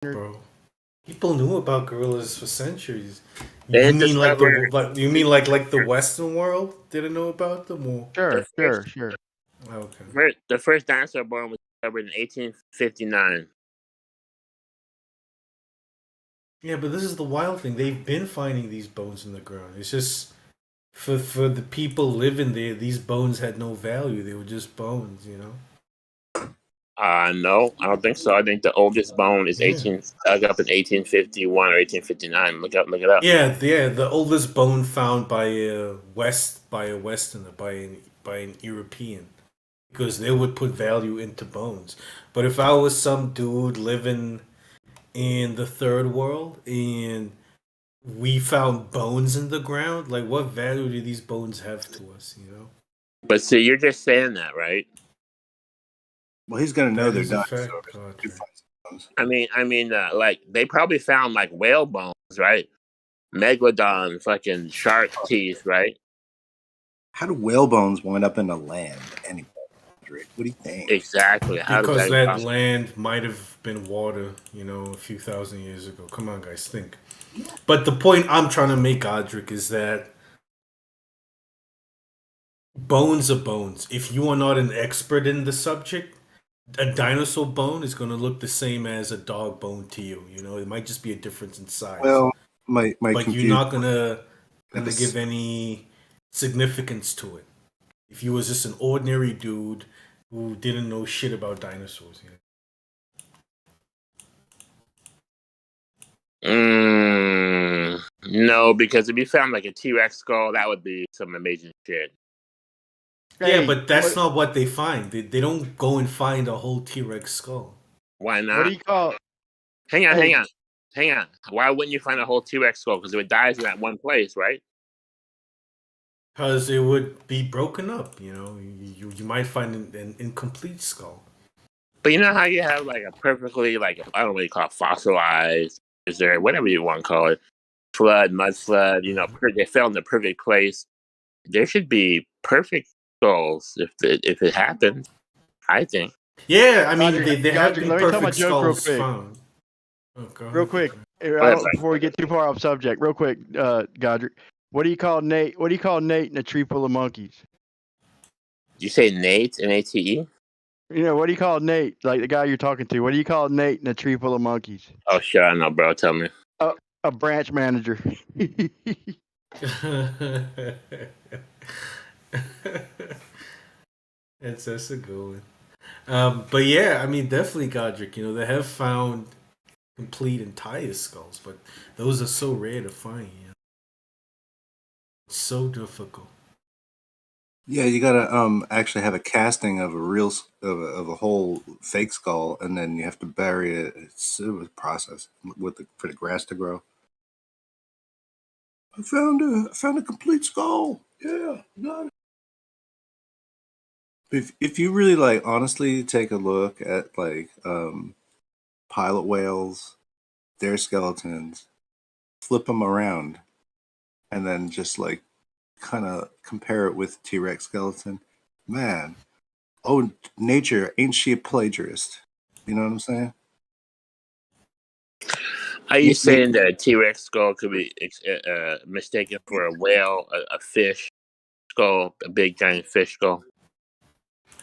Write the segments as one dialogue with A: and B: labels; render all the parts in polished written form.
A: Bro, people knew about gorillas for centuries.
B: They
A: You
B: didn't
A: mean like
B: discover
A: like the Western world didn't know about them? Or
B: the first
C: Sure.
A: okay,
B: the first dinosaur bone was discovered in 1859.
A: yeah, but this is the wild thing. They've been finding these bones in the ground. It's just for the people living there, these bones had no value. They were just bones, you know.
B: No, I don't think so. I think the oldest bone is
A: Yeah.
B: dug up in 1851 or 1859. Look it up.
A: Yeah. The oldest bone found by a Westerner, by an European, because they would put value into bones. But if I was some dude living in the third world and we found bones in the ground, like what value do these bones have to us? You know,
B: But see, you're just saying that, right?
C: Well, he's gonna know
A: that
C: they're
A: is a
C: dinosaurs.
A: fact, Audrey.
B: I mean, like they probably found like whale bones, right? Megalodon, fucking shark teeth, right?
C: How do whale bones wind up in the land anyway? What do you think?
B: Exactly. How did
A: Because
B: that?
A: that land might have been water, you know, a few thousand years ago. Come on, guys, think. But the point I'm trying to make, Godric, is that bones are bones. If you are not an expert in the subject, a dinosaur bone is going to look the same as a dog bone to you. You know, it might just be a difference in size.
C: Well, my
A: But you're
C: confusion.
A: not gonna give any significance to it. If you was just an ordinary dude who didn't know shit about dinosaurs, you know?
B: No, because if you found like a T-Rex skull, that would be some amazing shit.
A: Yeah, but that's not what they find. They don't go and find a whole T-Rex skull.
B: Why not?
D: What do you call?
B: Hang on. Why wouldn't you find a whole T-Rex skull? Because it dies in that one place, right?
A: Because it would be broken up, you know. You might find an incomplete skull.
B: But you know how you have like a perfectly, like, I don't know what you call it, fossilized, is there whatever you want to call it, mud flood, you know, they fell in the perfect place. There should be perfect skulls if it happened, I think.
A: Yeah, I mean, they have
D: Godric,
A: been
D: let me tell my
A: perfect
D: joke real
A: skulls
D: quick.
A: found.
D: Real quick,
B: Right.
D: before we get too far off subject, real quick, Godric, what do you call Nate? What do you call Nate in a tree full of monkeys?
B: You say Nate, Nate?
D: You know, what do you call Nate? Like the guy you're talking to. What do you call Nate in a tree full of monkeys?
B: Oh, sure, I know, bro. Tell me.
D: A branch manager.
A: That's a good one. But yeah, I mean, definitely, Godric. You know, they have found complete entire skulls, but those are so rare to find. You know? It's so difficult.
C: Yeah, you gotta actually have a casting of a real of a whole fake skull, and then you have to bury it. It's a process for the grass to grow. I found a complete skull. Yeah, got it. If you really like honestly take a look at like pilot whales, their skeletons, flip them around, and then just like kind of compare it with T-Rex skeleton, man. Oh, nature, ain't she a plagiarist? You know what I'm saying?
B: Are you saying that a T-Rex skull could be mistaken for a whale, a fish skull, a big giant fish skull?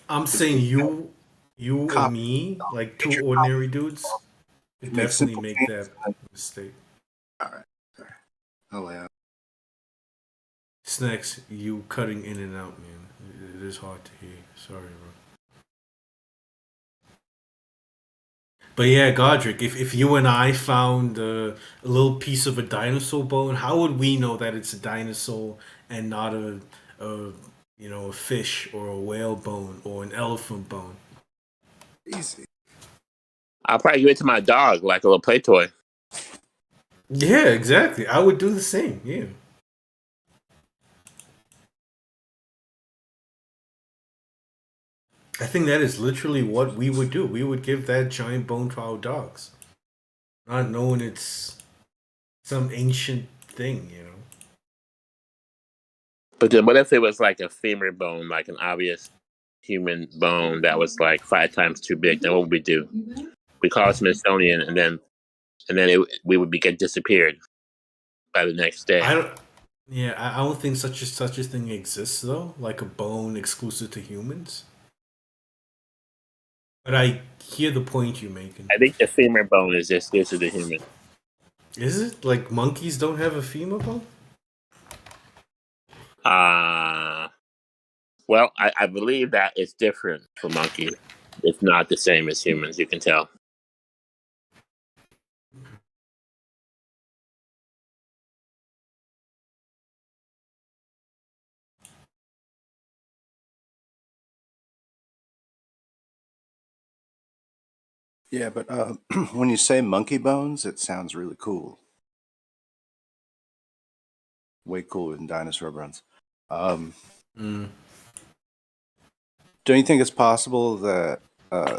A: I'm saying you and me, like two ordinary dudes, could definitely make that mistake.
C: All right. I'll lay out.
A: Snacks, you cutting in and out, man. It is hard to hear. Sorry, bro. But yeah, Godric, if you and I found a little piece of a dinosaur bone, how would we know that it's a dinosaur and not a fish or a whale bone or an elephant bone?
C: Easy.
B: I'll probably give it to my dog like a little play toy.
A: Yeah, exactly. I would do the same. Yeah. I think that is literally what we would do. We would give that giant bone to our dogs, not knowing it's some ancient thing, you know.
B: But then what if it was like a femur bone, like an obvious human bone that was like 5 times too big? Then what would we do? We call it Smithsonian, and then and then we would get disappeared by the next day.
A: I don't. Yeah, I don't think such a thing exists though, like a bone exclusive to humans. But I hear the point you're making.
B: I think the femur bone is exclusive to human.
A: Is it like monkeys don't have a femur bone?
B: Well, I believe that it's different for monkeys. It's not the same as humans. You can tell.
C: Yeah, but when you say monkey bones, it sounds really cool. Way cooler than dinosaur bones.
A: Mm.
C: Don't you think it's possible that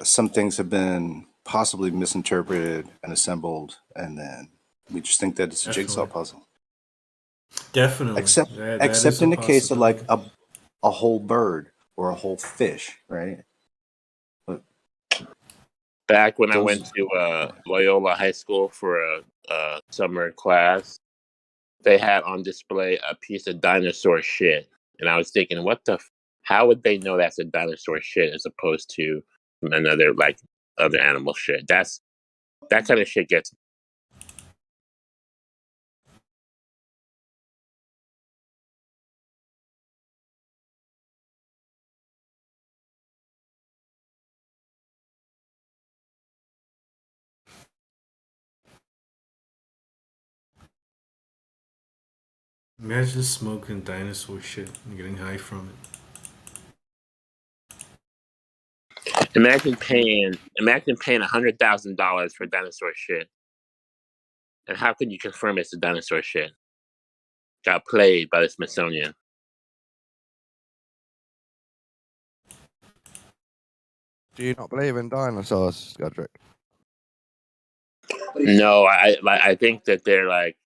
C: some things have been possibly misinterpreted and assembled, and then we just think that it's a jigsaw
A: Definitely.
C: puzzle?
A: Definitely.
C: Except
A: That
C: except
A: is
C: in
A: a
C: the case of like
A: possibility.
C: a whole bird or a whole fish, right? But
B: Back when I
C: those,
B: went to Loyola High School for a summer class, they had on display a piece of dinosaur shit, and I was thinking, how would they know that's a dinosaur shit as opposed to another like other animal shit? That kind of shit gets.
A: Imagine smoking dinosaur shit and getting high from it.
B: Imagine paying $100,000 for dinosaur shit, and how can you confirm it's a dinosaur shit? Got played by the Smithsonian.
E: Do you not believe in dinosaurs, Godric?
B: No, I think that they're like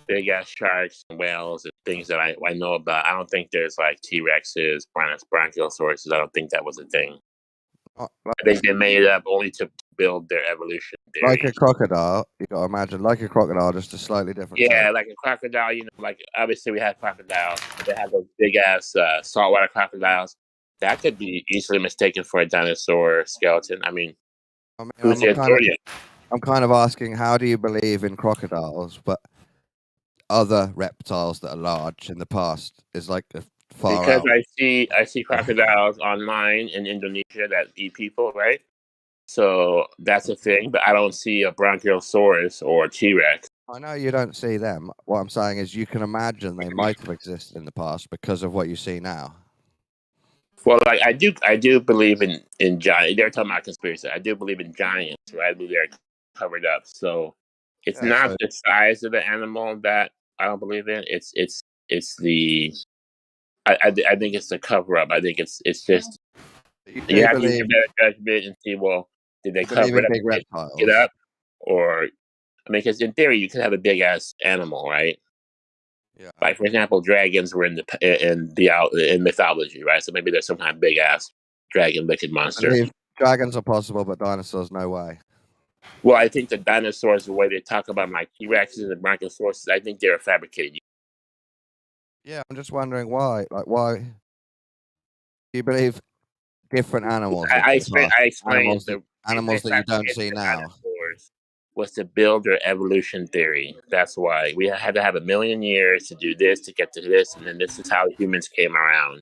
B: big ass sharks and whales and things that I know about. I don't think there's like T-Rexes, Bronchiosaurus. I don't think that was a thing.
E: Like,
B: I think they made it up only to build their evolution theory.
E: like a crocodile, you got to imagine, like a crocodile, just a slightly different
B: Yeah,
E: shape.
B: like a crocodile. Like obviously we had crocodiles, but they had those big ass saltwater crocodiles. That could be easily mistaken for a dinosaur skeleton. I mean, who's the authority?
E: I'm kind of asking, how do you believe in crocodiles, but other reptiles that are large in the past is like far
B: Because
E: out?
B: I see crocodiles online in Indonesia that eat people, right? So that's a thing, but I don't see a Bronchiosaurus or a T-Rex.
E: I know you don't see them. What I'm saying is you can imagine they might have existed in the past because of what you see now.
B: Well, like I do believe in giants. They're talking about conspiracy. I do believe in giants, right? I believe they're covered up. So it's
E: Yeah,
B: not
E: so
B: the size of the animal that I don't believe in. It's the I think it's the cover up. I think it's just
E: you
B: you
E: do
B: have to use
E: believe,
B: your better judgment and see, well, did they
E: you believe
B: cover it
E: in
B: up
E: big
B: and pick it
E: reptiles.
B: up, or I mean, because in theory you could have a big ass animal, right?
E: Yeah.
B: Like for example, dragons were in mythology, right? So maybe there's some kind of big ass dragon looking
E: I
B: monster.
E: believe dragons are possible, but dinosaurs, no way.
B: Well, I think the dinosaurs, the way they talk about like T-Rexes and Bronchiosaurus, I think they're fabricated.
E: Yeah, I'm just wondering why. Like, why do you believe different animals lived in the past?
B: I explained
E: Animals that
B: the reason they
E: you don't
B: fabricated
E: see
B: the
E: now.
B: dinosaurs was to build their evolution theory. That's why we had to have 1,000,000 years to do this, to get to this, and then this is how humans came around.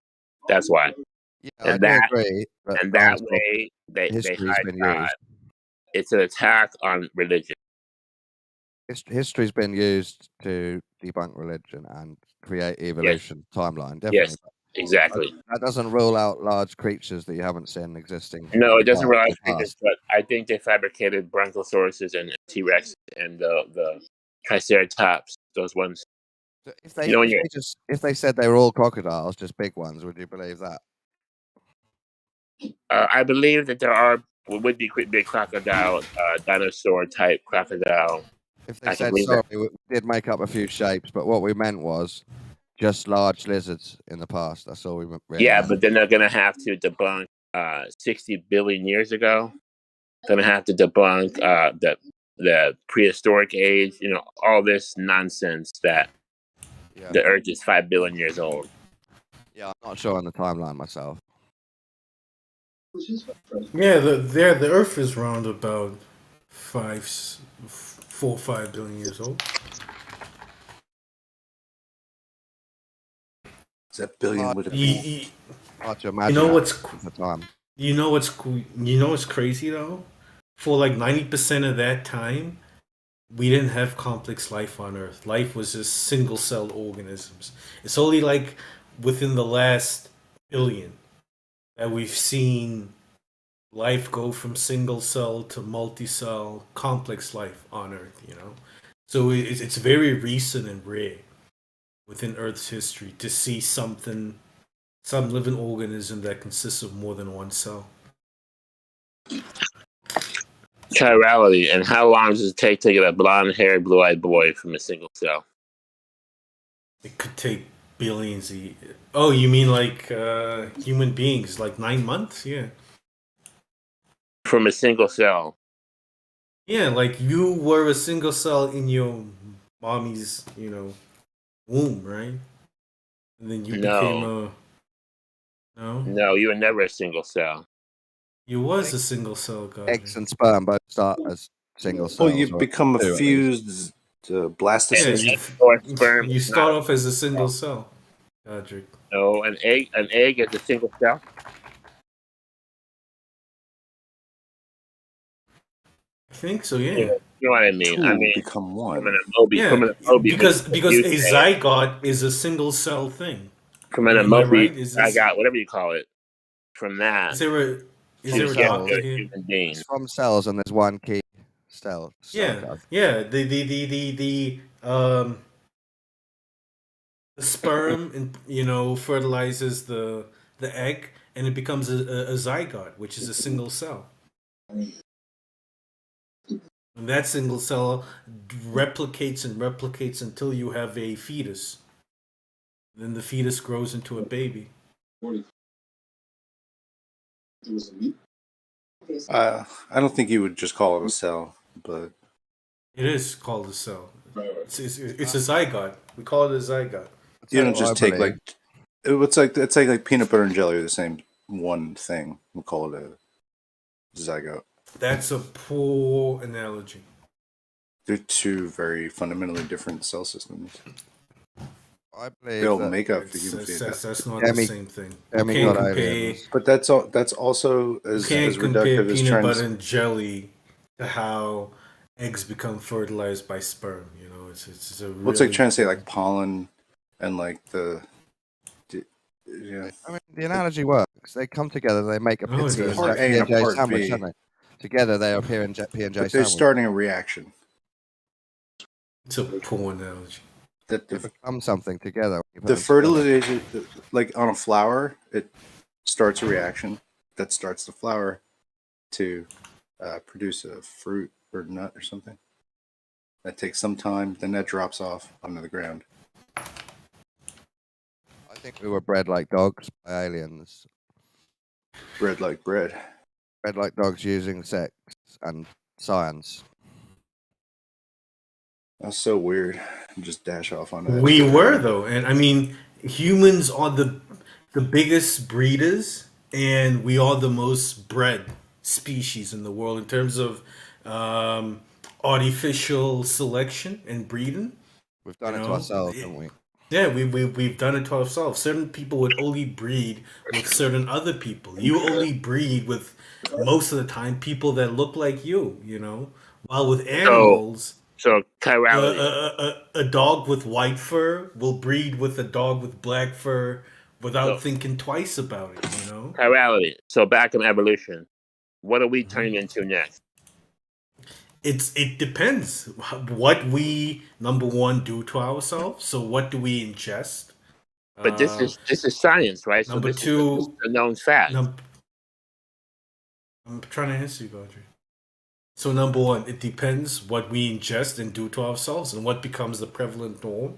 B: That's why.
E: Yeah, I
B: And
E: do
B: that
E: agree, but
B: and that
E: dinosaur
B: way they
E: history's
B: hide
E: been
B: God.
E: used.
B: It's an attack on religion.
E: History's been used to debunk religion and create evolution timeline, definitely.
B: Yes, exactly.
E: That doesn't rule out large creatures that you haven't seen existing
B: No,
E: in
B: it doesn't
E: the
B: realize creatures,
E: past.
B: but I think they fabricated Brontosauruses and T-Rex and the Triceratops. Those ones.
E: So
B: You know,
E: if they said they were all crocodiles, just big ones, would you believe that?
B: I believe that there would be big crocodile, dinosaur type crocodile.
E: If they
B: I can
E: said,
B: believe
E: sorry,
B: that.
E: we did make up a few shapes, but what we meant was just large lizards in the past. That's all we really
B: Yeah,
E: meant.
B: but then they're gonna have to debunk 60 billion years ago. Gonna have to debunk that the prehistoric age, all this nonsense that
E: Yeah.
B: the Earth is 5 billion years old.
E: Yeah, I'm not sure on the timeline myself.
A: Yeah, the Earth is round about 4 or 5 billion years old.
C: Is that billion with a
A: You,
C: B?
A: you,
E: Hard to
A: you
E: imagine
A: know
E: that
A: what's
E: at the time.
A: you know what's crazy though? For like 90% of that time, we didn't have complex life on Earth. Life was just single celled organisms. It's only like within the last billion that we've seen life go from single cell to multi cell complex life on Earth, So it's very recent and rare within Earth's history to see some living organism that consists of more than one cell.
B: Chirality, and how long does it take to get a blonde-haired, blue-eyed boy from a single cell?
A: It could take billions. Oh, you mean like human beings? Like 9 months? Yeah.
B: From a single cell.
A: Yeah, like you were a single cell in your mommy's, womb, right? And then you became a. No?
B: No, you were never a single cell.
A: You was a single cell, God.
E: Eggs and sperm both start as single cells.
C: Well, you
E: or
C: become a
E: two, at least.
C: fused blastocyst.
A: Yeah,
B: Or sperm
A: you
B: is
A: start
B: not-
A: off as a single cell, Godric.
B: No, an egg is a single cell.
A: I think so, yeah.
B: You know what I mean?
C: Two
B: I mean,
C: become
B: from
C: one.
B: an amoeba.
A: Yeah,
B: From an amoeba.
A: because
B: you
A: a
B: say,
A: zygote is a single cell thing.
B: from an
A: Am I
B: amoeba,
A: right? Is
B: I
A: this,
B: got whatever you call it. From that,
A: is there a
B: you
A: doctor
B: get to a
A: here?
B: human being.
E: It's from cells, and there's one key cell.
A: Yeah, yeah. The sperm and fertilizes the egg, and it becomes a zygote, which is a single cell. And that single cell replicates and replicates until you have a fetus. Then the fetus grows into a baby.
C: I don't think you would just call it a cell, but
A: It is called a cell. It's a zygote. We call it a zygote.
C: you don't
E: what I
C: just take
E: believe.
C: like it's like peanut butter and jelly are the same one thing. We'll call it a zygote.
A: That's a poor analogy.
C: They're two very fundamentally different cell systems.
E: I believe
C: They'll
E: that
C: make up the human
A: That's
C: fetus.
A: not
E: Demi-
A: the same thing. You
E: demigod
A: can't compare,
E: aliens.
C: But that's also
A: you
C: as
A: can't compare
C: reductive as
A: peanut
C: trans.
A: butter and jelly to how eggs become fertilized by sperm. It's a really
C: What's like trying to say like pollen and like yeah.
E: I mean, the analogy works. They come together, they make a
A: No, it
E: P
A: doesn't.
C: Part A and a
E: and J
C: part
E: sandwich,
C: B.
E: don't they? Together, they are P and J
C: But they're
E: sandwich.
C: starting a reaction
A: It's a poor analogy.
C: that
E: They become something together. when you put
C: the
E: them together.
C: fertilization, like on a flower, it starts a reaction that starts the flower to produce a fruit or nut or something. That takes some time, then that drops off onto the ground.
E: I think we were bred like dogs by aliens.
C: Bread like bread.
E: Bred like dogs using sex and science.
C: That's so weird. Just dash off onto that.
A: We
C: shit.
A: were though, and I mean, humans are the biggest breeders, and we are the most bred species in the world in terms of artificial selection and breeding.
E: We've done
A: You
E: it to
A: know,
E: ourselves,
A: it-
E: haven't we?
A: Yeah, we've done it to ourselves. Certain people would only breed with certain other people. You only breed with most of the time people that look like you. While with animals,
B: So chirality.
A: a dog with white fur will breed with a dog with black fur without
B: So-
A: thinking twice about it.
B: Chirality. So back in evolution, what are we turning into next?
A: It depends what we number one do to ourselves. So what do we ingest?
B: But this is science, right? So
A: number
B: this
A: two-
B: is a known fact.
A: I'm trying to answer you, Audrey. So number one, it depends what we ingest and do to ourselves, and what becomes the prevalent norm,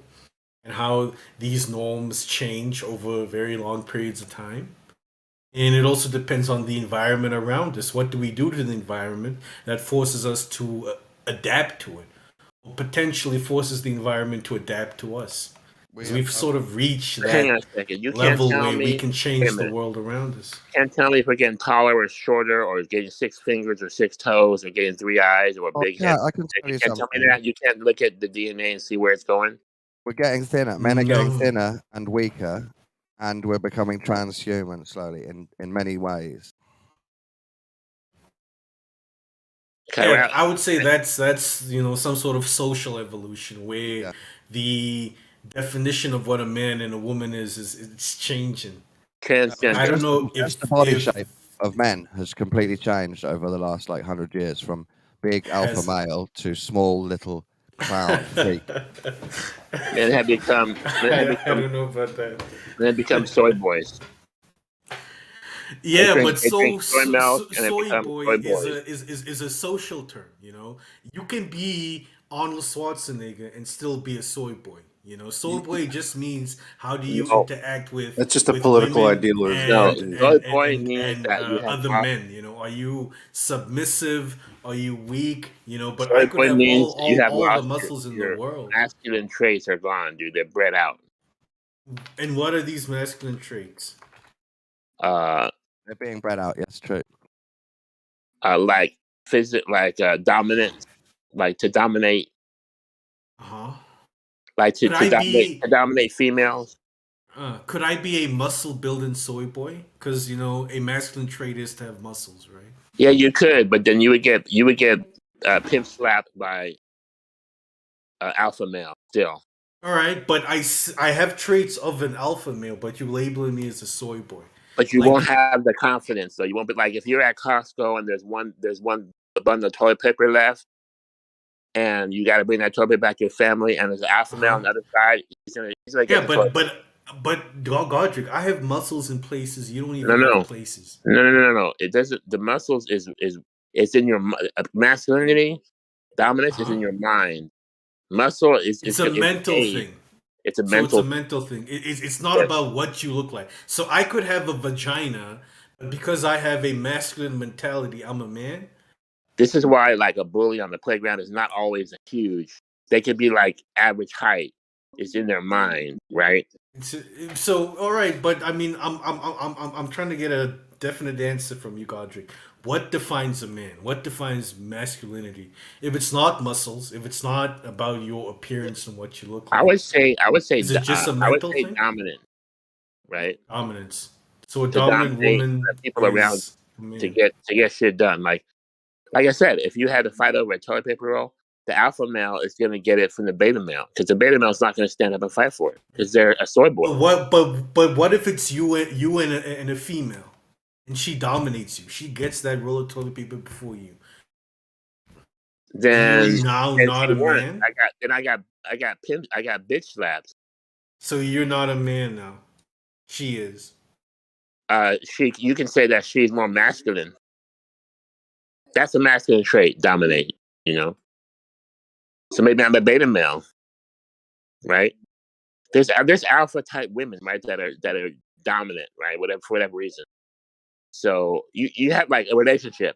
A: and how these norms change over very long periods of time. And it also depends on the environment around us. What do we do to the environment that forces us to adapt to it, or potentially forces the environment to adapt to us.
E: We
A: Because
E: have
A: we've sort of reached
B: Hang on
A: that
B: a second. You can't
A: level
B: tell
A: where we
B: me.
A: can
B: Wait a
A: change the
B: minute.
A: world around us.
B: Can't tell me if we're getting taller or shorter, or getting 6 fingers or 6 toes, or getting 3 eyes, or a big head.
E: I can tell
B: You
E: you
B: can't tell me
E: something.
B: that. You can't look at the DNA and see where it's going.
E: We're getting thinner. Men are getting
A: No.
E: thinner and weaker, and we're becoming transhuman slowly in many ways.
B: Okay,
A: Yeah,
B: well,
A: I would say that's some sort of social evolution where
E: Yeah.
A: the definition of what a man and a woman is it's changing.
B: transgender.
A: I don't know
E: Just the body shape of men has completely changed over the last 100 years, from big alpha
A: Has-
E: male to small little clown freak.
B: Men have become
A: I don't know about that.
B: soy boys.
A: Yeah,
B: drink-
A: but
B: they drink soy milk and they
A: soy
B: become
A: boy
B: soy
A: is
B: boys.
A: is a social term. You can be Arnold Schwarzenegger and still be a soy boy. Soy boy just means how do you
B: No.
A: interact with
C: That's just a
A: with
C: political
A: women
C: ideology.
B: No,
A: and
B: soy
A: and,
B: boy
A: and,
B: means
A: and
B: that you have
A: other men. Are you submissive? Are you weak? But
B: soy
A: I could
B: boy
A: have
B: means you have
A: all the
B: lost
A: muscles in the
B: your
A: world.
B: masculine traits are gone, dude. They're bred out.
A: And what are these masculine traits?
B: Uh,
E: They're being bred out. Yes, true.
B: like dominance, like to dominate,
A: Uh-huh.
B: like to,
A: Could
B: to
A: I
B: dominate
A: be
B: to dominate females.
A: could I be a muscle building soy boy? Because a masculine trait is to have muscles, right?
B: Yeah, you could, but then you would get pimp slapped by alpha male still.
A: All right, but I have traits of an alpha male, but you labeling me as a soy boy.
B: But you
A: Like-
B: won't have the confidence, though. You won't be like if you're at Costco and there's one bundle of toilet paper left, and you got to bring that toilet paper back to your family, and there's an alpha male on the other side. He's gonna get
A: Yeah,
B: the toilet.
A: but Godric, I have muscles in places you don't even
B: No.
A: have places.
B: No. It doesn't. The muscles is it's in your masculinity. Dominance is in your mind. Muscle is
A: It's a mental thing.
B: It's a
A: So
B: mental.
A: it's a mental thing. It's not
B: Yes.
A: about what you look like. So I could have a vagina, but because I have a masculine mentality, I'm a man.
B: This is why, like, a bully on the playground is not always a huge. They could be like average height. It's in their mind, right?
A: So all right, but I mean, I'm trying to get a definite answer from you, Godric. What defines a man? What defines masculinity? If it's not muscles, if it's not about your appearance and what you look like,
B: I would say.
A: is it just a
B: I would
A: mental
B: say
A: thing?
B: dominant, right?
A: Dominance. So a
B: To
A: dominant
B: dominate
A: woman
B: the people around
A: is a man.
B: to get shit done. Like I said, if you had to fight over a toilet paper roll, the alpha male is going to get it from the beta male because the beta male is not going to stand up and fight for it because they're a soy boy.
A: But what if it's you and a female, and she dominates you? She gets that roll of toilet paper before you.
B: Then
A: You're now
B: then
A: not
B: she
A: a
B: won.
A: man.
B: I got pimped. I got bitch slaps.
A: So you're not a man now. She is.
B: You can say that she's more masculine. That's a masculine trait, dominate. So maybe I'm a beta male, right? There's alpha type women, right, that are dominant, right? Whatever for whatever reason. So you have like a relationship.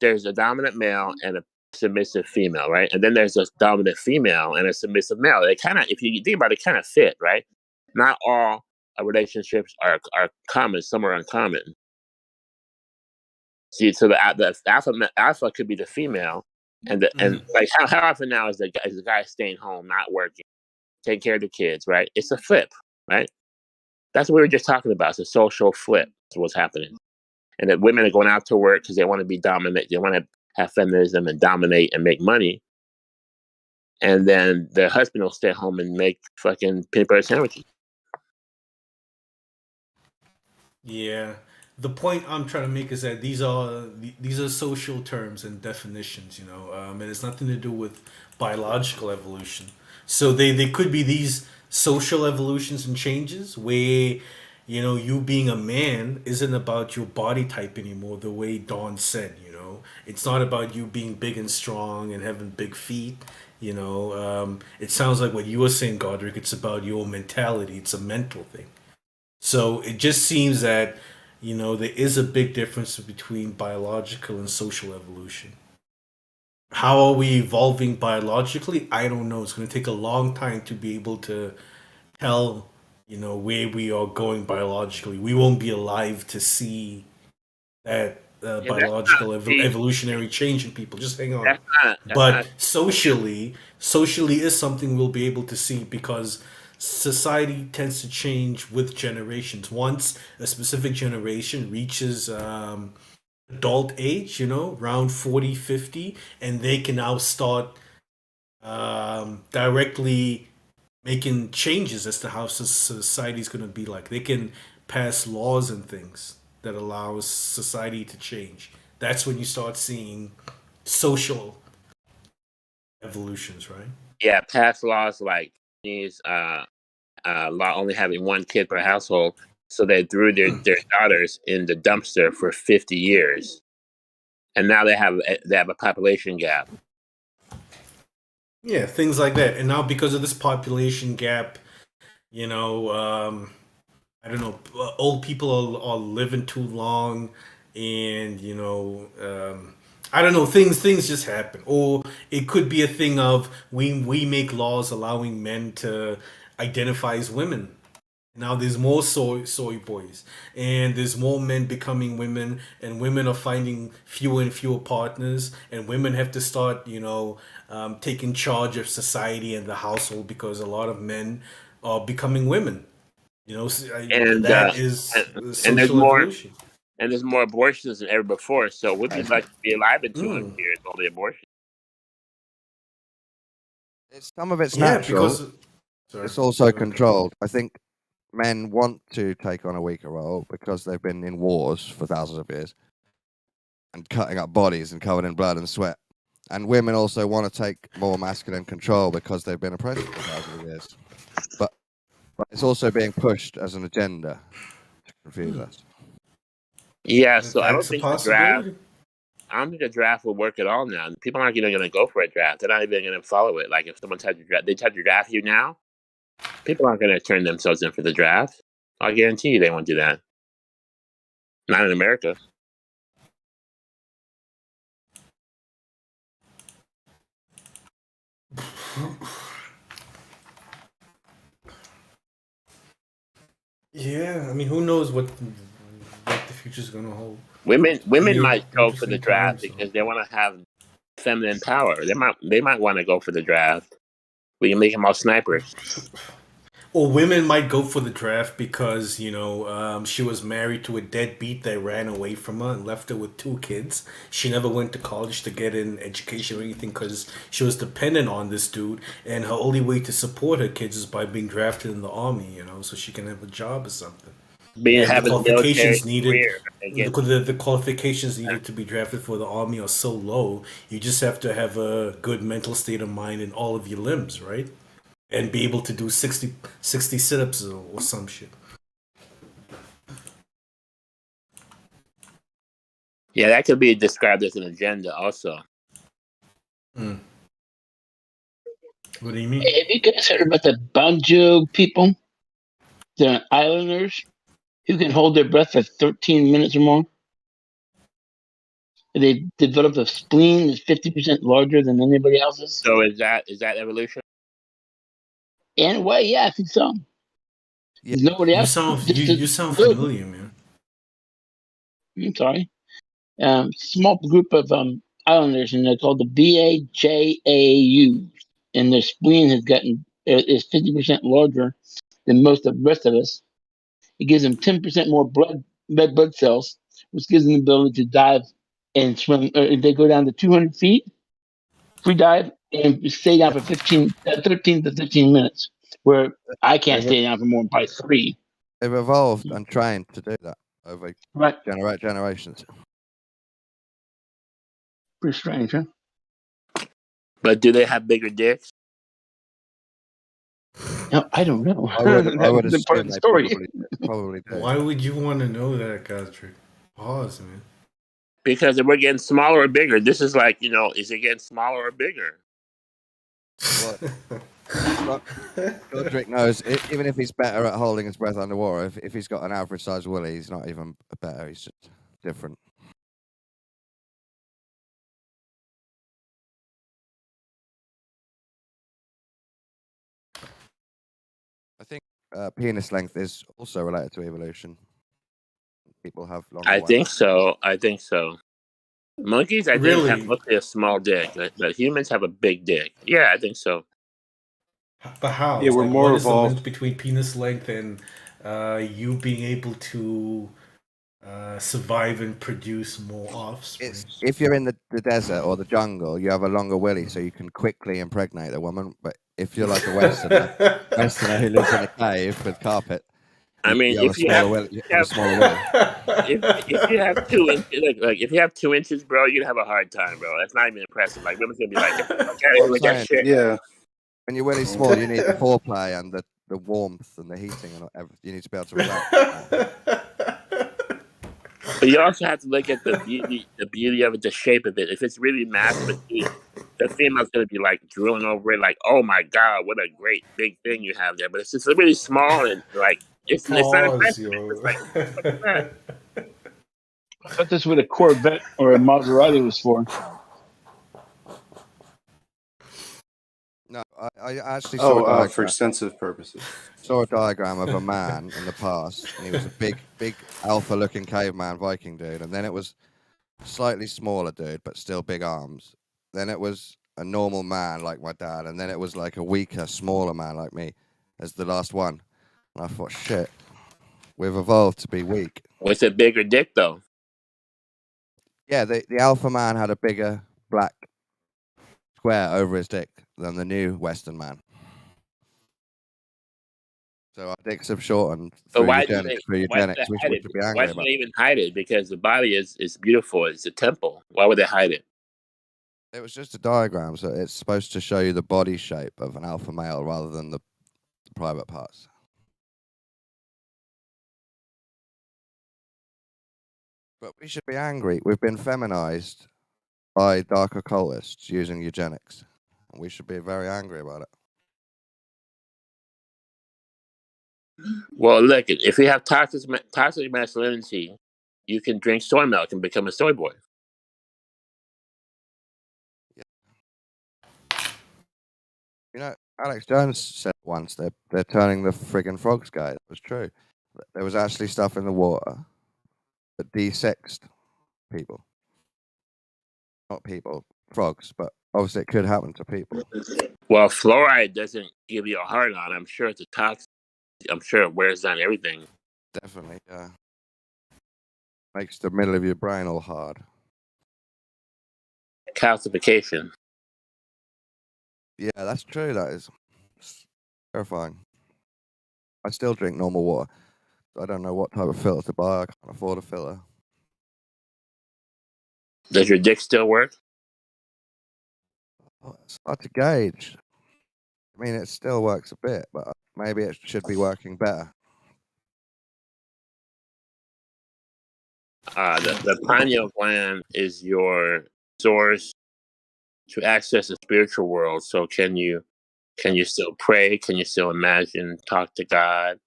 B: There's a dominant male and a submissive female, right? And then there's a dominant female and a submissive male. They kind of, if you think about it, kind of fit, right? Not all relationships are common. Some are uncommon. See, so the alpha could be the female, and like how often now is the guy staying home, not working, taking care of the kids, right? It's a flip, right? That's what we were just talking about. It's a social flip. That's what's happening, and that women are going out to work because they want to be dominant. They want to have feminism and dominate and make money, and then their husband will stay home and make fucking peanut butter sandwiches.
A: Yeah. The point I'm trying to make is that these are social terms and definitions, and it's nothing to do with biological evolution. So they could be these social evolutions and changes where you being a man isn't about your body type anymore. The way Dawn said, it's not about you being big and strong and having big feet. It sounds like what you were saying, Godric. It's about your mentality. It's a mental thing. So it just seems that there is a big difference between biological and social evolution. How are we evolving biologically? I don't know. It's going to take a long time to be able to tell, where we are going biologically. We won't be alive to see that
B: And that's not
A: biological
B: see,
A: evolutionary change in people. Just hang on.
B: that's not
A: But socially is something we'll be able to see because society tends to change with generations. Once a specific generation reaches adult age, around 40, 50, and they can now start directly making changes as to how society is going to be like. They can pass laws and things that allows society to change. That's when you start seeing social evolutions, right?
B: yeah, past laws like these law only having one kid per household, so they threw their daughters in the dumpster for 50 years, and now they have a population gap.
A: Yeah, things like that. And now because of this population gap, you know, I don't know, old people are living too long, and I don't know, things just happen, or it could be a thing of we make laws allowing men to identify as women. Now there's more soy boys, and there's more men becoming women, and women are finding fewer and fewer partners, and women have to start, taking charge of society and the household because a lot of men are becoming women.
B: And
A: That is
B: and there's
A: social
B: more
A: evolution.
B: and there's more abortions than ever before. So we'd be lucky to be alive in 200
A: Mm.
B: years. All the abortions.
E: Some of it's
A: Yeah,
E: natural.
A: because sorry,
E: It's also
A: go ahead.
E: controlled. I think men want to take on a weaker role because they've been in wars for thousands of years and cutting up bodies and covered in blood and sweat. And women also want to take more masculine control because they've been oppressed for thousands of years. But it's also being pushed as an agenda to confuse us.
B: Yeah.
A: If
B: So I don't
A: that's a
B: think the draft.
A: possibility.
B: I don't think the draft will work at all now. People aren't even going to go for a draft. They're not even going to follow it. Like if someone touches your draft, they touch your draft you now. People aren't going to turn themselves in for the draft. I guarantee you they won't do that. Not in America.
A: Yeah, I mean, who knows what the future's gonna hold?
B: Women
A: New
B: might go for the
A: interesting
B: draft
A: times. So.
B: because they want to have feminine power. They might want to go for the draft. We can make them all snipers.
A: Or women might go for the draft because she was married to a deadbeat that ran away from her and left her with 2 kids. She never went to college to get an education or anything because she was dependent on this dude, and her only way to support her kids is by being drafted in the army. So she can have a job or something.
B: Being
A: And the
B: having a military
A: qualifications needed,
B: career against
A: the qualifications needed to be drafted for the army are so low. You just have to have a good mental state of mind in all of your limbs, right? And be able to do 60 sit-ups or some shit.
B: yeah, that could be described as an agenda also.
A: What do you mean?
F: Have you guys heard about the Banjo people? The islanders who can hold their breath for 13 minutes or more. They developed a spleen that's 50% larger than anybody else's.
B: So is that evolution?
F: And why? Yeah, I think so.
E: Yeah.
F: There's nobody
A: You
F: else.
A: sound
F: Just
A: you sound
F: good.
A: familiar, man.
F: I'm sorry. Small group of islanders, and they're called the BAJAU. And their spleen has gotten is 50% larger than most of the rest of us. It gives them 10% more red blood cells, which gives them the ability to dive and swim. If they go down to 200 feet, free dive, and stay down for 13 to 15 minutes, where I can't
E: They've,
F: stay down for more than probably 3.
E: they've evolved and trained to do that over
F: Right.
E: generations.
F: Pretty strange, huh?
B: But do they have bigger dicks?
F: No, I don't know.
E: I would
F: That's the part
E: assume
F: of the
E: they
F: story.
E: probably do.
A: Why would you want to know that, Godric? Pause, man.
B: Because if we're getting smaller or bigger, this is like, is it getting smaller or bigger?
E: Godric knows even if he's better at holding his breath underwater, if he's got an average sized willy, he's not even better. He's just different. penis length is also related to evolution. People have longer.
B: I think so. I think so. Monkeys, I think,
A: Really?
B: have mostly a small dick, but humans have a big dick. Yeah, I think so.
A: But how?
C: Yeah, we're
A: Like,
C: more
A: what is the
C: evolved.
A: link between penis length and you being able to survive and produce more offspring?
E: It's if you're in the desert or the jungle, you have a longer willy, so you can quickly impregnate a woman. But if you're like a Westerner who lives in a cave with carpet,
B: I mean,
E: you have a smaller willy. You have a smaller willy.
B: if you have 2 inches, like if you have 2 inches, bro, you're gonna have a hard time, bro. That's not even impressive. Like women's gonna be like, okay,
E: I'm
B: with that
E: saying,
B: shit.
C: Yeah.
E: when your willy's small, you need the foreplay and the warmth and the heating and everything. You need to be able to relax.
B: But you also have to look at the beauty of it, the shape of it. If it's really massive, the female's gonna be like drooling over it, like, oh my god, what a great big thing you have there. But it's just really small and like it's not
A: Pause,
B: impressive.
A: yo.
B: It's like, what's that?
F: I thought that's what a Corvette or a Maserati was for.
E: No, I actually saw a
C: for
E: diagram.
C: sensitive purposes.
E: Saw a diagram of a man in the past, and he was a big alpha-looking caveman Viking dude, and then it was slightly smaller dude, but still big arms. Then it was a normal man like my dad, and then it was like a weaker, smaller man like me as the last one. And I thought, shit, we've evolved to be weak.
B: What's a bigger dick though?
E: Yeah, the alpha man had a bigger black square over his dick than the new Western man. So our dicks have shortened
B: But
E: through
B: why
E: eugenics.
B: do they
E: We
B: hide it?
E: should be
B: Why
E: angry
B: should
E: about
B: they
E: it.
B: even hide it? Because the body is beautiful. It's a temple. Why would they hide it?
E: It was just a diagram, so it's supposed to show you the body shape of an alpha male rather than the private parts. But we should be angry. We've been feminized by dark occultists using eugenics. And we should be very angry about it.
B: Well, look, if you have toxic masculinity, you can drink soy milk and become a soy boy.
E: You know, Alex Jones said once they're turning the friggin' frogs gay. That was true. There was actually stuff in the water that de-sexed people. Not people, frogs, but obviously it could happen to people.
B: Well, fluoride doesn't give you a hard on. I'm sure it's a toxic. I'm sure it wears down everything.
E: Definitely, yeah. Makes the middle of your brain all hard.
B: Calcification.
E: Yeah, that's true. That is terrifying. I still drink normal water. I don't know what type of filter to buy. I can't afford a filter.
B: Does your dick still work?
E: Oh, it's hard to gauge. I mean, it still works a bit, but maybe it should be working better.
B: The pineal gland is your source to access the spiritual world. So can you still pray? Can you still imagine, talk to God?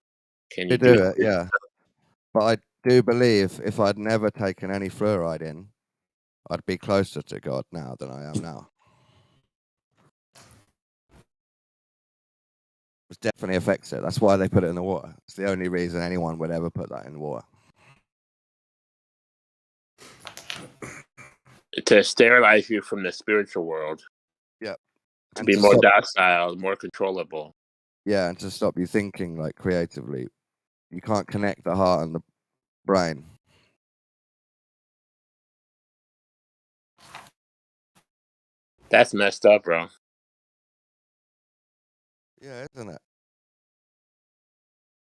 B: Can you
E: do it, yeah. But I do believe if I'd never taken any fluoride in, I'd be closer to God now than I am now. It definitely affects it. That's why they put it in the water. It's the only reason anyone would ever put that in water.
B: to sterilize you from the spiritual world?
E: Yep.
B: To
E: And
B: be
E: to
B: more
E: stop-
B: docile, more controllable.
E: Yeah, and to stop you thinking like creatively. You can't connect the heart and the brain.
B: That's messed up, bro.
E: Yeah, isn't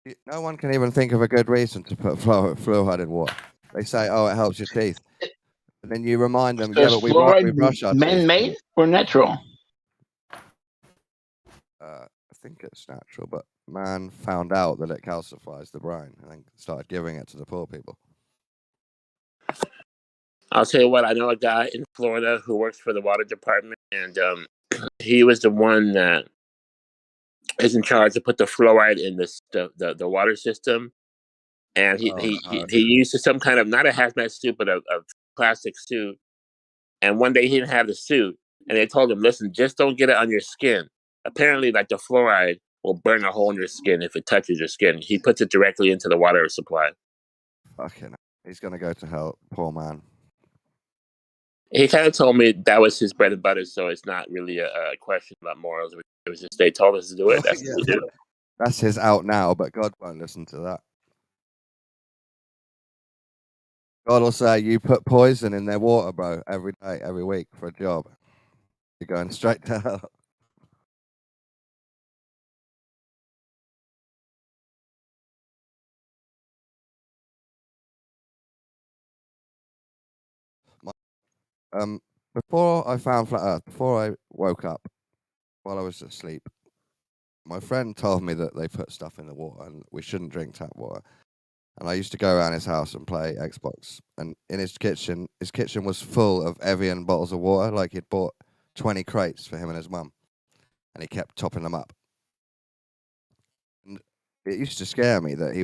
E: it? No one can even think of a good reason to put fluoride in water. They say, "Oh, it helps your teeth," and then you remind them, "Yeah,
F: Is
E: but we
F: fluoride
E: brush our teeth."
F: man-made or natural?
E: I think it's natural, but man found out that it calcifies the brain and then started giving it to the poor people.
B: I'll tell you what, I know a guy in Florida who works for the water department, and he was the one that is in charge to put the fluoride in the water system. And he used some kind of, not a hazmat suit, but a plastic suit. And one day he didn't have the suit, and they told him, listen, just don't get it on your skin. Apparently, like the fluoride will burn a hole in your skin if it touches your skin. He puts it directly into the water supply.
E: Fucking, he's gonna go to hell, poor man.
B: He kind of told me that was his bread and butter, so it's not really a question about morals. It was just they told us to do it. That's
E: Yeah,
B: what we do.
E: that's his out now, but God won't listen to that. God will say, you put poison in their water, bro, every day, every week for a job. You're going straight to hell. Um, Before I found Flat Earth, before I woke up, while I was asleep, my friend told me that they put stuff in the water and we shouldn't drink tap water. And I used to go around his house and play Xbox. And in his kitchen was full of Evian bottles of water. Like he'd bought 20 crates for him and his mum. And he kept topping them up. And it used to scare me that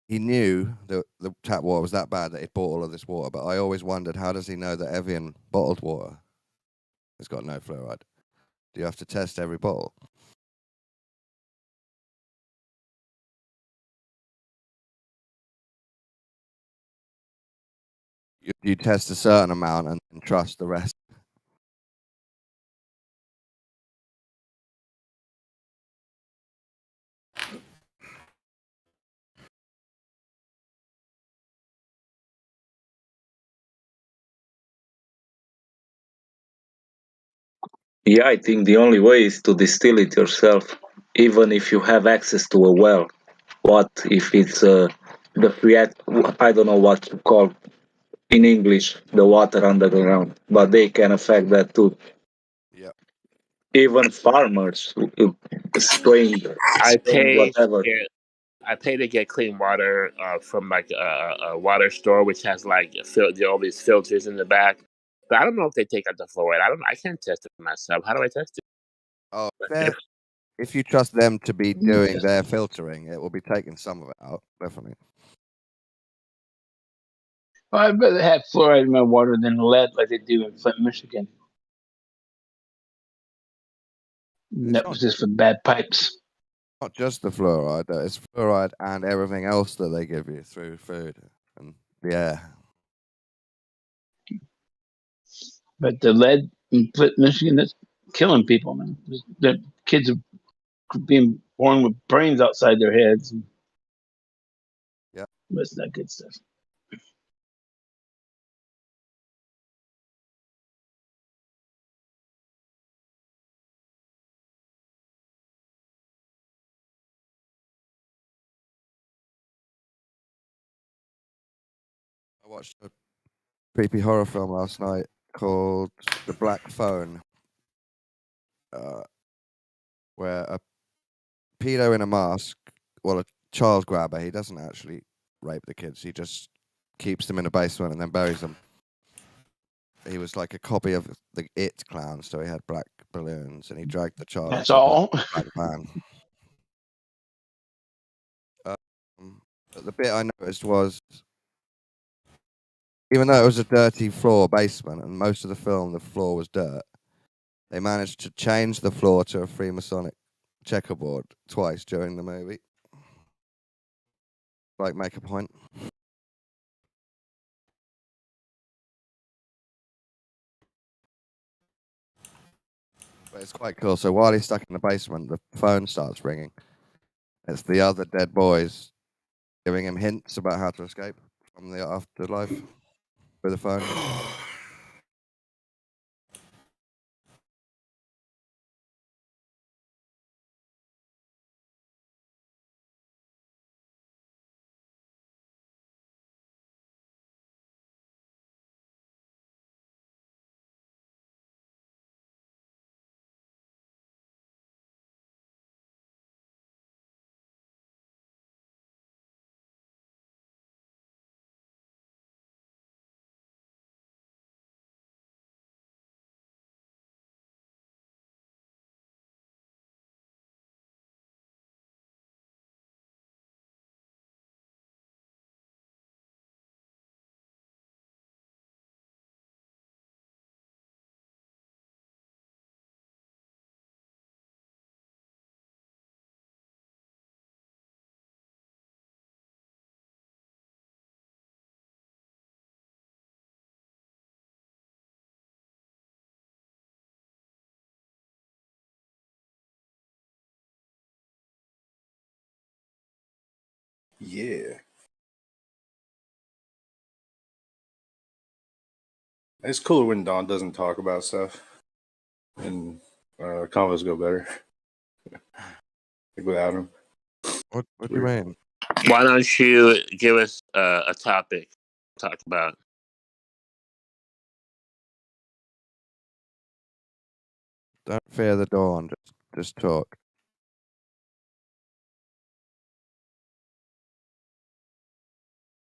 E: he knew that the tap water was that bad that he'd bought all of this water. But I always wondered, how does he know that Evian bottled water has got no fluoride? Do you have to test every bottle? You test a certain amount and trust the rest.
G: Yeah, I think the only way is to distill it yourself, even if you have access to a well. What if it's the I don't know what to call in English the water underground, but they can affect that too.
E: Yeah.
G: Even farmers spraying,
B: I
G: spraying
B: pay to
G: whatever.
B: get I pay to get clean water from like a water store, which has like all these filters in the back. But I don't know if they take out the fluoride. I can't test it myself. How do I test it?
E: Oh, if you trust them to be doing their filtering, it will be taking some of it out, definitely.
F: Well, I'd rather have fluoride in my water than lead like they do in Flint, Michigan. And that was just for bad pipes.
E: Not just the fluoride, it's fluoride and everything else that they give you through food and the air.
F: But the lead in Flint, Michigan, that's killing people, man. The kids are being born with brains outside their heads.
E: Yeah.
F: That's not good stuff.
E: I watched a creepy horror film last night called The Black Phone, where a pedo in a mask, well, a child grabber, he doesn't actually rape the kids, he just keeps them in a basement and then buries them. He was like a copy of the It clown, so he had black balloons and he dragged the child
F: That's
E: into a
F: all.
E: black van. But the bit I noticed was, even though it was a dirty floor basement and most of the film the floor was dirt, they managed to change the floor to a Freemasonic checkerboard twice during the movie. Like, make a point. But it's quite cool. So while he's stuck in the basement, the phone starts ringing. It's the other dead boys giving him hints about how to escape from the afterlife with the phone.
C: Yeah. It's cooler when Don doesn't talk about stuff, and combos go better. Like without him.
E: What do you mean?
B: Why don't you give us a topic to talk about?
E: Don't fear the dawn. Just talk.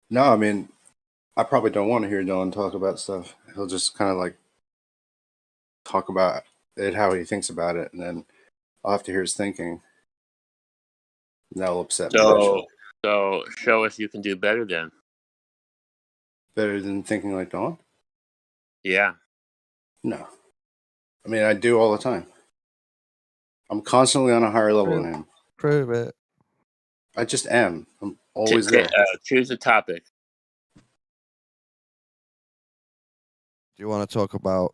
C: No, I mean, I probably don't want to hear Don talk about stuff. He'll just kind of like talk about it, how he thinks about it, and then I'll have to hear his thinking. And that'll upset me.
B: So show us you can do better then.
C: Better than thinking like Don?
B: Yeah.
C: No. I mean, I do all the time. I'm constantly on a higher level than him.
E: Prove it.
C: I just am. I'm always there.
B: Choose a topic.
E: Do you want to talk about?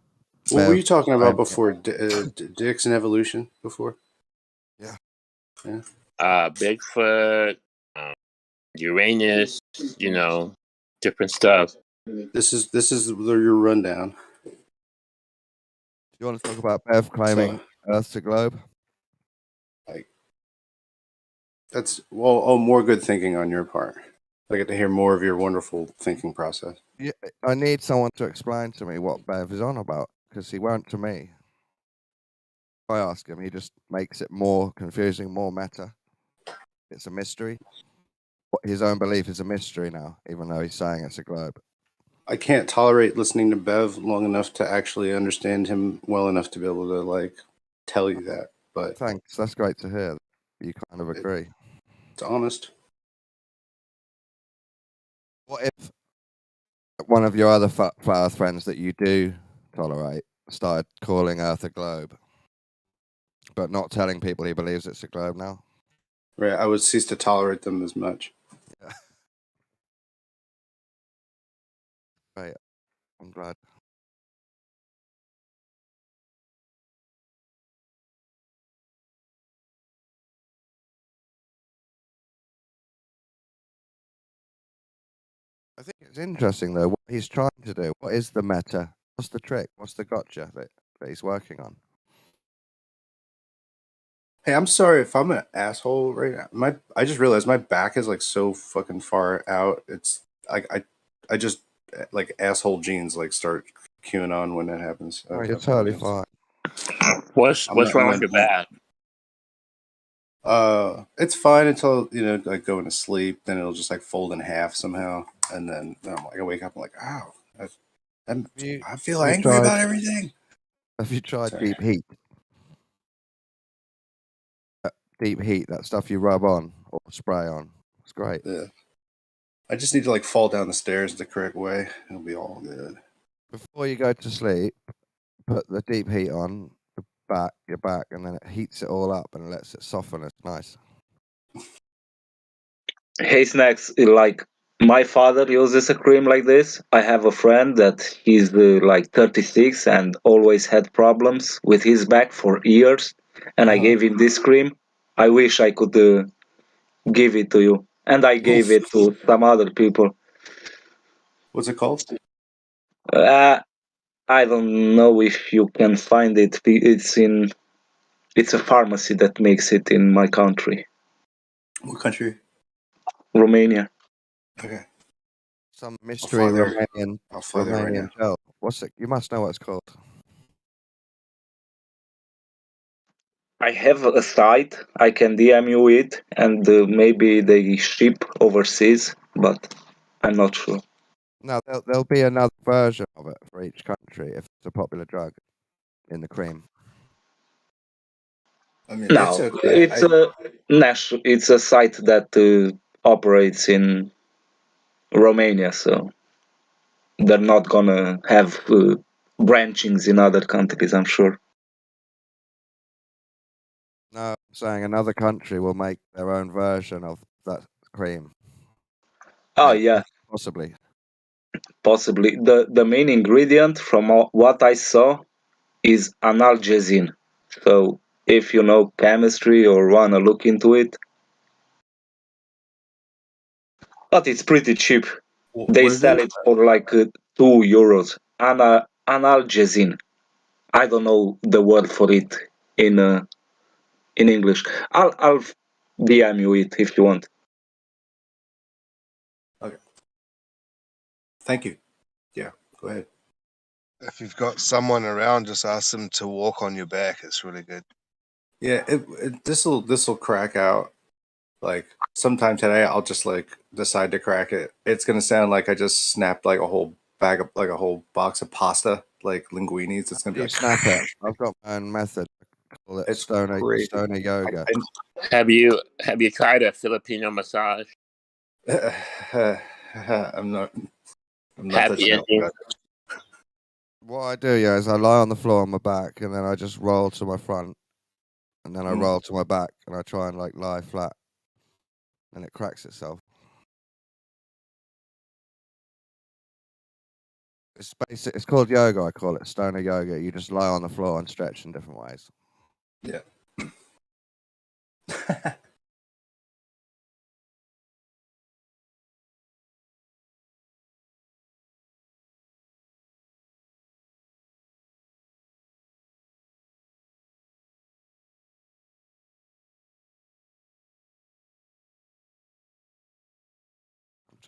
C: What were you talking about
E: I'm-
C: before? Dicks and evolution before?
E: Yeah.
B: Bigfoot, Uranus, different stuff.
C: This is your rundown.
E: Do you want to talk about Bev claiming Earth's a globe?
C: That's more good thinking on your part. I get to hear more of your wonderful thinking process.
E: Yeah, I need someone to explain to me what Bev is on about, because he won't to me. If I ask him, he just makes it more confusing, more meta. It's a mystery. His own belief is a mystery now, even though he's saying it's a globe.
C: I can't tolerate listening to Bev long enough to actually understand him well enough to be able to tell you that. But
E: thanks, that's great to hear. You kind of agree.
C: It's honest.
E: What if one of your other flat Earth friends that you do tolerate started calling Earth a globe, but not telling people he believes it's a globe now?
C: Right, I would cease to tolerate them as much.
E: Yeah. Right, I'm glad. I think it's interesting though what he's trying to do. What is the meta? What's the trick? What's the gotcha that he's working on?
C: Hey, I'm sorry if I'm an asshole right now. I just realized my back is so fucking far out. It's I just asshole genes start queuing on when that happens.
E: Oh, you're totally fine.
B: What's wrong with your back?
C: It's fine until going to sleep. Then it'll just fold in half somehow, and then I wake up. I'm like, ow! I feel angry about everything.
E: Have you tried
C: Sorry.
E: deep heat? Deep heat, that stuff you rub on or spray on. It's great.
C: Yeah. I just need to fall down the stairs the correct way. It'll be all good.
E: Before you go to sleep, put the deep heat on your back, and then it heats it all up and lets it soften. It's nice.
G: Hey, Snacks, my father uses a cream like this. I have a friend that he's 36 and always had problems with his back for years, and I gave him this cream. I wish I could give it to you, and I gave it to some other people.
C: What's it called?
G: I don't know if you can find it. It's a pharmacy that makes it in my country,
C: What country?
G: Romania.
C: Okay.
E: Some mystery Romanian
C: I'll fly there right now.
E: gel. What's it? You must know what it's called.
G: I have a site. I can DM you it, and maybe they ship overseas, but I'm not sure.
E: No, there'll be another version of it for each country if it's a popular drug in the cream.
C: I mean,
G: No,
C: it's okay.
G: it's a site that operates in Romania, so they're not gonna have branchings in other countries, I'm sure.
E: No, I'm saying another country will make their own version of that cream.
G: Oh yeah,
E: possibly.
G: Possibly. The main ingredient from what I saw is analgesic. So if you know chemistry or wanna look into it, but it's pretty cheap.
C: What
G: They
C: is
G: sell
C: it?
G: it for like €2. Analgesic. I don't know the word for it in English. I'll DM you it if you want.
C: Okay. Thank you. Yeah, go ahead.
H: If you've got someone around, just ask them to walk on your back. It's really good.
C: Yeah, this'll crack out. Like sometime today, I'll just like decide to crack it. It's gonna sound like I just snapped like a whole bag of like a whole box of pasta, like linguinis. It's gonna be
E: You
C: like
E: snap it. I've got my own method. I call it
C: it's
E: stoner
C: crazy.
E: yoga.
B: Have you tried a Filipino massage?
C: I'm not
B: Happy
C: touching that
B: ending.
C: one.
E: What I do, yeah, is I lie on the floor on my back, and then I just roll to my front, and then I roll to my back, and I try and like lie flat, and it cracks itself. It's basic. It's called yoga. I call it stoner yoga. You just lie on the floor and stretch in different ways.
C: Yeah.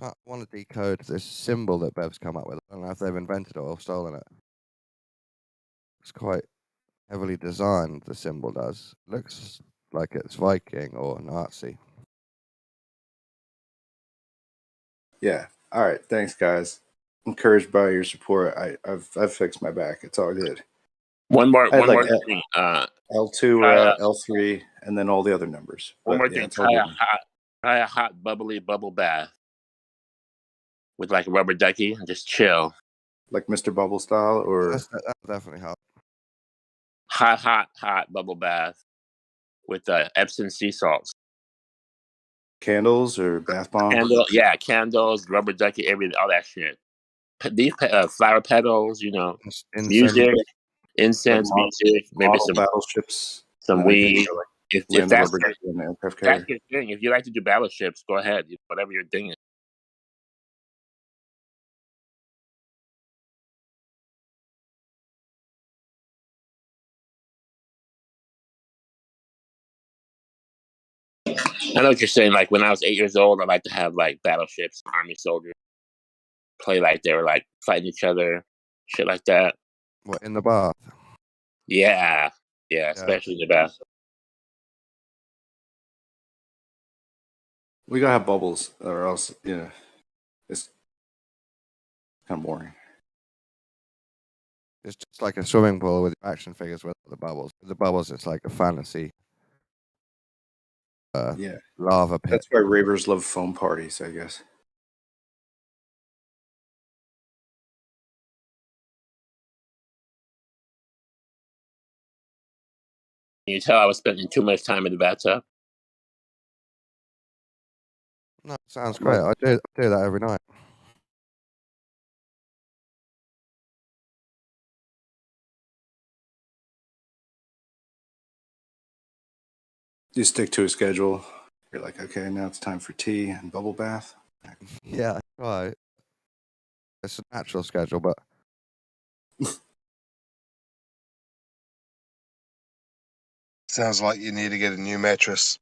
E: I want to decode this symbol that Bev's come up with. I don't know if they've invented it or stolen it. It's quite heavily designed, the symbol does. Looks like it's Viking or Nazi.
C: Yeah. All right. Thanks, guys. Encouraged by your support. I've fixed my back. It's all good.
B: One more
C: I had like
B: thing.
C: L2
B: Try
C: or
B: a,
C: L3, and then all the other numbers.
B: one
C: But
B: more
C: yeah,
B: thing.
C: it's all good.
B: Try a hot bubbly bubble bath with like a rubber ducky and just chill.
C: Like Mr. Bubble style, or
E: That's definitely hot.
B: Hot bubble bath with Epsom sea salts.
C: candles or bath bomb.
B: Candles, rubber ducky, everything, all that shit. These flower petals,
E: Incense.
B: music,
C: Like
B: incense, music, maybe
C: model battleships.
B: some
C: And then I can
B: weed.
C: go, like,
B: If
C: land the
B: that's
C: rubber ducky on the aircraft
B: that's
C: carrier.
B: your thing, if you like to do battleships, go ahead. Whatever your thing is. I know what you're saying. Like when I was 8 years old, I like to have like battleships, army soldiers play like they were like fighting each other, shit like that.
E: What, in the bath?
B: Yeah, especially in the bath.
C: We gotta have bubbles, or else it's kind of boring.
E: It's just like a swimming pool with action figures with the bubbles. With the bubbles, it's like a fantasy
C: Yeah,
E: lava pit.
C: that's why ravers love foam parties, I guess.
B: Can you tell I was spending too much time in the bathtub?
E: No, sounds great. I do that every night.
C: You stick to a schedule. You're like, okay, now it's time for tea and bubble bath.
E: Yeah, right. It's a natural schedule, but
H: Sounds like you need to get a new mattress.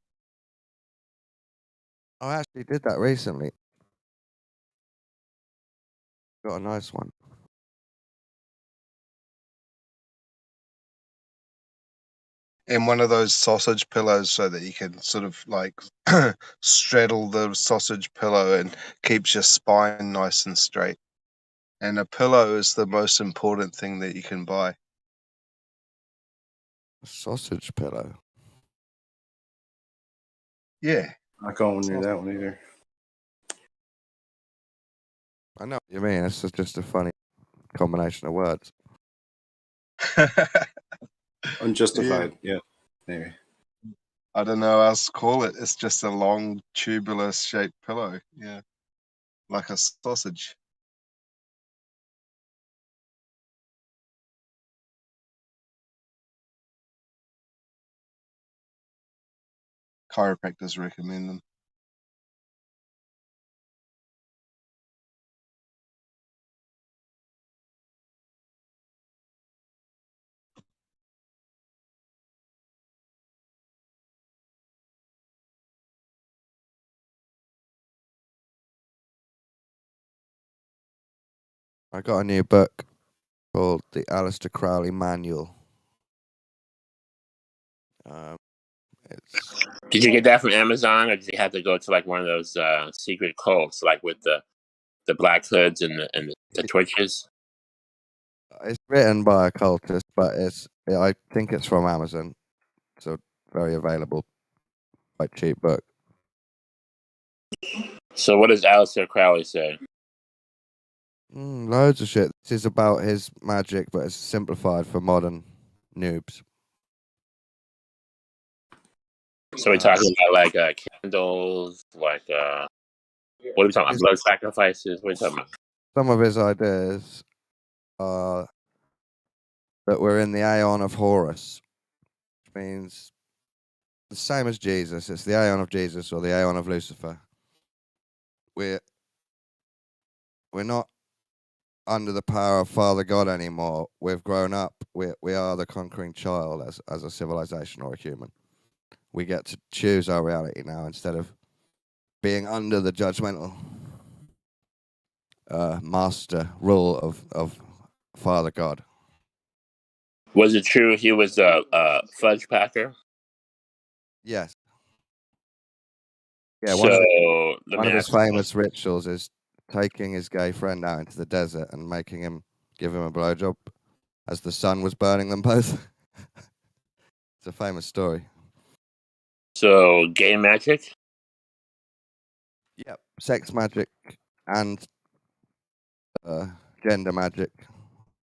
E: I actually did that recently. Got a nice one.
H: And one of those sausage pillows so that you can sort of like straddle the sausage pillow and keeps your spine nice and straight. And a pillow is the most important thing that you can buy.
E: A sausage pillow.
H: Yeah.
C: Not going near that one either.
E: I know what you mean. It's just a funny combination of words.
C: Unjustified. Yeah. Maybe.
H: I don't know how else to call it. It's just a long tubular shaped pillow. Yeah. Like a sausage. Chiropractors recommend them.
E: I got a new book called The Aleister Crowley Manual. It's
B: Did you get that from Amazon, or did you have to go to like one of those secret cults, like with the black hoods and the torches?
E: it's written by a cultist, but I think it's from Amazon. It's a very available, quite cheap book.
B: So what does Aleister Crowley say?
E: Loads of shit. This is about his magic, but it's simplified for modern noobs.
B: So we're talking about like candles, like what are we talking about? Blood sacrifices? What are you talking about?
E: Some of his ideas are that we're in the Aeon of Horus, which means the same as Jesus. It's the Aeon of Jesus or the Aeon of Lucifer. We're not under the power of Father God anymore. We've grown up. We are the conquering child as a civilization or a human. We get to choose our reality now instead of being under the judgmental master rule of Father God.
B: Was it true he was a fudge packer?
E: Yes. Yeah.
B: So let
E: One
B: me
E: of his
B: ask you,
E: famous rituals is taking his gay friend out into the desert and making him give him a blowjob as the sun was burning them both. It's a famous story.
B: so gay magic?
E: Yep. Sex magic and gender magic.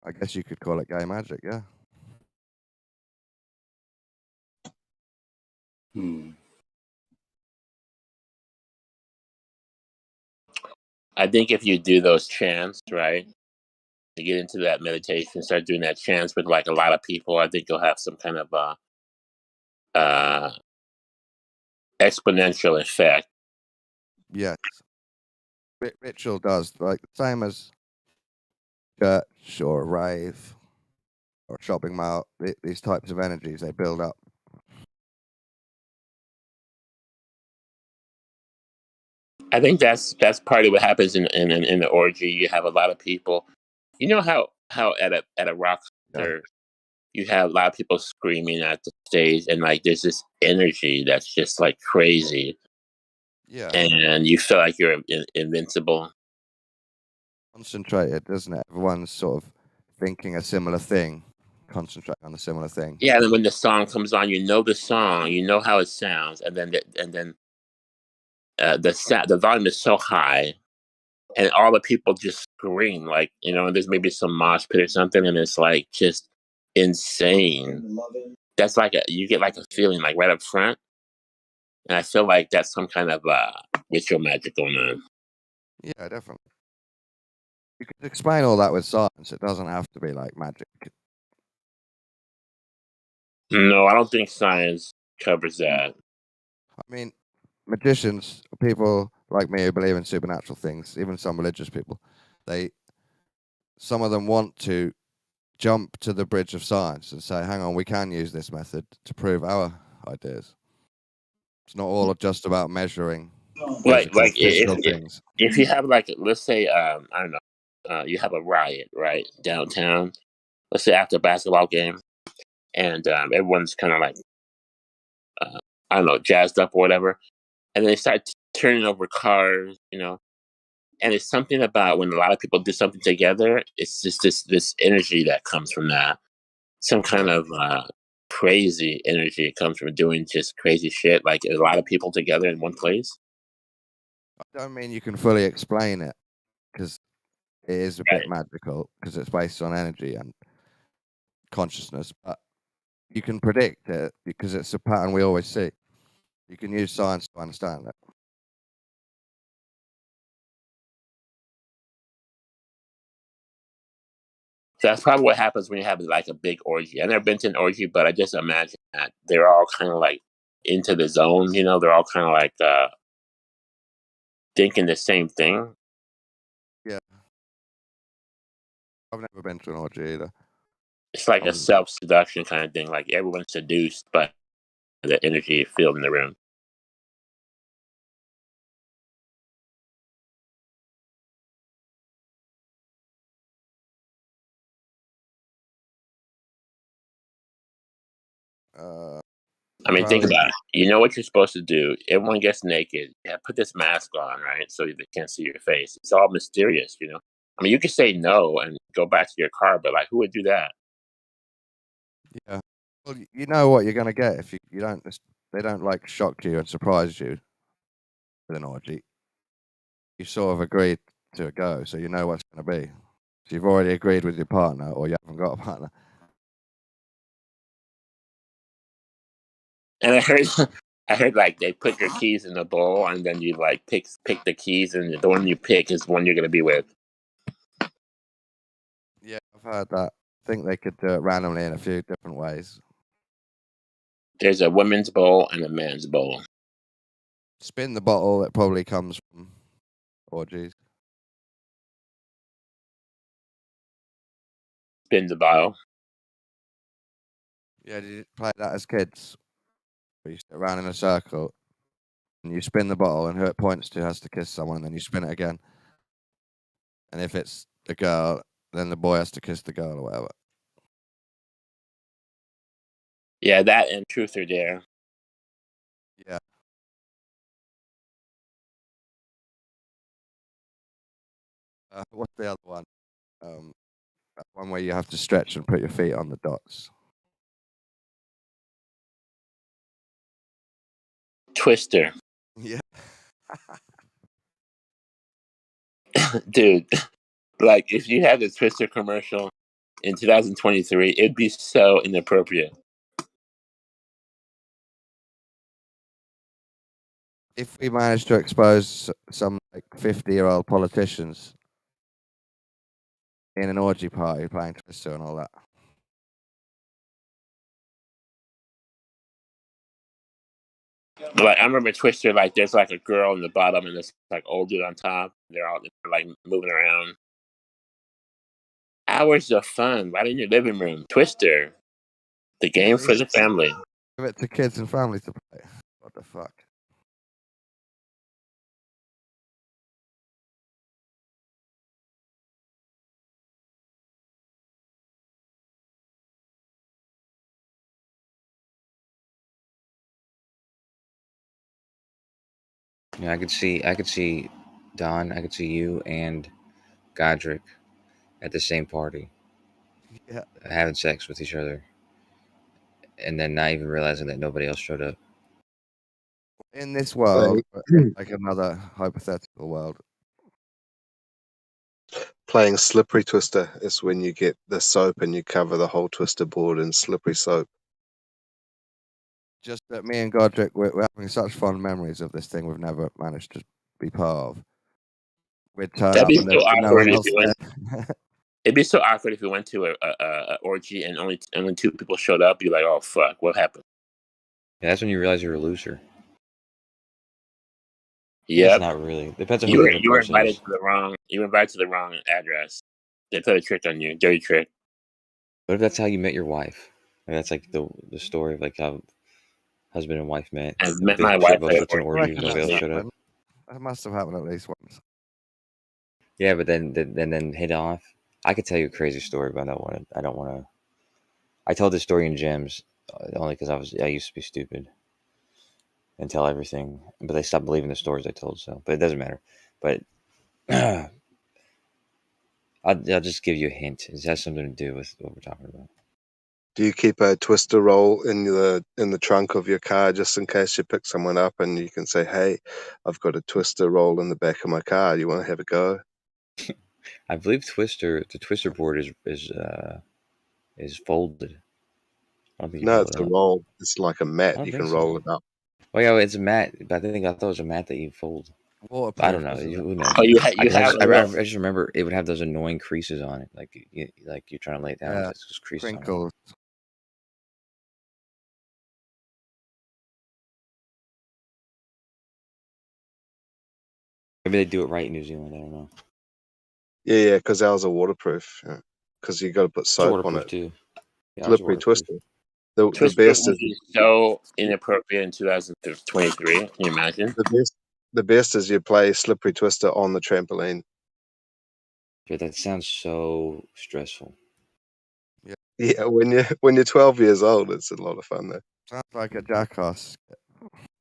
E: I guess you could call it gay magic, yeah.
B: I think if you do those chants, right, to get into that meditation, start doing that chants with like a lot of people, I think you'll have some kind of uh, exponential effect.
E: Yes. Ritual does, like the same as church or a rave or a shopping mall. These types of energies, they build up.
B: I think that's part of what happens in the orgy. You have a lot of people. You know how at a rock concert you have a lot of people screaming at the stage, and like there's this energy that's just like crazy,
E: Yeah.
B: and you feel like you're invincible.
E: Concentrated, doesn't it? Everyone's sort of thinking a similar thing, concentrating on a similar thing.
B: Yeah, and then when the song comes on, you know the song, you know how it sounds, and then the volume is so high, and all the people just scream like there's maybe some mosh pit or something, and it's like just insane. That's like you get like a feeling like right up front, and I feel like that's some kind of ritual magic going on.
E: Yeah, definitely. You can explain all that with science. It doesn't have to be like magic.
B: No, I don't think science covers that.
E: I mean, magicians, people like me who believe in supernatural things, even some religious people, some of them want to jump to the bridge of science and say, hang on, we can use this method to prove our ideas. It's not all just about measuring physical things.
B: If you have like, let's say I don't know, you have a riot right downtown, let's say after a basketball game, and everyone's kind of like I don't know, jazzed up or whatever, and then they start turning over cars, and it's something about when a lot of people do something together, it's just this energy that comes from that, some kind of crazy energy comes from doing just crazy shit, like a lot of people together in one place.
E: I don't mean you can fully explain it because it is a bit magical because it's based on energy and consciousness, but you can predict it because it's a pattern we always see. You can use science to understand it.
B: So that's probably what happens when you have like a big orgy. I've never been to an orgy, but I just imagine that they're all kind of like into the zone. They're all kind of like thinking the same thing.
E: Yeah. I've never been to an orgy either.
B: It's like a self seduction kind of thing. Like everyone's seduced by the energy field in the room. I mean, think
E: Probably.
B: about it. You know what you're supposed to do. Everyone gets naked. Yeah, put this mask on, right? So they can't see your face. It's all mysterious, you know? I mean, you could say no and go back to your car, but like, who would do that?
E: Yeah. Well, you know what you're gonna get if you don't. They don't like shock you and surprise you with an orgy. You sort of agreed to go, so you know what's gonna be. So you've already agreed with your partner, or you haven't got a partner.
B: And I heard, I heard like they put your keys in a bowl, and then you like pick the keys, and the one you pick is one you're gonna be with.
E: Yeah, I've heard that. I think they could do it randomly in a few different ways.
B: There's a women's bowl and a man's bowl.
E: Spin the bottle. It probably comes from orgies.
B: Spin the bottle.
E: Yeah, did you play that as kids? Where you sit around in a circle and you spin the bottle, and who it points to has to kiss someone, and then you spin it again. And if it's a girl, then the boy has to kiss the girl or whatever.
B: Yeah, that and Truth or Dare.
E: Yeah. What's the other one? That one where you have to stretch and put your feet on the dots.
B: Twister.
E: Yeah.
B: Dude, like if you had the Twister commercial in 2023, it'd be so inappropriate.
E: If we manage to expose some like 50-year-old politicians in an orgy party playing Twister and all that.
B: Like I remember Twister, like there's like a girl in the bottom and this like old dude on top. They're all like moving around. Hours of fun right in your living room. Twister, the game for the family.
E: Give it to kids and families to play. What the fuck?
I: Yeah, I could see Don, I could see you and Godric at the same party.
E: Yeah.
I: Having sex with each other. And then not even realizing that nobody else showed up.
E: In this world, like another hypothetical world.
H: Playing slippery twister is when you get the soap and you cover the whole twister board in slippery soap.
E: Just that me and Godric, we're having such fond memories of this thing we've never managed to be part of. We'd turn
B: That'd
E: up
B: be
E: and
B: so
E: there's no
B: awkward
E: one
B: if
E: else
B: you went.
E: there.
B: It'd be so awkward if you went to a orgy and only two people showed up. You're like, oh fuck, what happened?
I: Yeah, that's when you realize you're a loser.
B: Yep.
I: It's not really. Depends on who the other
B: You were
I: person
B: invited
I: is.
B: to the wrong. You were invited to the wrong address. They put a trick on you, dirty trick.
I: What if that's how you met your wife? Like, that's like the story of like how husband and wife met.
B: I met
I: They
B: my wife
I: both
B: at
I: went to an
B: orgy.
I: orgy and nobody else showed up.
E: That must have happened at least once.
I: Yeah, but then hit off. I could tell you a crazy story, but I don't want to. I told this story in gyms only because I used to be stupid and tell everything, but they stopped believing the stories I told. So, but it doesn't matter. But I'll just give you a hint. It has something to do with what we're talking about.
H: Do you keep a twister roll in the trunk of your car just in case you pick someone up and you can say, "Hey, I've got a twister roll in the back of my car. You want to have a go?"
I: I believe the Twister board is folded. I don't think you
H: No,
I: roll
H: it's
I: it
H: a
I: up.
H: roll. It's like a
I: I
H: mat.
I: don't
H: You
I: think
H: can
I: so.
H: roll it up.
I: Oh yeah, it's a mat, but I thought it was a mat that you fold.
E: Waterproof,
I: I don't know.
E: isn't it?
I: Who knows?
B: Oh,
I: I just remember it would have those annoying creases on it, like you're trying to lay it down.
E: Yeah,
I: It's just creases on it.
E: Crinkles.
I: Maybe they do it right in New Zealand. I don't know.
H: Yeah, because ours are waterproof. Because you got to put
I: It's
H: soap on
I: waterproof
H: it.
I: too. Yeah, ours are
H: Slippery
I: waterproof.
H: twister. The
B: Twister
H: best
B: would
H: is
B: be so inappropriate in 2023. Can you imagine?
H: the best is you play slippery twister on the trampoline.
I: Dude, that sounds so stressful.
E: Yeah.
H: Yeah, when you're 12 years old, it's a lot of fun though.
E: Sounds like a jackass.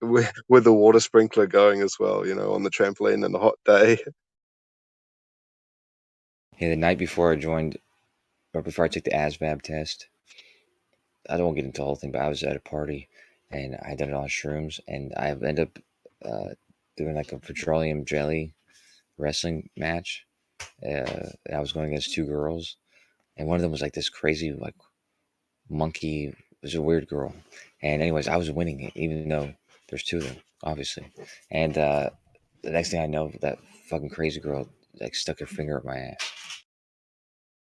H: With the water sprinkler going as well, on the trampoline and a hot day.
I: Yeah, the night before I joined, or before I took the ASVAB test, I don't want to get into the whole thing, but I was at a party and I did it on shrooms, and I ended up doing like a petroleum jelly wrestling match. I was going against two girls, and one of them was like this crazy like monkey. It was a weird girl, and anyways, I was winning it, even though there's two of them, obviously. And the next thing I know, that fucking crazy girl like stuck her finger up my ass.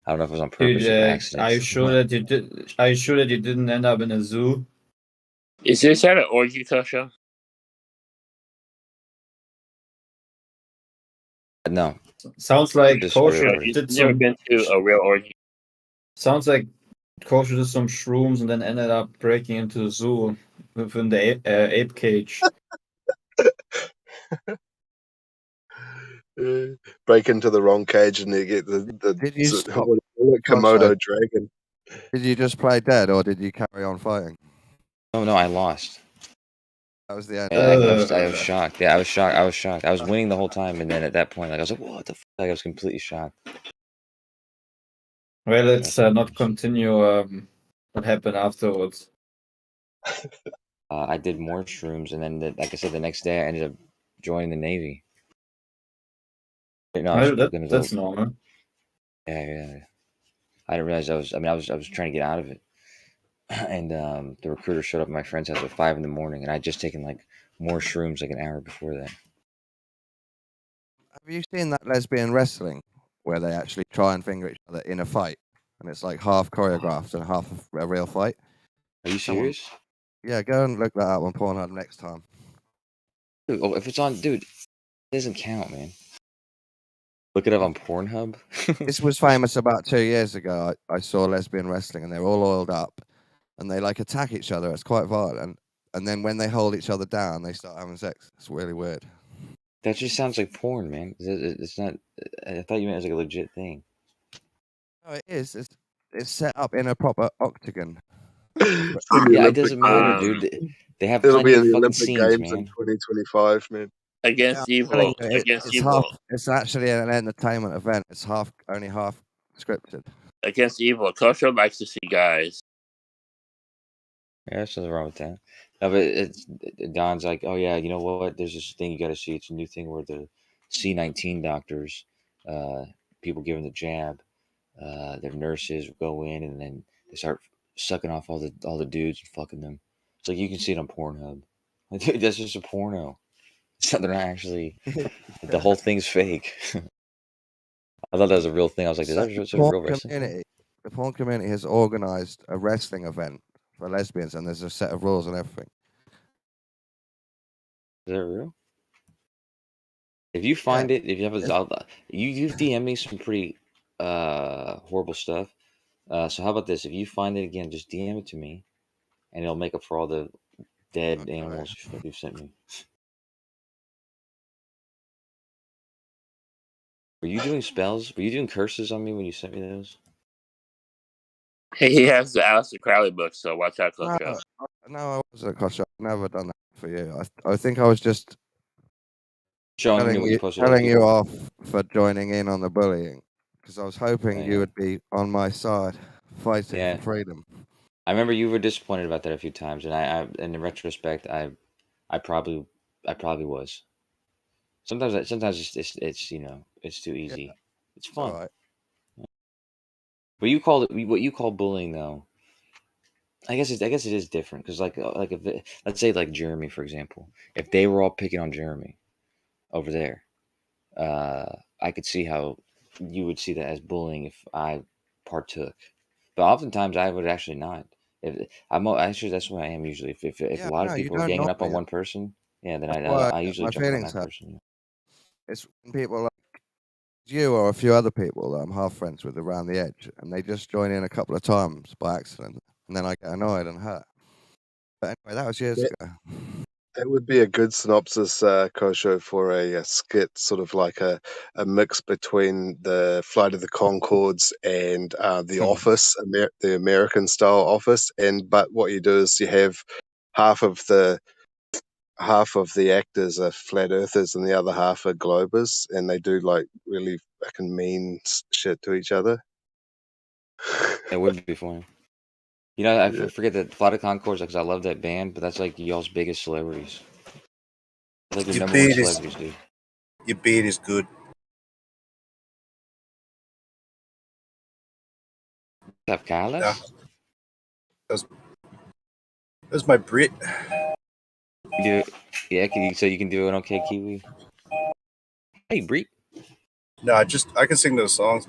I: I don't know if it was on purpose or accident.
J: Are you sure that you did? Are you sure that you didn't end up in a zoo?
B: Is this at an orgy show?
I: No,
J: Sounds like
I: Just
J: Kosher
I: really-
B: You've
J: did
B: never
J: some.
B: been to a real orgy?
J: Sounds like Kosher did some shrooms and then ended up breaking into the zoo within the ape cage.
H: Break into the wrong cage and you get
E: Did
H: the
E: you stop?
H: what do you call it? Komodo dragon.
E: Did you just play dead, or did you carry on fighting?
I: no, I lost.
E: That was the end.
I: I was shocked. Yeah, I was shocked. I was winning the whole time, and then at that point, like I was like, "What the fuck?" Like, I was completely shocked.
J: Well, let's not continue what happened afterwards.
I: I did more shrooms, and then, like I said, the next day I ended up joining the Navy. No, I was
J: Well,
I: gonna
J: that's
I: go.
J: normal.
I: Yeah. I didn't realize I was trying to get out of it, and the recruiter showed up at my friend's house at 5 in the morning, and I'd just taken like more shrooms like an hour before that.
E: Have you seen that lesbian wrestling where they actually try and finger each other in a fight, and it's like half choreographed and half a real fight?
I: Are you serious?
E: Yeah, go and look that up on Pornhub next time.
I: Dude, oh, if it's on, dude, it doesn't count, man. Look it up on Pornhub.
E: This was famous about 2 years ago. I saw lesbian wrestling, and they're all oiled up, and they like attack each other. It's quite violent, and then when they hold each other down, they start having sex. It's really weird.
I: That just sounds like porn, man. It's not. I thought you meant it was like a legit thing.
E: No, it is. It's set up in a proper octagon.
I: Yeah, it doesn't matter, dude. They have
H: It'll be
I: plenty
H: in
I: of
H: the
I: fucking
H: Olympic
I: scenes,
H: Games in
I: man.
H: 2025, man.
B: Against
E: Yeah, I'm
B: evil.
E: telling you,
B: Against
E: it's
B: evil.
E: It's actually an entertainment event. It's only half scripted.
B: Against evil. Kosher likes to see guys.
I: Yeah, there's nothing wrong with that. No, but Don's like, oh yeah, you know what? There's this thing you got to see. It's a new thing where the C-19 doctors, people giving the jab, their nurses go in and then they start sucking off all the dudes and fucking them. It's like you can see it on Pornhub. Like, dude, that's just a porno. It's not, they're not actually. The whole thing's fake. I thought that was a real thing. I was like, is that a real wrestling?
E: The porn community has organized a wrestling event for lesbians, and there's a set of rules and everything.
I: Is that real? If you find it, if you have you've DM me some pretty horrible stuff. So how about this? If you find it again, just DM it to me, and it'll make up for all the dead animals you've sent me. Were you doing spells? Were you doing curses on me when you sent me those?
B: Hey, he has the Aleister Crowley book, so watch out, Kosher.
E: No, I wasn't, Kosher. I've never done that for you. I think I was just
I: telling
E: you off for joining in on the bullying, because I was hoping you would be on my side, fighting for freedom.
I: I remember you were disappointed about that a few times, and I in retrospect, I probably was. Sometimes it's it's too easy. Yeah, it's fun. Right. What you call bullying, though, I guess it is different, because like if let's say like Jeremy, for example, if they were all picking on Jeremy over there, I could see how you would see that as bullying if I partook, but oftentimes I would actually not. If actually that's what I am usually. If a lot of people are ganging up on one person, yeah, then I usually jump on that person.
E: It's when people like you or a few other people that I'm half friends with around the edge, and they just join in a couple of times by accident, and then I get annoyed and hurt. But anyway, that was years ago.
H: It would be a good synopsis, Kosho, for a skit, sort of like a mix between the Flight of the Conchords and The Office, the American style Office. But what you do is you have half of the actors are flat earthers and the other half are globers, and they do like really fucking mean shit to each other.
I: It would be fun. You know, I
H: Yeah.
I: forget that Flight of Conchords because I love that band, but that's like y'all's biggest celebrities. Like your
C: Your
I: number one
C: beard is
I: celebrities, dude.
C: your beard is good.
I: Have Carlos?
C: Yeah. That's my Brit.
I: You do it, yeah. So you can do it on OK Kiwi. Hey, Breet.
C: No, I can sing those songs.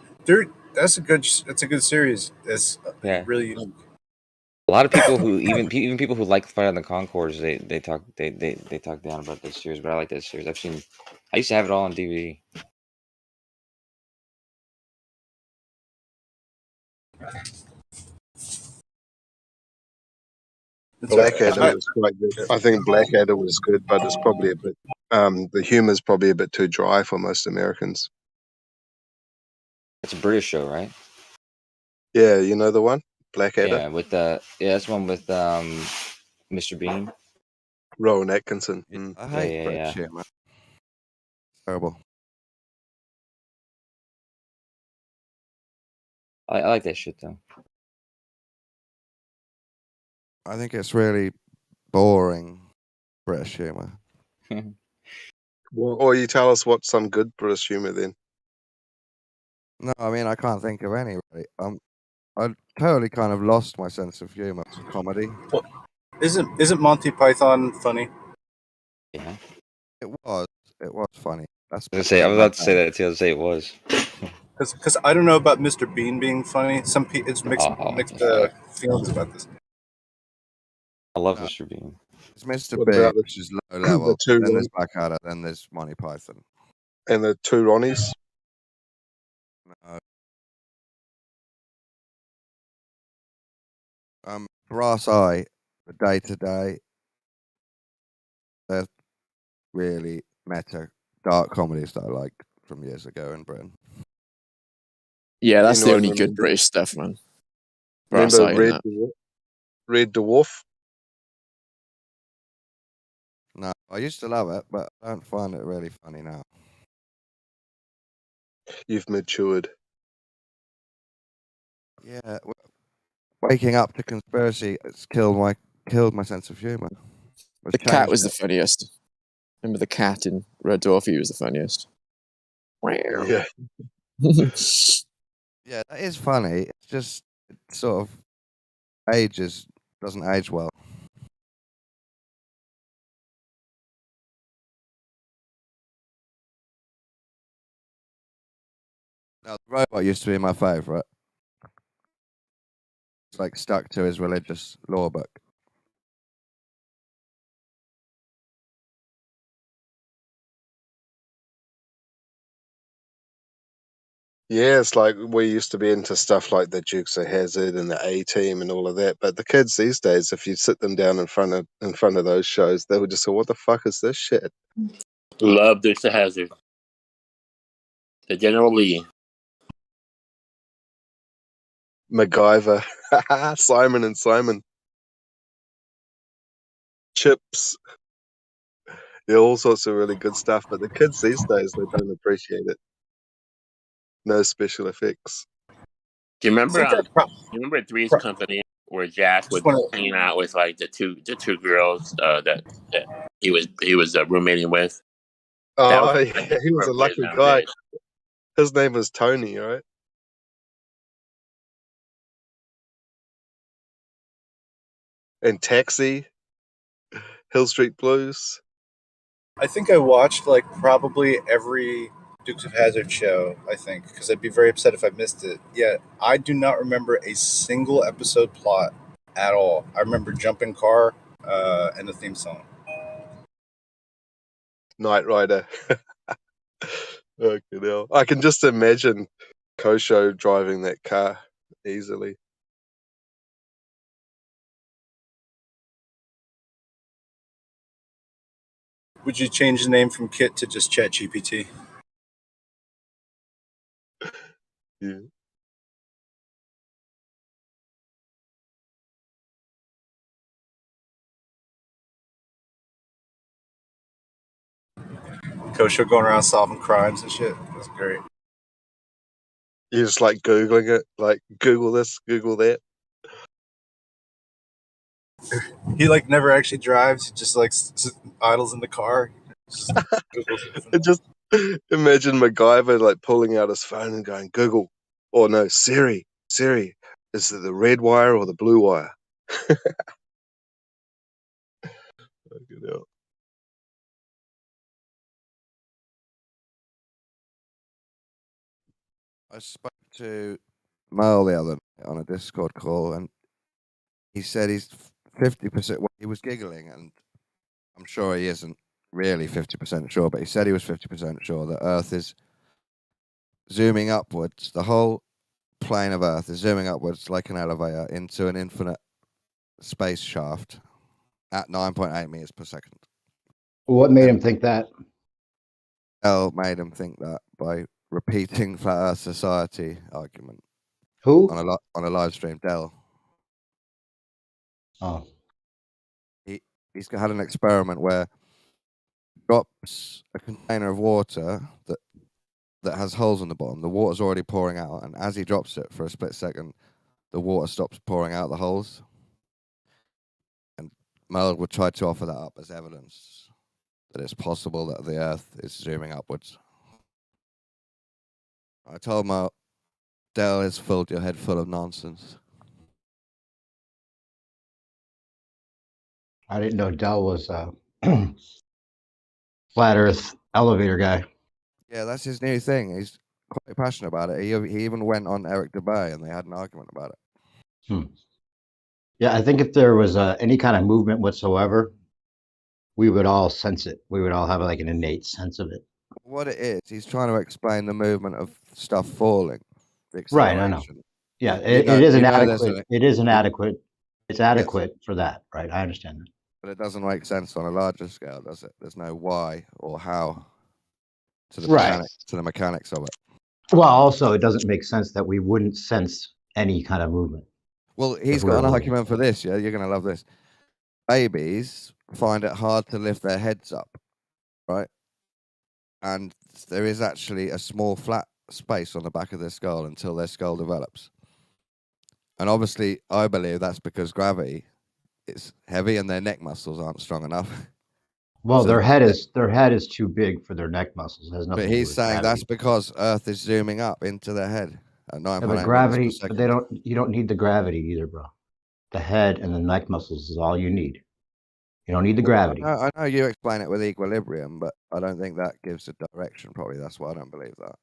C: That's a good series. It's
I: Yeah.
C: really unique.
I: A lot of people who even people who like Flight of the Conchords, they talk down about this series, but I like that series. I used to have it all on DVD.
H: Blackadder was quite good. I think Blackadder was good, but it's probably a bit. The humor's probably a bit too dry for most Americans.
I: It's a British show, right?
H: Yeah, you know the one, Blackadder.
I: Yeah, that's one with Mr. Bean.
H: Rowan Atkinson.
E: I hate
I: yeah,
E: British
I: yeah.
E: shit, man. Terrible.
I: I like that shit though.
E: I think it's really boring British humor.
H: Well, or you tell us what's some good British humor then.
E: No, I mean I can't think of any. Really. I totally kind of lost my sense of humor for comedy.
C: Isn't Monty Python funny?
I: Yeah.
E: It was funny. That's
I: I was about to say that too. I was say it was.
C: Because I don't know about Mr. Bean being funny. It's mixed
I: What the fuck?
C: feelings about this.
I: I love
E: No.
I: Mr. Bean.
E: It's Mr.
H: What
E: Bean,
H: about
E: which is low level.
H: the two
E: Then there's Blackadder. Then there's Monty Python.
H: and the two Ronnies?
E: No. Brass Eye, the Day to Day. They're really meta dark comedies that I like from years ago in Britain.
K: Yeah, that's the
H: Anyone
K: only good
H: remember-
K: British stuff, man. Brass
H: Remember
K: Eye and that.
H: Red Dwarf?
E: No, I used to love it, but I don't find it really funny now.
H: You've matured.
E: Yeah, waking up to conspiracy has killed my sense of humor.
K: The cat was the funniest. Remember the cat in Red Dwarf? He was the funniest.
H: Yeah.
E: Yeah, that is funny. It's just it sort of doesn't age well. Now, the robot used to be my favourite. It's like stuck to his religious law book.
H: Yeah, it's like we used to be into stuff like the Dukes of Hazzard and the A Team and all of that. But the kids these days, if you sit them down in front of those shows, they would just say, "What the fuck is this shit?"
B: Love Dukes of Hazzard. The General Lee.
H: MacGyver, Simon and Simon, Chips. Yeah, all sorts of really good stuff. But the kids these days, they don't appreciate it. No special effects.
B: Do you remember?
C: I think
B: You remember Three's Company where Jack was hanging out with like the two girls that he was roommating with?
H: Oh, yeah, he was a lucky guy. His name was Tony, right? And Taxi, Hill Street Blues.
C: I think I watched like probably every Dukes of Hazzard show. I think because I'd be very upset if I missed it. Yeah, I do not remember a single episode plot at all. I remember Jumping Car and the theme song.
H: Knight Rider. Okay, now I can just imagine Kosho driving that car easily.
C: Would you change the name from Kit to just ChatGPT?
H: Yeah.
C: Kosho going around solving crimes and shit. That's great.
H: You're just like Googling it, like Google this, Google that.
C: He like never actually drives. He just like idles in the car. Just Googles it from
H: And just imagine MacGyver like pulling out his phone and going, Google, or no, Siri, Siri, is it the red wire or the blue wire? Fucking hell.
E: I spoke to Merle the other night on a Discord call, and he said he's 50%. Well, he was giggling, and I'm sure he isn't really 50% sure, but he said he was 50% sure that Earth is zooming upwards. The whole plane of Earth is zooming upwards like an elevator into an infinite space shaft at 9.8 meters per second.
L: What made him think that?
E: L made him think that by repeating Flat Earth Society argument.
L: Who?
E: On a live stream, Dell.
L: Oh.
E: He's had an experiment where he drops a container of water that has holes in the bottom. The water's already pouring out, and as he drops it for a split second, the water stops pouring out the holes. And Merle would try to offer that up as evidence that it's possible that the Earth is zooming upwards. I told Merle, Dell has filled your head full of nonsense.
L: I didn't know Dell was a flat Earth elevator guy.
E: Yeah, that's his new thing. He's quite passionate about it. He even went on Eric DeBay, and they had an argument about it.
L: Yeah, I think if there was any kind of movement whatsoever, we would all sense it. We would all have like an innate sense of it.
E: What it is, he's trying to explain the movement of stuff falling. The
L: Right, I know.
E: acceleration.
L: Yeah,
E: You know-
L: it is
E: you know there's
L: inadequate. It is inadequate. It's adequate for that, right? I understand that.
E: But it doesn't make sense on a larger scale, does it? There's no why or how to the
L: Right.
E: mechanics of it.
L: Well, also, it doesn't make sense that we wouldn't sense any kind of movement.
E: Well, he's got an argument for this. Yeah, you're going to love this. Babies find it hard to lift their heads up, right? And there is actually a small flat space on the back of their skull until their skull develops. And obviously, I believe that's because gravity is heavy and their neck muscles aren't strong enough.
L: Well,
E: So
L: their head is too big for their neck muscles. It has nothing
E: But
L: to do
E: he's
L: with
E: saying
L: gravity.
E: that's because Earth is zooming up into their head at 9.8
L: Yeah, but
E: meters
L: gravity,
E: per second.
L: but you don't need the gravity either, bro. The head and the neck muscles is all you need. You don't need the gravity.
E: I know you explain it with equilibrium, but I don't think that gives a direction. Probably that's why I don't believe that.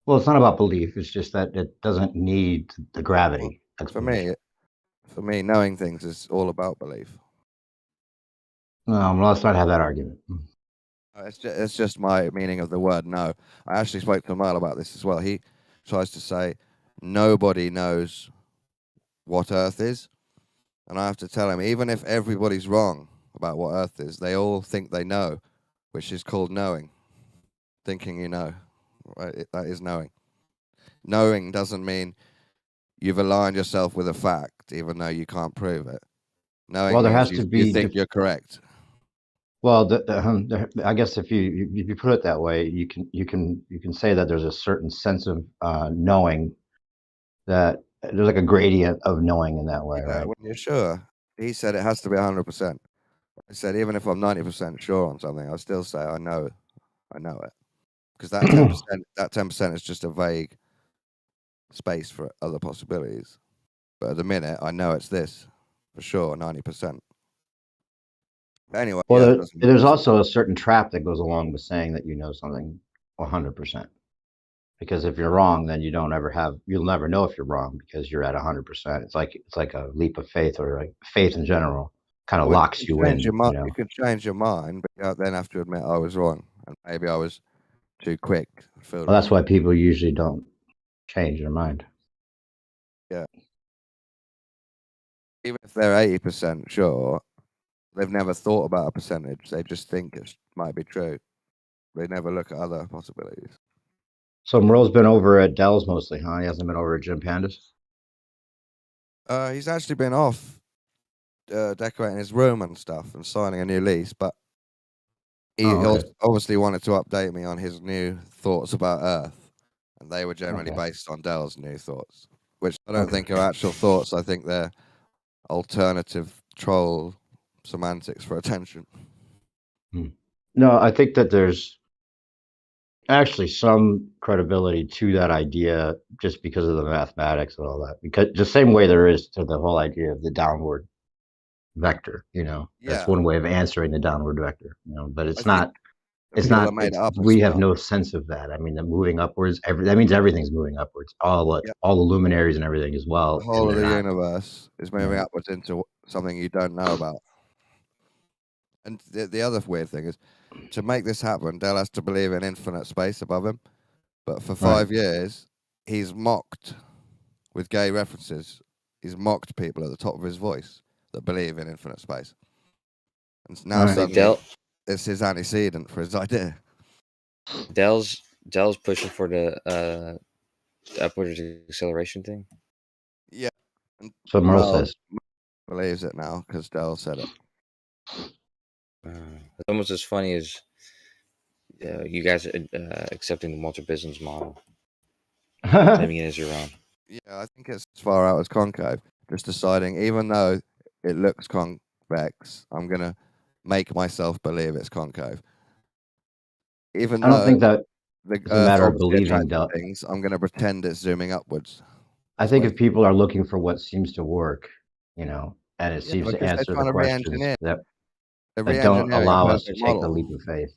L: Well, it's not about belief. It's just that it doesn't need the gravity.
E: For me, knowing things is all about belief.
L: Well, let's not have that argument.
E: It's just my meaning of the word no. I actually spoke to Merle about this as well. He tries to say nobody knows what Earth is. And I have to tell him, even if everybody's wrong about what Earth is, they all think they know, which is called knowing. Thinking you know. Right? That is knowing. Knowing doesn't mean you've aligned yourself with a fact, even though you can't prove it. Knowing
L: Well, there
E: means
L: has to be
E: you think you're correct.
L: Well, I guess if you put it that way, you can say that there's a certain sense of knowing, that there's like a gradient of knowing in that way, right?
E: When you're sure. He said it has to be 100%. I said even if I'm 90% sure on something, I'll still say I know it, because that 10% is just a vague space for other possibilities. But at the minute, I know it's this for sure, 90%. Anyway,
L: Well, there's also a certain trap that goes along with saying that you know something 100%. Because if you're wrong, then you'll never know if you're wrong because you're at 100%. It's like a leap of faith, or like faith in general kind of locks you in.
E: You can change your mind, but you then have to admit I was wrong, and maybe I was too quick.
L: Well, that's why people usually don't change their mind.
E: Yeah. Even if they're 80% sure, they've never thought about a percentage. They just think it might be true. They never look at other possibilities.
L: So Merle's been over at Dell's mostly, huh? He hasn't been over at Jim Panda's?
E: He's actually been off decorating his room and stuff and signing a new lease, but he obviously wanted to update me on his new thoughts about Earth, and they were generally based on Dell's new thoughts, which I don't think are actual thoughts. I think they're alternative troll semantics for attention.
L: No, I think that there's actually some credibility to that idea just because of the mathematics and all that. Because the same way there is to the whole idea of the downward vector, that's one way of answering the downward vector, but it's not. It's not. We have no sense of that. I mean, the moving upwards. That means everything's moving upwards. All the luminaries and everything as well.
E: The whole of the universe is moving upwards into something you don't know about. And the other weird thing is, to make this happen, Dell has to believe in infinite space above him. But for 5 years, he's mocked with gay references. He's mocked people at the top of his voice that believe in infinite space. And now suddenly, it's his antecedent for his idea.
I: Dell's pushing for the upward acceleration thing.
E: Yeah.
L: So Merle says
E: believes it now because Dell said it.
I: It's almost as funny as you guys accepting the Walter Bison's model, claiming it as your own.
E: Yeah, I think it's as far out as concave. Just deciding, even though it looks convex, I'm gonna make myself believe it's concave. Even
L: I don't think that
E: the
L: it's a matter of believing
E: things, I'm gonna pretend it's zooming upwards.
L: I think if people are looking for what seems to work, and it seems to answer the questions that don't allow us to take the leap of faith,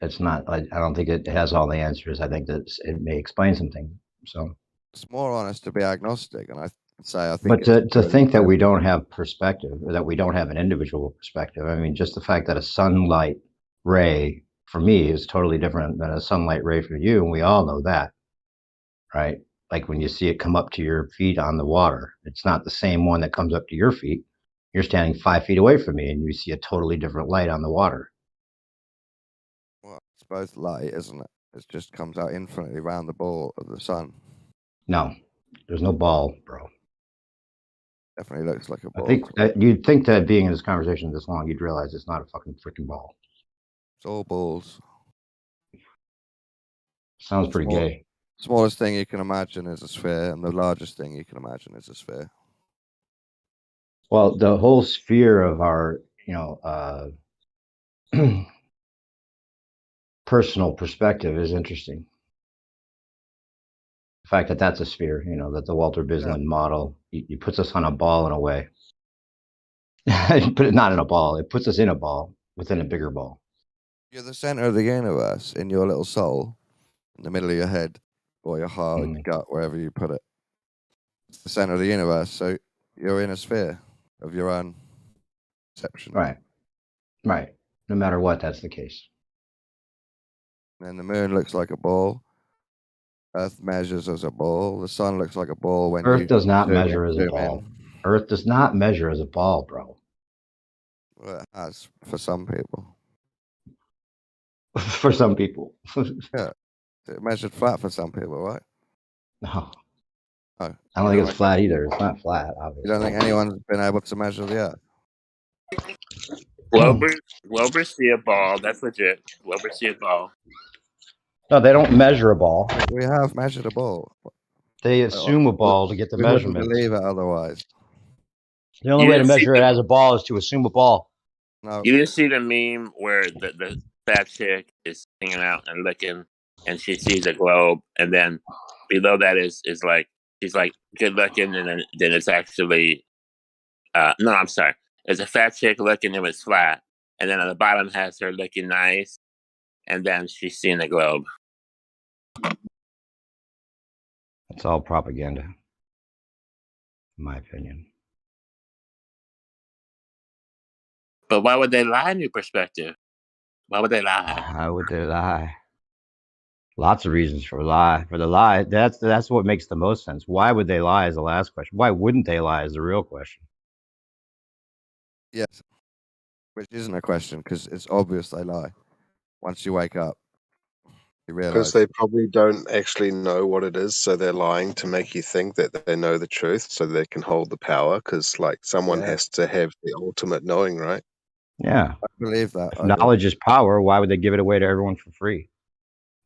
L: it's not. I don't think it has all the answers. I think that it may explain some things. So
E: it's more honest to be agnostic, and I think.
L: But to think that we don't have perspective, or that we don't have an individual perspective. I mean, just the fact that a sunlight ray for me is totally different than a sunlight ray for you, and we all know that, right? Like when you see it come up to your feet on the water, it's not the same one that comes up to your feet. You're standing 5 feet away from me, and you see a totally different light on the water.
E: Well, it's both light, isn't it? It just comes out infinitely around the ball of the sun.
L: No, there's no ball, bro.
E: Definitely looks like a ball.
L: I think that you'd think that being in this conversation this long, you'd realize it's not a fucking freaking ball.
E: It's all balls.
L: Sounds pretty gay.
E: Smallest thing you can imagine is a sphere, and the largest thing you can imagine is a sphere.
L: Well, the whole sphere of our, personal perspective is interesting. The fact that that's a sphere, that the Walter Bisland model, he puts us on a ball in a way. Put it not in a ball. It puts us in a ball within a bigger ball.
E: You're the center of the universe in your little soul, in the middle of your head, or your heart, or your gut, wherever you put it. It's the center of the universe, so you're in a sphere of your own perception.
L: Right. No matter what, that's the case.
E: And the moon looks like a ball. Earth measures as a ball. The sun looks like a ball when
L: Earth does not measure as a ball. Earth does not measure as a ball, bro.
E: Well, it has for some people.
L: For some people.
E: Yeah. It measured flat for some people, right?
L: No.
E: Oh,
L: I don't think it's flat either. It's not flat, obviously.
E: You don't think anyone's been able to measure the Earth?
B: Globers see a ball. That's legit. Globers see a ball.
L: No, they don't measure a ball.
E: We have measured a ball.
L: They assume a ball to get the measurement.
E: Believe it otherwise.
L: The only way to measure it as a ball is to assume a ball.
E: No.
B: You didn't see the meme where the fat chick is hanging out and looking, and she sees a globe, and then below that is like she's like good looking, and then it's actually no, I'm sorry. There's a fat chick looking, it was flat, and then on the bottom has her looking nice, and then she's seeing the globe.
L: It's all propaganda, in my opinion.
B: But why would they lie in your perspective? Why would they lie?
L: Why would they lie? Lots of reasons for lie. For the lie, that's what makes the most sense. Why would they lie is the last question. Why wouldn't they lie is the real question.
E: Yes, which isn't a question because it's obvious they lie. Once you wake up, you
H: Because
E: realize.
H: they probably don't actually know what it is, so they're lying to make you think that they know the truth, so they can hold the power. Because like someone
E: Yeah,
H: has to have the ultimate knowing, right?
L: Yeah.
E: I believe that.
L: If
E: I do.
L: knowledge is power, why would they give it away to everyone for free?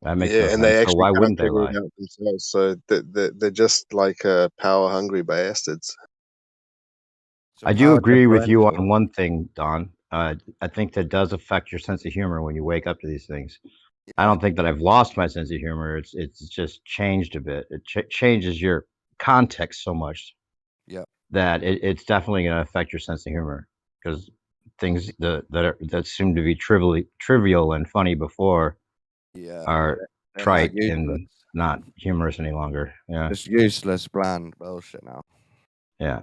L: That makes no
H: Yeah, and
L: sense.
H: they
L: So
H: actually
L: why
H: can't
L: wouldn't they
H: figure
L: lie?
H: it out themselves. So they're just like power hungry bastards.
E: It's a
L: I do
E: power
L: agree with you
E: differential.
L: on one thing, Don. I think that does affect your sense of humor when you wake up to these things. I
E: Yeah,
L: don't think that I've lost my sense of humor. It's just changed a bit. It changes your context so much
E: yeah,
L: that it's definitely going to affect your sense of humor because things that seem to be trivial and funny before
E: yeah.
L: are
E: They're now
L: trite
E: useless.
L: and not humorous any longer. Yeah,
E: Just useless, bland bullshit now.
L: yeah.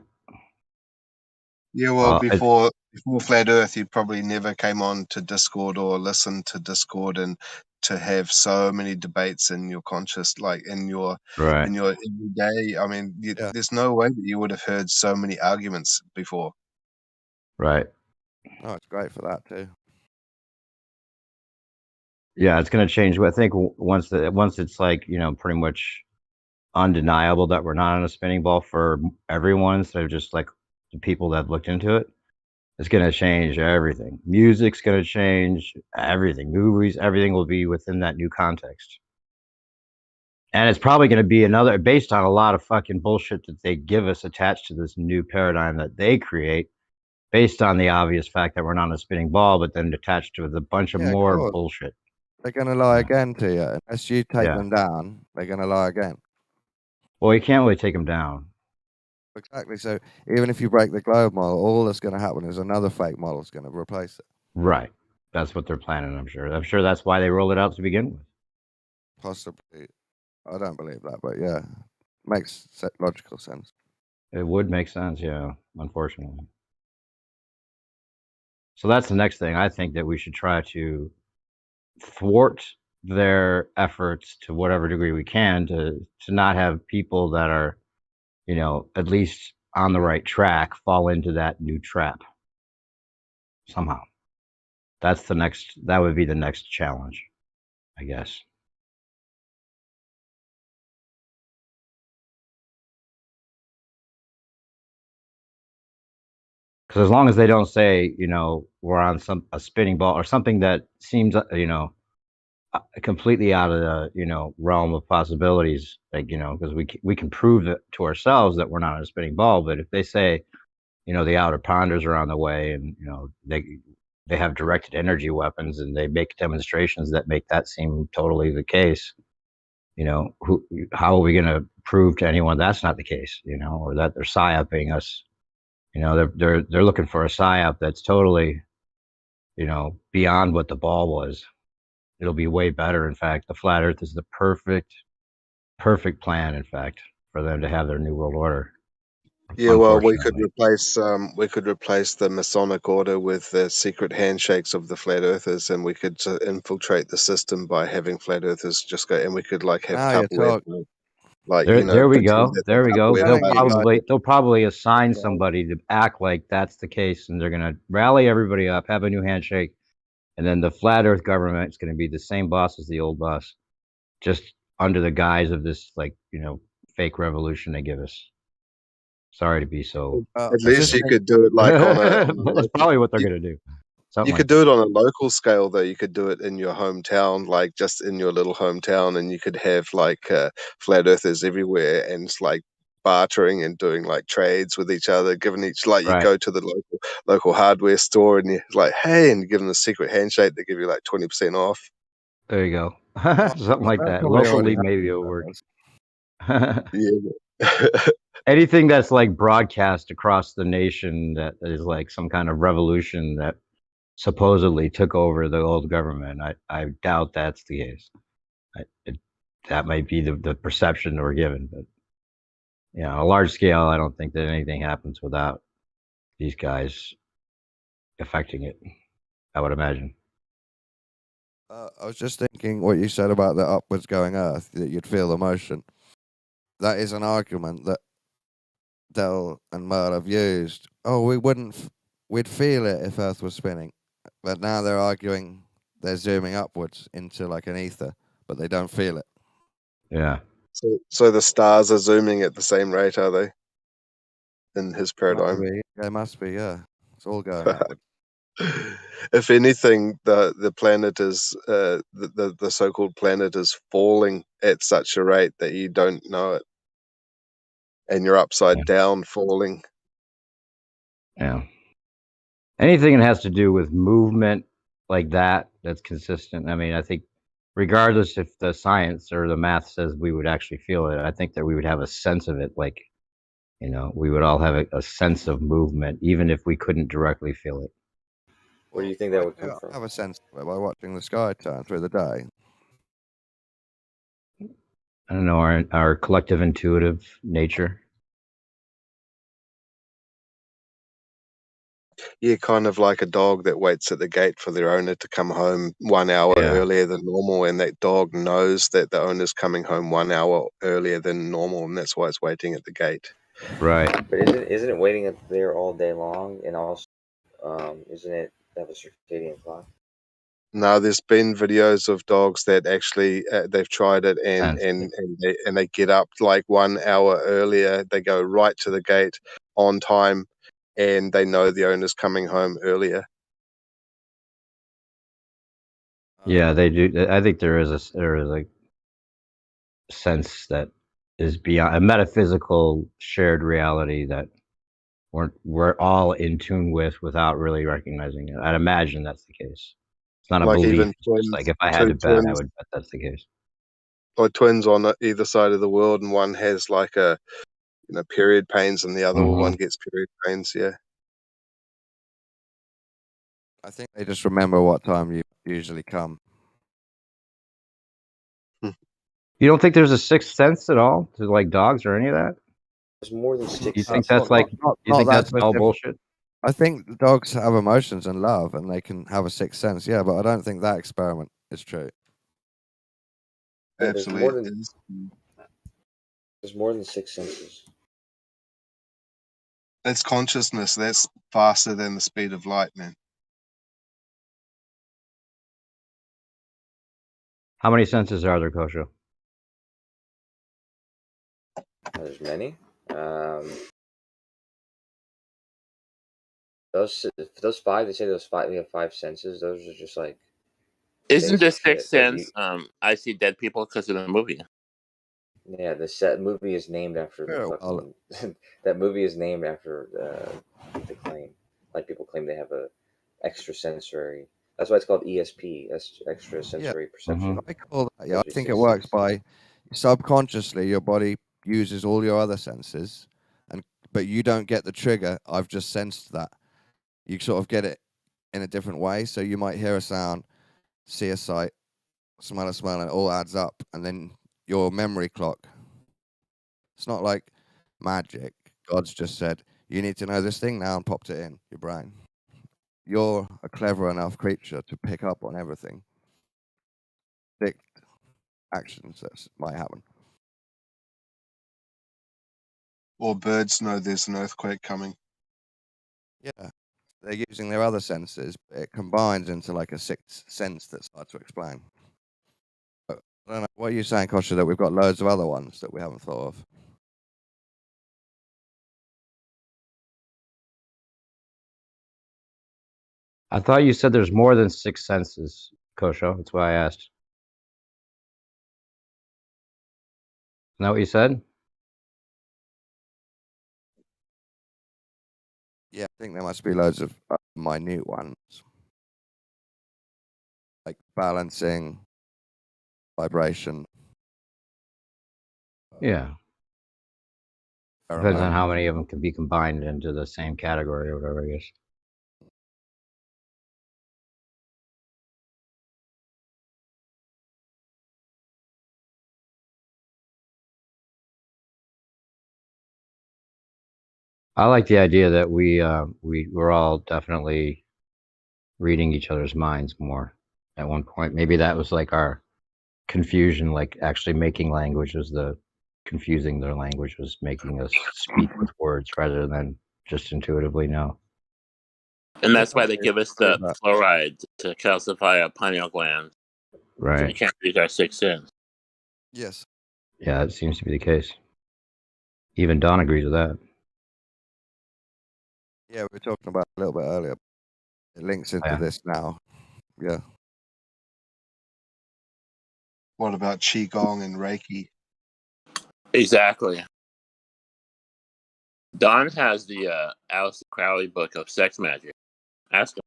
H: Yeah, well,
L: Well,
H: before Flat Earth, you probably never came on to Discord or listened to Discord, and to have so many debates in your conscious, like in your
L: right.
H: everyday. I mean,
E: Yeah.
H: there's no way that you would have heard so many arguments before.
L: Right.
E: Oh, it's great for that too.
L: Yeah, it's going to change. I think once it's like, pretty much undeniable that we're not on a spinning ball for everyone, instead of just like the people that have looked into it, it's going to change everything. Music's going to change everything. Movies, everything will be within that new context. And it's probably going to be another based on a lot of fucking bullshit that they give us attached to this new paradigm that they create based on the obvious fact that we're not on a spinning ball, but then attached to a bunch of
E: Yeah, of
L: more
E: course.
L: bullshit.
E: They're gonna lie
L: Yeah.
E: again to you. Unless you take
L: Yeah.
E: them down, they're gonna lie again.
L: Well, you can't really take them down.
E: Exactly. So even if you break the globe model, all that's gonna happen is another fake model is gonna replace it.
L: Right. That's what they're planning, I'm sure. I'm sure that's why they rolled it out to begin with.
E: Possibly. I don't believe that, but yeah, makes logical sense.
L: It would make sense, yeah, unfortunately. So that's the next thing. I think that we should try to thwart their efforts to whatever degree we can to not have people that are, at least on the right track fall into that new trap somehow. That would be the next challenge, I guess. Because as long as they don't say, we're on a spinning ball or something that seems, completely out of the, realm of possibilities, like, because we can prove it to ourselves that we're not on a spinning ball. But if they say, the outer ponders are on the way and, they have directed energy weapons and they make demonstrations that make that seem totally the case, how are we going to prove to anyone that's not the case, or that they're psyoping us? They're looking for a psyop that's totally, beyond what the ball was. It'll be way better. In fact, the flat Earth is the perfect plan. In fact, for them to have their new world order.
H: Yeah, well, we could
L: Unfortunately,
H: replace the Masonic Order with the secret handshakes of the Flat Earthers, and we could infiltrate the system by having Flat Earthers just go, and we could like have
E: Now you're
H: Tupperware,
E: talking.
H: like
L: there we
H: pretend
L: go.
H: that the
L: There we go.
H: Tupperware
E: Telling you
H: parties.
E: guys.
L: They'll probably assign
E: Yeah.
L: somebody to act like that's the case, and they're gonna rally everybody up, have a new handshake, and then the flat Earth government is gonna be the same boss as the old boss, just under the guise of this fake revolution they give us. Sorry to be so.
H: At
E: I
H: least
E: just
H: you
E: think
H: could do it like on a
L: That's
H: local.
L: probably what they're gonna do. Something
H: You
L: like
H: could do it on a local scale, though. You could do it in your hometown, like just in your little hometown, and you could have like flat earthers everywhere, and it's like bartering and doing like trades with each other, giving each like you
L: right.
H: go to the local hardware store and you're like, hey, and you give them a secret handshake, they give you like 20% off.
L: There you go.
E: oh,
L: Something like
E: that
L: that.
E: probably already
L: Locally, maybe it'll work.
E: happens.
H: Yeah.
L: Anything that's like broadcast across the nation that is like some kind of revolution that supposedly took over the old government. I doubt that's the case. That might be the perception we're given, but on a large scale, I don't think that anything happens without these guys affecting it. I would imagine.
E: I was just thinking what you said about the upwards going Earth, that you'd feel the motion. That is an argument that Dell and Merle have used. Oh, we wouldn't we'd feel it if Earth was spinning, but now they're arguing they're zooming upwards into like an ether, but they don't feel it.
L: Yeah.
H: So the stars are zooming at the same rate, are they? In his paradigm.
E: They must be, yeah. It's all going upward.
H: If anything, the planet is the so-called planet is falling at such a rate that you don't know it, and you're upside down falling.
L: Yeah. Anything that has to do with movement like that, that's consistent. I mean, I think regardless if the science or the math says we would actually feel it, I think that we would have a sense of it. Like, you know, we would all have a sense of movement, even if we couldn't directly feel it.
I: Where do you think that would come
E: I
I: from?
E: have a sense of it by watching the sky turn through the day.
L: I don't know, our collective intuitive nature.
H: You're kind of like a dog that waits at the gate for their owner to come home 1 hour earlier than normal, and that dog knows that the owner's coming home 1 hour earlier than normal, and that's why it's waiting at the gate.
L: Right.
I: But isn't it waiting up there all day long, and also isn't it have a circadian clock?
H: No, there's been videos of dogs that actually they've tried it and they get up like 1 hour earlier. They go right to the gate on time, and they know the owner's coming home earlier.
L: Yeah, they do. I think there is a sense that is beyond a metaphysical shared reality that we're all in tune with without really recognizing it. I'd imagine that's the case. It's not a
H: Like
L: belief.
H: even
L: It's just like if I had
H: two
L: to bet, I
H: twins,
L: would bet that's the case.
H: or twins on either side of the world, and one has like a period pains, and the other one gets period pains. Yeah.
E: I think they just remember what time you usually come.
L: You don't think there's a sixth sense at all to like dogs or any of that?
I: There's more than six.
L: You think that's like? You think that's all bullshit?
E: I think dogs have emotions and love, and they can have a sixth sense. Yeah, but I don't think that experiment is true.
I: Yeah,
H: Absolutely.
I: There's more than six senses.
H: It's consciousness. That's faster than the speed of light, man.
L: How many senses are there, Kosho?
I: There's many. Those five. They say those five. We have five senses. Those are just like.
B: Isn't the
I: basic
B: Sixth
I: shit that
B: Sense? I see dead people because of the movie.
I: Yeah, the movie is named after the fucking. That movie is named after the claim. Like people claim they have a extrasensory. That's why it's called ESP. That's extrasensory perception.
E: I call that. Yeah, I think it works by subconsciously. Your body uses all your other senses, but you don't get the trigger. I've just sensed that. You sort of get it in a different way. So you might hear a sound, see a sight, smell a smell, and it all adds up, and then your memory clock. It's not like magic. God's just said, you need to know this thing now, and popped it in your brain. You're a clever enough creature to pick up on everything. Predict actions that might happen.
H: Or birds know there's an earthquake coming.
E: Yeah. They're using their other senses, but it combines into like a sixth sense that's hard to explain. But I don't know. What are you saying, Kosha, that we've got loads of other ones that we haven't thought of?
L: I thought you said there's more than six senses, Kosho. That's why I asked. Isn't that what you said?
E: Yeah, I think there must be loads of minute ones. Like balancing, vibration.
L: Yeah. Depends on how many of them can be combined into the same category or whatever, I guess. I like the idea that we're all definitely reading each other's minds more at one point. Maybe that was like our confusion, like actually making language was the confusing their language was making us speak with words rather than just intuitively know.
B: And
E: Yeah,
B: that's why they give us the
E: that.
B: fluoride to calcify our pineal glands. So we
L: Right.
B: can't use our sixth sense.
E: Yes.
L: Yeah, it seems to be the case. Even Don agrees with that.
E: Yeah, we were talking about it a little bit earlier. It links into
L: Yeah.
E: this now. Yeah.
H: What about Qigong and Reiki?
B: Exactly. Don has the Alice Crowley book of sex magic. Ask him.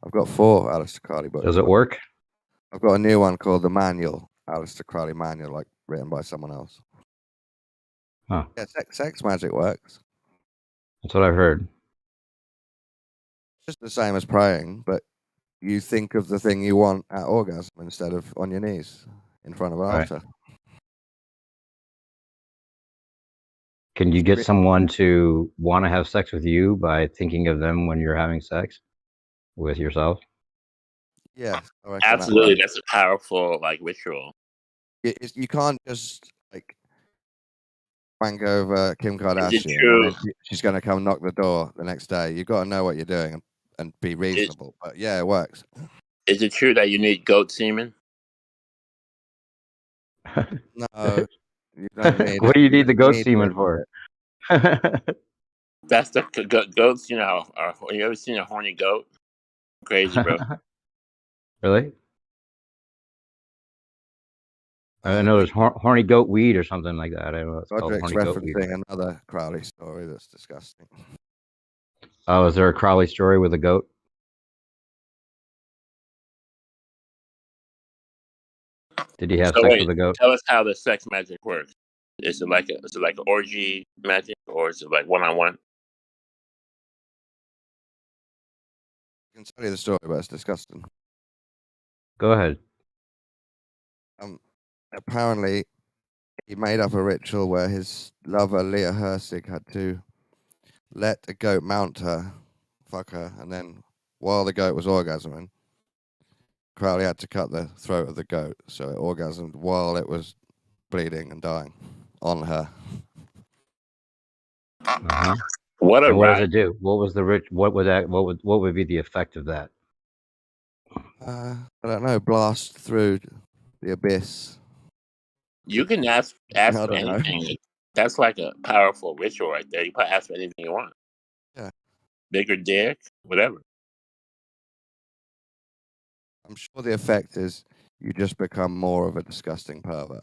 E: I've got 4 Aleister Crowley books.
L: Does it work?
E: I've got a new one called The Manual, Aleister Crowley Manual, like written by someone else.
L: Huh.
E: Yeah, sex magic works.
L: That's what I've heard.
E: Just the same as praying, but you think of the thing you want at orgasm instead of on your knees in front of an
L: Right.
E: altar.
L: Can you get someone to want to have sex with you by thinking of them when you're having sex with yourself?
E: Yeah, I reckon that
B: Absolutely,
E: works.
B: that's a powerful ritual.
E: You can't just like wank over Kim
B: Is it
E: Kardashian and
B: true?
E: then she's going to come knock the door the next day. You've got to know what you're doing and be reasonable. But yeah, it works.
B: Is it true that you need goat semen?
E: No, you don't need
L: What
E: it.
L: do you need the goat
E: need
L: semen
E: to
L: for?
B: That's the goats. You know, you ever seen a horny goat? Crazy, bro.
L: Really? I know there's horny goat weed or something like that. I don't know. It's called
E: Roderick's
L: horny goat weed.
E: referencing another Crowley story that's disgusting.
L: Oh, is there a Crowley story with a goat? Did he have
B: So
L: sex
B: wait,
L: with a goat?
B: tell us how the sex magic works. Is it like an orgy magic, or is it like one-on-one?
E: I can tell you the story, but it's disgusting.
L: Go ahead.
E: Apparently, he made up a ritual where his lover, Leah Hersig, had to let a goat mount her, fuck her, and then while the goat was orgasming, Crowley had to cut the throat of the goat, so it orgasmed while it was bleeding and dying on her.
L: Uh-huh.
B: What a
L: And what does
B: ride!
L: it do? What was the rich? What would that? What would be the effect of that?
E: I don't know, blast through the abyss.
B: You can ask
E: I
B: for
E: don't know.
B: anything. That's like a powerful ritual right there. You can ask for anything you want.
E: Yeah.
B: Bigger dick, whatever.
E: I'm sure the effect is you just become more of a disgusting pervert.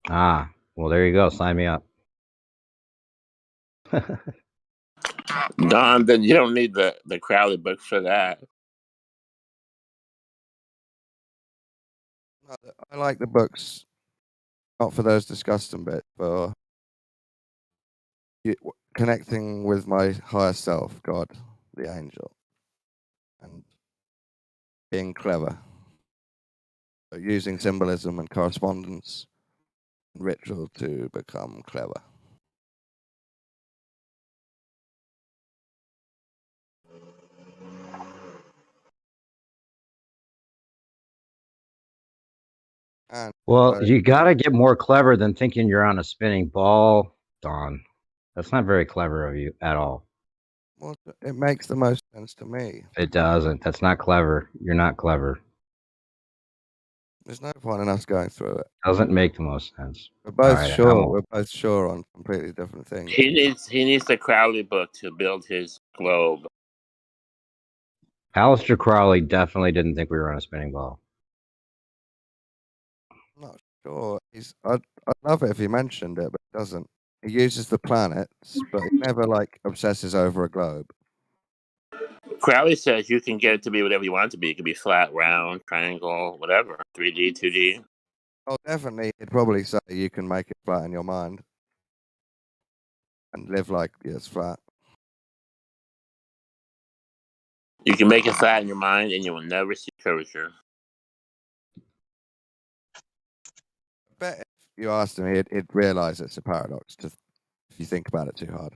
L: Ah, well, there you go. Sign me up.
B: Don, then you don't need the Crowley book for that.
E: I like the books, not for those disgusting bits, for connecting with my higher self, God, the angel, and being clever. So using symbolism and correspondence and ritual to become clever. And
L: Well, you got to get more clever than thinking you're on a spinning ball, Don. That's not very clever of you at all.
E: well, it makes the most sense to me.
L: It doesn't. That's not clever. You're not clever.
E: There's no point in us going through it.
L: Doesn't make the most sense.
E: We're both
L: All right,
E: sure. We're both sure on completely different things.
B: He needs the Crowley book to build his globe.
L: Aleister Crowley definitely didn't think we were on a spinning ball.
E: I'm not sure. I'd love it if he mentioned it, but he doesn't. He uses the planets, but he never obsesses over a globe.
B: Crowley says you can get it to be whatever you want it to be. It could be flat, round, triangle, whatever. 3D, 2D.
E: Oh, definitely. He'd probably say you can make it flat in your mind and live like it's flat.
B: You can make it flat in your mind and you will never see curvature.
E: I bet if you asked him, he'd realize it's a paradox if you think about it too hard.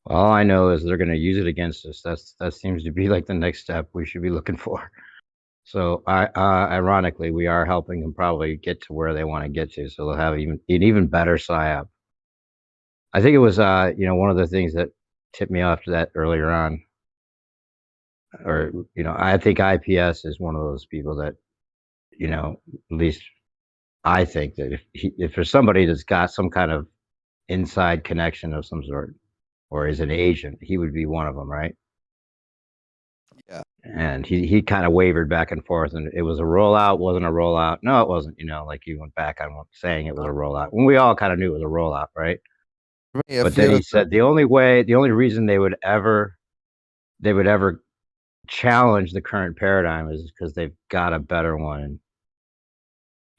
L: All I know is they're going to use it against us. That seems to be like the next step we should be looking for. So, ironically, we are helping them probably get to where they want to get to. So they'll have an even better psyop. I think it was, one of the things that tipped me off to that earlier on, or I think IPS is one of those people that, at least I think that if there's somebody that's got some kind of inside connection of some sort, or is an agent, he would be one of them, right?
E: Yeah.
L: And he kind of wavered back and forth, and it was a rollout, wasn't a rollout. No, it wasn't. Like he went back on saying it was a rollout when we all kind of knew it was a rollout, right? But then he said the only reason they would ever challenge the current paradigm is because they've got a better one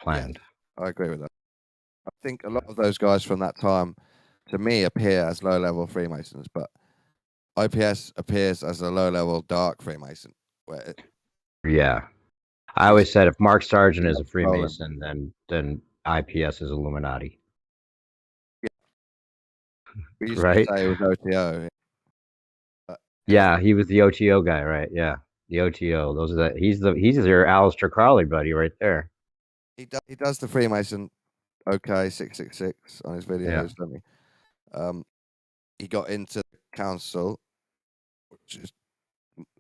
L: planned.
E: I agree with that. I think a lot of those guys from that time, to me, appear as low-level Freemasons, but IPS appears as a low-level dark Freemason.
L: Yeah, I always said if Mark Sargent is a Freemason, then IPS is Illuminati.
E: Yeah. We used
L: right?
E: to say it was OTO.
L: Yeah, he was the OTO guy, right? Yeah, the OTO. Those are he's your Aleister Crowley buddy right there.
E: He does the Freemason. Okay, 666 on his videos, doesn't he? He got into the council, which is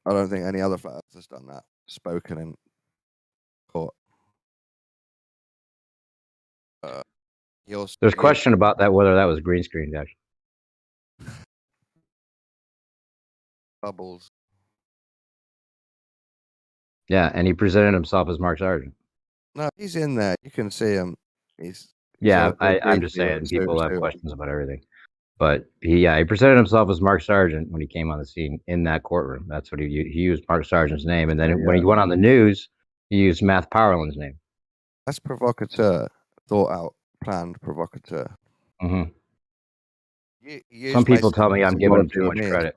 E: I don't think any other flat has done that. Spoken in court.
L: There's question about that whether that was green screened actually.
E: Bubbles.
L: Yeah, and he presented himself as Mark Sargent.
E: No, he's in there. You can see him. He's
L: I'm just saying people have questions about everything. But he presented himself as Mark Sargent when he came on the scene in that courtroom. That's what he used Mark Sargent's name, and then when he went on the news, he used Matt Powerland's name.
E: That's provocateur, thought out, planned provocateur.
L: Mm-hmm. Some people tell me I'm giving him too much credit.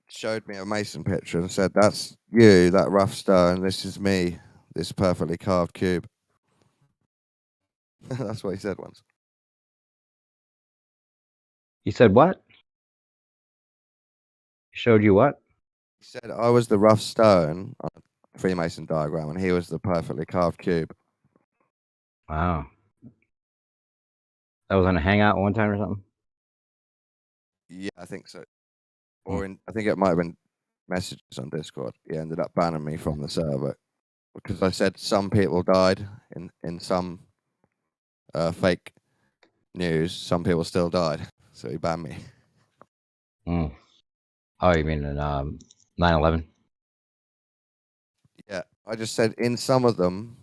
E: Showed me a Mason picture and said, "That's you, that rough stone. This is me, this perfectly carved cube." That's what he said once.
L: He said what? He showed you what?
E: He said I was the rough stone on a Freemason diagram, and he was the perfectly carved cube.
L: Wow. That was on a hangout one time or something?
E: Yeah, I think so. Or I think it might have been messages on Discord. He ended up banning me from the server because I said some people died in some fake news. Some people still died, so he banned me.
L: Oh, you mean in 9/11?
E: Yeah, I just said in some of them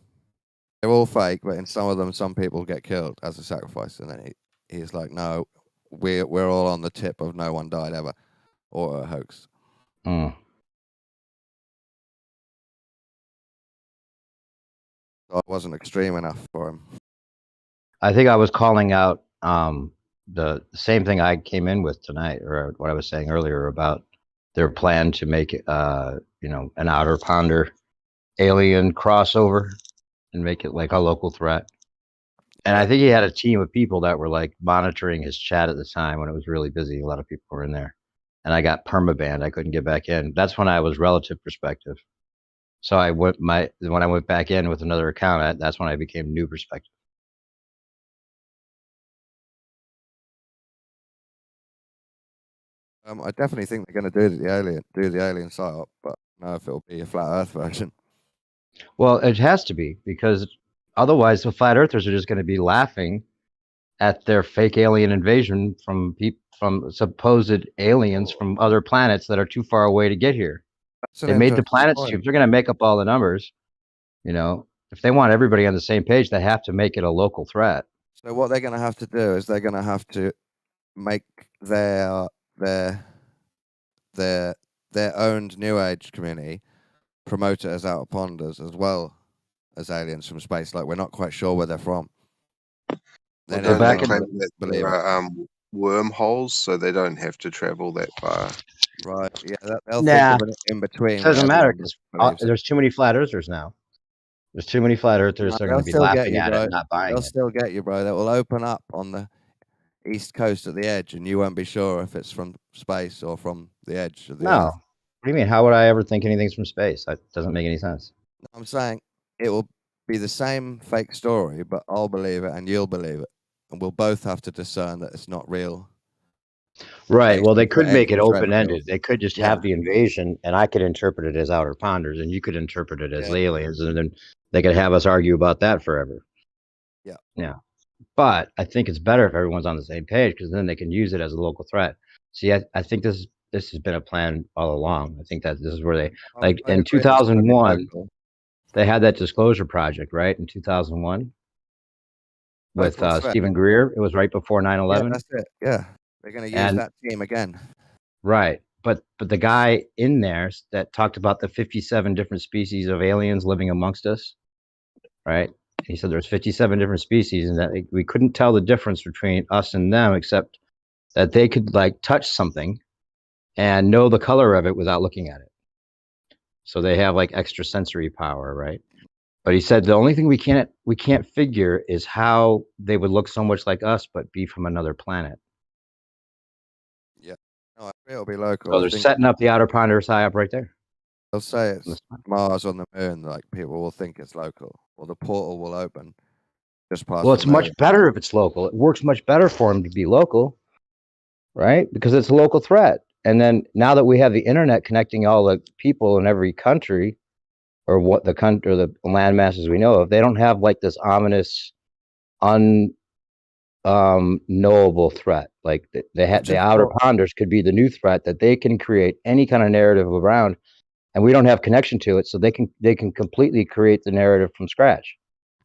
E: they're all fake, but in some of them some people get killed as a sacrifice, and then he's like, "No, we're all on the tip of no one died ever, or a hoax." I wasn't extreme enough for him.
L: I think I was calling out the same thing I came in with tonight, or what I was saying earlier about their plan to make an outer ponder alien crossover and make it like a local threat. And I think he had a team of people that were like monitoring his chat at the time when it was really busy. A lot of people were in there, and I got permabanned. I couldn't get back in. That's when I was relative perspective. So when I went back in with another account, that's when I became new perspective.
E: I definitely think they're going to do the alien psyop, but I don't know if it'll be a flat Earth version.
L: Well, it has to be, because otherwise the flat earthers are just going to be laughing at their fake alien invasion from supposed aliens from other planets that are too far away to get here. They made the planets too. If they're going to make up all the numbers, if they want everybody on the same page, they have to make it a local threat.
E: So what they're going to have to do is they're going to have to make their owned New Age community promote it as out of ponders as well as aliens from space. Like, we're not quite sure where they're from.
H: Then they're back in wormholes, so they don't have to travel that far.
E: Right? Yeah, they'll think of it in between.
L: It doesn't matter because there's too many flat earthers now. There's too many flat earthers. They're going to be laughing at it and not buying it.
E: They'll still get you, bro. That will open up on the east coast at the edge, and you won't be sure if it's from space or from the edge of the earth.
L: What do you mean? How would I ever think anything's from space? That doesn't make any sense.
E: I'm saying it will be the same fake story, but I'll believe it and you'll believe it, and we'll both have to discern that it's not real.
L: Right.
E: based
L: Well, they
E: on
L: could make it
E: extraterrestrial.
L: open-ended. They could just
E: Yeah.
L: have the invasion, and I could interpret it as outer ponders, and you could interpret it as
E: Yeah.
L: aliens, and then they could have us argue about that forever.
E: Yeah.
L: Yeah. But I think it's better if everyone's on the same page, because then they can use it as a local threat. See, I think this has been a plan all along. I think that this is where they, like,
E: I
L: in
E: agree, it's gonna be
L: 2001,
E: local.
L: they had that disclosure project, right? In 2001 with
E: Local threat.
L: Stephen Greer. It was right before
E: Yeah,
L: 9/11.
E: that's it. Yeah, they're going to use
L: And
E: that team again.
L: right. But the guy in there that talked about the 57 different species of aliens living amongst us, right? He said there's 57 different species, and that we couldn't tell the difference between us and them, except that they could like touch something and know the color of it without looking at it. So they have like extrasensory power, right? But he said the only thing we can't figure is how they would look so much like us, but be from another planet.
E: Yeah, no, I agree it'll be local.
L: So
E: I
L: they're
E: think
L: setting up the outer ponders high up right there.
E: they'll say it's Mars on the moon. Like people will think it's local, or the portal will open just past.
L: Well, it's
E: the
L: much
E: moon.
L: better if it's local. It works much better for them to be local, right? Because it's a local threat. And then now that we have the internet connecting all the people in every country, or what the country or the land masses we know of, they don't have like this ominous, knowable threat. Like they had the outer ponders could be the new threat that they can create any kind of narrative around, and we don't have connection to it, so they can completely create the narrative from scratch.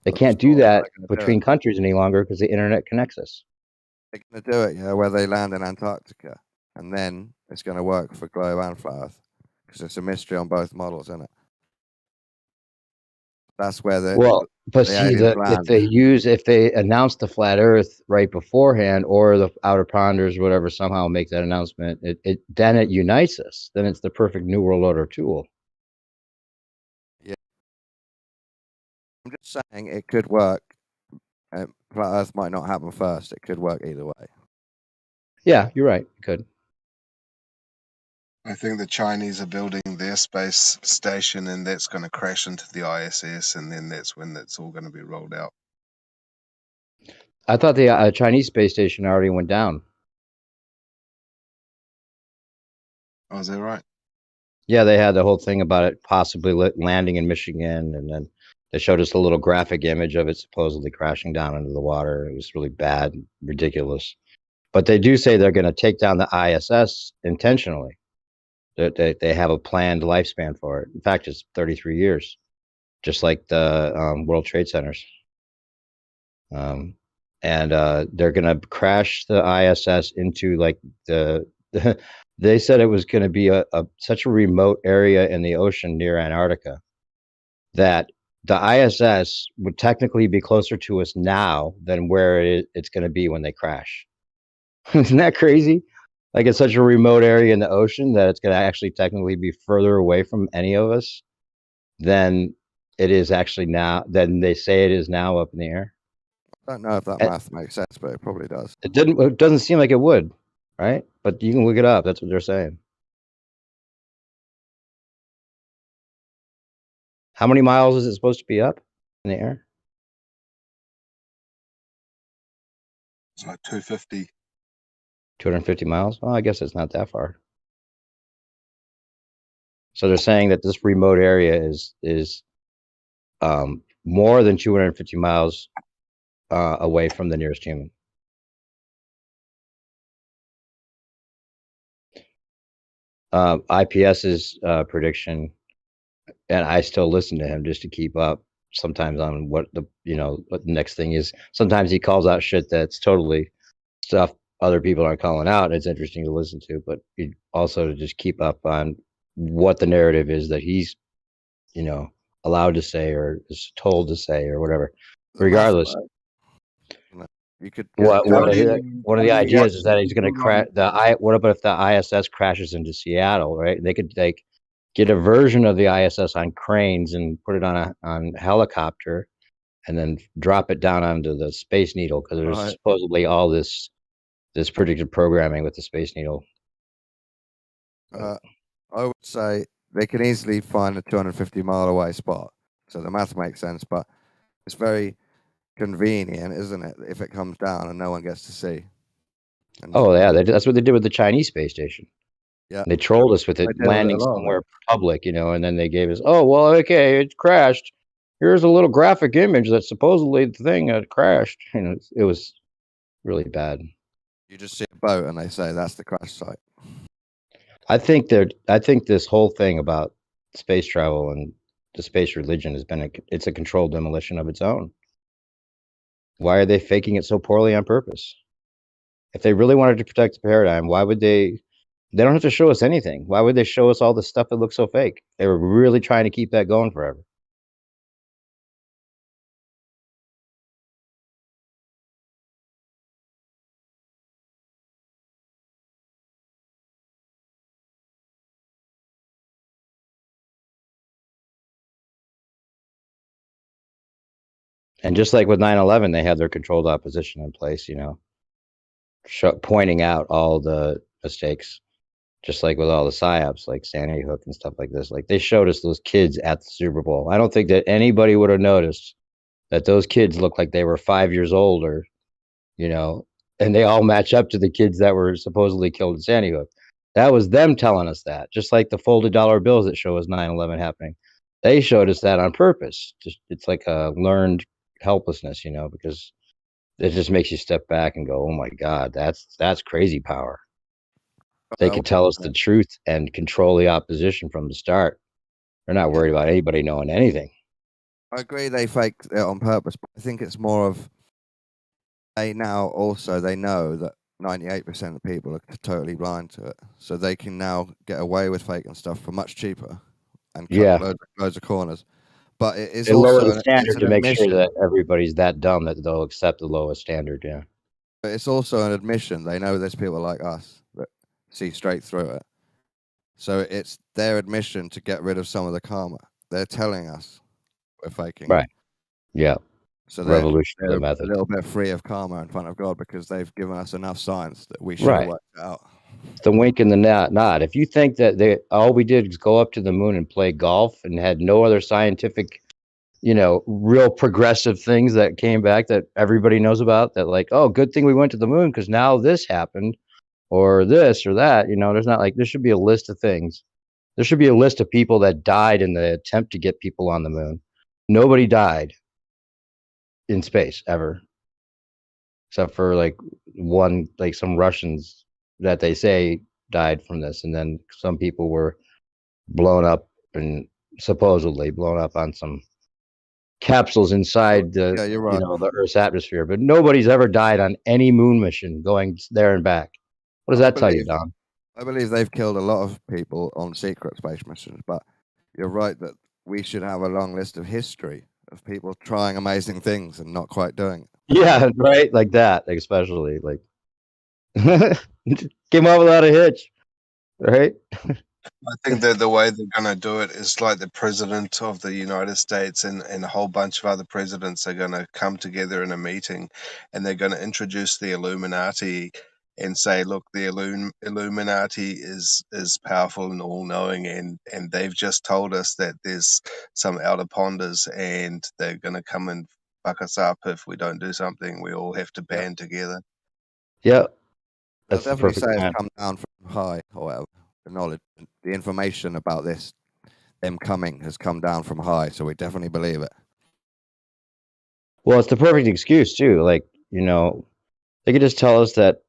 L: They can't do that between countries any longer because the internet connects us.
E: They're going to do it, yeah, where they land in Antarctica, and then it's going to work for globe and flat Earth because it's a mystery on both models, isn't it? That's where the
L: But
E: the
L: see,
E: aliens land.
L: if they announce the flat Earth right beforehand, or the outer ponders, whatever, somehow make that announcement, then it unites us. Then it's the perfect New World Order tool.
E: Yeah, I'm just saying it could work. Flat Earth might not happen first. It could work either way.
L: Yeah, you're right. It could.
H: I think the Chinese are building their space station, and that's going to crash into the ISS, and then that's when it's all going to be rolled out.
L: I thought the Chinese space station already went down.
H: Oh, is that right?
L: Yeah, they had the whole thing about it possibly landing in Michigan, and then they showed us a little graphic image of it supposedly crashing down into the water. It was really bad, ridiculous. But they do say they're going to take down the ISS intentionally. They have a planned lifespan for it. In fact, it's 33 years, just like the World Trade Centers. And they're going to crash the ISS into like they said it was going to be such a remote area in the ocean near Antarctica that the ISS would technically be closer to us now than where it's going to be when they crash. Isn't that crazy? Like it's such a remote area in the ocean that it's going to actually technically be further away from any of us than it is actually now, than they say it is now up in the air.
E: I don't know if that math makes sense, but it probably does.
L: It doesn't seem like it would, right? But you can look it up. That's what they're saying. How many miles is it supposed to be up in the air?
H: It's like 250.
L: 250 miles? Well, I guess it's not that far. So they're saying that this remote area is more than 250 miles away from the nearest human. IPS's prediction, and I still listen to him just to keep up sometimes on what the next thing is. Sometimes he calls out shit that's totally stuff other people aren't calling out, and it's interesting to listen to, but also to just keep up on what the narrative is that he's allowed to say or is told to say or whatever. Regardless,
E: you could
L: one of the ideas is that he's going to crash what about if the ISS crashes into Seattle, right? They could get a version of the ISS on cranes and put it on a helicopter and then drop it down onto the Space Needle, because there's supposedly all this predictive programming with the Space Needle.
E: I would say they can easily find a 250-mile away spot. So the math makes sense, but it's very convenient, isn't it? If it comes down and no one gets to see. And
L: Oh yeah, that's what they did with the Chinese space station.
E: yeah,
L: They trolled us with it
E: They did with a
L: landing
E: lot of
L: somewhere
E: it.
L: public, and then they gave us, oh well, okay, it crashed. Here's a little graphic image that supposedly the thing had crashed. It was really bad.
E: You just see a boat and they say that's the crash site.
L: I think this whole thing about space travel and the space religion has been it's a controlled demolition of its own. Why are they faking it so poorly on purpose? If they really wanted to protect the paradigm, why would they don't have to show us anything. Why would they show us all the stuff that looks so fake? They were really trying to keep that going forever. And just like with 9/11, they had their controlled opposition in place, pointing out all the mistakes, just like with all the psyops, like Sandy Hook and stuff like this. Like they showed us those kids at the Super Bowl. I don't think that anybody would have noticed that those kids looked like they were 5 years old, or, and they all match up to the kids that were supposedly killed in Sandy Hook. That was them telling us that, just like the folded dollar bills that show us 9/11 happening. They showed us that on purpose. It's like a learned helplessness, because it just makes you step back and go, "Oh my God, that's crazy power." They could tell us the truth and control the opposition from the start. They're not worried about anybody knowing anything.
E: I agree they faked it on purpose, but I think it's more of they know that 98% of people are totally blind to it, so they can now get away with faking stuff for much cheaper and cut loads of corners. But it is
L: They lower the
E: also
L: standard to make sure
E: admission.
L: that everybody's that dumb that they'll accept the lowest standard. Yeah.
E: But it's also an admission. They know there's people like us that see straight through it. So it's their admission to get rid of some of the karma. They're telling us we're faking.
L: Right. Yeah.
E: So
L: Revolution of
E: they're
L: the method.
E: a little bit free of karma in front of God because they've given us enough science that we should have worked it out.
L: The wink and the nod. If you think that all we did is go up to the moon and play golf and had no other scientific, real progressive things that came back that everybody knows about, that like, oh, good thing we went to the moon because now this happened, or this or that, there's not like, there should be a list of things. There should be a list of people that died in the attempt to get people on the moon. Nobody died in space ever, except for like some Russians that they say died from this, and then some people were blown up and supposedly blown up on some capsules inside the the Earth's atmosphere. But nobody's ever died on any moon mission going there and back. What does that tell you, Don?
E: I believe they've killed a lot of people on secret space missions, but you're right that we should have a long list of history of people trying amazing things and not quite doing it.
L: Yeah, right, like that, especially like came out without a hitch, right?
H: I think that the way they're going to do it is like the president of the United States and a whole bunch of other presidents are going to come together in a meeting, and they're going to introduce the Illuminati and say, look, the Illuminati is powerful and all-knowing, and they've just told us that there's some outer ponders, and they're going to come and fuck us up if we don't do something. We all have to band together.
L: Yeah.
E: They'll definitely say it's come down from high, or whatever. The knowledge, the information about this, them coming, has come down from high, so we definitely believe it.
L: Well, it's the perfect excuse too. Like, they could just tell us that,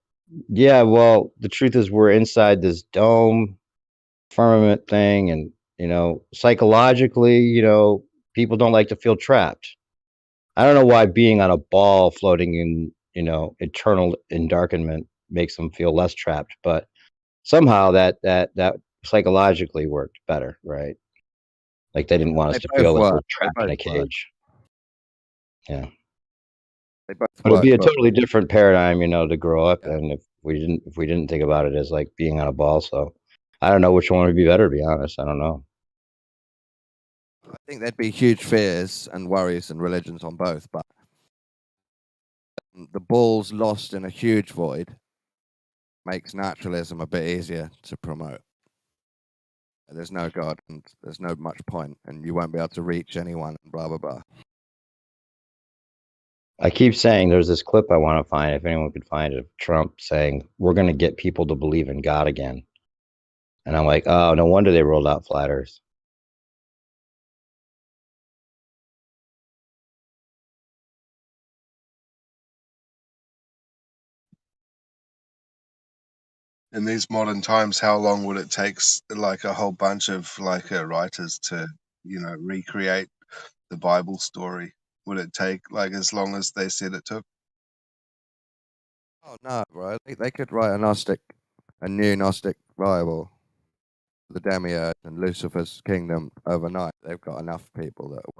L: yeah, well, the truth is we're inside this dome firmament thing, and psychologically, people don't like to feel trapped. I don't know why being on a ball floating in, eternal endarkenment makes them feel less trapped, but somehow that psychologically worked better, right? Like they didn't want us to feel like we're trapped in a cage. Yeah. But it'd be a totally different paradigm, to grow up in if we didn't think about it as like being on a ball. So I don't know which one would be better, to be honest. I don't know.
E: I think there'd be huge fears and worries and religions on both, but the ball's lost in a huge void makes naturalism a bit easier to promote. there's no God and there's no much point, and you won't be able to reach anyone, and blah blah blah.
L: I keep saying there's this clip I want to find, if anyone could find it, of Trump saying, we're going to get people to believe in God again. And I'm like, oh, no wonder they rolled out flat Earth.
H: In these modern times, how long would it take like a whole bunch of like writers to, recreate the Bible story? Would it take like as long as they said it took?
E: Oh no, bro! They could write a new Gnostic Bible, the Demiurge and Lucifer's kingdom overnight. They've got enough people that are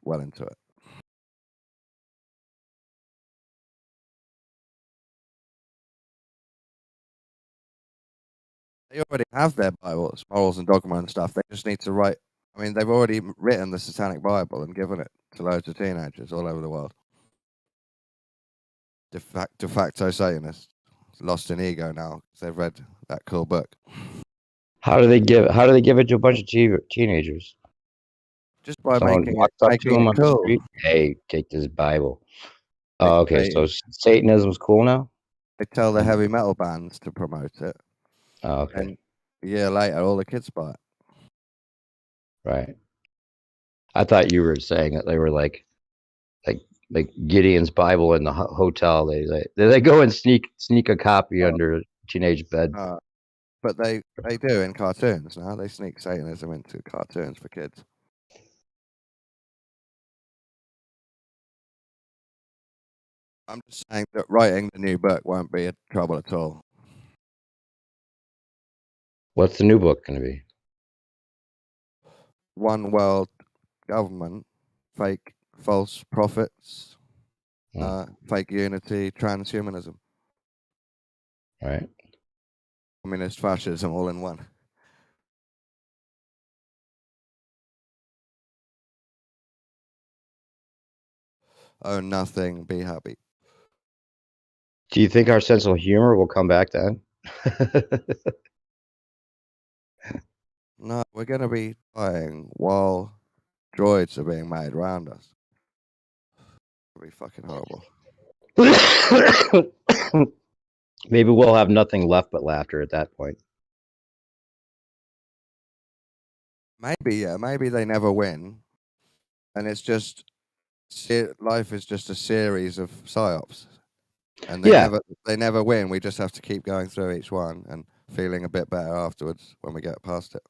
E: well into it. They already have their Bibles, morals and dogma and stuff. They just need to write. I mean, they've already written the Satanic Bible and given it to loads of teenagers all over the world. De facto Satanists, lost in ego now because they've read that cool book.
L: How do they give it to a bunch of teenagers?
E: Just by
L: Someone
E: making
L: walks up to
E: it
L: them on the
E: cool.
L: street. Hey, take this Bible. Oh, okay, so Satanism's cool now?
E: They tell the heavy metal bands to promote it.
L: Oh, okay.
E: And a year later, all the kids buy it.
L: Right. I thought you were saying that they were like Gideon's Bible in the hotel. They go and sneak a copy under a teenage bed.
E: But they do in cartoons now. They sneak Satanism into cartoons for kids. I'm just saying that writing the new book won't be a trouble at all.
L: What's the new book going to be?
E: One world government, fake, false prophets, fake unity, transhumanism.
L: Right.
E: Communist fascism all in one. Own nothing, be happy.
L: Do you think our sense of humor will come back then?
E: No, we're going to be dying while droids are being made around us. It'll be fucking horrible.
L: Maybe we'll have nothing left but laughter at that point.
E: Maybe, yeah. Maybe they never win. And it's just, life is just a series of psyops. And they never win. We just have to keep going through each one and feeling a bit better afterwards when we get past it.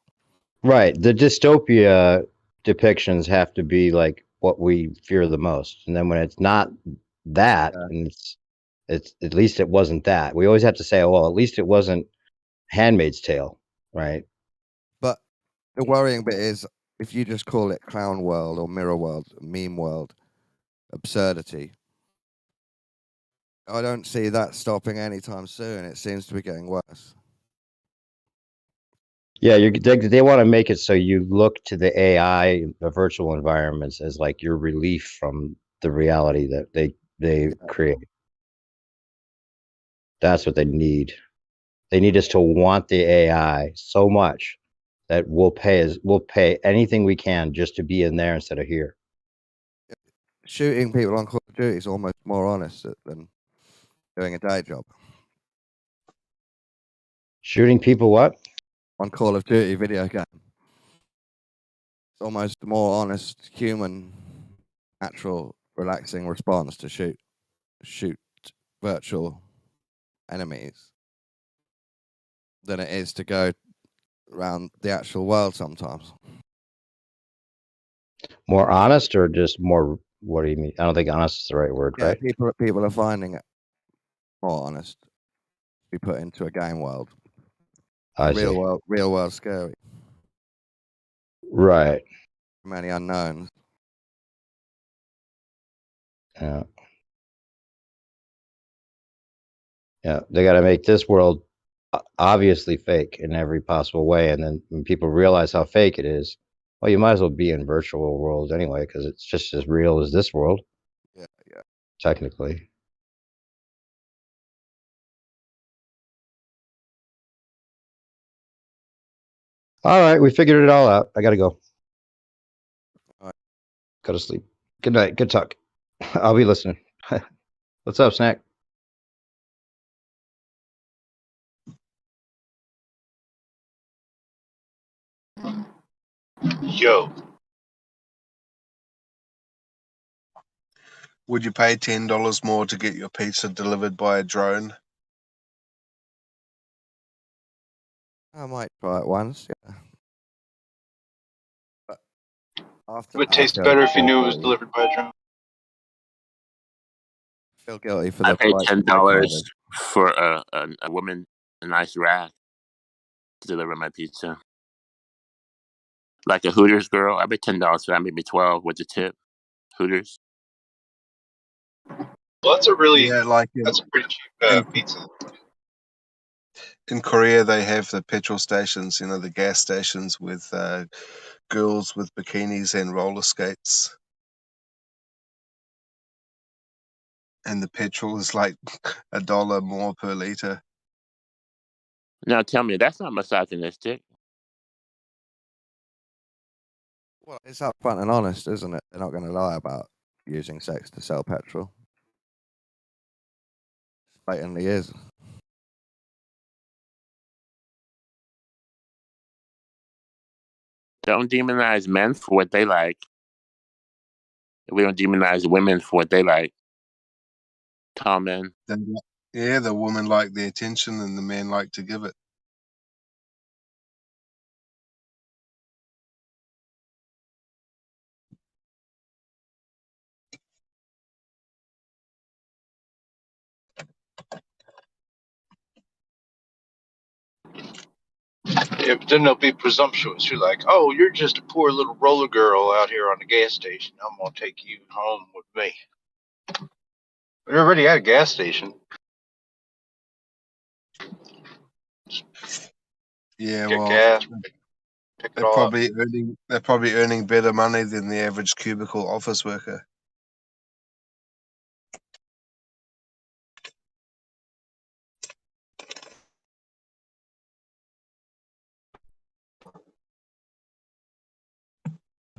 L: Right. The dystopia depictions have to be like what we fear the most. And then when it's not that, and it's at least it wasn't that. We always have to say, oh, well, at least it wasn't Handmaid's Tale, right?
E: But the worrying bit is if you just call it clown world or mirror world, meme world, absurdity, I don't see that stopping anytime soon. It seems to be getting worse.
L: Yeah, they want to make it so you look to the AI, the virtual environments, as like your relief from the reality that they create. That's what they need. They need us to want the AI so much that we'll pay anything we can just to be in there instead of here.
E: Shooting people on Call of Duty is almost more honest than doing a day job.
L: Shooting people what?
E: On Call of Duty video game. It's almost a more honest, human, natural, relaxing response to shoot virtual enemies than it is to go around the actual world sometimes.
L: More honest or just more, what do you mean? I don't think honest is the right word,
E: Yeah,
L: right?
E: people are finding it more honest to be put into a game world. Real world scary.
L: Right.
E: Many unknowns.
L: Yeah. Yeah, they got to make this world obviously fake in every possible way, and then when people realize how fake it is, well, you might as well be in virtual worlds anyway, because it's just as real as this world.
E: Yeah.
L: Technically. All right, we figured it all out. I gotta go.
E: All right.
L: Go to sleep. Good night. Good talk. I'll be listening. What's up, Snack?
M: Yo,
H: Would you pay $10 more to get your pizza delivered by a drone?
E: I might try it once. Yeah. But
M: it would taste
E: after,
M: better if you
E: feel
M: knew it was
E: guilty.
M: delivered by a drone.
E: Feel guilty for
B: I
E: the
B: paid
E: price of my
B: $10
E: driving.
B: for a woman, a nice rack to deliver my pizza. Like a Hooters girl, I paid $10 for that, maybe 12 with the tip. Hooters.
M: Well,
H: Yeah, like
M: that's a pretty cheap
H: in,
M: pizza.
H: in Korea, they have the petrol stations, the gas stations with girls with bikinis and roller skates. And the petrol is like $1 more per liter.
B: Now tell me, that's not misogynistic.
E: Well, it's upfront and honest, isn't it? They're not going to lie about using sex to sell petrol. Blatantly is.
B: Don't demonize men for what they like. We don't demonize women for what they like. Tall men.
H: Yeah, the women like the attention and the men like to give it.
M: Yeah, but then they'll be presumptuous. You're like, oh, you're just a poor little roller girl out here on the gas station. I'm gonna take you home with me. We're already at a gas station.
H: Yeah,
M: Get
H: well,
M: gas, pick it
H: they're
M: all up.
H: probably earning better money than the average cubicle office worker.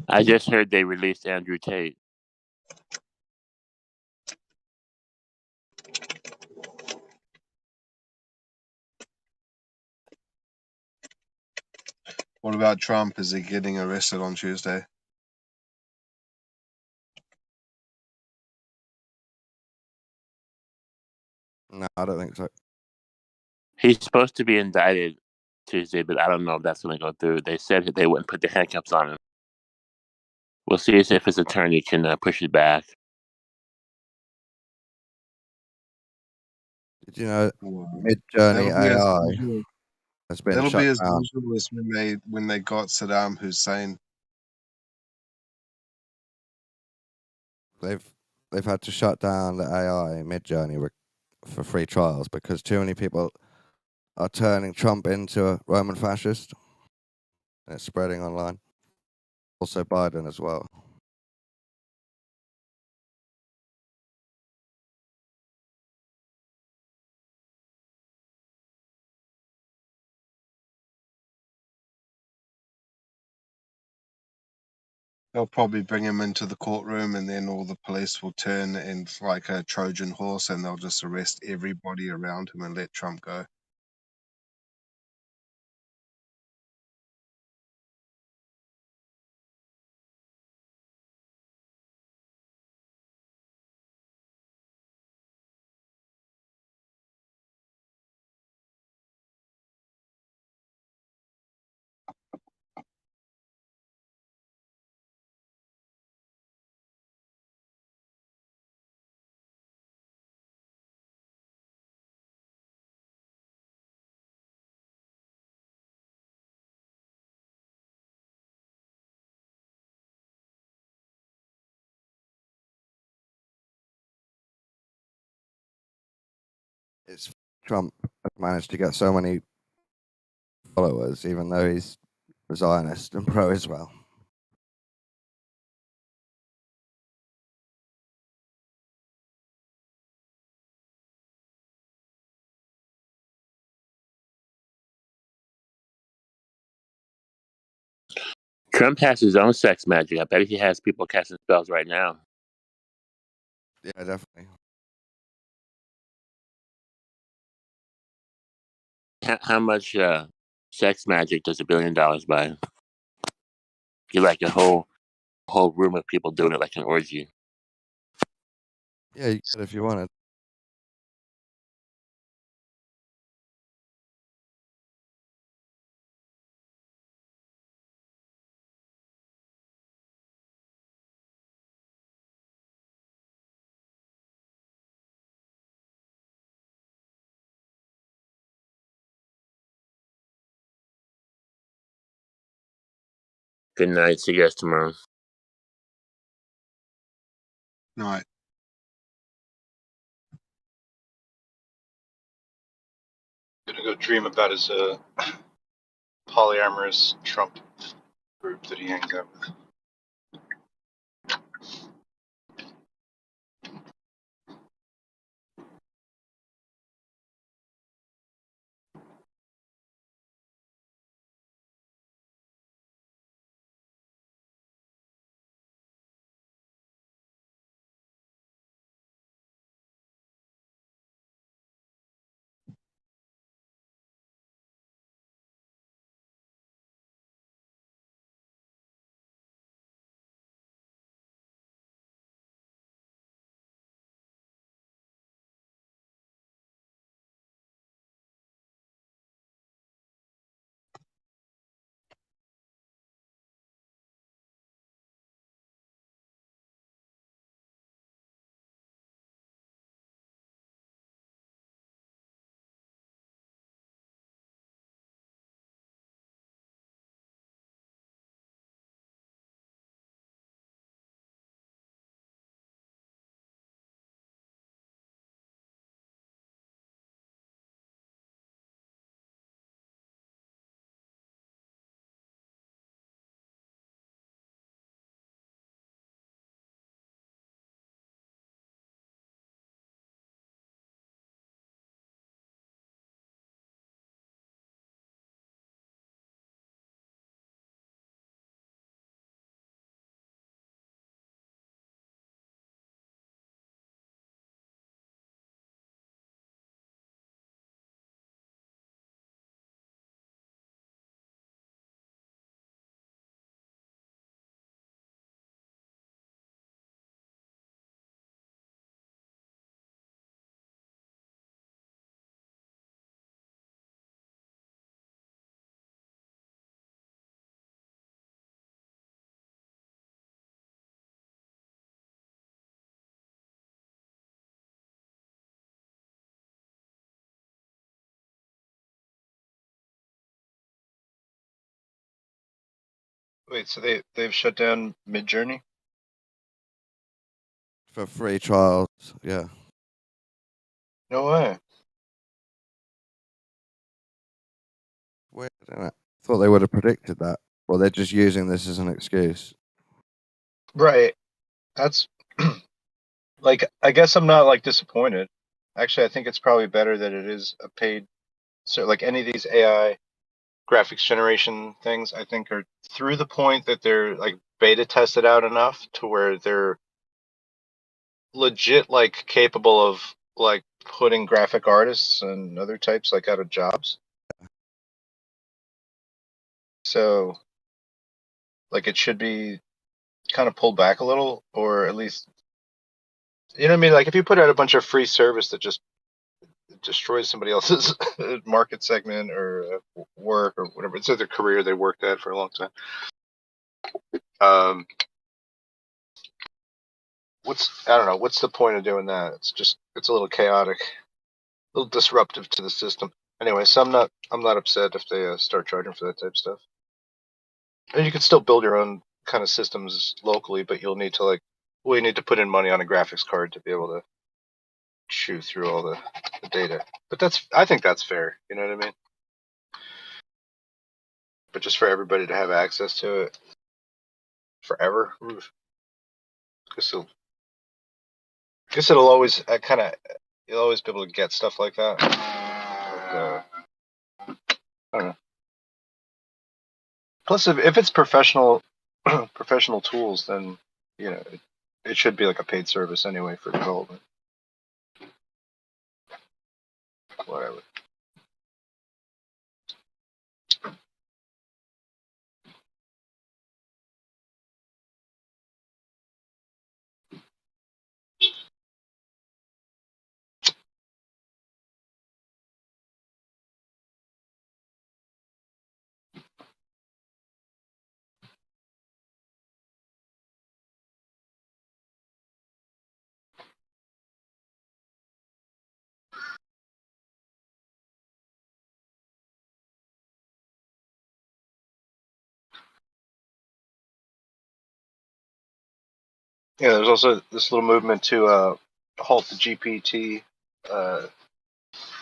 B: I just heard they released Andrew Tate.
H: What about Trump? Is he getting arrested on Tuesday?
E: No, I don't think so.
B: He's supposed to be indicted Tuesday, but I don't know if that's going to go through. They said that they wouldn't put the handcuffs on him. We'll see if his attorney can push it back.
E: Did you know
H: Well,
E: Mid-Journey
H: that'll be as
E: AI
H: usual.
E: has been
H: That'll
E: shut
H: be as
E: down?
H: usual as when they got Saddam Hussein.
E: They've had to shut down the AI Mid-Journey for free trials because too many people are turning Trump into a Roman fascist. And it's spreading online. Also Biden as well.
H: They'll probably bring him into the courtroom, and then all the police will turn and like a Trojan horse, and they'll just arrest everybody around him and let Trump go.
E: It's Trump has managed to get so many followers, even though he's a Zionist and pro-Israel.
B: Trump has his own sex magic. I bet he has people casting spells right now.
E: Yeah, definitely.
B: How much sex magic does $1 billion buy? Get like a whole room of people doing it like an orgy.
E: Yeah, you could if you wanted.
B: Good night. See you guys tomorrow.
H: Night.
M: Gonna go dream about his polyamorous Trump group that he hangs out with. Wait, so they've shut down Midjourney?
E: For free trials, yeah.
M: No way.
E: Weird, isn't it? Thought they would have predicted that. Well, they're just using this as an excuse.
M: Right. That's like, I guess I'm not like disappointed. Actually, I think it's probably better that it is a paid. So like any of these AI graphics generation things, I think are through the point that they're like beta tested out enough to where they're legit like capable of like putting graphic artists and other types like out of jobs. So like it should be kind of pulled back a little, or at least, you know what I mean? Like if you put out a bunch of free service that just destroys somebody else's market segment or work or whatever, it's their career they worked at for a long time. I don't know, what's the point of doing that? It's a little chaotic, a little disruptive to the system. Anyway, so I'm not upset if they start charging for that type of stuff. And you can still build your own kind of systems locally, but you'll need to you need to put in money on a graphics card to be able to chew through all the data. But I think that's fair. You know what I mean? But just for everybody to have access to it forever, oof. Guess it'll always you'll always be able to get stuff like that. But, I don't know. Plus, if it's professional professional tools, then you know it should be like a paid service anyway for development. Whatever. Yeah, there's also this little movement to halt the GPT uh,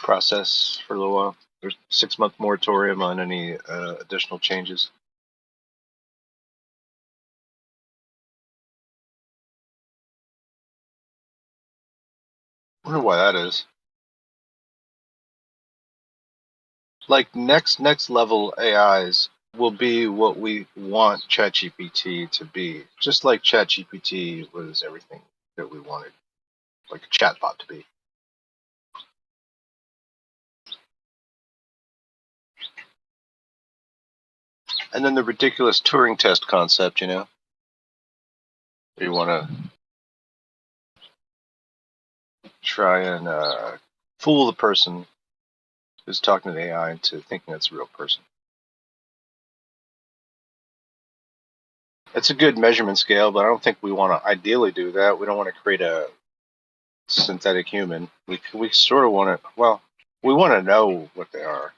M: process for a little while. There's a 6-month moratorium on any additional changes. I wonder why that is. Like next level AIs will be what we want ChatGPT to be. Just like ChatGPT was everything that we wanted, like a chatbot to be. And then the ridiculous Turing test concept, you know, where you want to try and fool the person who's talking to the AI into thinking it's a real person. It's a good measurement scale, but I don't think we want to ideally do that. We don't want to create a synthetic human. We sort of want to, well, we want to know what they are.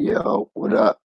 N: Yo, what up?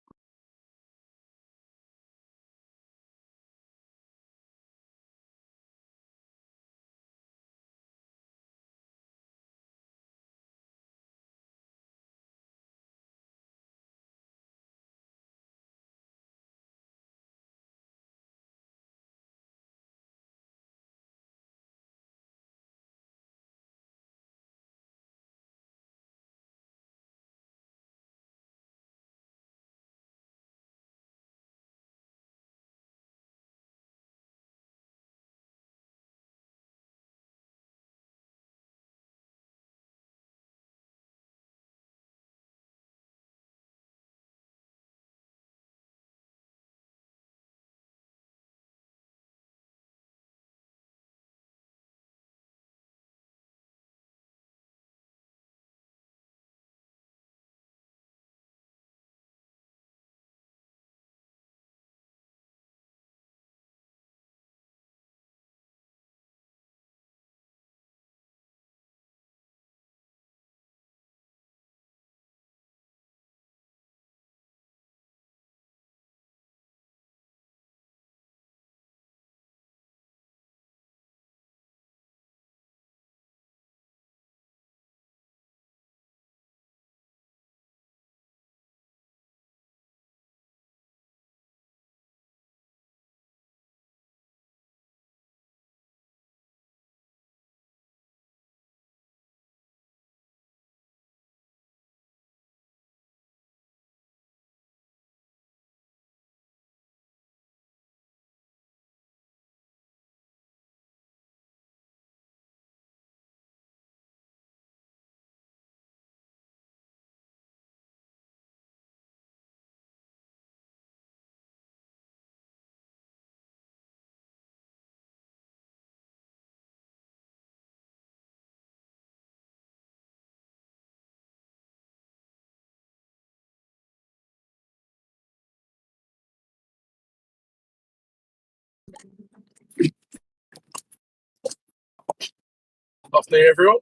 O: Afternoon, everyone.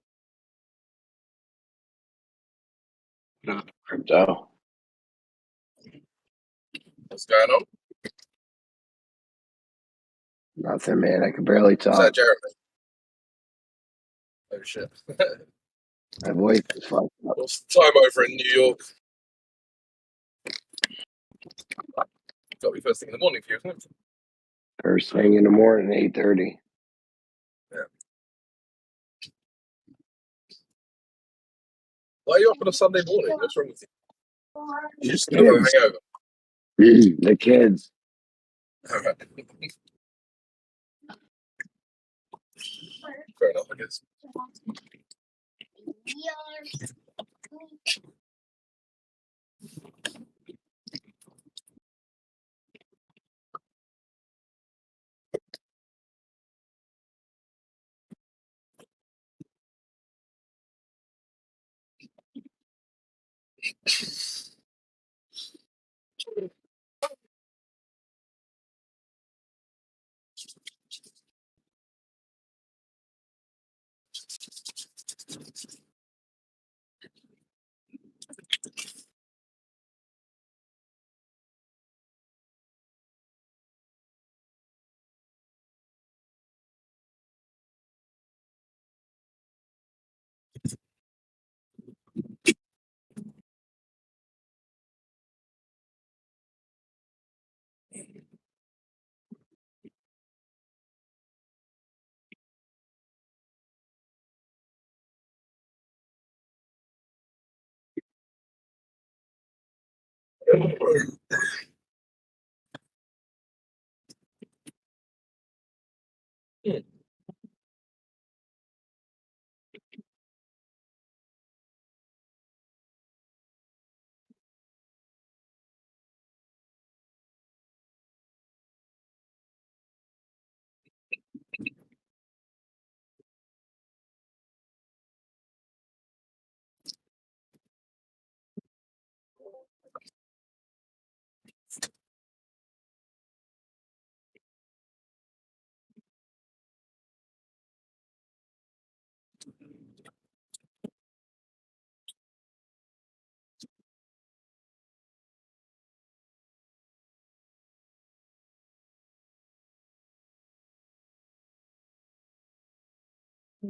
N: Crypto.
O: What's going on?
N: Nothing, man. I can barely
O: Is that
N: talk.
O: Jeremy? Oh shit.
N: My voice is fucked up.
O: What's the time over in New York? Got to be first thing in the morning for you, isn't it?
N: First thing in the morning, 8:30.
O: Yeah. Why are you up on a Sunday morning? What's wrong with you? You just still got a
N: Kids.
O: hangover.
N: The kids.
O: All right. Fair enough, I guess.
N: I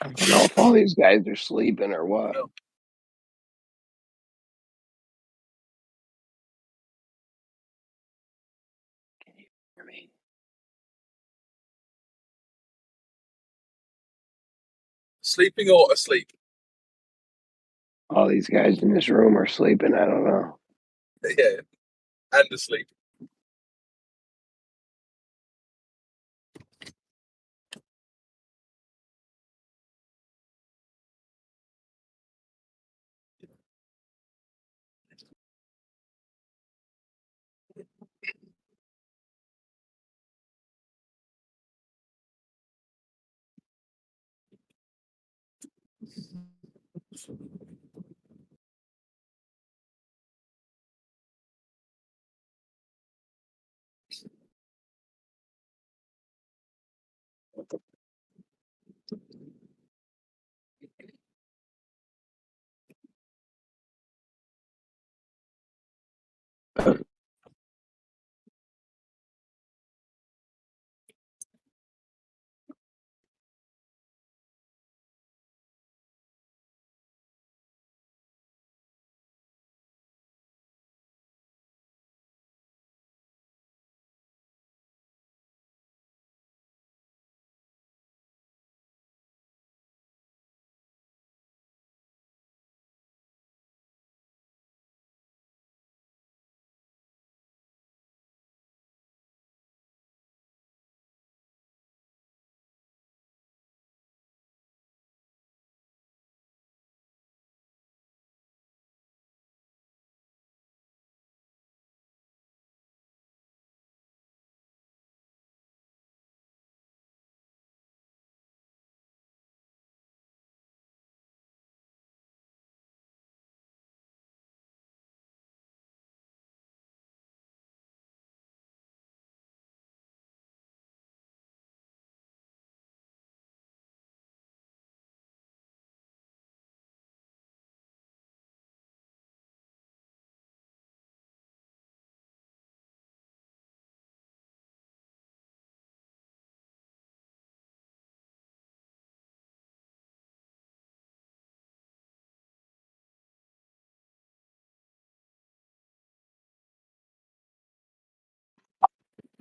N: don't know if all these guys are sleeping or what. I mean,
O: Sleeping or asleep?
N: all these guys in this room are sleeping. I don't know.
O: Yeah, and asleep.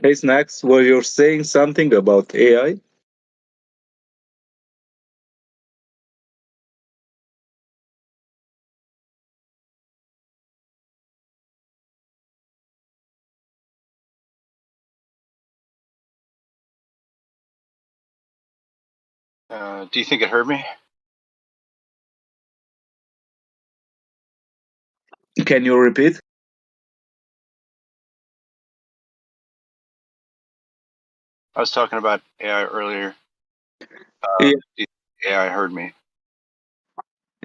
G: Hey, Snacks, were you saying something about AI?
M: Do you think it hurt me?
G: Can you repeat?
M: I was talking about AI earlier.
G: Yeah,
M: Do you think AI heard me?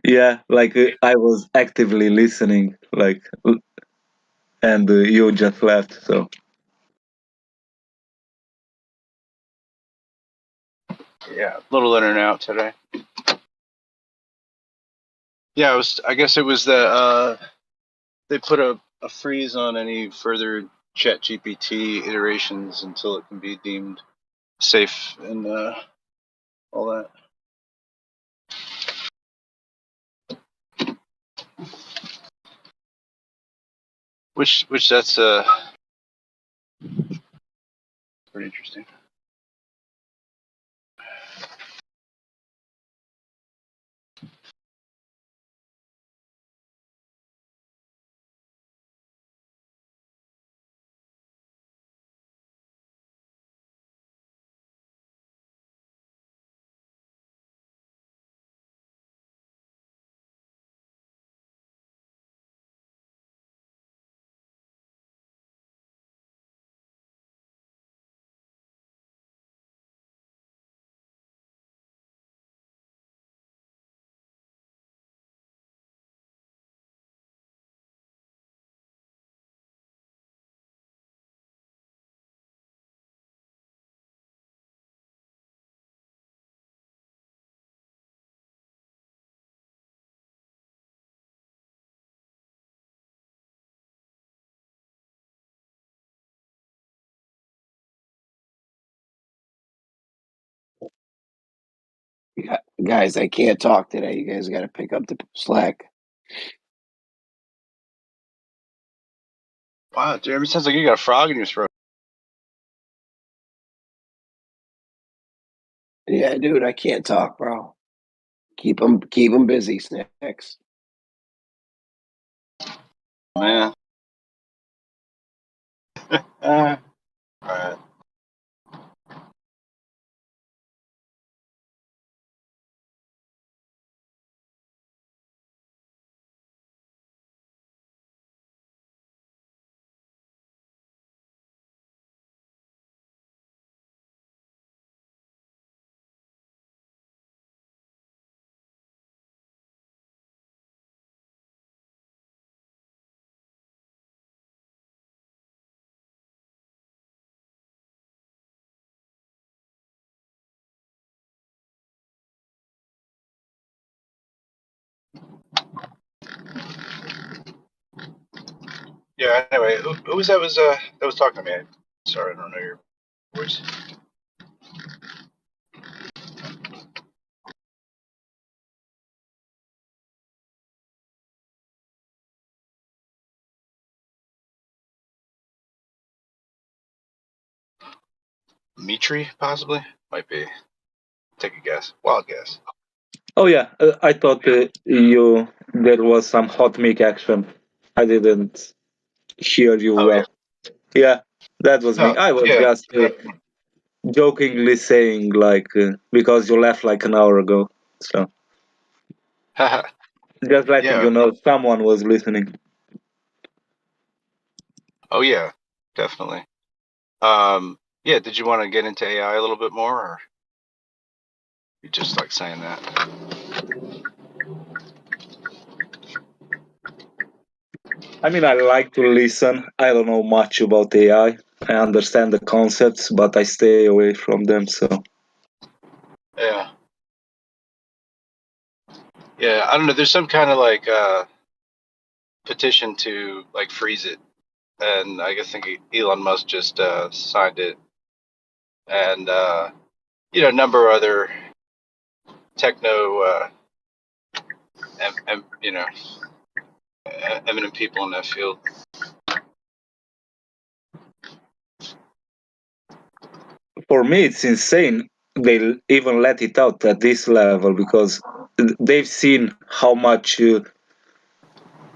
G: yeah, like I was actively listening, and you just left, so.
M: Yeah, a little in and out today. Yeah, it was. I guess it was that they put a freeze on any further Chat GPT iterations until it can be deemed safe and all that. Which that's pretty interesting.
N: Guys, I can't talk today. You guys got to pick up the slack.
M: Wow, Jeremy, sounds like you got a frog in your throat.
N: Yeah, dude, I can't talk, bro. Keep them busy, Snacks.
M: Man. All right. Yeah. Anyway, who was that? That was talking to me? Sorry, I don't know your voice. Mitri, possibly. Might be. Take a guess. Wild guess.
G: Oh yeah, I thought there was some hot mic action. I didn't hear you
M: Oh
G: well. Yeah, that was me.
M: yeah.
G: I was
M: Yeah.
G: just jokingly saying like because you left like an hour ago. So just letting
M: Yeah.
G: you know someone was listening.
M: Oh yeah. Definitely. Yeah. Did you want to get into AI a little bit more, or you just like saying that?
G: I mean, I like to listen. I don't know much about AI. I understand the concepts, but I stay away from them. So
M: Yeah. Yeah. I don't know. There's some kind of like petition to like freeze it, and I think Elon Musk just signed it, and a number of other techno eminent people in that field.
G: for me, it's insane. They even let it out at this level because they've seen how much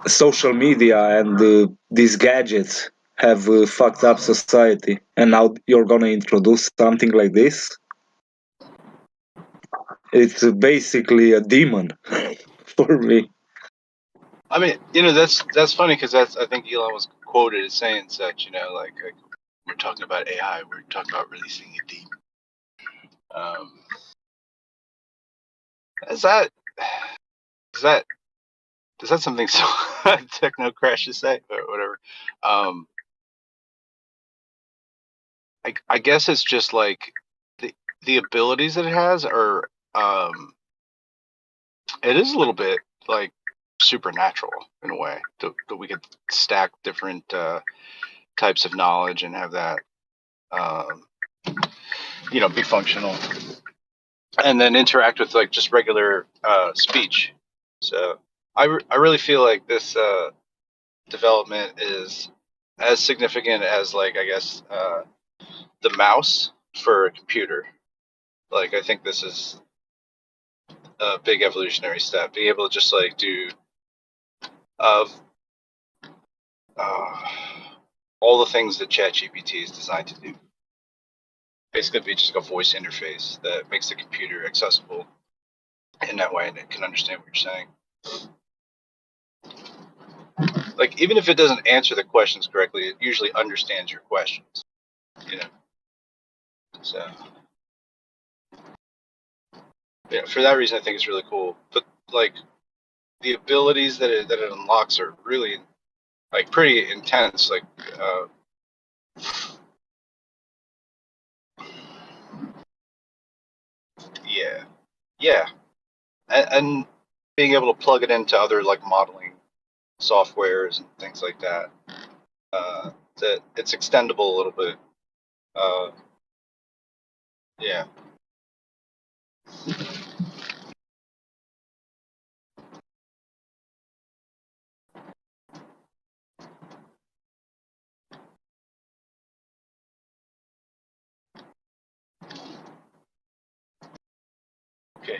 G: social media and these gadgets have fucked up society, and now you're gonna introduce something like this. It's basically a demon for me.
M: I mean, that's funny because I think Elon was quoted as saying such. Like we're talking about AI, we're talking about releasing a demon. Is that something so techno crash to say or whatever? I guess it's just like the abilities that it has are it is a little bit like supernatural in a way that we could stack different types of knowledge and have that be functional and then interact with like just regular speech. So I really feel like this development is as significant as, like, I guess, the mouse for a computer. Like, I think this is a big evolutionary step. Being able to just like do uh, all the things that ChatGPT is designed to do. Basically, be just like a voice interface that makes the computer accessible in that way, and it can understand what you're saying. Like, even if it doesn't answer the questions correctly, it usually understands your questions. You know, so yeah, for that reason, I think it's really cool. But like, the abilities that it unlocks are really like pretty intense. Like, yeah, yeah, and being able to plug it into other like modeling softwares and things like that. That it's extendable a little bit. Yeah. Okay.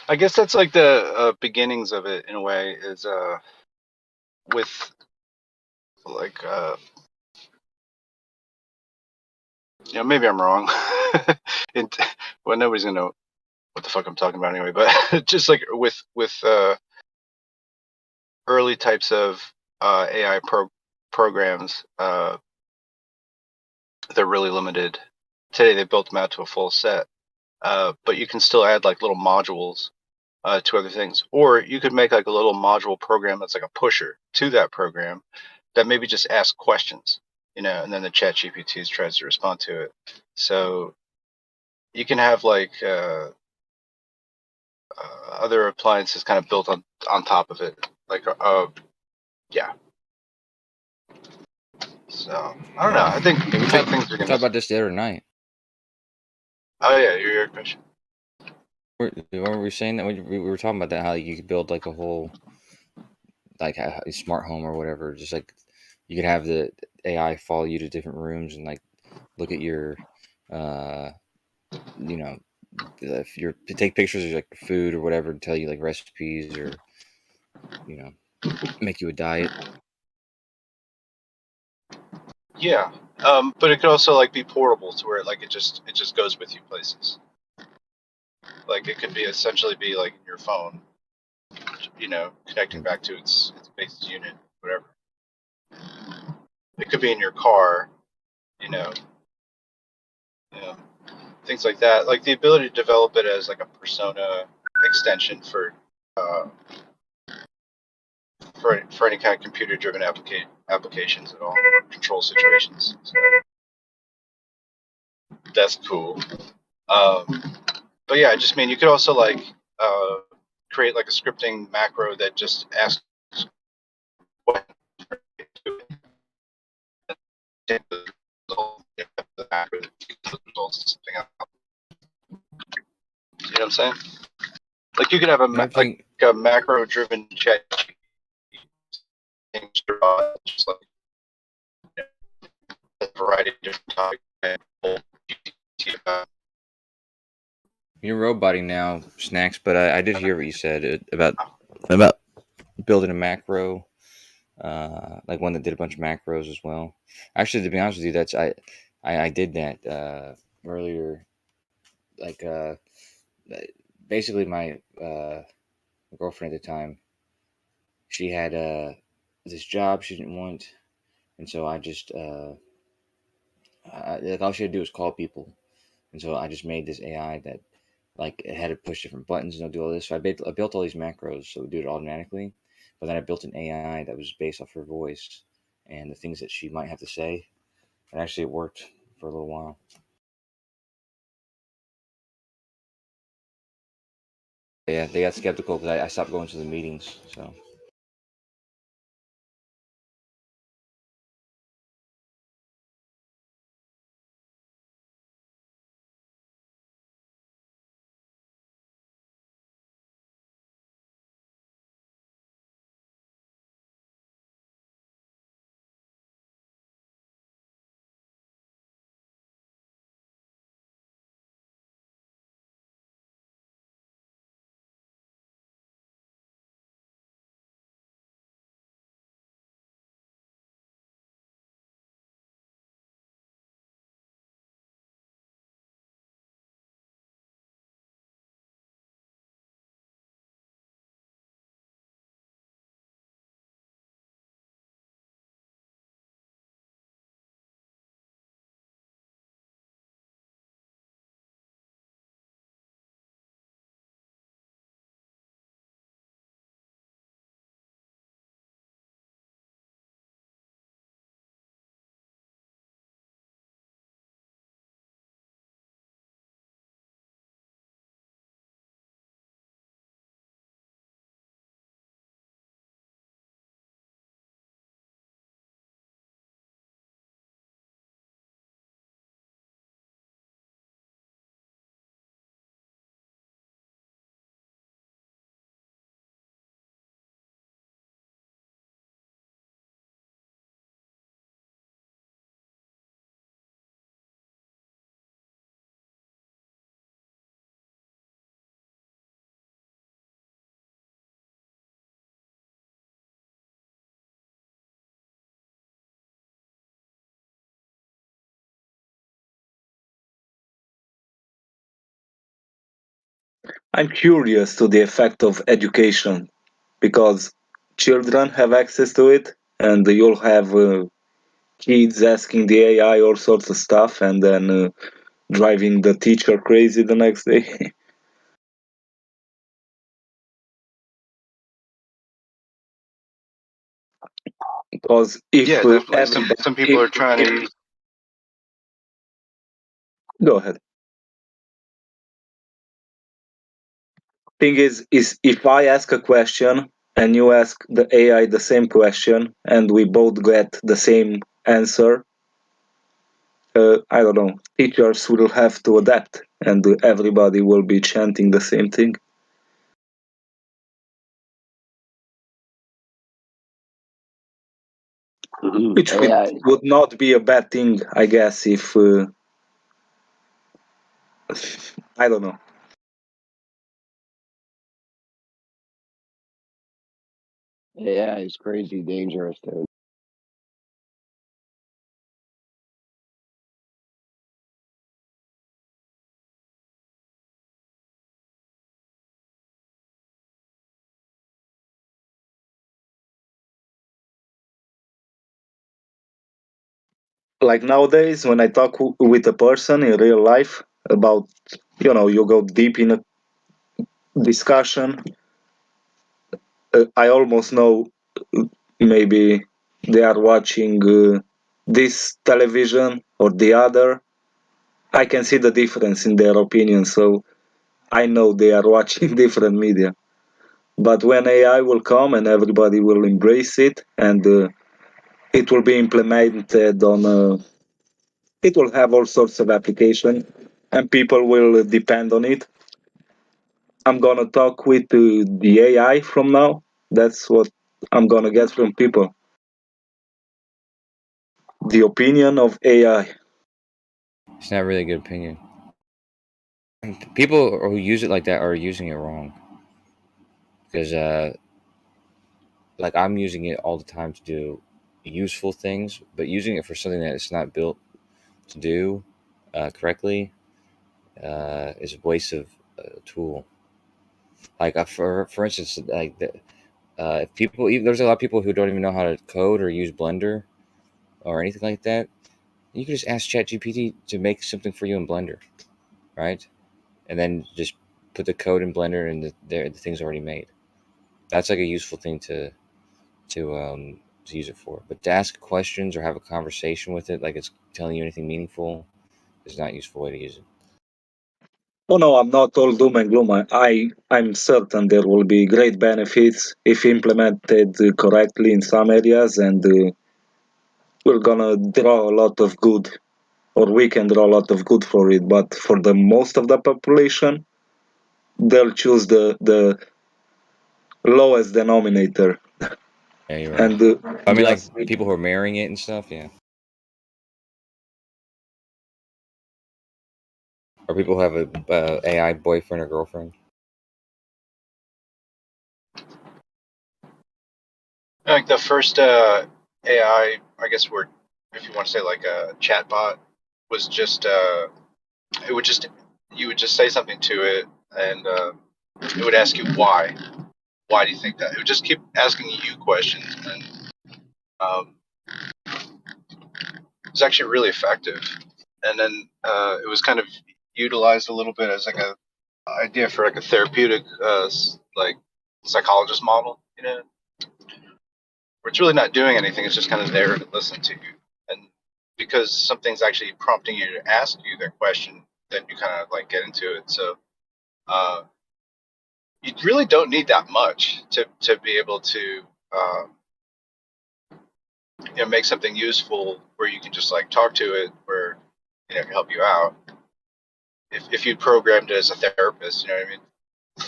M: I guess that's like the beginnings of it in a way. Is with like you know, maybe I'm wrong. it, well, nobody's gonna know what the fuck I'm talking about anyway. But just like with early types of AI programs, they're really limited. Today they built them out to a full set, but you can still add like little modules to other things, or you could make like a little module program that's like a pusher to that program that maybe just asks questions, you know, and then the chat GPT tries to respond to it. So you can have like other appliances kind of built on top of it, like yeah. So I don't know. I think
I: Yeah,
M: things are
I: we
M: gonna.
I: talked about this the other night.
M: Oh yeah, your question.
I: What were we saying that we were talking about that, how you could build like a whole like a smart home or whatever, just like you could have the AI follow you to different rooms and like look at your you know, if you're to take pictures of like food or whatever, to tell you like recipes or you know, make you a diet.
M: Yeah, but it could also like be portable to where like it just goes with you places. Like it could be essentially be like your phone, you know, connecting back to its base unit, whatever. It could be in your car, you know, things like that. Like the ability to develop it as like a persona extension uh, for any kind of computer-driven applications at all, control situations. So that's cool. But yeah, I just mean you could also like create like a scripting macro that just asks what the macro that results to something else. You know what I'm saying? Like you could have like a macro-driven chat, just like a variety of different topics.
I: You're roboting now, Snacks, but I did hear what you said about building a macro, like one that did a bunch of macros as well. Actually, to be honest with you, that's I did that earlier. Like basically, my girlfriend at the time, she had this job she didn't want, and so I just like all she had to do was call people, and so I just made this AI that like it had to push different buttons and do all this. So I built all these macros so it would do it automatically, but then I built an AI that was based off her voice and the things that she might have to say, and actually it worked for a little while. Yeah, they got skeptical because I stopped going to the meetings. So
G: I'm curious to the effect of education because children have access to it, and you'll have kids asking the AI all sorts of stuff, and then driving the teacher crazy the next day. Because if
M: Yeah, definitely.
G: everybody,
M: Some people are trying to use.
G: go ahead. Thing is if I ask a question and you ask the AI the same question and we both get the same answer, I don't know, teachers will have to adapt and everybody will be chanting the same thing. Which
N: AI.
G: would not be a bad thing, I guess, if I don't know.
N: AI is crazy dangerous, dude.
G: Like nowadays, when I talk with a person in real life about, you go deep in a discussion, I almost know maybe they are watching this television or the other. I can see the difference in their opinion, so I know they are watching different media. But when AI will come and everybody will embrace it, and it will be implemented on, it will have all sorts of application, and people will depend on it. I'm gonna talk with the AI from now. That's what I'm gonna get from people. The opinion of AI.
I: It's not really a good opinion. And people who use it like that are using it wrong. Because, like, I'm using it all the time to do useful things, but using it for something that it's not built to do correctly is a waste of a tool. Like, for instance, like if people, there's a lot of people who don't even know how to code or use Blender or anything like that. You can just ask ChatGPT to make something for you in Blender, right? And then just put the code in Blender, and the thing's already made. That's like a useful thing to use it for. But to ask questions or have a conversation with it, like it's telling you anything meaningful, is not a useful way to use it.
G: Oh no, I'm not all doom and gloom. I'm certain there will be great benefits if implemented correctly in some areas, and we're gonna draw a lot of good, or we can draw a lot of good for it. But for the most of the population, they'll choose the lowest denominator.
I: Yeah, you're right.
G: And
I: I mean, like
G: just
I: people who are marrying it and stuff, yeah. Or people who have a AI boyfriend or girlfriend.
M: Like the first AI, I guess we're, if you want to say like a chatbot, was just it would just, you would just say something to it, and it would ask you why. Why do you think that? It would just keep asking you questions, and um, it was actually really effective. And then it was kind of utilized a little bit as like a idea for like a therapeutic like psychologist model, where it's really not doing anything. It's just kind of there to listen to you. And because something's actually prompting you to ask you their question, then you kind of like get into it. So you really don't need that much to be able to make something useful where you can just like talk to it, where it can help you out. If you programmed it as a therapist, you know what I mean?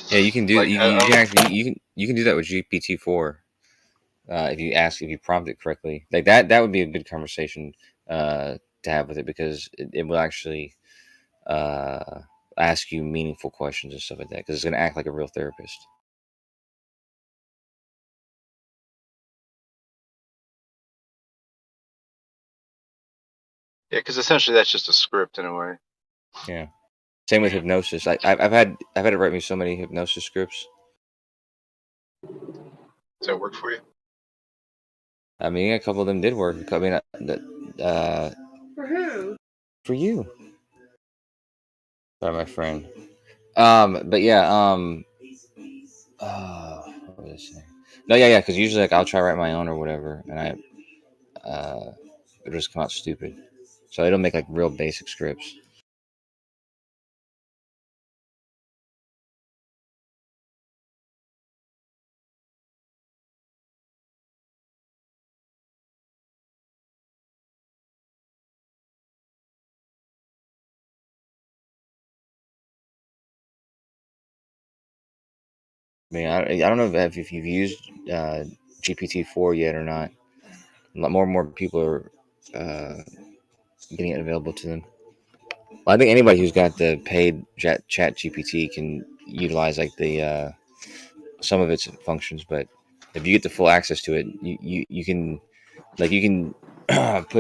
I: Yeah, you can do
M: Like
I: you can actually you can do that with GPT-4 if you prompt it correctly. Like that would be a good conversation to have with it, because it will actually ask you meaningful questions and stuff like that, because it's going to act like a real therapist.
M: yeah, because essentially that's just a script in a way.
I: Yeah. Same with hypnosis. I've had it write me so many hypnosis scripts.
M: Does that work for you?
I: I mean, a couple of them did work. I mean,
P: For who?
I: for you. Sorry, my friend. But yeah, what was I saying? No, yeah, because usually like I'll try to write my own or whatever, and it'll just come out stupid. So it'll make like real basic scripts. I mean, I don't know if you've used GPT-4 yet or not. A lot more and more people are getting it available to them. Well, I think anybody who's got the paid Chat GPT can utilize like the some of its functions, but if you get the full access to it, you can put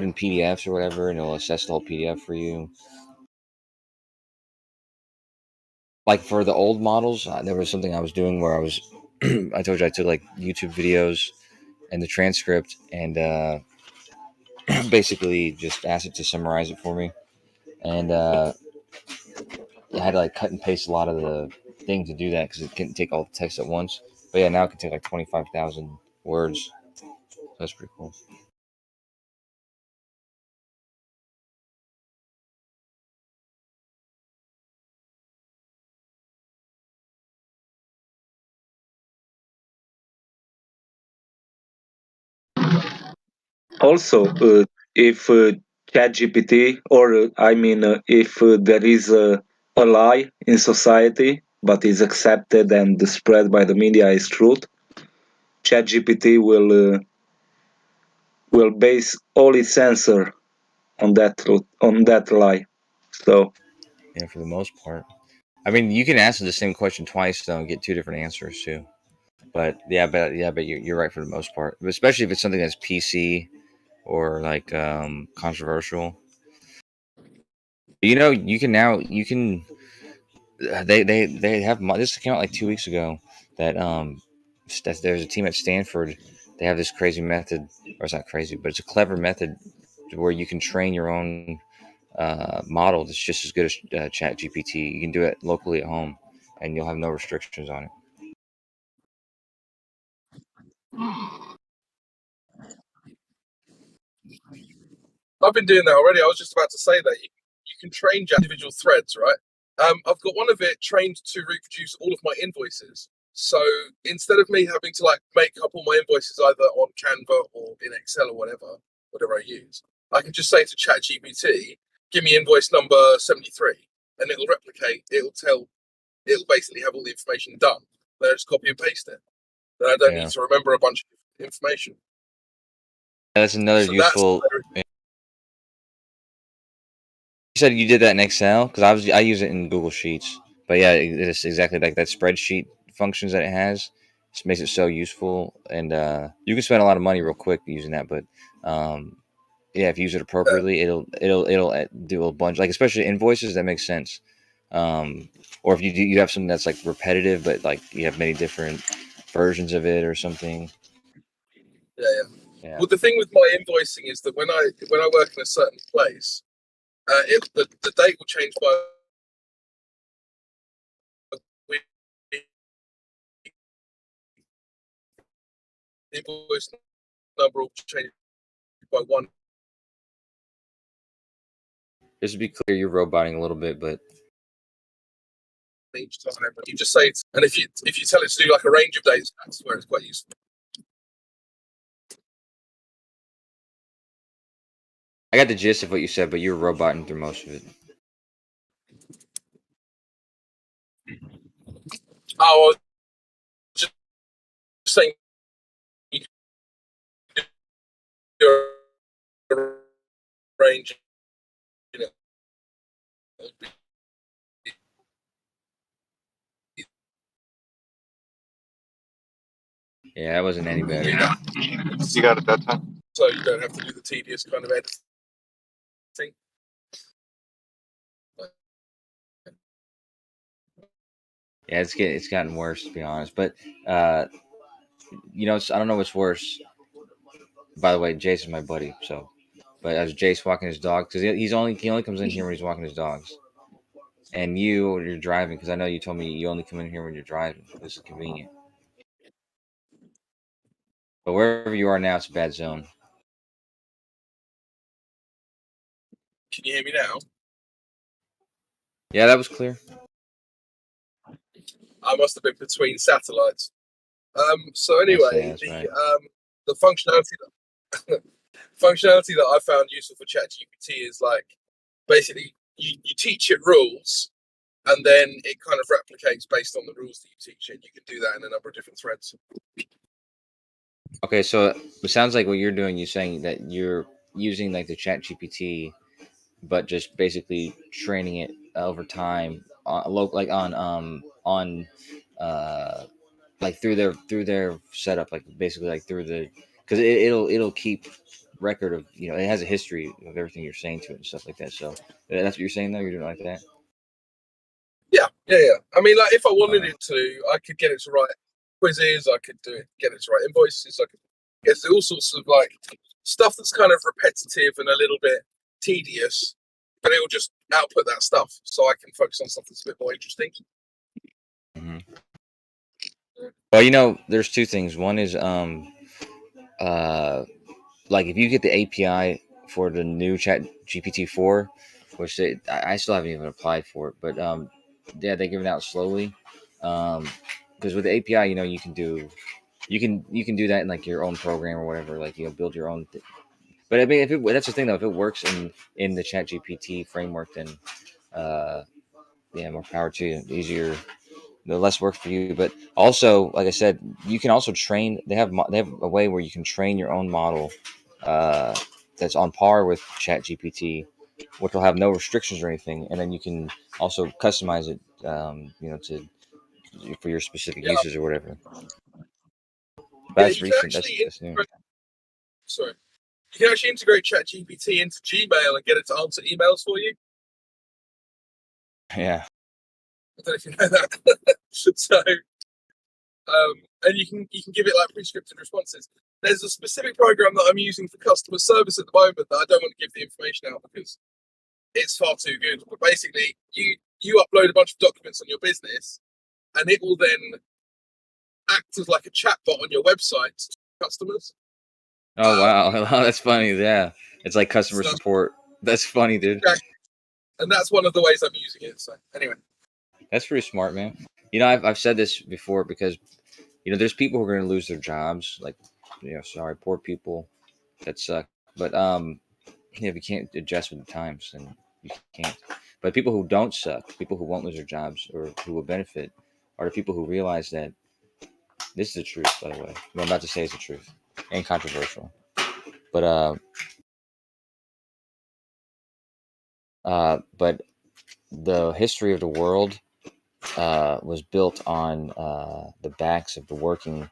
I: in PDFs or whatever, and it'll assess the whole PDF for you. Like for the old models, there was something I was doing where I was I told you I took like YouTube videos and the transcript and basically just asked it to summarize it for me, and I had to like cut and paste a lot of the thing to do that because it couldn't take all the text at once. But yeah, now it can take like 25,000 words. That's pretty cool.
G: Also, if ChatGPT, or if there is a lie in society, but is accepted and spread by the media as truth, ChatGPT will base all its answer on that truth, on that lie. So
I: Yeah, for the most part. I mean, you can answer the same question twice though and get two different answers too. But you're right for the most part, especially if it's something that's PC or like controversial. You can they have this came out like 2 weeks ago that there's a team at Stanford. They have this crazy method, or it's not crazy, but it's a clever method where you can train your own model that's just as good as Chat GPT. You can do it locally at home, and you'll have no restrictions on it.
O: I've been doing that already. I was just about to say that you can train individual threads, right? I've got one of it trained to reproduce all of my invoices. So instead of me having to like make up all my invoices either on Canva or in Excel or whatever I use, I can just say to ChatGPT, give me invoice number 73, and it'll replicate. It'll basically have all the information done. Then I just copy and paste it. Then I don't need to remember a bunch of information.
I: That's another useful. You said you did that in Excel because I use it in Google Sheets, but yeah, it's exactly like that spreadsheet functions that it has. Just makes it so useful, and you can spend a lot of money real quick using that. But yeah, if you use it appropriately, it'll do a bunch, like especially invoices. That makes sense. Or if you have something that's like repetitive, but like you have many different versions of it or something.
O: Yeah. Well, the thing with my invoicing is that when I work in a certain place, the date will change by week. The invoice number will change by one.
I: Just to be clear, you're roboting a little bit, but
O: Each time, you just say, and if you tell it to do like a range of dates, that's where it's quite useful.
I: I got the gist of what you said, but you're roboting through most of it.
O: Oh, I was just saying, you can do a range, you know.
I: Yeah, that wasn't any better.
M: You got it that time.
O: So you don't have to do the tedious kind of editing.
I: Yeah, it's gotten worse, to be honest. But you know, I don't know what's worse. By the way, Jason's my buddy. So, but as Jace walking his dog, because he only comes in here when he's walking his dogs. And you're driving, because I know you told me you only come in here when you're driving. This is convenient. But wherever you are now, it's a bad zone.
O: Can you hear me now?
I: Yeah, that was clear.
O: I must have been between satellites. So
I: Yes,
O: anyway,
I: that's right.
O: the functionality that I found useful for ChatGPT is like basically you teach it rules, and then it kind of replicates based on the rules that you teach it. You can do that in a number of different threads.
I: Okay, so it sounds like what you're doing, you're saying that you're using like the Chat GPT, but just basically training it over time on like through their setup, like basically like through the, because it'll keep record of, you know, it has a history of everything you're saying to it and stuff like that. So that's what you're saying though, you're doing it like that.
O: Yeah. I mean, like if I wanted it to, I could get it to write quizzes. I could get it to write invoices. I could get all sorts of like stuff that's kind of repetitive and a little bit tedious, but it will just output that stuff, so I can focus on stuff that's a bit more interesting.
I: Mm-hmm. Well, you know, there's two things. One is like if you get the API for the new Chat GPT 4, which I still haven't even applied for it, but yeah, they give it out slowly. Because with the API, you know, you can do that in like your own program or whatever, like, you know, build your own. But I mean, that's the thing though, if it works in the Chat GPT framework, then yeah, more power to you. Easier, the less work for you. But also, like I said, you can also train. They have a way where you can train your own model that's on par with Chat GPT, which will have no restrictions or anything, and then you can also customize it, you know, for your specific uses or whatever.
O: Yeah,
I: That's
O: you can
I: recent.
O: actually
I: That's new.
O: sorry, you can actually integrate ChatGPT into Gmail and get it to answer emails for you.
I: Yeah.
O: I don't know if you know that. So, and you can give it like pre-scripted responses. There's a specific program that I'm using for customer service at the moment that I don't want to give the information out because it's far too good. But basically, you upload a bunch of documents on your business, and it will then act as like a chatbot on your website to customers.
I: Oh wow, that's funny. Yeah, it's like customer support. That's funny, dude.
O: And that's one of the ways I'm using it. So anyway,
I: that's pretty smart, man. You know, I've said this before because, you know, there's people who are going to lose their jobs, like, you know, sorry, poor people that suck. But if you can't adjust with the times, then you can't. But people who don't suck, people who won't lose their jobs or who will benefit, are the people who realize that this is the truth. By the way, what I'm about to say is the truth and controversial. But but the history of the world was built on the backs of the working.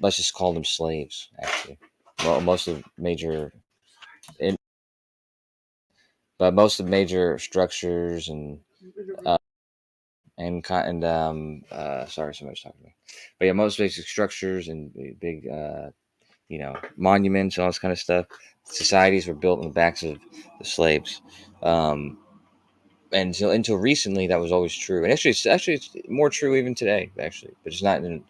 I: Let's just call them slaves. Actually, well, most of major, but most of major structures and sorry, somebody's talking to me. But yeah, most basic structures and big you know, monuments, all this kind of stuff. Societies were built on the backs of the slaves. And until recently, that was always true. And actually, it's more true even today, actually, but it's not in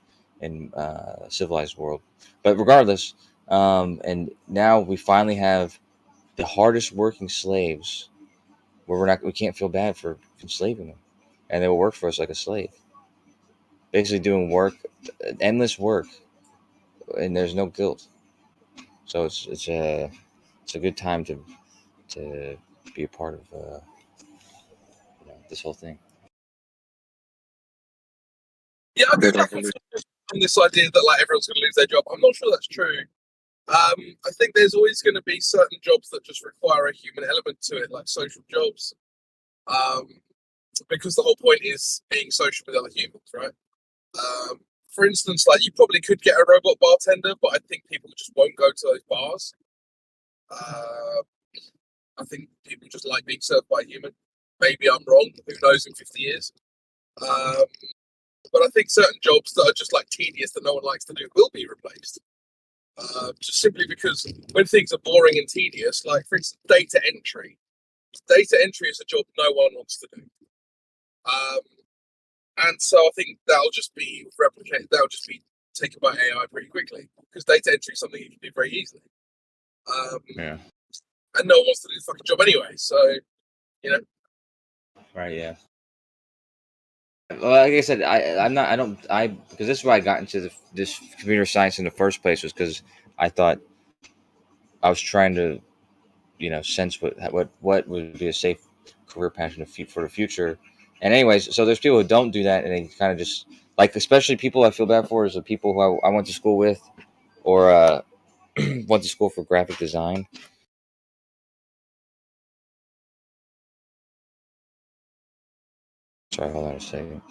I: a civilized world. But regardless, and now we finally have the hardest working slaves, where we can't feel bad for enslaving them, and they will work for us like a slave, basically doing work, endless work, and there's no guilt. So it's a good time to be a part of you know, this whole thing.
O: yeah, I go back and forth on this idea that like everyone's going to lose their job. I'm not sure that's true. I think there's always going to be certain jobs that just require a human element to it, like social jobs, because the whole point is being social with other humans, right? For instance, like you probably could get a robot bartender, but I think people just won't go to those bars. I think people just like being served by a human. Maybe I'm wrong. Who knows in 50 years? But I think certain jobs that are just like tedious that no one likes to do will be replaced. Just simply because when things are boring and tedious, like for instance, data entry. Data entry is a job no one wants to do. And so I think that'll just be replicated. That'll just be taken by AI pretty quickly because data entry is something you can do very easily.
I: Yeah.
O: And no one wants to do the fucking job anyway. So, you know.
I: Right. Yeah. Well, like I said, because this is why I got into this computer science in the first place was because I thought I was trying to, sense what would be a safe career path for the future. And anyways, so there's people who don't do that, and they kind of just like, especially people I feel bad for is the people who I went to school with, or went to school for graphic design. Sorry, hold on a second.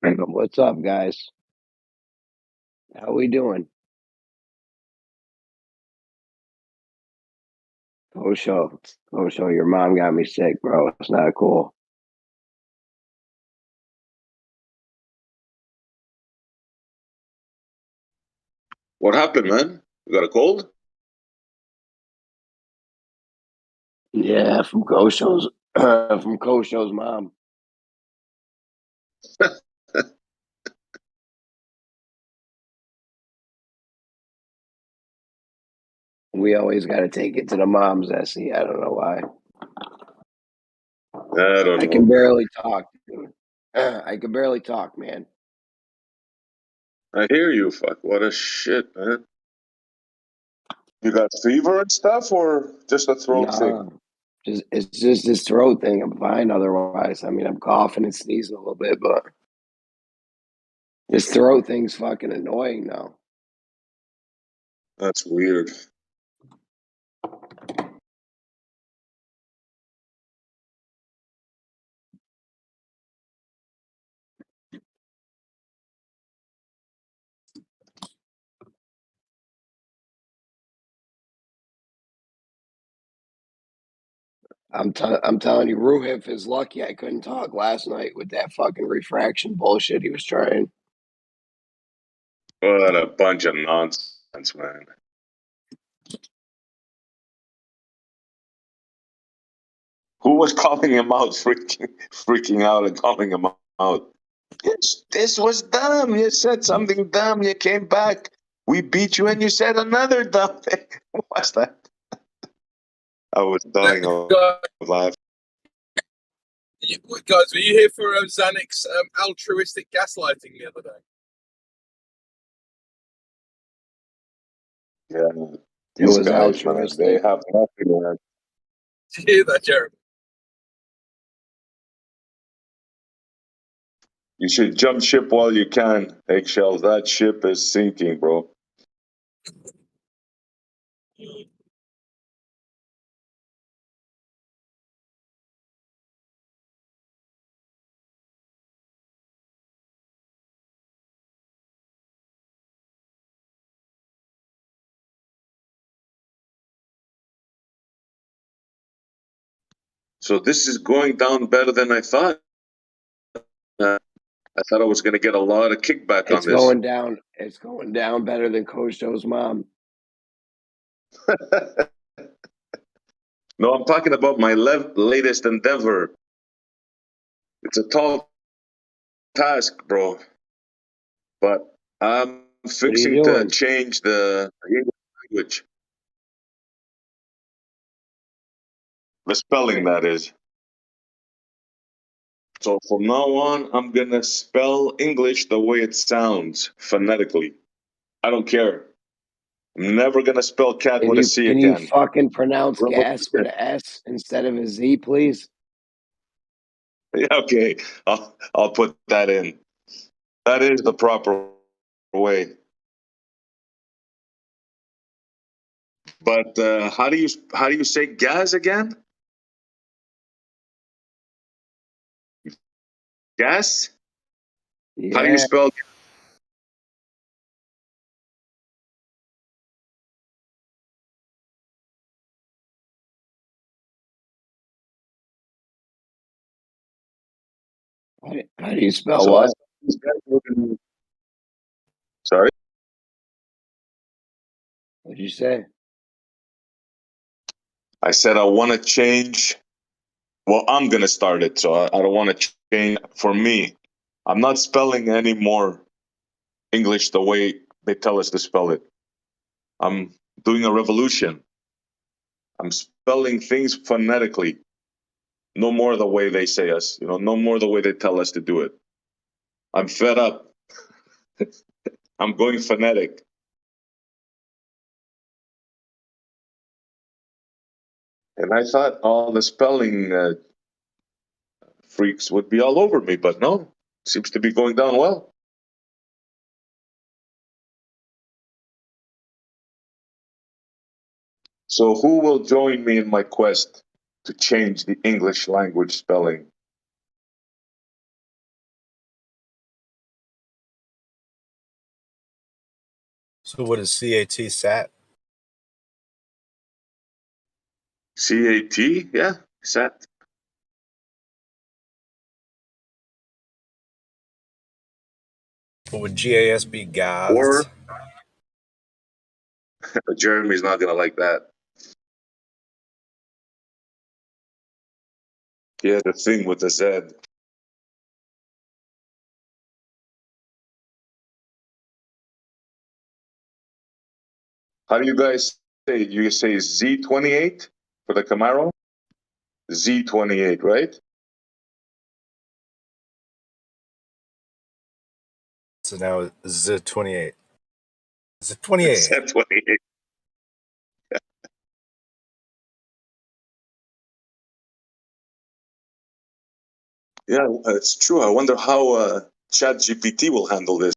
N: What's up, guys? How we doing? Go show. Your mom got me sick, bro. It's not cool.
Q: What happened, man? You got a cold?
N: Yeah, from Kosho's from Kosho's mom. We always got to take it to the moms, Essie. I don't know why.
Q: I don't
N: I
Q: know.
N: can barely talk, dude. I can barely talk, man.
Q: I hear you. Fuck. What a shit, man. You got fever and stuff, or just a throat thing?
N: Nah, it's just this throat thing. I'm fine otherwise. I mean, I'm coughing and sneezing a little bit, but this throat thing's fucking annoying now.
Q: That's weird.
N: I'm telling you, Ruhif is lucky I couldn't talk last night with that fucking refraction bullshit he was trying.
Q: What a bunch of nonsense, man. Who was calling him out, freaking out and calling him out? This was dumb. You said something dumb. You came back. We beat you, and you said another dumb thing. What's that? I was dying of laughing.
O: Guys, were you here for Xanix's altruistic gaslighting the other day?
Q: Yeah,
N: It
Q: these
N: was
Q: guys, man, they
N: altruistic.
Q: have nothing, man.
O: Did you hear that, Jeremy?
Q: You should jump ship while you can, Eggshells. That ship is sinking, bro. So this is going down better than I thought. I thought I was going to get a lot of kickback on
N: It's
Q: this.
N: going down. It's going down better than Kosho's mom.
Q: No, I'm talking about my latest endeavor. It's a tall task, bro. But I'm
N: What are you
Q: fixing to
N: doing?
Q: change the English language. The spelling, that is. So from now on, I'm going to spell English the way it sounds, phonetically. I don't care. I'm never going to spell cat with a C
N: Can you
Q: again.
N: fucking pronounce gas with
Q: Revolution.
N: an S instead of a Z, please?
Q: Yeah, okay, I'll put that in. That is the proper way. But how do you say gas again? Gas? How do you
N: Yeah.
Q: spell?
N: How do you spell
Q: So I
N: what?
Q: sorry.
N: What'd you say?
Q: I said I want to change. Well, I'm gonna start it, so I don't want to change. For me, I'm not spelling anymore English the way they tell us to spell it. I'm doing a revolution. I'm spelling things phonetically. No more the way they say us. No more the way they tell us to do it. I'm fed up. I'm going phonetic. And I thought all the spelling freaks would be all over me, but no, seems to be going down well. So who will join me in my quest to change the English language spelling?
M: So what is CAT sat?
Q: CAT, yeah, sat.
M: What would GAS be
Q: Or
M: gazed?
Q: Jeremy's not gonna like that. Yeah, the thing with the Z. How do you guys say it? You say Z28 for the Camaro? Z28, right?
M: So now Z28. Z28.
Q: Z28. Yeah, it's true. I wonder how ChatGPT will handle this.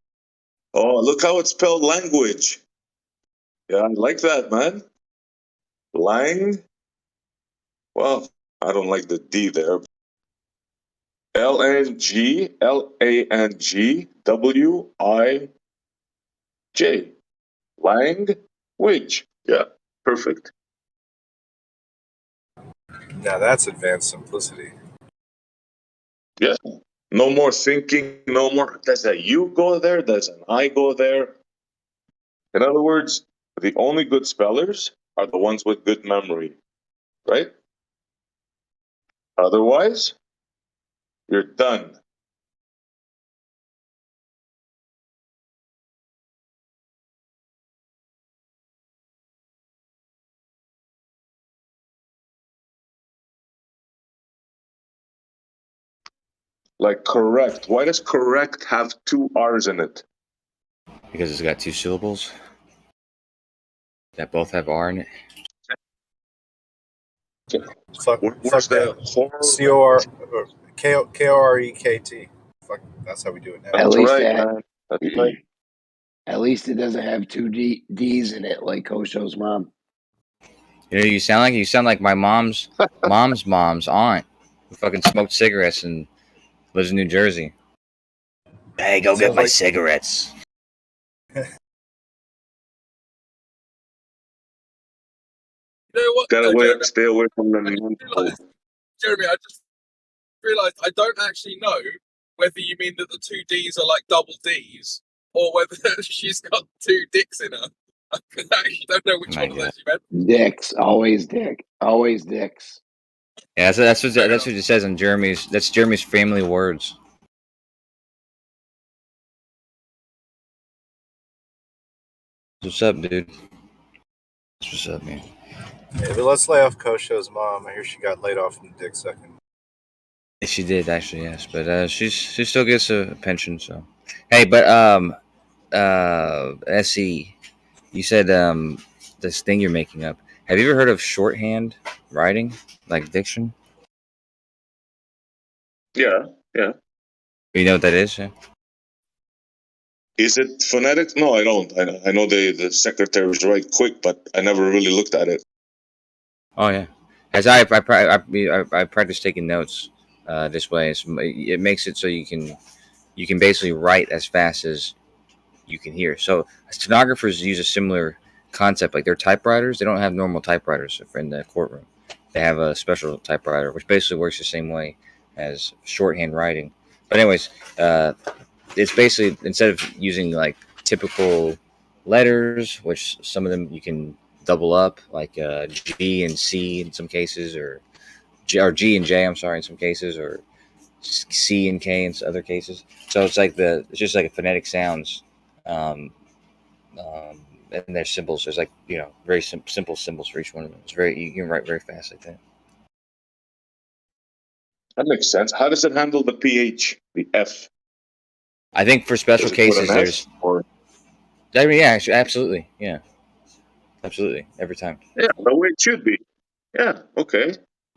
Q: Oh, look how it's spelled language. Yeah, I like that, man. Lang. Well, I don't like the D there. LangWij. Language. Yeah, perfect.
M: Now that's advanced simplicity.
Q: Yeah. No more thinking, no more. Does a you go there? Does an I go there? In other words, the only good spellers are the ones with good memory, right? Otherwise, you're done. Like correct. Why does correct have two R's in it?
I: Because it's got two syllables that both have R in it.
M: Fuck
Q: Where's the
M: that.
Q: horror?
M: Korekt. Fuck, that's how we do it now.
N: At
Q: That's
N: least
Q: right,
N: that.
Q: man. That's right.
N: At least it doesn't have two D's in it, like Kosho's mom.
I: You know, you sound like my mom's aunt, who fucking smoked cigarettes and lives in New Jersey. Hey, go get
M: Sounds
I: my
M: like-
I: cigarettes.
O: You know what?
Q: Gotta
O: No, Jeremy,
Q: stay away from the
O: I just
Q: mental.
O: realised, Jeremy, I just realised I don't actually know whether you mean that the two D's are like double D's or whether she's got two dicks in her. I actually don't know which
I: My
O: one of
I: God.
O: those you meant.
N: Dicks, always dick, always dicks.
I: Yeah, that's what it says in Jeremy's. That's Jeremy's family words. What's up, dude? What's up, man?
M: Hey, but let's lay off Kosho's mom. I hear she got laid off from the dick sucking.
I: She did actually, yes, but she still gets a pension. So, hey, but SE, you said this thing you're making up. Have you ever heard of shorthand writing, like diction?
Q: Yeah, yeah.
I: You know what that is? Yeah?
Q: Is it phonetic? No, I don't. I know the secretaries write quick, but I never really looked at it.
I: Oh yeah, as I practice taking notes this way. It makes it so you can basically write as fast as you can hear. So stenographers use a similar concept. Like their typewriters, they don't have normal typewriters in the courtroom. They have a special typewriter, which basically works the same way as shorthand writing. But anyways, it's basically instead of using like typical letters, which some of them you can double up, like G and C in some cases, or G and J. I'm sorry, in some cases, or C and K in other cases. So it's just like a phonetic sounds, um, and there's symbols. There's like very simple symbols for each one of them. It's you can write very fast like that.
Q: That makes sense. How does it handle the PH, the F?
I: I think for special
Q: Does it put
I: cases,
Q: an F,
I: there's.
Q: or
I: I mean, yeah, absolutely, yeah, absolutely, every time.
Q: yeah, the way it should be. Yeah, okay.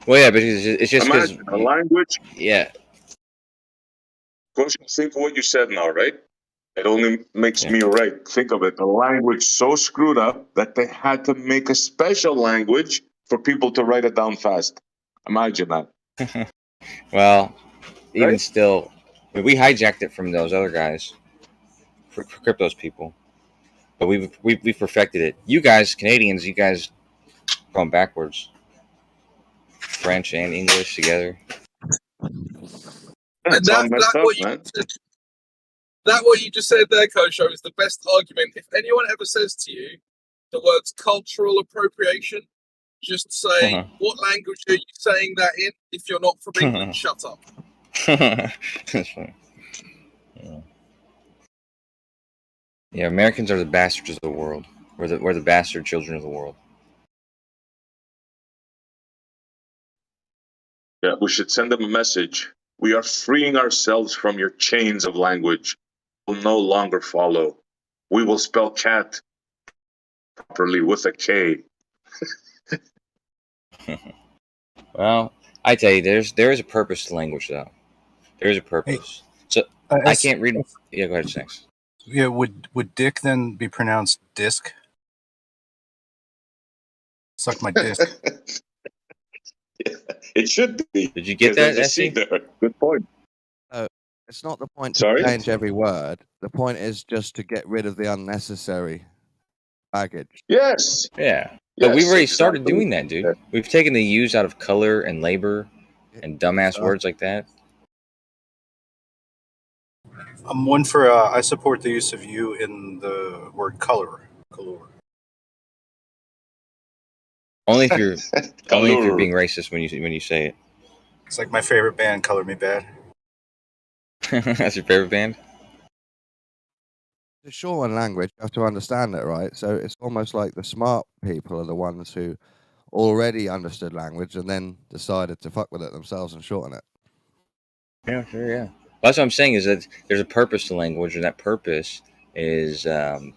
I: Well, yeah, but it's just because.
Q: Imagine a language.
I: Yeah.
Q: Think of what you said now, right? It only makes me right. Think of it. A language so screwed up that they had to make a special language for people to write it down fast. Imagine that.
I: Well, even
Q: Right?
I: still, we hijacked it from those other guys, for crypto's people. but we've perfected it. You guys, Canadians, you guys going backwards. French and English together.
O: And
Q: It's all messed up,
O: what you
Q: man.
O: that what you just said there, Kosho, is the best argument. If anyone ever says to you the words cultural appropriation, just say, what language are you saying that in? If you're not from England, shut up.
I: That's funny. Yeah, Americans are the bastards of the world. We're the bastard children of the world.
Q: Yeah, we should send them a message. We are freeing ourselves from your chains of language. Will no longer follow. We will spell cat properly with a K.
I: Well, I tell you, there is a purpose to language, though. There is a purpose. So I can't read. Yeah, go ahead, Snacks.
C: Yeah, would dick then be pronounced disc? Suck my disc.
Q: Yeah, it should be.
I: Did you get
Q: There's
I: that,
Q: a C
I: Essie?
Q: there. Good point.
E: It's not the point to
Q: Sorry?
E: change every word. The point is just to get rid of the unnecessary baggage.
Q: Yes.
I: Yeah. But
Q: Yes,
I: we've already started
Q: exactly.
I: doing that, dude. We've taken the use out of color and labor and dumbass words like that.
C: I'm one for. I support the use of you in the word color.
I: Only if you're being racist when you say it.
C: It's like my favorite band, Color Me Bad.
I: That's your favorite band?
E: It's a shortened language. You have to understand it, right? So it's almost like the smart people are the ones who already understood language and then decided to fuck with it themselves and shorten it.
I: Yeah, sure, yeah. That's what I'm saying is that there's a purpose to language, and that purpose is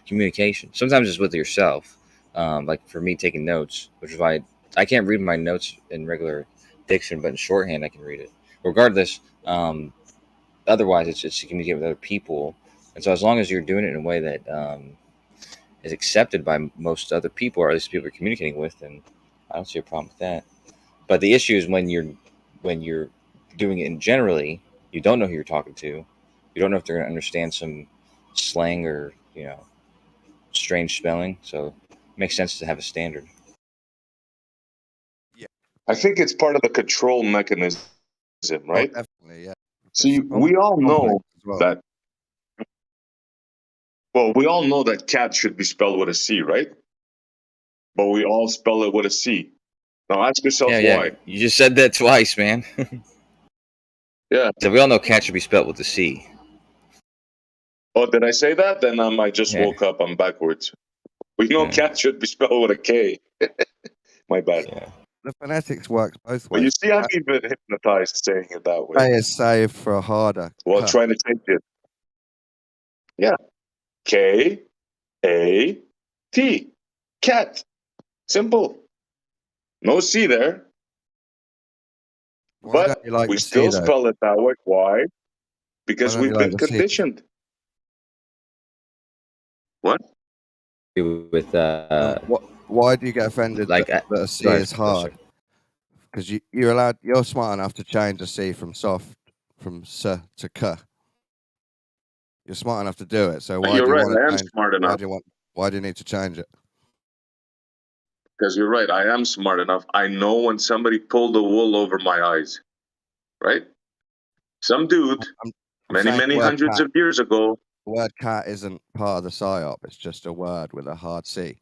I: communication. Sometimes it's with yourself. Like for me, taking notes, which is why I can't read my notes in regular diction, but in shorthand I can read it. Regardless, otherwise it's just to communicate with other people. And so as long as you're doing it in a way that is accepted by most other people, or at least people you're communicating with, then I don't see a problem with that. But the issue is when you're doing it in generally, you don't know who you're talking to. You don't know if they're going to understand some slang or strange spelling. So it makes sense to have a standard.
Q: I think it's part of the control mechanism, right?
E: Oh, definitely, yeah.
Q: See, we all know that. Well, we all know that cat should be spelled with a C, right? But we all spell it with a C. Now ask yourself why.
I: Yeah. You just said that twice, man.
Q: Yeah.
I: So we all know cat should be spelled with a C.
Q: Oh, did I say that? Then I just woke up. I'm backwards. We know cat should be spelled with a K. My bad.
I: Yeah.
E: The phonetics works both
Q: But you
E: ways.
Q: see, I've even hypnotized saying it that way.
E: K is saved for a harder.
Q: Well,
E: cut.
Q: trying to change it. Yeah. K-A-T. Cat. Simple. No C there.
E: Why
Q: But
E: don't you like
Q: we
E: the C,
Q: still
E: though?
Q: spell it that way. Why? Because
E: Why don't
Q: we've
E: you like
Q: been
E: the C?
Q: conditioned. What?
I: With
E: why do you get offended
I: like
E: that a C
I: go ahead,
E: is hard? Because you're smart enough to change a C from soft from S to K. You're smart enough to do it. So why
Q: You're
E: do you
Q: right.
E: want
Q: I
E: to
Q: am
E: change?
Q: smart enough.
E: Why do you need to change it?
Q: Because you're right. I am smart enough. I know when somebody pulled the wool over my eyes. Right? Some dude,
E: I'm
Q: many,
E: saying
Q: many
E: the word
Q: hundreds
E: cat.
Q: of years ago.
E: The word cat isn't part of the psyop. It's just a word with a hard C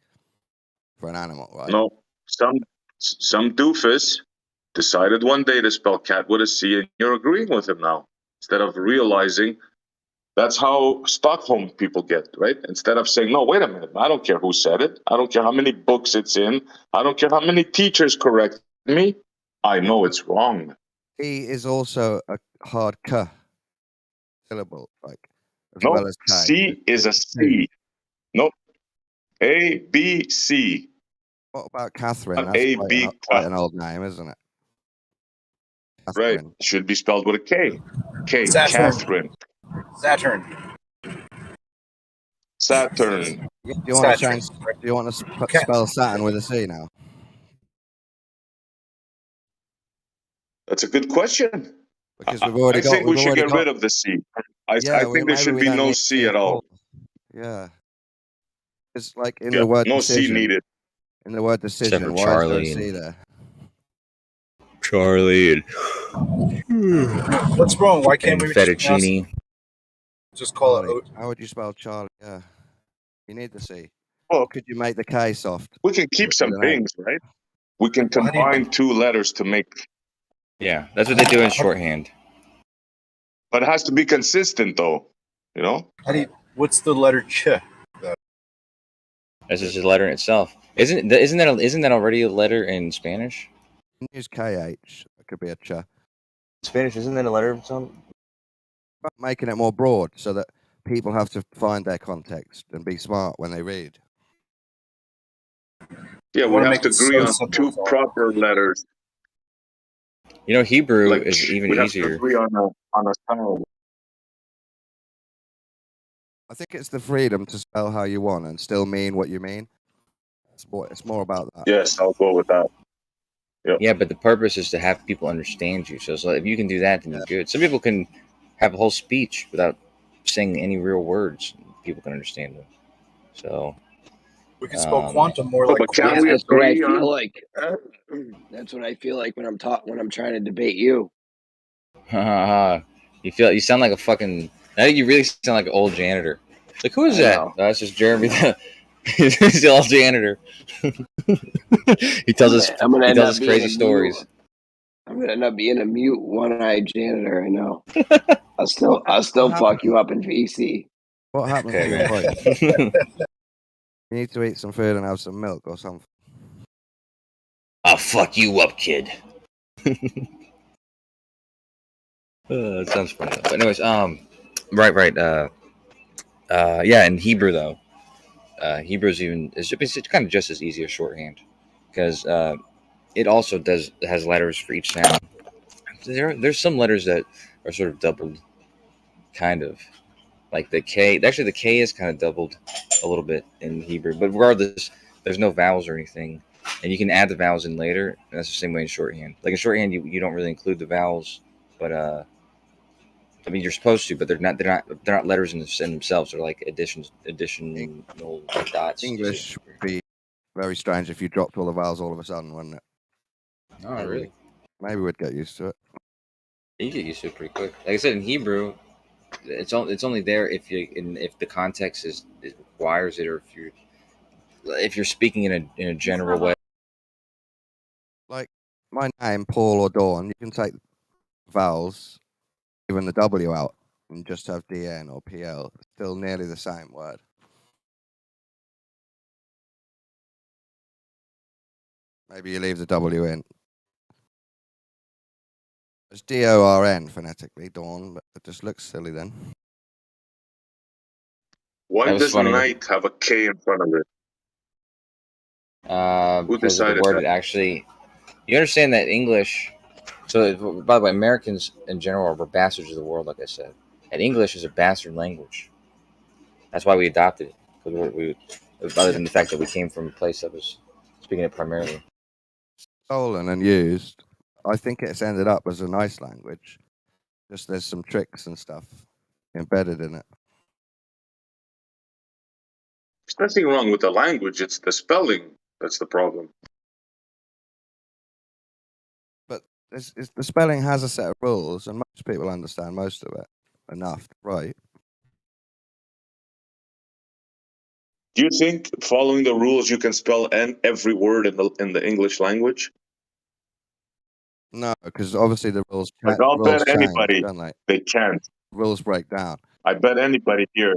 E: for an animal, right?
Q: No, some doofus decided one day to spell cat with a C, and you're agreeing with him now. Instead of realizing that's how Stockholm people get, right? Instead of saying, no, wait a minute, I don't care who said it. I don't care how many books it's in. I don't care how many teachers correct me. I know it's wrong.
E: E is also a hard K syllable, as
Q: No,
E: well as K.
Q: C is a C. No, A, B, C.
E: What about Catherine?
Q: Not
E: That's
Q: A,
E: quite
Q: B,
E: an old name, isn't it?
Q: Right.
E: Catherine.
Q: It should be spelled with a K. K.
C: Saturn.
Q: Catherine.
C: Saturn.
Q: Saturn.
E: Do you want to change? Do you want to spell Saturn with a C now?
Q: That's a good question.
E: Because we've already got.
Q: I think we should get
E: got,
Q: rid of the C. I
E: yeah,
Q: think there should be no C at all.
E: Yeah. It's like in
Q: Yeah,
E: the word
Q: no C
E: decision.
Q: needed.
E: In the word
I: Except
E: decision,
I: for
E: why is there a
I: Charlie
E: C
I: and
E: there?
I: Charlie
M: What's wrong? Why can't
I: and
M: we just pronounce it?
I: fettuccine.
M: Just call it?
E: Charlie. How would you spell Charlie? Yeah, you need the C.
Q: Well,
E: Could you make the K soft?
Q: we can keep some
E: With an A?
Q: things, right? We can
M: Well, how do you-
Q: combine two letters to make,
I: Yeah, that's what they do in shorthand.
Q: but it has to be consistent, though. You know?
M: What's the letter ch?
I: That's just a letter in itself. Isn't that already a letter in Spanish?
E: You can use KH. It could be a ch.
I: Spanish isn't that a letter of its own?
E: But making it more broad so that people have to find their context and be smart when they read.
Q: Yeah,
M: I
Q: we
M: wanna
Q: have
M: make
Q: to
M: it
Q: agree
M: so
Q: on
M: simple,
Q: two
M: so-
Q: proper letters.
I: You know, Hebrew
Q: Like
I: is even
Q: we have
I: easier.
Q: to agree on a sound.
E: I think it's the freedom to spell how you want and still mean what you mean. It's more about that.
Q: Yes, I'll go with that. Yep.
I: Yeah, but the purpose is to have people understand you. So it's like, if you can do that, then you're good. Some people can have a whole speech without saying any real words. People can understand them. So
M: We can spell quantum more
Q: Oh,
M: like
Q: but can
M: quantum.
Q: we
N: That's what I
Q: agree
N: feel
Q: on?
N: like. That's what I feel like when I'm trying to debate you.
I: you sound like a fucking. I think you really sound like an old janitor. Like, who is
N: I
I: that?
N: know.
I: That's just Jeremy. He's the old janitor. he tells us
N: I'm gonna end up being
I: crazy
N: a
I: stories.
N: mute. I'm gonna end up being a mute, one-eyed janitor. I know. I'll still fuck you up in VC.
E: What happened
I: Okay,
E: to your
I: man.
E: voice? You need to eat some food and have some milk or something.
I: I'll fuck you up, kid. That sounds funny. But anyways, right. Yeah, in Hebrew though, Hebrew's it's kind of just as easy as shorthand because it also has letters for each sound. There's some letters that are sort of doubled, kind of like the K. Actually, the K is kind of doubled a little bit in Hebrew, but regardless, there's no vowels or anything, and you can add the vowels in later. And that's the same way in shorthand. Like in shorthand, you don't really include the vowels, but I mean, you're supposed to, but they're not letters in themselves. They're like additional dots.
E: English would be very strange if you dropped all the vowels all of a sudden, wouldn't it?
I: Oh, really?
E: Maybe we'd get used to it.
I: You get used to it pretty quick. Like I said, in Hebrew, it's only there if if the context it requires it, or if you're speaking in a general way.
E: Like my name, Paul or Dawn, you can take vowels, even the W out, and just have DN or PL. Still nearly the same word. Maybe you leave the W in. It's DORN phonetically, Dawn, but it just looks silly then.
Q: Why
I: That was
Q: does
I: funny.
Q: night have a K in front of it? Who
I: Because of the
Q: decided
I: word
Q: that?
I: it actually. You understand that English. So, by the way, Americans in general are bastards of the world, like I said. And English is a bastard language. That's why we adopted it. Because other than the fact that we came from a place that was speaking it primarily.
E: Stolen and used. I think it's ended up as a nice language. Just there's some tricks and stuff embedded in it.
Q: There's nothing wrong with the language. It's the spelling that's the problem.
E: But the spelling has a set of rules, and most people understand most of it enough, right?
Q: Do you think following the rules you can spell every word in the English language?
E: No, because obviously the rules
Q: Like I'll bet
E: change,
Q: anybody
E: don't they?
Q: they can't.
E: Rules break down.
Q: I bet anybody here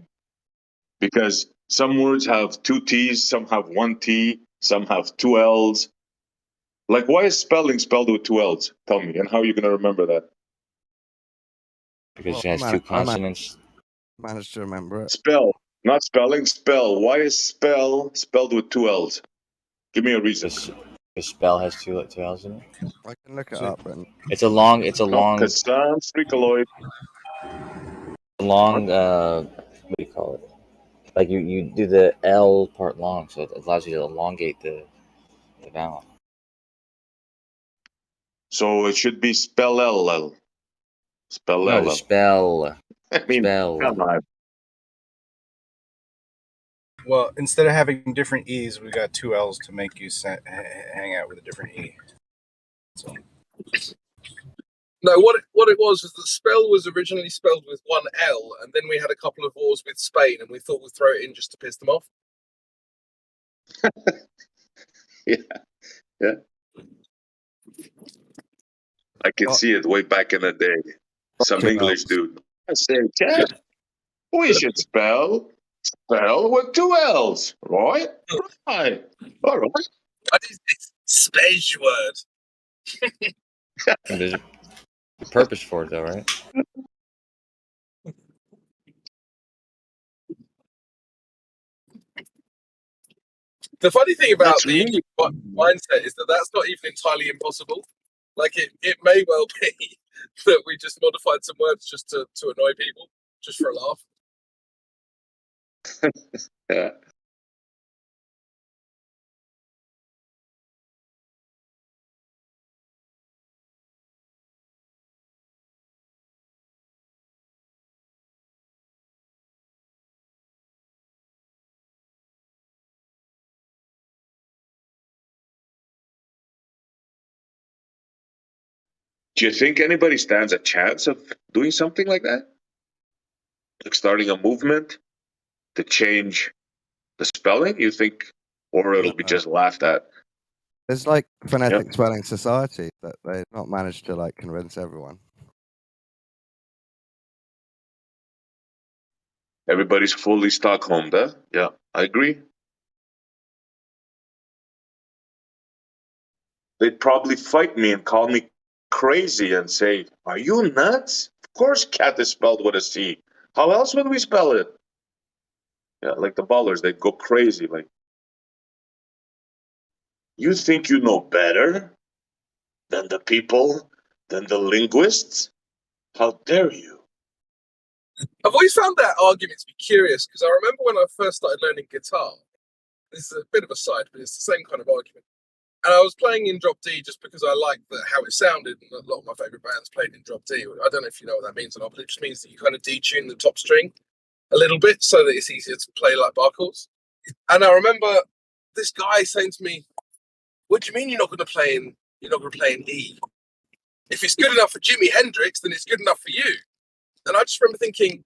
Q: because some words have two T's, some have one T, some have two L's. Like, why is spelling spelled with two L's? Tell me, and how are you going to remember that?
I: Because it has two consonants.
E: Managed to remember it.
Q: Spell, not spelling, spell. Why is spell spelled with two L's? Give me a reason.
I: The spell has two L's in it.
E: I can look it up. And
I: It's a long.
Q: Because sounds freakaloid.
I: Long. What do you call it? Like you do the L part long, so it allows you to elongate the vowel.
Q: So it should be spell LL. Spell
I: No,
Q: LL.
I: the spell.
Q: I mean,
I: spell.
Q: come on.
R: Well, instead of having different E's, we got two L's to make you hang out with a different E. So.
O: No, what it was that spell was originally spelled with one L, and then we had a couple of wars with Spain, and we thought we'd throw it in just to piss them off.
Q: Yeah. I can see it way back in the day. Some English dude. I said, yeah, we should spell with two L's, right? Right. All right.
O: What is this space word?
I: There's a purpose for it, though, right?
O: The funny thing about
Q: That's
O: the
Q: really
O: mindset is that that's not even entirely impossible. Like, it may well be that we just modified some words just to annoy people, just for a laugh.
Q: yeah. Do you think anybody stands a chance of doing something like that? Like starting a movement to change the spelling, you think? Or it'll be just laughed at?
E: There's like phonetic spelling society that they've not managed to like convince everyone.
Q: Everybody's fully Stockholmed, huh? Yeah, I agree. They'd probably fight me and call me crazy and say, "Are you nuts? Of course cat is spelled with a C. How else would we spell it?" Yeah, like the ballers, they'd go crazy. Like, you think you know better than the people, than the linguists? How dare you?
O: I've always found that argument to be curious, because I remember when I first started learning guitar, this is a bit of a side, but it's the same kind of argument. And I was playing in drop D just because I liked how it sounded, and a lot of my favourite bands played in drop D. I don't know if you know what that means or not, but it just means that you kind of detune the top string a little bit so that it's easier to play like bar chords. And I remember this guy saying to me, "What do you mean you're not going to play in E? If it's good enough for Jimi Hendrix, then it's good enough for you." And I just remember thinking,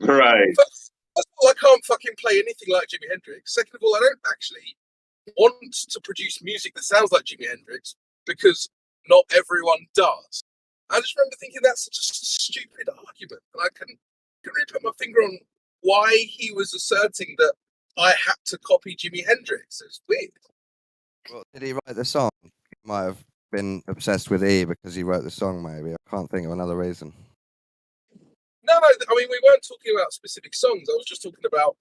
Q: Right.
O: first of all, I can't fucking play anything like Jimi Hendrix. Second of all, I don't actually want to produce music that sounds like Jimi Hendrix, because not everyone does. I just remember thinking that's such a stupid argument, and I couldn't really put my finger on why he was asserting that I had to copy Jimi Hendrix. It's weird.
E: Well, did he write the song? He might have been obsessed with E because he wrote the song, maybe. I can't think of another reason.
O: No, I mean, we weren't talking about specific songs. I was just talking about,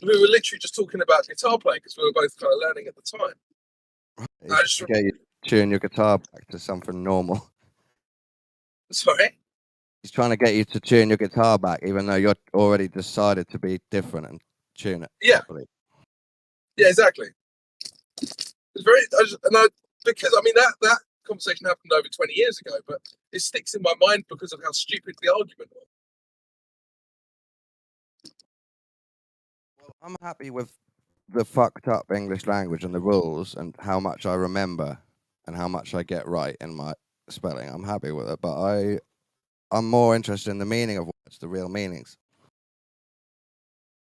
O: we were literally just talking about guitar playing because we were both kind of learning at the time. I just
E: Get you to tune your guitar back to something normal.
O: Sorry?
E: He's trying to get you to tune your guitar back, even though you're already decided to be different and tune it properly.
O: Yeah, exactly. It's very, because I mean that conversation happened over 20 years ago, but it sticks in my mind because of how stupid the argument was.
E: Well, I'm happy with the fucked up English language and the rules and how much I remember and how much I get right in my spelling. I'm happy with it, but I'm more interested in the meaning of words, the real meanings,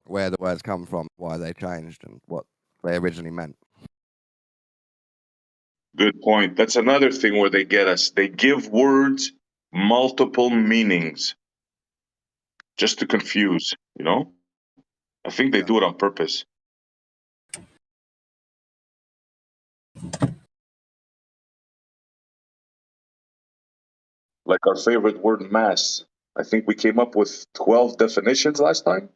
E: where the words come from, why they changed, and what they originally meant.
Q: Good point. That's another thing where they get us. They give words multiple meanings just to confuse, you know? I think they do it on purpose. Like our favorite word, mass. I think we came up with 12 definitions last time.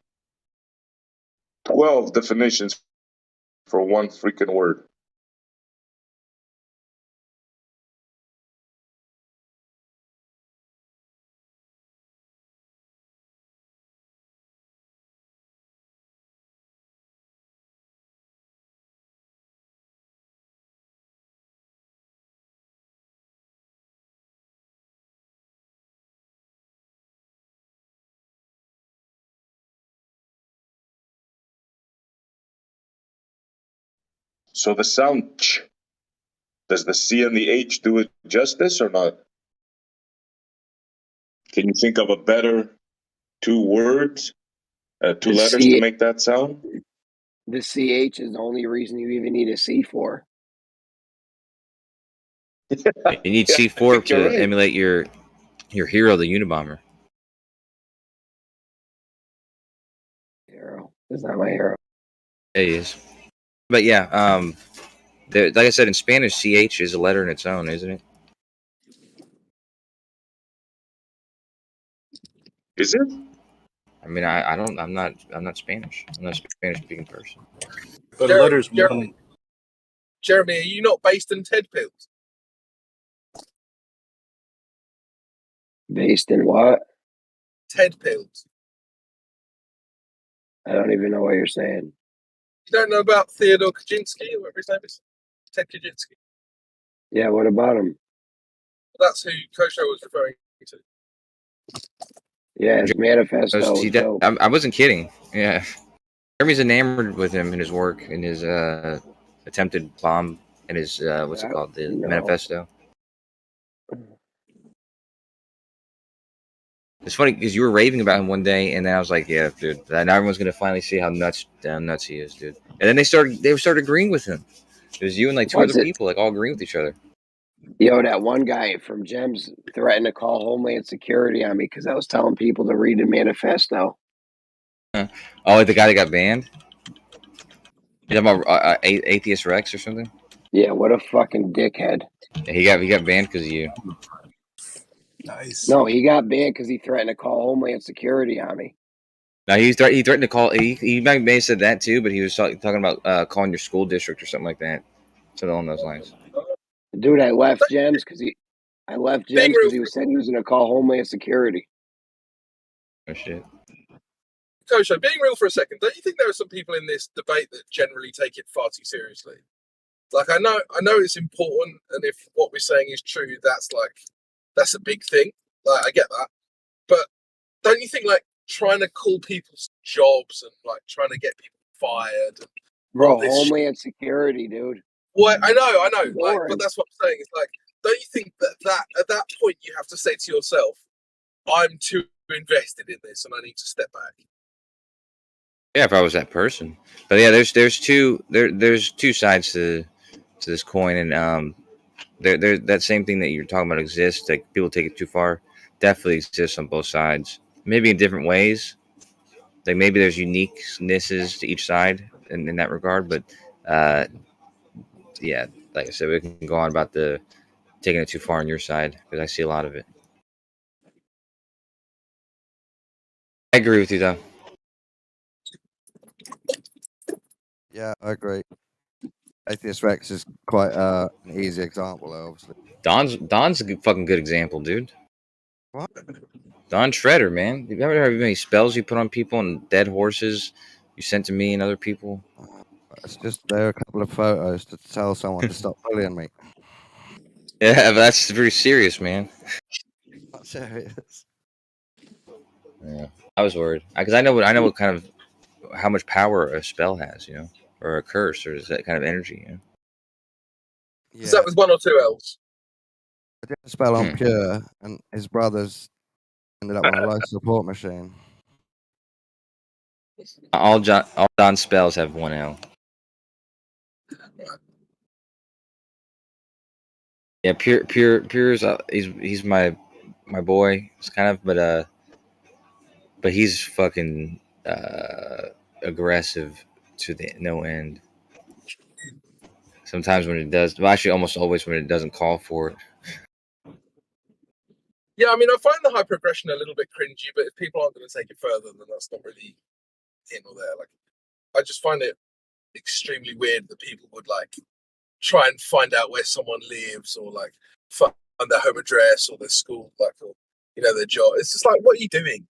Q: 12 definitions for one freaking word. So the sound ch, does the C and the H do it justice or not? Can you think of a better two words, two
N: The
Q: letters to
N: C,
Q: make that sound?
N: the CH is the only reason you even need a C for.
I: You need
Q: Yeah, I
I: C4
Q: think you're
I: to
Q: right.
I: emulate your hero, the Unabomber.
N: Hero. It's not my hero.
I: It is. But yeah, like I said, in Spanish, CH is a letter in its own, isn't it?
Q: Is it?
I: I mean, I'm not Spanish. I'm not a Spanish speaking person.
R: But
O: Jeremy,
R: letters one.
O: Jeremy, are you not based in Ted Pills?
N: Based in what?
O: Ted Pills.
N: I don't even know what you're saying.
O: You don't know about Theodore Kaczynski, or whatever his name is? Ted Kaczynski.
N: Yeah, what about him?
O: That's who Kosho was referring to.
N: Yeah, his manifesto was dope.
I: I wasn't kidding. Yeah, Jeremy's enamored with him and his work and his attempted bomb and his what's it called, the
N: No.
I: manifesto. It's funny because you were raving about him one day, and then I was like, "Yeah, dude." And everyone's gonna finally see how nuts he is, dude. And then they started agreeing with him. It was you and like two
N: What's
I: other
N: it?
I: people, like all agreeing with each other.
N: Yo, that one guy from Gems threatened to call Homeland Security on me because I was telling people to read the manifesto.
I: Oh, like the guy that got banned. You talking about Atheist Rex or something?
N: Yeah, what a fucking dickhead.
I: Yeah, he got banned because of you.
R: Nice.
N: No, he got banned because he threatened to call Homeland Security on me.
I: Now he threatened to call. He may have said that too, but he was talking about calling your school district or something like that. Something along those lines.
N: Dude, I left Gems because he was saying he was going to call Homeland Security.
I: Oh shit.
O: Kosho, being real for a second, don't you think there are some people in this debate that generally take it far too seriously? Like, I know it's important, and if what we're saying is true, that's a big thing. Like, I get that, but don't you think like trying to call people's jobs and like trying to get people fired? And
N: Bro, Homeland Security, dude.
O: Well, I know, like, but that's what I'm saying. It's like, don't you think that at that point you have to say to yourself, "I'm too invested in this, and I need to step back."
I: Yeah, if I was that person. But yeah, there's two sides to this coin, and there that same thing that you're talking about exists. Like people take it too far. Definitely exists on both sides. Maybe in different ways. Like maybe there's uniquenesses to each side in that regard, but yeah, like I said, we can go on about the taking it too far on your side because I see a lot of it. I agree with you though.
E: Yeah, I agree. Atheist Rex is quite an easy example, obviously.
I: Don's a fucking good example, dude.
E: What?
I: Don Shredder, man. You ever heard of any spells you put on people and dead horses you sent to me and other people?
E: It's just there are a couple of photos to tell someone to stop bullying me.
I: Yeah, but that's very serious, man.
E: Not serious.
I: Yeah, I was worried because I know what kind of how much power a spell has, you know, or a curse, or is that kind of energy, you know.
O: Is that with one or two L's?
E: I did a spell on Pure, and his brothers ended up on a life support machine.
I: All Don spells have one L. Yeah, Pure's he's my boy. It's kind of, but he's fucking aggressive to the no end. Sometimes when it does, well, actually, almost always when it doesn't call for it.
O: Yeah, I mean, I find the hyper aggression a little bit cringy, but if people aren't going to take it further, then that's not really in or there. Like, I just find it extremely weird that people would like try and find out where someone lives or like find their home address or their school, like, or their job. It's just like, what are you doing?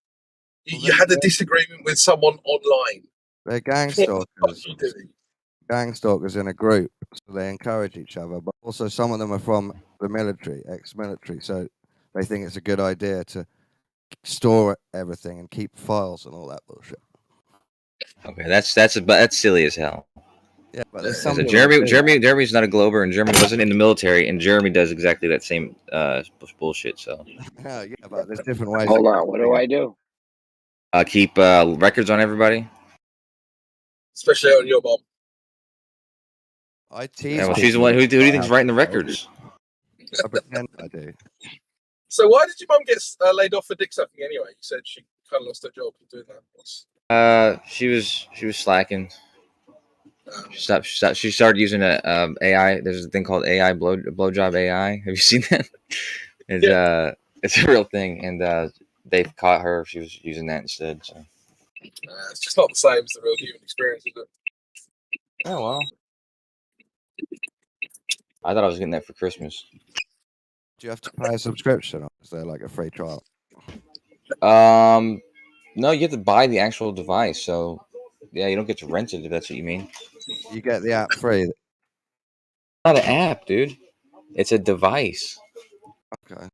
O: You had a disagreement with someone online.
E: They're gang
O: What the fuck
E: stalkers.
O: are you doing?
E: Gang stalkers in a group, so they encourage each other. But also, some of them are from the military, ex-military, so they think it's a good idea to store everything and keep files and all that bullshit.
I: Okay, that's silly as hell.
E: Yeah, but there's
I: So
E: something. I think-
I: Jeremy's not a Glober, and Jeremy wasn't in the military, and Jeremy does exactly that same bullshit. So
E: yeah, but there's different ways.
N: Hold on, what do I do?
I: keep records on everybody.
O: Especially on your mom.
E: I tease.
I: Yeah, well, she's the one. Who do you think's writing the records?
E: I pretend I do.
O: So why did your mum get laid off for dick sucking anyway? You said she kind of lost her job for doing that.
I: She was slacking. She started using a AI. There's a thing called AI blowjob AI. Have you seen that? It's a real thing, and they've caught her. She was using that instead. So.
O: It's just not the same as the real human experience, is it?
I: Oh well. I thought I was getting that for Christmas.
E: Do you have to pay a subscription, or is there like a free trial?
I: No, you have to buy the actual device. So, yeah, you don't get to rent it if that's what you mean.
E: You get the app free.
I: It's not an app, dude. It's a device.
E: Okay.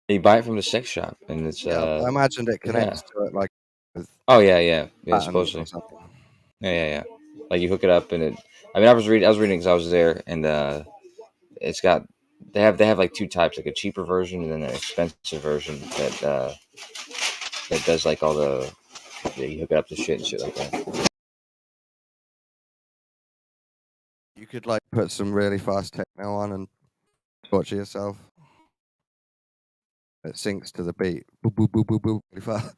I: You buy it from the sex shop, and it's.
E: I imagined it connects to it like. With
I: oh yeah. Supposedly. Yeah. Like you hook it up, and it. I mean, I was reading because I was there, and it's got. They have like two types, like a cheaper version and then an expensive version that does like all the. Yeah, you hook it up to shit and shit like that.
E: You could like put some really fast techno on and torture yourself. It syncs to the beat. Boop, boop, boop, boop, boop, really fast.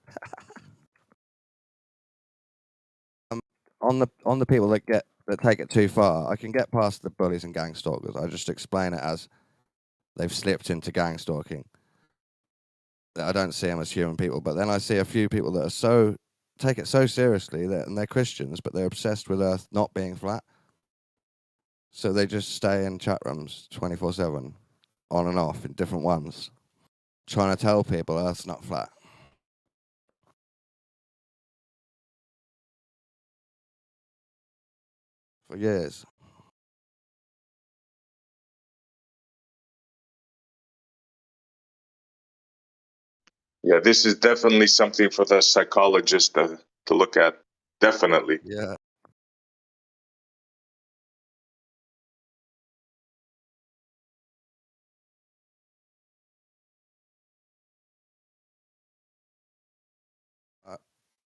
E: On the people that take it too far, I can get past the bullies and gang stalkers. I just explain it as they've slipped into gang stalking. I don't see them as human people, but then I see a few people that are take it so seriously and they're Christians, but they're obsessed with Earth not being flat. So they just stay in chat rooms 24/7, on and off in different ones, trying to tell people Earth's not flat. For years.
Q: Yeah, this is definitely something for the psychologist to look at. Definitely.
E: Yeah.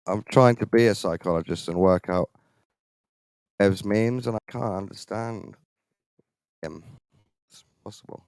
E: I'm trying to be a psychologist and work out Ev's memes, and I can't understand him. It's possible.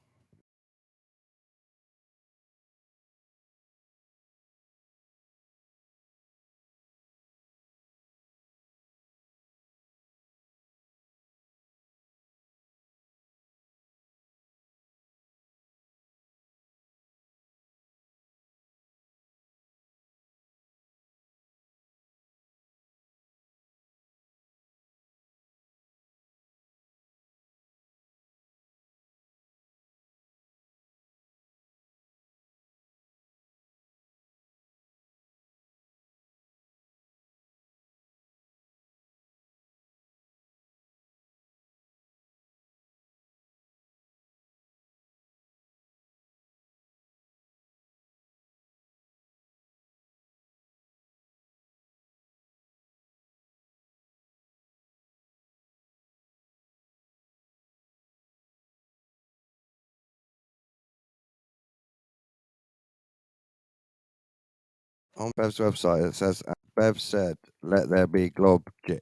E: On Bev's website, it says, Bev said, let there be Globjic.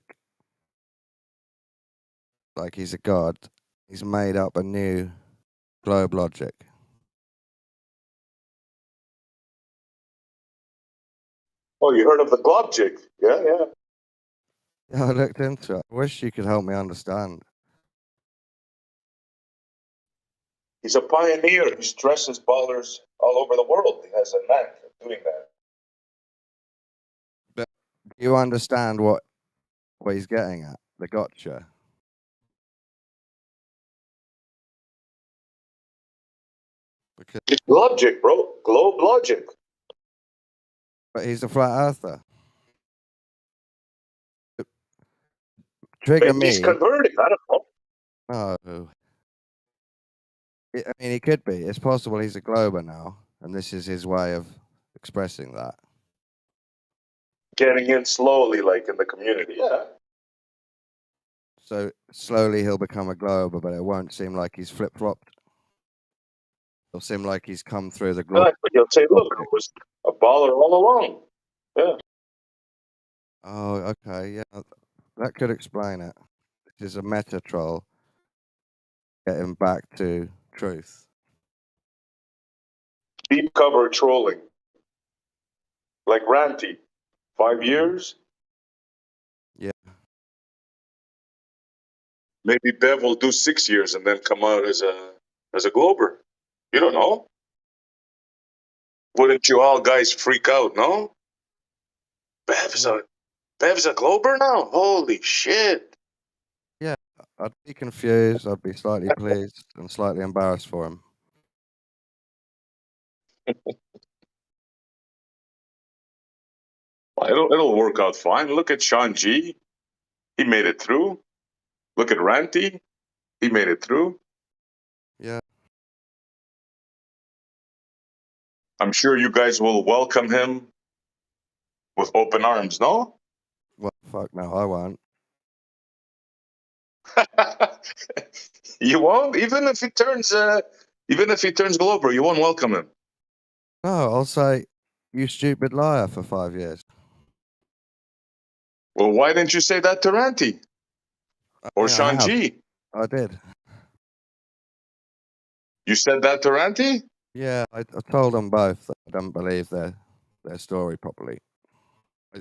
E: Like he's a god. He's made up a new globe logic.
Q: Oh, you heard of the Globjig? Yeah.
E: Yeah, I looked into it. I wish you could help me understand.
Q: He's a pioneer. He stresses ballers all over the world. He has a knack of doing that.
E: But do you understand what he's getting at? The gotcha. Because
Q: It's logic, bro. Globe logic.
E: but he's a flat earther. Trigger
Q: Maybe he's
E: me.
Q: converting. I don't know.
E: No. I mean, he could be. It's possible he's a glober now, and this is his way of expressing that.
Q: Getting in slowly, like in the community. Yeah.
E: So slowly he'll become a glober, but it won't seem like he's flip flopped. It'll seem like he's come through the globe.
Q: But you'll say, look, I was a baller all along. Yeah.
E: Oh, okay, yeah, that could explain it. This is a meta troll. Get him back to truth.
Q: Deep cover trolling. Like Ranty. 5 years?
E: Yeah.
Q: Maybe Bev will do 6 years and then come out as a Glober. You don't know. Wouldn't you all guys freak out, no? Bev's a Glober now? Holy shit.
E: Yeah, I'd be confused. I'd be slightly pleased and slightly embarrassed for him.
Q: It'll work out fine. Look at Sean G. He made it through. Look at Ranty. He made it through.
E: Yeah.
Q: I'm sure you guys will welcome him with open arms, no?
E: Well, fuck no, I won't.
Q: You won't? Even if he turns Glober, you won't welcome him.
E: No, I'll say, you stupid liar for 5 years.
Q: Well, why didn't you say that to Ranty? Or Sean G?
E: I did.
Q: You said that to Ranty?
E: Yeah, I told them both that I don't believe their story properly.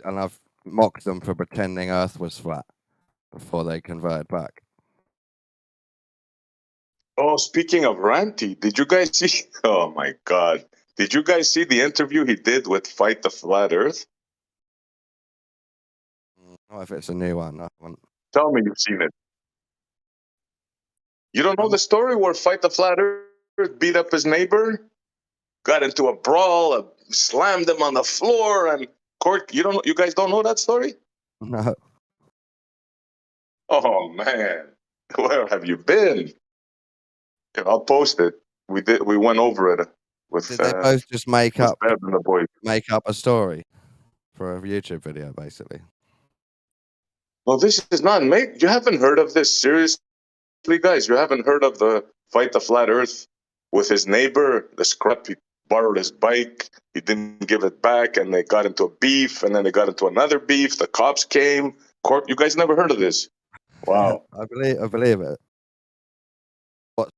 E: And I've mocked them for pretending Earth was flat before they converted back.
Q: Oh, speaking of Ranty, did you guys see? Oh my God. Did you guys see the interview he did with Fight the Flat Earth?
E: Not if it's a new one. I haven't.
Q: Tell me you've seen it. You don't know the story where Fight the Flat Earth beat up his neighbor? Got into a brawl, slammed him on the floor, and court. You guys don't know that story?
E: No.
Q: Oh man, where have you been? Yeah, I'll post it. We went over it with.
E: Did they both just make up
Q: Bev and the boys.
E: Make up a story for a YouTube video, basically?
Q: Well, this is not made. You haven't heard of this, seriously, guys. You haven't heard of the Fight the Flat Earth with his neighbor, the scrap. He borrowed his bike. He didn't give it back, and they got into a beef, and then they got into another beef. The cops came. Court. You guys never heard of this? Wow.
E: I believe it. What?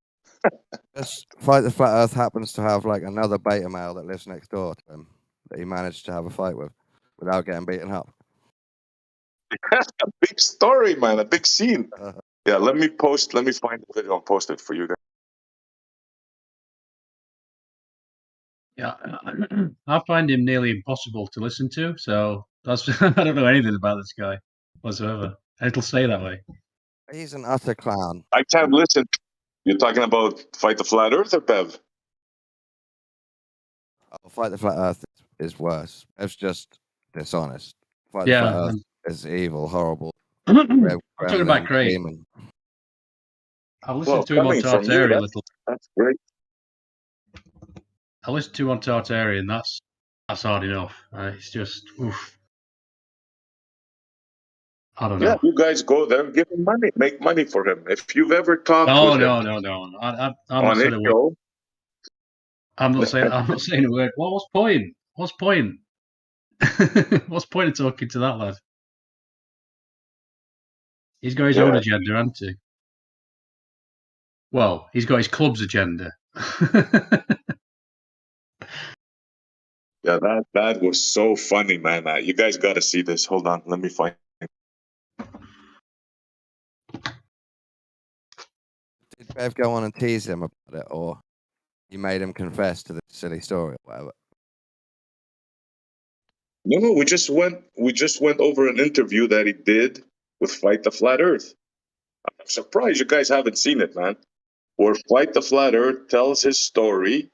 E: Just Fight the Flat Earth happens to have like another beta male that lives next door to him that he managed to have a fight with without getting beaten up.
Q: A big story, man. A big scene. Yeah, let me find the video and post it for you guys.
S: Yeah, I find him nearly impossible to listen to. So that's I don't know anything about this guy whatsoever. It'll stay that way.
E: He's an utter clown.
Q: I can't listen. You're talking about Fight the Flat Earth or Bev?
E: Oh, Fight the Flat Earth is worse. It's just dishonest. Fight
S: Yeah,
E: the Flat Earth is evil, horrible.
S: I'm talking about
E: gremlin,
S: Craig.
E: demon.
S: I've listened to him on
Q: coming from you,
S: Tartaria a little.
Q: That's great.
S: I listened to him on Tartaria, and that's hard enough. It's just, oof. I don't
Q: Yeah,
S: know.
Q: you guys go there, give him money, make money for him. If you've ever talked
S: No,
Q: with
S: no,
Q: him
S: no, no. I'm
Q: on
S: not
Q: his
S: saying a word.
Q: show,
S: I'm not saying a word. What's point? What's point? What's point of talking to that lad? He's got his own agenda, hasn't he? Well, he's got his club's agenda.
Q: yeah, that was so funny, man. You guys got to see this. Hold on, let me find it.
E: Did Bev go on and tease him about it, or you made him confess to the silly story or whatever?
Q: No, we just went over an interview that he did with Fight the Flat Earth. I'm surprised you guys haven't seen it, man. Where Fight the Flat Earth tells his story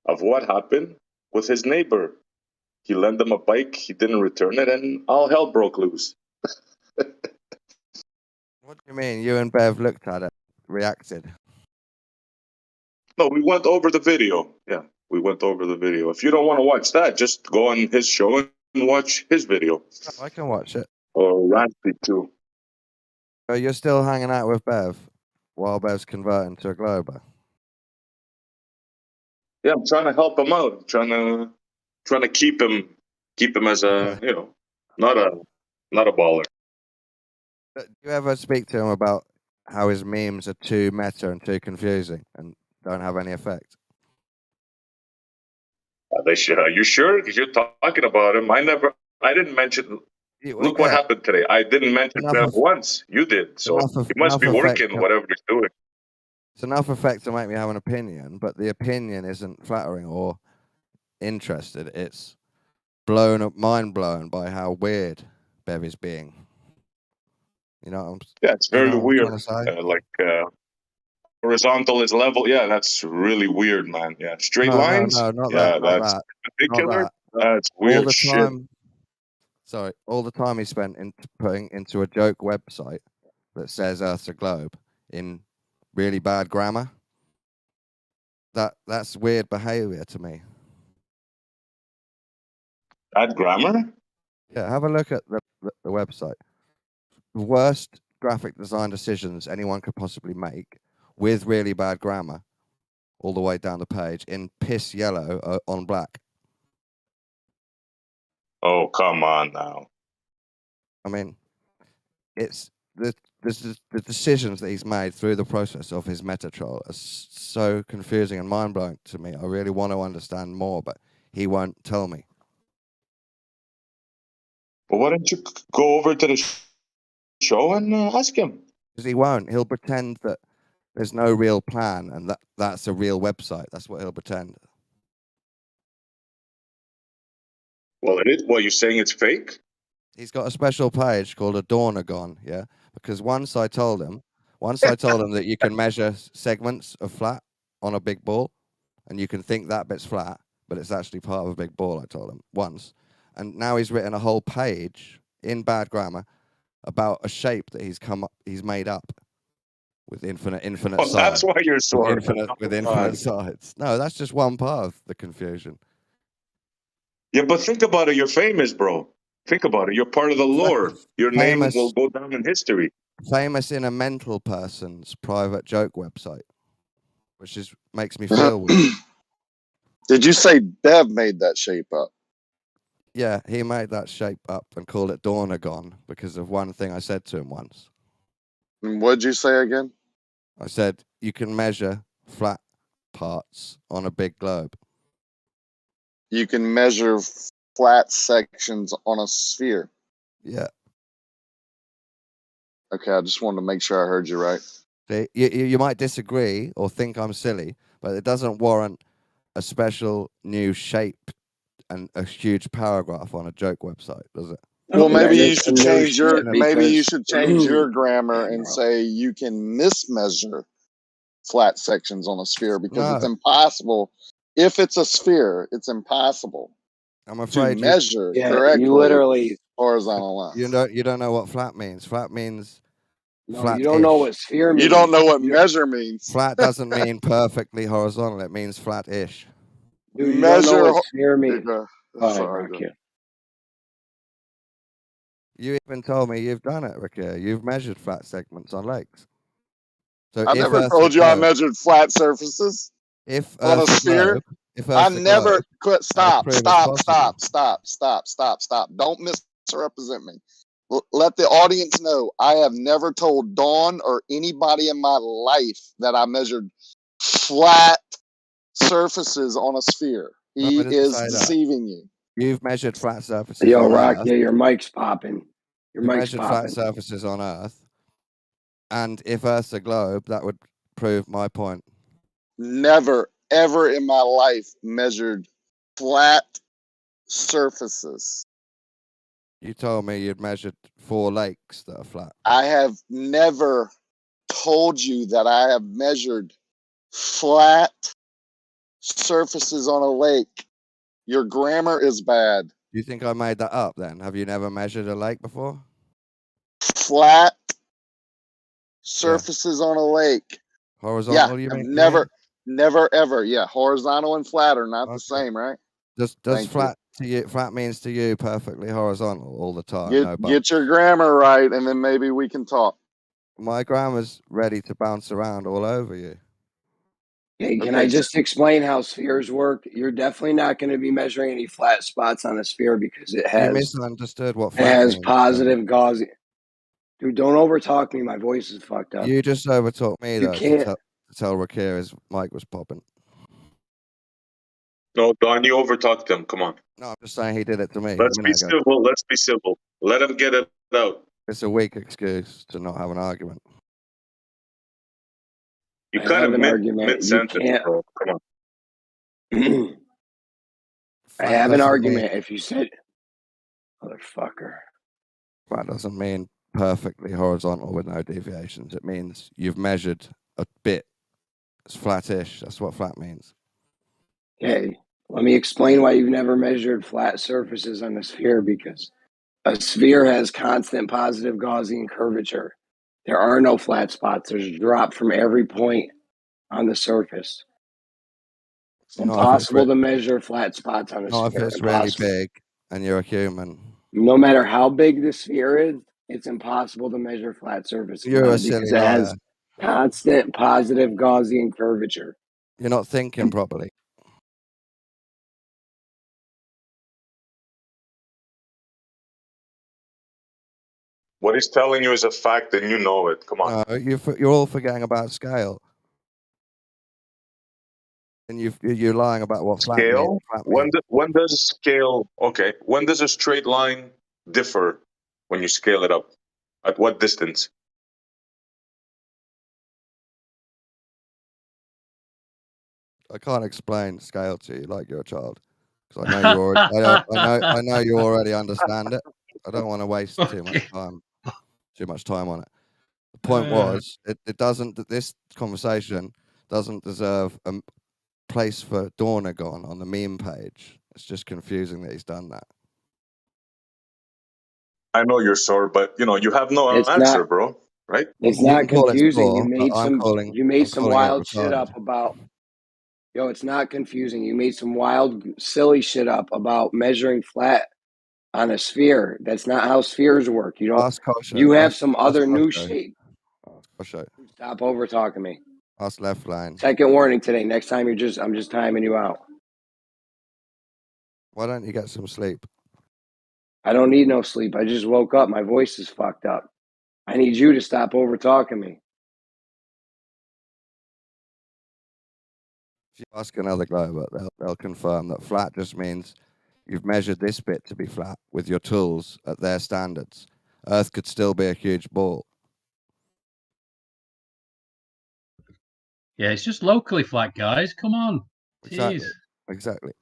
Q: of what happened with his neighbor. He lent him a bike, he didn't return it, and all hell broke loose.
E: What do you mean? You and Bev looked at it, reacted.
Q: No, we went over the video. Yeah, we went over the video. If you don't want to watch that, just go on his show and watch his video.
E: Oh, I can watch it.
Q: Or Ranty too.
E: So you're still hanging out with Bev while Bev's converting to a Glober.
Q: Yeah, I'm trying to help him out. Trying to keep him as a not a baller.
E: Do you ever speak to him about how his memes are too meta and too confusing and don't have any effect?
Q: They should. You sure? Because you're talking about him. I didn't mention. Look what happened today. I didn't mention Bev once. You did. So he must be working whatever he's doing.
E: It's enough effect to make me have an opinion, but the opinion isn't flattering or interested. It's mind blown by how weird Bev is being. You know what
Q: Yeah, it's very weird.
E: I'm trying to
Q: say? Horizontal is level. Yeah, that's really weird, man. Yeah, straight lines.
E: No, not
Q: yeah,
E: that.
Q: that's
E: Not
Q: particular.
E: that.
Q: That's weird
E: all the
Q: shit.
E: time. Sorry, all the time he spent putting into a joke website that says Earth's a globe in really bad grammar. That's weird behavior to me.
Q: Bad grammar?
E: Yeah, have a look at the website. The worst graphic design decisions anyone could possibly make with really bad grammar all the way down the page in piss yellow on black.
Q: Oh, come on now.
E: I mean, it's the decisions that he's made through the process of his meta troll are so confusing and mind-blowing to me. I really want to understand more, but he won't tell me.
Q: Well, why don't you go over to the show and ask him?
E: Because he won't. He'll pretend that there's no real plan and that's a real website. That's what he'll pretend.
Q: Well, it is. Well, you're saying it's fake?
E: He's got a special page called Adornagon, yeah? Because once I told him that you can measure segments of flat on a big ball, and you can think that bit's flat, but it's actually part of a big ball, I told him once. And now he's written a whole page in bad grammar about a shape that he's made up with infinite sides.
Q: That's why you're sore.
E: With infinite sides. No, that's just one part of the confusion.
Q: Yeah, but think about it. You're famous, bro. Think about it. You're part of the lore. Your name will go down in history.
E: Famous in a mental person's private joke website, which makes me feel weird.
T: Did you say Bev made that shape up?
E: Yeah, he made that shape up and called it Dornagon because of one thing I said to him once.
T: And what'd you say again?
E: I said, you can measure flat parts on a big globe.
T: You can measure flat sections on a sphere.
E: Yeah.
T: Okay, I just wanted to make sure I heard you right.
E: See, you might disagree or think I'm silly, but it doesn't warrant a special new shape and a huge paragraph on a joke website, does it?
T: Well, maybe you should change your grammar and say you can mismeasure flat sections on a sphere because it's impossible. If it's a sphere, it's impossible.
E: I'm afraid
T: to measure correctly.
N: You literally
T: horizontal line.
E: You don't know what flat means. Flat means
N: flat. You don't know what sphere means.
T: You don't know what measure means.
E: Flat doesn't mean perfectly horizontal. It means flat-ish.
N: Dude, you don't know what sphere means.
E: You even told me you've done it, Ricky. You've measured flat segments on lakes. So
T: I never told you I measured flat surfaces.
E: If
T: on a sphere, I never could. Stop. Don't misrepresent me. Let the audience know I have never told Dawn or anybody in my life that I measured flat surfaces on a sphere. He is deceiving you.
E: You've measured flat surfaces.
N: Yo, Rock, yeah, your mic's popping.
E: You measured flat surfaces on Earth. And if Earth's a globe, that would prove my point.
T: Never, ever in my life measured flat surfaces.
E: You told me you'd measured 4 lakes that are flat.
T: I have never told you that I have measured flat surfaces on a lake. Your grammar is bad.
E: You think I made that up then? Have you never measured a lake before?
T: Flat surfaces on a lake.
E: Horizontal,
T: you mean? Never, ever. Yeah, horizontal and flat are not the same, right?
E: Does flat to you? Flat means to you perfectly horizontal all the time.
T: Get your grammar right, and then maybe we can talk.
E: My grandma's ready to bounce around all over you.
N: Hey, can I just explain how spheres work? You're definitely not going to be measuring any flat spots on a sphere because it
E: You
N: has
E: misunderstood what
N: it
E: flat
N: has
E: means.
N: positive Gaussian. Dude, don't overtalk me. My voice is fucked up.
E: You just overtalked me
N: You
E: though to
N: can't.
E: tell Rakir his mic was popping.
Q: No, Don, you overtalked him. Come on.
E: No, I'm just saying he did it to me.
Q: Let's
E: You
Q: be
E: know,
Q: civil. Let's be civil. Let him get it out.
E: it's a weak excuse to not have an argument.
Q: You
N: I
Q: kind
N: have
Q: of
N: an argument.
Q: mid
N: You
Q: sentence,
N: can't.
Q: bro. Come on.
N: I
E: Flat
N: have an
E: doesn't
N: argument. If you said, motherfucker.
E: Flat doesn't mean perfectly horizontal with no deviations. It means you've measured a bit. It's flattish. That's what flat means.
N: Okay, let me explain why you've never measured flat surfaces on a sphere, because a sphere has constant positive Gaussian curvature. There are no flat spots. There's a drop from every point on the surface. It's impossible to measure flat spots on a
E: Not if
N: sphere.
E: it's really
N: Impossible.
E: big and you're a human.
N: No matter how big the sphere is, it's impossible to measure flat surfaces
E: You're
N: on
E: a
N: it because
E: silly
N: it
E: liar.
N: has constant positive Gaussian curvature.
E: You're not thinking properly.
Q: What he's telling you is a fact, and you know it. Come on.
E: No, you're all forgetting about scale. And you're lying about what flat means.
Q: Scale. When does scale? Okay. When does a straight line differ when you scale it up? At what distance?
E: I can't explain scale to you like you're a child, because I know you already. I know you already understand it. I don't want to waste too much time on it. The point was, it doesn't. This conversation doesn't deserve a place for Dornagon on the meme page. It's just confusing that he's done that.
Q: I know you're sore, but you have no
N: It's
Q: answer,
N: not.
Q: bro. Right?
N: It's
E: You
N: not
E: can call it
N: confusing.
E: sore, but I'm calling
N: some
E: it
N: wild shit
E: retarded.
N: up about. Yo, it's not confusing. You made some wild, silly shit up about measuring flat on a sphere. That's not how spheres work. You don't.
E: Ask Kosho.
N: You have
E: Ask
N: some other new
E: Kosho.
N: shape.
E: Kosho.
N: Stop over talking me.
E: Ask left lane.
N: Second warning today. Next time I'm just timing you out.
E: Why don't you get some sleep?
N: I don't need no sleep. I just woke up. My voice is fucked up. I need you to stop over talking me.
E: If you ask another Glover, they'll confirm that flat just means you've measured this bit to be flat with your tools at their standards. Earth could still be a huge ball.
S: Yeah, it's just locally flat, guys. Come on.
E: Exactly.
S: Jeez.
E: Exactly.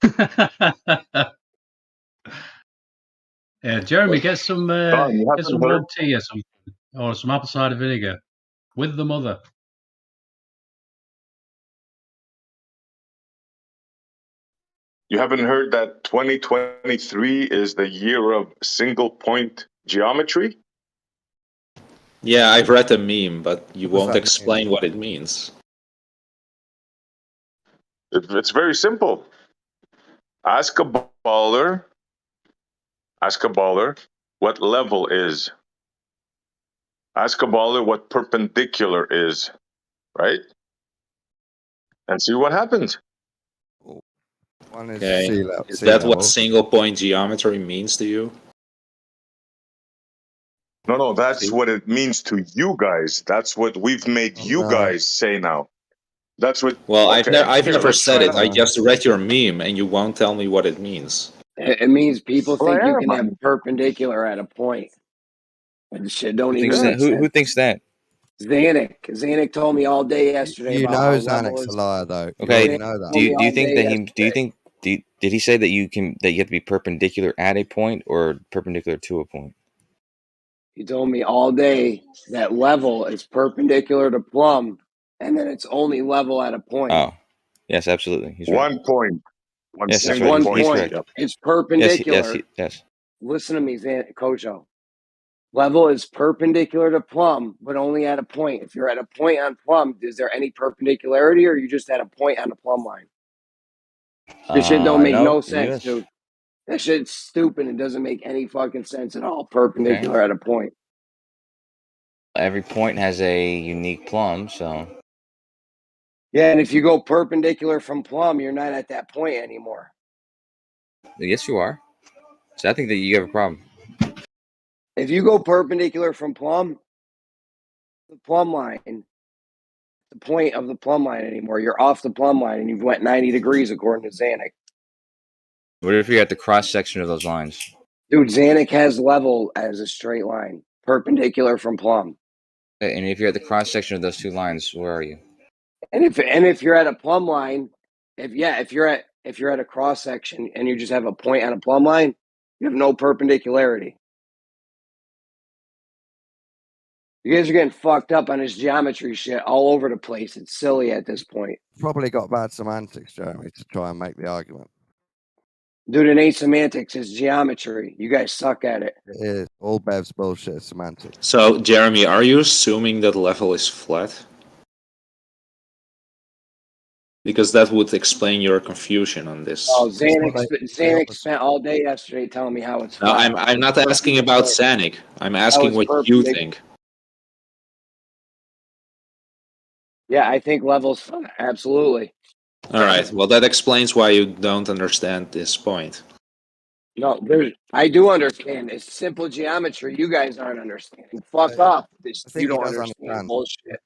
S: Yeah, Jeremy, get some
Q: Don, you
S: get
Q: haven't
S: some
Q: heard.
S: red tea or something, or some apple cider vinegar with the mother.
Q: You haven't heard that 2023 is the year of single point geometry?
U: Yeah, I've read a meme, but you
E: What does
U: won't
E: that
U: explain
E: mean?
U: what it means.
Q: It's very simple. Ask a baller what level is. Ask a baller what perpendicular is, right? And see what happens.
E: One is
U: Okay.
E: sea
U: Is that
E: level.
U: what single point geometry means to you?
Q: No, that's what it means to you guys. That's what we've made you guys say now. That's what.
U: Well, I've
Q: Here,
U: never
Q: let's
U: said
Q: try
U: it. I
Q: out.
U: just read your meme, and you won't tell me what it means.
N: It means people
Q: Well,
N: think
Q: I
N: you
Q: am.
N: can have perpendicular at a point. And shit don't
I: Who
N: even
I: thinks that?
N: make sense.
I: Who thinks that?
N: Zanuck told me all day yesterday
E: You
N: about
E: know
N: how level
E: Xanax
N: is.
E: a liar, though. You
I: Okay.
E: already know that.
N: Told me
I: Do you
N: all
I: think
N: day
I: that
N: yesterday.
I: did he say that you have to be perpendicular at a point or perpendicular to a point?
N: He told me all day that level is perpendicular to plumb, and then it's only level at a point.
I: Oh, yes, absolutely. He's right.
Q: 1 point. One
I: Yes, that's
Q: single
I: right.
N: One
Q: point.
I: He's
N: point.
I: correct.
Q: Yep.
N: It's
I: Yes,
N: perpendicular.
I: yes.
N: Listen to me, Kojo. Level is perpendicular to plumb, but only at a point. If you're at a point on plumb, is there any perpendicularity, or are you just at a point on the plumb line? This shit don't make no sense,
I: Yes.
N: dude. That shit's stupid and doesn't make any fucking sense at all. Perpendicular at a point.
I: Every point has a unique plumb, so
N: Yeah, and if you go perpendicular from plumb, you're not at that point anymore.
I: yes, you are. So I think that you have a problem.
N: If you go perpendicular from plumb, the plumb line, the point of the plumb line anymore, you're off the plumb line and you've went 90 degrees according to Zanuck.
I: What if you're at the cross section of those lines?
N: Dude, Zanuck has level as a straight line, perpendicular from plumb.
I: And if you're at the cross section of those two lines, where are you?
N: And if you're at a plumb line, if you're at a cross section and you just have a point on a plumb line, you have no perpendicularity. You guys are getting fucked up on this geometry shit all over the place. It's silly at this point.
E: Probably got bad semantics, Jeremy, to try and make the argument.
N: Dude, it ain't semantics, it's geometry. You guys suck at it.
E: It is. All Bev's bullshit is semantics.
U: So, Jeremy, are you assuming that level is flat? Because that would explain your confusion on this.
N: Oh, Zanuck spent all day yesterday telling me how it's
U: No,
N: flat.
U: I'm not asking about Zanuck. I'm asking what you think.
N: Yeah, I think level's flat. Absolutely.
U: All right. Well, that explains why you don't understand this point.
N: No, I do understand. It's simple geometry. You guys aren't understanding. Fuck off. You don't understand bullshit.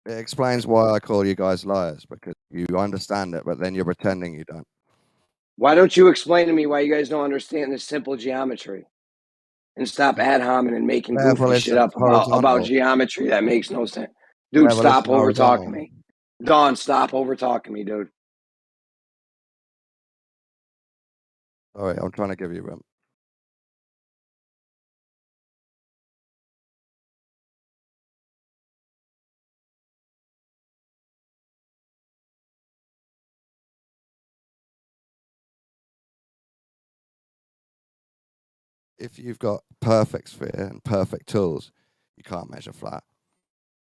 E: It explains why I call you guys liars, because you understand it, but then you're pretending you don't.
N: Why don't you explain to me why you guys don't understand this simple geometry? And stop ad homing and making goofy shit up about geometry that makes no sense. Dude, stop over talking me. Don, stop over talking me, dude.
E: All right, I'm trying to give you room. If you've got perfect sphere and perfect tools, you can't measure flat.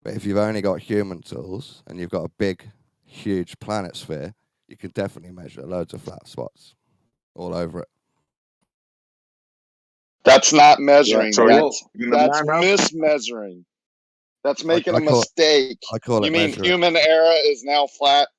E: But if you've only got human tools and you've got a big, huge planet sphere, you can definitely measure loads of flat spots all over it.
T: That's not measuring.
Q: Yeah,
T: That's mismeasuring. That's making a mistake.
E: I call it
T: You mean
E: measuring.
T: human era is now flat?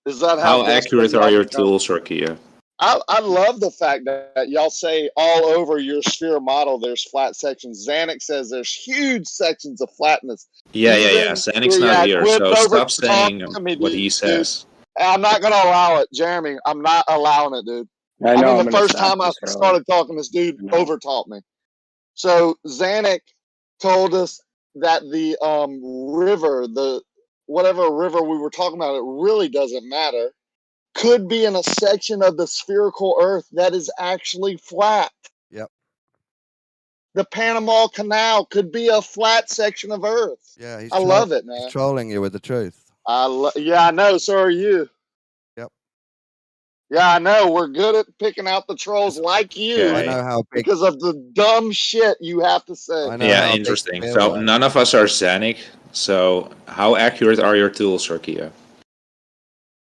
T: Is that
U: How accurate are your tools, Rakia?
T: I love the fact that y'all say all over your sphere model there's flat sections. Zanuck says there's huge sections of flatness.
U: Yeah. Zanuck's not here, so stop saying what he says.
T: I'm not going to allow it, Jeremy. I'm not allowing it, dude.
N: I know.
T: The first time I started talking, this dude overtaught me. So Zanuck told us that the river, whatever river we were talking about, it really doesn't matter, could be in a section of the spherical Earth that is actually flat.
E: Yep.
T: The Panama Canal could be a flat section of Earth.
E: Yeah,
T: I love it, man.
E: He's trolling you with the truth.
T: Yeah, I know. So are you.
E: Yep.
T: Yeah, I know. We're good at picking out the trolls like you.
E: I know how big,
T: because of the dumb shit you have to say.
U: Yeah, interesting. So none of us are Zanuck. So how accurate are your tools, Rakia?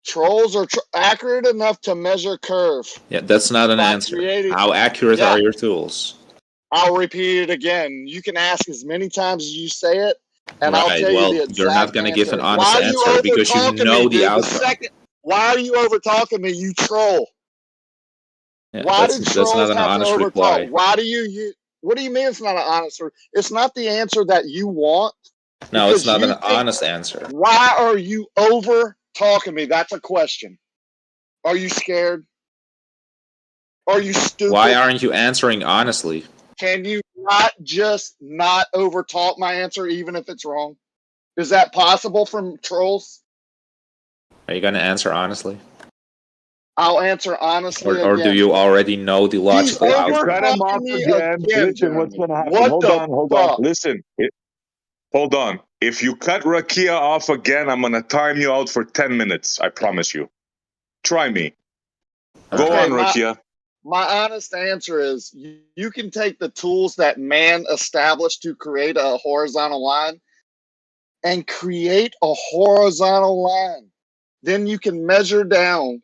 T: Trolls are accurate enough to measure curve.
U: Yeah, that's not an answer. How accurate are your tools?
T: I'll repeat it again. You can ask as many times as you say it, and I'll tell you the exact
U: you're not going to give an honest
T: answer
U: answer because you know the outcome.
T: Why are you over talking me, you troll?
U: Yeah,
T: Why
U: that's
T: do trolls
U: not an
T: have
U: honest
T: to overtalk?
U: reply.
T: Why do you? What do you mean it's not an honest? It's not the answer that you want.
U: No, it's not an honest answer.
T: Why are you over talking me? That's a question. Are you scared? Are you stupid?
U: Why aren't you answering honestly?
T: Can you not just not overtalk my answer even if it's wrong? Is that possible from trolls?
U: Are you going to answer honestly?
T: I'll answer honestly.
U: Or do you already know the logical outcome?
Q: Cut him off again. Listen, what's going to happen?
T: What
Q: Hold on. Listen. Hold on. If you cut Rakia off again, I'm going to time you out for 10 minutes. I promise you. Try me. Go on, Rakia.
T: My honest answer is you can take the tools that man established to create a horizontal line and create a horizontal line. Then you can measure down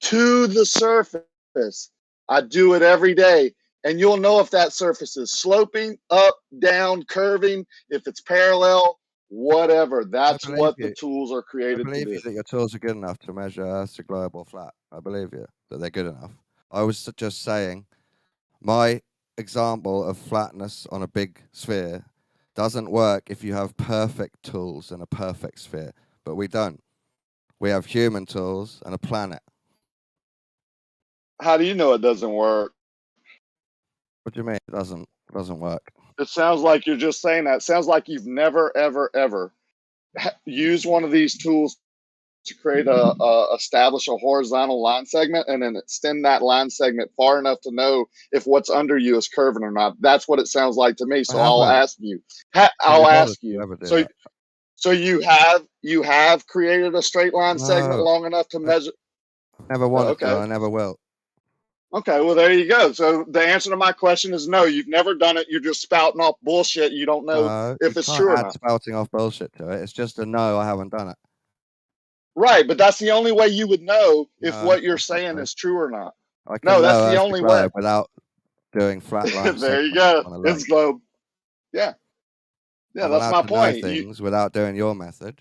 T: to the surface. I do it every day. and you'll know if that surface is sloping, up, down, curving, if it's parallel, whatever. That's
E: believe
T: what the
E: you.
T: tools are
E: I
T: created to
E: believe
T: do.
E: you that your tools are good enough to measure Earth's a globe or flat. I believe you that they're good enough. I was just saying, my example of flatness on a big sphere doesn't work if you have perfect tools and a perfect sphere, but we don't. We have human tools and a planet.
T: How do you know it doesn't work?
E: What do you mean it doesn't work?
T: It sounds like you're just saying that. It sounds like you've never, ever, ever used one of these tools to create establish a horizontal line segment and then extend that line segment far enough to know if what's under you is curving or not. That's what it sounds like to me. So I'll
E: haven't.
T: ask you.
E: Can
T: I'll
E: you bother
T: ask
E: to
T: you.
E: ever do
T: So
E: that?
T: so you have created a straight line segment
E: No,
T: long enough to measure.
E: I've never wanted to.
T: Okay.
E: I never will.
T: Okay, well there you go. So the answer to my question is no. You've never done it. You're just spouting off bullshit. You don't know
E: No,
T: if
E: you
T: it's
E: can't
T: true or
E: add
T: not.
E: spouting off bullshit to it. It's just a no, I haven't done it.
T: Right, but that's the only way you would know if
E: No,
T: what you're
E: that's not
T: saying
E: true.
T: is true or not.
E: I
T: No,
E: can
T: that's
E: know
T: the
E: Earth's a
T: only way.
E: globe without doing flat line
T: There you
E: segments
T: go.
E: on a lake.
T: It's globe. Yeah. Yeah,
E: I'm
T: that's
E: allowed
T: my
E: to know
T: point.
E: things without doing your method.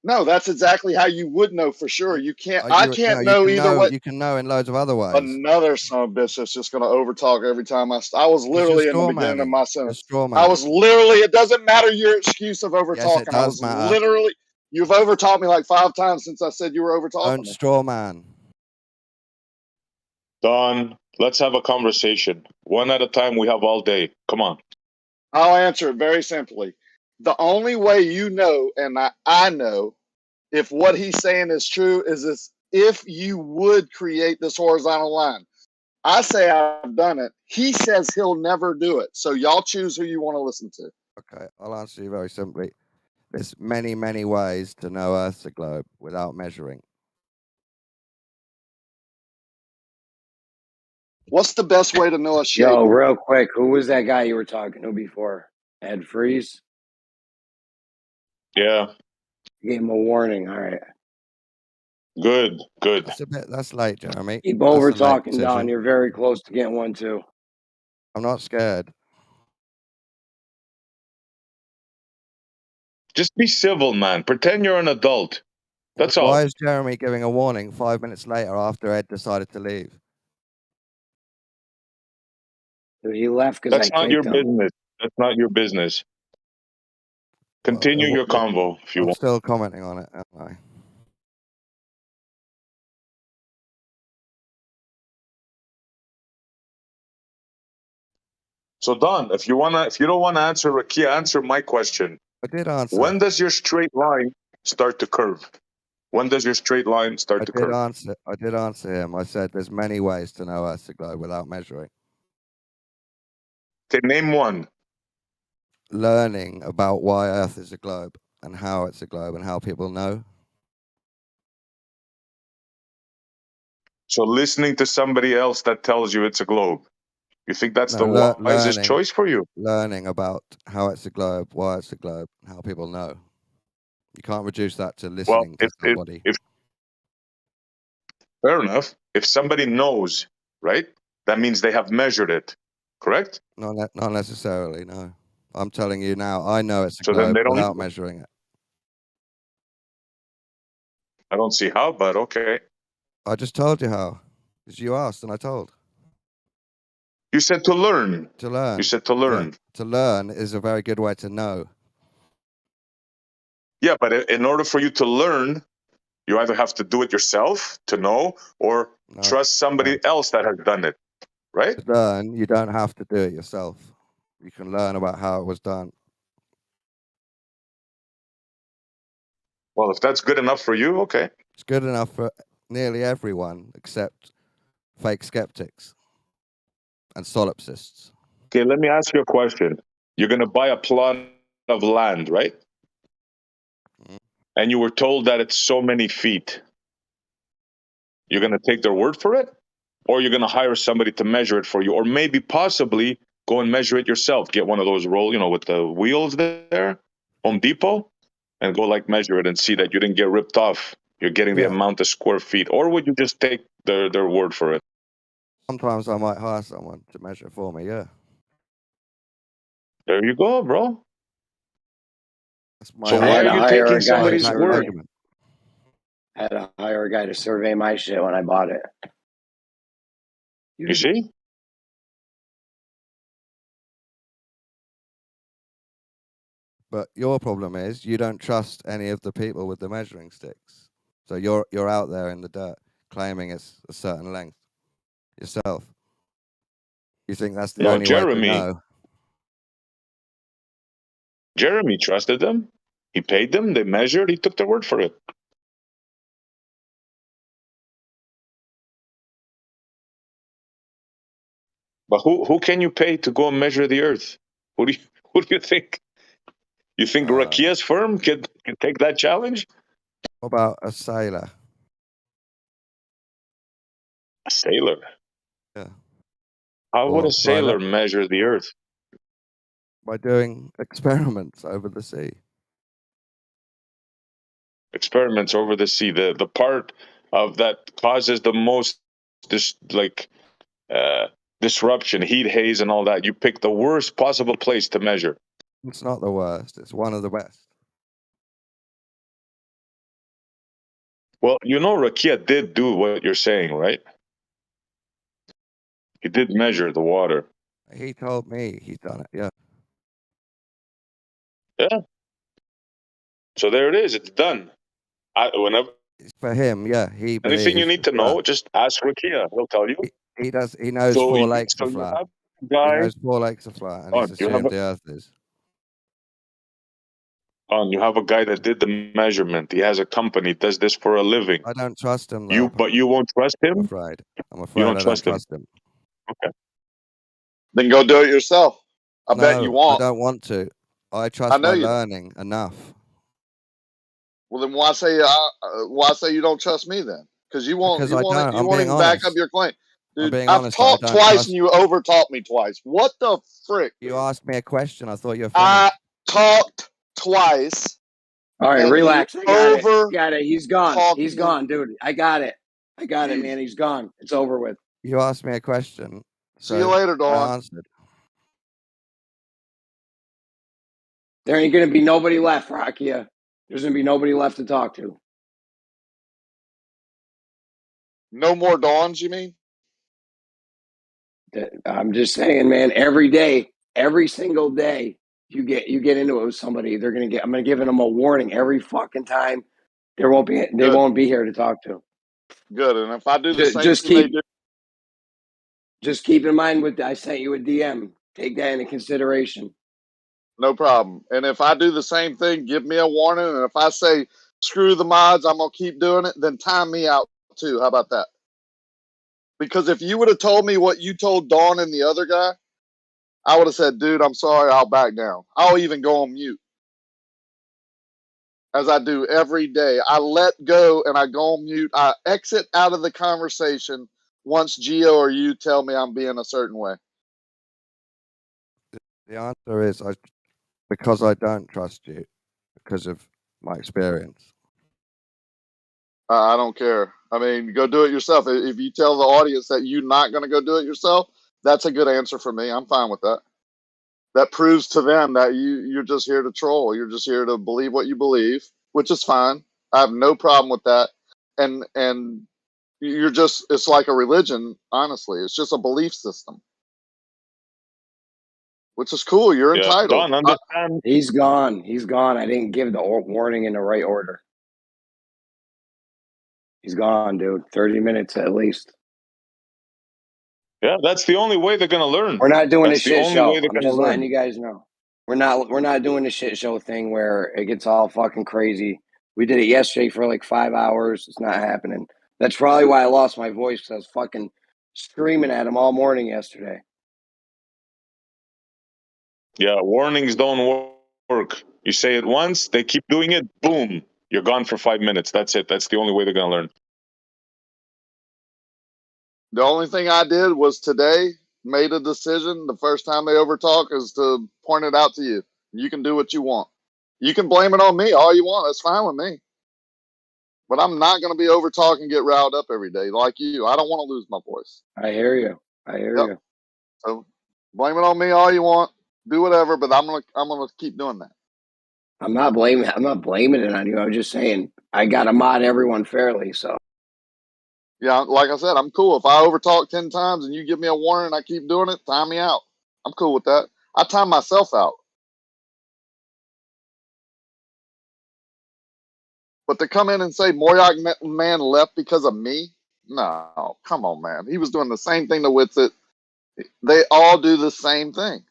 T: No, that's exactly how you would know for sure. You can't. I
E: You
T: can't
E: know,
T: know either way.
E: you can know in loads of other ways.
T: Another son of a bitch that's just going to overtalk every time I was literally in the beginning of my sentence. I was literally. It doesn't matter your excuse of overtalking.
E: Yes, it
T: I
E: does
T: was
E: matter.
T: literally. You've overtalked me like 5 times since I said you were overtalking
E: Don't
T: me.
E: straw man.
Q: Don, let's have a conversation. One at a time. We have all day. Come on.
T: I'll answer it very simply. The only way you know, and I know, if what he's saying is true, is if you would create this horizontal line. I say I've done it. He says he'll never do it. So y'all choose who you want to listen to.
E: Okay, I'll answer you very simply. There's many, many ways to know Earth's a globe without measuring.
T: What's the best way to know a shape?
N: Yo, real quick, who was that guy you were talking to before? Ed Freeze?
Q: Yeah.
N: You gave him a warning. All right.
Q: Good.
E: That's late, Jeremy.
N: Keep
E: That's a
N: over
E: late
N: talking,
E: decision.
N: Don. You're very close to getting one too.
E: I'm not scared.
Q: Just be civil, man. Pretend you're an adult. That's all.
E: Why is Jeremy giving a warning 5 minutes later after Ed decided to leave?
N: He left because I
Q: That's not your
N: kicked him.
Q: business. That's not your business. Continue your convo if you
E: I'm
Q: want.
E: still commenting on it, aren't I?
Q: So Don, if you don't wanna answer Rakia, answer my question.
E: I did answer.
Q: When does your straight line start to curve? When does your straight line start to curve?
E: I did answer him. I said there's many ways to know Earth's a globe without measuring.
Q: Okay, name one.
E: Learning about why Earth is a globe and how it's a globe and how people know.
Q: So listening to somebody else that tells you it's a globe. You think that's the wisest choice for you?
E: Learning about how it's a globe, why it's a globe, and how people know. You can't reduce that to listening to somebody.
Q: Fair enough. If somebody knows, right, that means they have measured it, correct?
E: Not necessarily, no. I'm telling you now, I know it's a
Q: So then
E: globe
Q: they don't-
E: without measuring it.
Q: I don't see how, but okay.
E: I just told you how. Because you asked and I told.
Q: You said to learn.
E: To learn.
Q: You said to learn.
E: Yeah. To learn is a very good way to know.
Q: Yeah, but in order for you to learn, you either have to do it yourself to know or trust somebody else that has done it, right?
E: To learn, you don't have to do it yourself. You can learn about how it was done.
Q: Well, if that's good enough for you, okay.
E: It's good enough for nearly everyone except fake skeptics and solipsists.
Q: Okay, let me ask you a question. You're going to buy a plot of land, right? And you were told that it's so many feet. You're going to take their word for it? Or you're going to hire somebody to measure it for you? Or maybe possibly go and measure it yourself. Get one of those with the wheels there, Home Depot, and go measure it and see that you didn't get ripped off. You're getting the amount of square feet. Or would you just take their word for it?
E: Sometimes I might hire someone to measure for me. Yeah,
Q: There you go, bro.
E: that's
Q: So
E: my
N: I
Q: why
N: had
Q: are
N: to
Q: you
N: hire
Q: taking
N: a guy to
Q: somebody's
E: exact
Q: word?
N: survey.
E: measurement.
N: I had to hire a guy to survey my shit when I bought it.
Q: You see?
E: But your problem is you don't trust any of the people with the measuring sticks. So you're out there in the dirt claiming it's a certain length yourself. You think that's the
Q: No,
E: only way to know.
Q: Jeremy trusted them. He paid them. They measured. He took their word for it. But who can you pay to go and measure the Earth? Who do you think? You think Rakia's firm can take that challenge?
E: What about a sailor?
Q: A sailor.
E: Yeah.
Q: How would
E: Or
Q: a sailor measure the Earth?
E: by doing experiments over the sea.
Q: Experiments over the sea. The part of that causes the most disruption, heat, haze, and all that. You pick the worst possible place to measure.
E: It's not the worst. It's one of the best.
Q: Well, Rakia did do what you're saying, right? He did measure the water.
E: He told me he's done it. Yeah.
Q: Yeah. So there it is. It's done. Whenever
E: For him, yeah, he
Q: anything you
E: believes
Q: need
E: it's
Q: to
E: flat.
Q: know, just ask Rakia. He'll tell you.
E: He does. He knows
Q: So
E: four
Q: you
E: lakes are
Q: have
E: flat.
Q: a
E: He
Q: guy.
E: knows four lakes are flat, and he's
Q: You have
E: assumed the Earth is.
Q: you have a guy that did the measurement. He has a company, does this for a living.
E: I don't trust him though.
Q: But you won't trust him?
E: I'm afraid. I'm
Q: You
E: afraid
Q: don't
E: I don't
Q: trust him.
E: trust him.
Q: Okay.
T: Then go do it yourself. I bet you
E: No,
T: won't.
E: I don't want to. I
T: I
E: trust
T: know
E: my
T: you don't.
E: learning enough.
T: Well, then why say you don't trust me then? Because you won't
E: Because I don't.
T: you
E: I'm
T: won't
E: being
T: even back up
E: honest.
T: your claim,
E: I'm
T: dude.
E: being
T: I've
E: honest that I
T: talked
E: don't
T: twice
E: trust.
T: and you overtalked me twice. What the frick?
E: You asked me a question. I thought you were
T: I
E: finished.
T: talked twice.
N: All right,
T: and
N: relax.
T: he
N: I got it.
T: over
N: Got it. He's gone.
T: talked
N: He's
T: me.
N: gone, dude. I got it. I got it, man. He's gone. It's over with.
E: You asked me a question.
T: See you later, Dawn.
E: I answered.
N: There ain't gonna be nobody left, Rakia. There's gonna be nobody left to talk to.
T: No more Dawns, you mean?
N: I'm just saying, man. Every day, every single day, you get into it with somebody. I'm gonna give them a warning every fucking time. They won't be here to talk to.
T: Good. And if I do the same
N: Just
T: thing they
N: keep in mind I sent you a DM. Take that into consideration.
T: no problem. And if I do the same thing, give me a warning. And if I say screw the mods, I'm gonna keep doing it, then time me out too. How about that? Because if you would have told me what you told Dawn and the other guy, I would have said, dude, I'm sorry, I'll back down. I'll even go on mute. As I do every day. I let go and I go on mute. I exit out of the conversation once Gio or you tell me I'm being a certain way.
E: The answer is because I don't trust you because of my experience.
T: I don't care. I mean, go do it yourself. If you tell the audience that you're not going to go do it yourself, that's a good answer for me. I'm fine with that. That proves to them that you're just here to troll. You're just here to believe what you believe, which is fine. I have no problem with that. And you're just, it's like a religion, honestly. It's just a belief system, which is cool. You're entitled.
Q: Don, understand.
N: He's gone. He's gone. I didn't give the warning in the right order. He's gone, dude. 30 minutes at least.
Q: Yeah, that's the only way they're gonna learn.
N: We're not doing
Q: That's
N: a
Q: the
N: shit
Q: only
N: show.
Q: way they're
N: I'm
Q: gonna
N: just letting
Q: learn.
N: you guys know. We're not doing the shit show thing where it gets all fucking crazy. We did it yesterday for like 5 hours. It's not happening. That's probably why I lost my voice, because I was fucking screaming at him all morning yesterday.
Q: Yeah, warnings don't work. You say it once, they keep doing it, boom, you're gone for 5 minutes. That's it. That's the only way they're gonna learn.
T: The only thing I did was today made a decision. The first time they overtalk is to point it out to you. You can do what you want. You can blame it on me all you want. That's fine with me. But I'm not going to be over talk and get riled up every day like you. I don't want to lose my voice.
N: I hear you. I hear
T: Yep.
N: you.
T: So blame it on me all you want. Do whatever, but I'm gonna keep doing that.
N: I'm not blaming it on you. I'm just saying I gotta mod everyone fairly. So
T: Yeah, like I said, I'm cool. If I overtalk 10 times and you give me a warning and I keep doing it, time me out. I'm cool with that. I time myself out. But to come in and say Moyak man left because of me? No, come on, man. He was doing the same thing to Witsit. They all do the same thing.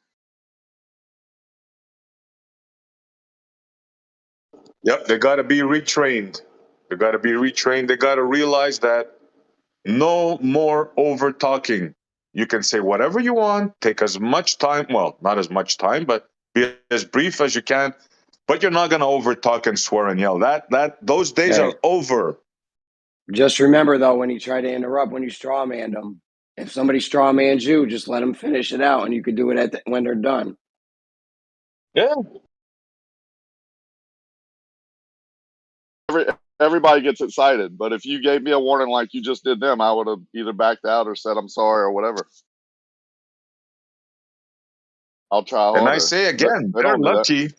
Q: Yep, they got to be retrained. They got to be retrained. They got to realize that no more over talking. You can say whatever you want, take as much time, well, not as much time, but be as brief as you can, but you're not going to over talk and swear and yell. Those days
N: hey,
Q: are over.
N: just remember though, when you try to interrupt, when you strawman them, if somebody strawmans you, just let them finish it out, and you can do it when they're done.
Q: Yeah.
T: Everybody gets excited, but if you gave me a warning like you just did them, I would have either backed out or said I'm sorry or whatever. I'll try harder.
Q: And I say again,
T: they
Q: they're
T: don't do that.
Q: lucky.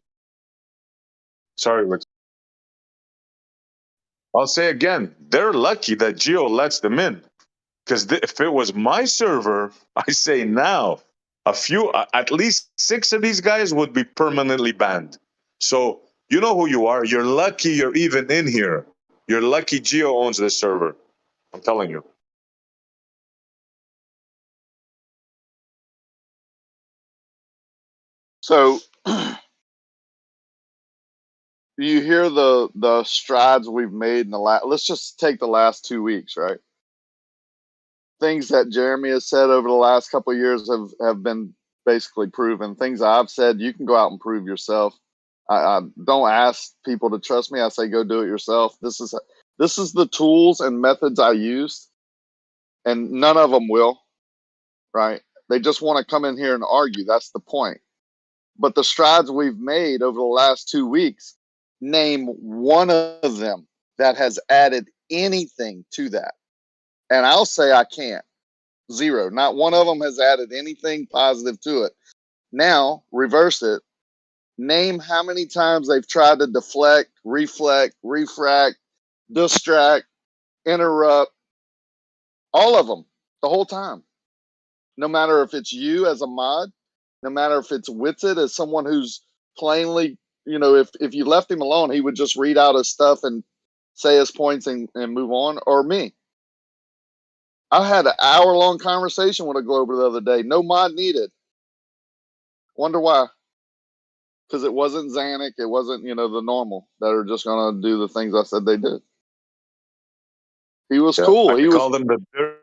Q: Sorry, Rich. I'll say again, they're lucky that Geo lets them in. Because if it was my server, I say now, at least 6 of these guys would be permanently banned. So you know who you are. You're lucky you're even in here. You're lucky Geo owns this server. I'm telling you.
T: So you hear the strides we've made in the last. Let's just take the last 2 weeks, right? Things that Jeremy has said over the last couple of years have been basically proven. Things I've said, you can go out and prove yourself. I don't ask people to trust me. I say go do it yourself. This is the tools and methods I used, and none of them will. Right? They just want to come in here and argue. That's the point. But the strides we've made over the last 2 weeks, name one of them that has added anything to that. And I'll say I can't. Zero. Not one of them has added anything positive to it. Now, reverse it. Name how many times they've tried to deflect, reflect, refract, distract, interrupt. All of them. The whole time. No matter if it's you as a mod, no matter if it's Witsit as someone who's plainly, if you left him alone, he would just read out his stuff and say his points and move on, or me. I had an hour-long conversation with a Glober the other day. No mod needed. Wonder why? Because it wasn't Xanic. It wasn't, the normal that are just going to do the things I said they did. He was cool.
Q: I
T: He was
Q: call them the dirty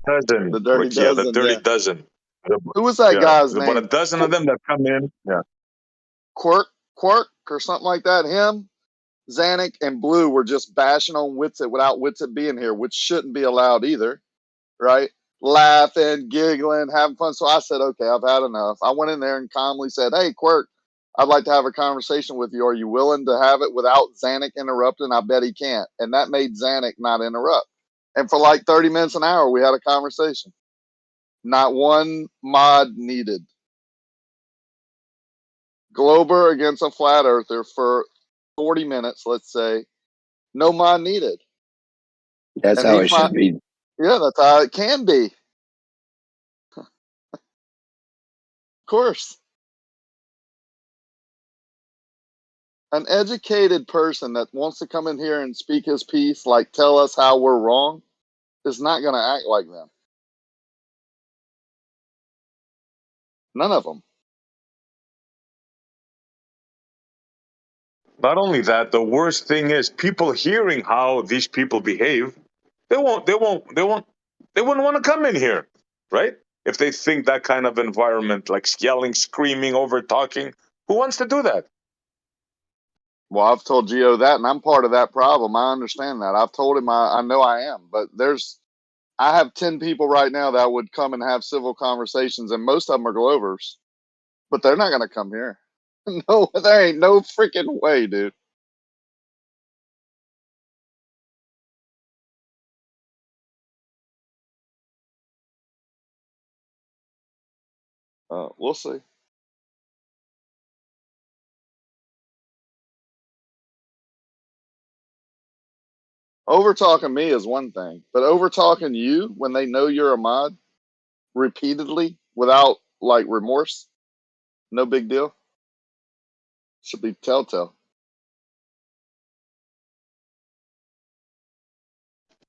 Q: dozen.
T: the dirty
Q: Rich. Yeah, the
T: dozen.
Q: dirty
T: Yeah.
Q: dozen.
T: Who was that guy's
Q: About a
T: name?
Q: dozen of them that come in. Yeah.
T: Quirk or something like that. Him, Xanic, and Blue were just bashing on Witsit without Witsit being here, which shouldn't be allowed either, right? Laughing, giggling, having fun. So I said, okay, I've had enough. I went in there and calmly said, hey, Quirk, I'd like to have a conversation with you. Are you willing to have it without Xanic interrupting? I bet he can't. And that made Xanic not interrupt. And for like 30 minutes, an hour, we had a conversation. Not one mod needed. Glober against a flat earther for 40 minutes, let's say. No mod needed.
N: That's how it should be.
T: Yeah, that's how it can be. Of course. An educated person that wants to come in here and speak his piece, like tell us how we're wrong, is not going to act like them. None of them.
Q: Not only that, the worst thing is people hearing how these people behave. They wouldn't want to come in here, right? If they think that kind of environment, like yelling, screaming, over talking, who wants to do that?
T: Well, I've told Gio that, and I'm part of that problem. I understand that. I've told him I know I am, but I have 10 people right now that would come and have civil conversations, and most of them are Glovers, but they're not going to come here. No, there ain't no freaking way, dude. We'll see. Over talking me is one thing, but over talking you when they know you're a mod repeatedly without like remorse, no big deal. Should be telltale.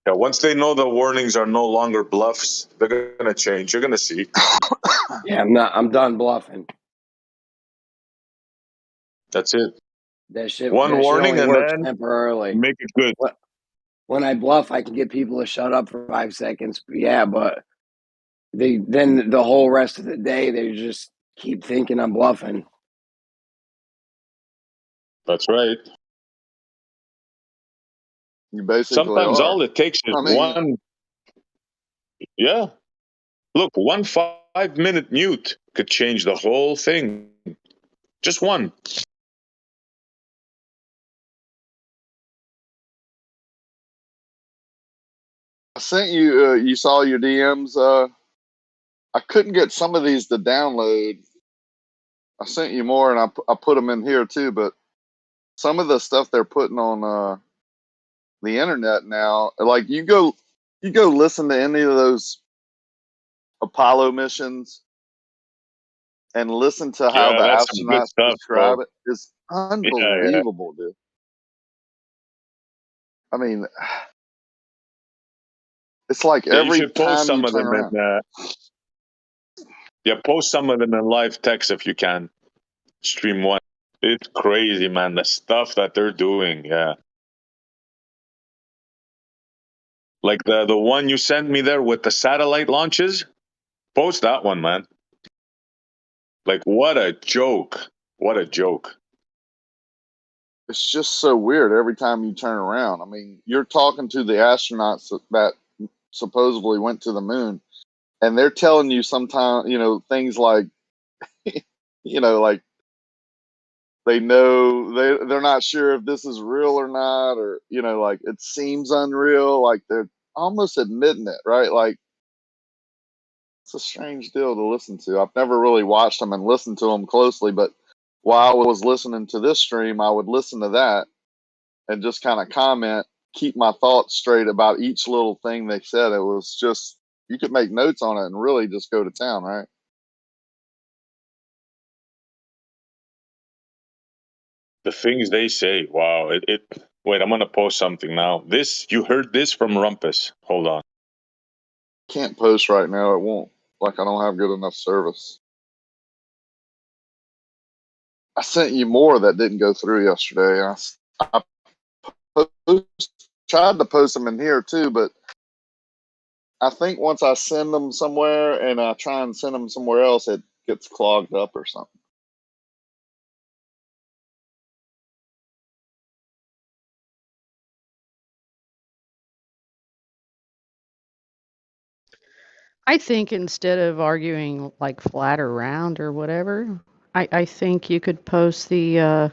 Q: Yeah, once they know the warnings are no longer bluffs, they're gonna change. You're gonna see.
N: Yeah, I'm done bluffing.
Q: That's it.
N: That shit
Q: One warning
N: only
Q: and
N: works
Q: then
N: temporarily.
Q: make it good.
N: When I bluff, I can get people to shut up for 5 seconds. Yeah, but then the whole rest of the day they just keep thinking I'm bluffing.
Q: That's right.
T: You basically
Q: Sometimes
T: are.
Q: all it takes is
T: I mean,
Q: one. Yeah. Look, one 5-minute mute could change the whole thing. Just one.
T: I sent you. You saw your DMs. I couldn't get some of these to download. I sent you more, and I put them in here too. But some of the stuff they're putting on the internet now, like you go listen to any of those Apollo missions and listen to how
Q: Yeah,
T: the
Q: that's some good
T: astronauts
Q: stuff,
T: describe
Q: bro.
T: it. It's
Q: Yeah.
T: unbelievable, dude. I mean, it's like
Q: Yeah, you
T: every
Q: should post
T: time you
Q: some of
T: turn
Q: them
T: around.
Q: in. Yeah, post some of them in live text if you can. Stream one. It's crazy, man. The stuff that they're doing. Yeah. Like the one you sent me there with the satellite launches. Post that one, man. Like what a joke. What a joke.
T: It's just so weird every time you turn around. I mean, you're talking to the astronauts that supposedly went to the moon, and they're telling you sometimes, things like, like they're not sure if this is real or not, or like it seems unreal, like they're almost admitting it, right? Like it's a strange deal to listen to. I've never really watched them and listened to them closely, but while I was listening to this stream, I would listen to that and just kind of comment, keep my thoughts straight about each little thing they said. It was just, you could make notes on it and really just go to town, right?
Q: The things they say. Wow. Wait, I'm gonna post something now. You heard this from Rumpus. Hold on.
T: Can't post right now. It won't. Like I don't have good enough service. I sent you more that didn't go through yesterday. I tried to post them in here too, but I think once I send them somewhere and I try and send them somewhere else, it gets clogged up or something.
D: I think instead of arguing like flat or round or whatever, I think you could post the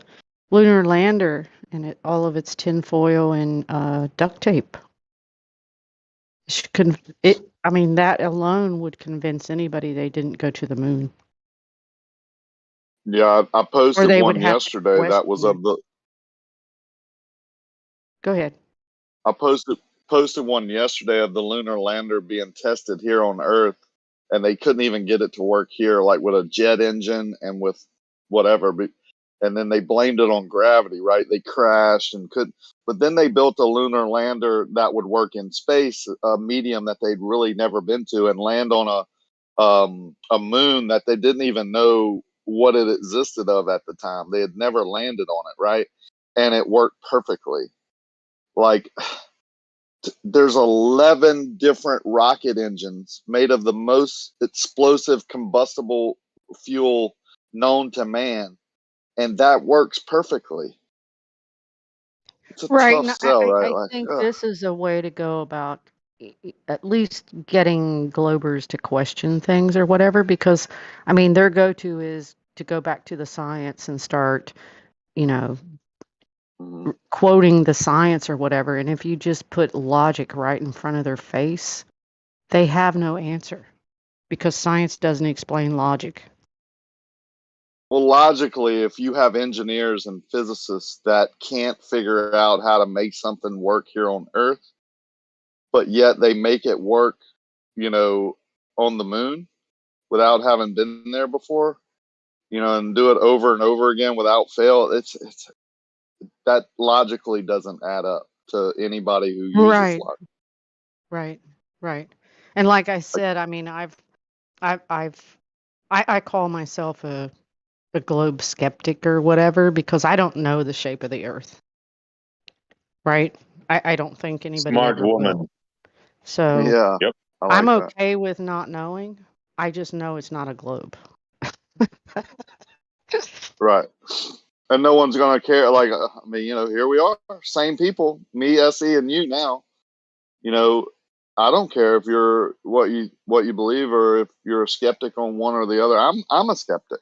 D: lunar lander and all of its tinfoil and duct tape. I mean, that alone would convince anybody they didn't go to the moon.
T: Yeah, I
D: Or
T: posted
D: they would
T: one
D: have to
T: yesterday that was
D: question it.
T: of the.
D: Go ahead.
T: I posted one yesterday of the lunar lander being tested here on Earth, and they couldn't even get it to work here, like with a jet engine and with whatever. And then they blamed it on gravity, right? They crashed and couldn't. But then they built a lunar lander that would work in space, a medium that they'd really never been to, and land on a moon that they didn't even know what it existed of at the time. They had never landed on it, right? And it worked perfectly. Like there's 11 different rocket engines made of the most explosive combustible fuel known to man, and that works perfectly. It's a
D: Right.
T: tough
D: And
T: sell, right?
D: I
T: Like,
D: think this is a way to go about at least getting Globers to question things or whatever, because, I mean, their go-to is to go back to the science and start, you know, quoting the science or whatever. And if you just put logic right in front of their face, they have no answer because science doesn't explain logic.
T: Well, logically, if you have engineers and physicists that can't figure out how to make something work here on Earth, but yet they make it work, on the moon without having been there before, and do it over and over again without fail, it's that logically doesn't add up to anybody who uses
D: Right,
T: logic.
D: right. And like I said, I mean, I call myself a globe skeptic or whatever because I don't know the shape of the Earth, right? I don't think anybody
Q: Smart
D: ever
Q: woman.
D: will. So
T: Yeah,
Q: Yep.
T: I
D: I'm
T: like that.
D: okay with not knowing. I just know it's not a globe.
T: Right. And no one's gonna care. Like, I mean, here we are, same people, me, SE, and you now. You know, I don't care if you're what you believe or if you're a skeptic on one or the other. I'm a skeptic.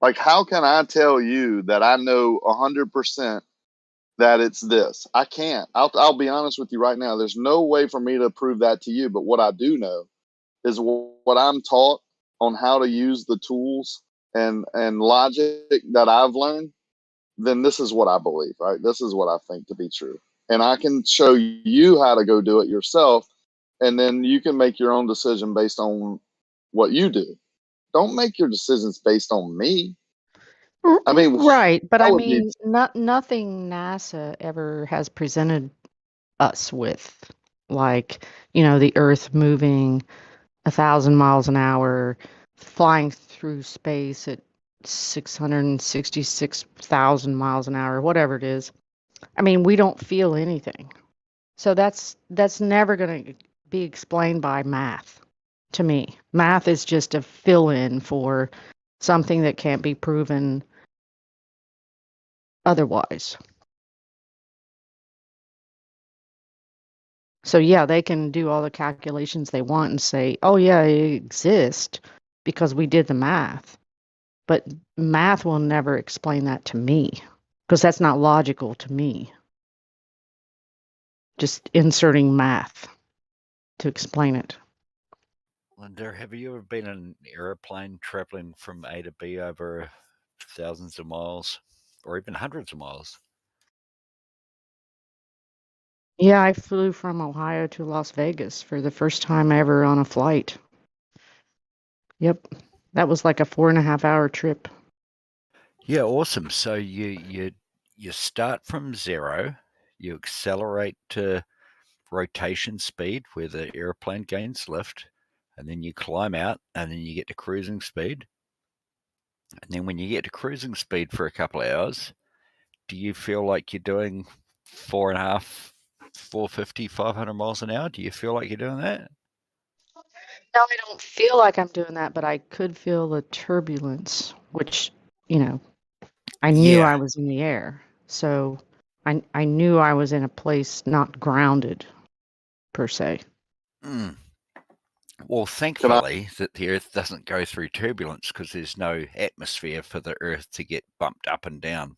T: Like, how can I tell you that I know 100% that it's this? I can't. I'll be honest with you right now. There's no way for me to prove that to you. But what I do know is what I'm taught on how to use the tools and logic that I've learned. Then this is what I believe, right? This is what I think to be true. And I can show you how to go do it yourself. And then you can make your own decision based on what you do. Don't make your decisions based on me. I mean,
D: Right, but
T: that
D: I
T: would be
D: mean, nothing NASA ever has presented us with, like, the Earth moving 1,000 miles an hour, flying through space at 666,000 miles an hour, whatever it is. I mean, we don't feel anything. So that's never going to be explained by math to me. Math is just a fill-in for something that can't be proven otherwise. So yeah, they can do all the calculations they want and say, "Oh yeah, it exists because we did the math." But math will never explain that to me because that's not logical to me. Just inserting math to explain it.
A: Linda, have you ever been in an airplane traveling from A to B over thousands of miles or even hundreds of miles?
D: Yeah, I flew from Ohio to Las Vegas for the first time ever on a flight. Yep. That was like a 4.5 hour trip.
A: Yeah, awesome. So you start from zero, you accelerate to rotation speed where the airplane gains lift, and then you climb out and then you get to cruising speed. And then when you get to cruising speed for a couple of hours, do you feel like you're doing 4.5, 450, 500 miles an hour? Do you feel like you're doing that?
D: No, I don't feel like I'm doing that, but I could feel the turbulence, which, I knew I
A: Yeah.
D: was in the air. So I knew I was in a place not grounded per se.
A: Mm. Well,
T: Can I?
A: thankfully that the Earth doesn't go through turbulence because there's no atmosphere for the Earth to get bumped up and down.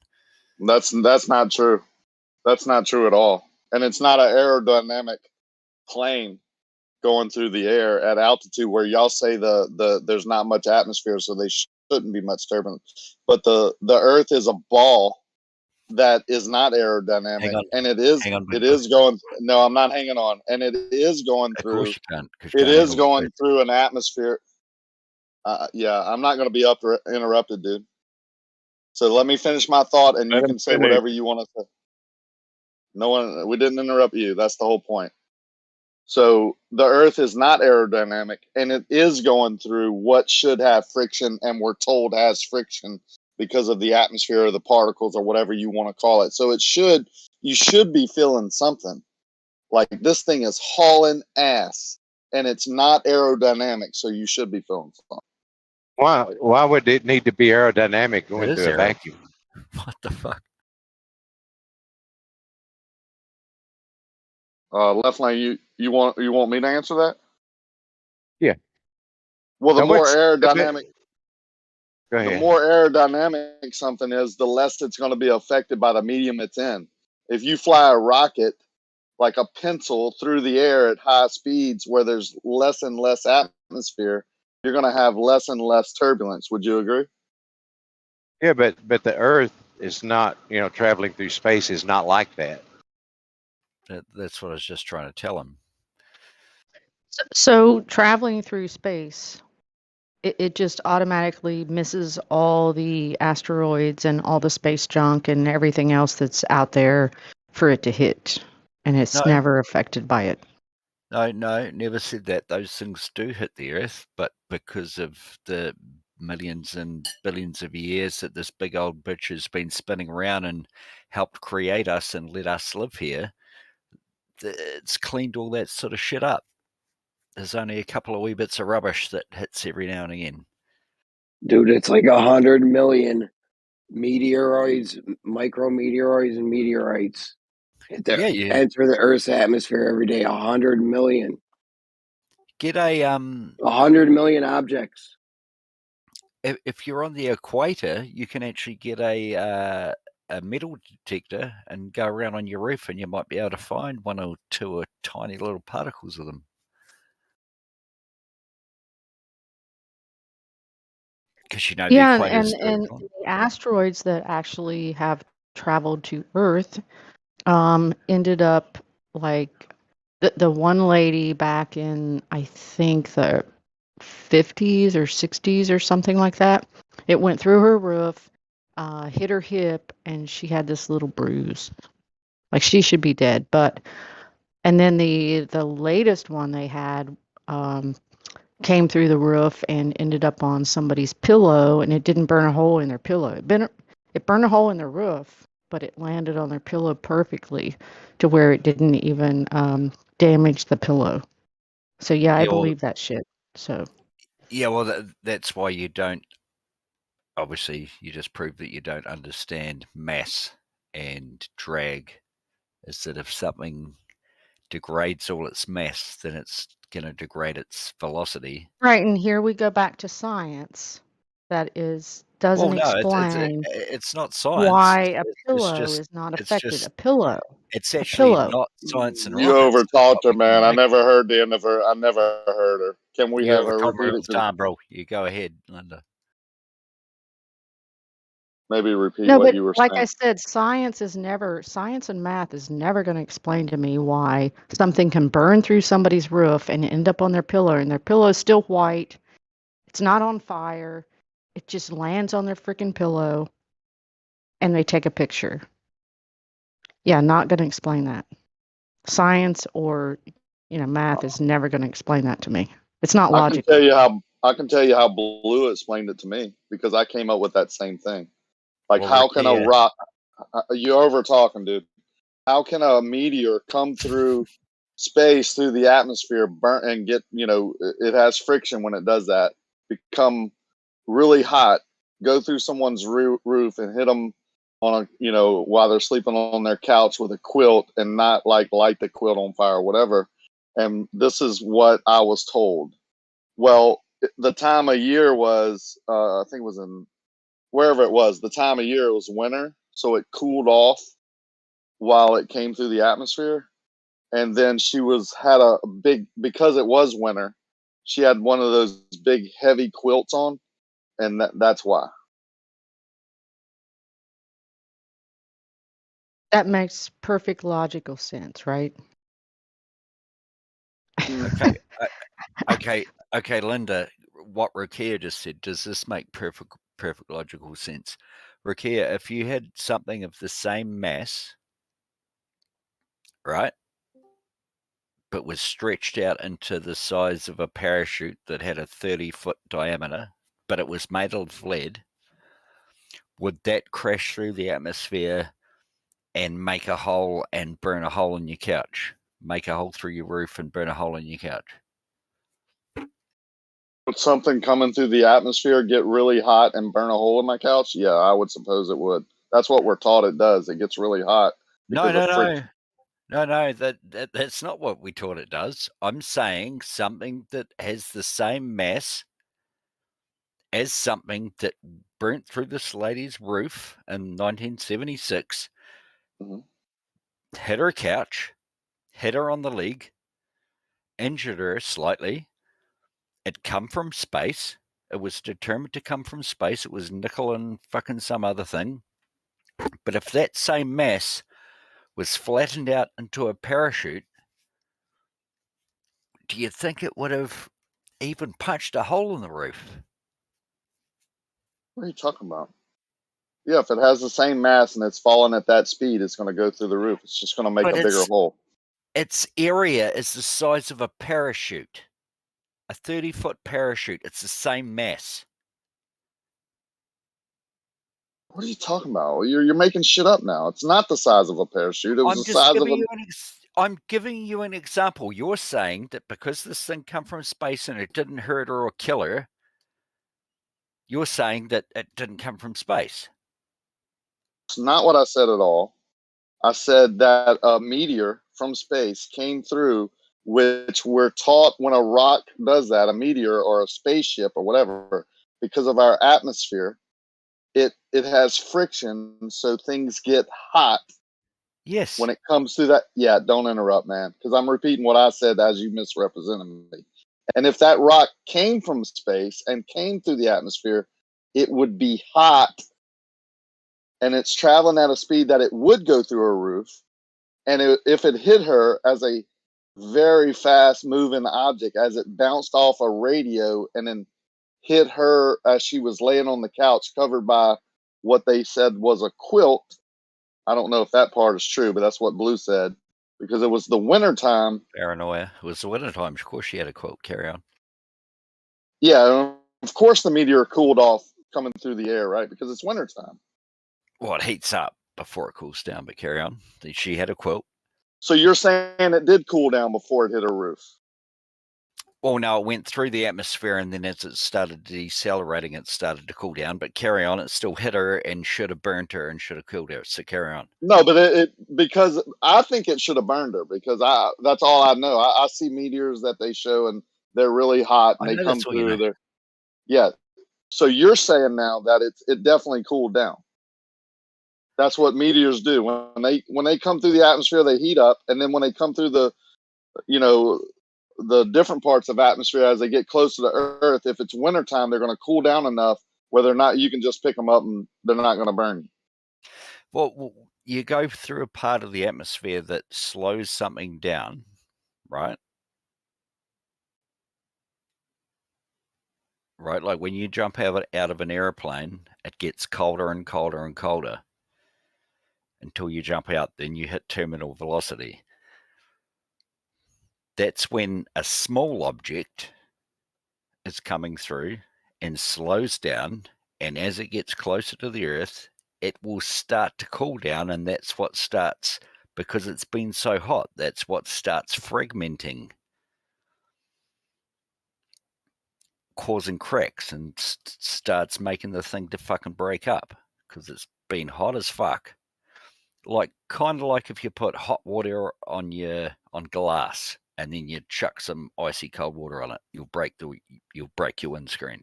T: That's not true. That's not true at all. And it's not an aerodynamic plane going through the air at altitude where y'all say the there's not much atmosphere, so they shouldn't be much turbulence. But the Earth is a ball that is not aerodynamic,
A: Hang on,
T: and it
A: hang on,
T: is going. No, I'm not hanging on, and it is going
A: Of course
T: through.
A: you can't, because
T: It
A: you can't
T: is
A: handle the
T: going
A: truth.
T: through an atmosphere. Yeah, I'm not going to be interrupted, dude. So let me finish my thought, and you
Q: Let him
T: can say
Q: finish.
T: whatever you want to say. No one, we didn't interrupt you. That's the whole point. So the Earth is not aerodynamic, and it is going through what should have friction, and we're told has friction because of the atmosphere or the particles or whatever you want to call it. So you should be feeling something. Like, this thing is hauling ass, and it's not aerodynamic, so you should be feeling something.
V: Why would it need to be aerodynamic
A: It
V: going
A: is
V: through a
A: aero.
V: vacuum?
A: What the fuck?
T: Left lane, you want me to answer that?
V: Yeah.
T: Well,
V: Now what's
T: aerodynamic,
V: Go
T: the
V: ahead.
T: more aerodynamic something is, the less it's going to be affected by the medium it's in. If you fly a rocket like a pencil through the air at high speeds where there's less and less atmosphere, you're going to have less and less turbulence. Would you agree?
V: Yeah, but the Earth is not, traveling through space is not like that.
A: That's what I was just trying to tell him.
D: So traveling through space, it just automatically misses all the asteroids and all the space junk and everything else that's out there for it to hit, and it's
A: No.
D: never affected by it.
A: No, never said that. Those things do hit the Earth, but because of the millions and billions of years that this big old bitch has been spinning around and helped create us and let us live here, it's cleaned all that sort of shit up. There's only a couple of wee bits of rubbish that hits every now and again.
N: Dude, it's like 100 million meteoroids, micrometeoroids, and meteorites enter the Earth's atmosphere every day. 100 million.
A: Get a
N: 100 million objects.
A: If you're on the equator, you can actually get a metal detector and go around on your roof, and you might be able to find one or two or tiny little particles of them. Because the equator is
D: and the asteroids that actually have traveled to Earth ended up like the one lady back in, I think, the 50s or 60s or something like that. It went through her roof, hit her hip, and she had this little bruise. Like, she should be dead. And then the latest one they had came through the roof and ended up on somebody's pillow, and it didn't burn a hole in their pillow. It burned a hole in their roof, but it landed on their pillow perfectly to where it didn't even damage the pillow. So yeah, I believe that shit. So
A: yeah, well, that's why you don't. Obviously, you just proved that you don't understand mass and drag. Is that if something degrades all its mass, then it's going to degrade its velocity.
D: right, and here we go back to science. That doesn't explain
A: it's not science.
D: why a
A: It's
D: pillow
A: just
D: is not
A: it's
D: affected.
A: just
D: A pillow.
A: it's
D: A
A: actually
D: pillow.
A: not science and
T: You
A: rockets.
T: overtalked her, man. I never heard the end of her. I never heard her. Can we have
A: You
T: her
A: told me
T: repeat
A: it
T: it?
A: was time, bro. You go ahead, Linda.
T: Maybe repeat
D: No,
T: what
D: but
T: you were
D: like
T: saying.
D: I said, science and math is never going to explain to me why something can burn through somebody's roof and end up on their pillow, and their pillow is still white. It's not on fire. It just lands on their freaking pillow, and they take a picture. Yeah, not going to explain that. Science or math is never going to explain that to me. It's not logical.
T: I can tell you how Blue explained it to me, because I came up with that same thing. Like,
A: Well,
T: how can a rock? You're over talking, dude. How can a meteor come through space, through the atmosphere, burn and get? It has friction when it does that. Become really hot, go through someone's roof and hit them on while they're sleeping on their couch with a quilt, and not like light the quilt on fire or whatever. And this is what I was told. Well, the time of year was, I think it was in wherever it was, the time of year it was winter, so it cooled off while it came through the atmosphere. And then she had a big, because it was winter, she had one of those big heavy quilts on, and that's why.
D: That makes perfect logical sense, right?
A: Okay, Linda. What Rakia just said, does this make perfect logical sense? Rakia, if you had something of the same mass, right, but was stretched out into the size of a parachute that had a 30-foot diameter, but it was made of lead, would that crash through the atmosphere and make a hole and burn a hole in your couch? Make a hole through your roof and burn a hole in your couch?
T: Would something coming through the atmosphere get really hot and burn a hole in my couch? Yeah, I would suppose it would. That's what we're taught it does. It gets really hot because of friction.
A: No, that's not what we taught it does. I'm saying something that has the same mass as something that burnt through this lady's roof in 1976, hit her couch, hit her on the leg, injured her slightly, It come from space. It was determined to come from space. It was nickel and fucking some other thing. But if that same mass was flattened out into a parachute, do you think it would have even punched a hole in the roof?
T: What are you talking about? Yeah, if it has the same mass and it's falling at that speed, it's going to go through the roof. It's just going to make
A: But
T: a bigger hole.
A: its area is the size of a parachute. A 30-foot parachute. It's the same mass.
T: What are you talking about? You're making shit up now. It's not the size of a parachute. It was the size of a.
A: I'm giving you an example. You're saying that because this thing come from space and it didn't hurt her or kill her, you're saying that it didn't come from space.
T: It's not what I said at all. I said that a meteor from space came through, which we're taught when a rock does that, a meteor or a spaceship or whatever, because of our atmosphere, it has friction, so things get hot.
A: Yes.
T: When it comes to that, yeah, don't interrupt, man, because I'm repeating what I said as you misrepresented me. And if that rock came from space and came through the atmosphere, it would be hot, and it's traveling at a speed that it would go through a roof. And if it hit her as a very fast moving object, as it bounced off a radio and then hit her as she was laying on the couch covered by what they said was a quilt. I don't know if that part is true, but that's what Blue said, because it was the winter time.
A: Paranoia. It was the winter time. Of course she had a quote. Carry on.
T: Yeah, of course the meteor cooled off coming through the air, right? Because it's wintertime.
A: Well, it heats up before it cools down, but carry on. She had a quote.
T: So you're saying it did cool down before it hit a roof?
A: Well, no, it went through the atmosphere, and then as it started decelerating, it started to cool down. But carry on, it still hit her and should have burnt her and should have killed her. So carry on.
T: No, but it because I think it should have burned her, because that's all I know. I see meteors that they show and they're really hot and
A: I
T: they
A: know
T: come
A: that's what you
T: through
A: know.
T: there. Yeah. So you're saying now that it definitely cooled down. That's what meteors do. When they come through the atmosphere, they heat up, and then when they come through the different parts of atmosphere as they get close to the Earth, if it's wintertime, they're going to cool down enough whether or not you can just pick them up and they're not going to burn you.
A: Well, you go through a part of the atmosphere that slows something down, right? Right, like when you jump out of an airplane, it gets colder and colder and colder until you jump out, then you hit terminal velocity. That's when a small object is coming through and slows down, and as it gets closer to the Earth, it will start to cool down, and that's what starts, because it's been so hot, that's what starts fragmenting, causing cracks, and starts making the thing to fucking break up, because it's been hot as fuck. Like, kind of like if you put hot water on glass, and then you chuck some icy cold water on it, you'll break your windscreen.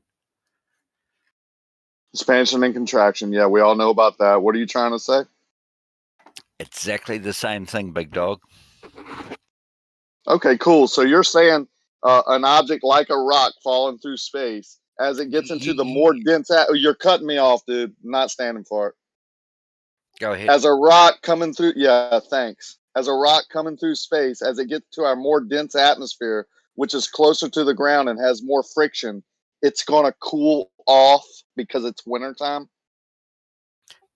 T: Expansion and contraction. Yeah, we all know about that. What are you trying to say?
A: Exactly the same thing, big dog.
T: Okay, cool. So you're saying an object like a rock falling through space, as it gets into the more dense you're cutting me off, dude. I'm not standing for it.
A: Go ahead.
T: As a rock coming through, yeah, thanks. As a rock coming through space, as it gets to our more dense atmosphere, which is closer to the ground and has more friction, it's going to cool off because it's wintertime?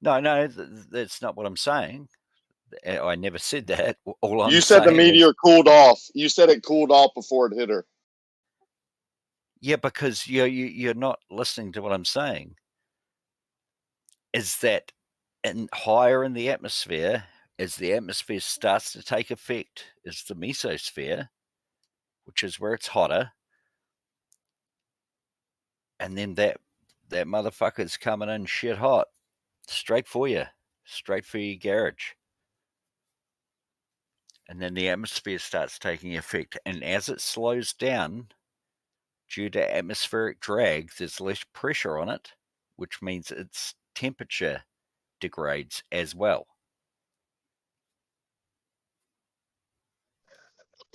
A: No, that's not what I'm saying. I never said that. All I'm
T: You said the
A: saying
T: meteor
A: is,
T: cooled off. You said it cooled off before it hit her.
A: yeah, because you're not listening to what I'm saying. Is that higher in the atmosphere, as the atmosphere starts to take effect, is the mesosphere, which is where it's hotter, and then that motherfucker's coming in shit hot, straight for you, straight for your garage. And then the atmosphere starts taking effect, and as it slows down, due to atmospheric drag, there's less pressure on it, which means its temperature degrades as well.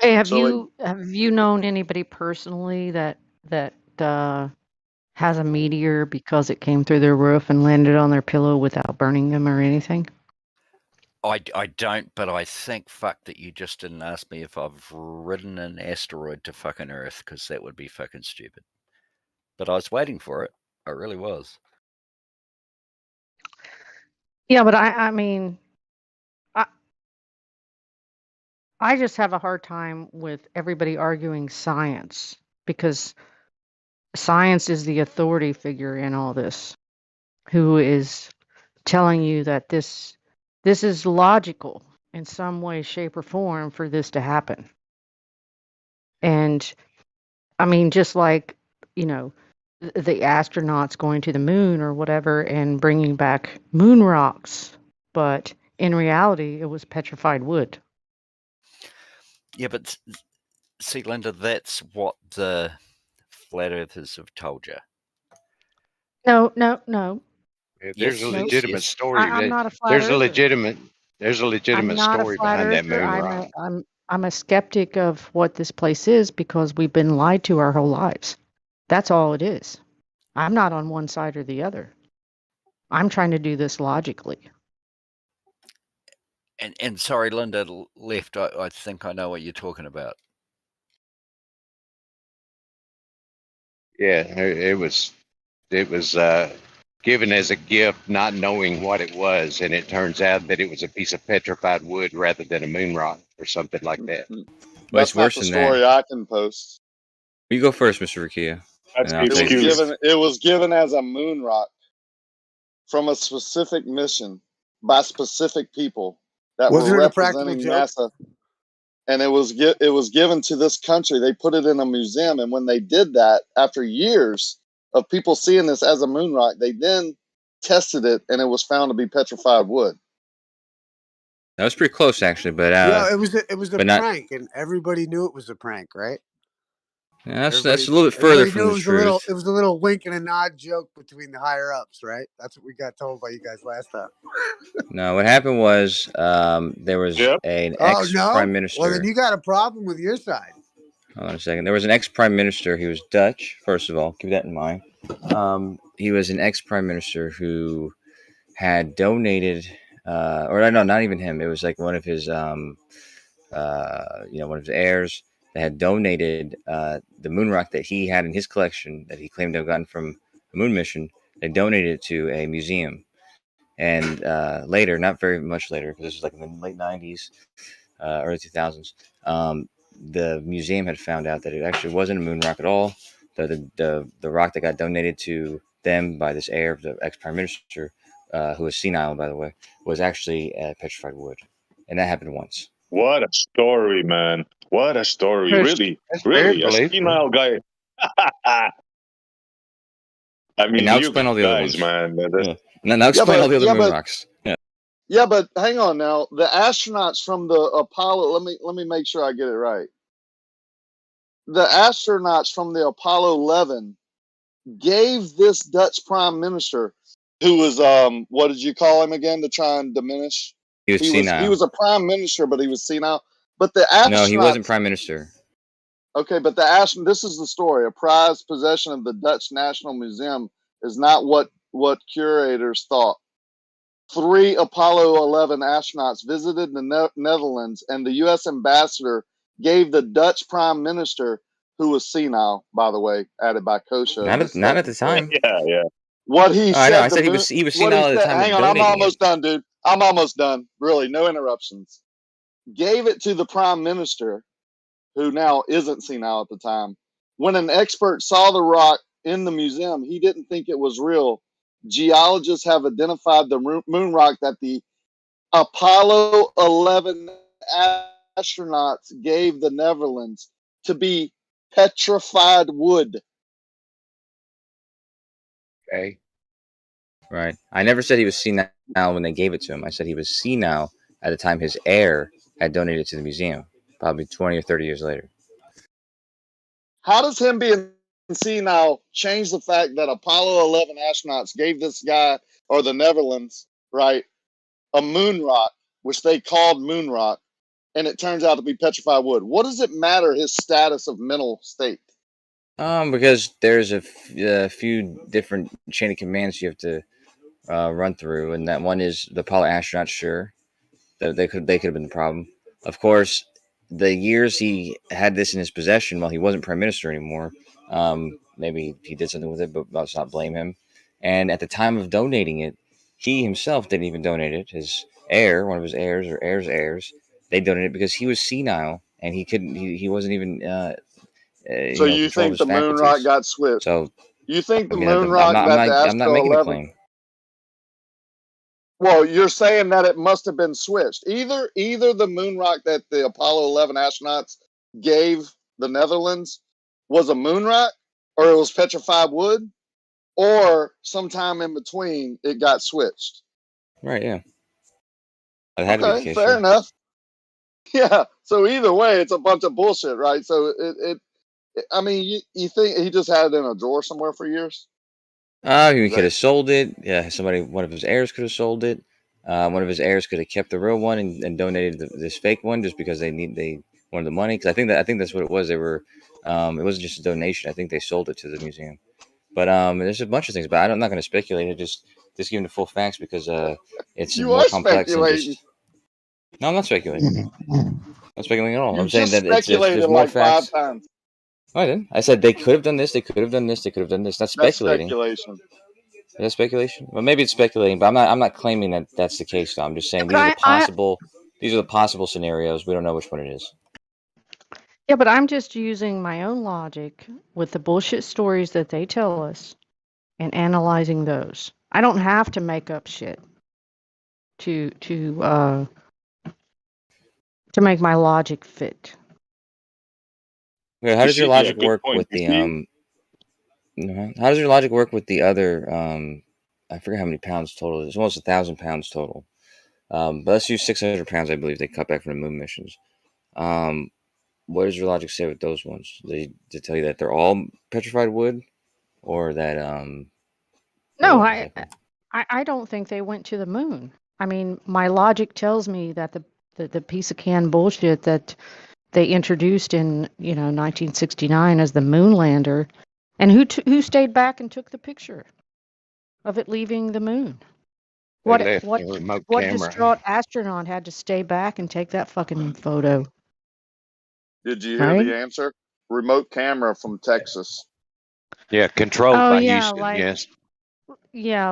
D: Hey, have you known anybody personally that that has a meteor because it came through their roof and landed on their pillow without burning them or anything?
A: I don't, but I think, fuck, that you just didn't ask me if I've ridden an asteroid to fucking Earth, because that would be fucking stupid. But I was waiting for it. I really was.
D: Yeah, but I mean, I just have a hard time with everybody arguing science, because science is the authority figure in all this, who is telling you that this is logical in some way, shape, or form for this to happen. And I mean, just like, you know, the astronauts going to the moon or whatever and bringing back moon rocks, but in reality, it was petrified wood.
A: Yeah, but see, Linda, that's what the flat earthers have told you.
D: No.
V: There's a
A: Yes,
V: legitimate
A: yes.
V: story.
D: I'm not a flat
V: There's a
D: earther. I'm
V: legitimate
D: not a
V: story
D: flat
V: behind that
D: earther.
V: moon rock.
D: I'm a skeptic of what this place is because we've been lied to our whole lives. That's all it is. I'm not on one side or the other. I'm trying to do this logically.
A: And sorry, Linda left. I think I know what you're talking about.
V: Yeah, it was given as a gift, not knowing what it was, and it turns out that it was a piece of petrified wood rather than a moon rock or something like that.
I: But
T: That's
I: it's
T: not
I: worse
T: the
I: than
T: story
I: that.
T: I can post.
I: You go first, Mr. Rakia,
Q: That's
I: and I'll
Q: the
T: It
I: tell
T: was
I: you.
Q: excuse.
T: given as a moon rock from a specific mission by specific people that were
F: Wasn't it a practical
T: representing
F: joke?
T: NASA, and it was given to this country. They put it in a museum, and when they did that, after years of people seeing this as a moon rock, they then tested it, and it was found to be petrified wood.
I: That was pretty close, actually, but
F: Yeah, it was a
I: but not.
F: prank, and everybody knew it was a prank, right?
I: Yeah, that's a
F: Everybody,
I: little bit further
F: everybody
I: from
F: knew
I: the truth.
F: it was a little wink and a nod joke between the higher ups, right? That's what we got told by you guys last time.
I: No, what happened was there was
Q: Yep.
I: an
F: Oh
I: ex-prime
F: no! Well, then
I: minister.
F: you got a problem with your side.
I: Hold on a second. There was an ex-prime minister. He was Dutch, first of all. Keep that in mind. He was an ex-prime minister who had donated, or no, not even him. It was like one of his, one of his heirs that had donated the moon rock that he had in his collection that he claimed to have gotten from a moon mission. They donated it to a museum. And later, not very much later, because this was like in the late 90s, early 2000s, the museum had found out that it actually wasn't a moon rock at all. The rock that got donated to them by this heir of the ex-prime minister, who was senile, by the way, was actually petrified wood. And that happened once.
Q: What a story, man. What a story. Really,
V: That's very
Q: really. A
V: believable.
Q: senile guy. I
I: And
Q: mean,
I: now
Q: you
I: explain all the other
Q: guys,
I: ones.
Q: man.
I: Yeah. Now explain all the other moon rocks. Yeah.
T: Yeah, but hang on now. The astronauts from the Apollo. Let me make sure I get it right. The astronauts from the Apollo 11 gave this Dutch prime minister, who was what did you call him again to try and diminish?
I: He was senile.
T: He was a prime minister, but he was senile. But the astronauts.
I: No, he wasn't prime minister.
T: Okay, but this is the story. A prized possession of the Dutch National Museum is not what curators thought. 3 Apollo 11 astronauts visited the Netherlands, and the U.S. ambassador gave the Dutch prime minister, who was senile, by the way, added by Kosha.
I: Not at the time.
Q: Yeah.
T: What he said.
I: I know. I said he was senile at the time.
T: Hang on, I'm almost done, dude. I'm almost done. Really, no interruptions. Gave it to the prime minister, who now isn't senile at the time. When an expert saw the rock in the museum, he didn't think it was real. Geologists have identified the moon rock that the Apollo 11 astronauts gave the Netherlands to be petrified wood.
V: Okay.
I: Right. I never said he was senile when they gave it to him. I said he was senile at the time his heir had donated it to the museum, probably 20 or 30 years later.
T: How does him being senile change the fact that Apollo 11 astronauts gave this guy, or the Netherlands, right, a moon rock, which they called moon rock, and it turns out to be petrified wood? What does it matter his status of mental state?
I: Because there's a few different chain of commands you have to run through, and that one is the Apollo astronauts. Sure, that they could have been the problem. Of course, the years he had this in his possession while he wasn't prime minister anymore, maybe he did something with it, but let's not blame him. And at the time of donating it, he himself didn't even donate it. His heir, one of his heirs or heirs, they donated it because he was senile and he couldn't. He wasn't even
T: So you
I: control of
T: think
I: his
T: the moon rock
I: faculties.
T: got switched?
I: So
T: You think
I: I
T: the
I: mean,
T: moon
I: I'm
T: rock that the
I: not
T: Astro
I: making the
T: 11?
I: claim.
T: Well, you're saying that it must have been switched. Either the moon rock that the Apollo 11 astronauts gave the Netherlands was a moon rock, or it was petrified wood, or sometime in between it got switched.
I: Right? Yeah, that had to be the
T: Okay,
I: case.
T: fair
I: Sure.
T: enough. Yeah. So either way, it's a bunch of bullshit, right? So I mean, you think he just had it in a drawer somewhere for years?
I: He could have sold it. Yeah, one of his heirs could have sold it. One of his heirs could have kept the real one and donated this fake one just because they wanted the money. Because I think that's what it was. They were, it wasn't just a donation. I think they sold it to the museum. But there's a bunch of things. But I'm not going to speculate. I just giving the full facts because it's
T: You
I: more
T: are
I: complex than
T: speculating.
I: just. No, I'm not speculating. I'm not speculating at all.
T: You
I: I'm saying
T: just
I: that
T: speculated
I: there's more
T: like 5
I: facts.
T: times.
I: No, I didn't. I said they could have done this. They could have done this. They could have done this. Not
T: That's
I: speculating.
T: speculation.
I: Is that speculation? Well, maybe it's speculating, but I'm not claiming that that's the case. Though. I'm just saying these are the possible scenarios. We don't know which one it is.
D: Yeah, but I'm just using my own logic with the bullshit stories that they tell us and analyzing those. I don't have to make up shit to make my logic fit.
I: Okay, how does your logic work with the How does your logic work with the other? I forget how many pounds total. It's almost 1,000 pounds total. But let's use 600 pounds. I believe they cut back from the moon missions. What does your logic say with those ones? They tell you that they're all petrified wood, or that
D: No,
I: what exactly?
D: I don't think they went to the moon. I mean, my logic tells me that the piece of canned bullshit that they introduced in 1969 as the moon lander, and who stayed back and took the picture of it leaving the moon?
V: They
D: What
V: left
D: what
V: the remote
D: what
V: camera.
D: distraught astronaut had to stay back and take that fucking photo?
T: Did you hear
D: Right?
T: the answer? Remote camera from Texas.
V: Yeah, controlled
D: Oh
V: by
D: yeah,
V: Houston. Yes.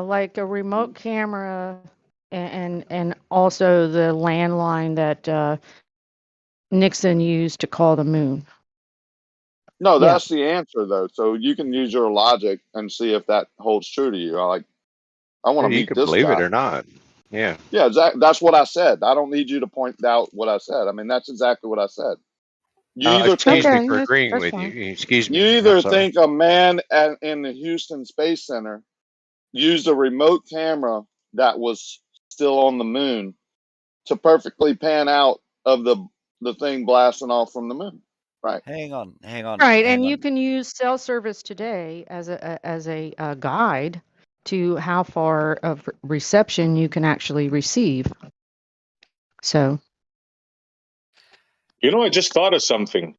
D: like a remote camera and also the landline that Nixon used to call the moon.
T: No,
D: Yeah.
T: that's the answer though. So you can use your logic and see if that holds true to you. I want to
V: You
T: meet
V: can
T: this
V: believe
T: guy.
V: it or not. Yeah.
T: Yeah, that's what I said. I don't need you to point out what I said. I mean, that's exactly what I said. You either
V: Excuse
T: think
V: me for agreeing with you. Excuse me.
T: you
V: I'm
T: either
V: sorry.
T: think a man in the Houston Space Center used a remote camera that was still on the moon to perfectly pan out of the thing blasting off from the moon. Right.
A: Hang on.
D: Right, and you can use cell service today as a guide to how far of reception you can actually receive. So,
Q: I just thought of something.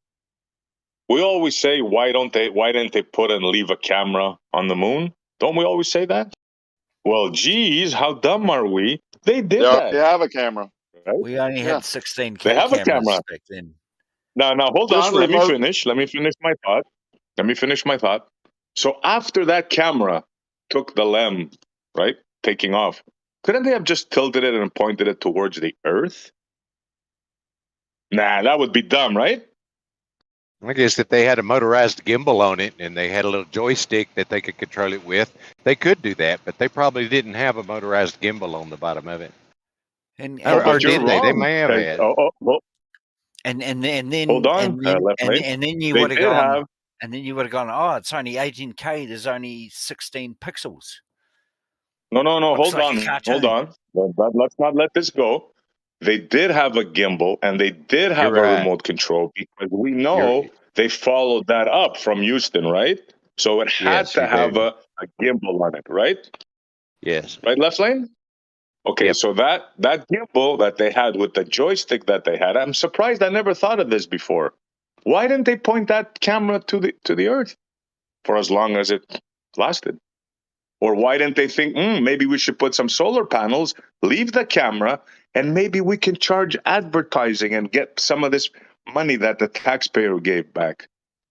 Q: We always say, why didn't they put and leave a camera on the moon? Don't we always say that? Well, geez, how dumb are we? They did that.
T: They have a camera.
Q: Right?
A: We only
T: Yeah.
A: had 16K
Q: They have a
A: cameras
Q: camera.
A: back then.
Q: Now, hold
T: Just
Q: on. Let me
T: remote-
Q: finish. Let me finish my thought. So after that camera took the LEM, right, taking off, couldn't they have just tilted it and pointed it towards the Earth? Nah, that would be dumb, right?
V: I guess if they had a motorized gimbal on it and they had a little joystick that they could control it with, they could do that. But they probably didn't have a motorized gimbal on the bottom of it. Or did they? They may have had.
A: And then
Q: hold on,
A: and then you would have gone. And then you would have gone, oh, it's only 18K. There's only 16 pixels.
Q: No.
A: Looks
Q: Hold
A: like
Q: on. Let's not let this go. They did have a gimbal and they did have a remote control because we know they followed that up from Houston, right? So it had to have a gimbal on it, right?
V: Yes.
Q: Right, Left Lane? Okay, so that gimbal that they had with the joystick that they had, I'm surprised I never thought of this before. Why didn't they point that camera to the Earth? for as long as it lasted. Or why didn't they think, maybe we should put some solar panels, leave the camera, and maybe we can charge advertising and get some of this money that the taxpayer gave back?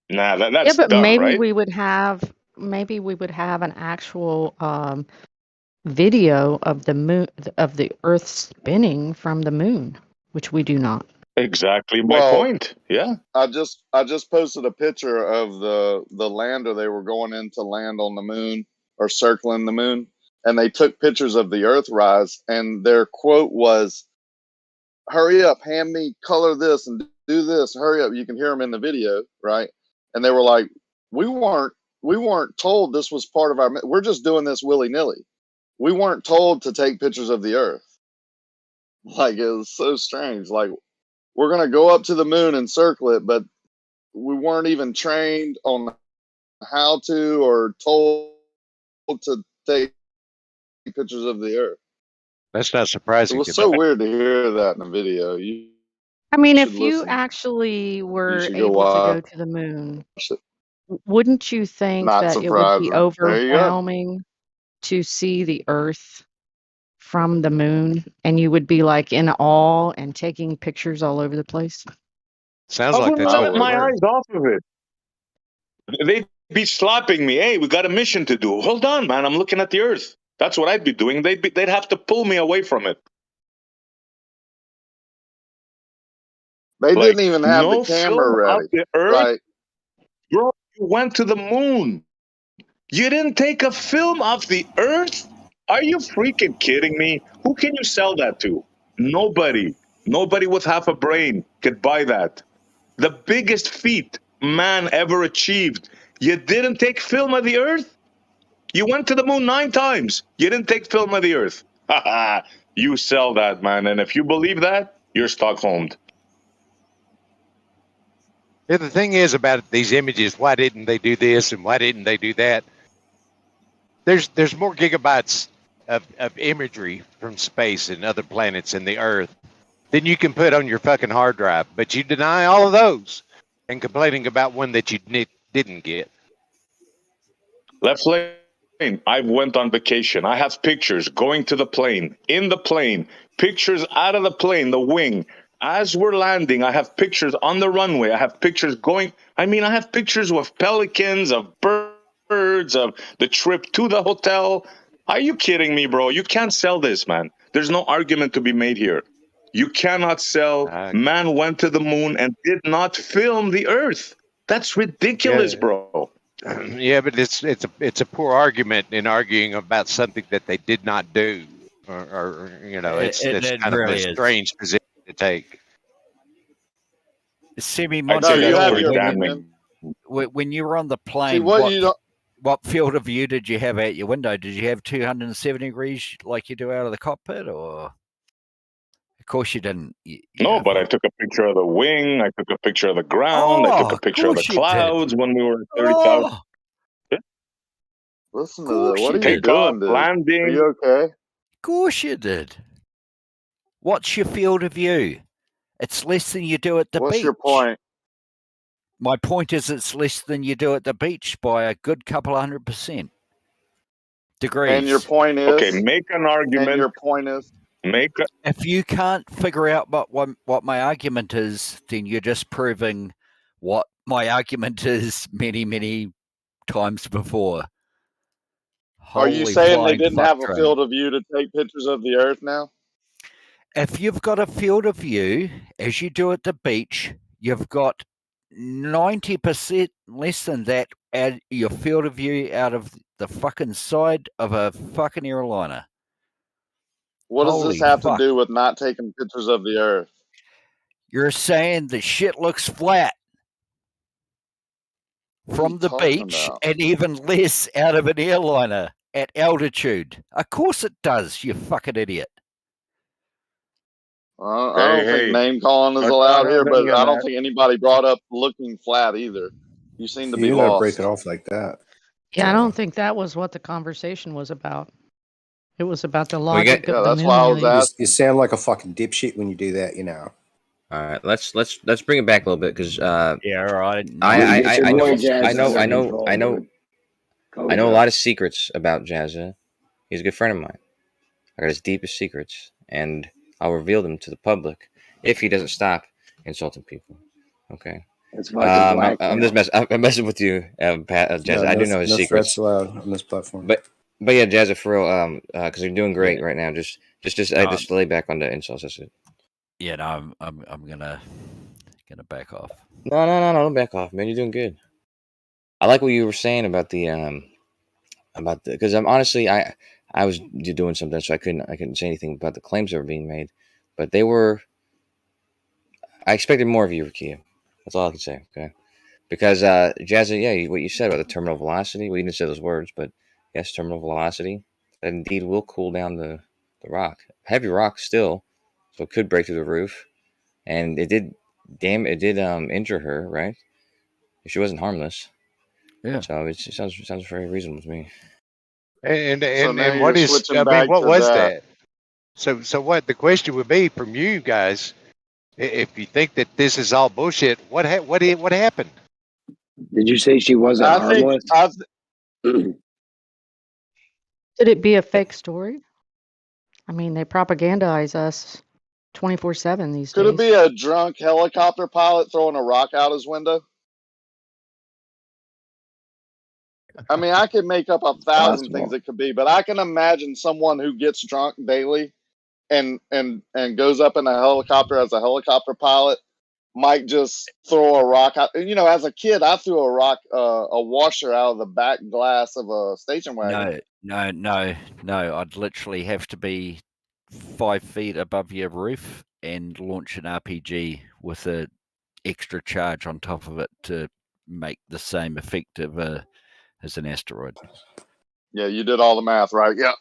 Q: Nah,
D: Yeah,
Q: that's
D: but
Q: dumb, right?
D: maybe we would have an actual video of the moon, of the Earth spinning from the moon, which we do not.
Q: Exactly my
T: Well,
Q: point. Yeah.
T: I just posted a picture of the lander they were going in to land on the moon or circling the moon, and they took pictures of the Earthrise, and their quote was, "Hurry up, hand me color this and do this. Hurry up!" You can hear them in the video, right? And they were like, "We weren't told this was part of our. We're just doing this willy nilly. We weren't told to take pictures of the Earth." Like, it was so strange. Like, we're gonna go up to the moon and circle it, but we weren't even trained on how to or told to take pictures of the Earth.
V: That's not
T: It
V: surprising
T: was
V: to
T: so
V: me.
T: weird to hear that in a video. You
D: I mean,
T: should
D: if you
T: listen.
D: actually
T: You
D: were
T: should go
D: able to go
T: watch
D: to the moon,
T: it.
D: wouldn't you think
T: Not
D: that it would be
T: surprising. There you go.
D: overwhelming to see the Earth from the moon, and you would be like in awe and taking pictures all over the place?
V: Sounds
Q: I
V: like
Q: wouldn't
V: that's
Q: let
V: what
Q: my
V: they were.
Q: eyes off of it. They'd be slapping me. Hey, we got a mission to do. Hold on, man. I'm looking at the Earth. That's what I'd be doing. They'd have to pull me away from it.
T: They
Q: Like,
T: didn't even have the
Q: no
T: camera
Q: film of
T: ready.
Q: the Earth?
T: Like,
Q: Bro, you went to the moon. You didn't take a film of the Earth? Are you freaking kidding me? Who can you sell that to? Nobody. Nobody with half a brain could buy that. The biggest feat man ever achieved. You didn't take film of the Earth? You went to the moon 9 times. You didn't take film of the Earth. You sell that, man. And if you believe that, you're Stockholmed.
V: Yeah, the thing is about these images, why didn't they do this and why didn't they do that? There's more gigabytes of imagery from space and other planets and the Earth than you can put on your fucking hard drive. But you deny all of those and complaining about one that you didn't get.
Q: Left lane. I went on vacation. I have pictures going to the plane, in the plane, pictures out of the plane, the wing. As we're landing, I have pictures on the runway. I have pictures going. I mean, I have pictures of pelicans, of birds, of the trip to the hotel. Are you kidding me, bro? You can't sell this, man. There's no argument to be made here. You cannot sell man went to the moon and did not film the Earth. That's ridiculous, bro.
V: Yeah, but it's a poor argument in arguing about something that they did not do, or you know, it's kind
A: really
V: of a strange position to take.
A: Semi
T: No, you have your opinion.
A: when you were on the plane,
T: See, what you don't.
A: what field of view did you have out your window? Did you have 270 degrees like you do out of the cockpit, or? Of course you didn't.
Q: No, but I took a picture of the wing. I took a picture of the ground. I took a picture of the clouds when we were at 30,000.
A: Oh,
T: Listen to that. What are you
Q: Takeoff,
T: doing, dude?
Q: landing.
T: Are you okay?
A: of course you did. What's your field of view? It's less than you do at the
T: What's
A: beach.
T: your point?
A: My point is it's less than you do at the beach by a good couple 100% degrees.
T: And your point is?
Q: Okay, make an argument.
T: And your point is?
A: If you can't figure out what my argument is, then you're just proving what my argument is many times before.
T: Are you
A: Holy
T: saying they
A: flying
T: didn't
A: fuck
T: have a
A: drone.
T: field of view to take pictures of the Earth now?
A: If you've got a field of view, as you do at the beach, you've got 90% less than that at your field of view out of the fucking side of a fucking airliner.
T: What does
A: Holy
T: this have
A: fuck.
T: to do with not taking pictures of the Earth?
A: You're saying the shit looks flat from the beach and even less out of an airliner at altitude. Of course it does, you fucking idiot.
T: I don't think name calling is allowed here, but I don't think anybody brought up looking flat either. You seem to be
C: You gotta
T: lost.
C: break it off like that.
D: Yeah, I don't think that was what the conversation was about. It was about the logic of the
T: that's
D: moon
T: why I was
D: landing.
T: asking.
C: You sound like a fucking dipshit when you do that, you know.
I: All right, let's bring it back a little bit because
A: yeah, all right.
I: I know I know a lot of secrets about Jazza. He's a good friend of mine. I got his deepest secrets, and I'll reveal them to the public if he doesn't stop insulting people. Okay.
N: It's fucking blackmail.
I: I'm messing with you, Jazza.
C: No,
I: I do know his
C: no
I: secrets.
C: threats allowed on this platform.
I: But yeah, Jazza, for real, because you're doing great right now. Just lay back on the insults. That's it.
A: Yeah, no, I'm gonna back off.
I: No, don't back off, man. You're doing good. I like what you were saying about the because I'm honestly I was doing something, so I couldn't say anything about the claims that were being made, but they were. I expected more of you, Rakia. That's all I can say. Okay, because Jazza, yeah, what you said about the terminal velocity. We didn't say those words, but yes, terminal velocity. That indeed will cool down the rock. Heavy rock still, so it could break through the roof, and it did. Injure her, right? She wasn't harmless.
A: Yeah.
I: So it sounds very reasonable to me.
T: And
V: now
T: what
V: you're
T: is?
V: switching
T: I mean,
V: back
T: what
V: to
T: was
V: that.
T: that?
V: So what the question would be from you guys, if you think that this is all bullshit, what happened?
N: Did you say she wasn't
T: I think
N: harmless?
D: Could it be a fake story? I mean, they propagandize us 24/7 these
T: could it
D: days.
T: be a drunk helicopter pilot throwing a rock out his window? I mean, I could make up 1,000 things it could be, but I can imagine someone who gets drunk daily and goes up in a helicopter as a helicopter pilot might just throw a rock out. You know, as a kid, I threw a washer out of the back glass of a station wagon.
A: No. I'd literally have to be 5 feet above your roof and launch an RPG with a extra charge on top of it to make the same effect of as an asteroid.
T: Yeah, you did all the math, right? Yeah.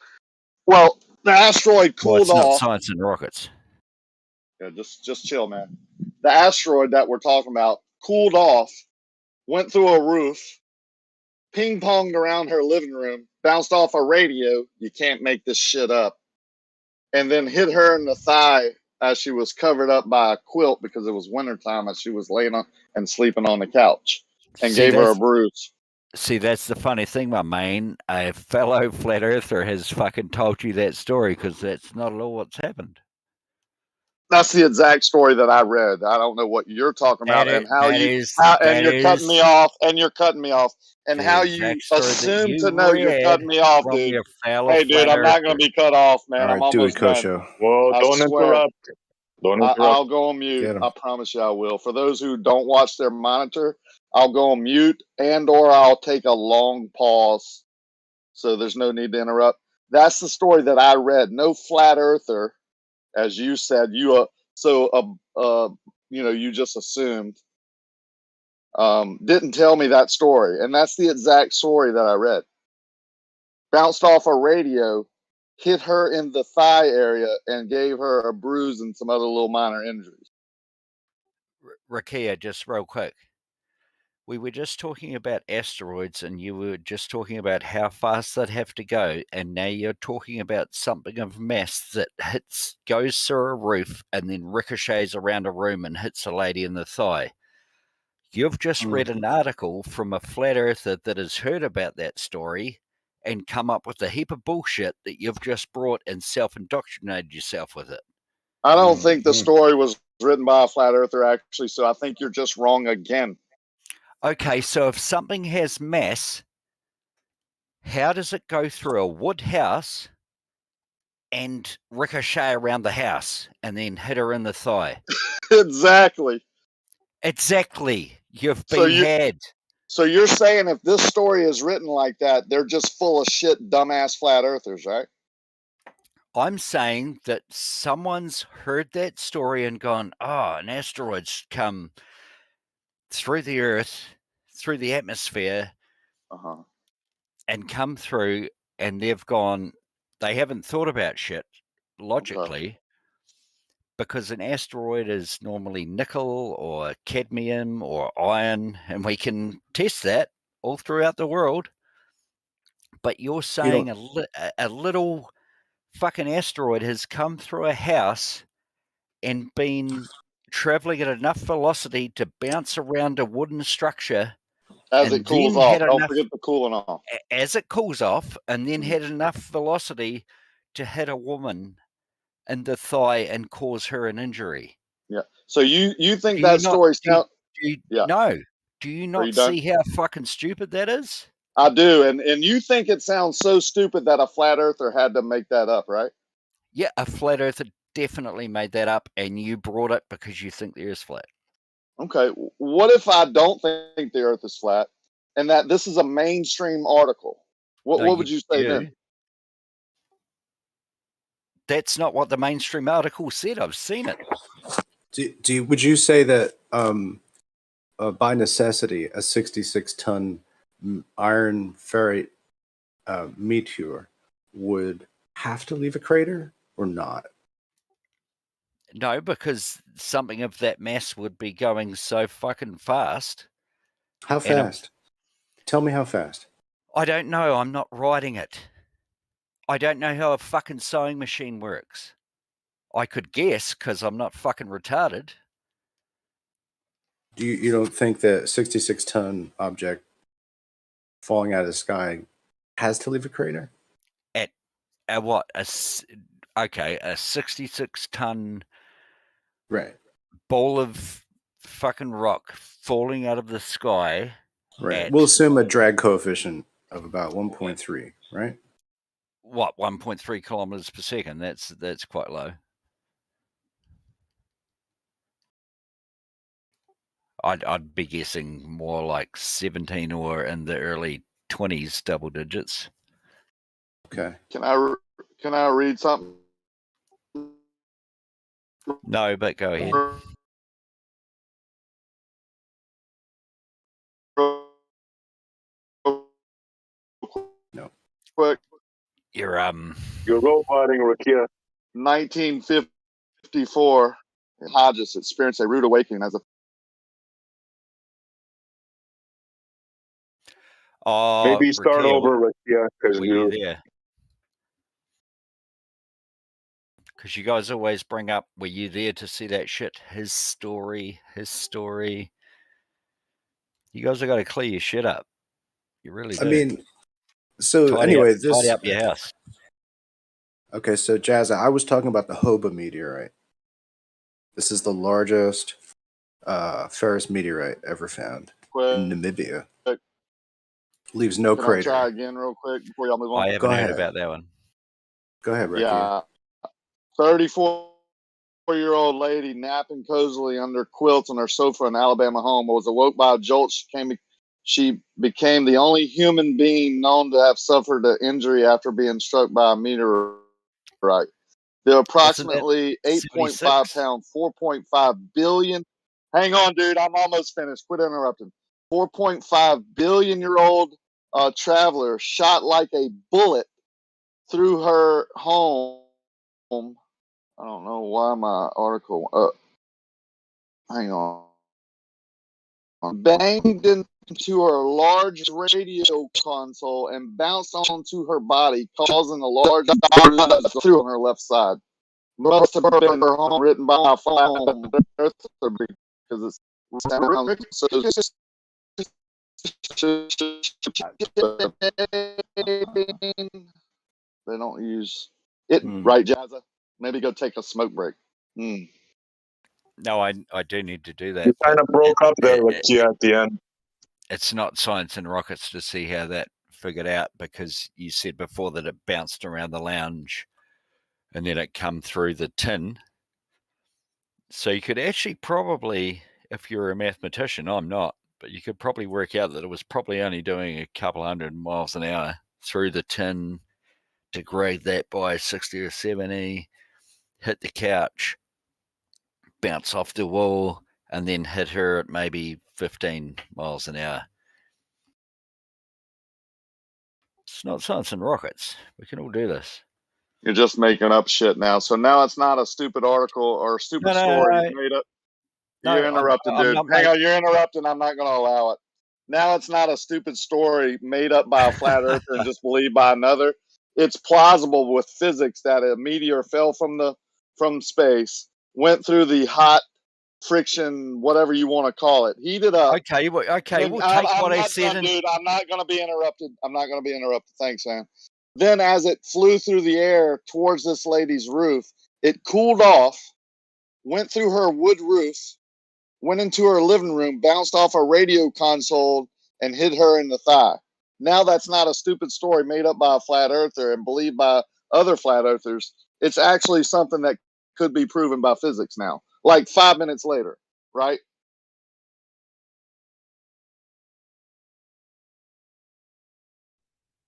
T: Well, the asteroid
A: Well,
T: cooled
A: it's not
T: off.
A: science and rockets.
T: Yeah, just chill, man. The asteroid that we're talking about cooled off, went through a roof, ping ponged around her living room, bounced off a radio. You can't make this shit up. And then hit her in the thigh as she was covered up by a quilt because it was wintertime as she was laying on and sleeping on the couch, and gave her a bruise.
A: See, that's the funny thing, my man. A fellow flat earther has fucking told you that story because that's not at all what's happened.
T: That's the exact story that I read. I don't know what you're talking about, and you're cutting me off, and how you assume to know you're cutting me off, dude. Hey, dude, I'm not going to be cut off, man. I'm almost done.
Q: Well, don't interrupt. Don't interrupt.
T: I'll go on mute. I promise you I will. For those who don't watch their monitor, I'll go on mute or I'll take a long pause. So there's no need to interrupt. That's the story that I read. No flat earther, as you said, you just assumed, didn't tell me that story, and that's the exact story that I read. Bounced off a radio, hit her in the thigh area, and gave her a bruise and some other little minor injuries.
A: Rakia, just real quick. We were just talking about asteroids, and you were just talking about how fast they'd have to go, and now you're talking about something of mass that goes through a roof and then ricochets around a room and hits a lady in the thigh. You've just read an article from a flat earther that has heard about that story and come up with a heap of bullshit that you've just brought and self-indoctrinated yourself with it.
T: I don't think the story was written by a flat earther, actually, so I think you're just wrong again.
A: Okay, so if something has mass, how does it go through a wood house and ricochet around the house and then hit her in the thigh?
T: Exactly.
A: You've been had.
T: So you're saying if this story is written like that, they're just full of shit, dumbass flat earthers, right?
A: I'm saying that someone's heard that story and gone, an asteroid's come through the Earth, through the atmosphere, and come through, and they've gone, they haven't thought about shit logically, because an asteroid is normally nickel or cadmium or iron, and we can test that all throughout the world. But you're saying a little fucking asteroid has come through a house and been traveling at enough velocity to bounce around a wooden structure
T: As
A: and
T: it cools
A: then
T: off.
A: had
T: Don't
A: enough
T: forget the cooling off.
A: as it cools off, and then had enough velocity to hit a woman in the thigh and cause her an injury.
T: Yeah. So you think
A: Do
T: that
A: you not?
T: story
A: Do you,
T: sound?
A: do you,
T: Yeah.
A: No. Do you
T: Are you
A: not
T: done?
A: see how fucking stupid that is?
T: I do, and you think it sounds so stupid that a flat earther had to make that up, right?
A: Yeah, a flat earther definitely made that up, and you brought it because you think the Earth's flat.
T: Okay. What if I don't think the Earth is flat, and that this is a mainstream article? What
A: No,
T: would you say then?
A: That's not what the mainstream article said. I've seen it.
C: Would you say that by necessity, a 66-ton iron ferrite meteor would have to leave a crater or not?
A: No, because something of that mass would be going so fucking fast.
C: How fast? Tell me how fast.
A: I don't know. I'm not riding it. I don't know how a fucking sewing machine works. I could guess because I'm not fucking retarded.
C: You don't think that 66-ton object falling out of the sky has to leave a crater?
A: At what? A 66-ton
C: right
A: ball of fucking rock falling out of the sky.
C: Right. We'll assume a drag coefficient of about 1.3, right?
A: What, 1.3 kilometers per second? That's quite low. I'd be guessing more like 17 or in the early 20s, double digits.
C: Okay.
T: Can I read something?
A: No, but go ahead.
C: No.
T: Quick.
A: You're
Q: roboting, Rakia.
T: 1954, Hodges experienced a rude awakening as a
Q: Maybe start
A: Rakia,
Q: over, Rakia, because
A: were you there? Because you guys always bring up, were you there to see that shit? His story. You guys have got to clear your shit up. You really do.
C: I mean, so
A: tidy
C: anyway,
A: tidy up your house.
C: Okay, so Jazza, I was talking about the Hoba meteorite. This is the largest ferrous meteorite ever found in Namibia. Leaves no
T: Can
C: crater.
T: I try again real quick before y'all move on?
A: I haven't heard about that one.
C: Go ahead, Ricky.
T: Yeah. 34-year-old lady napping cozily under quilts on her sofa in Alabama home was awoke by a jolt. She became the only human being known to have suffered an injury after being struck by a meteorite. The approximately 8.5 pound, 4.5 billion. Hang on, dude. I'm almost finished. Quit interrupting. 4.5 billion year old traveler shot like a bullet through her home. I don't know why my article. Hang on. Banged into her large radio console and bounced onto her body, causing a large through on her left side. Must have been her home written by a phone because it's they don't use it, right, Jazza? Maybe go take a smoke break.
A: No, I do need to do that.
Q: You kind of broke up there, Rakia, at the end.
A: It's not science and rockets to see how that figured out, because you said before that it bounced around the lounge and then it come through the tin. So you could actually probably, if you're a mathematician, I'm not, but you could probably work out that it was probably only doing a couple 100 miles an hour through the tin, degrade that by 60 or 70, hit the couch, bounce off the wall, and then hit her at maybe 15 miles an hour. It's not science and rockets. We can all do this.
T: You're just making up shit now. So now it's not a stupid article or a stupid story you made up. You're interrupting, dude. Hang on, you're interrupting. I'm not going to allow it. Now it's not a stupid story made up by a flat earther and just believed by another. It's plausible with physics that a meteor fell from space, went through the hot friction, whatever you want to call it, heated up.
A: Okay, okay,
T: Then
A: we'll take
T: I'm
A: what I
T: not
A: said
T: done,
A: and
T: dude. I'm not going to be interrupted. I'm not going to be interrupted. Thanks, man. Then, as it flew through the air towards this lady's roof, it cooled off, went through her wood roof, went into her living room, bounced off a radio console, and hit her in the thigh. Now, that's not a stupid story made up by a flat earther and believed by other flat earthers. It's actually something that could be proven by physics now, like 5 minutes later, right?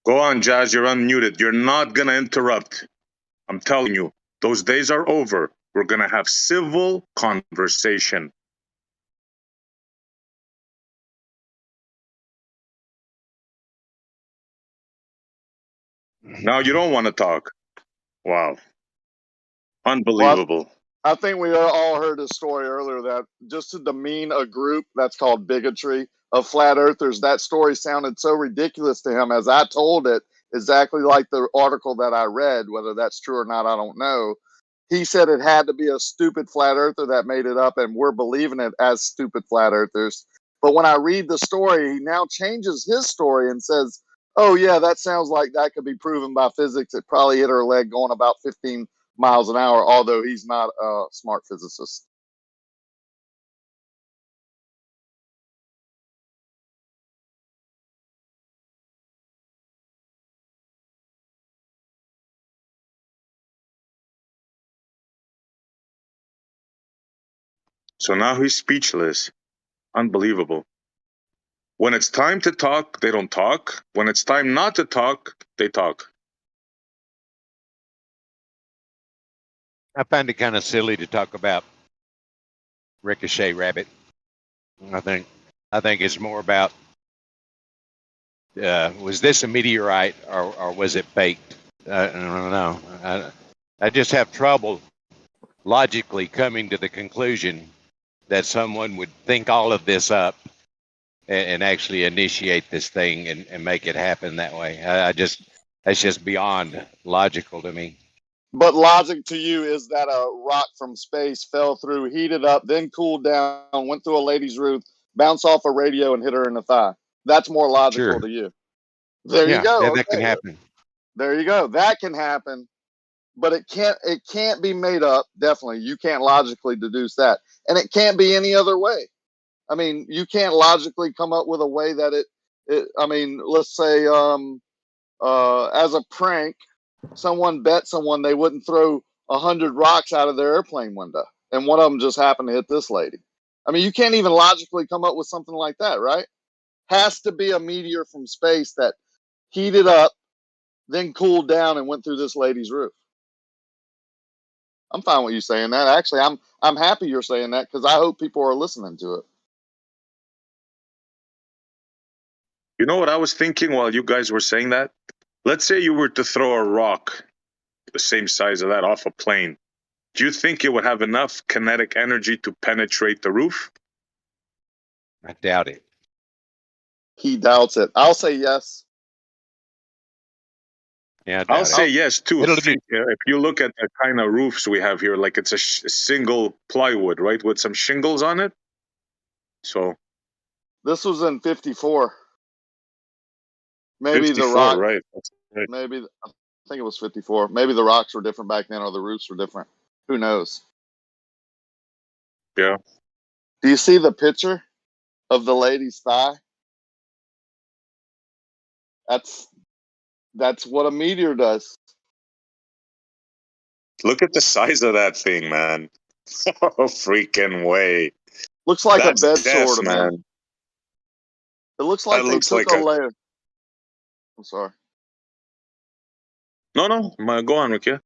Q: Go on, Jazz. You're unmuted. You're not going to interrupt. I'm telling you, those days are over. We're going to have civil conversation. Now you don't want to talk. Wow. Unbelievable.
T: Well, I think we all heard a story earlier that just to demean a group, that's called bigotry, of flat earthers, that story sounded so ridiculous to him as I told it, exactly like the article that I read. Whether that's true or not, I don't know. He said it had to be a stupid flat earther that made it up, and we're believing it as stupid flat earthers. But when I read the story, he now changes his story and says, oh, yeah, that sounds like that could be proven by physics. It probably hit her leg going about 15 miles an hour, although he's not a smart physicist.
Q: So now he's speechless. Unbelievable. When it's time to talk, they don't talk. When it's time not to talk, they talk.
V: I find it kind of silly to talk about Ricochet Rabbit. I think it's more about was this a meteorite or was it faked? I don't know. I just have trouble logically coming to the conclusion that someone would think all of this up and actually initiate this thing and make it happen that way. That's just beyond logical to me.
T: But logic to you is that a rock from space fell through, heated up, then cooled down, went through a lady's roof, bounced off a radio, and hit her in the thigh. That's more logical
V: Sure.
T: to you. There you
V: Yeah,
T: go.
V: that can
T: Okay.
V: happen.
T: There you go. That can happen, but it can't be made up. Definitely. You can't logically deduce that. And it can't be any other way. I mean, you can't logically come up with a way that I mean, let's say as a prank, someone bet someone they wouldn't throw 100 rocks out of their airplane window, and one of them just happened to hit this lady. I mean, you can't even logically come up with something like that, right? Has to be a meteor from space that heated up, then cooled down and went through this lady's roof. I'm fine with you saying that. Actually, I'm happy you're saying that because I hope people are listening to it.
Q: You know what I was thinking while you guys were saying that? Let's say you were to throw a rock the same size of that off a plane. Do you think it would have enough kinetic energy to penetrate the roof?
V: I doubt it.
T: He doubts it. I'll say yes.
V: Yeah, I
Q: I'll
V: doubt
Q: say
V: it.
Q: yes too.
V: It'll be
Q: If you look at the kind of roofs we have here, like it's a single plywood, right, with some shingles on it. So
T: This was in 54. Maybe
Q: 54,
T: the rock.
Q: right? That's right.
T: Maybe I think it was 54. Maybe the rocks were different back then, or the roofs were different. Who knows?
Q: Yeah.
T: Do you see the picture of the lady's thigh? That's what a meteor does.
Q: Look at the size of that thing, man. Oh, freaking way.
T: Looks like
Q: That's
T: a bed
Q: death,
T: sore to me.
Q: man.
T: It looks like
Q: That
T: they
Q: looks
T: took
Q: like
T: a
Q: a.
T: layer. I'm sorry.
Q: No, go on, Ricky.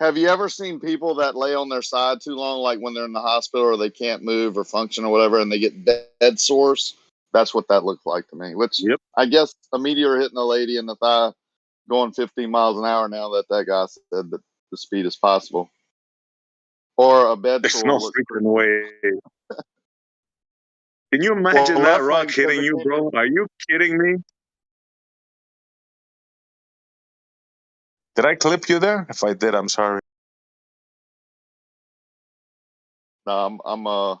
T: Have you ever seen people that lay on their side too long, like when they're in the hospital or they can't move or function or whatever, and they get bed sores? That's what that looked like to me. Which
Q: Yep.
T: I guess a meteor hitting a lady in the thigh, going 15 miles an hour. Now that guy said that the speed is possible, or a bed
Q: There's
T: sore
Q: no
T: looks
Q: freaking
T: pretty.
Q: way. Can you imagine that
T: last
Q: rock
T: night because
Q: hitting
T: it
Q: you,
T: came
Q: bro? Are you kidding me? Did I clip you there? If I did, I'm sorry.
T: No, I'm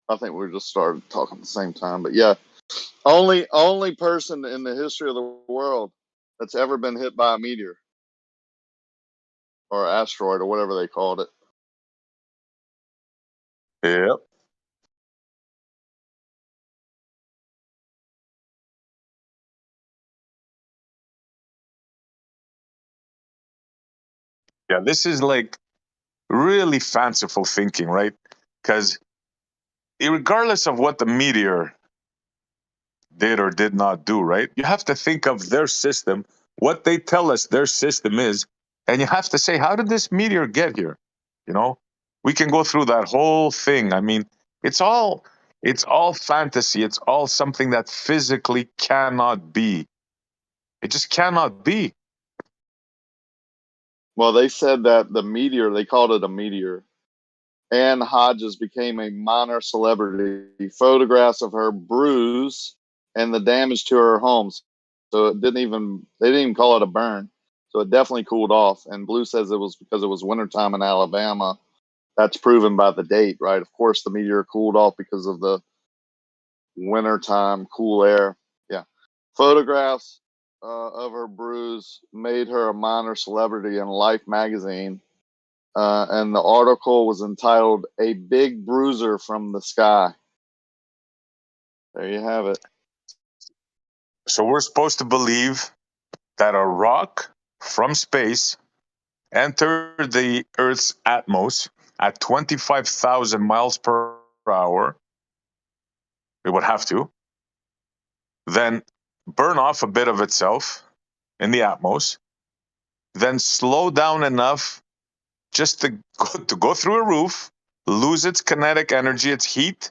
T: I think we just started talking at the same time, but yeah, only person in the history of the world that's ever been hit by a meteor or asteroid or whatever they called it.
Q: Yep. Yeah, this is like really fanciful thinking, right? Because regardless of what the meteor did or did not do, right? You have to think of their system, what they tell us their system is, and you have to say, how did this meteor get here? You know, we can go through that whole thing. I mean, it's all fantasy. It's all something that physically cannot be. It just cannot be.
T: Well, they said that the meteor, they called it a meteor. Anne Hodges became a minor celebrity. Photographs of her bruise and the damage to her homes. So they didn't even call it a burn. So it definitely cooled off. And Blue says it was because it was wintertime in Alabama. That's proven by the date, right? Of course, the meteor cooled off because of the wintertime cool air. Yeah. Photographs of her bruise made her a minor celebrity in Life magazine. And the article was entitled "A Big Bruiser from the Sky." There you have it.
Q: So we're supposed to believe that a rock from space entered the Earth's atmosphere at 25,000 miles per hour. It would have to. Then burn off a bit of itself in the atmosphere. Then slow down enough just to go through a roof, lose its kinetic energy, its heat,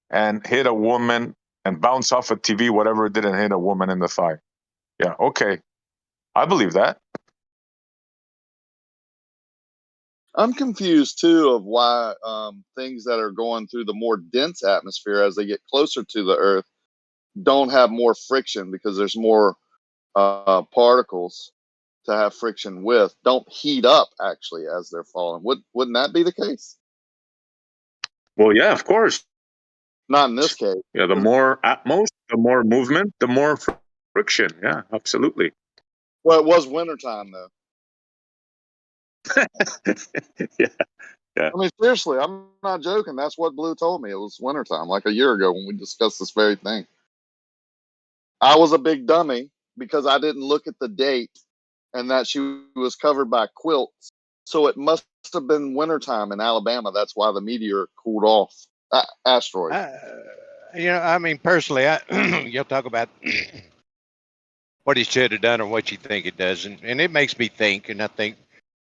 Q: and hit a woman and bounce off a TV, whatever it didn't hit a woman in the thigh. Yeah, okay. I believe that.
T: I'm confused too of why things that are going through the more dense atmosphere as they get closer to the Earth don't have more friction because there's more particles to have friction with. Don't heat up actually as they're falling. Wouldn't that be the case?
Q: Well, yeah, of course.
T: Not in this case.
Q: Yeah, the more atmos, the more movement, the more friction. Yeah, absolutely.
T: Well, it was wintertime though.
Q: Yeah. Yeah.
T: I mean, seriously, I'm not joking. That's what Blue told me. It was wintertime, like a year ago when we discussed this very thing. I was a big dummy because I didn't look at the date and that she was covered by quilts. So it must have been wintertime in Alabama. That's why the meteor cooled off. Asteroid.
V: I mean, personally, you'll talk about what he should have done or what you think it does, and it makes me think, and I think,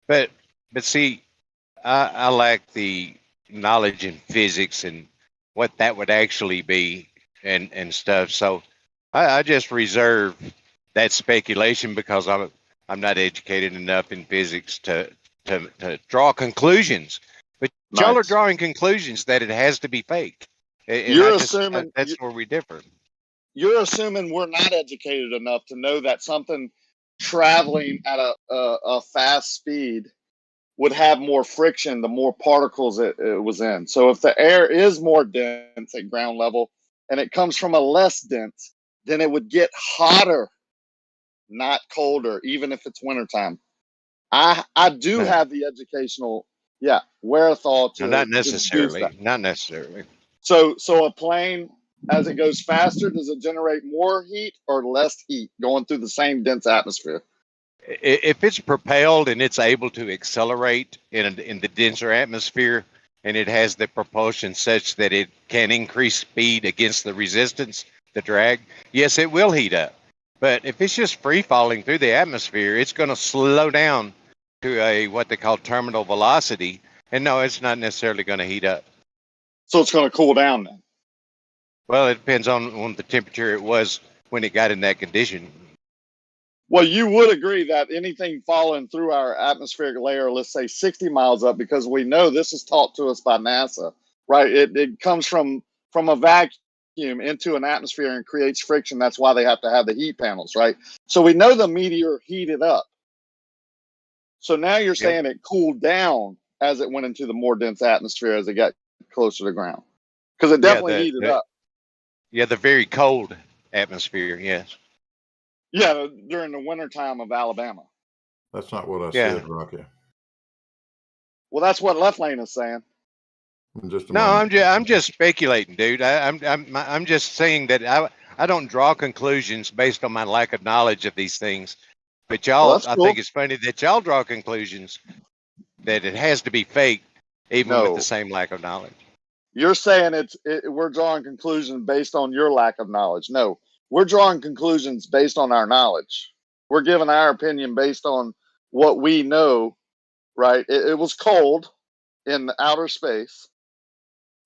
V: but see, I lack the knowledge in physics and what that would actually be and stuff. So I just reserve that speculation because I'm not educated enough in physics to draw conclusions. But y'all are drawing conclusions that it has to be fake. And
T: You're assuming
V: that's where we differ.
T: You're assuming we're not educated enough to know that something traveling at a fast speed would have more friction the more particles it was in. So if the air is more dense at ground level and it comes from a less dense, then it would get hotter, not colder, even if it's wintertime. I do have the educational wherewithal to
V: No, not
T: deduce
V: necessarily.
T: that.
V: Not necessarily.
T: So a plane, as it goes faster, does it generate more heat or less heat going through the same dense atmosphere?
V: If it's propelled and it's able to accelerate in the denser atmosphere, and it has the propulsion such that it can increase speed against the resistance, the drag, yes, it will heat up. But if it's just free falling through the atmosphere, it's going to slow down to a what they call terminal velocity, and no, it's not necessarily going to heat up.
T: So it's going to cool down then?
V: Well, it depends on the temperature it was when it got in that condition.
T: Well, you would agree that anything falling through our atmospheric layer, let's say 60 miles up, because we know this is taught to us by NASA, right? It comes from a vacuum into an atmosphere and creates friction. That's why they have to have the heat panels, right? So we know the meteor heated up. So now you're saying it cooled down as it went into the more dense atmosphere as it got closer to ground. because it
V: Yeah,
T: definitely heated up.
V: Yeah, the very cold atmosphere. Yes.
T: Yeah, during the wintertime of Alabama.
J: That's not what I
V: Yeah.
J: said, Rocky.
T: Well, that's what Left Lane is saying.
J: In just a
V: No,
J: moment.
V: I'm just speculating, dude. I'm just saying that I don't draw conclusions based on my lack of knowledge of these things. But y'all,
T: that's
V: I
T: cool.
V: think it's funny that y'all draw conclusions that it has to be fake, even with the
T: No.
V: same lack of knowledge.
T: You're saying we're drawing conclusions based on your lack of knowledge. No, we're drawing conclusions based on our knowledge. We're giving our opinion based on what we know, right? It was cold in outer space.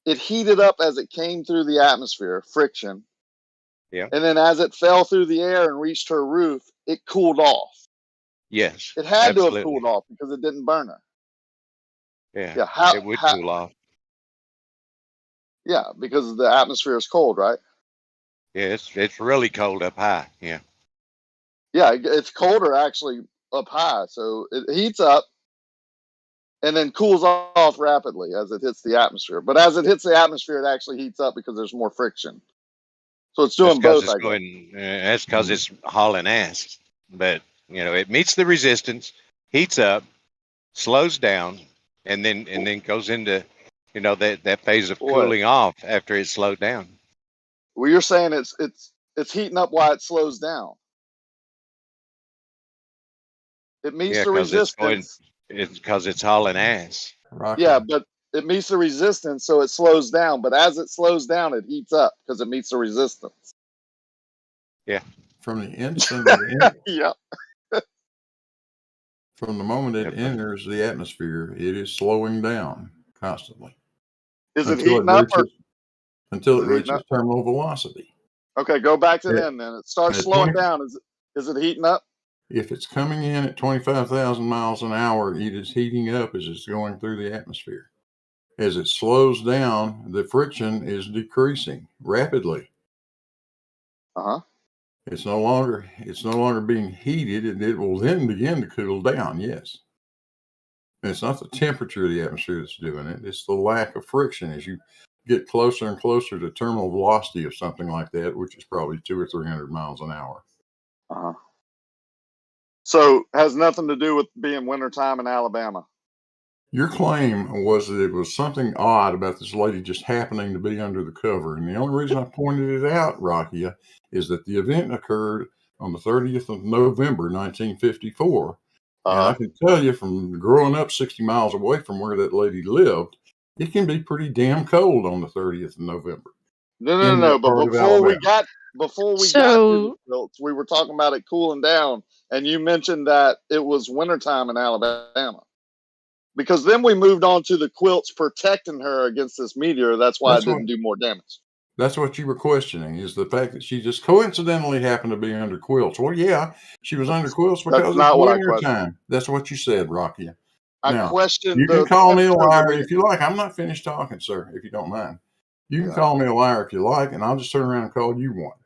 T: It heated up as it came through the atmosphere, friction.
V: Yeah.
T: And then as it fell through the air and reached her roof, it cooled off.
V: Yes.
T: It had to have
V: absolutely.
T: cooled off because it didn't burn her.
V: Yeah.
T: Yeah,
V: it would cool off.
T: Yeah, because the atmosphere is cold, right?
V: Yeah, it's really cold up high. Yeah.
T: Yeah, it's colder actually up high, so it heats up and then cools off rapidly as it hits the atmosphere. But as it hits the atmosphere, it actually heats up because there's more friction. So it's
V: That's
T: doing
V: because
T: both,
V: it's
T: I guess.
V: going. That's because it's hauling ass. But it meets the resistance, heats up, slows down, and then goes into that phase of
T: Boy.
V: cooling off after it's slowed down.
T: Well, you're saying it's heating up while it slows down. It meets
V: Yeah,
T: the
V: because
T: resistance.
V: it's because it's hauling ass.
J: Rocky.
T: Yeah, but it meets the resistance, so it slows down. But as it slows down, it heats up because it meets the resistance.
V: Yeah.
J: From the instant it
T: Yeah.
J: from the moment it enters the atmosphere, it is slowing down constantly.
T: Is it heating up
J: until it
T: is it heating
J: reaches
T: up?
J: terminal velocity.
T: Okay, go back to
J: Yeah.
T: them then. It starts
J: At
T: slowing
J: 20
T: down. Is it heating up?
J: If it's coming in at 25,000 miles an hour, it is heating up as it's going through the atmosphere. As it slows down, the friction is decreasing rapidly.
T: Uh-huh.
J: It's no longer being heated, and it will then begin to cool down. Yes. And it's not the temperature of the atmosphere that's doing it. It's the lack of friction as you get closer and closer to terminal velocity of something like that, which is probably 200 or 300 miles an hour.
T: Uh-huh. So has nothing to do with being wintertime in Alabama.
J: Your claim was that it was something odd about this lady just happening to be under the cover. And the only reason I pointed it out, Rakia, is that the event occurred on the 30th of November, 1954. And I can tell you from growing up 60 miles away from where that lady lived, it can be pretty damn cold on the 30th of November.
T: No. But before we got to the quilts, we were talking about it cooling down, and you mentioned that it was wintertime in Alabama. Because then we moved on to the quilts protecting her against this meteor. That's why it didn't do more damage.
J: That's what you were questioning, is the fact that she just coincidentally happened to be under quilts. Well, yeah, she was under quilts because it's winter time. That's what you said, Rocky. Now,
T: questioned
J: you can call me a liar if you like. I'm not finished talking, sir, if you don't mind. You can call me a liar if you like, and I'll just turn around and call you one.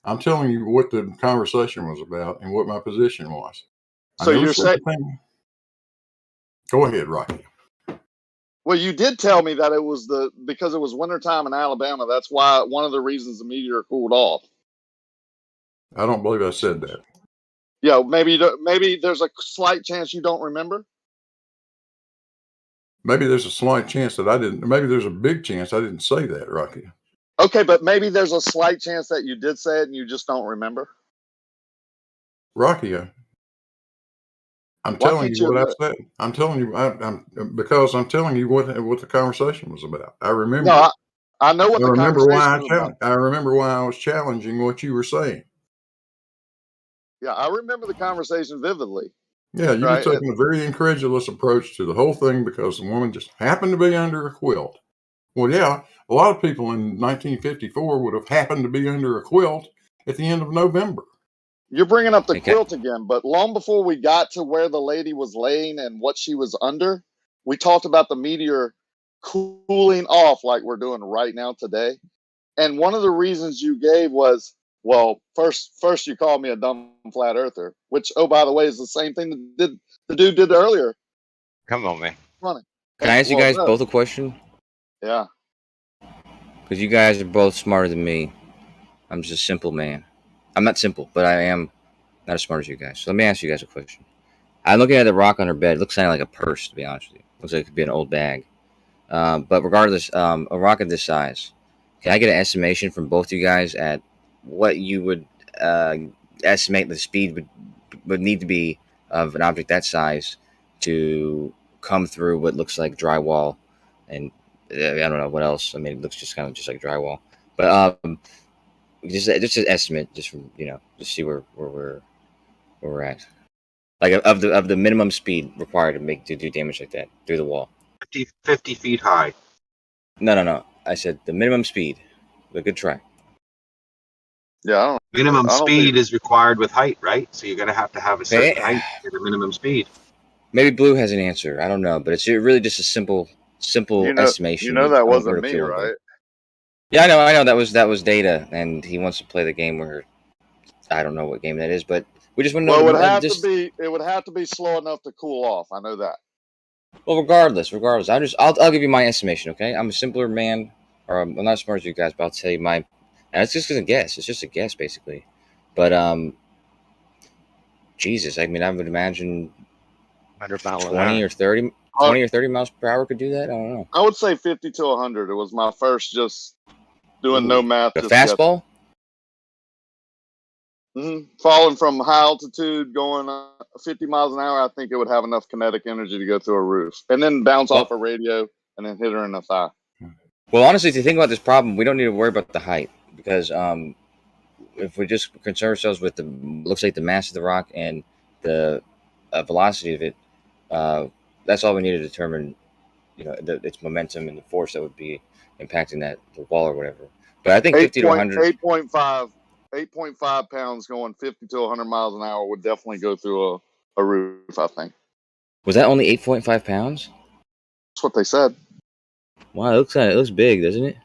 J: I'm telling you what the conversation was about and what my position was.
T: So you're saying...
J: Go ahead, Rocky.
T: Well, you did tell me that it was because it was wintertime in Alabama. That's why one of the reasons the meteor cooled off.
J: I don't believe I said that.
T: Yeah, maybe there's a slight chance you don't remember.
J: Maybe there's a slight chance that I didn't. Maybe there's a big chance I didn't say that, Rocky.
T: Okay, but maybe there's a slight chance that you did say it and you just don't remember.
J: Rocky, I'm telling you what I said. I'm telling you, because I'm telling you what the conversation was about. I remember.
T: No, I know what the conversation was about.
J: I remember why I was challenging what you were saying.
T: Yeah, I remember the conversation vividly.
J: Yeah, you were taking a very incredulous approach to the whole thing because the woman just happened to be under a quilt. Well, yeah, a lot of people in 1954 would have happened to be under a quilt at the end of November.
T: You're bringing up the quilt again, but long before we got to where the lady was laying and what she was under, we talked about the meteor cooling off like we're doing right now today. And one of the reasons you gave was, well, first you called me a dumb flat earther, which, oh, by the way, is the same thing that the dude did earlier.
V: Come on, man.
I: Can I ask you guys both a question?
T: Yeah.
I: because you guys are both smarter than me. I'm just a simple man. I'm not simple, but I am not as smart as you guys. So let me ask you guys a question. I'm looking at the rock on her bed. It looks kind of like a purse, to be honest with you. Looks like it could be an old bag. But regardless, a rock of this size, can I get an estimation from both you guys at what you would estimate the speed would need to be of an object that size to come through what looks like drywall? And I don't know what else. I mean, it looks just kind of just like drywall. But just an estimate, just from just see where we're at. Like of the minimum speed required to do damage like that through the wall.
V: 50 feet high.
I: No. I said the minimum speed. A good try.
T: Yeah.
V: Minimum speed is required with height, right? So you're going to have a certain height for the minimum speed.
I: Maybe Blue has an answer. I don't know, but it's really just a simple estimation.
T: You know that wasn't me, right?
I: Yeah, I know that was Data, and he wants to play the game where I don't know what game that is, but we just want to know.
T: Well, it would have to be slow enough to cool off. I know that.
I: Well, regardless, I'll give you my estimation. Okay, I'm a simpler man, or I'm not as smart as you guys, but I'll tell you my. And it's just a guess. It's just a guess, basically. But Jesus, I mean, I would imagine 20 or 30 miles per hour could do that. I don't know.
T: I would say 50 to 100. It was my first just doing no math.
I: A fastball?
T: Falling from high altitude, going 50 miles an hour, I think it would have enough kinetic energy to go through a roof. And then bounce off a radio and then hit her in the thigh.
I: Well, honestly, if you think about this problem, we don't need to worry about the height. Because if we just concern ourselves with looks like the mass of the rock and the velocity of it, that's all we need to determine, its momentum and the force that would be impacting the wall or whatever. But I think 50 to 100...
T: 8.5 pounds going 50 to 100 miles an hour would definitely go through a roof, I think.
I: Was that only 8.5 pounds?
T: That's what they said.
I: Wow, it looks big, doesn't it?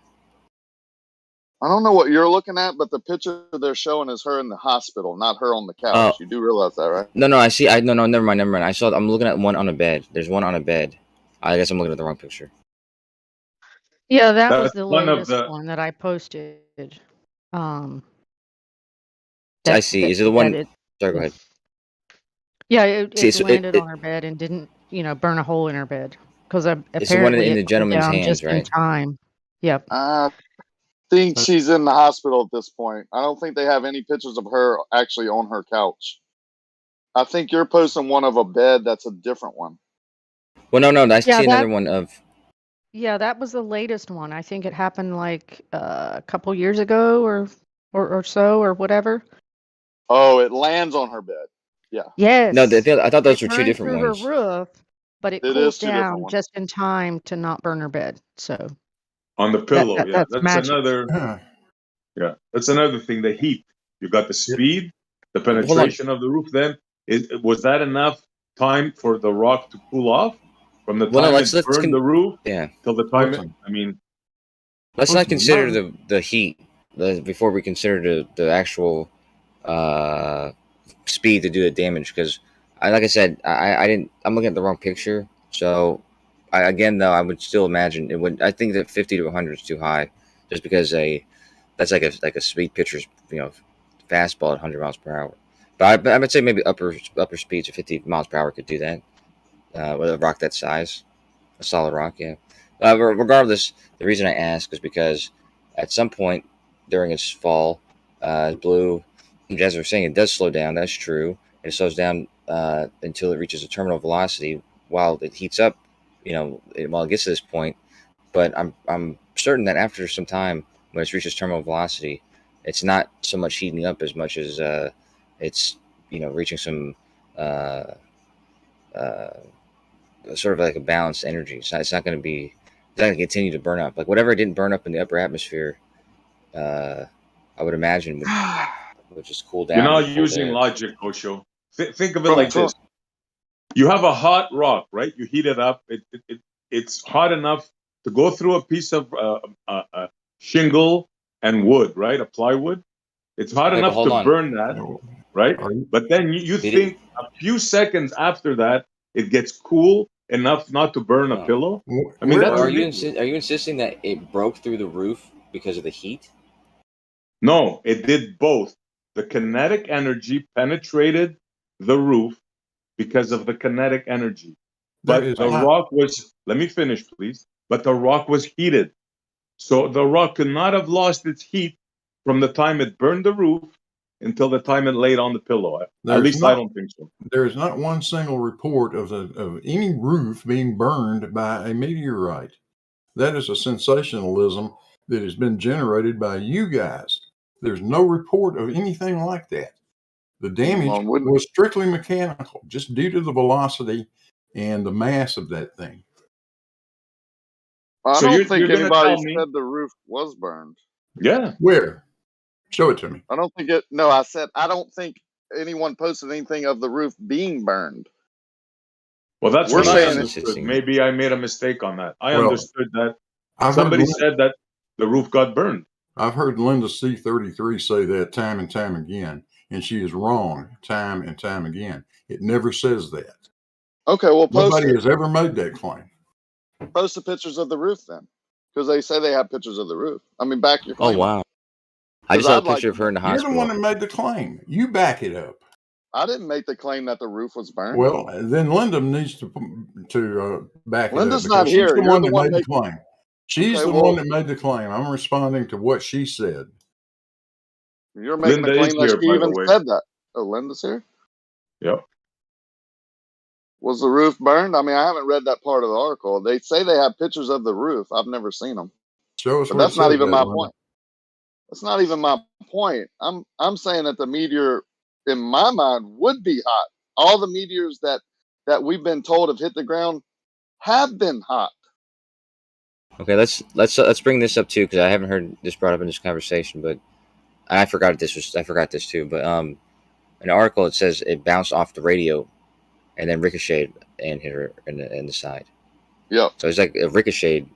T: I don't know what you're looking at, but the picture they're showing is her in the hospital, not her on the couch. You do realize that, right?
I: No, I see. No, never mind. I'm looking at one on a bed. There's one on a bed. I guess I'm looking at the wrong picture.
D: Yeah, that was the latest one that I posted.
I: I see. Is it the one? Sorry, go ahead.
D: Yeah, it landed on her bed and didn't, burn a hole in her bed because apparently
I: it's the one in the gentleman's hands,
D: just
I: right?
D: In time. Yep.
T: I think she's in the hospital at this point. I don't think they have any pictures of her actually on her couch. I think you're posting one of a bed. That's a different one.
I: Well, no, I see another one of.
D: Yeah, that was the latest one. I think it happened like a couple years ago or so or whatever.
T: Oh, it lands on her bed. Yeah.
D: Yes.
I: No, I thought those were two different ones.
D: Her roof, but it cools down just in time to not burn her bed. So.
Q: On the pillow,
D: that's
Q: another. Yeah, that's another thing. The heat. You got the speed, the penetration of the roof. Then was that enough time for the rock to cool off from the time it burned the roof?
I: Yeah.
Q: Till the time.
I: Let's not consider the heat before we consider the actual speed to do the damage. Because like I said, I'm looking at the wrong picture. So I would still imagine it would. I think that 50 to 100 is too high, just because that's like a speed pitcher's fastball at 100 miles per hour. But I would say maybe upper speeds of 50 miles per hour could do that with a rock that size, a solid rock. Yeah. Regardless, the reason I ask is because at some point during its fall, Blue, as we're saying, it does slow down. That's true. It slows down until it reaches a terminal velocity while it heats up. While it gets to this point. But I'm certain that after some time, when it reaches terminal velocity, it's not so much heating up as much as it's reaching some sort of like a balanced energy. It's not going to continue to burn up. Like whatever it didn't burn up in the upper atmosphere, I would imagine would just cool down.
Q: You're not using logic, Osho. Think of it like this. You have a hot rock, right? You heat it up. It's hot enough to go through a piece of shingle and wood, right? A plywood. It's hot enough to burn that, right? But then you think a few seconds after that, it gets cool enough not to burn a pillow.
I: I mean, are you insisting that it broke through the roof because of the heat?
Q: No, it did both. The kinetic energy penetrated the roof because of the kinetic energy. But the rock was, let me finish, please. But the rock was heated. So the rock could not have lost its heat from the time it burned the roof until the time it laid on the pillow. At least I don't think so.
J: There is not one single report of any roof being burned by a meteorite. That is a sensationalism that has been generated by you guys. There's no report of anything like that. The damage was strictly mechanical, just due to the velocity and the mass of that thing.
T: I don't think anybody said the roof was burned.
Q: Yeah.
J: Where? Show it to me.
T: I don't think it. No, I said I don't think anyone posted anything of the roof being burned.
Q: Well, that's
T: We're
Q: what I
T: saying
Q: understood. Maybe I made a mistake on that. I
J: Well,
Q: understood that
J: I've
Q: somebody
J: heard
Q: said that the roof got burned.
J: I've heard Linda C33 say that time and time again, and she is wrong time and time again. It never says that.
T: Okay, well,
J: Nobody has ever made that claim.
T: Post the pictures of the roof then, because they say they have pictures of the roof. I mean, back your claim.
I: Oh wow! I just saw a picture of her in the hospital.
J: You're the one that made the claim. You back it up.
T: I didn't make the claim that the roof was burned.
J: Well, then Linda needs to back
T: Linda's
J: it up.
T: not
J: She's
T: here.
J: the
T: You're
J: one
T: the
J: that
T: one
J: made the
T: making-
J: claim. She's
T: Okay,
J: the
T: well-
J: one that made the claim. I'm responding to what she said.
T: You're making
Q: Linda
T: the
Q: is
T: claim
Q: here,
T: that she
Q: by the
T: even
Q: way.
T: said that. Oh, Linda's here?
Q: Yep.
T: Was the roof burned? I mean, I haven't read that part of the article. They say they have pictures of the roof. I've never seen them.
J: Show us
T: But
J: where
T: that's
J: it
T: not
J: says
T: even
J: that,
T: my
J: Linda.
T: point. That's not even my point. I'm saying that the meteor, in my mind, would be hot. All the meteors that we've been told have hit the ground have been hot.
I: Okay, let's bring this up too, because I haven't heard this brought up in this conversation, but I forgot this too. But in the article it says it bounced off the radio and then ricocheted and hit her in the side.
T: Yeah.
I: So it's like a ricocheted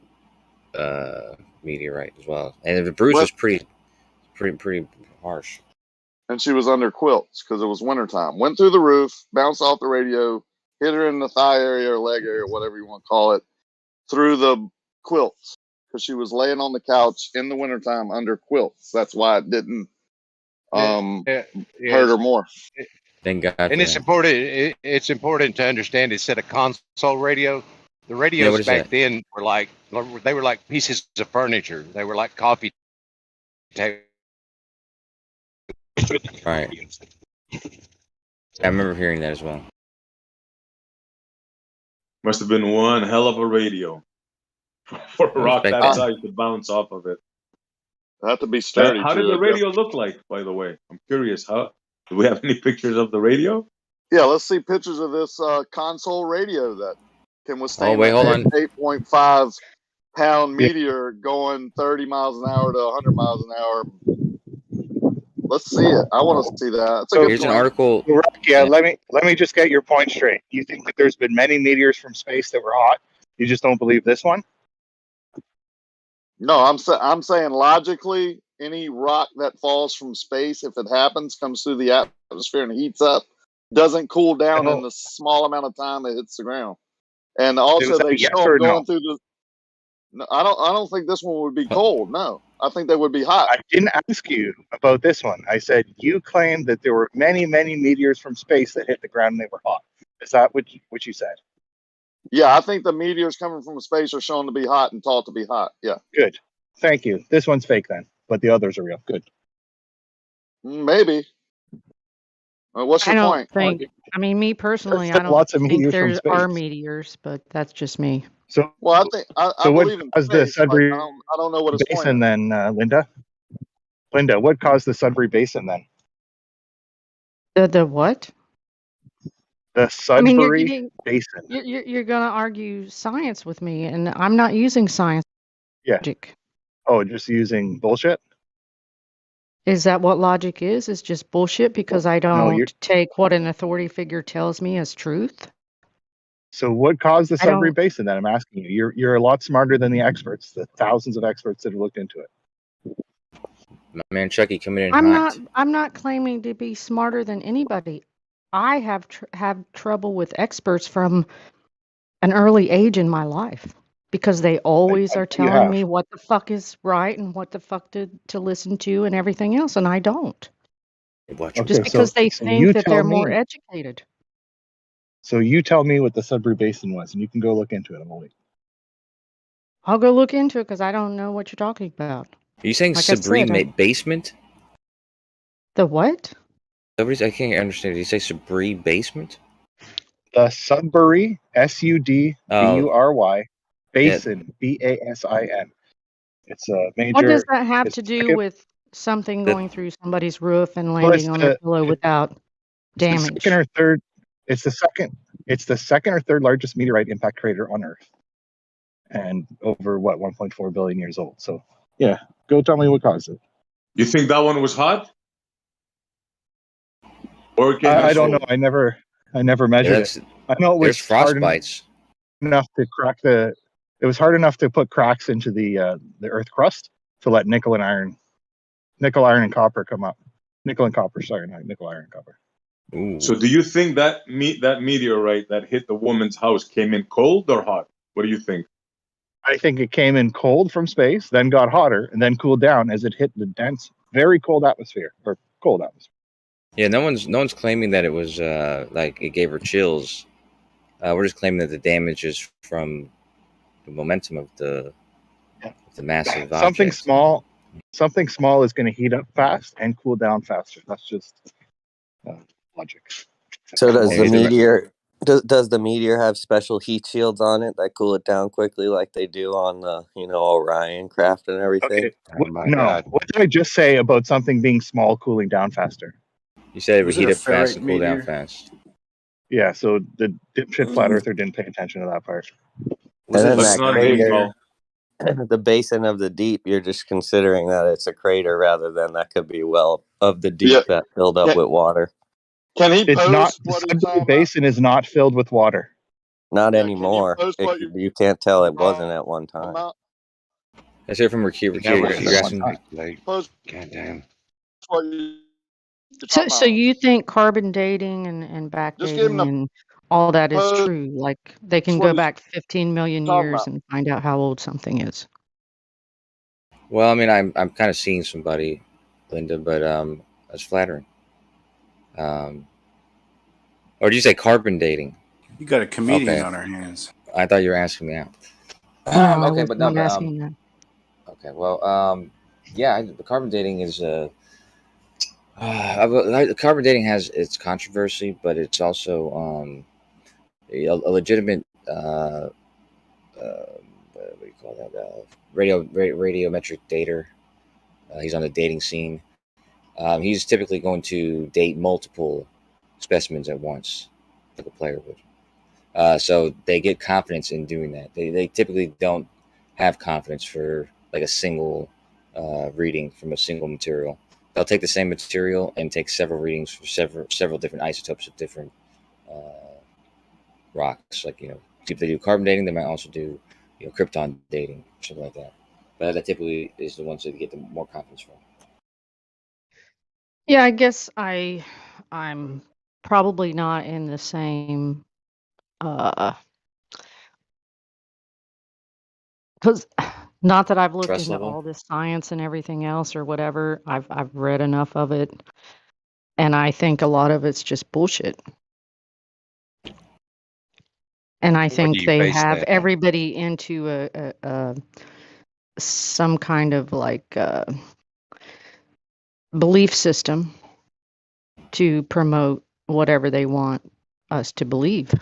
I: meteorite as well, and the bruise was pretty harsh.
T: And she was under quilts because it was wintertime. Went through the roof, bounced off the radio, hit her in the thigh area or leg area, whatever you want to call it, through the quilts because she was laying on the couch in the wintertime under quilts. That's why it didn't hurt her more.
I: Thank God.
V: And it's important. It's important to understand. Instead of console radio, the radios back then were like pieces of furniture. They were like coffee tables.
I: Right. I remember hearing that as well.
Q: Must have been one hell of a radio for a rock that size to bounce off of it.
T: It had to be sturdy.
Q: How did the radio look like, by the way? I'm curious. Do we have any pictures of the radio?
T: Yeah, let's see pictures of this console radio that can withstand
I: hold on.
T: 8.5 pound meteor going 30 miles an hour to 100 miles an hour. Let's see it. I want to see that. It's a good
I: Here's an
T: point.
I: article.
K: Yeah, let me just get your point straight. You think that there's been many meteors from space that were hot? You just don't believe this one?
T: No, I'm saying logically, any rock that falls from space, if it happens, comes through the atmosphere and heats up, doesn't cool down in the small amount of time it hits the ground. And also, they
K: yes
T: show
K: or
T: them going
K: no?
T: through the. No, I don't think this one would be cold. No, I think they would be hot.
K: I didn't ask you about this one. I said you claimed that there were many meteors from space that hit the ground and they were hot. Is that what you said?
T: Yeah, I think the meteors coming from space are shown to be hot and taught to be hot. Yeah.
K: Good. Thank you. This one's fake then, but the others are real. Good.
T: Maybe. What's your point?
D: I mean, me personally,
K: There's
D: I don't
K: lots of
D: think
K: meteors from
D: there are
K: space.
D: meteors, but that's just me.
K: So,
T: well, I think I
K: what
T: believe in
K: caused the
T: space, but
K: Sudbury
T: I don't know what his point
K: Basin
T: is.
K: then, Linda? Linda, what caused the Sudbury Basin then?
D: The what?
K: The Sudbury
D: you're getting,
K: Basin.
D: You're going to argue science with me, and I'm not using science.
K: Yeah.
D: Logic.
K: Oh, just using bullshit?
D: Is that what logic is? Is just bullshit because I don't
K: you're-
D: take what an authority figure tells me as truth?
K: So what caused the
D: I don't-
K: Sudbury Basin then? I'm asking you. You're a lot smarter than the experts, the thousands of experts that have looked into it.
I: My man Chucky coming in
D: I'm
I: hot.
D: not claiming to be smarter than anybody. I have trouble with experts from an early age in my life. Because they always are
K: You
D: telling
K: have.
D: me what the fuck is right and what the fuck to listen to and everything else, and I don't.
I: Watch
K: Okay,
D: Just because they
K: so
D: think
K: you
D: that
K: tell
D: they're more
K: me.
D: educated.
K: So you tell me what the Sudbury Basin was, and you can go look into it. I'm gonna wait.
D: I'll go look into it because I don't know what you're talking about.
I: Are you saying
D: Like I
I: Sabri
D: said,
I: basement?
D: the what?
I: I can't understand. Did you say Sabri basement?
K: The Sudbury, SUDBURY,
I: Yeah.
K: Basin, BASIN. It's a
D: What does
K: major.
D: that have
K: It's
D: to
K: the
D: do
K: second.
D: with something
I: The,
D: going through somebody's roof and
K: Well, it's
D: landing on their pillow without
K: the second
D: damage?
K: or third. It's the second. It's the second or third largest meteorite impact crater on Earth, and over 1.4 billion years old. So yeah, go tell me what caused it.
Q: You think that one was hot? Or it came in
K: I don't know.
Q: cold?
K: I never measured it. I know it
I: there's
K: was hard
I: frostbites.
K: enough to crack the. It was hard enough to put cracks into the Earth crust to let nickel, iron, and copper come up. Nickel and copper, sorry, not nickel, iron, and copper.
I: Ooh.
Q: So do you think that that meteorite that hit the woman's house came in cold or hot? What do you think?
K: I think it came in cold from space, then got hotter, and then cooled down as it hit the dense, very cold atmosphere, or cold atmosphere.
I: Yeah, no one's claiming that it was like it gave her chills. We're just claiming that the damage is from the momentum of the massive
K: Something
I: object.
K: small is going to heat up fast and cool down faster. That's just logic.
B: So does the meteor does the meteor have special heat shields on it that cool it down quickly like they do on the Orion craft and everything?
K: Okay. What did I just say about something being small cooling down faster?
I: You said it would
R: Was it
I: heat
R: a
I: up fast
R: ferrite
I: and cool down
R: meteor?
I: fast.
K: Yeah, so the dipshit flat earther didn't pay attention to that part.
B: And then
Q: Let's
B: that
Q: not name
B: crater,
Q: call.
B: the basin of the deep, you're just considering that it's a crater rather than that could be well of the deep that filled up with water.
T: Can he
K: It's not
T: post
K: the
T: what he's
K: Sudbury
T: talking about?
K: Basin is not filled with water.
B: Not
T: Yeah,
B: anymore.
T: can you post what
B: You can't tell it wasn't at one time.
T: about?
I: Let's hear from Rakir. Rakir, you're asking.
T: Post
V: God damn.
T: what you're
D: So,
T: talking
D: so
T: about.
D: you think carbon dating and
T: Just give him
D: backdating
T: the
D: and all that is
T: post
D: true? Like they can
T: what
D: go
T: he's
D: back 15 million
T: talking
D: years
T: about.
D: and find out how old something is.
I: Well, I mean, I'm kind of seeing somebody, Linda, but that's flattering. Or did you say carbon dating?
R: You got a comedian
I: Okay.
R: on our hands.
I: I thought you were asking me out.
D: No, I
I: Okay,
D: was
I: but
D: not asking that.
I: okay, well, yeah, the carbon dating is carbon dating has its controversy, but it's also a legitimate what do you call that? Radiometric dater. He's on the dating scene. He's typically going to date multiple specimens at once, like a player would. So they get confidence in doing that. They typically don't have confidence for like a single reading from a single material. They'll take the same material and take several readings for several different isotopes of different rocks. Like if they do carbon dating, they might also do krypton dating, something like that. But that typically is the ones that get the more confidence from.
D: Yeah, I guess I'm probably not in the same because not that I've looked
I: Trust
D: into
I: level?
D: all this science and everything else or whatever. I've read enough of it, and I think a lot of it's just bullshit. And I
V: What do
D: think
V: you
D: they
V: base
D: have
V: that on?
D: everybody into a some kind of like belief system to promote whatever they want us to believe.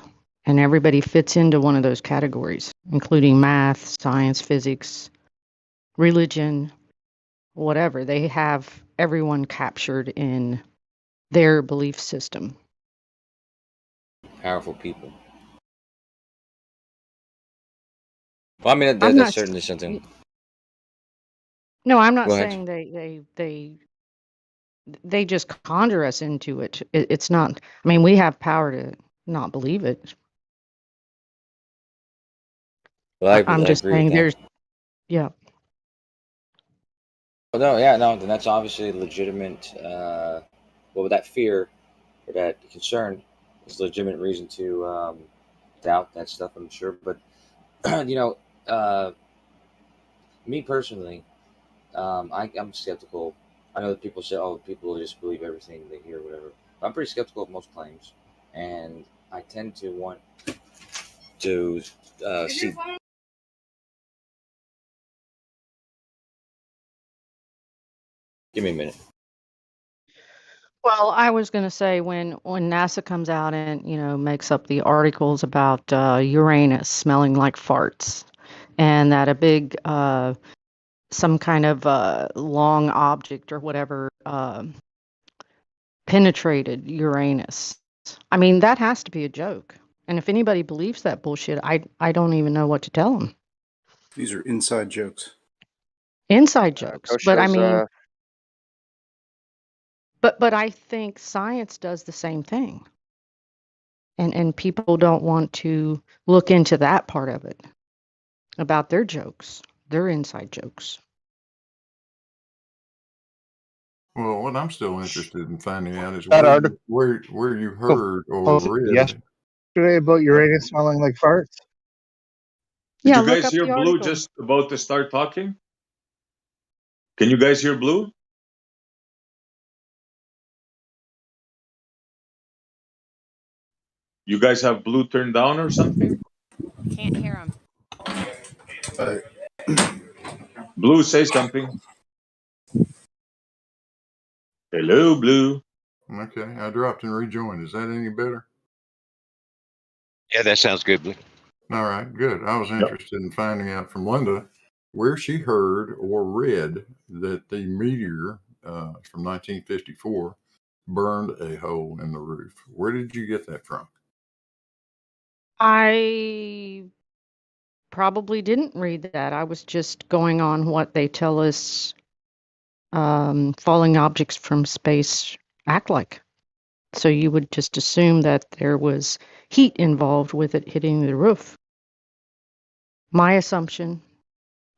D: And everybody fits into one of those categories, including math, science, physics, religion, whatever. They have everyone captured in their belief system.
I: Powerful people. Well, I mean,
D: I'm
I: that's
D: not.
I: certainly something.
D: No, I'm not
I: Go ahead.
D: saying they just conjure us into it. It's not. I mean, we have power to not believe it.
I: Well, I
D: I'm just
I: agree with
D: saying
I: that.
D: yeah.
I: Well, no, yeah, no, then that's obviously legitimate. Well, that fear or that concern is legitimate reason to doubt that stuff, I'm sure. But Me personally, I'm skeptical. I know that people say, "Oh, people just believe everything they hear, whatever." But I'm pretty skeptical of most claims, and I tend to want to see. Give me a minute.
D: Well, I was going to say when NASA comes out and makes up the articles about Uranus smelling like farts, and that a big some kind of long object or whatever penetrated Uranus. I mean, that has to be a joke. And if anybody believes that bullshit, I don't even know what to tell them.
R: These are inside jokes.
D: Inside jokes,
B: no
D: but I
B: shows,
D: mean, but I think science does the same thing. And people don't want to look into that part of it about their jokes, their inside jokes.
J: Well, what I'm still interested in finding out is
K: That
J: where
K: article
J: you heard or
K: posted
J: read.
K: yesterday about Uranus smelling like farts.
Q: Did
D: Yeah,
Q: you
D: look
Q: guys
D: up
Q: hear
D: the
Q: Blue
D: article.
Q: just about to start talking? Can you guys hear Blue? You guys have Blue turned down or something?
P: Can't hear him.
Q: Blue, say something. Hello, Blue.
J: Okay, I dropped and rejoined. Is that any better?
V: Yeah, that sounds good, Blue.
J: All right, good. I was interested in finding out from Linda where she heard or read that the meteor from 1954 burned a hole in the roof. Where did you get that from?
D: I probably didn't read that. I was just going on what they tell us falling objects from space act like. So you would just assume that there was heat involved with it hitting the roof. My assumption.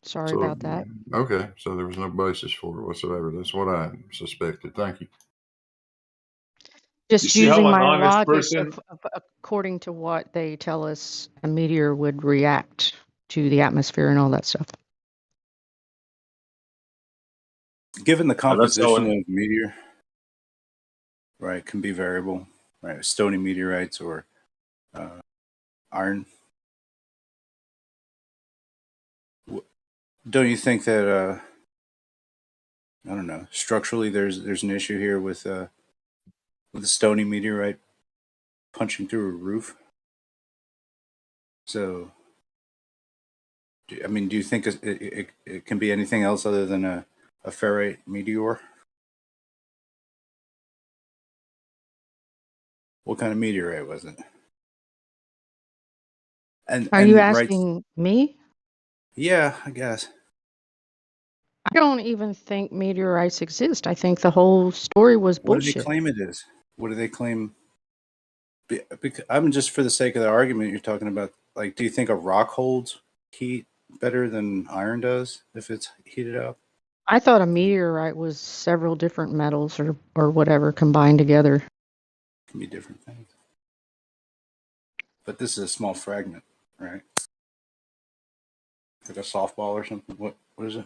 D: Sorry
J: So,
D: about that.
J: okay, so there was no basis for it whatsoever. That's what I suspected. Thank you.
Q: You
D: Just
Q: see how
D: using
Q: an
D: my
Q: honest
D: logic
Q: person.
D: of according to what they tell us a meteor would react to the atmosphere and all that stuff.
R: Given the
Q: that's how
R: composition of meteor, right, can be variable, right? Stony meteorites or iron. Don't you think that I don't know, structurally there's an issue here with a stony meteorite punching through a roof? So, do you think it can be anything else other than a ferrite meteor? What kind of meteorite was it?
D: Are you
R: right,
D: asking me?
R: yeah, I guess.
D: I don't even think meteorites exist. I think the whole story was
R: What do they
D: bullshit.
R: claim it is? What do they claim? Because I'm just for the sake of the argument you're talking about. Like, do you think a rock holds heat better than iron does if it's heated up?
D: I thought a meteorite was several different metals or whatever combined together.
R: It can be different things. But this is a small fragment, right? Like a softball or something. What is it?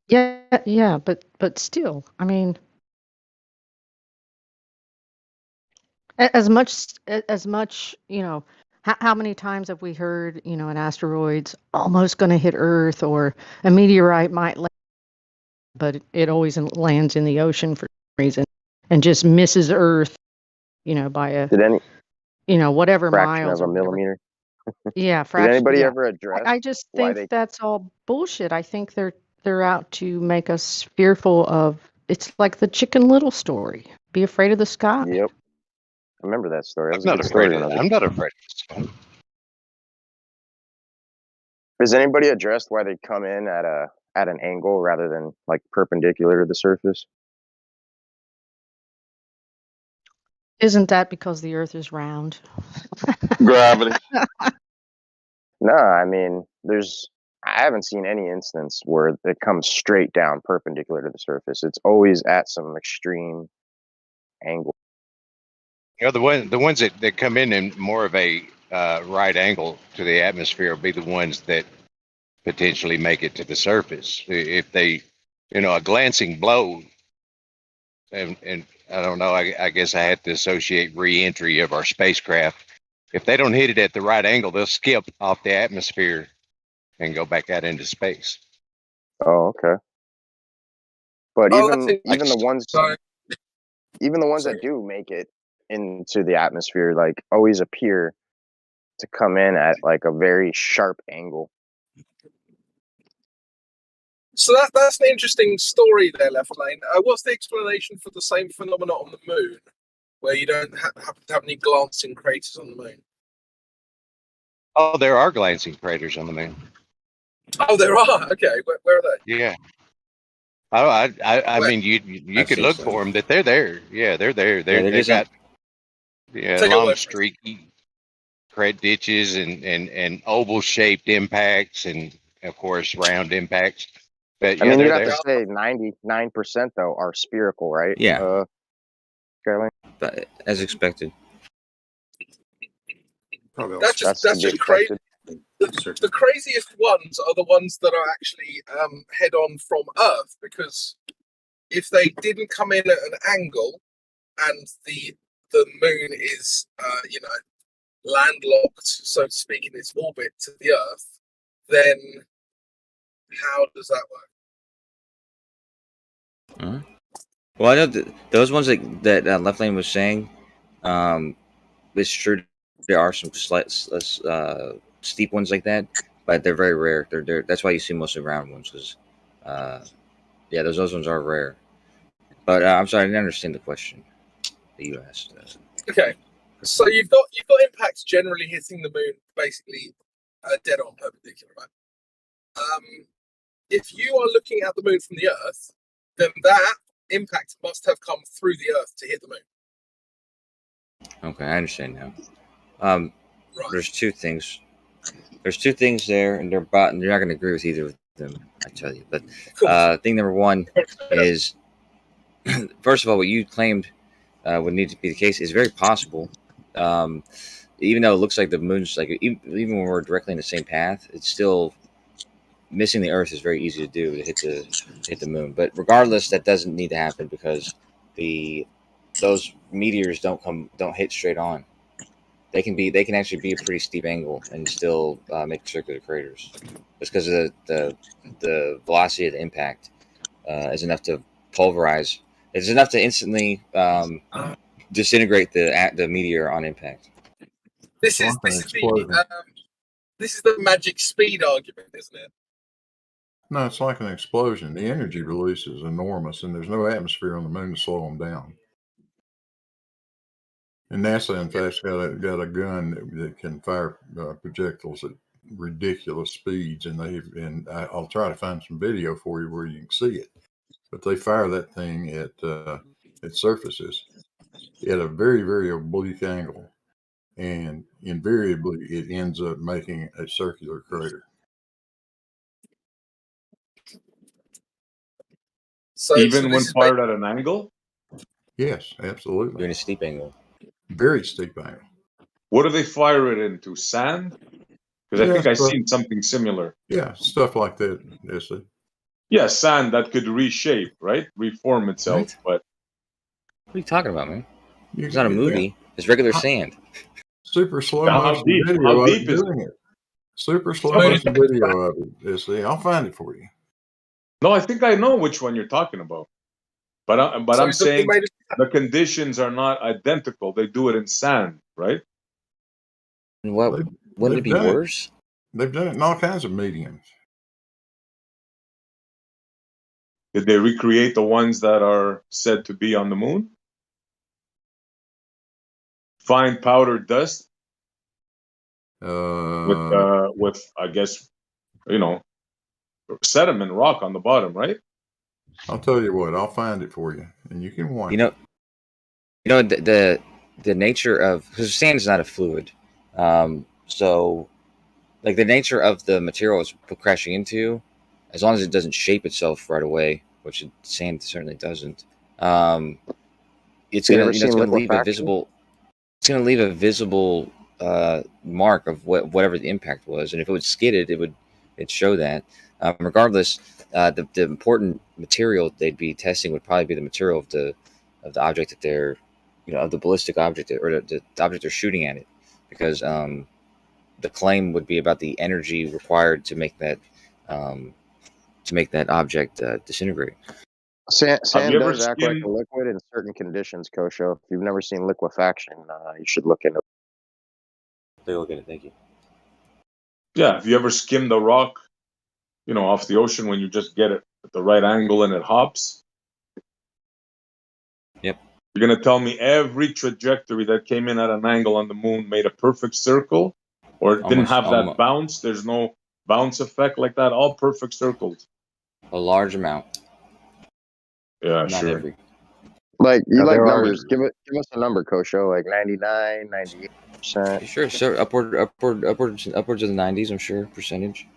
D: Yeah, but still, I mean, as much, how many times have we heard, an asteroid's almost going to hit Earth or a meteorite might land, but it always lands in the ocean for some reason and just misses Earth, by a,
B: Did any
D: whatever
B: fraction
D: miles
B: of a
D: or whatever.
B: millimeter?
D: Yeah,
B: Did
D: fraction.
B: anybody
D: Yeah,
B: ever address
D: I just
B: why
D: think
B: they?
D: that's all bullshit. I think they're out to make us fearful of. It's like the Chicken Little story. Be afraid of the sky.
B: Yep, I remember that story. That
V: I'm
B: was a
V: not
B: good
V: afraid
B: story
V: of
B: when I
V: that.
B: was a
V: I'm
B: kid.
V: not afraid of this.
B: Has anybody addressed why they come in at an angle rather than like perpendicular to the surface?
D: Isn't that because the Earth is round?
Q: Gravity.
B: No, I mean, I haven't seen any instance where it comes straight down perpendicular to the surface. It's always at some extreme angle.
V: You know, the ones that come in more of a right angle to the atmosphere will be the ones that potentially make it to the surface. If they, a glancing blow, and I don't know, I guess I had to associate re-entry of our spacecraft. If they don't hit it at the right angle, they'll skip off the atmosphere and go back out into space.
B: Oh, okay. But
O: Oh, that's
B: even the ones
O: Sorry.
B: that do make it into the atmosphere, like, always appear to come in at like a very sharp angle.
O: So that's an interesting story there, Left Lane. What's the explanation for the same phenomenon on the moon, where you don't happen to have any glancing craters on the moon?
V: Oh, there are glancing craters on the moon.
O: Oh, there are. Okay, where are they?
V: Yeah. Oh, I mean, you could look for them. That they're there. Yeah, they're there. They've got long streaky crat ditches and oval shaped impacts, and of course round impacts. But
B: I mean, you'd
V: they're
B: have to say 99% though are spherical, right?
I: Yeah.
B: Caroline?
I: But as expected.
O: That's just crazy. The craziest ones are the ones that are actually head on from Earth, because if they didn't come in at an angle and the moon is landlocked, so to speak, in its orbit to the Earth, then how does that work?
I: Well, I know those ones that Left Lane was saying, it's true. There are some slight steep ones like that, but they're very rare. That's why you see mostly round ones, because those ones are rare. But I'm sorry, I didn't understand the question that you asked.
O: Okay, so you've got impacts generally hitting the moon basically dead on perpendicular, right? If you are looking at the moon from the Earth, then that impact must have come through the Earth to hit the moon.
I: Okay, I understand now. There's two things. There's two things there, and you're not going to agree with either of them, I tell you. But thing number one is, first of all, what you claimed would need to be the case is very possible. Even though it looks like the moon's like, even when we're directly in the same path, it's still missing the Earth is very easy to do to hit the moon. But regardless, that doesn't need to happen, because those meteors don't hit straight on. They can actually be a pretty steep angle and still make circular craters. Just because of the velocity of the impact is enough to pulverize. It's enough to instantly disintegrate the meteor on impact.
O: This is the magic speed argument, isn't it?
J: No, it's like an explosion. The energy release is enormous, and there's no atmosphere on the moon to slow them down. And NASA, in fact, got a gun that can fire projectiles at ridiculous speeds, and I'll try to find some video for you where you can see it. But they fire that thing at surfaces at a very, very oblique angle, and invariably it ends up making a circular crater.
Q: So even when fired at an angle?
J: Yes, absolutely.
I: Doing a steep angle.
J: Very steep angle.
Q: What do they fire it into? Sand? Because I think I've seen something similar.
J: Yeah, stuff like that. Yes.
Q: Yeah, sand that could reshape, right? Reform itself.
I: Right.
Q: But
I: what are you talking about, man? It's not a movie. It's regular sand.
J: Super slow motion video of it doing it. Super slow motion video of it. Yes, I'll find it for you.
Q: No, I think I know which one you're talking about. But I'm saying the conditions are not identical. They do it in sand, right?
I: And wouldn't it be worse?
J: They've done it in all kinds of mediums.
Q: Did they recreate the ones that are said to be on the moon? Fine powder dust? With I guess, sediment rock on the bottom, right?
J: I'll tell you what, I'll find it for you, and you can watch.
I: The nature of, because sand is not a fluid, so like the nature of the material it's crashing into, as long as it doesn't shape itself right away, which sand certainly doesn't, it's gonna leave a visible. It's gonna leave a visible mark of whatever the impact was, and if it was skidded, it would it'd show that. Regardless, the important material they'd be testing would probably be the material of the object that they're, of the ballistic object or the object they're shooting at it, because the claim would be about the energy required to make that object disintegrate.
B: Sand
Q: you ever
B: does act like
Q: skimmed?
B: a liquid in certain conditions, Kosho. If you've never seen liquefaction, you should look into it.
I: Take a look at it. Thank you.
Q: Yeah, have you ever skimmed a rock, off the ocean when you just get it at the right angle and it hops?
I: Yep.
Q: You're gonna tell me every trajectory that came in at an angle on the moon made a perfect circle, or it didn't have that bounce? There's no bounce effect like that. All perfect circles.
I: A large amount.
Q: Yeah,
I: Not
Q: sure.
I: every.
B: Like, you
Q: Yeah,
B: like
Q: there are-
B: numbers. Give us a number, Kosho. Like 99, 98%.
I: Sure, so upwards of the 90s, I'm sure, percentage.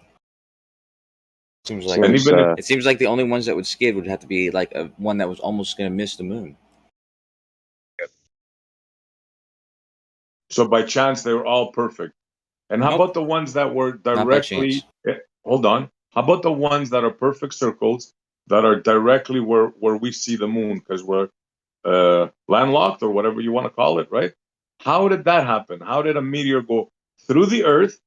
I: Seems like it seems like the only ones that would skid would have to be like one that was almost going to miss the moon.
Q: So by chance they were all perfect. And how about the ones that were directly? Hold on. How about the ones that are perfect circles that are directly where we see the moon, because we're landlocked or whatever you want to call it, right? How did that happen? How did a meteor go through the Earth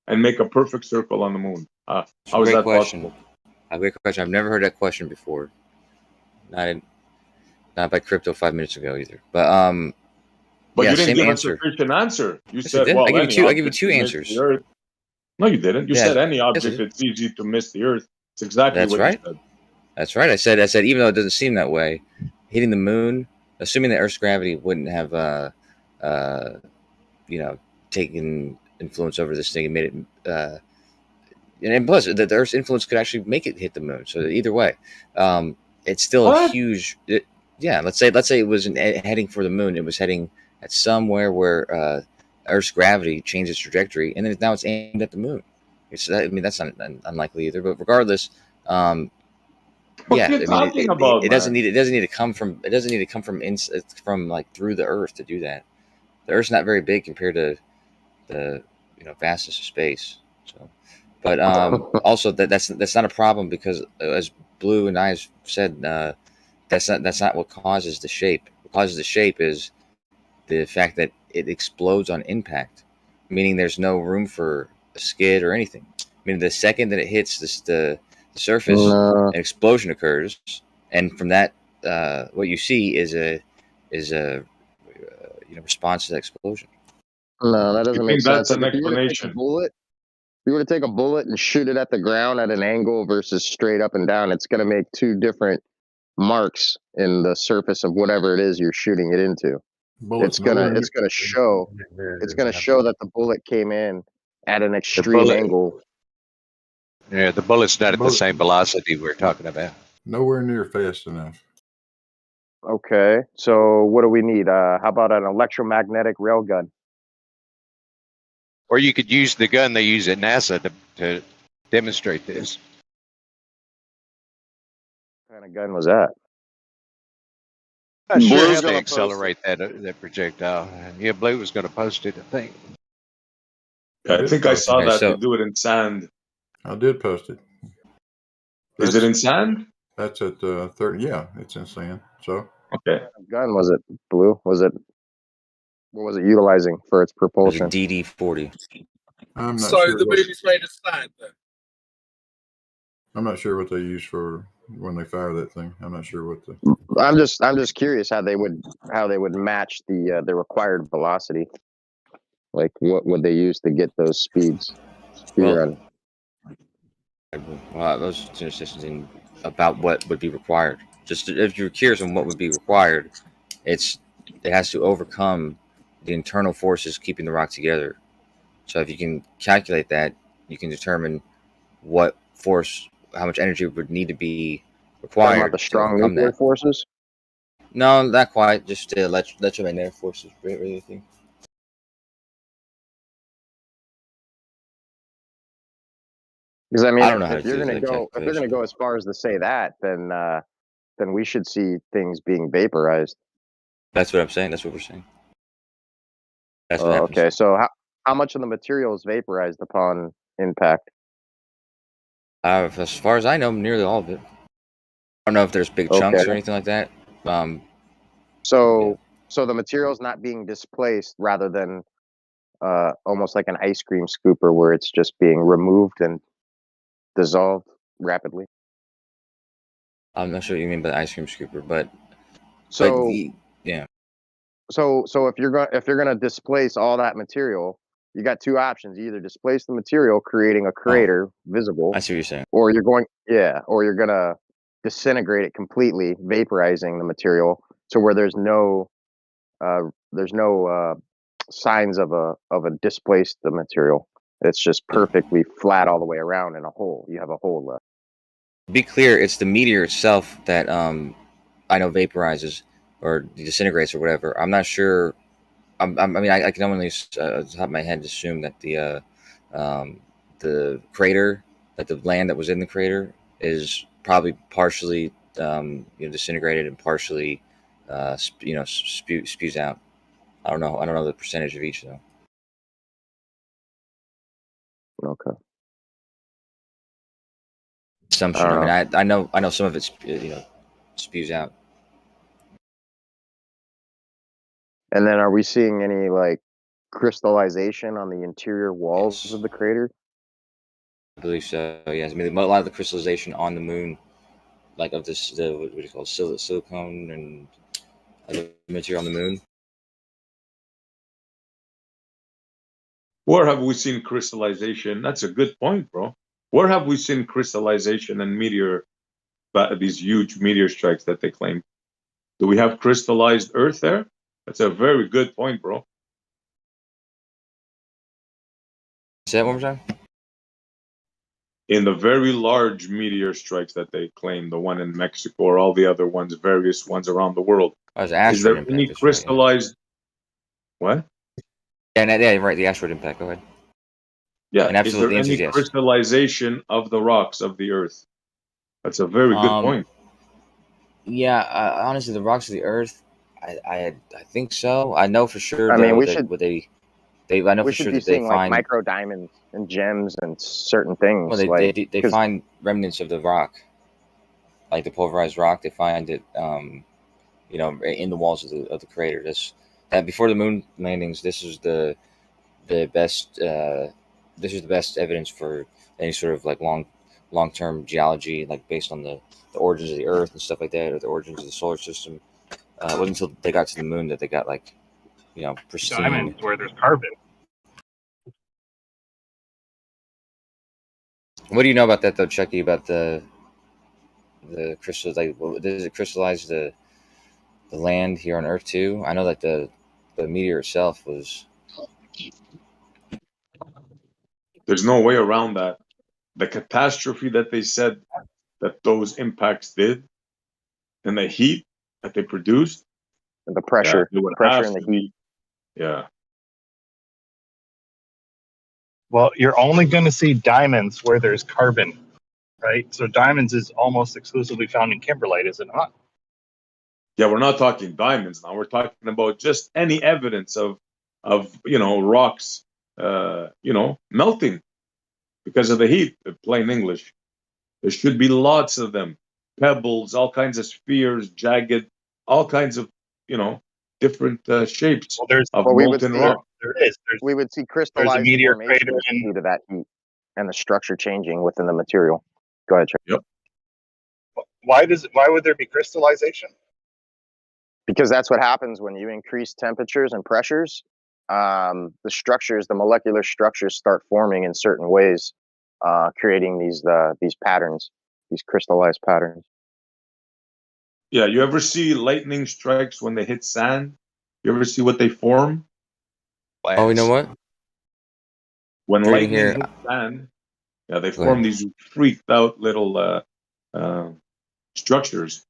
Q: and make a perfect circle on the moon? How is that possible?
I: A great question. I've never heard that question before. Not by Crypto 5 minutes ago either. But
Q: you didn't
I: same
Q: give
I: answer.
Q: a sufficient answer. You
I: Yes,
Q: said,
I: I
Q: well,
I: give you two answers.
Q: No, you didn't. You
I: Yeah,
Q: said any
I: yes, I
Q: object
I: did.
Q: it's easy to miss the Earth. It's exactly
I: That's
Q: what
I: right.
Q: you said.
I: That's right. I said even though it doesn't seem that way, hitting the moon, assuming that Earth's gravity wouldn't have taken influence over this thing and made it and plus the Earth's influence could actually make it hit the moon. So either way, it's still a huge let's say it wasn't heading for the moon. It was heading at somewhere where Earth's gravity changed its trajectory, and then now it's aimed at the moon. That's not unlikely either. But regardless, it doesn't need to come from like through the Earth to do that. The Earth's not very big compared to the vastness of space. So, but also that's not a problem, because as Blue and I have said, that's not what causes the shape. What causes the shape is the fact that it explodes on impact, meaning there's no room for a skid or anything. I mean, the second that it hits the surface, an explosion occurs, and from that, what you see is a response to that explosion.
B: No, that doesn't make sense.
Q: That's an
B: Like, if you were to take a bullet, and shoot it at the ground at an angle versus straight up and down, it's going to make two different marks in the surface of whatever it is you're shooting it into. It's gonna show that the bullet came in at an extreme angle.
V: Yeah, the bullet's not at the same velocity we're talking about.
J: Nowhere near fast enough.
B: Okay, so what do we need? How about an electromagnetic railgun?
V: Or you could use the gun they use at NASA to demonstrate this.
B: What kind of gun was that?
V: Not sure
B: Blue's
V: how they
B: gonna
V: accelerate that projectile. Yeah, Blue was going to post it, I think.
Q: I think I saw that they do it in sand.
J: I did post it.
Q: Is it in sand?
J: That's at 30. Yeah, it's in sand. So
Q: okay.
B: What kind of gun was it, Blue? What was it utilizing for its propulsion?
I: DD-40.
J: I'm not
O: So
J: sure.
O: the movie's made of sand then?
J: I'm not sure what they use for when they fire that thing. I'm not sure what the.
B: I'm just curious how they would match the required velocity. Like, what would they use to get those speeds?
I: Well, those decisions about what would be required. Just if you're curious on what would be required, it has to overcome the internal forces keeping the rock together. So if you can calculate that, you can determine what force, how much energy would need to be required.
B: Talking about the strong nuclear forces?
I: No, not quite. Just electromagnetic forces, really think.
B: Because I mean,
I: I don't know
B: if you're going to go as far as to say that, then we should see things being vaporized.
I: That's what I'm saying. That's what we're saying. That's what happens.
B: Okay, so how much of the material is vaporized upon impact?
I: As far as I know, nearly all of it. I don't know if there's big
B: Okay.
I: chunks or anything like that.
B: So the material's not being displaced, rather than almost like an ice cream scooper, where it's just being removed and dissolved rapidly.
I: I'm not sure what you mean by ice cream scooper, but
B: So
I: yeah.
B: So if you're gonna displace all that material, you got two options: you either displace the material, creating a crater visible,
I: I see what you're saying.
B: or you're gonna disintegrate it completely, vaporizing the material to where there's no signs of a displaced the material. It's just perfectly flat all the way around in a hole. You have a hole left.
I: Be clear, it's the meteor itself that I know vaporizes or disintegrates or whatever. I'm not sure. I mean, I can only at the top of my head assume that the crater, that the land that was in the crater, is probably partially disintegrated and partially spews out. I don't know the percentage of each though.
B: Okay.
I: Assumption. I mean, I know some of it spews out.
B: And then, are we seeing any like crystallization on the interior walls of the crater?
I: I believe so. Yes, I mean a lot of the crystallization on the moon, like of this, what do you call it, silicone and other material on the moon.
Q: Where have we seen crystallization? That's a good point, bro. Where have we seen crystallization and these huge meteor strikes that they claim? Do we have crystallized Earth there? That's a very good point, bro.
I: Say that one more time.
Q: In the very large meteor strikes that they claim, the one in Mexico or all the other ones, various ones around the world, is there any crystallized? What?
I: Yeah, right. The asteroid impact. Go ahead.
Q: Yeah,
I: and
Q: is there any
I: yes.
Q: crystallization of the rocks of the Earth? That's a very good point.
I: Yeah, honestly, the rocks of the Earth, I think so. I know for sure.
B: I mean, we
I: that
B: should.
I: I know
B: we
I: for
B: should
I: sure
B: be
I: that they
B: seeing like
I: find
B: micro diamonds and gems and certain things.
I: Well, they
B: 'cause-
I: find remnants of the rock, like the pulverized rock. They find it, in the walls of the crater. That before the moon landings. This is the best. This is the best evidence for any sort of like long term geology, like based on the origins of the Earth and stuff like that, or the origins of the solar system. It wasn't until they got to the moon that they got like, pristine.
K: Diamonds where there's carbon.
I: What do you know about that though, Chucky? About the crystals? Like, does it crystallize the land here on Earth too? I know that the meteor itself was.
Q: There's no way around that. The catastrophe that they said that those impacts did, and the heat that they produced,
B: and the pressure,
Q: it would
B: pressure
Q: have
B: and the
Q: to
B: heat.
Q: Yeah.
K: Well, you're only going to see diamonds where there's carbon, right? So diamonds is almost exclusively found in kimberlite, is it not?
Q: Yeah, we're not talking diamonds now. We're talking about just any evidence of rocks, melting because of the heat. Plain English. There should be lots of them, pebbles, all kinds of spheres, jagged, all kinds of different shapes of molten rock.
B: We would see crystallized
K: meteor
B: formations due to that heat and the structure changing within the material. Go ahead, Chuck.
Q: Yep.
K: Why would there be crystallization?
B: Because that's what happens when you increase temperatures and pressures. The molecular structures start forming in certain ways, creating these patterns, these crystallized patterns.
Q: Yeah, you ever see lightning strikes when they hit sand? You ever see what they form?
I: Oh, you know what?
Q: When
I: Right
Q: lightning
I: here.
Q: hits sand, they
I: Go
Q: form
I: ahead.
Q: these freaked out little structures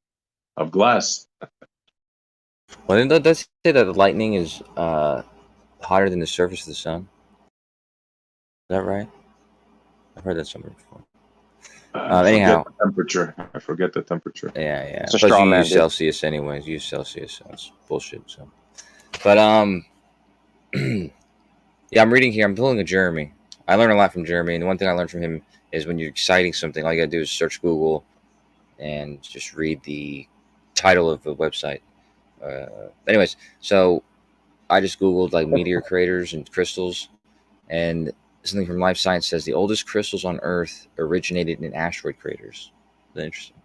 Q: of glass.
I: Well, it does say that the lightning is hotter than the surface of the sun. Is that right? I've heard that somewhere before. Anyhow,
Q: I forget the temperature.
I: Yeah.
B: It's a
I: Plus,
B: straw
I: you
B: man,
I: use
B: dude.
I: Celsius anyways. You use Celsius, so it's bullshit. So, but yeah, I'm reading here. I'm pulling a Jeremy. I learned a lot from Jeremy, and one thing I learned from him is when you're citing something, all you gotta do is search Google and just read the title of the website. Anyways, so I just Googled like meteor craters and crystals, and something from Life Science says the oldest crystals on Earth originated in asteroid craters. That's interesting.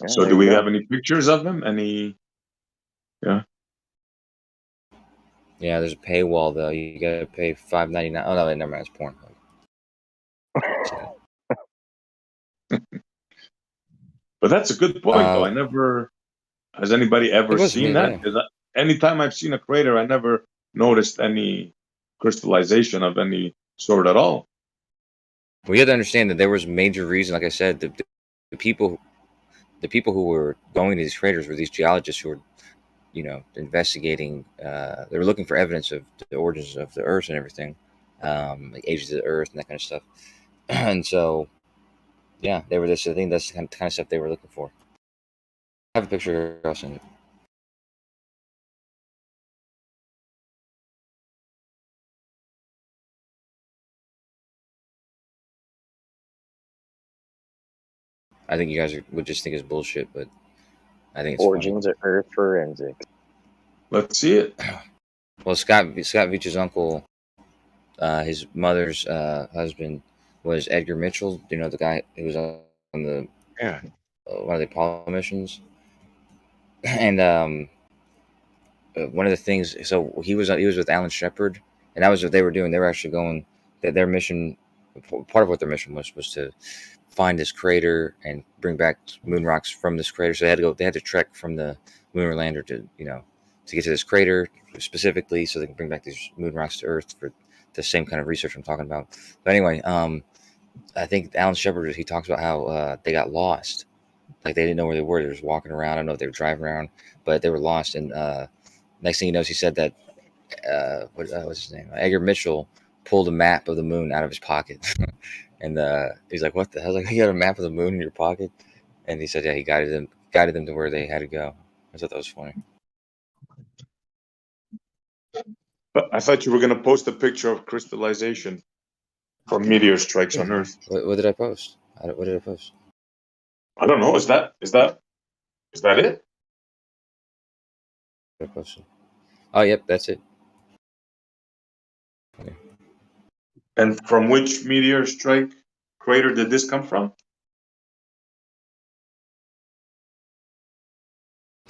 B: Yeah,
Q: So
B: there
Q: do
B: you
Q: we
B: go.
Q: have any pictures of them? Any? Yeah.
I: Yeah, there's a paywall though. You gotta pay $5.99. Oh no, never mind. It's porn.
Q: But that's a good point, though. I never. Has anybody ever
I: It was
Q: seen
I: me,
Q: that?
I: yeah.
Q: Because anytime I've seen a crater, I never noticed any crystallization of any sort at all.
I: We have to understand that there was a major reason. Like I said, the people who were going to these craters were these geologists who were, investigating. They were looking for evidence of the origins of the Earth and everything, like ages of the Earth and that kind of stuff. And so, yeah, they were this. I think that's the kind of stuff they were looking for. I have a picture here. I'll send it. I think you guys would just think it's bullshit, but I think it's
B: Origins of Earth forensic.
Q: Let's see it.
I: Well, Scott Veach's uncle, his mother's husband was Edgar Mitchell. You know, the guy who was on the one of the Apollo missions. And one of the things, so he was with Alan Shepard, and that was what they were doing. They were actually going. Their mission, part of what their mission was to find this crater and bring back moon rocks from this crater. So they had to trek from the lunar lander to get to this crater specifically, so they can bring back these moon rocks to Earth for the same kind of research I'm talking about. But anyway, I think Alan Shepard, he talks about how they got lost. Like they didn't know where they were. They were just walking around. I don't know if they were driving around, but they were lost. And next thing he knows, he said that what's his name? Edgar Mitchell pulled a map of the moon out of his pocket, and he's like, "What the hell? Like, you got a map of the moon in your pocket?" And he said, "Yeah, he guided them to where they had to go." I thought that was funny.
Q: But I thought you were going to post a picture of crystallization from meteor strikes on Earth.
I: What did I post? What did I post?
Q: I don't know. Is that it?
I: I posted. Oh, yep, that's it. Okay.
Q: And from which meteor strike crater did this come from?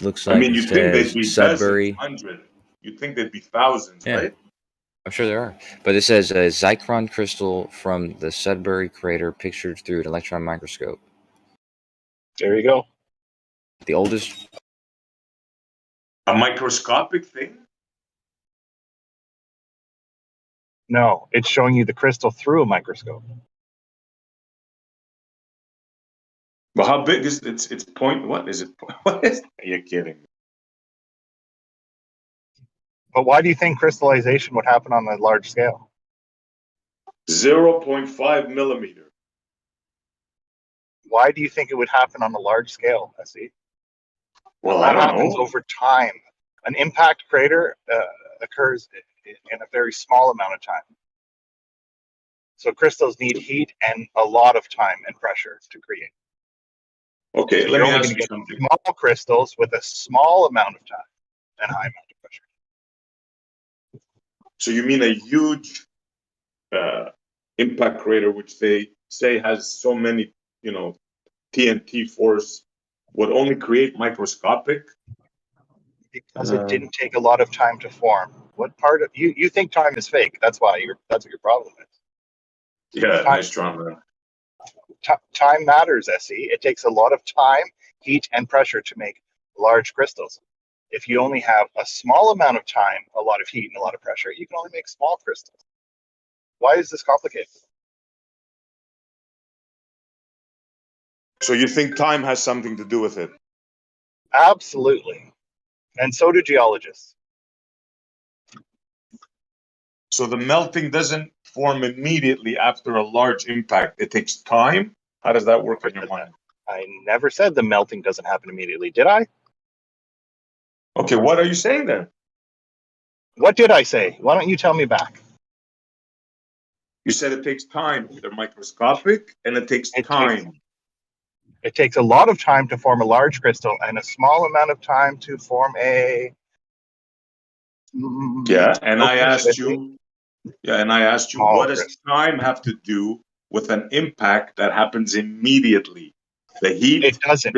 I: Looks like
Q: you think they'd be
I: Sudbury.
Q: dozens, 100. You'd think they'd be thousands, right?
I: I'm sure there are. But it says a Zychron crystal from the Sudbury crater pictured through an electron microscope.
K: There you go.
I: The oldest.
Q: A microscopic thing?
K: No, it's showing you the crystal through a microscope.
Q: Well, how big is it? It's point. What is it? What is? Are you kidding?
K: But why do you think crystallization would happen on a large scale?
Q: 0.5 millimeter.
K: Why do you think it would happen on a large scale, Essie?
Q: Well,
K: that
Q: I don't
K: happens
Q: know.
K: over time. An impact crater occurs in a very small amount of time. So crystals need heat and a lot of time and pressure to create.
Q: Okay,
K: so
Q: let
K: you're
Q: me
K: only
Q: ask
K: going to
Q: you
K: get
Q: something.
K: small crystals with a small amount of time and high amount of pressure.
Q: So you mean a huge impact crater, which they say has so many, TNT force, would only create microscopic?
K: Because it didn't take a lot of time to form. What part of you think time is fake? That's what your problem is.
Q: Yeah, nice drama.
K: Time matters, Essie. It takes a lot of time, heat, and pressure to make large crystals. If you only have a small amount of time, a lot of heat, and a lot of pressure, you can only make small crystals. Why is this complicated?
Q: So you think time has something to do with it?
K: Absolutely. And so do geologists.
Q: So the melting doesn't form immediately after a large impact. It takes time? How does that work in your mind?
K: I never said the melting doesn't happen immediately, did I?
Q: Okay, what are you saying then?
K: What did I say? Why don't you tell me back?
Q: You said it takes time. They're microscopic, and it takes time.
K: It takes a lot of time to form a large crystal and a small amount of time to form a.
Q: Yeah, and I asked you. Yeah, and I asked you, what does time have to do with an impact that happens immediately? The heat.
K: It doesn't.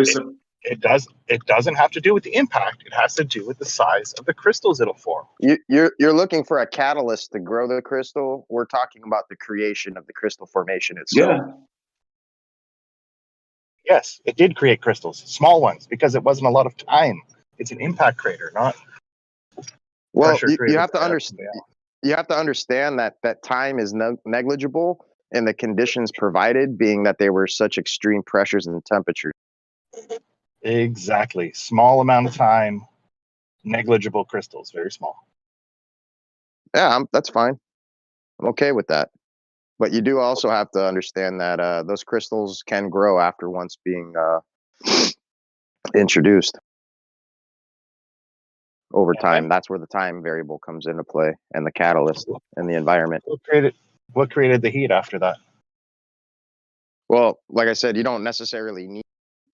K: It doesn't have to do with the impact. It has to do with the size of the crystals it'll form.
B: You're looking for a catalyst to grow the crystal. We're talking about the creation of the crystal formation itself.
Q: Yeah.
K: Yes, it did create crystals, small ones, because it wasn't a lot of time. It's an impact crater, not.
B: Well, you have to understand. You have to understand that time is negligible in the conditions provided, being that they were such extreme pressures and temperatures.
K: Exactly. Small amount of time, negligible crystals, very small.
B: Yeah, that's fine. I'm okay with that. But you do also have to understand that those crystals can grow after once being introduced over time. That's where the time variable comes into play, and the catalyst and the environment.
K: What created the heat after that?
B: Well, like I said, you don't necessarily need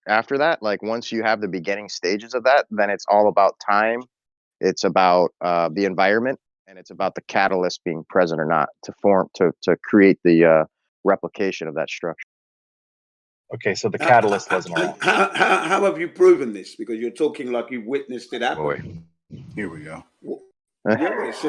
B: after that. Like once you have the beginning stages of that, then it's all about time. It's about the environment, and it's about the catalyst being present or not to create the replication of that structure.
K: Okay, so the catalyst wasn't around.
H: How have you proven this? Because you're talking like you've witnessed it happen.
R: Boy, here we go.
H: Yeah, it's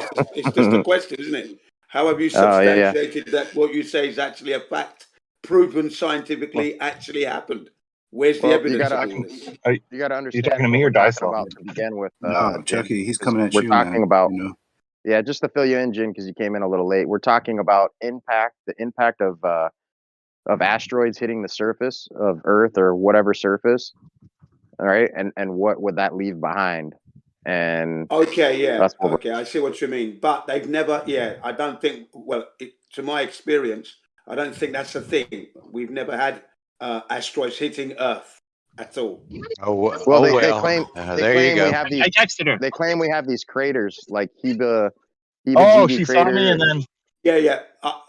H: just a question, isn't it? How have you substantiated that what you say is actually a fact, proven scientifically, actually happened? Where's the evidence of all this?
B: You got to understand.
K: You're talking to me or Dyson?
B: About to begin with,
R: no, Chucky, he's coming at
B: we're
R: you.
B: Talking
R: man,
B: about,
R: you know?
B: Yeah, just to fill you in, Jin, because you came in a little late. We're talking about the impact of asteroids hitting the surface of Earth or whatever surface. All right, and what would that leave behind? And
H: okay, yeah, okay, I see what you mean. But they've never, I don't think. Well, to my experience, I don't think that's a thing. We've never had asteroids hitting Earth at all.
B: They claim
V: there you go.
B: we have these.
K: I texted her.
B: They claim we have these craters like Heba.
K: Oh, she saw me and then.
H: Yeah.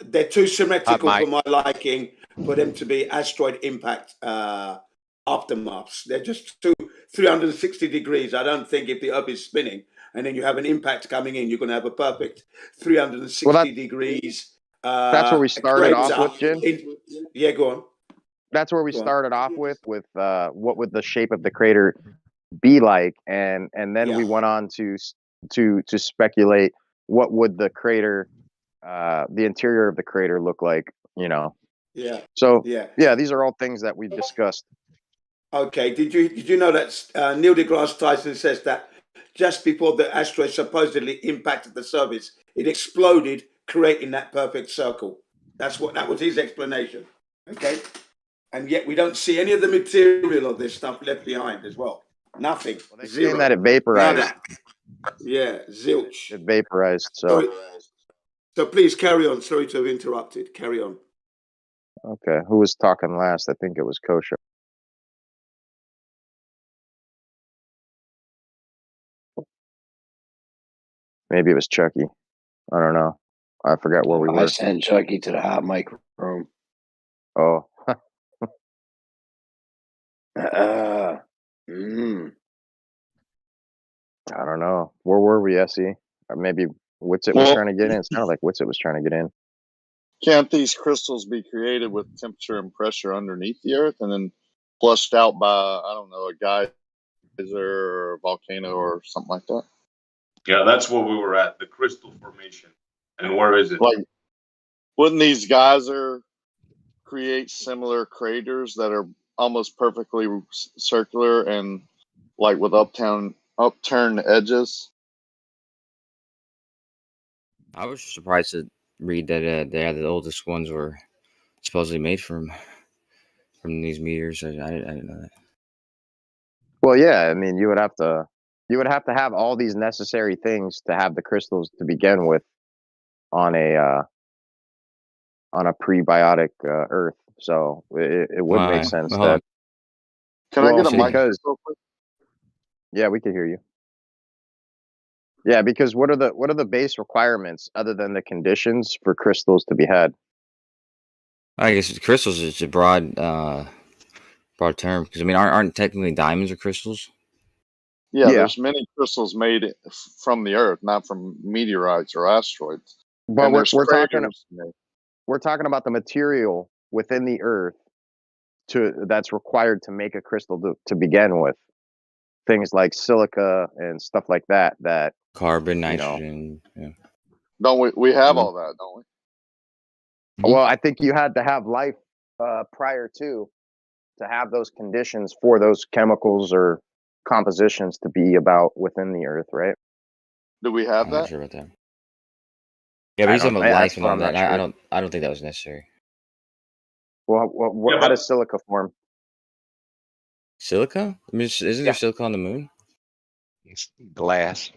H: They're too symmetrical for my liking for them to be asteroid impact aftermaths. They're just 360 degrees. I don't think if the Earth is spinning and then you have an impact coming in, you're going to have a perfect 360 degrees.
B: That's where we started off with, Jin.
H: Yeah, go on.
B: That's where we started off with what would the shape of the crater be like, and then we went on to speculate what would the crater, the interior of the crater look like, you know.
H: Yeah.
B: So these are all things that we've discussed.
H: Okay. Did you know that Neil deGrasse Tyson says that just before the asteroid supposedly impacted the surface, it exploded, creating that perfect circle. That was his explanation. Okay. And yet we don't see any of the material of this stuff left behind as well. Nothing.
B: Well, they're saying that it vaporized.
H: Yeah, zilch.
B: It vaporized. So
H: please carry on. Sorry to have interrupted. Carry on.
B: Okay. Who was talking last? I think it was Kosha. Maybe it was Chucky. I don't know. I forgot where we were.
N: I sent Chucky to the hot mic room.
B: Oh. I don't know. Where were we, Essie? Or maybe Witsit was trying to get in. It sounded like Witsit was trying to get in.
T: Can't these crystals be created with temperature and pressure underneath the Earth and then flushed out by, I don't know, a geyser or a volcano or something like that?
Q: Yeah, that's where we were at, the crystal formation. And where is it?
T: Like, wouldn't these geyser create similar craters that are almost perfectly circular and like with upturned edges?
I: I was surprised to read that the oldest ones were supposedly made from these meteors. I didn't know that.
B: Well, yeah. I mean, you would have to have all these necessary things to have the crystals to begin with on a prebiotic Earth. So it would make sense that.
T: Can I get a mic?
B: Yeah, we can hear you. Yeah, because what are the base requirements other than the conditions for crystals to be had?
I: I guess crystals is a broad term because I mean, aren't technically diamonds or crystals?
T: Yeah,
B: Yeah.
T: there's many crystals made from the Earth, not from meteorites or asteroids.
B: But
T: And
B: we're
T: there's
B: talking
T: craters.
B: we're talking about the material within the Earth that's required to make a crystal to begin with. Things like silica and stuff like that. That
I: Carbon,
B: you know.
I: nitrogen. Yeah.
T: Don't we have all that, don't we?
B: Well, I think you had to have life prior to have those conditions for those chemicals or compositions to be about within the Earth, right?
T: Do we have
I: I'm
T: that?
I: not sure about that. Yeah, but he's talking about
B: that's
I: life and
B: what
I: all
B: I'm
I: that.
B: not
I: I
B: sure.
I: don't think that was necessary.
B: Well,
Q: Yeah,
B: how
Q: but
B: does silica form?
I: Silica? I mean, isn't there silica on the moon?
V: It's glass.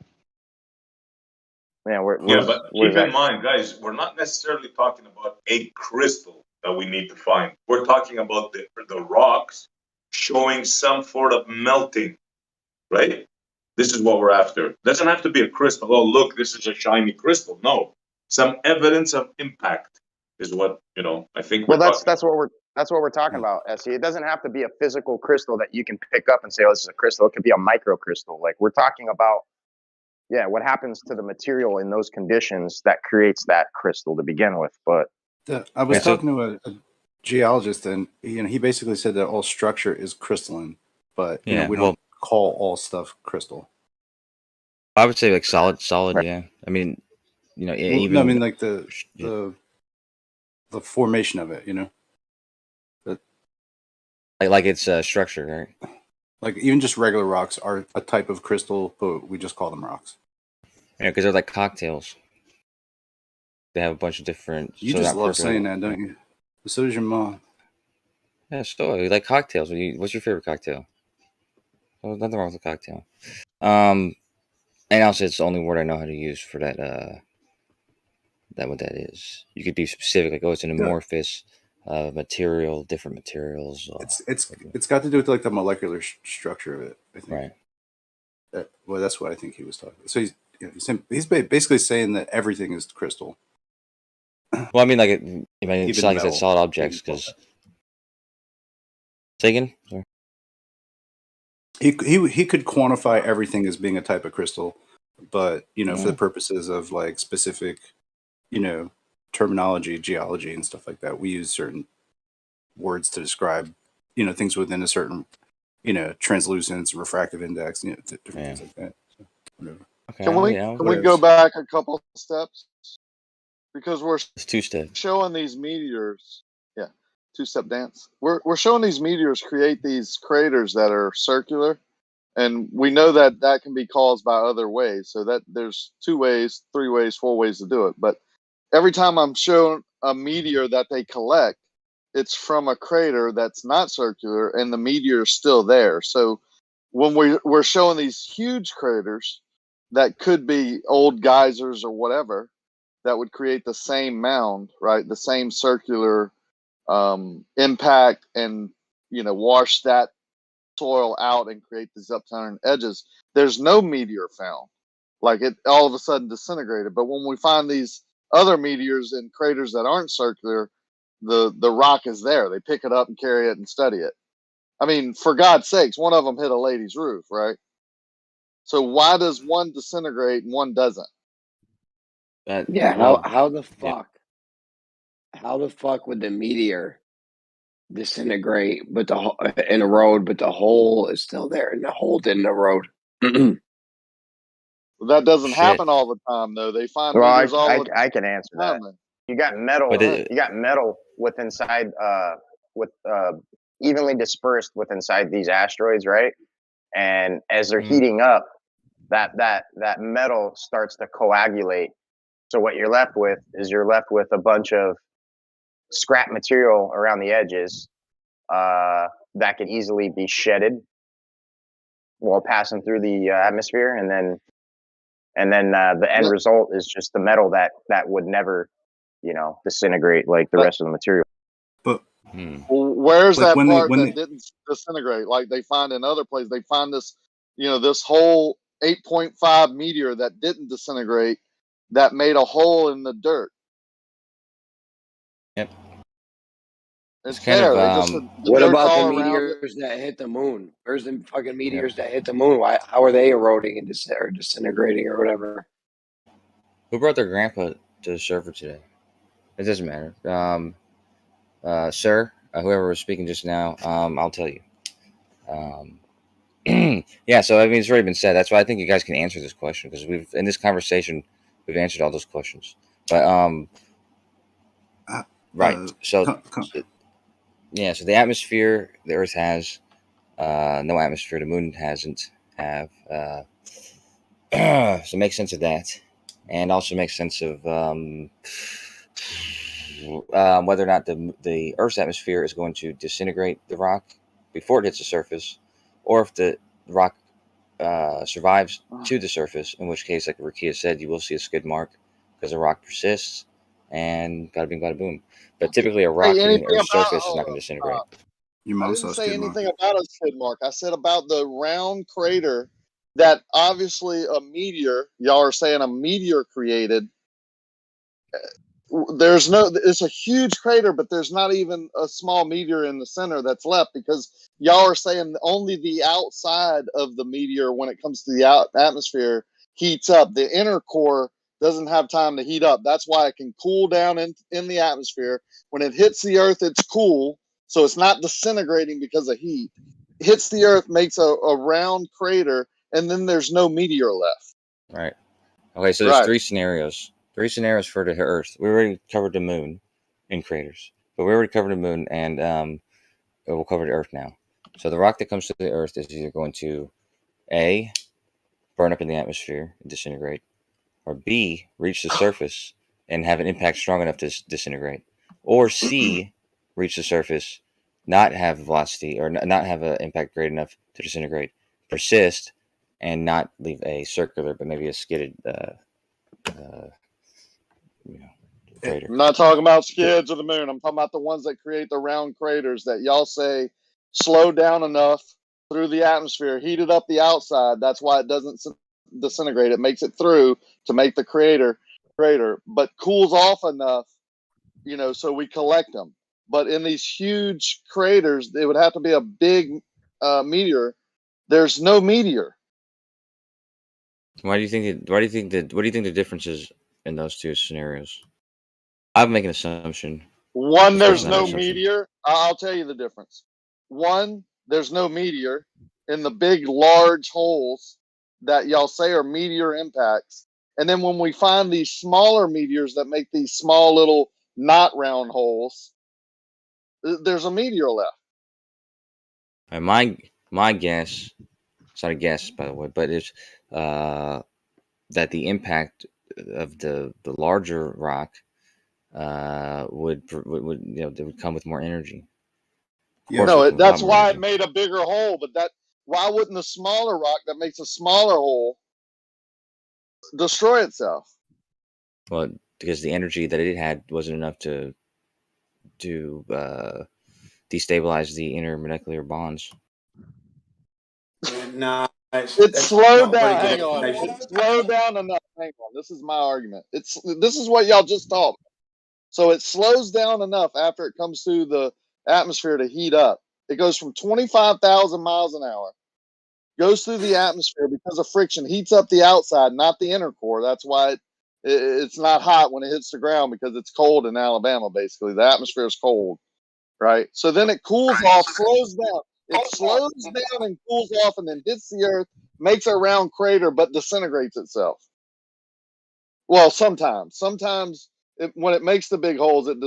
B: Yeah,
Q: yeah, but
B: where's
Q: keep in
B: that?
Q: mind, guys, we're not necessarily talking about a crystal that we need to find. We're talking about the rocks showing some sort of melting, right? This is what we're after. Doesn't have to be a crystal. Oh, look, this is a shiny crystal. No, some evidence of impact is what I think we're
B: Well,
Q: talking
B: that's what we're talking about, Essie. It doesn't have to be a physical crystal that you can pick up and say, "Oh, this is a crystal." It could be a microcrystal. Like we're talking about, what happens to the material in those conditions that creates that crystal to begin with. But
R: I was talking to a geologist, and he basically said that all structure is crystalline, but we don't call all stuff crystal.
I: I would say like solid. Yeah. I mean, even.
R: No, I mean like the formation of it.
I: Like its structure, right?
R: Like even just regular rocks are a type of crystal, but we just call them rocks.
I: Yeah, because they're like cocktails. They have a bunch of different.
R: You just love saying that, don't you? So does your mom.
I: Yeah, sure. We like cocktails. What's your favorite cocktail? There's nothing wrong with a cocktail. And also, it's the only word I know how to use for that. That what that is. You could be specific, like, oh, it's an amorphous material, different materials.
R: It's got to do with like the molecular structure of it, I think.
I: Right.
R: Well, that's what I think he was talking about. So he's basically saying that everything is crystal.
I: Well, I mean, like, it's like I said, solid objects, because. Say again? Sorry.
R: He could quantify everything as being a type of crystal, but for the purposes of like specific, terminology, geology, and stuff like that, we use certain words to describe, things within a certain, translucence, refractive index, different things like that. So, whatever.
T: Okay, can we go back a couple steps? Because
I: it's 2 steps.
T: Showing these meteors. Yeah, 2-step dance. We're showing these meteors create these craters that are circular, and we know that can be caused by other ways. So that there's 2 ways, 3 ways, 4 ways to do it. But every time I'm shown a meteor that they collect, it's from a crater that's not circular, and the meteor is still there. So when we're showing these huge craters that could be old geysers or whatever, that would create the same mound, right? The same circular impact, and wash that soil out and create these upturned edges. There's no meteor found, like it all of a sudden disintegrated. But when we find these other meteors in craters that aren't circular, the rock is there. They pick it up and carry it and study it. I mean, for God's sakes, one of them hit a lady's roof, right? So why does one disintegrate and one doesn't?
N: How the fuck? How the fuck would the meteor disintegrate, but in a road, but the hole is still there, and the hole didn't erode?
T: That doesn't happen all the time, though. They find meteors all the time.
B: I can answer that. You got metal. You got metal with inside, evenly dispersed with inside these asteroids, right? And as they're heating up, that metal starts to coagulate. So what you're left with is a bunch of scrap material around the edges that could easily be shedded while passing through the atmosphere, and then the end result is just the metal that would never, disintegrate like the rest of the material.
R: But
T: where's that part that didn't disintegrate? Like they find in other places, they find this, this whole 8.5 meteor that didn't disintegrate that made a hole in the dirt.
I: Yep.
T: It's
I: kind
T: there.
I: of,
T: They just the
N: What
T: dirt's
N: about the
T: all around it.
N: meteors that hit the moon? Where's the fucking meteors that hit the moon? Why? How are they eroding and or disintegrating or whatever?
I: Who brought their grandpa to the server today? It doesn't matter. Sir, whoever was speaking just now, I'll tell you. Yeah, so I mean, it's already been said. That's why I think you guys can answer this question, because we've in this conversation we've answered all those questions. But right. So yeah, so the atmosphere the Earth has, no atmosphere. The Moon hasn't have. So make sense of that, and also make sense of whether or not the Earth's atmosphere is going to disintegrate the rock before it hits the surface, or if the rock survives to the surface, in which case, like Rakia said, you will see a skid mark because the rock persists, and bada bing, bada boom. But typically, a rock hitting the Earth's surface is not going to disintegrate.
T: I didn't say anything about a skid mark. I said about the round crater that obviously a meteor, y'all are saying a meteor created. There's no, it's a huge crater, but there's not even a small meteor in the center that's left, because y'all are saying only the outside of the meteor, when it comes to the atmosphere, heats up. The inner core doesn't have time to heat up. That's why it can cool down in the atmosphere. When it hits the Earth, it's cool. So it's not disintegrating because of heat. It hits the Earth, makes a round crater, and then there's no meteor left.
I: Right. Okay, so there's three scenarios. Three scenarios for the Earth. We already covered the Moon in craters, but we already covered the Moon, and we'll cover the Earth now. So the rock that comes to the Earth is either going to A, burn up in the atmosphere and disintegrate, or B, reach the surface and have an impact strong enough to disintegrate, or C, reach the surface, not have velocity or not have an impact great enough to disintegrate, persist, and not leave a circular but maybe a skidded crater.
T: I'm not talking about skids of the moon. I'm talking about the ones that create the round craters that y'all say slow down enough through the atmosphere, heated up the outside. That's why it doesn't disintegrate. It makes it through to make the crater, but cools off enough, so we collect them. But in these huge craters, it would have to be a big meteor. There's no meteor.
I: What do you think the difference is in those two scenarios? I'm making an assumption.
T: One, there's no meteor. I'll tell you the difference. One, there's no meteor in the big, large holes that y'all say are meteor impacts. And then when we find these smaller meteors that make these small little not round holes, there's a meteor left.
I: And my guess, it's not a guess by the way, but it's that the impact of the larger rock would they would come with more energy.
T: No, that's why it made a bigger hole. But why wouldn't the smaller rock that makes a smaller hole destroy itself?
I: Well, because the energy that it had wasn't enough to destabilize the intermolecular bonds.
H: No,
T: it slowed down. Hang on. It slowed down enough. Hang on. This is my argument. This is what y'all just taught me. So it slows down enough after it comes through the atmosphere to heat up. It goes from 25,000 miles an hour, goes through the atmosphere because of friction, heats up the outside, not the inner core. That's why it's not hot when it hits the ground, because it's cold in Alabama, basically. The atmosphere is cold, right? So then it cools off, slows down. It slows down and cools off and then hits the Earth, makes a round crater, but disintegrates itself. Well, sometimes. When it makes the big holes, it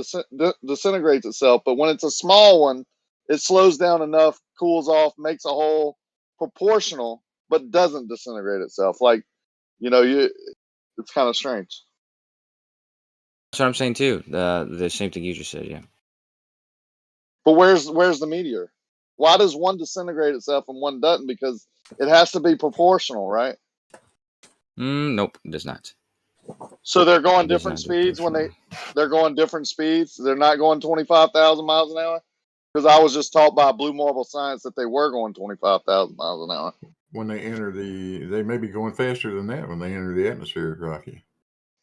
T: disintegrates itself. But when it's a small one, it slows down enough, cools off, makes a hole proportional, but doesn't disintegrate itself. Like, it's kind of strange.
I: That's what I'm saying too. The same thing you just said, yeah.
T: But where's the meteor? Why does one disintegrate itself and one doesn't? Because it has to be proportional, right?
I: Nope, it does not.
T: So they're going different speeds when they're going different speeds. They're not going 25,000 miles an hour. Because I was just taught by Blue Marble Science that they were going 25,000 miles an hour.
J: when they enter they may be going faster than that when they enter the atmosphere, Rocky.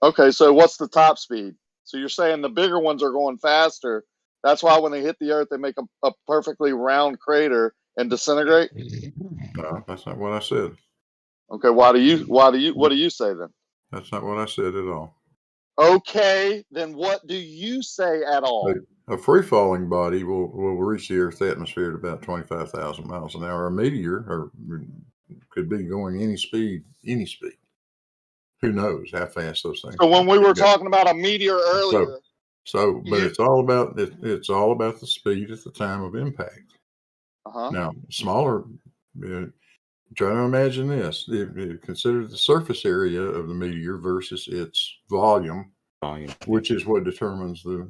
T: Okay, so what's the top speed? So you're saying the bigger ones are going faster. That's why when they hit the Earth, they make a perfectly round crater and disintegrate?
J: No, that's not what I said.
T: Okay, what do you say then?
J: That's not what I said at all.
T: Okay, then what do you say at all?
J: A free-falling body will reach the Earth's atmosphere at about 25,000 miles an hour. A meteor could be going any speed. Who knows how fast those things?
T: So when we were talking about a meteor earlier,
J: but it's all about the speed at the time of impact. Now, smaller. Try to imagine this: consider the surface area of the meteor versus its volume, which is what determines the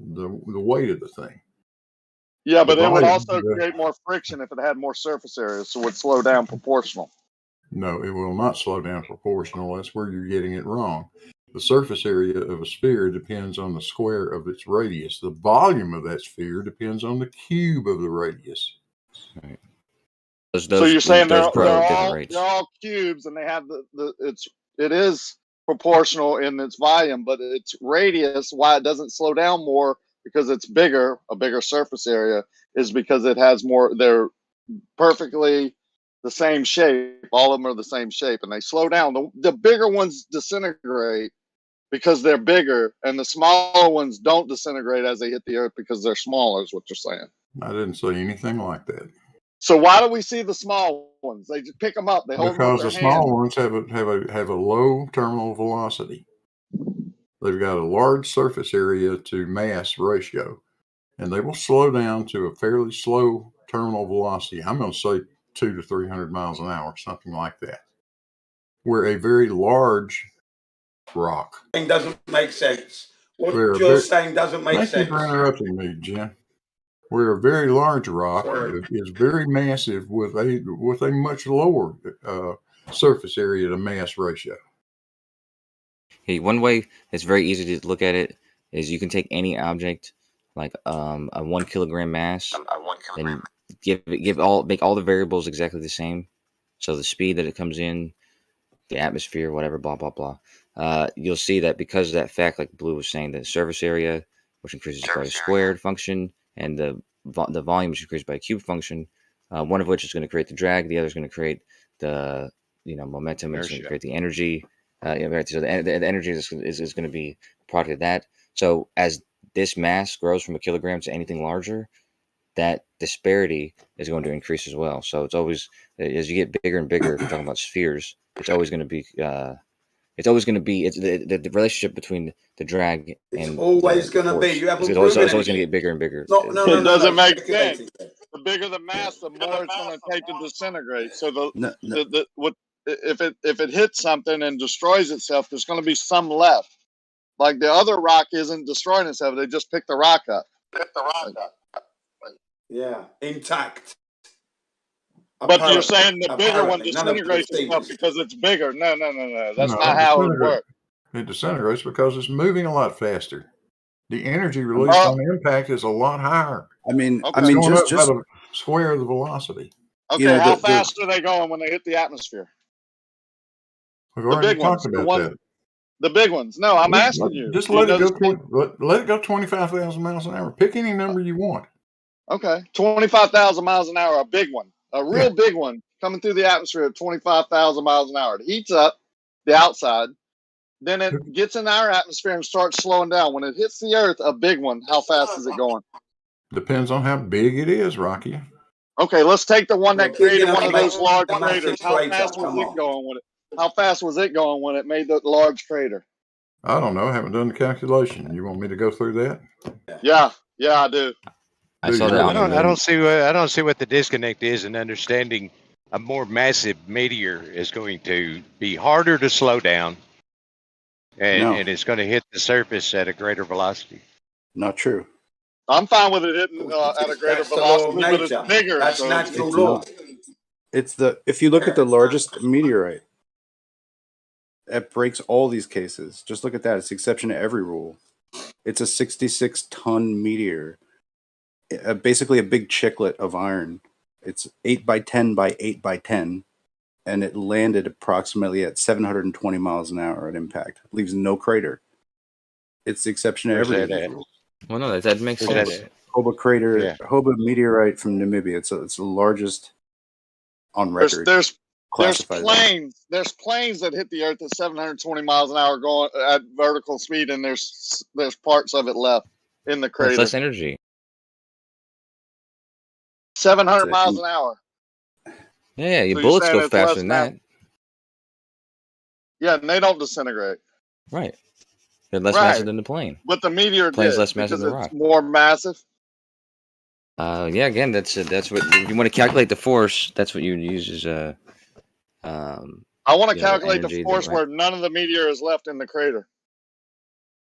J: weight of the thing.
T: Yeah, but it would also create more friction if it had more surface area, so it would slow down proportional.
J: No, it will not slow down proportional. That's where you're getting it wrong. The surface area of a sphere depends on the square of its radius. The volume of that sphere depends on the cube of the radius.
I: Right.
T: So you're saying they're all cubes, and they have it is proportional in its volume, but its radius, why it doesn't slow down more because it's bigger, a bigger surface area, is because it has more. They're perfectly the same shape. All of them are the same shape, and they slow down. The bigger ones disintegrate because they're bigger, and the smaller ones don't disintegrate as they hit the Earth because they're smaller. Is what you're saying?
J: I didn't say anything like that.
T: So why do we see the small ones? They just pick them up. They hold them up
J: because
T: their
J: the
T: hand.
J: small ones have a low terminal velocity. They've got a large surface area to mass ratio, and they will slow down to a fairly slow terminal velocity. I'm going to say 200 to 300 miles an hour, something like that. Where a very large rock
H: doesn't make sense. What you're saying doesn't make sense.
J: Thank you for interrupting me, Jim. Where a very large rock is very massive with a much lower surface area to mass ratio.
I: Hey, one way it's very easy to look at it is you can take any object like a 1 kilogram mass and make all the variables exactly the same. So the speed that it comes in, the atmosphere, whatever, blah blah blah. You'll see that because of that fact, like Blue was saying, the surface area, which increases by a squared function, and the volume, which increases by a cube function, one of which is going to create the drag, the other is going to create the momentum, it's going to create the energy. So the energy is going to be a product of that. So as this mass grows from a kilogram to anything larger, that disparity is going to increase as well. So it's always, as you get bigger and bigger, if you're talking about spheres, it's always going to be the relationship between the drag and
H: it's always going to be. You haven't
I: it's always going to get bigger and bigger.
T: It doesn't make sense. The bigger the mass, the more it's going to take to disintegrate. So if it hits something and destroys itself, there's going to be some left. Like the other rock isn't destroying itself; they just pick the rock up.
H: Yeah, intact.
T: But you're saying the bigger one disintegrates itself because it's bigger. No. That's not how it works.
J: It disintegrates because it's moving a lot faster. The energy released on impact is a lot higher.
R: I mean,
J: just a square of the velocity.
T: Okay, how fast are they going when they hit the atmosphere?
J: We've already talked about that.
T: The big ones. No, I'm asking you.
J: Just let it go. Let it go 25,000 miles an hour. Pick any number you want.
T: Okay, 25,000 miles an hour, a big one, a real big one coming through the atmosphere at 25,000 miles an hour. It heats up the outside, then it gets in our atmosphere and starts slowing down. When it hits the Earth, a big one, how fast is it going?
J: Depends on how big it is, Rocky.
T: Okay, let's take the one that created one of those large craters. How fast was it going with it? How fast was it going when it made the large crater?
J: I don't know. I haven't done the calculation. You want me to go through that?
T: Yeah, I do.
V: I don't see what the disconnect is in understanding a more massive meteor is going to be harder to slow down, and it's going to hit the surface at a greater velocity.
R: Not true.
T: I'm fine with it hitting at a greater velocity, but it's bigger.
H: That's natural law.
R: If you look at the largest meteorite, it breaks all these cases. Just look at that. It's the exception to every rule. It's a 66-ton meteor, basically a big chiclet of iron. It's 8 by 10 by 8 by 10. and it landed approximately at 720 miles an hour at impact. Leaves no crater. It's the exception to
V: Where's
R: every
V: that at?
R: rule.
I: Well, no, that makes
V: Where's
I: sense.
V: that at?
R: Hoba crater,
V: Yeah.
R: Hoba meteorite from Namibia. It's the largest on record.
T: There's
R: classified event.
T: planes. There's planes that hit the Earth at 720 miles an hour going at vertical speed, and there's parts of it left in the
I: Well, it's
T: crater.
I: less energy.
T: 700 miles an hour.
I: Yeah, your
T: So you're
I: bullets
T: saying
I: go
T: it's
I: faster
T: less
I: than
T: mass?
I: that.
T: Yeah, and they don't disintegrate.
I: Right. They're less
T: Right.
I: massive than the plane.
T: But the meteor
I: Plane's
T: did
I: less massive
T: because
I: than the
T: it's
I: rock.
T: more massive.
I: Yeah, again, that's what if you want to calculate the force. That's what you would use as
T: I want to
I: you know,
T: calculate the
I: energy,
T: force
I: right?
T: where none of the meteor is left in the crater.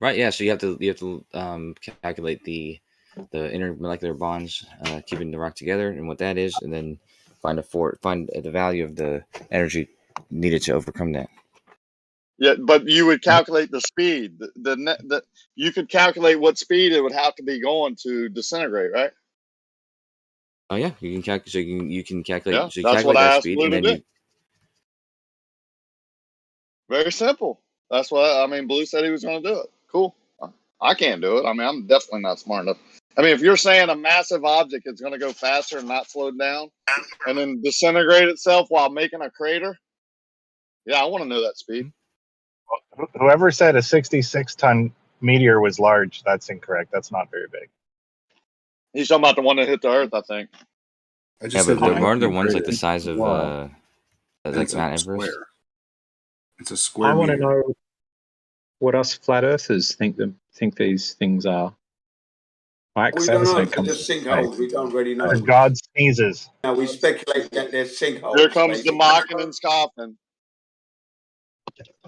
I: Right. Yeah. So you have to calculate the intermolecular bonds keeping the rock together and what that is, and then find the value of the energy needed to overcome that.
T: Yeah, but you would calculate the speed. You could calculate what speed it would have to be going to disintegrate, right?
I: Oh yeah, you can calculate. So you can calculate.
T: Yeah,
I: So you
T: that's what
I: calculate
T: I
I: that
T: asked
I: speed,
T: Blue
I: and
T: to
I: then
T: do.
I: you.
T: Very simple. That's what I mean. Blue said he was going to do it. Cool. I can't do it. I mean, I'm definitely not smart enough. I mean, if you're saying a massive object is going to go faster and not slow down, and then disintegrate itself while making a crater, yeah, I want to know that speed.
K: Whoever said a 66-ton meteor was large, that's incorrect. That's not very big.
T: He's talking about the one that hit the Earth, I think.
I: Yeah, but aren't there ones like the size of
R: Wow.
I: like
R: It's
I: Mount
R: a
I: Everest?
R: square. It's a square
G: I want to
R: meteor.
G: know what us flat earthers think these things are. Like,
H: We don't know. They're just sinkholes. We don't really know.
K: God sneezes.
H: Now we speculate that they're sinkholes.
T: Here comes the
H: basically.
T: mocking and scoffing.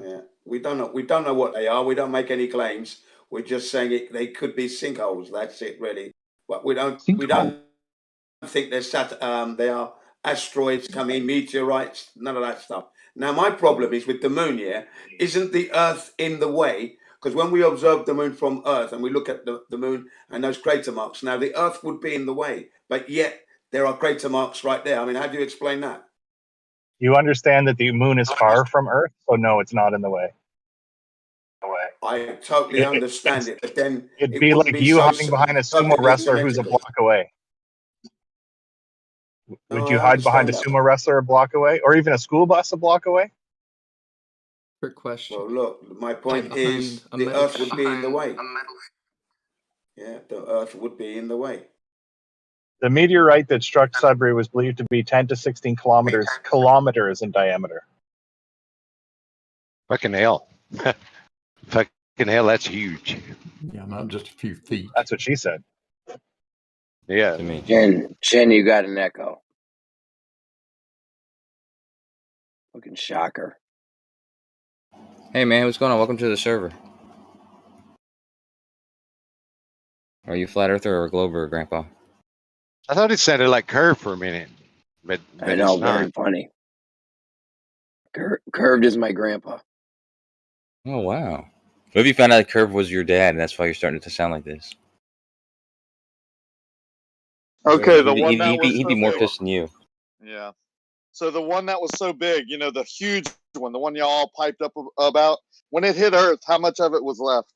H: Yeah, we don't know. We don't know what they are. We don't make any claims. We're just saying they could be sinkholes. That's it, really. But we don't think they are asteroids coming, meteorites, none of that stuff. Now, my problem is with the moon. Yeah, isn't the Earth in the way? Because when we observe the moon from Earth and we look at the moon and those crater marks, now the Earth would be in the way, but yet there are crater marks right there. I mean, how do you explain that?
K: You understand that the moon is far from Earth, so no, it's not in the way.
H: I totally understand it, but then
K: It'd
H: it
K: be
H: wouldn't
K: like
H: be
K: you
H: so
K: hiding behind a sumo
H: perfectly
K: wrestler who's a
H: symmetrical.
K: block away. Would
H: No,
K: you
H: I
K: hide behind a
H: understand that.
K: sumo wrestler a block away, or even a school bus a block away?
L: Trick question.
H: Well, look, my point
L: behind
H: is
L: a
H: the
L: metal
H: Earth would
L: sheet.
H: be in the way. Yeah, the Earth would be in the way.
K: The meteorite that struck Sudbury was believed to be 10 to 16 kilometers in diameter.
V: Fucking hell. Fucking hell, that's huge.
J: Yeah, not just a few feet.
K: That's what she said.
V: Yeah.
N: Jen, you got an echo. Fucking shocker.
I: Hey man, what's going on? Welcome to the server. Are you a flat earther or a glober, Grandpa?
V: I thought it sounded like Curve for a minute, but
N: I know,
V: it's
N: very
V: not.
N: funny. Curved is my grandpa.
I: Oh wow. What if you found out Curve was your dad, and that's why you're starting to sound like this?
T: Okay, the one that
I: He'd
T: was
I: be
T: so
I: more
T: big.
I: pissed than you.
T: Yeah. So the one that was so big, the huge one, the one y'all all piped up about, when it hit Earth, how much of it was left?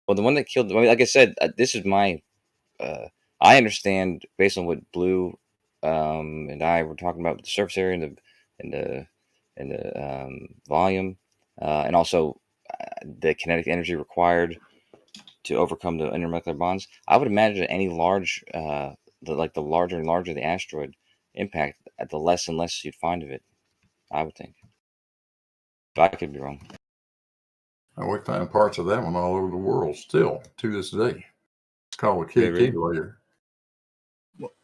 I: Well, the one that killed, like I said, this is my. I understand based on what Blue and I were talking about with the surface area and the volume, and also the kinetic energy required to overcome the intermolecular bonds. I would imagine that any large, the larger and larger the asteroid impact, the less and less you'd find of it. I would think. But I could be wrong.
J: And we find parts of that one all over the world still to this day. It's called a
I: really?
J: KK layer.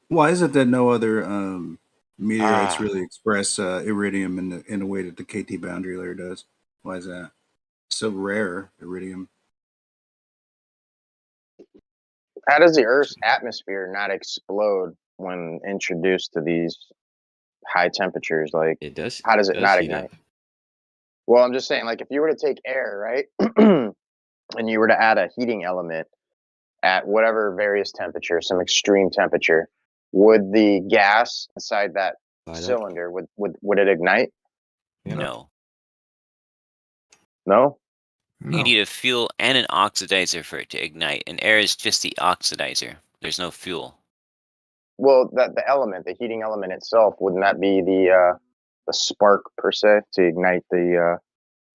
R: Why is it that no other meteorites
V: Ah.
R: really express iridium in the way that the KT boundary layer does? Why is that? So rare, iridium.
B: How does the Earth's atmosphere not explode when introduced to these high temperatures? Like,
I: it does.
B: How does it not
I: heat
B: ignite?
I: up.
B: Well, I'm just saying, like, if you were to take air, right, and you were to add a heating element at whatever various temperature, some extreme temperature, would the gas inside that cylinder, would it ignite?
M: No.
B: No.
M: You need a fuel and an oxidizer for it to ignite, and air is just the oxidizer. There's no fuel.
B: Well, the element, the heating element itself, wouldn't that be the spark per se to ignite the?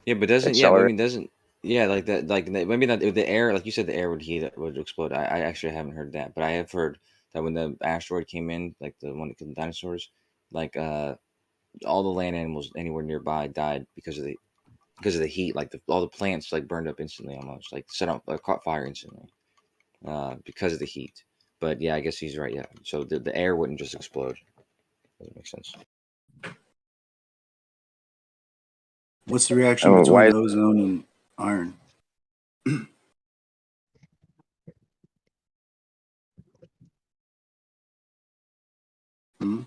I: Yeah, but doesn't
B: accelerator?
I: like that, like maybe not the air, like you said, the air would explode. I actually haven't heard that, but I have heard that when the asteroid came in, like the one that killed the dinosaurs, like all the land animals anywhere nearby died because of the heat. Like all the plants like burned up instantly, almost like caught fire instantly because of the heat. But yeah, I guess he's right. Yeah, so the air wouldn't just explode. Doesn't make sense.
R: What's the reaction between ozone and iron?
Q: How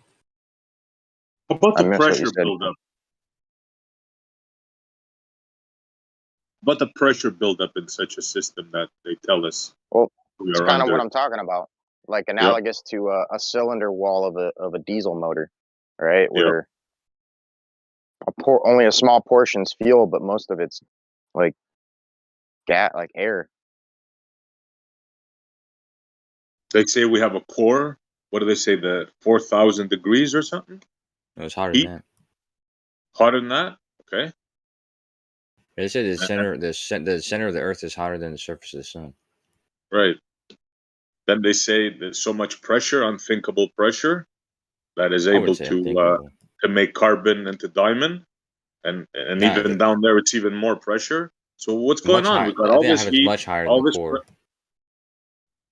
Q: about the pressure buildup? But the pressure buildup in such a system that they tell us.
B: Well,
Q: we
B: it's
Q: are
B: kind of
Q: under.
B: what I'm talking about, like analogous to a cylinder wall of a diesel motor, right? Where only a small portion's fuel, but most of it's like gas, like air.
Q: They say we have a core. What do they say? The 4,000 degrees or something?
I: It was hotter than that.
Q: Hotter than that? Okay.
I: They said the center of the Earth is hotter than the surface of the sun.
Q: Right. Then they say there's so much pressure, unthinkable pressure, that is able to make carbon into diamond, and even down there it's even more pressure. So what's going on? We've got all this heat,
I: much higher
Q: all
I: than the
Q: this.
I: core.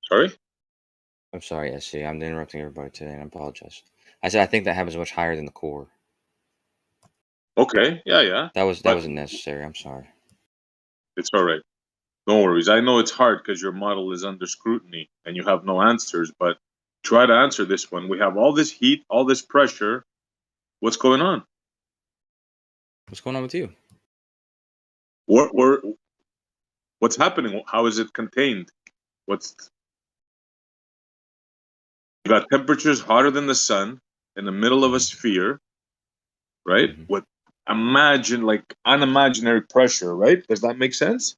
Q: Sorry.
I: I'm sorry, SC. I'm interrupting everybody today, and I apologize. I said I think that happens much higher than the core.
Q: Okay. Yeah.
I: That wasn't necessary. I'm sorry.
Q: It's all right. No worries. I know it's hard because your model is under scrutiny and you have no answers, but try to answer this one. We have all this heat, all this pressure. What's going on?
I: What's going on with you?
Q: What's happening? How is it contained? You got temperatures hotter than the sun in the middle of a sphere, right? With unimaginary pressure, right? Does that make sense?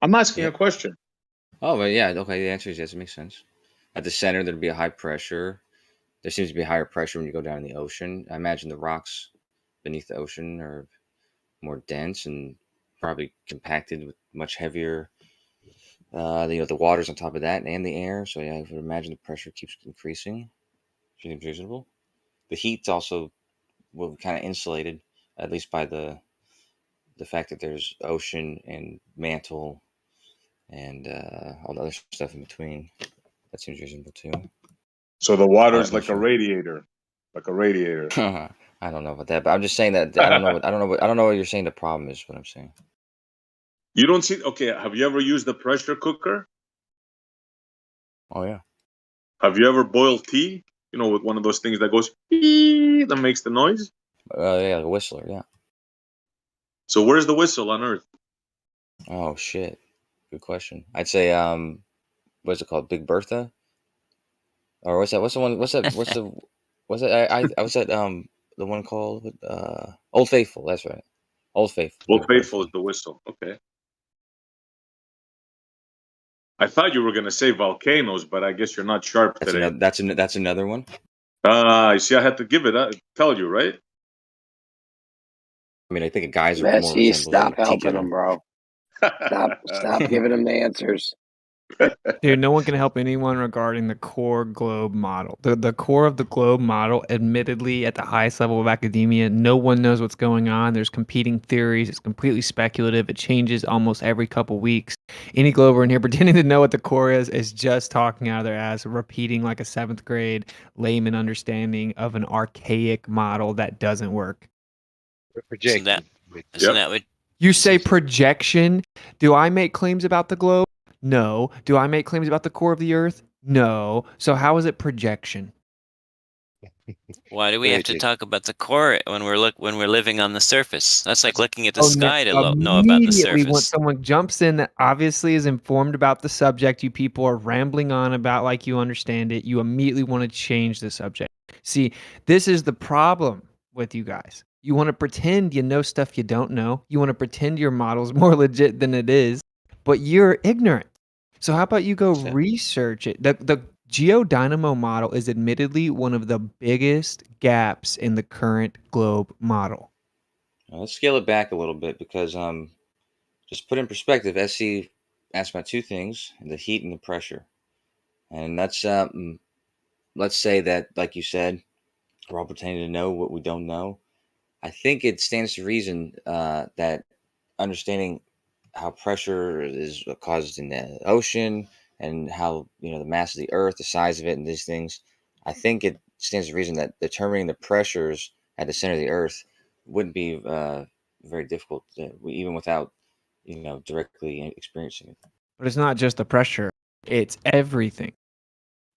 Q: I'm asking a question.
I: Oh, but yeah, okay. The answer is yes. It makes sense. At the center, there'd be a high pressure. There seems to be higher pressure when you go down in the ocean. I imagine the rocks beneath the ocean are more dense and probably compacted with much heavier. The waters on top of that and the air. So yeah, I would imagine the pressure keeps increasing. Seems reasonable. The heat's also kind of insulated, at least by the fact that there's ocean and mantle and all the other stuff in between. That seems reasonable too.
Q: So the water's like a radiator. Like a radiator.
I: I don't know about that, but I'm just saying that I don't know what you're saying the problem is. What I'm saying.
Q: You don't see. Okay, have you ever used a pressure cooker?
I: Oh yeah.
Q: Have you ever boiled tea? You know, with one of those things that goes that makes the noise.
I: Yeah, like a whistler. Yeah.
Q: So where's the whistle on Earth?
I: Oh shit. Good question. I'd say what's it called? Big Bertha? Or what's that? What's the one? What's that? I was at the one called Old Faithful. That's right. Old Faithful.
Q: Old Faithful is the whistle. Okay. I thought you were going to say volcanoes, but I guess you're not sharp today.
I: That's another one.
Q: You see, I had to give it. Tell you, right?
I: I mean, I think a geyser more
N: Messi,
I: resembles
N: stop
I: a tea
N: helping
I: kettle.
N: him, bro. Stop giving him the answers.
S: Dude, no one can help anyone regarding the core globe model. The core of the globe model, admittedly, at the highest level of academia, no one knows what's going on. There's competing theories. It's completely speculative. It changes almost every couple weeks. Any glober in here pretending to know what the core is just talking out of their ass, repeating like a 7th grade layman understanding of an archaic model that doesn't work.
M: So that would.
S: You say projection? Do I make claims about the globe? No. Do I make claims about the core of the Earth? No. So how is it projection?
M: Why do we
I: Go
M: have
I: ahead,
M: to
I: Jason.
M: talk about the core when we're living on the surface? That's like looking at the
S: Oh,
M: sky to know about the
S: immediately when
M: surface.
S: someone jumps in that obviously is informed about the subject you people are rambling on about like you understand it, you immediately want to change the subject. See, this is the problem with you guys. You want to pretend you know stuff you don't know. You want to pretend your model's more legit than it is, but you're ignorant. So how about you go research it? The geodynamo model is admittedly one of the biggest gaps in the current globe model.
I: Let's scale it back a little bit because just put in perspective, SC asked about two things: the heat and the pressure, and that's let's say that, like you said, we're all pretending to know what we don't know. I think it stands to reason that understanding how pressure is caused in the ocean and how the mass of the Earth, the size of it, and these things. I think it stands to reason that determining the pressures at the center of the Earth wouldn't be very difficult, even without directly experiencing it.
S: But it's not just the pressure, it's everything.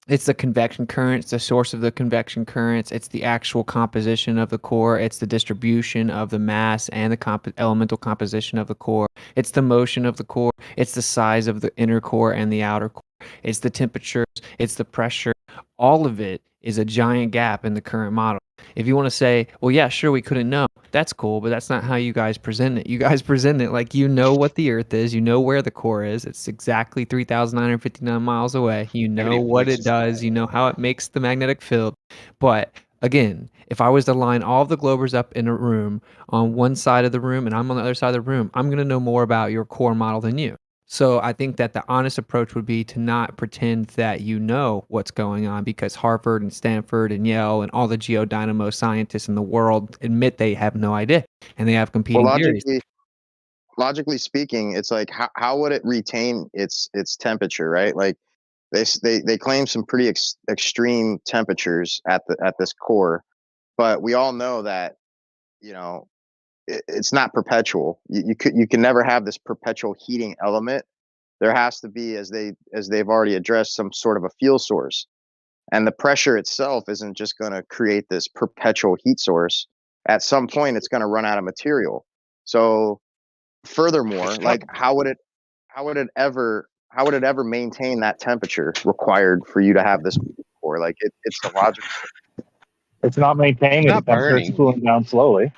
S: It's the convection currents, the source of the convection currents. It's the actual composition of the core. It's the distribution of the mass and the elemental composition of the core. It's the motion of the core. It's the size of the inner core and the outer core. It's the temperatures. It's the pressure. All of it is a giant gap in the current model. If you want to say, well, yeah, sure, we couldn't know. That's cool, but that's not how you guys present it. You guys present it like you know what the Earth is. You know where the core is. It's exactly 3,959 miles away. You know what it does. You know how it makes the magnetic field. But again, if I was to line all of the globers up in a room on one side of the room and I'm on the other side of the room, I'm going to know more about your core model than you. So I think that the honest approach would be to not pretend that you know what's going on, because Harvard and Stanford and Yale and all the geodynamo scientists in the world admit they have no idea and they have competing theories.
B: Logically speaking, it's like how would it retain its temperature, right? Like they claim some pretty extreme temperatures at this core, but we all know that it's not perpetual. You can never have this perpetual heating element. There has to be, as they've already addressed, some sort of a fuel source. And the pressure itself isn't just going to create this perpetual heat source. At some point, it's going to run out of material. So, furthermore, like how would it ever maintain that temperature required for you to have this core? Like it's illogical.
K: It's not maintaining.
V: It's not
K: The temperature is
V: burning.
K: cooling down slowly.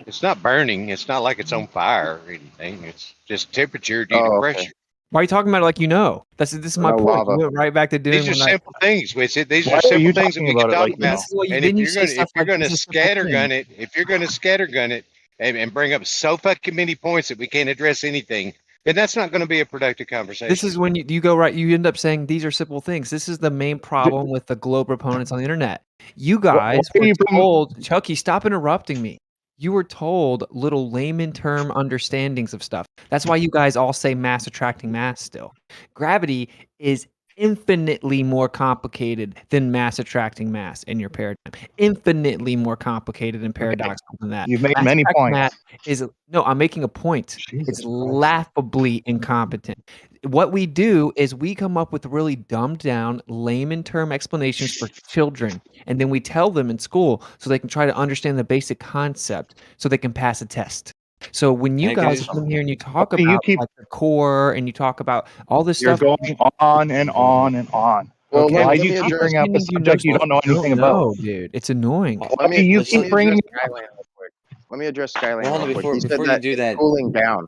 V: It's not burning. It's not like it's on fire or anything. It's just temperature due to
B: Oh, okay.
V: pressure.
S: Why are you talking about it like you know? This is my
B: No
S: point.
B: lava.
S: You went right back to doing
V: These are
S: what I.
V: simple things, These
K: Why
V: are
K: are
V: simple
K: you
V: things that
K: talking
V: we can
K: about it
V: talk
K: like you
V: about.
K: know?
S: This is what
V: And
S: then you say stuff like this is a simple thing.
V: if you're gonna scattergun it and bring up so fucking many points that we can't address anything, then that's not going to be a productive conversation.
S: This is when you go right. You end up saying these are simple things. This is the main problem with the globe proponents on the internet. You guys were told, Chucky, stop interrupting me. You were told little layman term understandings of stuff. That's why you guys all say mass attracting mass still. Gravity is infinitely more complicated than mass attracting mass in your paradigm. Infinitely more complicated and paradoxical than that.
K: You've made
S: Mass
K: many
S: attracting
K: points.
S: mass is no, I'm making a point. It's laughably incompetent. What we do is we come up with really dumbed down layman term explanations for children, and then we tell them in school so they can try to understand the basic concept so they can pass a test. So when you guys come here and you talk about like the core and you talk about all this
K: You're
S: stuff,
K: going on and on and on.
B: Well,
S: okay,
K: Why
B: let
K: do
B: me
K: you keep
B: address.
K: bringing up a subject you don't know anything about?
S: dude. It's annoying.
K: Why do you keep bringing
B: Skyland real quick. Let me address Skyland
I: Well, hold
B: real
I: on,
B: quick. He said
I: before
B: that
I: you do
B: it's
I: that,
B: cooling down.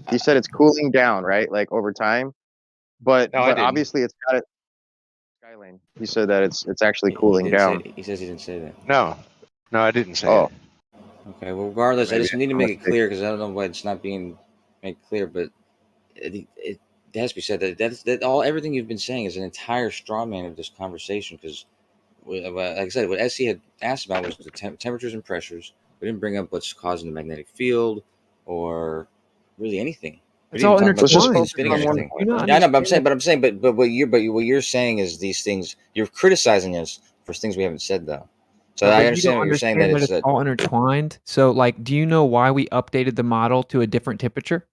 B: He said it's cooling down, right? Like over time. But
V: No, I didn't.
B: obviously it's got it. Skylane. He said that it's actually
I: he
B: cooling
I: didn't
B: down.
I: say. He says he didn't say that.
V: No, I didn't say
B: Oh,
V: that.
I: Okay. Well, regardless, I
B: maybe
I: just need to
B: I'm
I: make it
B: mistaken.
I: clear because I don't know why it's not being made clear, but it has to be said that everything you've been saying is an entire straw man of this conversation. Because, like I said, what SC had asked about was the temperatures and pressures. We didn't bring up what's causing the magnetic field or really anything. We
S: It's
I: didn't
S: all
I: even talk about
S: intertwined.
I: the spinning or
S: Christian.
I: anything.
S: Do you not
I: Yeah, I know, but
S: understand?
I: what you're saying is these things. You're criticizing us for things we haven't said though. So I
S: But you
I: understand
S: don't
I: what you're saying that
S: understand that
I: it's
S: it's all intertwined. So, like, do you know why we updated the model to a different temperature?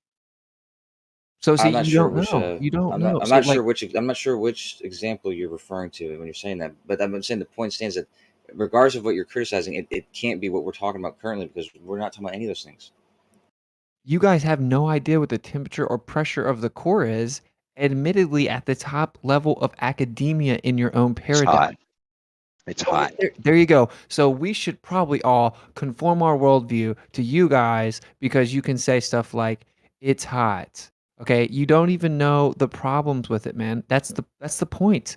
S: So, see,
I: I'm not
S: you
I: sure
S: don't
I: which
S: know. You don't
I: I'm
S: know.
I: not
S: So, like,
I: sure which example you're referring to when you're saying that. But I'm saying the point stands that regardless of what you're criticizing, it can't be what we're talking about currently because we're not talking about any of those things.
S: You guys have no idea what the temperature or pressure of the core is, admittedly at the top level of academia in your own
V: It's hot.
S: paradigm.
V: It's hot.
S: There you go. So we should probably all conform our worldview to you guys because you can say stuff like, it's hot. Okay, you don't even know the problems with it, man. That's the point.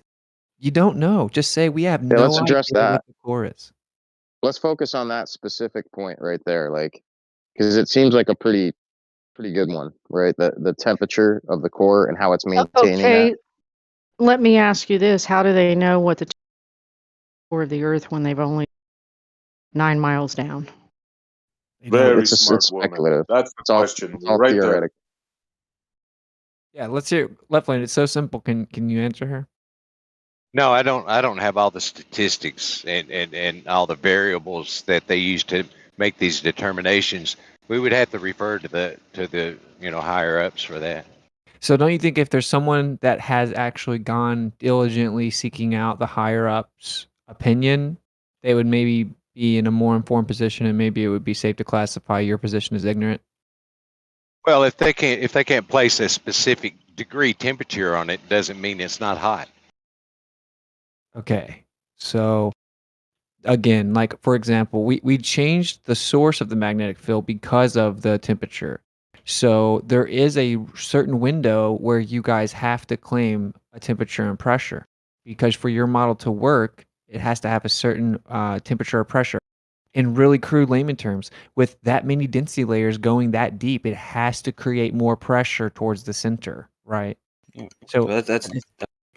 S: You don't know. Just say we have
B: Yeah,
S: no
B: let's address
S: idea
B: that.
S: what the core is.
B: Let's focus on that specific point right there, like, because it seems like a pretty good one, right? The temperature of the core and how it's maintaining
D: Okay,
B: that.
D: let me ask you this: how do they know what the core of the Earth when they've only 9 miles down?
Q: Very
B: It's
Q: smart
B: it's
Q: woman.
B: speculative.
Q: That's the
B: It's all
Q: question
B: it's all
Q: right there.
B: theoretic.
S: Yeah, let's hear Left Lane. It's so simple. Can you answer her?
V: No, I don't have all the statistics and all the variables that they use to make these determinations. We would have to refer to the higher ups for that.
S: So don't you think if there's someone that has actually gone diligently seeking out the higher ups' opinion, they would maybe be in a more informed position, and maybe it would be safe to classify your position as ignorant?
V: Well, if they can't place a specific degree temperature on it, doesn't mean it's not hot.
S: Okay. So again, like for example, we changed the source of the magnetic field because of the temperature. So there is a certain window where you guys have to claim a temperature and pressure because for your model to work, it has to have a certain temperature or pressure. In really crude layman terms, with that many density layers going that deep, it has to create more pressure towards the center, right?
I: Yeah.
S: So
I: Well, that's the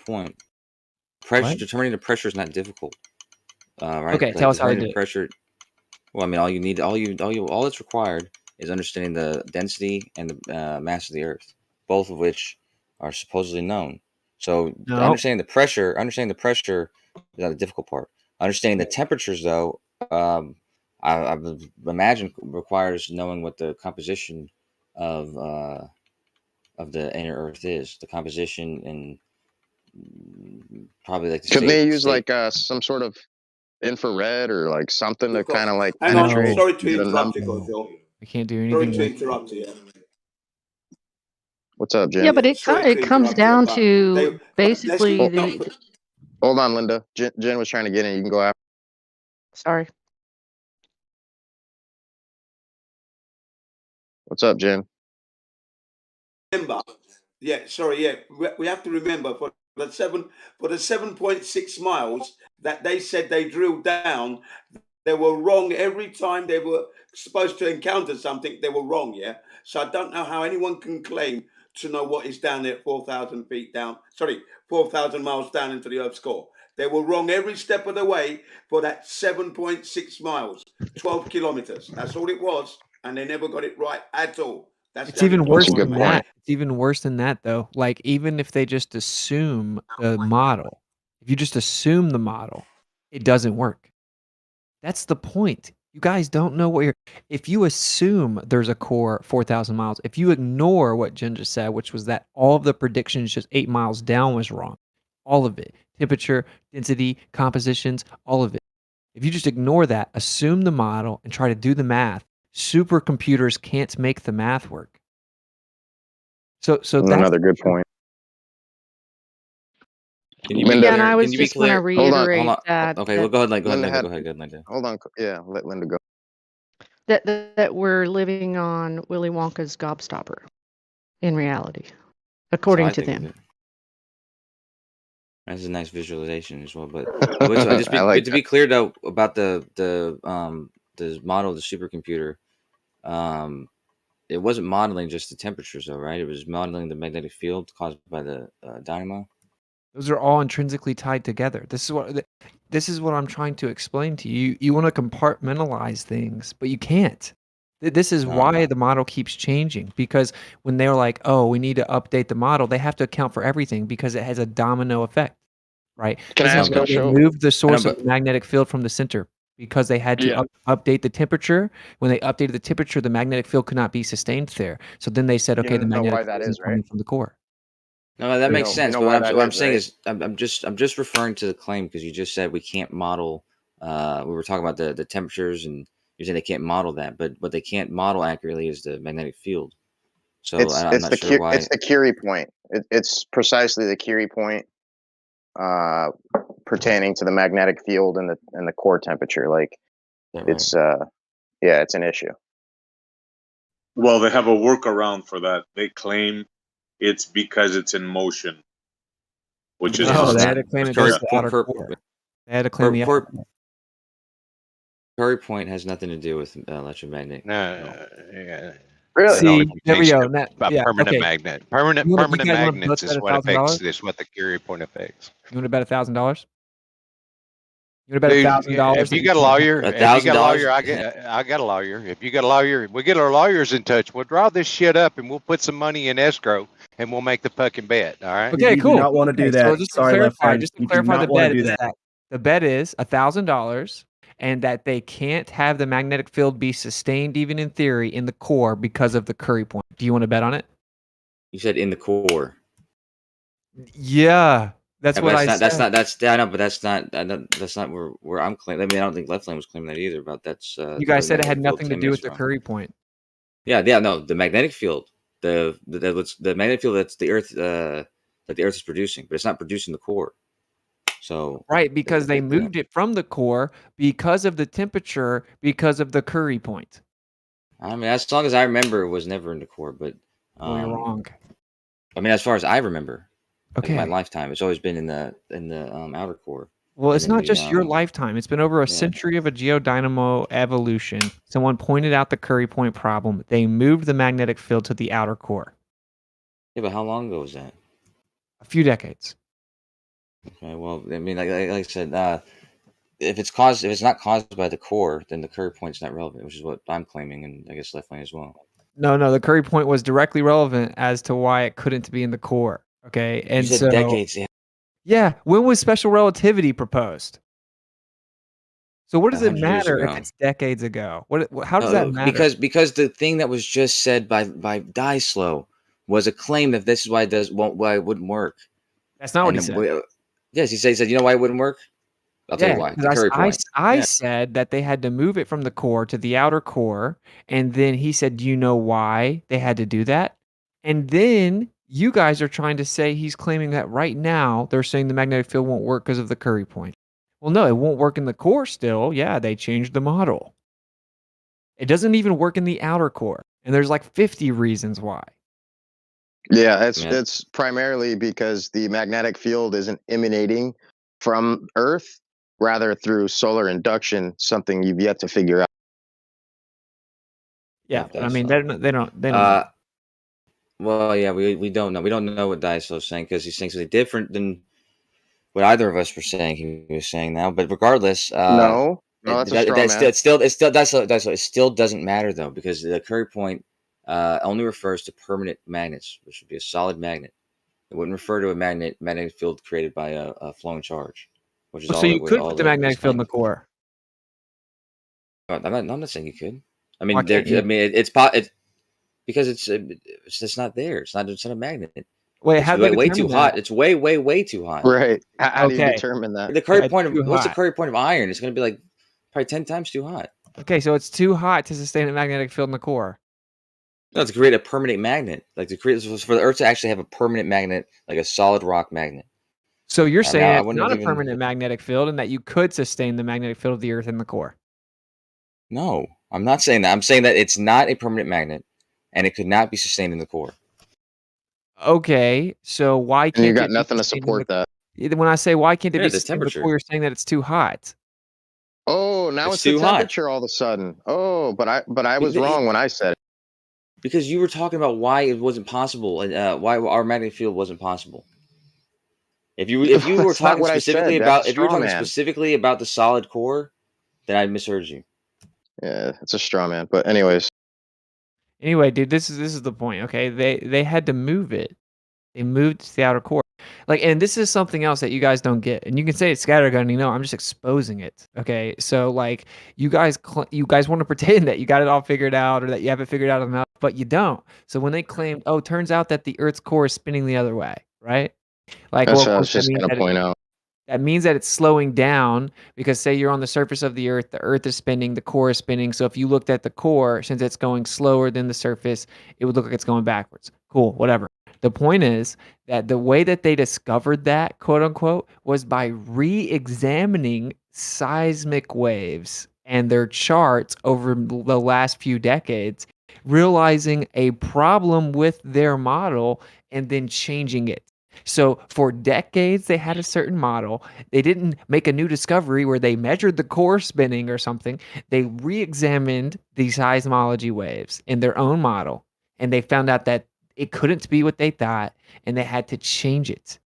I: point. Pressure
S: What?
I: determining the pressure is not difficult, right?
S: Okay,
I: Like
S: tell us how they
I: determining
S: did
I: the
S: it.
I: pressure. Well, I mean, all that's required is understanding the density and the mass of the Earth, both of which are supposedly known. So
S: No.
I: understanding the pressure is not the difficult part. Understanding the temperatures, though, I would imagine requires knowing what the composition of the inner Earth is, the composition and probably like the
B: Couldn't they use
I: state.
B: like some sort of infrared or like something to
H: You've got.
B: kind of like
H: Hang on.
B: penetrate?
H: Sorry
B: and
H: to
B: get a
H: interrupt
B: number?
H: you, Phil.
S: I can't do
H: Sorry
S: anything.
H: to interrupt you.
B: What's up, Jim?
D: Yeah, but it
H: Sorry to
D: it comes
H: interrupt you,
D: down
H: but
D: to
H: let's
D: basically
B: Hold,
D: the.
B: hold on, Linda. Jen was trying to get in. You can go after.
D: Sorry.
B: What's up, Jen?
H: remember. Yeah, sorry. Yeah, we have to remember for the 7.6 miles that they said they drilled down. They were wrong every time they were supposed to encounter something. They were wrong. Yeah. So I don't know how anyone can claim to know what is down there at 4,000 feet down. Sorry, 4,000 miles down into the Earth's core. They were wrong every step of the way for that 7.6 miles, 12 kilometers. That's all it was, and they never got it right at all. That's
S: It's
H: the only
S: even
H: point
S: worse
H: I want to
S: than
H: make.
S: that. It's even worse than that, though. Like, even if they just assume the model, if you just assume the model, it doesn't work. That's the point. You guys don't know what you're. If you assume there's a core 4,000 miles, if you ignore what Jen just said, which was that all of the predictions just 8 miles down was wrong, all of it, temperature, density, compositions, all of it. If you just ignore that, assume the model, and try to do the math, supercomputers can't make the math work. So that's
B: Another good point.
I: Can you be
D: Yeah, and
I: clear?
D: I
I: Can
D: was
I: you be
D: just going to
I: clear?
B: Hold on.
D: reiterate
I: Hold on.
D: that.
I: Okay, well, go ahead, Linda.
B: Linda
I: Go ahead, Linda.
B: Hold on. Yeah, let Linda go.
D: That we're living on Willy Wonka's gobstopper in reality,
I: That's how
D: according
I: I
D: to
I: think of
D: them.
I: it. That's a nice visualization as well. But to be clear though about the model of the supercomputer, it wasn't modeling just the temperatures though, right? It was modeling the magnetic field caused by the dynamo.
S: Those are all intrinsically tied together. This is what I'm trying to explain to you. You want to compartmentalize things, but you can't. This is why the model keeps changing, because when they're like, "Oh, we need to update the model," they have to account for everything because it has a domino effect, right?
B: Can I ask
S: They
B: Show?
S: moved the source of the magnetic field from the center because they had to update the temperature. When they updated the temperature, the magnetic field could not be sustained there. So then they said, "Okay, the
B: know why
S: magnetic
B: that
S: field
B: is,
S: is coming from the core."
I: No, that makes sense. But what I'm saying
B: right?
I: is, I'm just referring to the claim because you just said we can't model we were talking about the temperatures, and you're saying they can't model that, but what they can't model accurately is the magnetic field. So I'm not sure why.
B: It's the Curie point. It's precisely the Curie point pertaining to the magnetic field and the core temperature. Like it's it's an issue.
Q: Well, they have a workaround for that. They claim it's because it's in motion, which is
S: No, they had to claim it goes to the outer
I: Per-
S: core. They had to claim the outer core.
I: Curry point has nothing to do with electromagnetic.
V: Yeah.
B: Really?
S: See, there we go.
V: About permanent magnet. Permanent
S: You guys wanna
V: magnets
S: bet
V: is what affects
S: $1,000?
V: this. What the Curie point affects.
S: You want to bet $1,000? You want to bet $1,000?
V: If you got a lawyer,
I: $1,000,
V: I got a lawyer. If you got a lawyer, we get our lawyers in touch. We'll draw this shit up and we'll put some money in escrow and we'll make the fucking bet. All right.
S: Okay, cool.
E: do not want to do that.
S: So just
E: Sorry,
S: to clarify,
E: Left
S: the bet is that the bet is $1,000, and that they can't have the magnetic field be sustained, even in theory, in the core because of the Curie point. Do you want to bet on it?
I: You said in the core.
S: Yeah, that's what I said.
I: That's not where I'm claiming. I mean, I don't think Left Lane was claiming that either. But that's
S: you guys said it had nothing to do with the Curie point.
I: Yeah, no, the magnetic field, the magnetic field that's the Earth, that the Earth is producing, but it's not producing the core. So
S: right, because they moved it from the core because of the temperature, because of the Curie point.
I: I mean, as long as I remember, it was never in the core. But
S: well, you're wrong.
I: I mean, as far as I remember,
S: okay,
I: my lifetime, it's always been in the outer core.
S: Well, it's not just your lifetime. It's been over a century of a geodynamo evolution. Someone pointed out the Curie point problem. They moved the magnetic field to the outer core.
I: Yeah, but how long ago was that?
S: A few decades.
I: Okay, well, I mean, like I said, if it's not caused by the core, then the Curie point's not relevant, which is what I'm claiming, and I guess Left Lane as well.
S: No, the Curie point was directly relevant as to why it couldn't be in the core. Okay, and
I: you said decades.
S: Yeah, when was special relativity proposed? So what does it matter if it's decades ago? How does that matter?
I: Because the thing that was just said by Dyslow was a claim that this is why it wouldn't work.
S: That's not what he said.
I: Yes, he said, you know why it wouldn't work? I'll tell you why. The Curie point.
S: I said that they had to move it from the core to the outer core, and then he said, do you know why they had to do that? And then you guys are trying to say he's claiming that right now they're saying the magnetic field won't work because of the Curie point. Well, no, it won't work in the core still. Yeah, they changed the model. It doesn't even work in the outer core, and there's like 50 reasons why.
B: Yeah, it's primarily because the magnetic field isn't emanating from Earth, rather through solar induction, something you've yet to figure out.
S: Yeah, I mean, they don't know.
I: Well, yeah, we don't know. We don't know what Dyslow's saying because he's saying something different than what either of us were saying. He was saying now, but regardless,
B: no, that's a straw man.
I: It still doesn't matter though, because the Curie point only refers to permanent magnets, which would be a solid magnet. It wouldn't refer to a magnetic field created by a flowing charge, which is
S: so you could put the magnetic field in the core.
I: I'm not saying you could. I mean, it's because it's not there. It's not a magnet.
S: Wait, how
I: it's way too hot. It's way too hot.
B: Right. How do you determine that?
I: The Curie point what's the Curie point of iron? It's going to be like probably 10 times too hot.
S: Okay, so it's too hot to sustain a magnetic field in the core.
I: No, to create a permanent magnet, like for the Earth to actually have a permanent magnet, like a solid rock magnet.
S: So you're saying it's not a permanent magnetic field, and that you could sustain the magnetic field of the Earth in the core?
I: No, I'm not saying that. I'm saying that it's not a permanent magnet, and it could not be sustained in the core.
S: Okay, so why can't
B: you got nothing to support that?
S: When I say why can't it be sustained in the core, you're saying that it's too hot.
B: Oh, now it's the temperature all of a sudden. Oh, but I was wrong when I said it.
I: Because you were talking about why it wasn't possible, and why our magnetic field wasn't possible. If you were talking specifically about the solid core, then I misheard you.
B: Yeah, it's a straw man. But anyways.
S: Anyway, dude, this is the point. Okay, they had to move it. They moved to the outer core. Like, and this is something else that you guys don't get. And you can say it's scattergun, I'm just exposing it. Okay, so like you guys want to pretend that you got it all figured out, or that you have it figured out enough, but you don't. So when they claimed, oh, turns out that the Earth's core is spinning the other way, right? Like,
B: that's what I was just going to point out.
S: That means that it's slowing down because say you're on the surface of the Earth is spinning, the core is spinning. So if you looked at the core, since it's going slower than the surface, it would look like it's going backwards. Cool, whatever. The point is that the way that they discovered that, quote unquote, was by re-examining seismic waves and their charts over the last few decades, realizing a problem with their model and then changing it. So for decades, they had a certain model. They didn't make a new discovery where they measured the core spinning or something. They re-examined the seismology waves in their own model, and they found out that it couldn't be what they thought, and they had to change it.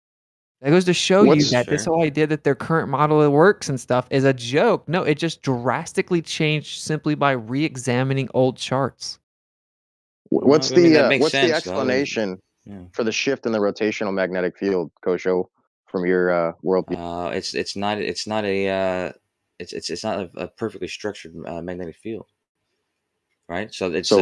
S: That goes to show you
B: What's
S: that this whole idea that their current model that works and stuff is a joke. No, it just drastically changed simply by re-examining old charts.
B: what's
I: I mean, that
B: the
I: makes
B: what's the
I: sense, though.
B: explanation
I: Yeah.
B: for the shift in the rotational magnetic field, Kosho, from your worldview?
I: It's not a perfectly structured magnetic field, right? So it's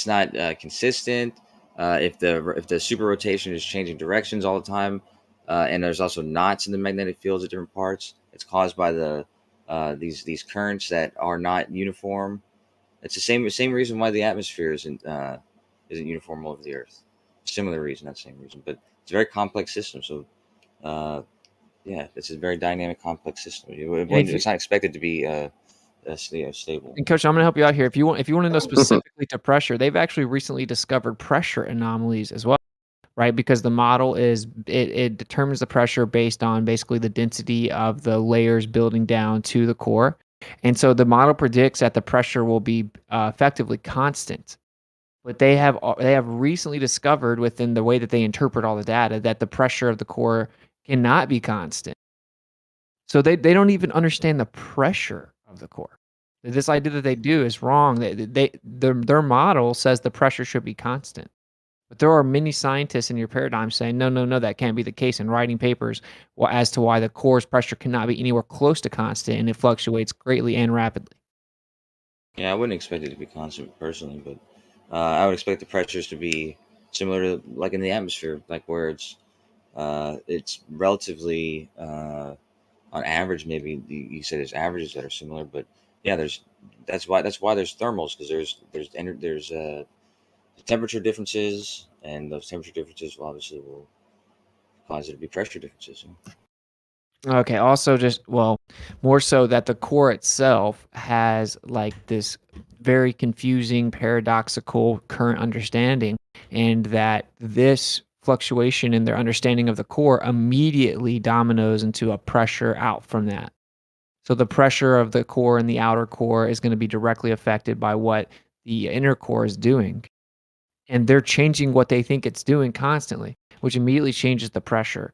I: not consistent. If the super rotation is changing directions all the time, and there's also knots in the magnetic fields at different parts, it's caused by these currents that are not uniform. It's the same reason why the atmosphere isn't uniform all over the Earth. Similar reason, not the same reason, but it's a very complex system. So, yeah, it's a very dynamic, complex system. It's not expected to be stable.
S: And Coach, I'm going to help you out here. If you want to know specifically to pressure, they've actually recently discovered pressure anomalies as well, right? Because the model it determines the pressure based on basically the density of the layers building down to the core, and so the model predicts that the pressure will be effectively constant. But they have recently discovered within the way that they interpret all the data that the pressure of the core cannot be constant. So they don't even understand the pressure of the core. This idea that they do is wrong. Their model says the pressure should be constant. But there are many scientists in your paradigm saying, no, that can't be the case, and writing papers as to why the core's pressure cannot be anywhere close to constant, and it fluctuates greatly and rapidly.
I: Yeah, I wouldn't expect it to be constant personally, but I would expect the pressures to be similar to like in the atmosphere, like where it's relatively on average. Maybe you said there's averages that are similar, but yeah, that's why there's thermals, because there's temperature differences, and those temperature differences will cause it to be pressure differences.
S: Okay, also more so that the core itself has like this very confusing, paradoxical current understanding, and that this fluctuation in their understanding of the core immediately dominoes into a pressure out from that. So the pressure of the core and the outer core is going to be directly affected by what the inner core is doing. And they're changing what they think it's doing constantly, which immediately changes the pressure.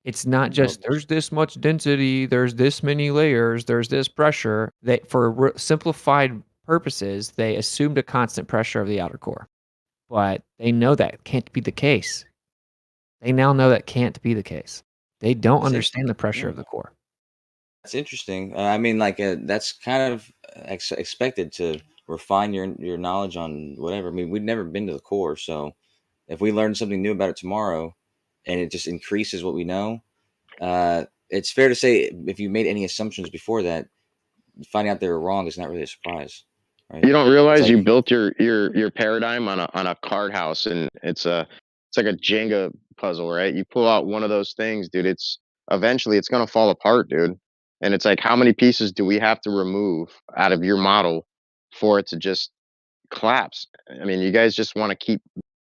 S: It's not just there's this much density, there's this many layers, there's this pressure. That for simplified purposes, they assumed a constant pressure of the outer core. But they know that can't be the case. They now know that can't be the case. They don't understand the pressure of the core.
I: That's interesting. I mean, like that's kind of expected to refine your knowledge on whatever. I mean, we've never been to the core, so if we learn something new about it tomorrow, and it just increases what we know, it's fair to say if you made any assumptions before that, finding out they were wrong is not really a surprise, right?
B: You don't realize
I: Like,
B: you built your paradigm on a card house, and it's like a Jenga puzzle, right? You pull out one of those things, dude. Eventually it's gonna fall apart, dude. And it's like, how many pieces do we have to remove out of your model for it to just collapse? I mean, you guys just want to keep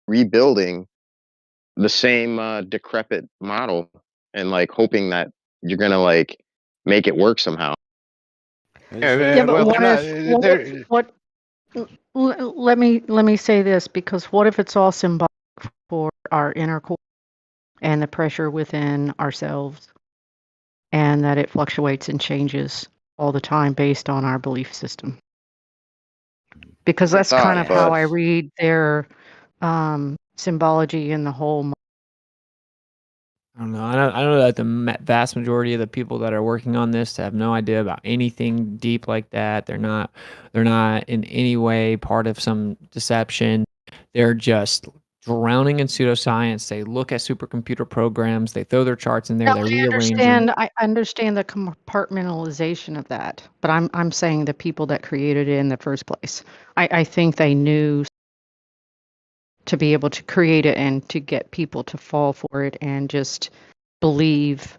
B: rebuilding the same decrepit model and like hoping that you're gonna like make it work somehow.
D: Yeah, but let me say this, because what if it's all symbolic for our inner core and the pressure within ourselves, and that it fluctuates and changes all the time based on our belief system? Because that's kind of how I read their symbology in the whole.
S: I don't know. I know that the vast majority of the people that are working on this have no idea about anything deep like that. They're not in any way part of some deception. They're just drowning in pseudoscience. They look at supercomputer programs. They throw their charts in there.
D: No,
S: They rearrange them.
D: I understand the compartmentalization of that, but I'm saying the people that created it in the first place. I think they knew to be able to create it and to get people to fall for it and just believe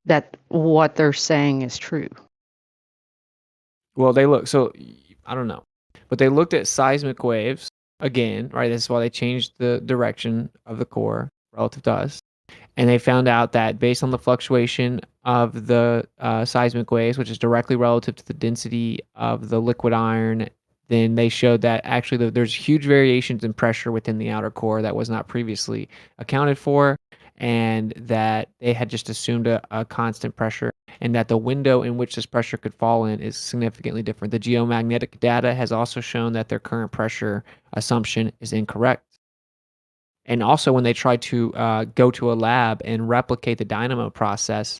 D: that what they're saying is true.
S: Well, they look, so I don't know, but they looked at seismic waves again, right? This is why they changed the direction of the core relative to us. And they found out that based on the fluctuation of the seismic waves, which is directly relative to the density of the liquid iron, then they showed that actually there's huge variations in pressure within the outer core that was not previously accounted for, and that they had just assumed a constant pressure, and that the window in which this pressure could fall in is significantly different. The geomagnetic data has also shown that their current pressure assumption is incorrect. And also, when they tried to go to a lab and replicate the dynamo process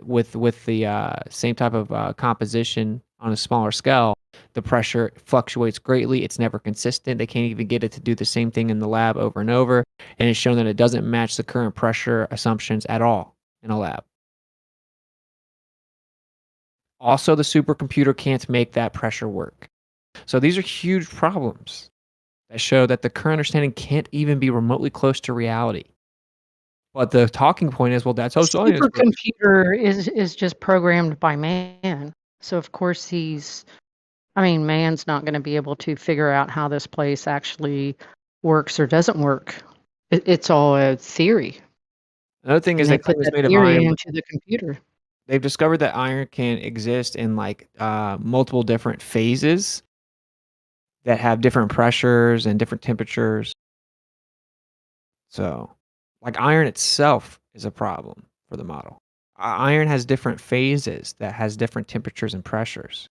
S: with the same type of composition on a smaller scale, the pressure fluctuates greatly. It's never consistent. They can't even get it to do the same thing in the lab over and over. And it's shown that it doesn't match the current pressure assumptions at all in a lab. Also, the supercomputer can't make that pressure work. So these are huge problems that show that the current understanding can't even be remotely close to reality. But the talking point is, well, that's how science works.
D: Supercomputer is just programmed by man. So of course man's not going to be able to figure out how this place actually works or doesn't work. It's all a theory.
S: Another thing
D: And
S: is
D: they
S: they claim
D: put
S: it's
D: that
S: made of
D: theory
S: iron.
D: into the computer.
S: They've discovered that iron can exist in multiple different phases that have different pressures and different temperatures. So, iron itself is a problem for the model. Iron has different phases that has different temperatures and pressures.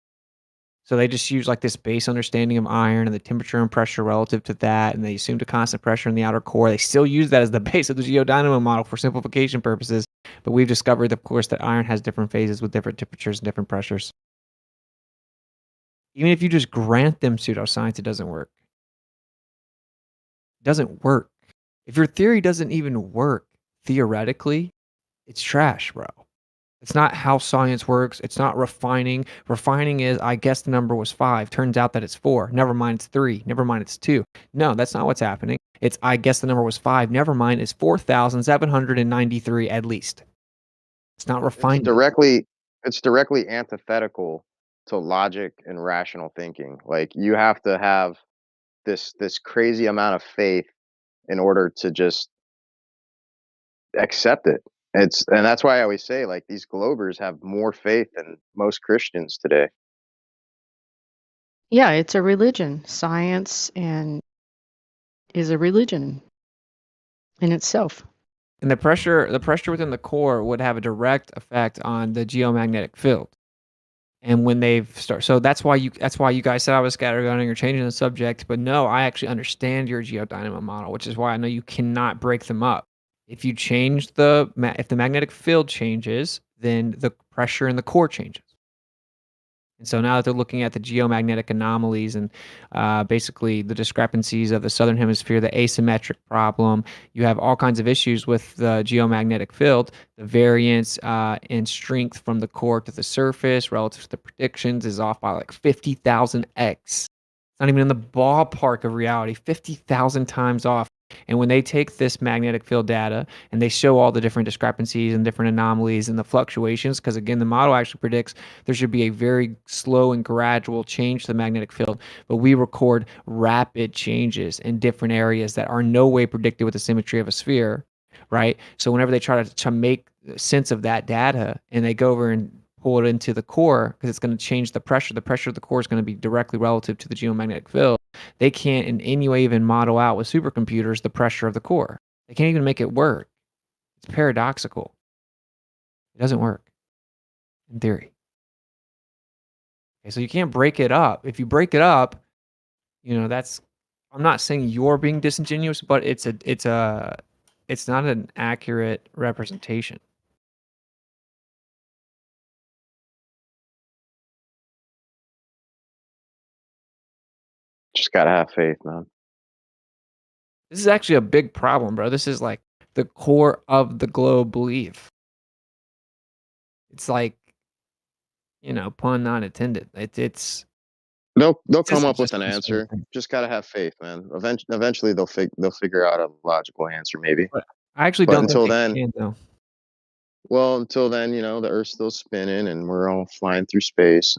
S: So they just use this base understanding of iron and the temperature and pressure relative to that, and they assumed a constant pressure in the outer core. They still use that as the base of the geodynamo model for simplification purposes, but we've discovered, of course, that iron has different phases with different temperatures and different pressures. Even if you just grant them pseudoscience, it doesn't work. It doesn't work. If your theory doesn't even work theoretically, it's trash, bro. It's not how science works. It's not refining. Refining is, I guess the number was 5. Turns out that it's 4. Never mind, it's 3. Never mind, it's 2. No, that's not what's happening. It's, I guess the number was 5. Never mind, it's 4,793 at least. It's not refining.
B: It's directly antithetical to logic and rational thinking. Like, you have to have this crazy amount of faith in order to just accept it. And that's why I always say, these Globers have more faith than most Christians today.
D: Yeah, it's a religion. Science is a religion in itself.
S: And the pressure within the core would have a direct effect on the geomagnetic field. And when so that's why you guys said I was scattergunning or changing the subject, but no, I actually understand your geodynamo model, which is why I know you cannot break them up. If you change if the magnetic field changes, then the pressure in the core changes. And so now that they're looking at the geomagnetic anomalies and basically the discrepancies of the southern hemisphere, the asymmetric problem, you have all kinds of issues with the geomagnetic field. The variance in strength from the core to the surface relative to the predictions is off by 50,000x. It's not even in the ballpark of reality, 50,000 times off. And when they take this magnetic field data and they show all the different discrepancies and different anomalies and the fluctuations, because again, the model actually predicts there should be a very slow and gradual change to the magnetic field, but we record rapid changes in different areas that are no way predicted with the symmetry of a sphere, right? So whenever they try to make sense of that data and they go over and pull it into the core, because it's going to change the pressure of the core is going to be directly relative to the geomagnetic field. They can't in any way even model out with supercomputers the pressure of the core. They can't even make it work. It's paradoxical. It doesn't work in theory. Okay, so you can't break it up. If you break it up, that's, I'm not saying you're being disingenuous, but it's not an accurate representation.
B: Just gotta have faith, man.
S: This is actually a big problem, bro. This is like the core of the globe belief. It's like, pun not intended. It's
B: They'll
S: this
B: come
S: isn't
B: up with
S: just
B: an
S: a conspiracy.
B: answer. Just gotta have faith, man. Eventually they'll figure out a logical answer, maybe.
S: But I actually
B: But
S: don't think
B: until
S: they
B: then,
S: can, though.
B: well, until then, the Earth's still spinning and we're all flying through space.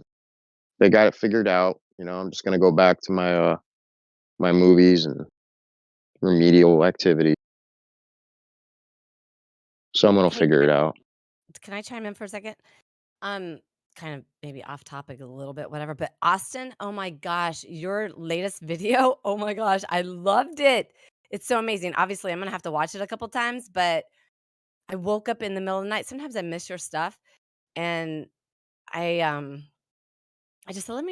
B: They got it figured out. I'm just gonna go back to my my movies and remedial activity. Someone will
E: Hey,
B: figure it out.
E: can I chime in for a second? Kind of maybe off topic a little bit, whatever. But Austin, oh my gosh, your latest video, oh my gosh, I loved it. It's so amazing. Obviously, I'm gonna have to watch it a couple times, but I woke up in the middle of the night. Sometimes I miss your stuff, and I just said, let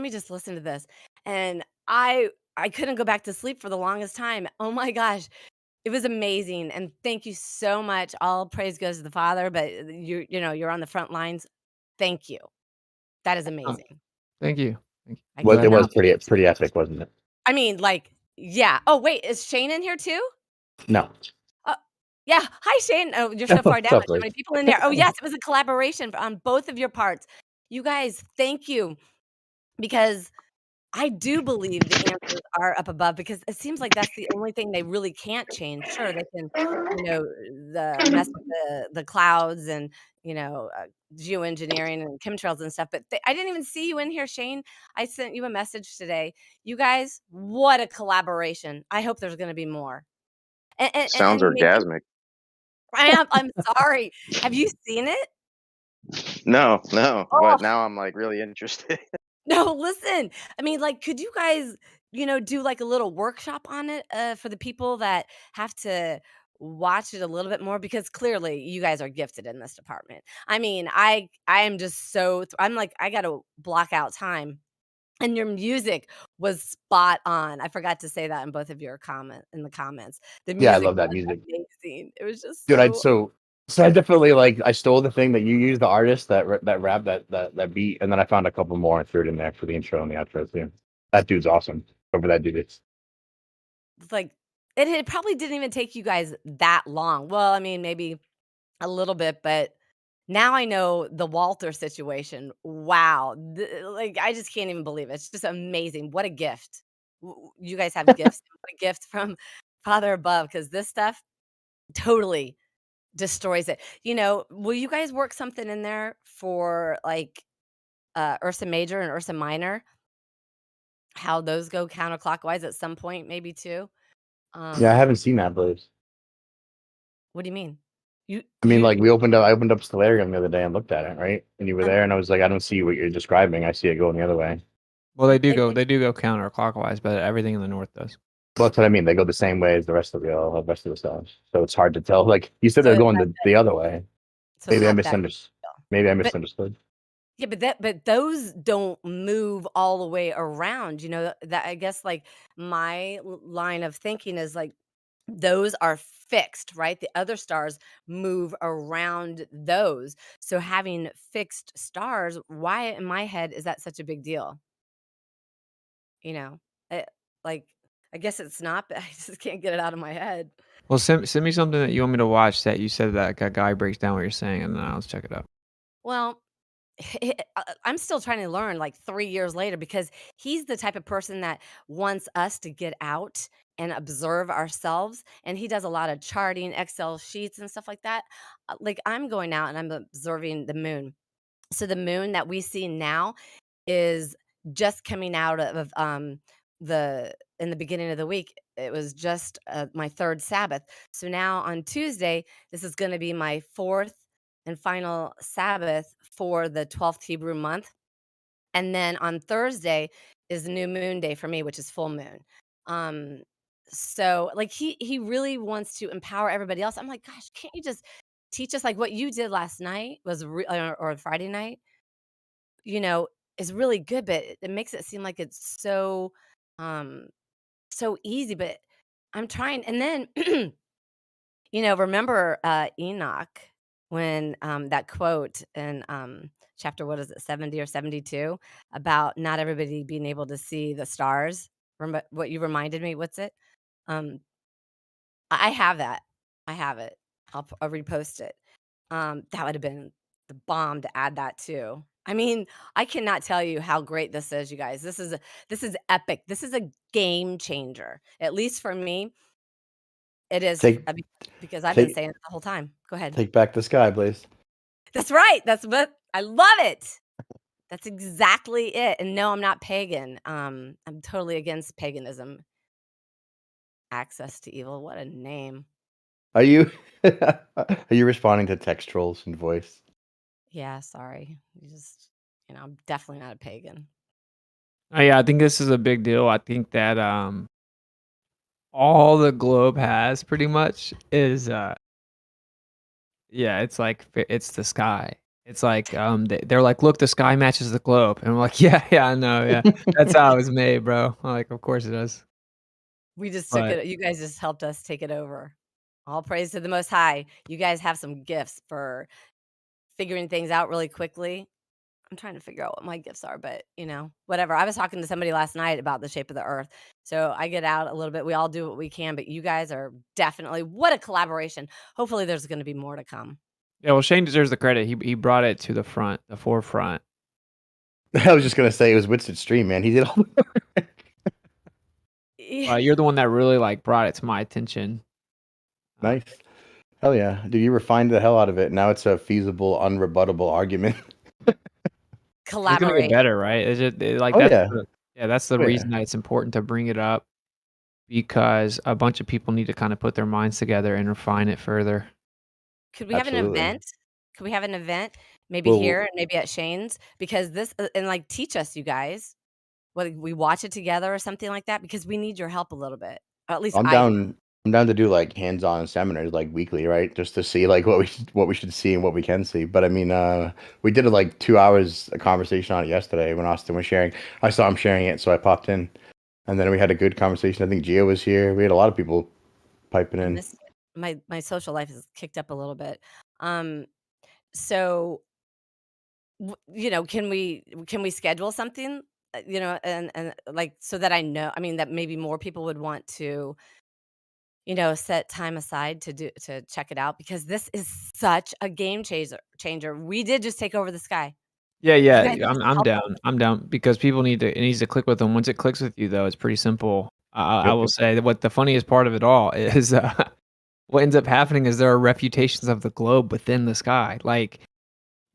E: me just listen to this, and I couldn't go back to sleep for the longest time. Oh my gosh, it was amazing, and thank you so much. All praise goes to the Father, but you're on the front lines. Thank you. That is
S: Oh,
E: amazing.
S: thank you. Thank you.
E: I
U: Well, it was
E: cannot.
U: pretty epic, wasn't it?
E: I mean, like, yeah. Oh wait, is Shane in here too?
U: No.
E: Yeah. Hi, Shane. Oh, you're so far down.
U: What's up,
E: There's so
U: Liz?
E: many people in here. Oh yes, it was a collaboration on both of your parts. You guys, thank you, because I do believe the answers are up above, because it seems like that's the only thing they really can't change. Sure, they can, mess with the clouds and, geoengineering and chemtrails and stuff, but I didn't even see you in here, Shane. I sent you a message today. You guys, what a collaboration. I hope there's gonna be more.
B: Sounds
E: And maybe
B: orgasmic.
E: I'm sorry. Have you seen it?
B: No,
E: Oh.
B: but now I'm like really interested.
E: No, listen. I mean, like, could you guys, do like a little workshop on it for the people that have to watch it a little bit more? Because clearly you guys are gifted in this department. I mean, I am just I'm like, I got to block out time. And your music was spot on. I forgot to say that in both of your comments. The
U: Yeah, I
E: music
U: love that
E: was
U: music.
E: amazing. It was just
U: Dude,
E: so.
U: so I definitely I stole the thing that you used, the artist that rap that beat, and then I found a couple more and threw it in there for the intro and the outro too. That dude's awesome. Whoever that dude is.
E: It's like it probably didn't even take you guys that long. Well, I mean, maybe a little bit, but now I know the Walter situation. Wow. Like, I just can't even believe it. It's just amazing. What a gift. You guys have gifts. What a gift from Father above, because this stuff totally destroys it. Will you guys work something in there for like Ursa Major and Ursa Minor? How those go counterclockwise at some point, maybe too.
U: Yeah, I haven't seen that, but
E: What do you mean? You
U: I mean,
E: you
U: I opened up Stellarium the other day and looked at it, right? And you were there, and I was like, I don't see what you're describing. I see it going the other way.
S: Well, they do go counterclockwise, but everything in the north does.
U: Well, that's what I mean. They go the same way as the rest of the stars. So it's hard to tell. Like you said,
E: So
U: they're
E: it's
U: going
E: not
U: the other way.
E: so it's
U: Maybe I
E: not that
U: misunderstood. Maybe I
E: But
U: misunderstood.
E: yeah, but those don't move all the way around. That I guess, like, my line of thinking is like those are fixed, right? The other stars move around those. So having fixed stars, why in my head is that such a big deal? You know, it, like, I guess it's not, but I just can't get it out of my head.
S: Well, send me something that you want me to watch that you said that guy breaks down what you're saying, and then I'll check it out.
E: Well, I'm still trying to learn like 3 years later, because he's the type of person that wants us to get out and observe ourselves, and he does a lot of charting, Excel sheets and stuff like that. Like, I'm going out and I'm observing the moon. So the moon that we see now is just coming out of the in the beginning of the week. It was just my third Sabbath. So now on Tuesday, this is going to be my fourth and final Sabbath for the 12th Hebrew month. And then on Thursday is new moon day for me, which is full moon. So like he really wants to empower everybody else. I'm like, gosh, can't you just teach us like what you did last night was or Friday night? You know, is really good, but it makes it seem like it's um so easy. But I'm trying, and then remember Enoch, when that quote in chapter, what is it, 70 or 72, about not everybody being able to see the stars. Remember what you reminded me? What's it? I have that. I have it. I'll repost it. That would have been the bomb to add that too. I mean, I cannot tell you how great this is, you guys. This is epic. This is a game changer. At least for me, it is.
U: Take
E: Because I've been
U: take
E: saying it the whole time. Go ahead.
U: take back the sky, Blaze.
E: That's right. That's what I love it. That's exactly it. And no, I'm not pagan. I'm totally against paganism. Access to evil. What a name.
U: Are you are you responding to text trolls and voice?
E: Yeah, sorry. I'm definitely not a pagan.
S: Yeah, I think this is a big deal. I think that all the globe has pretty much is yeah, it's like it's the sky. It's like they're like, look, the sky matches the globe, and I'm like, yeah, I know, yeah, that's how it was made, bro. I'm like, of course it does.
E: We just took
S: But
E: it. You guys just helped us take it over. All praise to the Most High. You guys have some gifts for figuring things out really quickly. I'm trying to figure out what my gifts are, but whatever. I was talking to somebody last night about the shape of the earth. So I get out a little bit. We all do what we can, but you guys are definitely, what a collaboration. Hopefully there's going to be more to come.
S: yeah, well, Shane deserves the credit. He brought it to the forefront.
U: I was just gonna say it was Winston's stream, man. He did all.
S: You're the one that really like brought it to my attention.
U: Nice. Hell yeah, dude! You refined the hell out of it. Now it's a feasible, unrebuttable argument.
S: It's
E: Collaborate.
S: gonna get better, right? It's just like
U: Oh,
S: that's
U: yeah.
S: That's the
U: Oh, yeah.
S: reason that it's important to bring it up, because a bunch of people need to kind of put their minds together and refine it further.
E: Could we have an
U: Absolutely.
E: event? Could we have an event maybe
U: Well,
E: here and maybe at Shane's? Because this and like teach us, you guys. Whether we watch it together or something like that, because we need your help a little bit. Or at least
U: I'm
E: I do.
U: down. I'm down to do like hands-on seminars like weekly, right? Just to see like what we should see and what we can see. But I mean, we did like 2 hours a conversation on it yesterday when Austin was sharing. I saw him sharing it, so I popped in, and then we had a good conversation. I think Gio was here. We had a lot of people piping in.
E: My social life is kicked up a little bit. So can we schedule something? And like so that I know. I mean, that maybe more people would want to set time aside to check it out, because this is such a game changer. We did just take over the sky.
S: Yeah,
E: You guys
S: I'm
E: just
S: I'm
E: helped us.
S: down. I'm down because people it needs to click with them. Once it clicks with you, though, it's pretty simple. I will say that what the funniest part of it all is what ends up happening is there are refutations of the globe within the sky. Like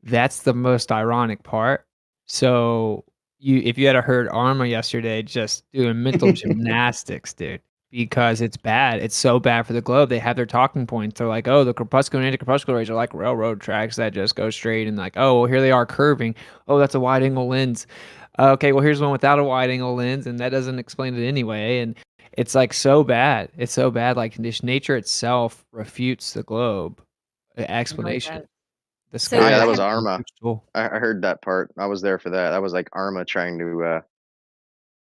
S: that's the most ironic part. So if you had heard Arma yesterday, just doing mental gymnastics, dude, because it's bad. It's so bad for the globe. They have their talking points. They're like, oh, the corpuscular and anticorpuscular rays are like railroad tracks that just go straight, and like, oh, well, here they are curving. Oh, that's a wide angle lens. Okay, well, here's one without a wide angle lens, and that doesn't explain it anyway. And it's like so bad. It's so bad. Like nature itself refutes the globe explanation. The
E: So
U: Yeah,
S: sky.
U: that
E: I
U: was
E: have
U: Arma.
S: Cool.
U: I heard that part. I was there for that. That was like Arma trying to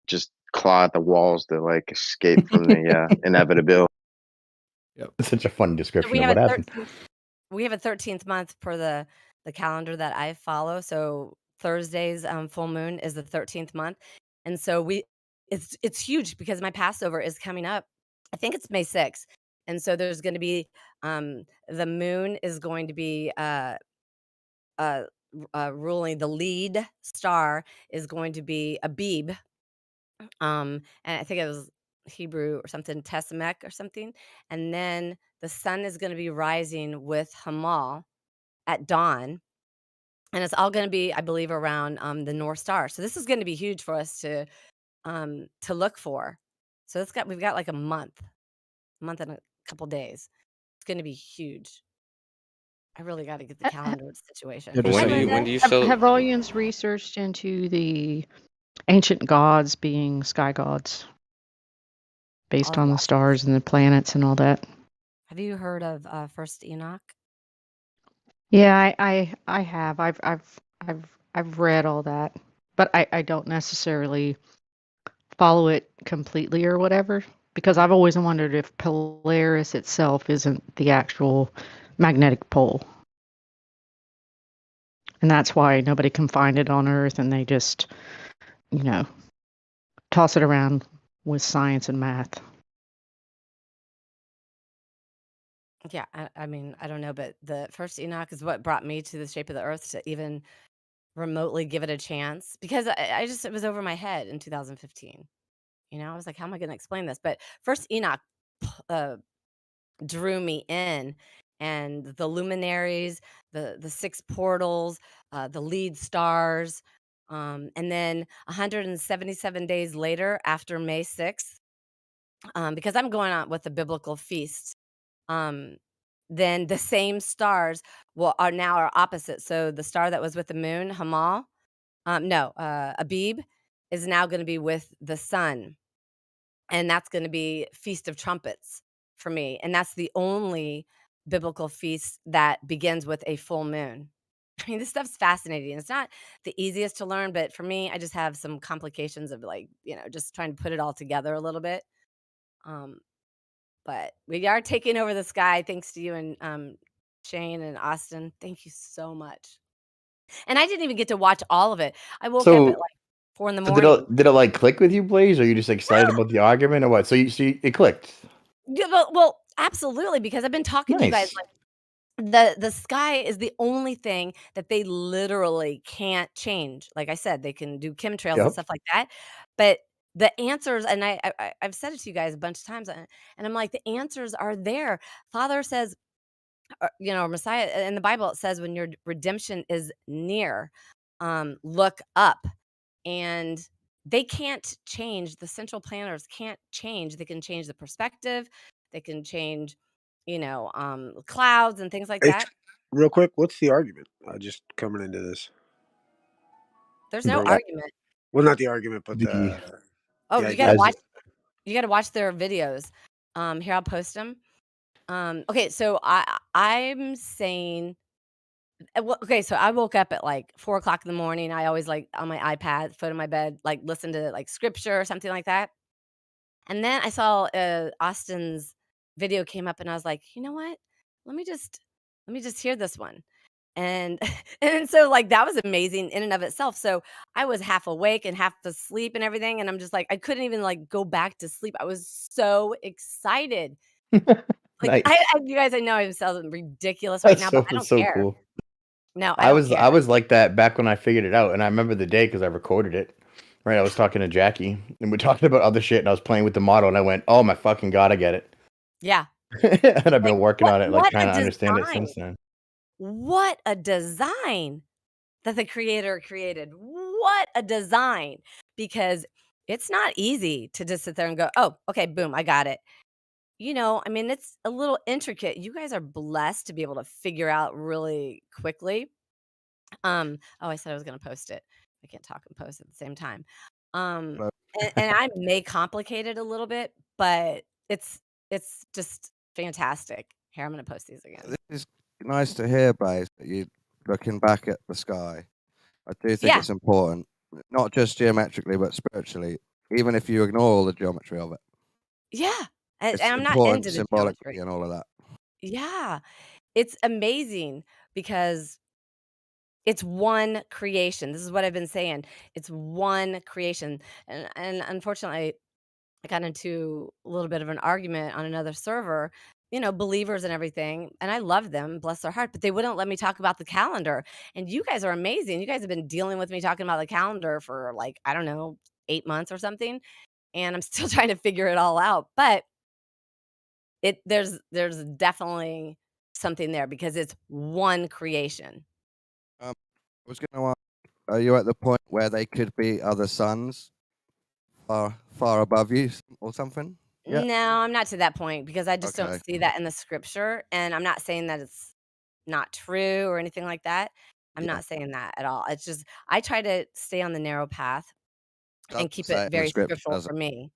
U: just claw at the walls to like escape from the inevitability.
S: Yep.
U: It's such a fun
E: so
U: description
E: we
U: of
E: have
U: what
E: a
U: happened.
E: 13th month per the calendar that I follow. So Thursday's full moon is the 13th month, and so it's huge because my Passover is coming up. I think it's May 6th, and so there's going to be the moon is going to be ruling. The lead star is going to be Abib, and I think it was Hebrew or something, Tesemech or something, and then the sun is going to be rising with Hamal at dawn, and it's all going to be, I believe, around the North Star. So this is going to be huge for us to look for. So we've got like a month and a couple days. It's going to be huge. I really got to get the calendar situation.
S: Yeah,
I: But
S: just
I: when
S: so
I: do
S: you
I: you
S: know.
I: show?
D: Have Volumes researched into the ancient gods being sky gods based
E: All
D: on the
E: gods.
D: stars and the planets and all that?
E: Have you heard of First Enoch?
D: Yeah, I have. I've read all that, but I don't necessarily follow it completely or whatever, because I've always wondered if Polaris itself isn't the actual magnetic pole. And that's why nobody can find it on Earth, and they just, toss it around with science and math.
E: Yeah, I mean, I don't know, but the first Enoch is what brought me to the shape of the earth to even remotely give it a chance because I just, it was over my head in 2015. You know, I was like, how am I going to explain this? But first Enoch drew me in, and the luminaries, the six portals, the lead stars, and then 177 days later, after May 6th, because I'm going on with the biblical feast, um, then the same stars are now are opposite. So the star that was with the moon, Hamal, no, Abib, is now going to be with the sun, and that's going to be Feast of Trumpets for me, and that's the only biblical feast that begins with a full moon. I mean, this stuff's fascinating. It's not the easiest to learn, but for me, I just have some complications of like, just trying to put it all together a little bit. Um, but we are taking over the sky thanks to you and Shane and Austin. Thank you so much. And I didn't even get to watch all of it. I woke up at
U: So,
E: like 4 in the
U: so
E: morning.
U: did it like click with you, Blaze? Or are you just excited about the argument, or what? It clicked.
E: Yeah, well, absolutely, because I've been talking to you guys
U: Nice.
E: like the sky is the only thing that they literally can't change. Like I said, they can do chemtrails and
U: Yep.
E: stuff like that, but the answers, and I've said it to you guys a bunch of times, and I'm like, the answers are there. Father says, Messiah in the Bible, it says when your redemption is near, look up. And they can't change, the central planners can't change. They can change the perspective, they can change, clouds and things like
C: Hey,
E: that.
C: real quick, what's the argument? Just coming into this.
E: There's no
C: Or,
E: argument.
C: well, not the argument, but
U: The
E: Oh,
C: the
E: you gotta
C: idea.
E: watch. You gotta watch their videos. Here, I'll post them. Okay, so I'm saying, okay, so I woke up at like 4 o'clock in the morning. I always like on my iPad, foot in my bed, like listen to like scripture or something like that. And then I saw Austin's video came up, and I was like, you know what? Let me just hear this one. And and so like that was amazing in and of itself. So I was half awake and half asleep and everything. And I'm just like, I couldn't even like go back to sleep. I was so excited. Like
U: Nice.
E: you guys, I know I'm sounding ridiculous right
U: That's
E: now, but I
U: that's
E: don't
U: so
E: care.
U: cool.
E: No, I don't care.
U: I was like that back when I figured it out, and I remember the day because I recorded it. Right, I was talking to Jackie, and we're talking about other shit, and I was playing with the model, and I went, "Oh my fucking god, I get it!"
E: Yeah.
U: And I've
E: Like
U: been working on it, like
E: what a
U: trying to understand it
E: design.
U: since then.
E: What a design that the creator created. What a design. Because it's not easy to just sit there and go, oh, okay, boom, I got it. I mean, it's a little intricate. You guys are blessed to be able to figure out really quickly. Oh, I said I was going to post it. I can't talk and post at the same time.
U: But
E: And I may complicate it a little bit, but it's just fantastic. Here, I'm going to post these again.
F: It's nice to hear, Blaze, that you're looking back at the sky. I do think
E: Yeah.
F: it's important, not just geometrically, but spiritually, even if you ignore all the geometry of it.
E: Yeah. And
F: It's
E: I'm not
F: important
E: into the
F: symbolically
E: geometry.
F: and all of that.
E: Yeah. It's amazing because it's one creation. This is what I've been saying. It's one creation. And unfortunately, I got into a little bit of an argument on another server, believers and everything. And I love them, bless their heart, but they wouldn't let me talk about the calendar. And you guys are amazing. You guys have been dealing with me talking about the calendar for like, I don't know, 8 months or something. And I'm still trying to figure it all out. But there's definitely something there because it's one creation.
F: I was going to ask, are you at the point where they could be other suns far above you or something? Yeah.
E: No, I'm not to that point because I just don't
F: Okay.
E: see that in the scripture. And I'm not saying that it's not true or anything like that. I'm
F: Yeah.
E: not saying that at all. It's just I try to stay on the narrow path and
F: Doesn't
E: keep
F: say
E: it
F: it in the
E: very
F: scripture,
E: scriptural
F: does
E: for
F: it?
E: me.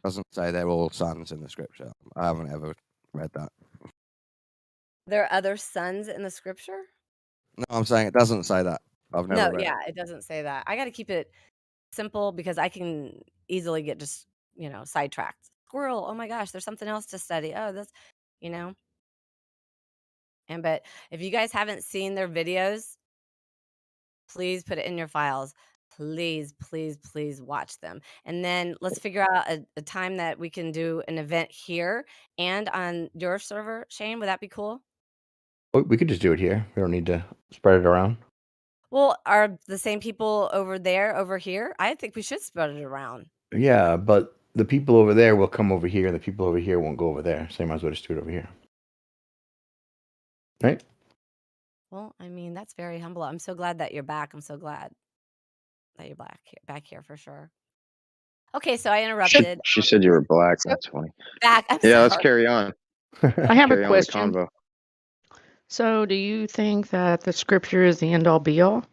F: Doesn't say they're all suns in the scripture. I haven't ever read that.
E: There are other sons in the scripture?
F: No, I'm saying it doesn't say that. I've never
E: No,
F: read it.
E: yeah, it doesn't say that. I got to keep it simple because I can easily get just, sidetracked. Squirrel, oh my gosh, there's something else to study. Oh, that's, you know. But if you guys haven't seen their videos, please put it in your files. please, please, please watch them. And then let's figure out a time that we can do an event here and on your server, Shane. Would that be cool?
U: We could just do it here. We don't need to spread it around.
E: Well, are the same people over there over here? I think we should spread it around.
U: Yeah, but the people over there will come over here, and the people over here won't go over there. So you might as well just do it over here. Right?
E: Well, I mean, that's very humble. I'm so glad that you're back. I'm so glad that you're back here for sure. Okay, so I interrupted.
B: She said you were black.
D: So-
B: That's funny.
E: Back. I'm
B: Yeah, let's
E: sorry.
B: carry on.
D: I have a
B: Carry on with the
D: question.
B: convo.
D: So, do you think that the scripture is the end all be all?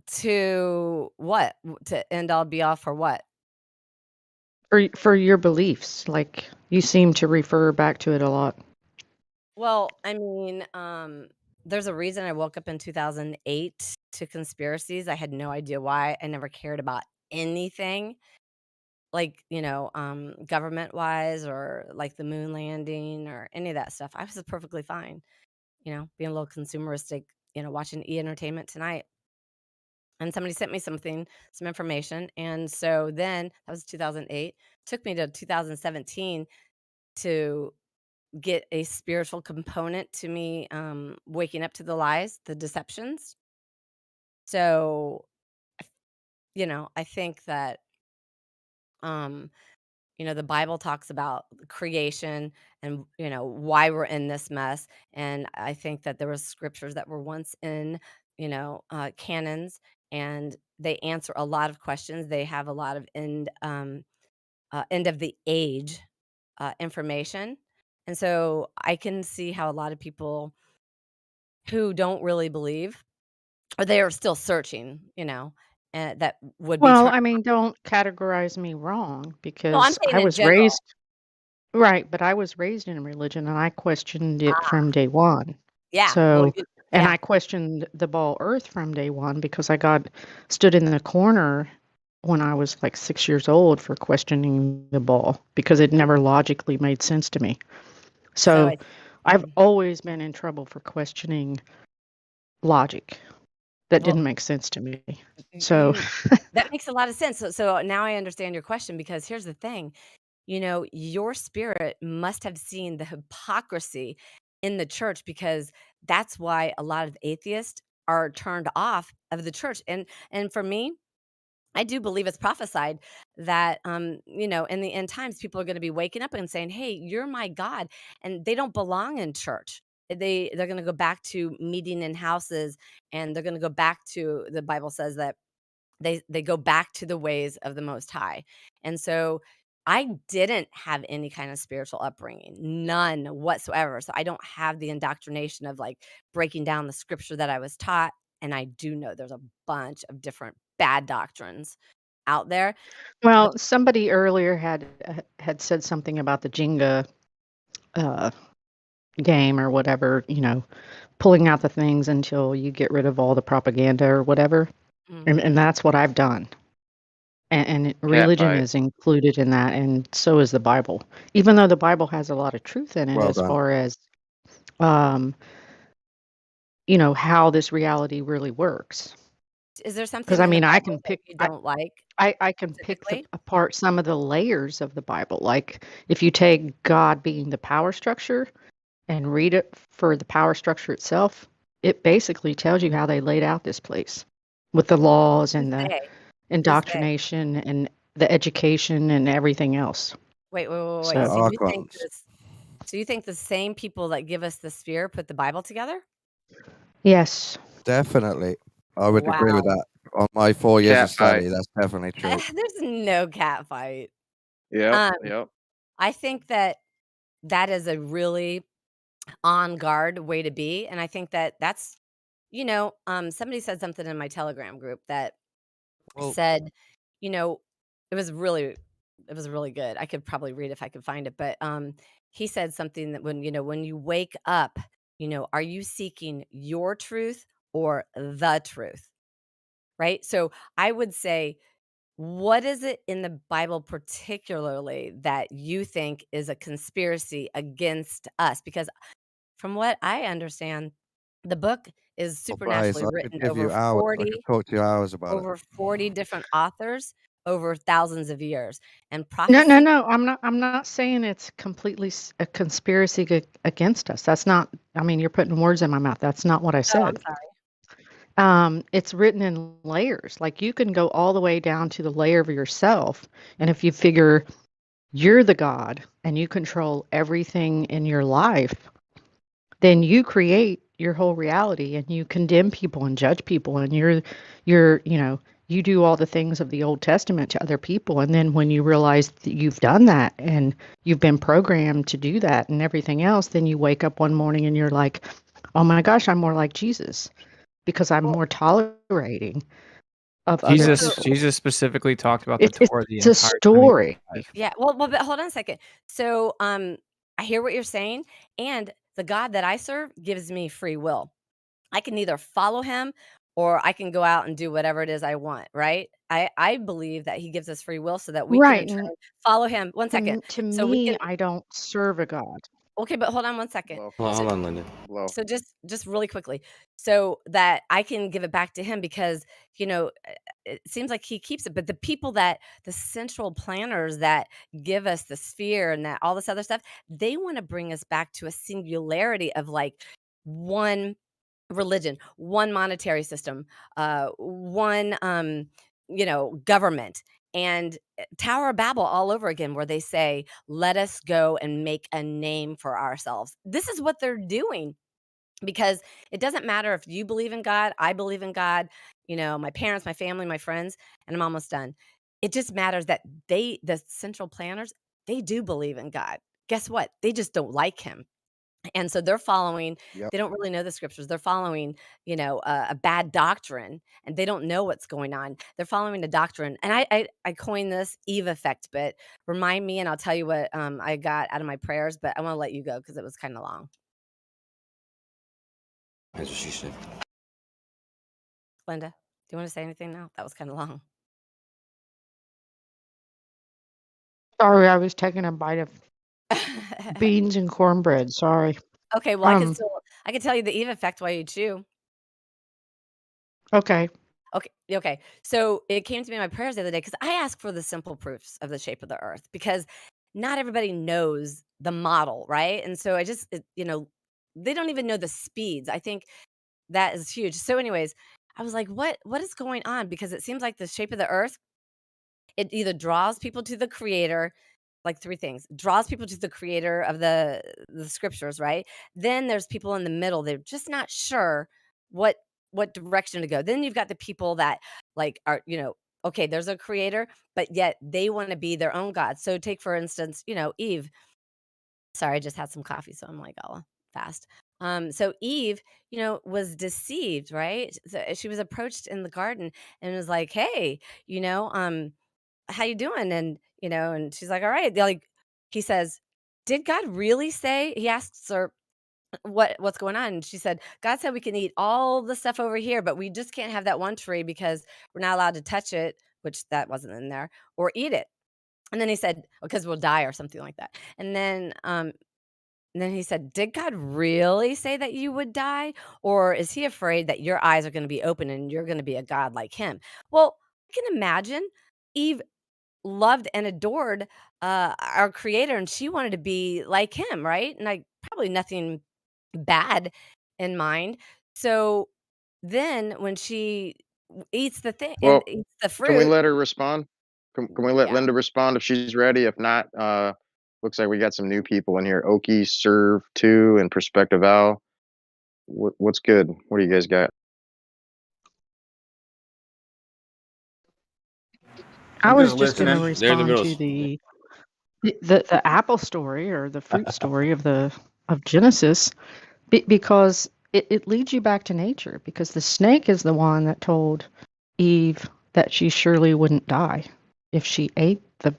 E: To what? To end all be all for what?
D: For your beliefs, like you seem to refer back to it a lot.
E: Well, I mean, there's a reason I woke up in 2008 to conspiracies. I had no idea why. I never cared about anything like, government wise or like the moon landing or any of that stuff. I was perfectly fine, being a little consumeristic, watching E-Entertainment Tonight. And somebody sent me some information. And so then that was 2008. Took me to 2017 to get a spiritual component to me waking up to the lies, the deceptions. So, I think that, the Bible talks about creation and, why we're in this mess. And I think that there were scriptures that were once in, canons, and they answer a lot of questions. They have a lot of end of the age information. And so I can see how a lot of people who don't really believe, or they are still searching, and that would be
D: Well,
E: turned.
D: I mean, don't categorize me wrong
E: No, I'm
D: because
E: saying
D: I
E: in
D: was
E: general.
D: raised right, but I was raised in a religion and I questioned it from day one.
E: Yeah. Well,
D: So, and
E: yeah.
D: I questioned the ball earth from day one because I got stood in the corner when I was like 6 years old for questioning the ball because it never logically made sense to me.
E: So
D: So I've always been in trouble for questioning logic that
E: Well,
D: didn't make sense to me. So,
E: that makes a lot of sense. So now I understand your question, because here's the thing. Your spirit must have seen the hypocrisy in the church, because that's why a lot of atheists are turned off of the church. And for me, I do believe it's prophesied that, in the end times, people are going to be waking up and saying, "Hey, you're my God," and they don't belong in church. They're going to go back to meeting in houses, and they're going to go back to, the Bible says that they go back to the ways of the Most High. And so I didn't have any kind of spiritual upbringing, none whatsoever. So I don't have the indoctrination of like breaking down the scripture that I was taught. And I do know there's a bunch of different bad doctrines out there.
D: well, somebody earlier had said something about the Jenga uh, game or whatever, pulling out the things until you get rid of all the propaganda or whatever. And that's what I've done. And religion
B: fight.
D: is included in that, and so is the Bible. Even though the Bible has a lot of truth in it
U: Well
D: as
U: done.
D: far as, how this reality really works.
E: Is there something
D: Because I
E: in the
D: mean, I
E: Bible
D: can
E: that
D: pick.
E: you don't like
D: I can pick
E: specifically?
D: apart some of the layers of the Bible. Like if you take God being the power structure and read it for the power structure itself, it basically tells you how they laid out this place with the laws and the
E: Who's they?
D: indoctrination and the education and everything else.
E: Wait.
D: So
E: So you think
U: Archons.
E: this? So you think the same people that give us the sphere put the Bible together?
D: yes,
U: Definitely. I would agree with
E: Wow.
U: that. On my 4 years
B: Cat
U: of study,
B: fight.
U: that's definitely true.
E: There's no cat fight.
B: Yep. Yep.
E: I think that is a really on guard way to be. And I think that that's, somebody said something in my Telegram group that
U: Well,
E: said, you know, it was really good. I could probably read if I could find it. But he said something that when you wake up, are you seeking your truth or the truth? Right. So I would say, what is it in the Bible particularly that you think is a conspiracy against us? Because from what I understand, the book is
F: Oh, Bryce,
E: supernaturally
F: I could
E: written
F: give you hours. I could talk to you hours about it.
E: over 40 different authors over thousands of years. And
D: No, no,
E: prophecy,
D: no. I'm not saying it's completely a conspiracy against us. That's not. I mean, you're putting words in my mouth. That's not what I
E: oh,
D: said.
E: I'm sorry.
D: It's written in layers. Like you can go all the way down to the layer of yourself, and if you figure you're the God and you control everything in your life, then you create your whole reality, and you condemn people and judge people, and you do all the things of the Old Testament to other people. And then when you realize that you've done that and you've been programmed to do that and everything else, then you wake up one morning and you're like, oh my gosh, I'm more like Jesus because I'm more tolerating of other people.
S: Jesus specifically talked about the
D: It's
S: Torah the
D: it's a
S: entire time.
D: story.
E: Yeah. Well, but hold on a second. So, I hear what you're saying, and the God that I serve gives me free will. I can either follow him or I can go out and do whatever it is I want, right? I believe that he gives us free will so that we can
D: Right.
E: in turn follow him. One second.
D: To
E: So we can
D: me, I don't serve a God.
E: Okay, but hold on one second.
I: Hold on, Linda.
E: So just really quickly, so that I can give it back to him because it seems like he keeps it, but the central planners that give us the sphere and that all this other stuff, they want to bring us back to a singularity of like one religion, one monetary system, one government, and Tower of Babel all over again, where they say, "Let us go and make a name for ourselves." This is what they're doing. Because it doesn't matter if you believe in God, I believe in God, my parents, my family, my friends, and I'm almost done. It just matters that the central planners, they do believe in God. Guess what? They just don't like him. And so they're following,
F: Yep.
E: they don't really know the scriptures. They're following, a bad doctrine, and they don't know what's going on. They're following a doctrine. And I coined this Eve effect, but remind me and I'll tell you what I got out of my prayers, but I want to let you go because it was kind of long.
I: That's what she said.
E: Linda, do you want to say anything now? That was kind of long.
D: Sorry, I was taking a bite of beans and cornbread. Sorry.
E: Okay, well, I can tell you the Eve effect while you chew.
D: Okay.
E: Okay. So it came to me in my prayers the other day because I asked for the simple proofs of the shape of the earth because not everybody knows the model, right? And so they don't even know the speeds. I think that is huge. So anyways, I was like, what is going on? Because it seems like the shape of the earth, it either draws people to the creator, like three things: draws people to the creator of the scriptures, right? Then there's people in the middle, they're just not sure what direction to go. Then you've got the people that like are, okay, there's a creator, but yet they want to be their own god. So take for instance, Eve. Sorry, I just had some coffee, so I'm like all fast. So Eve, was deceived, right? So she was approached in the garden and was like, hey, how you doing? And and she's like, all right. He says, did God really say? He asks her what's going on, and she said, God said we can eat all the stuff over here, but we just can't have that one tree because we're not allowed to touch it, which that wasn't in there, or eat it. And then he said, because we'll die or something like that. And then he said, did God really say that you would die? Or is he afraid that your eyes are going to be open and you're going to be a God like him? Well, I can imagine Eve loved and adored our creator, and she wanted to be like him, right? And probably nothing bad in mind. So then when she eats the thing and
B: Well,
E: eats the
B: can we
E: fruit,
B: let her respond? Can we let
E: yeah.
B: Linda respond if she's ready? If not, looks like we got some new people in here. Okie, Serve 2, and Perspective Al. What's good? What do you guys got?
D: I
A: I'm
D: was
A: just
D: just going to
A: listening.
I: They're the
D: respond to
I: middles.
D: the apple story or the fruit story of Genesis because it leads you back to nature, because the snake is the one that told Eve that she surely wouldn't die if she ate the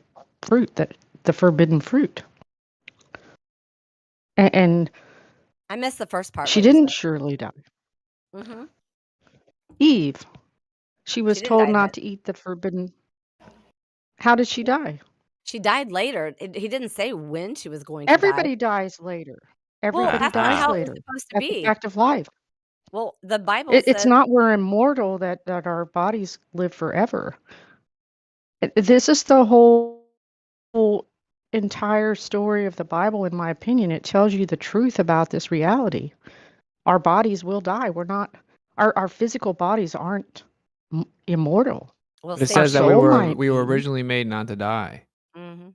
D: forbidden fruit. And
E: I missed the first part.
D: she
E: What you
D: didn't
E: said.
D: surely die.
E: Mm-hmm.
D: Eve, she was
E: She didn't
D: told
E: die then.
D: not to eat the forbidden. How did she die?
E: She died later. He didn't say when she was going to die.
D: Everybody dies later.
E: Well,
D: Everybody
E: that's not
D: dies
E: how it was
D: later.
E: supposed to
D: That's a
E: be.
D: fact of life.
E: Well, the Bible
D: It's
E: says
D: not we're immortal that our bodies live forever. This is the whole entire story of the Bible, in my opinion. It tells you the truth about this reality. Our bodies will die. We're not, our physical bodies aren't immortal.
E: well,
S: But it
E: Satan.
D: Our
S: says that we
D: soul
S: were
D: might
S: we were
D: be.
S: originally made not to die.
E: hmm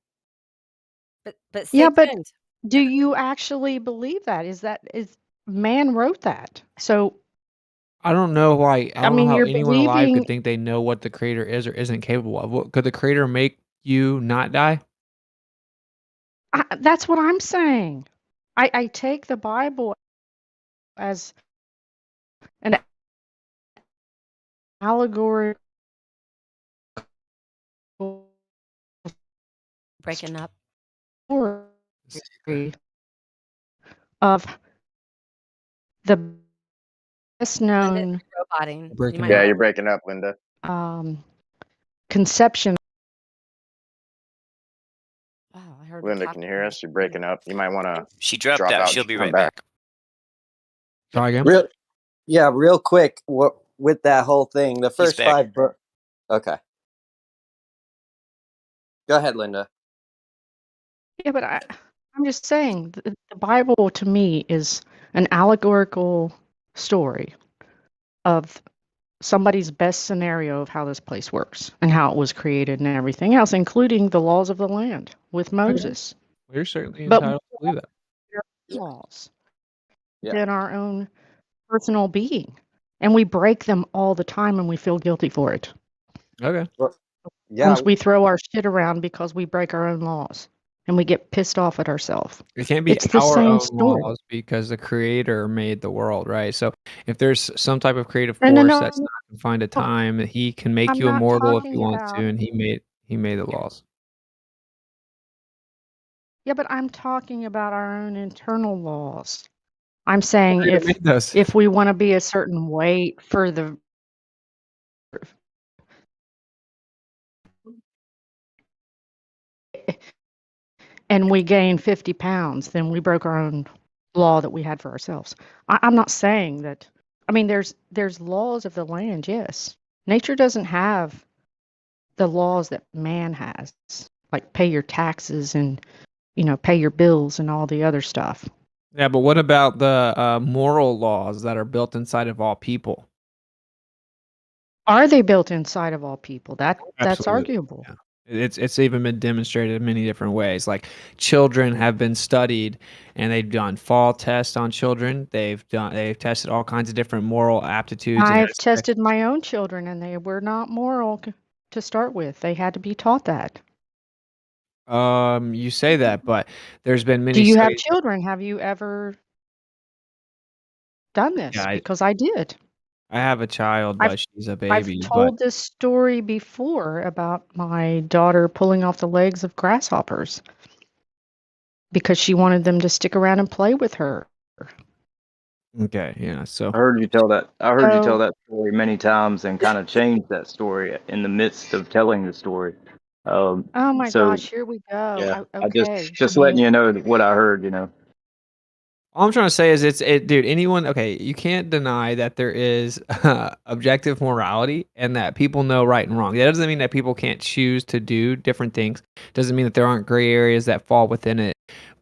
E: But
D: Yeah, but
E: Satan.
D: do you actually believe that? Is man wrote that? So,
S: I don't know why. I
D: I
S: don't know
D: mean,
S: how
D: you're
S: anyone alive could
D: believing.
S: think they know what the creator is or isn't capable of. Could the creator make you not die?
D: That's what I'm saying. I take the Bible as an allegorical
E: Breaking up.
D: story of the best
E: Linda,
D: known
E: you're roboting. You
S: Breaking
E: might
B: Yeah,
S: up.
B: you're breaking up, Linda.
D: conception.
E: Wow, I heard
B: Linda,
E: talk.
B: can you hear us? You're breaking up. You might want to
M: She dropped
B: drop
M: out.
B: out
M: She'll
B: and
M: be
B: come
M: right
B: back.
M: back.
S: Try again.
A: Real quick. What with that whole thing? The
M: He's
A: first
M: back.
A: 5. Okay, go ahead, Linda.
D: Yeah, but I'm just saying the Bible to me is an allegorical story of somebody's best scenario of how this place works and how it was created and everything else, including the laws of the land with Moses.
S: Well, you're certainly
D: But
S: entitled to believe that.
D: laws
A: Yeah.
D: than our own personal being. And we break them all the time and we feel guilty for it.
S: Okay.
A: Well, yeah.
D: Once we throw our shit around because we break our own laws and we get pissed off at ourselves.
S: It can't be
D: It's the
S: our
D: same
S: own
D: story.
S: laws because the creator made the world, right? So if there's some type of creative
D: No,
S: force that's
D: no,
S: not confined to time, he can make
D: I'm
S: you
D: not
S: immortal if he
D: talking
S: wants to,
D: about.
S: and he made the laws.
D: Yeah, but I'm talking about our own internal laws. I'm saying
S: Creator made those.
D: if we want to be a certain weight for the and we gain 50 pounds, then we broke our own law that we had for ourselves. I'm not saying that. I mean, there's laws of the land, yes. Nature doesn't have the laws that man has, like pay your taxes and pay your bills and all the other stuff.
S: Yeah, but what about the moral laws that are built inside of all people?
D: Are they built inside of all people? That's
S: Absolutely.
D: arguable.
S: Yeah. It's even been demonstrated in many different ways. Like children have been studied, and they've done fall tests on children. They've tested all kinds of different moral aptitudes. And
D: I've tested my own children, and they were not moral to start with. They had to be taught that.
S: You say that, but there's been many
D: Do you have
S: studies.
D: children? Have you ever done this?
S: Yeah,
D: Because I did.
S: I have a child,
D: I've
S: but she's a
D: I've
S: baby. But
D: told this story before about my daughter pulling off the legs of grasshoppers because she wanted them to stick around and play with her.
S: okay, yeah. So
P: I heard you tell that. I heard you tell
D: So,
P: that story many times and kind of changed that story in the midst of telling the story.
D: oh my
P: So
D: gosh, here we go.
P: yeah, I
D: Okay.
P: just
D: I
P: letting
D: mean,
P: you know what I heard.
S: all I'm trying to say is dude, anyone, okay, you can't deny that there is objective morality and that people know right and wrong. That doesn't mean that people can't choose to do different things. Doesn't mean that there aren't gray areas that fall within it.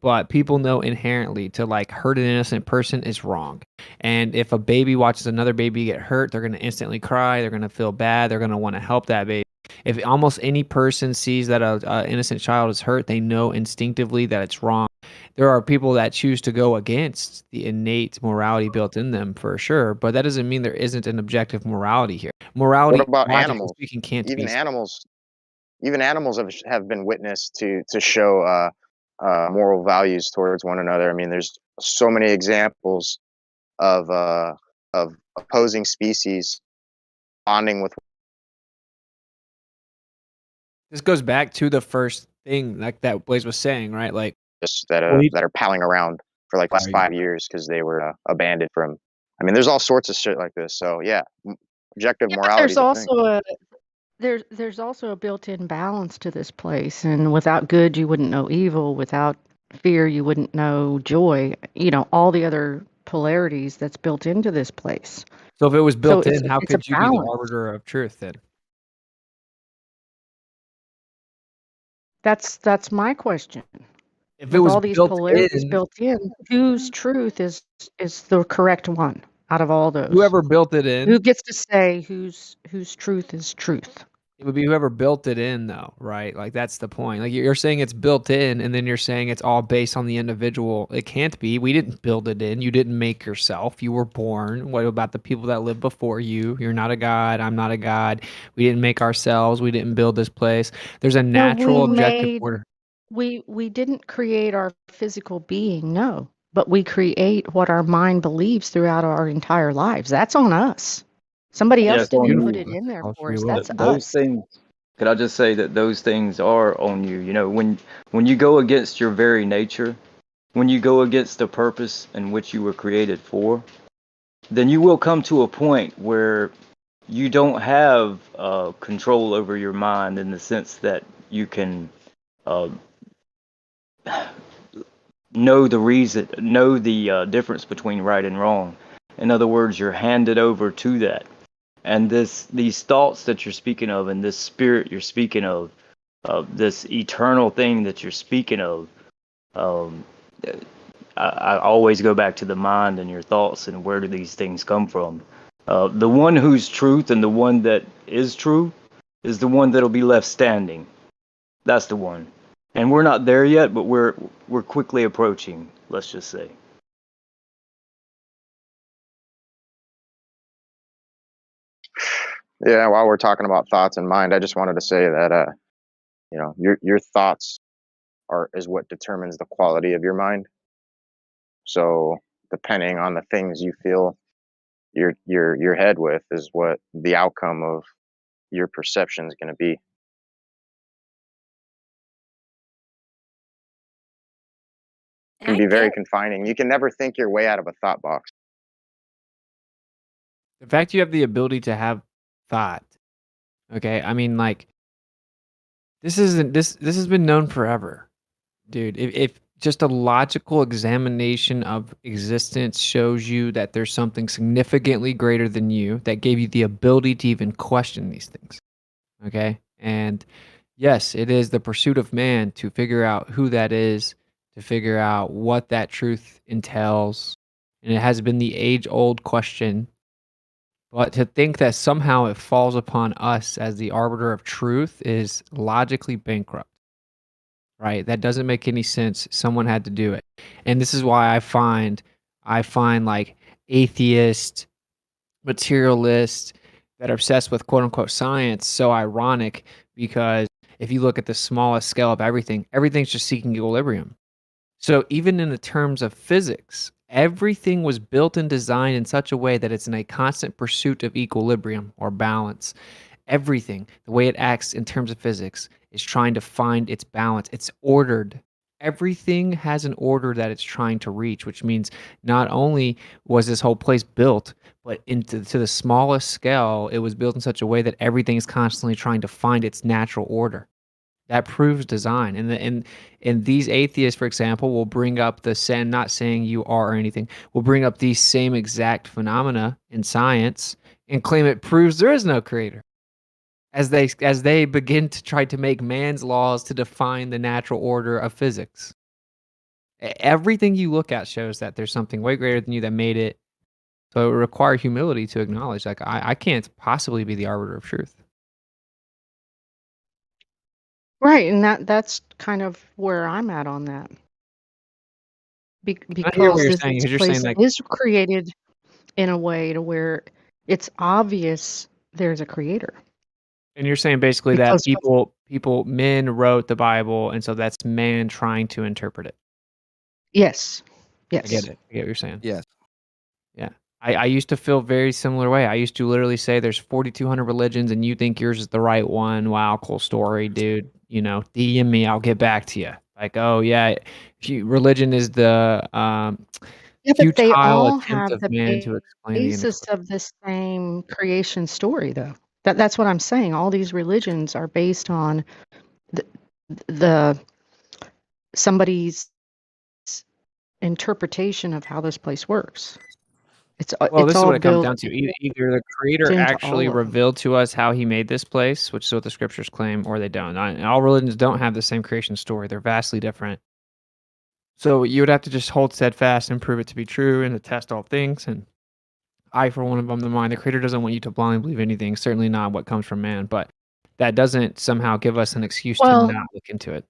S: But people know inherently to like hurt an innocent person is wrong. And if a baby watches another baby get hurt, they're going to instantly cry. They're going to feel bad. They're going to want to help that baby. If almost any person sees that a innocent child is hurt, they know instinctively that it's wrong. There are people that choose to go against the innate morality built in them for sure, but that doesn't mean there isn't an objective morality here. Morality,
B: What about
S: logically
B: animals?
S: speaking, can't
B: Even
S: be.
B: animals have been witnessed to show moral values towards one another. I mean, there's so many examples of opposing species bonding with.
S: This goes back to the first thing, like that Blaze was saying, right? Like
B: Just that
S: Well,
B: that are palling around for like the last 5 years because they were abandoned from. I mean, there's all sorts of shit like this. So yeah, objective
D: yeah, but
B: morality is a thing.
D: there's also a built-in balance to this place, and without good, you wouldn't know evil. Without fear, you wouldn't know joy. All the other polarities that's built into this place.
S: So if it was
D: So
S: built
D: it's
S: in, how
D: it's a
S: could you be the
D: balance.
S: arbiter of truth then?
D: That's my question.
S: If it
D: With
S: was
D: all these
S: built
D: polarities
S: in,
D: built in, whose truth is the correct one out of all those?
S: whoever built it
D: Who
S: in,
D: gets to say whose truth is truth?
S: it would be whoever built it in, though, right? Like that's the point. Like you're saying it's built in, and then you're saying it's all based on the individual. It can't be. We didn't build it in. You didn't make yourself. You were born. What about the people that lived before you? You're not a god. I'm not a god. We didn't make ourselves. We didn't build this place. There's a
D: No,
S: natural, objective order.
D: we didn't create our physical being, no, but we create what our mind believes throughout our entire lives. That's on us. Somebody
P: Yeah,
D: else
P: it's on
D: didn't put
P: you.
D: it in there
S: All
D: for
S: free
D: us.
S: will.
D: That's
P: Those
D: us.
P: things. Could I just say that those things are on you? You know, when you go against your very nature, when you go against the purpose in which you were created for, then you will come to a point where you don't have control over your mind in the sense that you can uh, know the difference between right and wrong. In other words, you're handed over to that, and these thoughts that you're speaking of, and this spirit you're speaking of, this eternal thing that you're speaking of. Um, I always go back to the mind and your thoughts, and where do these things come from? The one whose truth and the one that is true is the one that'll be left standing. That's the one. And we're not there yet, but we're quickly approaching, let's just say.
B: Yeah, while we're talking about thoughts and mind, I just wanted to say that your thoughts is what determines the quality of your mind. So depending on the things you fill your head with is what the outcome of your perception is going to be. It
E: And
B: can
E: I
B: be very
E: get
B: confining. You can never think your way out of a thought box.
S: The fact you have the ability to have thought, okay? I mean, like, this has been known forever, dude. If just a logical examination of existence shows you that there's something significantly greater than you that gave you the ability to even question these things, okay? And yes, it is the pursuit of man to figure out who that is, to figure out what that truth entails, and it has been the age-old question. But to think that somehow it falls upon us as the arbiter of truth is logically bankrupt, right? That doesn't make any sense. Someone had to do it. And this is why I find like atheist, materialists that are obsessed with quote unquote science so ironic, because if you look at the smallest scale of everything, everything's just seeking equilibrium. So even in the terms of physics, everything was built and designed in such a way that it's in a constant pursuit of equilibrium or balance. Everything, the way it acts in terms of physics, is trying to find its balance. It's ordered. Everything has an order that it's trying to reach, which means not only was this whole place built, but to the smallest scale, it was built in such a way that everything is constantly trying to find its natural order. That proves design. And these atheists, for example, will bring up not saying you are or anything, will bring up these same exact phenomena in science and claim it proves there is no creator. As they begin to try to make man's laws to define the natural order of physics. Everything you look at shows that there's something way greater than you that made it. So it would require humility to acknowledge, like, I can't possibly be the arbiter of truth.
D: Right, and that's kind of where I'm at on that.
S: I hear what
D: Because
S: you're
D: this
S: saying, because you're saying
D: place
S: like,
D: is created in a way to where it's obvious there's a creator.
S: and you're saying basically that
D: Because
S: men wrote the Bible, and so that's man trying to interpret it.
D: yes.
S: I get
D: Yes.
S: it. I get what you're saying.
F: Yes.
S: Yeah. I used to feel very similar way. I used to literally say there's 4,200 religions and you think yours is the right one. Wow, cool story, dude. You know, DM me, I'll get back to you. Like, oh yeah, religion is the
D: Yeah, but they
S: futile
D: all
S: attempt
D: have
S: of
D: the
S: man to explain the
D: basis
S: universe.
D: of the same creation story, though. That's what I'm saying. All these religions are based on the somebody's interpretation of how this place works.
S: Well,
D: It's
S: this is
D: all
S: what it comes
D: built
S: down to. Either the creator
D: into
S: actually
D: all of them.
S: revealed to us how he made this place, which is what the scriptures claim, or they don't. And all religions don't have the same creation story. They're vastly different. So you would have to just hold steadfast and prove it to be true and to test all things. And I, for one of them, the mind, the creator doesn't want you to blindly believe anything, certainly not what comes from man. But that doesn't somehow give us an excuse to
D: Well,
S: not look into it.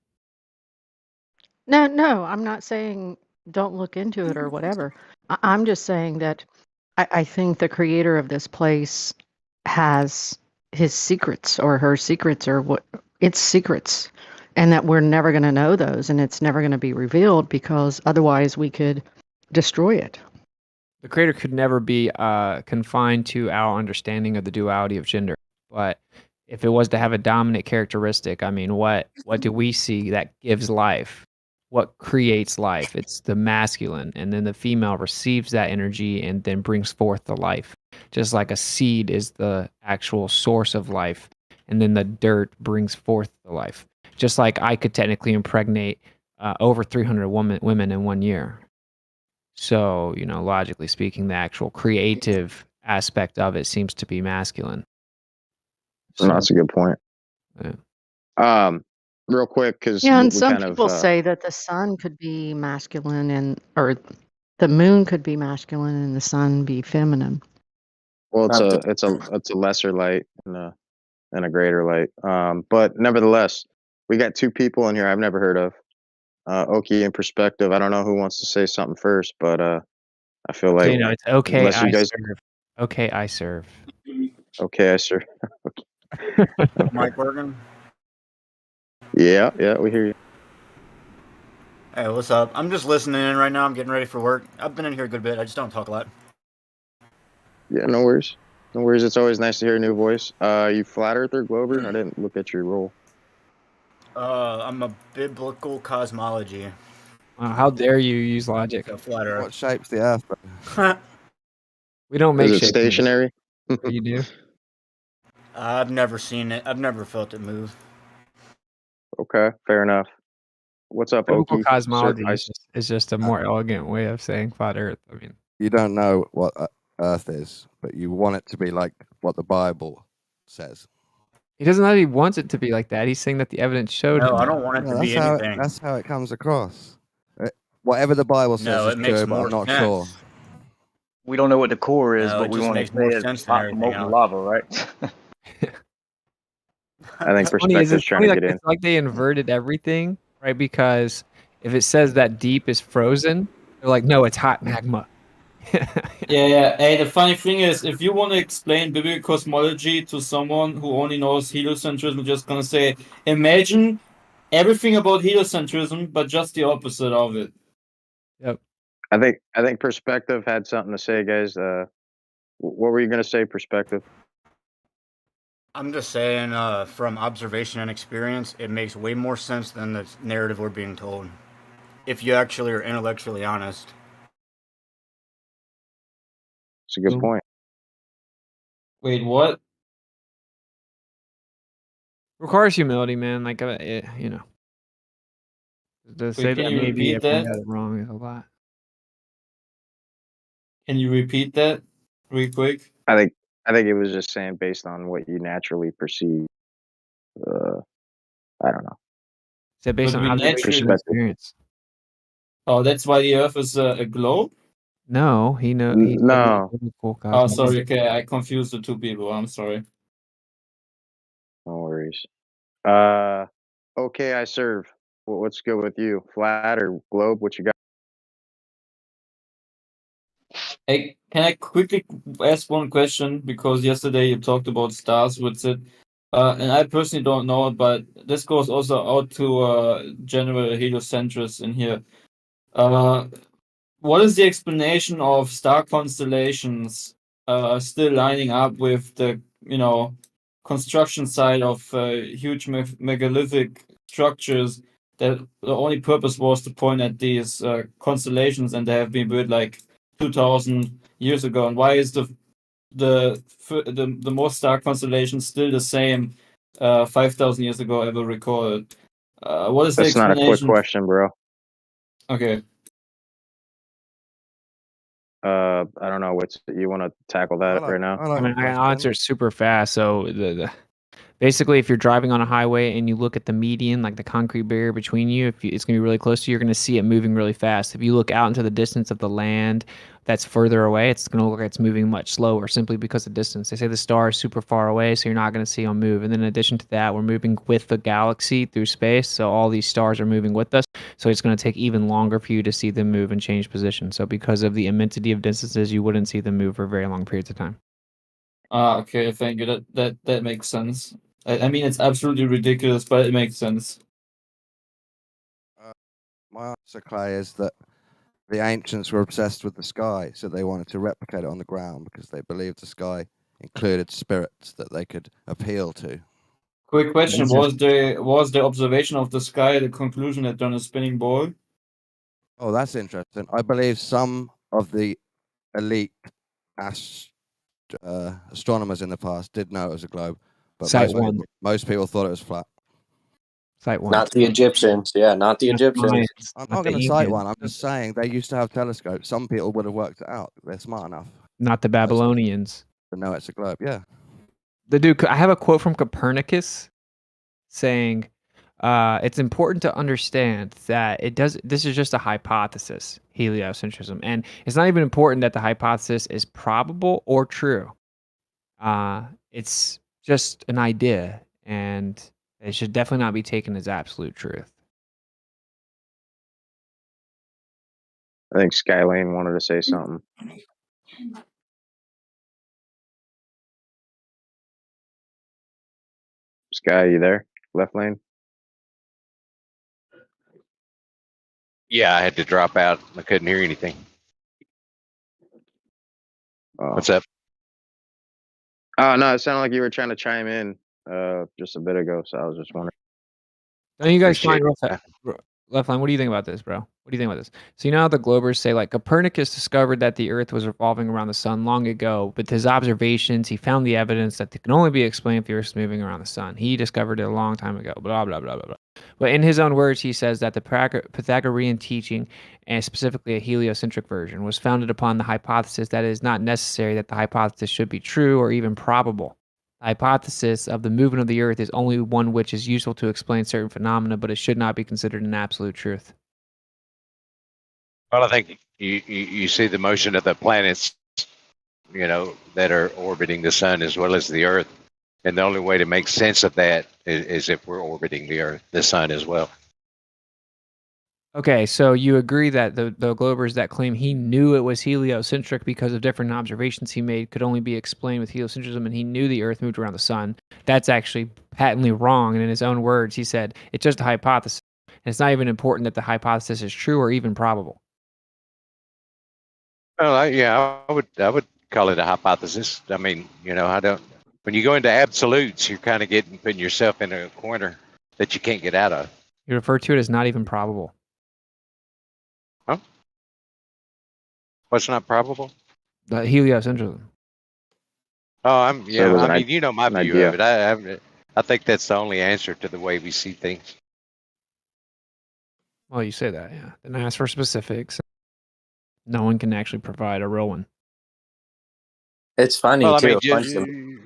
D: no, I'm not saying don't look into it or whatever. I'm just saying that I think the creator of this place has his secrets or her secrets or what its secrets, and that we're never going to know those, and it's never going to be revealed because otherwise we could destroy it.
S: The creator could never be confined to our understanding of the duality of gender. But if it was to have a dominant characteristic, I mean, what do we see that gives life? What creates life? It's the masculine, and then the female receives that energy and then brings forth the life. Just like a seed is the actual source of life, and then the dirt brings forth the life. Just like I could technically impregnate over 300 women in 1 year. So, logically speaking, the actual creative aspect of it seems to be masculine.
B: No, that's a good point.
S: Yeah.
B: Real quick, because
D: Yeah, and
B: we
D: some
B: kind of
D: people say that the sun could be masculine or the moon could be masculine and the sun be feminine.
B: well, it's a lesser light and a greater light. But nevertheless, we got two people in here I've never heard of. Oki in perspective. I don't know who wants to say something first, but I feel like
S: It's okay.
B: unless you
S: I
B: guys,
S: serve. Okay, I serve.
B: okay, sir.
G: Mike working?
B: Yeah, we hear you.
G: Hey, what's up? I'm just listening in right now. I'm getting ready for work. I've been in here a good bit. I just don't talk a lot.
B: Yeah, no worries. No worries. It's always nice to hear a new voice. You flat earther, Glover? I didn't look at your role.
G: I'm a biblical cosmology.
S: How dare you use logic?
G: So flat earth.
F: What shapes the earth?
S: We don't make
B: Is it
S: shapes.
B: stationary?
S: You do?
G: I've never seen it. I've never felt it move.
B: Okay, fair enough. What's up,
S: Biblical
B: Oki?
S: cosmology is just a more elegant way of saying flat Earth. I mean,
F: You don't know what Earth is, but you want it to be like what the Bible says.
S: he doesn't know he wants it to be like that. He's saying that the evidence showed him.
G: No, I don't want it to be anything.
F: That's how it comes across. Whatever the Bible says
G: No,
F: is
G: it makes
F: true, but
G: more
F: I'm not
G: sense.
F: sure.
P: We don't know what the core is,
G: No,
P: but
G: it
P: we
G: just
P: want to
G: makes
P: say
G: more
P: it's
G: sense than
P: hot
G: everything
P: molten
G: else.
P: lava, right?
B: I think
S: It's funny, is
B: perspective's
S: it's
B: trying
S: funny,
B: to
S: like,
B: get in.
S: it's like they inverted everything, right? Because if it says that deep is frozen, they're like, no, it's hot magma.
O: Yeah. Hey, the funny thing is, if you want to explain biblical cosmology to someone who only knows heliocentrism, you're just gonna say, imagine everything about heliocentrism, but just the opposite of it.
S: Yep.
B: I think perspective had something to say, guys. What were you gonna say, perspective?
G: I'm just saying, from observation and experience, it makes way more sense than the narrative we're being told. If you actually are intellectually honest.
B: It's a good point.
O: Wait, what?
S: Requires humility, man. Like, to say
O: can
S: that
O: you
S: maybe
O: repeat
S: if we
O: that?
S: got it wrong is a lot.
O: Can you repeat that real quick?
B: I think it was just saying based on what you naturally perceive. I don't know.
S: So based
O: But
S: on
O: we
S: observation and
O: naturally.
S: experience.
O: Oh, that's why the Earth is a globe?
S: No, he said
B: No.
S: biblical
O: Oh, sorry.
S: cosmology.
O: Okay, I confused the two people. I'm sorry.
B: No worries. Okay, I serve. What's good with you? Flat or globe? What you got?
O: Hey, can I quickly ask one question? Because yesterday you talked about stars with it. And I personally don't know it, but this goes also out to general heliocentrists in here. What is the explanation of star constellations still lining up with the construction side of huge megalithic structures that the only purpose was to point at these constellations, and they have been built like 2,000 years ago? And why is the most star constellation still the same 5,000 years ago ever recorded? What is the
B: That's not a quick
O: explanation?
B: question, bro.
O: Okay.
B: I don't know what's you want to tackle that right now.
S: I mean, I'll answer it super fast. So basically, if you're driving on a highway and you look at the median, like the concrete barrier between you, it's going to be really close to you, you're going to see it moving really fast. If you look out into the distance of the land that's further away, it's going to look like it's moving much slower simply because of distance. They say the star is super far away, so you're not going to see them move. And then in addition to that, we're moving with the galaxy through space, so all these stars are moving with us. So it's going to take even longer for you to see them move and change position. So because of the immensity of distances, you wouldn't see them move for very long periods of time.
O: Okay, thank you. That makes sense. I mean, it's absolutely ridiculous, but it makes sense.
F: My answer, Clay, is that the ancients were obsessed with the sky, so they wanted to replicate it on the ground because they believed the sky included spirits that they could appeal to.
O: Quick question: was the observation of the sky the conclusion that on a spinning ball?
F: Oh, that's interesting. I believe some of the elite astronomers in the past did know it was a globe, but
S: Site one.
F: most people thought it was flat.
S: Site one.
A: Not the Egyptians. Yeah, not the Egyptians.
F: I'm not going to cite one. I'm just saying they used to have telescopes. Some people would have worked it out. They're smart enough.
S: Not the Babylonians.
F: To know it's a globe. Yeah.
S: The dude. I have a quote from Copernicus saying, "It's important to understand that it does. This is just a hypothesis, heliocentrism, and it's not even important that the hypothesis is probable or true. It's just an idea, and it should definitely not be taken as absolute truth."
B: I think Skylane wanted to say something. Sky, you there? Left lane?
V: Yeah, I had to drop out. I couldn't hear anything. What's up?
B: Oh, no, it sounded like you were trying to chime in just a bit ago, so I was just wondering.
S: Don't you guys
B: Appreciate
S: find Left line, what do you think about this, bro? What do you think about this? So you know how the Globers say, like, Copernicus discovered that the Earth was revolving around the sun long ago, but his observations, he found the evidence that it can only be explained if the Earth's moving around the sun. He discovered it a long time ago, blah, blah, blah, blah, blah. But in his own words, he says that the Pythagorean teaching, and specifically a heliocentric version, was founded upon the hypothesis that it is not necessary that the hypothesis should be true or even probable. The hypothesis of the movement of the Earth is only one which is useful to explain certain phenomena, but it should not be considered an absolute truth.
V: Well, I think you see the motion of the planets, that are orbiting the sun as well as the Earth, and the only way to make sense of that is if we're orbiting the sun as well.
S: Okay, so you agree that the Globers that claim he knew it was heliocentric because of different observations he made could only be explained with heliocentrism, and he knew the Earth moved around the sun. That's actually patently wrong, and in his own words, he said, it's just a hypothesis, and it's not even important that the hypothesis is true or even probable.
V: Well, I would call it a hypothesis. I mean, when you go into absolutes, you're kind of putting yourself in a corner that you can't get out of.
S: You refer to it as not even probable.
V: Huh? What's not probable?
S: The heliocentrism.
V: Oh, my view
B: idea.
V: of it. I think that's the only answer to the way we see things.
S: Well, you say that, yeah. Then ask for specifics. No one can actually provide a real one.
A: It's funny
V: Well, I
A: too.
V: mean,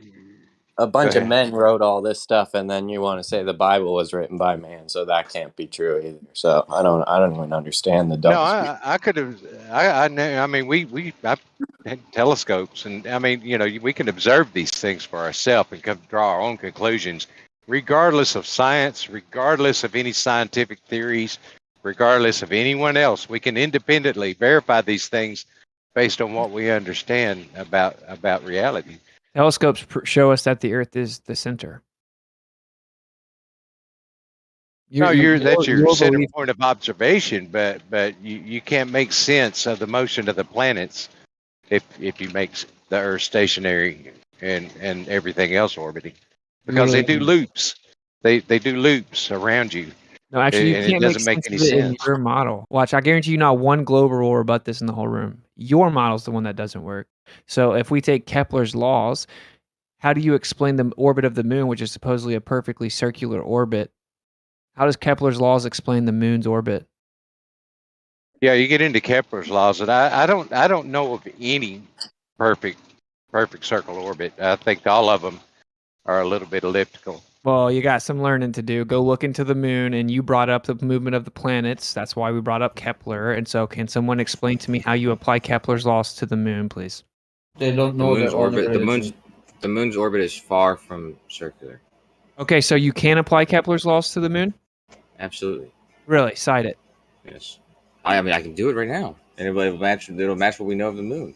A: A bunch
V: Go
A: of
V: ahead.
A: men wrote all this stuff, and then you want to say the Bible was written by man, so that can't be true either. So I don't even understand the double.
V: No, I could have. I mean, I had telescopes, and I mean, we can observe these things for ourselves and come draw our own conclusions, regardless of science, regardless of any scientific theories, regardless of anyone else. We can independently verify these things based on what we understand about reality.
S: Telescopes show us that the Earth is the center.
V: That's your
S: your
V: center
S: belief-
V: point of observation, but you can't make sense of the motion of the planets if you make the Earth stationary and everything else orbiting, because they do loops. They do loops around you.
S: No, actually,
V: and
S: you can't
V: it doesn't
S: make
V: make
S: sense
V: any
S: of it in
V: sense.
S: your model. Watch, I guarantee you not one Glober will rebut this in the whole room. Your model's the one that doesn't work. So if we take Kepler's laws, how do you explain the orbit of the moon, which is supposedly a perfectly circular orbit? How does Kepler's laws explain the moon's orbit?
V: Yeah, you get into Kepler's laws, and I don't know of any perfect circle orbit. I think all of them are a little bit elliptical.
S: Well, you got some learning to do. Go look into the moon, and you brought up the movement of the planets. That's why we brought up Kepler. And so, can someone explain to me how you apply Kepler's laws to the moon, please?
O: They don't
I: The
O: know their
I: moon's
O: own
I: orbit.
O: ability.
I: The moon's orbit is far from circular.
S: Okay, so you can apply Kepler's laws to the moon?
I: Absolutely.
S: Really? Cite it.
I: Yes. I mean, I can do it right now, and it'll match what we know of the moon.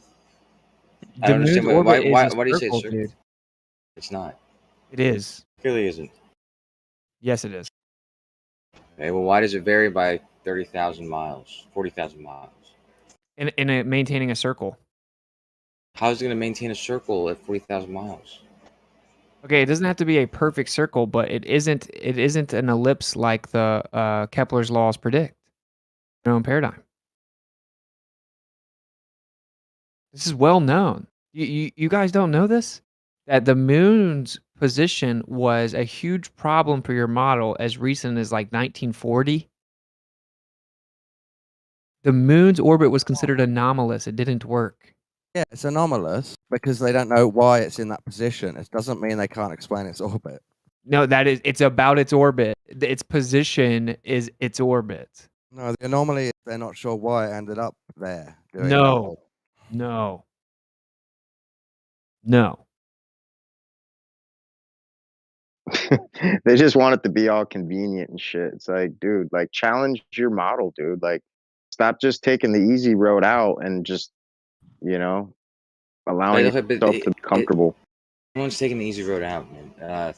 I: I
S: The
I: don't
S: moon's
I: understand
S: orbit is a
I: why do you say it's
S: circle,
I: circular?
S: dude.
I: It's not.
S: It is.
I: Clearly isn't.
S: Yes, it is.
I: Okay, well, why does it vary by 30,000 miles, 40,000 miles?
S: In maintaining a circle.
I: How is it going to maintain a circle at 40,000 miles?
S: Okay, it doesn't have to be a perfect circle, but it isn't an ellipse like the Kepler's laws predict. Their own paradigm. This is well known. You guys don't know this? That the moon's position was a huge problem for your model as recent as like 1940. The moon's orbit was considered anomalous. It didn't work.
F: Yeah, it's anomalous because they don't know why it's in that position. It doesn't mean they can't explain its orbit.
S: No, it's about its orbit. Its position is its orbit.
F: No, the anomaly is they're not sure why it ended up there.
S: No. No. No.
B: They just want it to be all convenient and shit. It's like, dude, like challenge your model, dude. Like, stop just taking the easy road out and just, allowing yourself to be comfortable.
I: No one's taking the easy road out, man.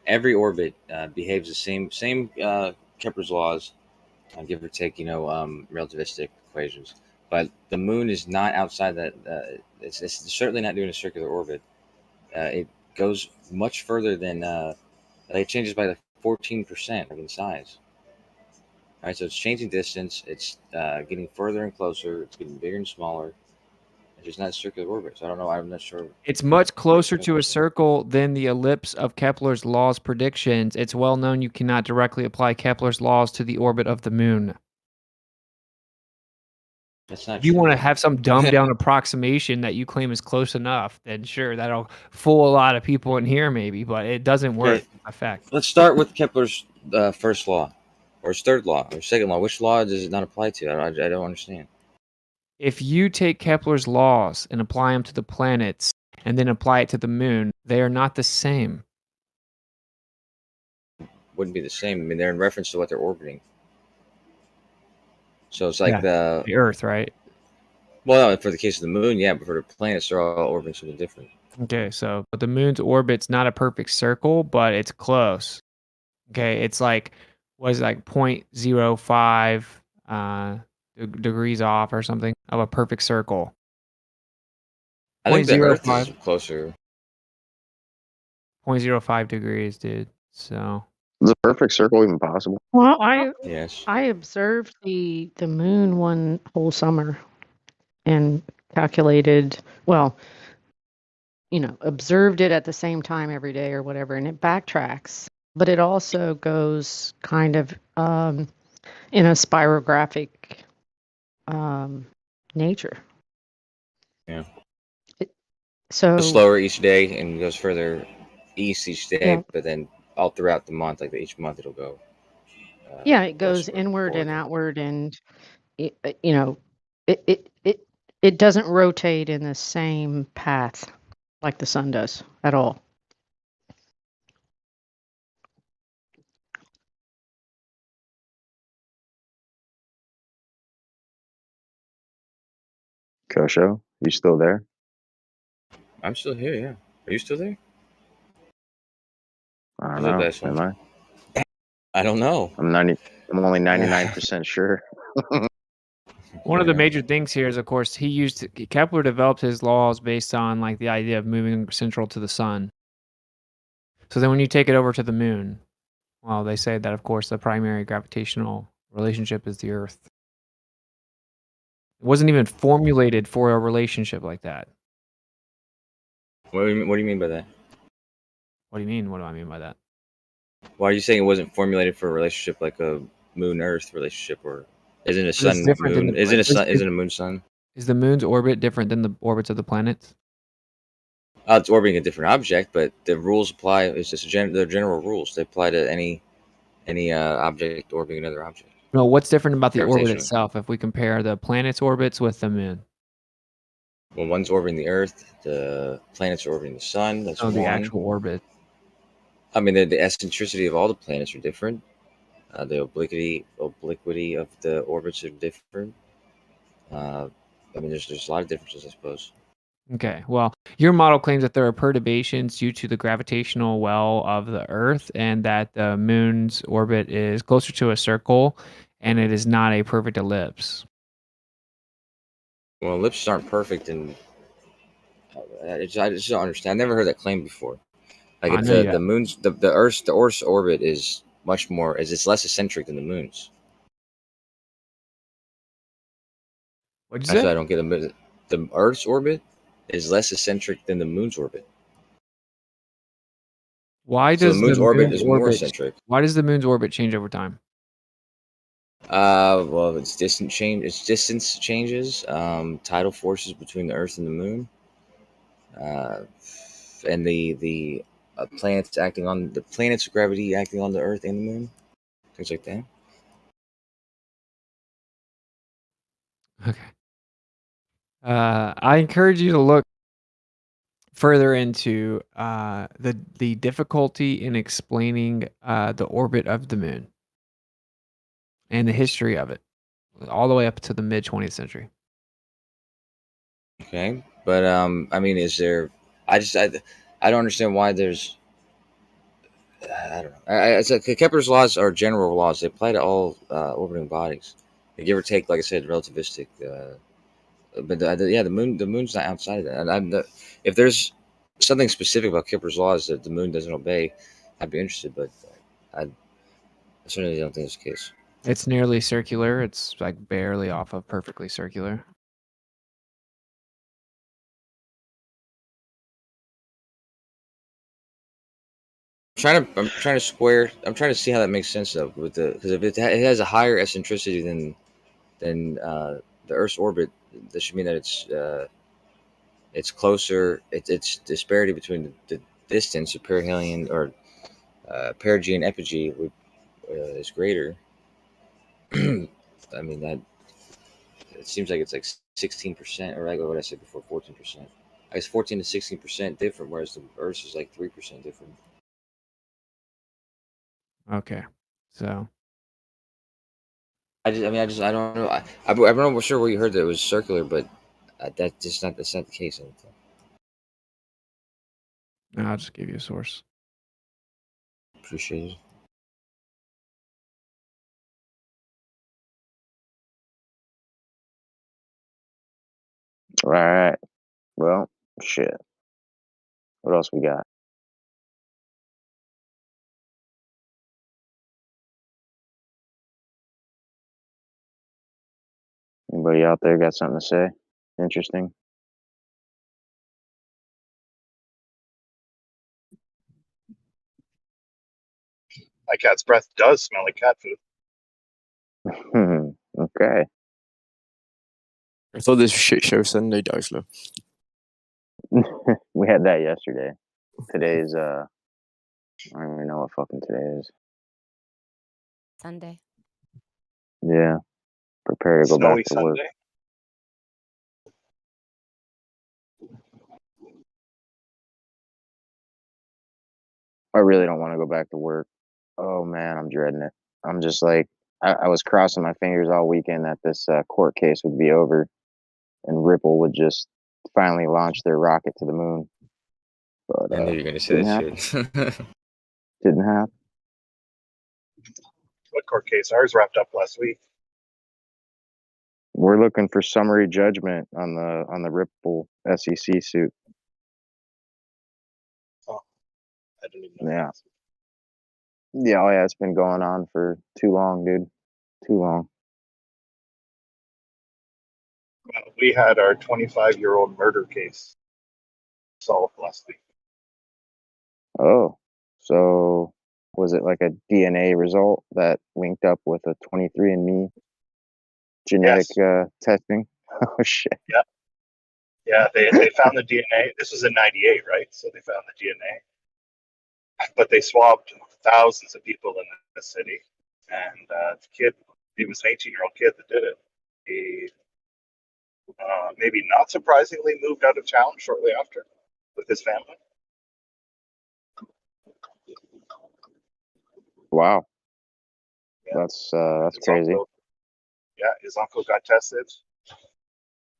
I: Every orbit behaves the same Kepler's laws, give or take, relativistic equations. But the moon is not outside that. It's certainly not doing a circular orbit. It goes much further than. It changes by like 14% in size. All right, so it's changing distance. It's getting further and closer. It's getting bigger and smaller. It's just not a circular orbit. So I don't know. I'm not sure.
S: It's much closer to a circle than the ellipse of Kepler's laws predictions. It's well known you cannot directly apply Kepler's laws to the orbit of the moon.
I: That's not
S: If you
I: true.
S: want to have some dumbed down approximation that you claim is close enough, then sure, that'll fool a lot of people in here maybe, but it doesn't work
I: Okay.
S: in effect.
I: Let's start with Kepler's first law, or his third law, or second law. Which law does it not apply to? I don't understand.
S: If you take Kepler's laws and apply them to the planets and then apply it to the moon, they are not the same.
I: Wouldn't be the same. I mean, they're in reference to what they're orbiting. So it's like
S: the Earth, right?
I: Well, no, for the case of the moon, yeah, but for the planets, they're all orbiting something different.
S: Okay, so but the moon's orbit's not a perfect circle, but it's close. Okay, it's like 0.05 degrees off or something of a perfect circle.
I: I think the Earth
S: 0.05
I: is closer.
S: 0.05 degrees, dude. So
B: Is a perfect circle even possible?
D: Well,
I: Yes.
D: I observed the moon one whole summer and calculated, observed it at the same time every day or whatever, and it backtracks. But it also goes kind of in a spirographic nature.
I: Yeah.
D: So
I: It's slower each day and goes further east each day,
D: Yeah.
I: but then all throughout the month, like each month, it'll go.
D: it goes inward and outward, and it doesn't rotate in the same path like the sun does at all.
B: Kosho, you still there?
I: I'm still here. Yeah. Are you still there?
B: I don't
I: Hello,
B: know.
I: Bessel.
B: Am I?
I: I don't know.
B: I'm only 99% sure.
S: one of the major things here is, of course, Kepler developed his laws based on like the idea of moving central to the sun. So then when you take it over to the moon, well, they say that, of course, the primary gravitational relationship is the Earth. It wasn't even formulated for a relationship like that.
I: What do you mean by that?
S: What do you mean? What do I mean by that?
I: Why are you saying it wasn't formulated for a relationship like a moon-Earth relationship, or Isn't a
S: It's
I: sun
S: different than
I: moon?
S: the
I: Isn't a moon sun?
S: is the moon's orbit different than the orbits of the planets?
I: It's orbiting a different object, but the rules apply. It's just the general rules. They apply to any object orbiting another object.
S: No, what's different about the orbit
I: Gravitational.
S: itself if we compare the planets' orbits with the moon?
I: When one's orbiting the Earth, the planets are orbiting the sun. That's
S: Oh, the
I: one.
S: actual orbit.
I: I mean, the eccentricity of all the planets are different. The obliquity of the orbits are different. I mean, there's a lot of differences, I suppose.
S: Okay, well, your model claims that there are perturbations due to the gravitational well of the Earth and that the moon's orbit is closer to a circle and it is not a perfect ellipse.
I: Well, ellipses aren't perfect, and I just don't understand. I've never heard that claim before. Like,
S: I
I: if
S: know you
I: the
S: have.
I: moon's the Earth's orbit is much more, it's less eccentric than the moon's.
S: What'd you
I: That's
S: say?
I: why I don't get the Earth's orbit is less eccentric than the moon's orbit.
S: Why
I: So the
S: does the
I: moon's orbit
S: moon's
I: is more
S: orbit
I: eccentric.
S: why does the moon's orbit change over time?
I: Well, its distance changes. Tidal forces between the Earth and the Moon, and the planets acting on the planet's gravity acting on the Earth and the Moon, things like that.
S: Okay. I encourage you to look further into the difficulty in explaining the orbit of the moon and the history of it, all the way up to the mid 20th century.
I: Okay, but I mean, is there? I don't understand why there's. I don't know. It's like Kepler's laws are general laws. They apply to all orbiting bodies. They give or take, like I said, relativistic. But the moon's not outside of that. And if there's something specific about Kepler's laws that the moon doesn't obey, I'd be interested. But I certainly don't think it's the case.
S: It's nearly circular. It's like barely off of perfectly circular.
I: I'm trying to see how that makes sense though, because if it has a higher eccentricity than the Earth's orbit, that should mean that it's closer. It's disparity between the distance of perihelion or perigee and epigee is greater. I mean, that it seems like it's like 16%, or like what I said before, 14%. I guess 14 to 16% different, whereas the Earth is like 3% different.
S: Okay, so
I: I don't know. I don't know for sure where you heard that it was circular, but that's not the case. I don't think.
S: I'll just give you a source.
I: Appreciate it.
B: All right. Well, shit. What else we got? Anybody out there got something to say? Interesting.
K: My cat's breath does smell like cat food.
B: Okay.
L: I thought this was shit show Sunday, Deisler.
B: We had that yesterday. Today's I don't even know what fucking today is.
E: Sunday.
B: Yeah. Prepare to go
K: Snowy
B: back to work.
K: Sunday.
B: I really don't want to go back to work. Oh man, I'm dreading it. I'm just like I was crossing my fingers all weekend that this court case would be over and Ripple would just finally launch their rocket to the moon. But
I: I knew you were gonna say
B: didn't
I: that
B: happen.
I: shit.
B: Didn't happen.
K: What court case? Ours wrapped up last week.
B: We're looking for summary judgment on the Ripple SEC suit.
K: Oh, I didn't even know.
B: Yeah. Yeah, oh yeah, it's been going on for too long, dude. Too long.
K: Well, we had our 25-year-old murder case solved last week.
B: Oh, so was it like a DNA result that linked up with a 23andMe genetic testing. Oh shit.
K: Yeah. Yeah, they found the DNA. This was in '98, right? So they found the DNA, but they swabbed thousands of people in the city, and the kid, he was an 18-year-old kid that did it. He maybe not surprisingly moved out of town shortly after with his family.
B: Wow. That's crazy.
K: His uncle got tested.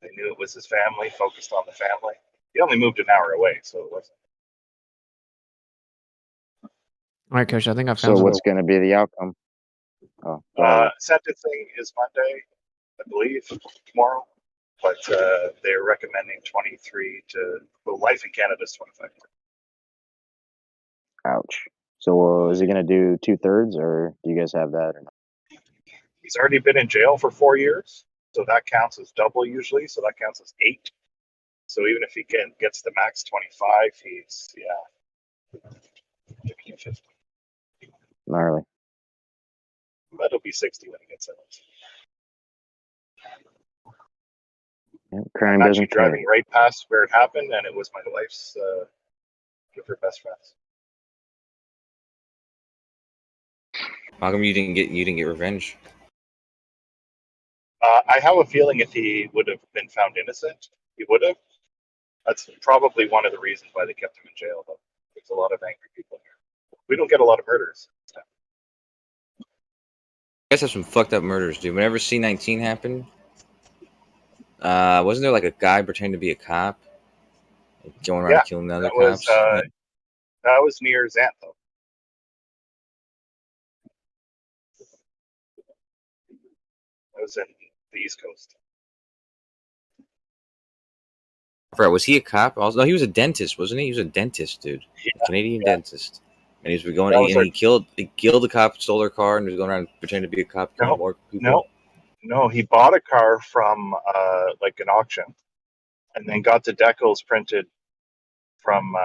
K: They knew it was his family, focused on the family. He only moved an hour away, so it wasn't.
S: All right, Coach. I think I found.
B: So
S: something.
B: what's going to be the outcome? Oh, go ahead.
K: Sentencing is Monday, I believe, tomorrow. But they're recommending 23 to, well, life in Canada is 25.
B: Ouch. So is he going to do 2/3, or do you guys have that? Or not?
K: He's already been in jail for 4 years, so that counts as double usually. So that counts as 8. So even if he gets the max 25, he's 50.
B: Gnarly.
K: But it'll be 60 when he gets sentenced.
B: Crime
K: I'm
B: doesn't
K: actually driving right past where it happened, and it was my wife's, of her best friends.
I: How come you didn't get revenge?
K: I have a feeling if he would have been found innocent, he would have. That's probably one of the reasons why they kept him in jail. Though there's a lot of angry people here. We don't get a lot of murders.
I: You guys have some fucked up murders, dude. Whenever C-19 happened, wasn't there like a guy pretending to be a cop, going around killing the other cops?
K: That was near Xantho. That was in the East Coast.
I: Right, was he a cop? Also, no, he was a dentist, wasn't he? He was a dentist, dude. A Canadian dentist. And he was going, he killed the cop, stole their car, and was going around pretending to be a cop, killing more people.
K: No, he bought a car from like an auction, and then got the decals printed from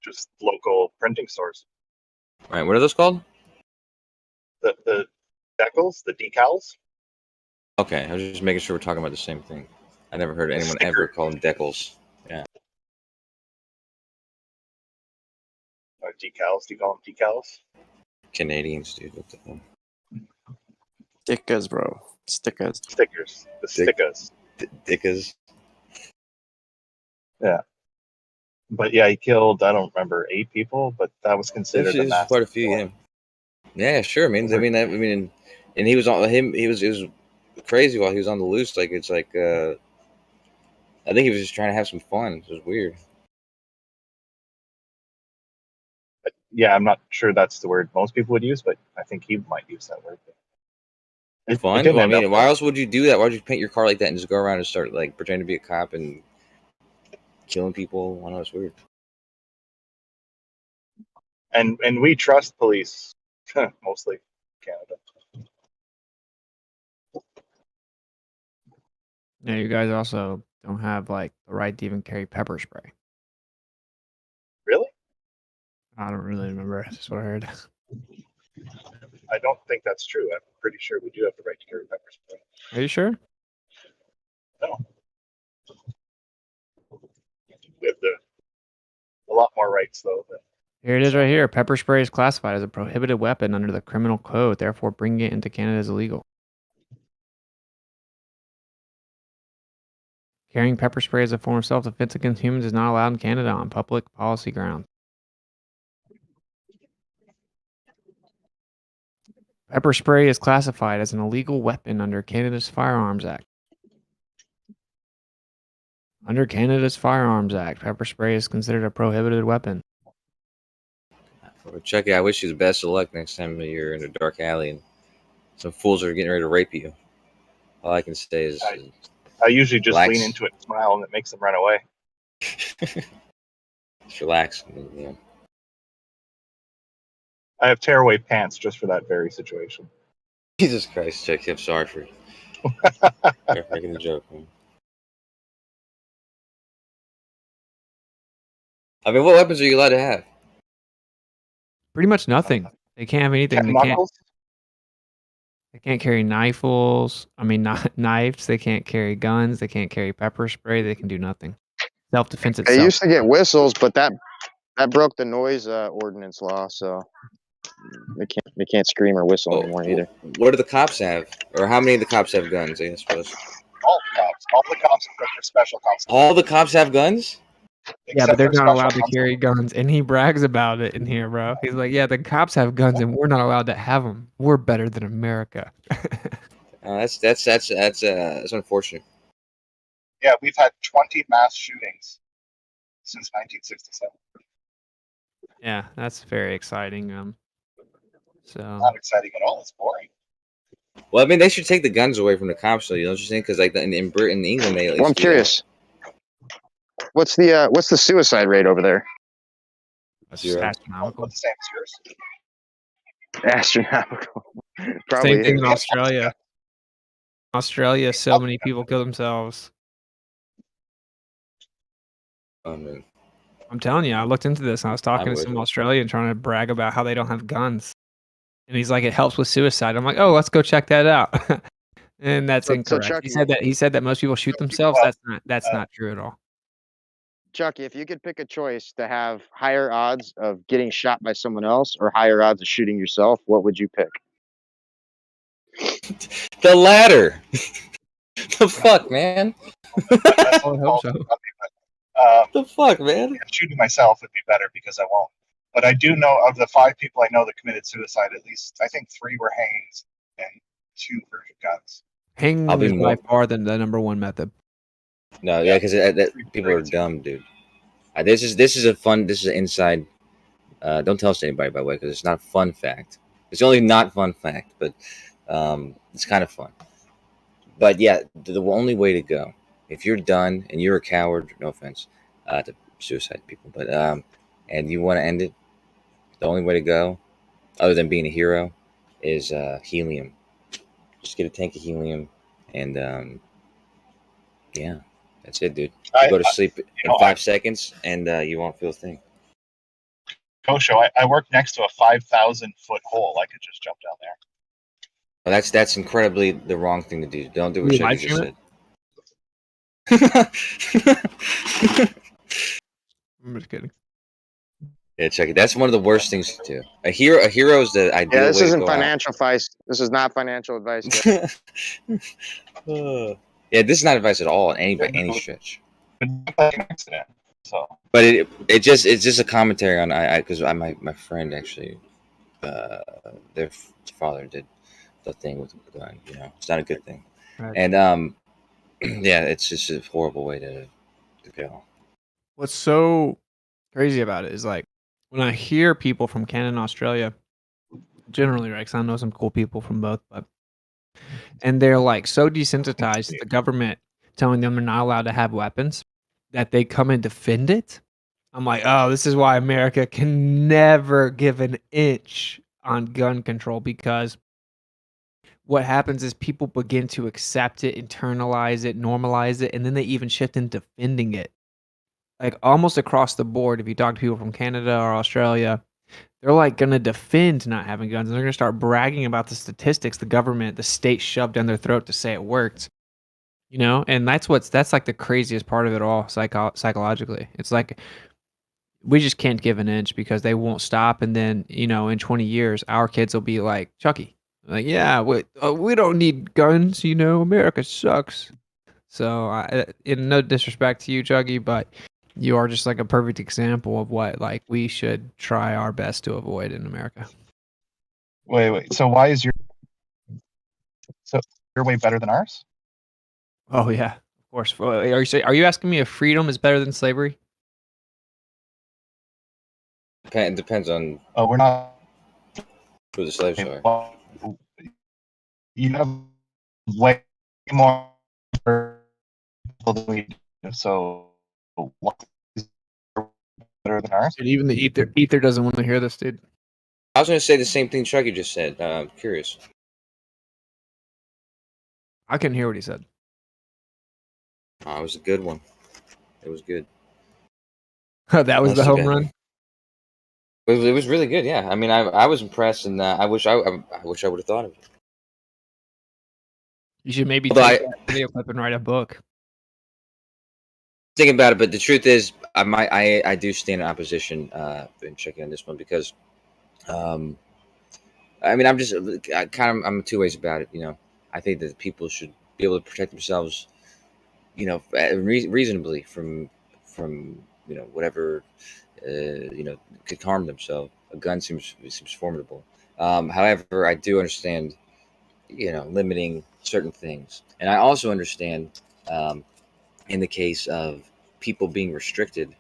K: just local printing stores.
I: Right, what are those called?
K: The decals, the decals.
I: Okay, I was just making sure we're talking about the same thing. I never heard anyone ever call them decals. Yeah.
K: Decals? Do you call them decals?
I: Canadians, dude. What the hell?
L: Stickers, bro. Stickers.
K: Stickers. The stickers.
I: Dickers.
K: Yeah. But yeah, he killed, I don't remember, 8 people, but that was considered a massive.
I: Quite a few, yeah. Yeah, sure. I mean, and he was on him. It was crazy while he was on the loose. Like it's like, I think he was just trying to have some fun. It was weird.
K: Yeah, I'm not sure that's the word most people would use, but I think he might use that word.
I: Fun? Well, I mean, why else would you do that? Why would you paint your car like that and just go around and start like pretending to be a cop and killing people? I know it's weird.
K: And we trust police, mostly Canada.
S: Yeah, you guys also don't have like the right to even carry pepper spray.
K: Really?
S: I don't really remember. That's what I heard.
K: I don't think that's true. I'm pretty sure we do have the right to carry pepper spray.
S: Are you sure?
K: No. We have a lot more rights, though.
S: Here it is right here. Pepper spray is classified as a prohibited weapon under the criminal code. Therefore, bringing it into Canada is illegal. Carrying pepper spray as a form of self-defense against humans is not allowed in Canada on public policy grounds. Pepper spray is classified as an illegal weapon under Canada's Firearms Act. Under Canada's Firearms Act, pepper spray is considered a prohibited weapon.
I: Well, Chucky, I wish you the best of luck next time you're in a dark alley and some fools are getting ready to rape you. All I can say is...
K: I usually just
I: relax.
K: lean into it and smile, and it makes them run away.
I: Just relax. Yeah.
K: I have tearaway pants just for that very situation.
I: Jesus Christ, Chucky, I'm sorry for making the joke, man. I mean, what weapons are you allowed to have?
S: Pretty much nothing. They can't have anything. They They can't carry rifles. I mean, not knives. They can't carry guns. They can't carry pepper spray. They can do nothing. Self-defense
B: They
S: itself.
B: used to get whistles, but that broke the noise ordinance law, so they can't scream or whistle anymore either.
I: What do the cops have, or how many of the cops have guns? I suppose
K: All the cops except for special cops.
I: all the cops have guns.
S: Yeah, but they're not allowed to
K: constables.
S: carry guns, and he brags about it in here, bro. He's like, "Yeah, the cops have guns, and we're not allowed to have them. We're better than America."
I: That's unfortunate.
K: Yeah, we've had 20 mass shootings since 1967.
S: Yeah, that's very exciting. So
K: Not exciting at all. It's boring.
I: Well, I mean, they should take the guns away from the cops, though. You know what I'm saying? Because like in Britain, England, they. At least
B: Well, I'm curious. What's the suicide rate over there?
I: Zero.
S: Astronomical.
K: The same as yours.
B: Astronomical. Probably
S: Same thing
B: is.
S: in Australia. Australia, so many people kill themselves.
I: Oh man.
S: I'm telling you, I looked into this and I was talking to
I: would.
S: some Australian trying to brag about how they don't have guns. And he's like, it helps with suicide. I'm like, oh, let's go check that out. And that's
B: So
S: incorrect.
B: Chucky,
S: He said that most people shoot themselves. That's not true at all.
B: Chucky, if you could pick a choice to have higher odds of getting shot by someone else or higher odds of shooting yourself, what would you pick?
I: The latter. The fuck, man.
S: I hope so.
I: The fuck, man.
K: Yeah, shooting myself would be better because I won't. But I do know of the 5 people I know that committed suicide, at least I think 3 were hangings and 2 were guns.
S: Hanging
I: I'll be
S: is
I: more-
S: by far the number one method.
I: No, yeah, because people are dumb, dude. This is an inside. Don't tell us to anybody, by the way, because it's not a fun fact. It's the only not fun fact, but it's kind of fun. But yeah, the only way to go, if you're done and you're a coward, no offense to suicide people, but and you want to end it, the only way to go, other than being a hero, is helium. Just get a tank of helium, and yeah, that's it, dude. You go to sleep in 5 seconds, and you won't feel a thing.
K: Kosho, I work next to a 5,000-foot hole. I could just jump down there.
I: Well, that's incredibly the wrong thing to do. Don't do what
S: You
I: Chucky
S: live
I: just
S: stream
I: said.
S: I'm just kidding.
I: Yeah, Chucky, that's one of the worst things to do. A hero is the ideal
B: Yeah, this
I: way to
B: isn't
I: go out.
B: financial advice. This is not financial advice. Guys.
I: Yeah, this is not advice at all by any stretch.
K: Accident. So.
I: But it's just a commentary on because my friend actually, their father did the thing with the gun. You know, it's not a good thing.
S: Right.
I: And yeah, it's just a horrible way to go.
S: What's so crazy about it is like when I hear people from Canada and Australia, generally, right? Because I know some cool people from both, and they're like so desensitized to the government telling them they're not allowed to have weapons that they come and defend it. I'm like, oh, this is why America can never give an inch on gun control, because what happens is people begin to accept it, internalize it, normalize it, and then they even shift into defending it. Like almost across the board, if you talk to people from Canada or Australia, they're like going to defend not having guns. And they're going to start bragging about the statistics the government, the state shoved down their throat to say it worked. You know, and that's like the craziest part of it all psychologically. It's like we just can't give an inch because they won't stop. And then, you know, in 20 years, our kids will be like, Chucky, like, yeah, we don't need guns. You know, America sucks. So in no disrespect to you, Chucky, but you are just like a perfect example of what like we should try our best to avoid in America.
K: Wait. So why is your way better than ours?
S: Oh yeah, of course. Are you asking me if freedom is better than slavery?
I: It depends on.
K: Oh, we're not.
I: Who the slaves are.
K: Well, you have way more people than we do. So what is better than ours?
S: And even the ether doesn't want to hear this, dude.
I: I was going to say the same thing Chucky just said. I'm curious.
S: I couldn't hear what he said.
I: Oh, it was a good one. It was good.
S: That was the home run.
I: It was really good. Yeah, I mean, I was impressed, and I wish I would have thought of it.
S: You should maybe
I: Although
S: take that video clip and write a book.
I: Thinking about it, but the truth is, I do stand in opposition in checking on this one because, I mean, I'm two ways about it. You know, I think that people should be able to protect themselves, you know, reasonably from whatever could harm them. So a gun seems formidable. However, I do understand, limiting certain things, and I also understand. In the case of people being restricted,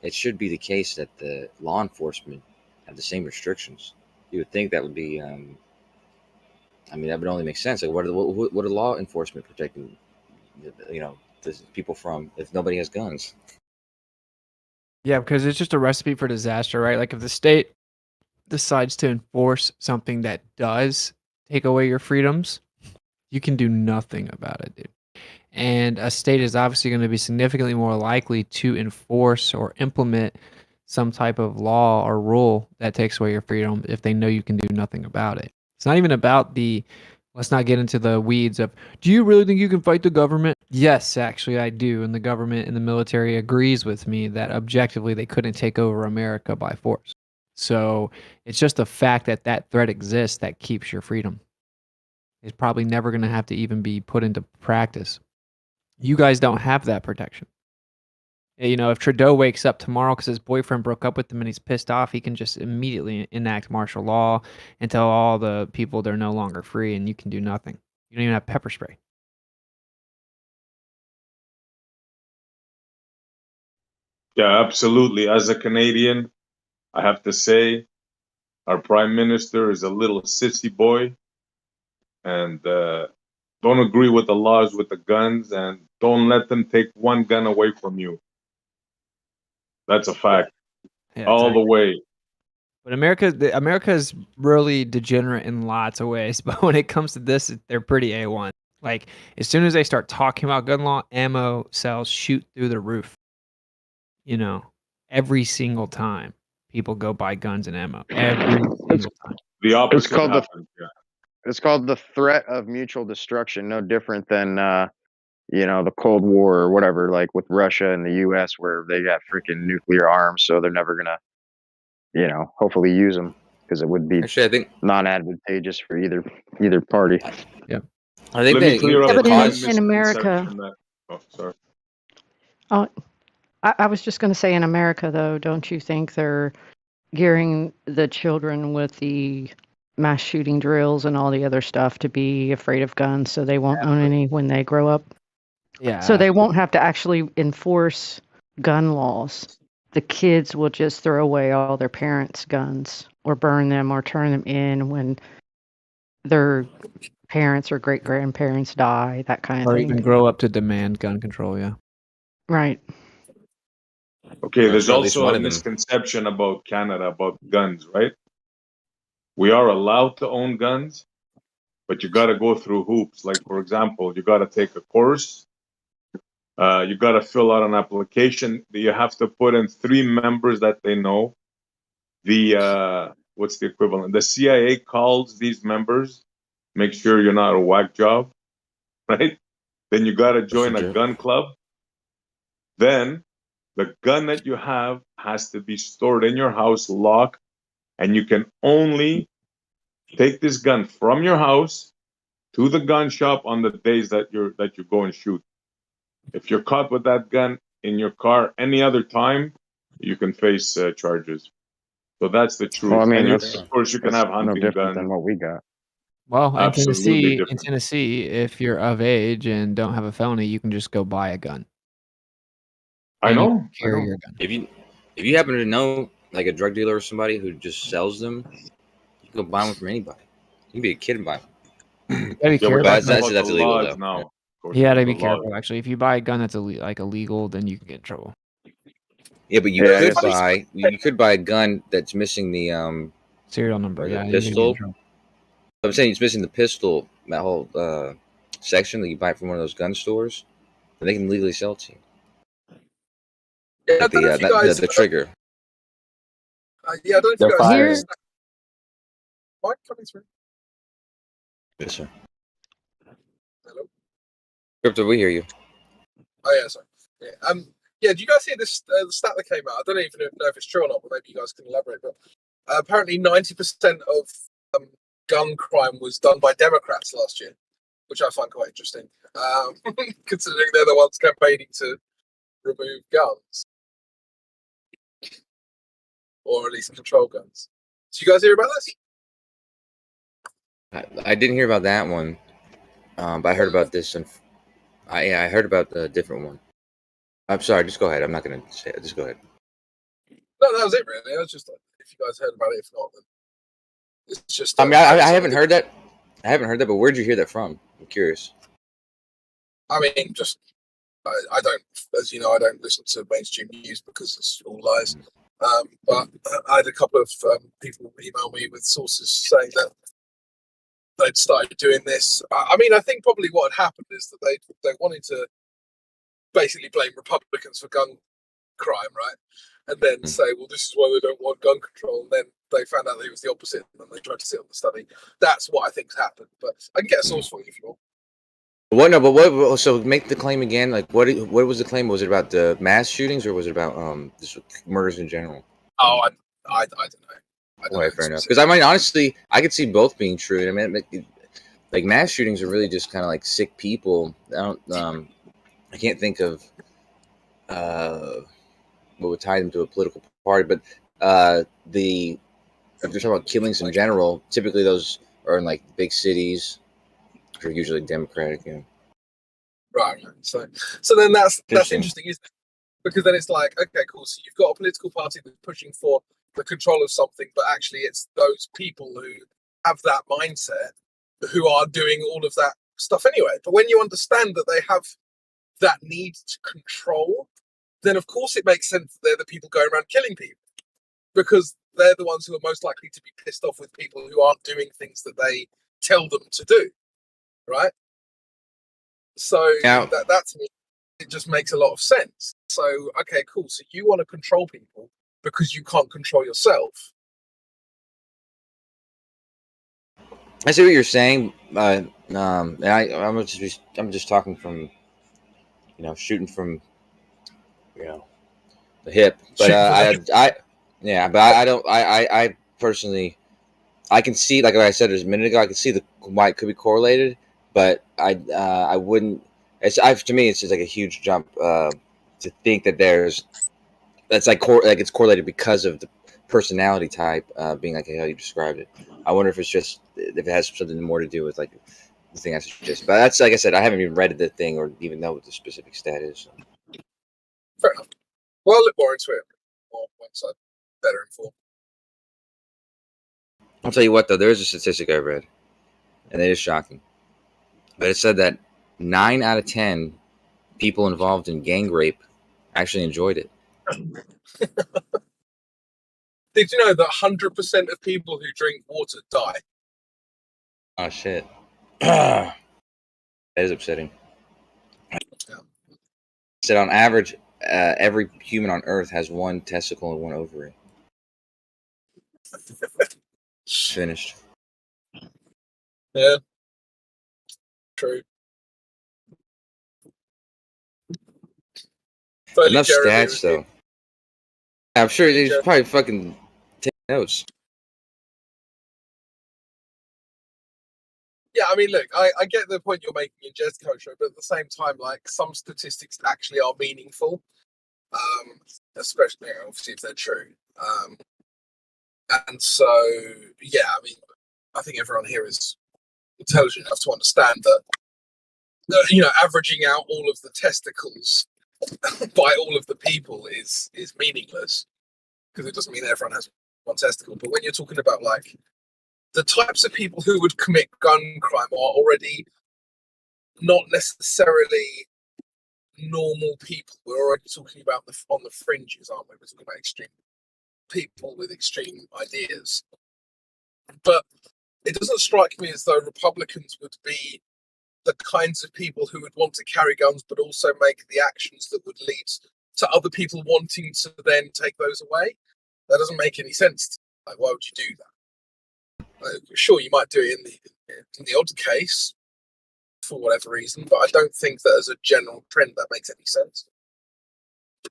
I: it should be the case that the law enforcement have the same restrictions. You would think that would be, I mean, that would only make sense. Like, what are law enforcement protecting, the people from if nobody has guns?
S: Yeah, because it's just a recipe for disaster, right? Like if the state decides to enforce something that does take away your freedoms, you can do nothing about it, dude. And a state is obviously going to be significantly more likely to enforce or implement some type of law or rule that takes away your freedom if they know you can do nothing about it. It's not even about let's not get into the weeds of, do you really think you can fight the government? Yes, actually I do. And the government and the military agrees with me that objectively they couldn't take over America by force. So it's just the fact that that threat exists that keeps your freedom. It's probably never going to have to even be put into practice. You guys don't have that protection. You know, if Trudeau wakes up tomorrow because his boyfriend broke up with him and he's pissed off, he can just immediately enact martial law and tell all the people they're no longer free, and you can do nothing. You don't even have pepper spray.
Q: Yeah, absolutely. As a Canadian, I have to say our prime minister is a little sissy boy, and don't agree with the laws with the guns, and don't let them take one gun away from you. That's a fact.
S: Yeah,
Q: All
S: exactly.
Q: the way.
S: But America is really degenerate in lots of ways. But when it comes to this, they're pretty A1. Like, as soon as they start talking about gun law, ammo sales shoot through the roof. You know, every single time people go buy guns and ammo. Every single time.
Q: The opposite
B: It's called
Q: happens. Yeah.
B: it's called the threat of mutual destruction. No different than the Cold War or whatever, like with Russia and the U.S., where they got freaking nuclear arms, so they're never gonna, hopefully use them because it would be
I: Actually, I think
B: non-advantageous for either party.
S: Yeah,
I: I think
Q: Let me clear up
D: but
Q: one
D: in America,
Q: misconception that. Oh, sorry.
D: oh, I was just going to say in America, though, don't you think they're gearing the children with the mass shooting drills and all the other stuff to be afraid of guns so they won't own any when they grow up?
S: Yeah.
D: So they won't have to actually enforce gun laws. The kids will just throw away all their parents' guns or burn them or turn them in when their parents or great grandparents die, that kind of
S: Or
D: thing.
S: even grow up to demand gun control, yeah.
D: Right.
Q: Okay,
I: Or
Q: there's
I: for at least
Q: also
I: one
Q: a
I: of them.
Q: misconception about Canada about guns, right? We are allowed to own guns, but you got to go through hoops. Like, for example, you got to take a course. You got to fill out an application. You have to put in 3 members that they know. What's the equivalent? The CIA calls these members, make sure you're not a whack job, right? Then you got to join a gun club. Then the gun that you have has to be stored in your house, locked, and you can only take this gun from your house to the gun shop on the days that you go and shoot. If you're caught with that gun in your car any other time, you can face charges. So that's the truth.
B: Well, I mean,
Q: And
B: that's
Q: of course, you can
B: that's
Q: have
B: no
Q: hunting
B: different
Q: guns.
B: than what we got.
S: Well,
Q: Absolutely
S: in
Q: different.
S: Tennessee, if you're of age and don't have a felony, you can just go buy a gun.
Q: I
S: And you
Q: know.
S: can carry your gun.
I: If you happen to know like a drug dealer or somebody who just sells them, you can go buy one from anybody. You can be a kid and buy one.
S: You gotta be
Q: Yeah, but
S: careful.
Q: that's
I: That's
Q: about the
I: illegal
Q: laws
I: though.
Q: now. Of course,
S: You gotta
Q: the
S: be
Q: laws.
S: careful. Actually, if you buy a gun that's illegal, then you can get in trouble.
I: Yeah, but you
B: Yeah, I
I: could
B: guess
I: buy a gun that's missing the
S: Serial number.
I: or
S: Yeah,
I: the
S: you can get in
I: pistol.
S: trouble.
I: I'm saying it's missing the pistol, that whole section that you buy from one of those gun stores, and they can legally sell it to you.
J: Yeah, I
I: Like
J: don't know if you guys.
I: the trigger.
J: Yeah, I don't know if
A: They're
J: you guys.
A: firing.
J: Noticed that. What coming through?
I: Yes, sir.
J: Hello.
I: Crypto, we hear you.
J: Oh yeah, sorry. Yeah. Yeah. Do you guys hear this the stat that came out? I don't even know if it's true or not, but maybe you guys can elaborate. But apparently, 90% of gun crime was done by Democrats last year, which I find quite interesting, considering they're the ones campaigning to remove guns, or at least control guns. Did you guys hear about this?
I: I didn't hear about that one, but I heard about this, and I heard about the different one. I'm sorry. Just go ahead. I'm not going to say it. Just go ahead.
J: No, that was it really. I was just if you guys heard about it. If not, then it's just.
I: I mean, I haven't heard that. I haven't heard that. But where'd you hear that from? I'm curious.
J: I mean, just I don't, as you know, I don't listen to mainstream news because it's all lies. But I had a couple of people email me with sources saying that they'd started doing this. I mean, I think probably what had happened is that they wanted to basically blame Republicans for gun crime, right? And then say, well, this is why they don't want gun control. And then they found out that it was the opposite, and they tried to sit on the study. That's what I think's happened. But I can get a source for you if you want.
I: What? No, but what? So make the claim again. Like, what was the claim? Was it about the mass shootings, or was it about just murders in general?
J: Oh, I don't know.
I: Okay, fair enough. Because I mean, honestly, I could see both being true. I mean, like mass shootings are really just kind of like sick people. I can't think of what would tie them to a political party, but if you're talking about killings in general, typically those are in like big cities, which are usually Democratic. You know.
J: Right. So then that's interesting, isn't it? Because then it's like, okay, cool. So you've got a political party that's pushing for the control of something, but actually it's those people who have that mindset who are doing all of that stuff anyway. But when you understand that they have that need to control, then of course it makes sense that they're the people going around killing people, because they're the ones who are most likely to be pissed off with people who aren't doing things that they tell them to do, right? So that to me, it just makes a lot of sense. So, okay, cool. So you want to control people because you can't control yourself.
I: I see what you're saying, and I'm just talking from, shooting from, the hip. But I personally, I can see, like I said a minute ago, I can see why it could be correlated, but I wouldn't. To me, it's just like a huge jump to think that that's like it's correlated because of the personality type being like how you described it. I wonder if it has something more to do with like the thing I suggested. But that's, like I said, I haven't even read the thing or even know what the specific stat is. So.
J: Fair enough. Well, I'll look more into it once I'm better informed.
I: I'll tell you what, though, there is a statistic I read, and it is shocking. But it said that 9 out of 10 people involved in gang rape actually enjoyed it.
J: Did you know that 100% of people who drink water die?
I: Oh, shit. That is upsetting. Yeah. It said on average, every human on Earth has one testicle and one ovary. Finished.
J: Yeah. True.
I: Enough stats, though. I'm sure he's probably fucking taking notes.
J: Yeah, I mean, look, I get the point you're making in Jez Culture, but at the same time, like, some statistics actually are meaningful, especially, obviously, if they're true. And so, yeah, I mean, I think everyone here is intelligent enough to understand that, averaging out all of the testicles by all of the people is meaningless, because it doesn't mean everyone has one testicle. But when you're talking about, like, the types of people who would commit gun crime are already not necessarily normal people. We're already talking about on the fringes, aren't we? We're talking about extreme people with extreme ideas. But it doesn't strike me as though Republicans would be the kinds of people who would want to carry guns, but also make the actions that would lead to other people wanting to then take those away. That doesn't make any sense. Like, why would you do that? Sure, you might do it in the odd case for whatever reason, but I don't think that as a general trend that makes any sense.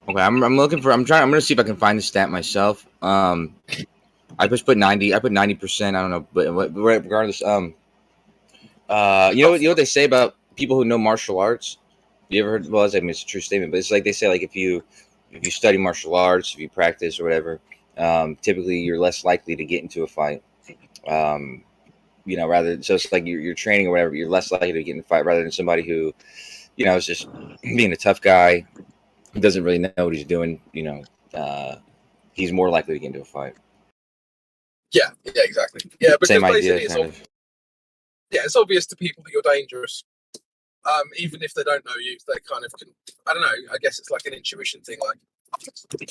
R: Okay, I'm looking for. I'm gonna see if I can find the stat myself. I just put 90. I put 90%. I don't know, but regardless, you know what they say about people who know martial arts. You ever heard? Well, it's a true statement, but it's like they say, like if you study martial arts, if you practice or whatever, typically you're less likely to get into a fight. You know, rather, so it's like you're training or whatever, you're less likely to get in a fight rather than somebody who, you know, is just being a tough guy, who doesn't really know what he's doing. You know, he's more likely to get into a fight.
J: Yeah, exactly. Yeah, because
R: Same
J: basically
R: idea, kind of.
J: Yeah, it's obvious to people that you're dangerous. Even if they don't know you, they kind of can. I don't know. I guess it's like an intuition thing. Like,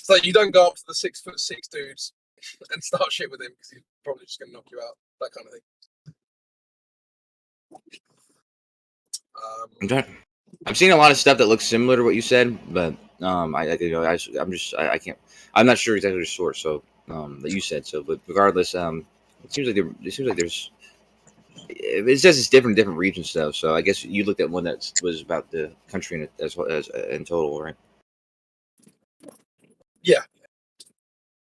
J: so you don't go up to the 6'6" dudes and start shit with him because he's probably just going to knock you out. That kind of thing.
R: I'm seeing a lot of stuff that looks similar to what you said, but I'm not sure exactly the source. So that you said so, but regardless, it seems like there's. It says it's different region stuff. So I guess you looked at one that was about the country as well as in total, right?
J: Yeah,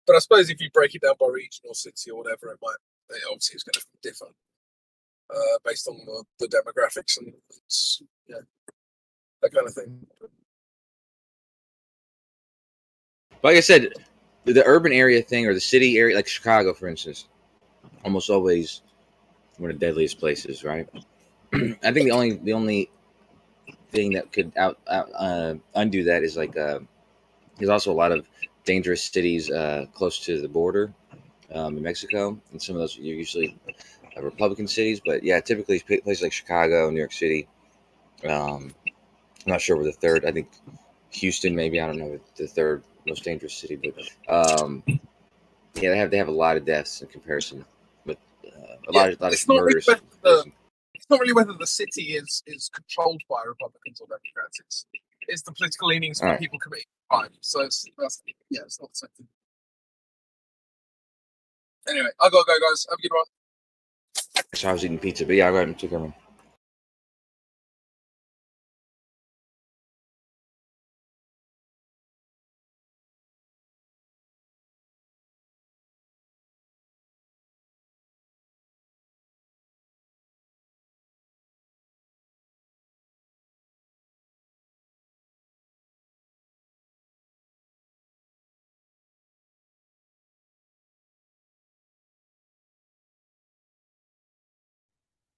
J: but I suppose if you break it down by region or city or whatever, it obviously it's going to differ based on the demographics and yeah, that kind of thing.
R: Like I said, the urban area thing or the city area, like Chicago, for instance, almost always one of the deadliest places, right? I think the only thing that could undo that is like there's also a lot of dangerous cities close to the border in Mexico, and some of those are usually Republican cities. But yeah, typically places like Chicago, New York City. I'm not sure where the third. I think Houston, maybe. I don't know the third most dangerous city, but yeah, they have a lot of deaths in comparison with a lot of murders.
J: It's not really whether the city is controlled by Republicans or Democrats. It's the political leanings of people committing crime. So it's not the same thing. Anyway, I gotta go, guys. Have a good one.
R: So I was eating pizza, but yeah, I'll go ahead and take care of me.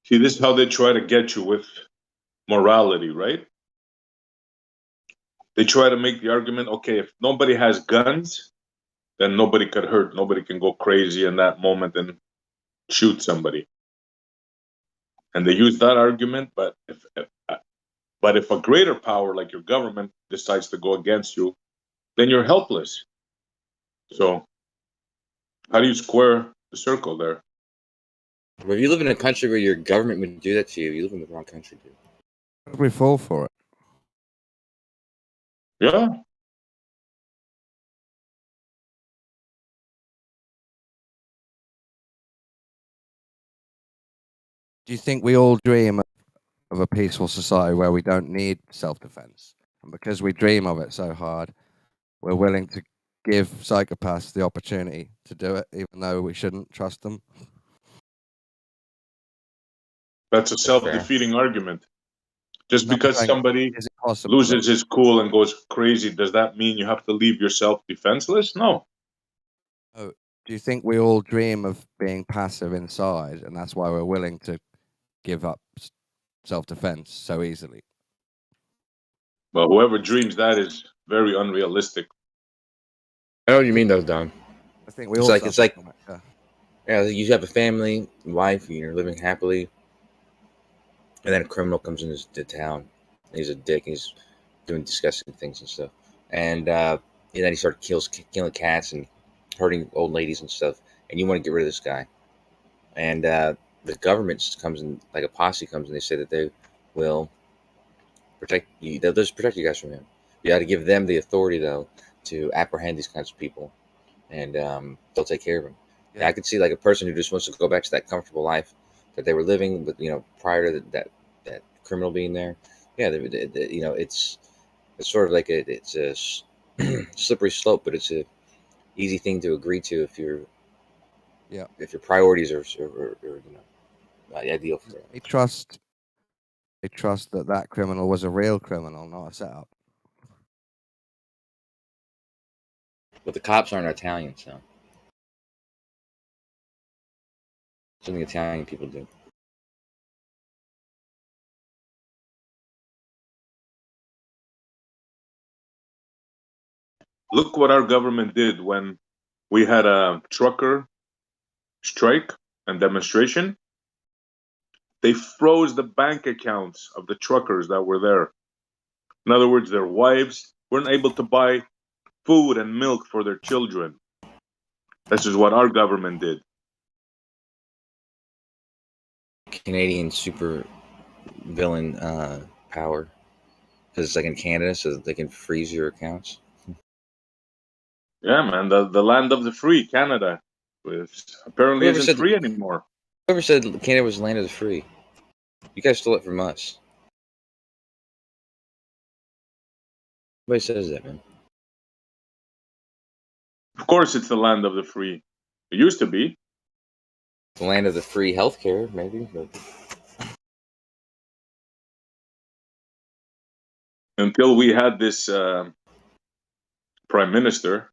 Q: See, this is how they try to get you with morality, right? They try to make the argument, okay, if nobody has guns, then nobody could hurt. Nobody can go crazy in that moment and shoot somebody. And they use that argument, but if a greater power like your government decides to go against you, then you're helpless. So how do you square the circle there?
R: But if you live in a country where your government would do that to you, you live in the wrong country, dude.
F: We fall for it.
Q: Yeah.
F: Do you think we all dream of a peaceful society where we don't need self-defense? And because we dream of it so hard, we're willing to give psychopaths the opportunity to do it, even though we shouldn't trust them?
Q: That's a self-defeating argument. Just because somebody
F: possible
Q: loses his cool and goes crazy, does that mean you have to leave yourself defenseless? No.
F: Oh, do you think we all dream of being passive inside, and that's why we're willing to give up self-defense so easily?
Q: Well, whoever dreams that is very unrealistic.
R: I know what you mean, though, Don.
F: I think we
R: it's
F: all
R: like yeah, you have a family, wife, you're living happily, and then a criminal comes into town. He's a dick. He's doing disgusting things and stuff, and then he starts killing cats and hurting old ladies and stuff. And you want to get rid of this guy, and the government just comes in, like a posse comes, and they say that they will protect you. They'll just protect you guys from him. You got to give them the authority, though, to apprehend these kinds of people, and they'll take care of them. Yeah. I could see like a person who just wants to go back to that comfortable life that they were living, but prior to that
I: criminal being there. Yeah, you know, it's sort of like it's a slippery slope, but it's a easy thing to agree to if your priorities are you know, ideal for it.
F: They trust that criminal was a real criminal, not a setup.
I: But the cops aren't Italian, so something Italian people do.
Q: Look what our government did when we had a trucker strike and demonstration. They froze the bank accounts of the truckers that were there. In other words, their wives weren't able to buy food and milk for their children. This is what our government did.
I: Canadian super villain power, because it's like in Canada, so that they can freeze your accounts.
Q: Yeah, man, the land of the free, Canada, which apparently
I: Whoever
Q: isn't
I: said
Q: free anymore.
I: Whoever said Canada was the land of the free? You guys stole it from us. Nobody says that, man.
Q: Of course, it's the land of the free. It used to be.
I: The land of the free healthcare, maybe. But
Q: until we had this prime minister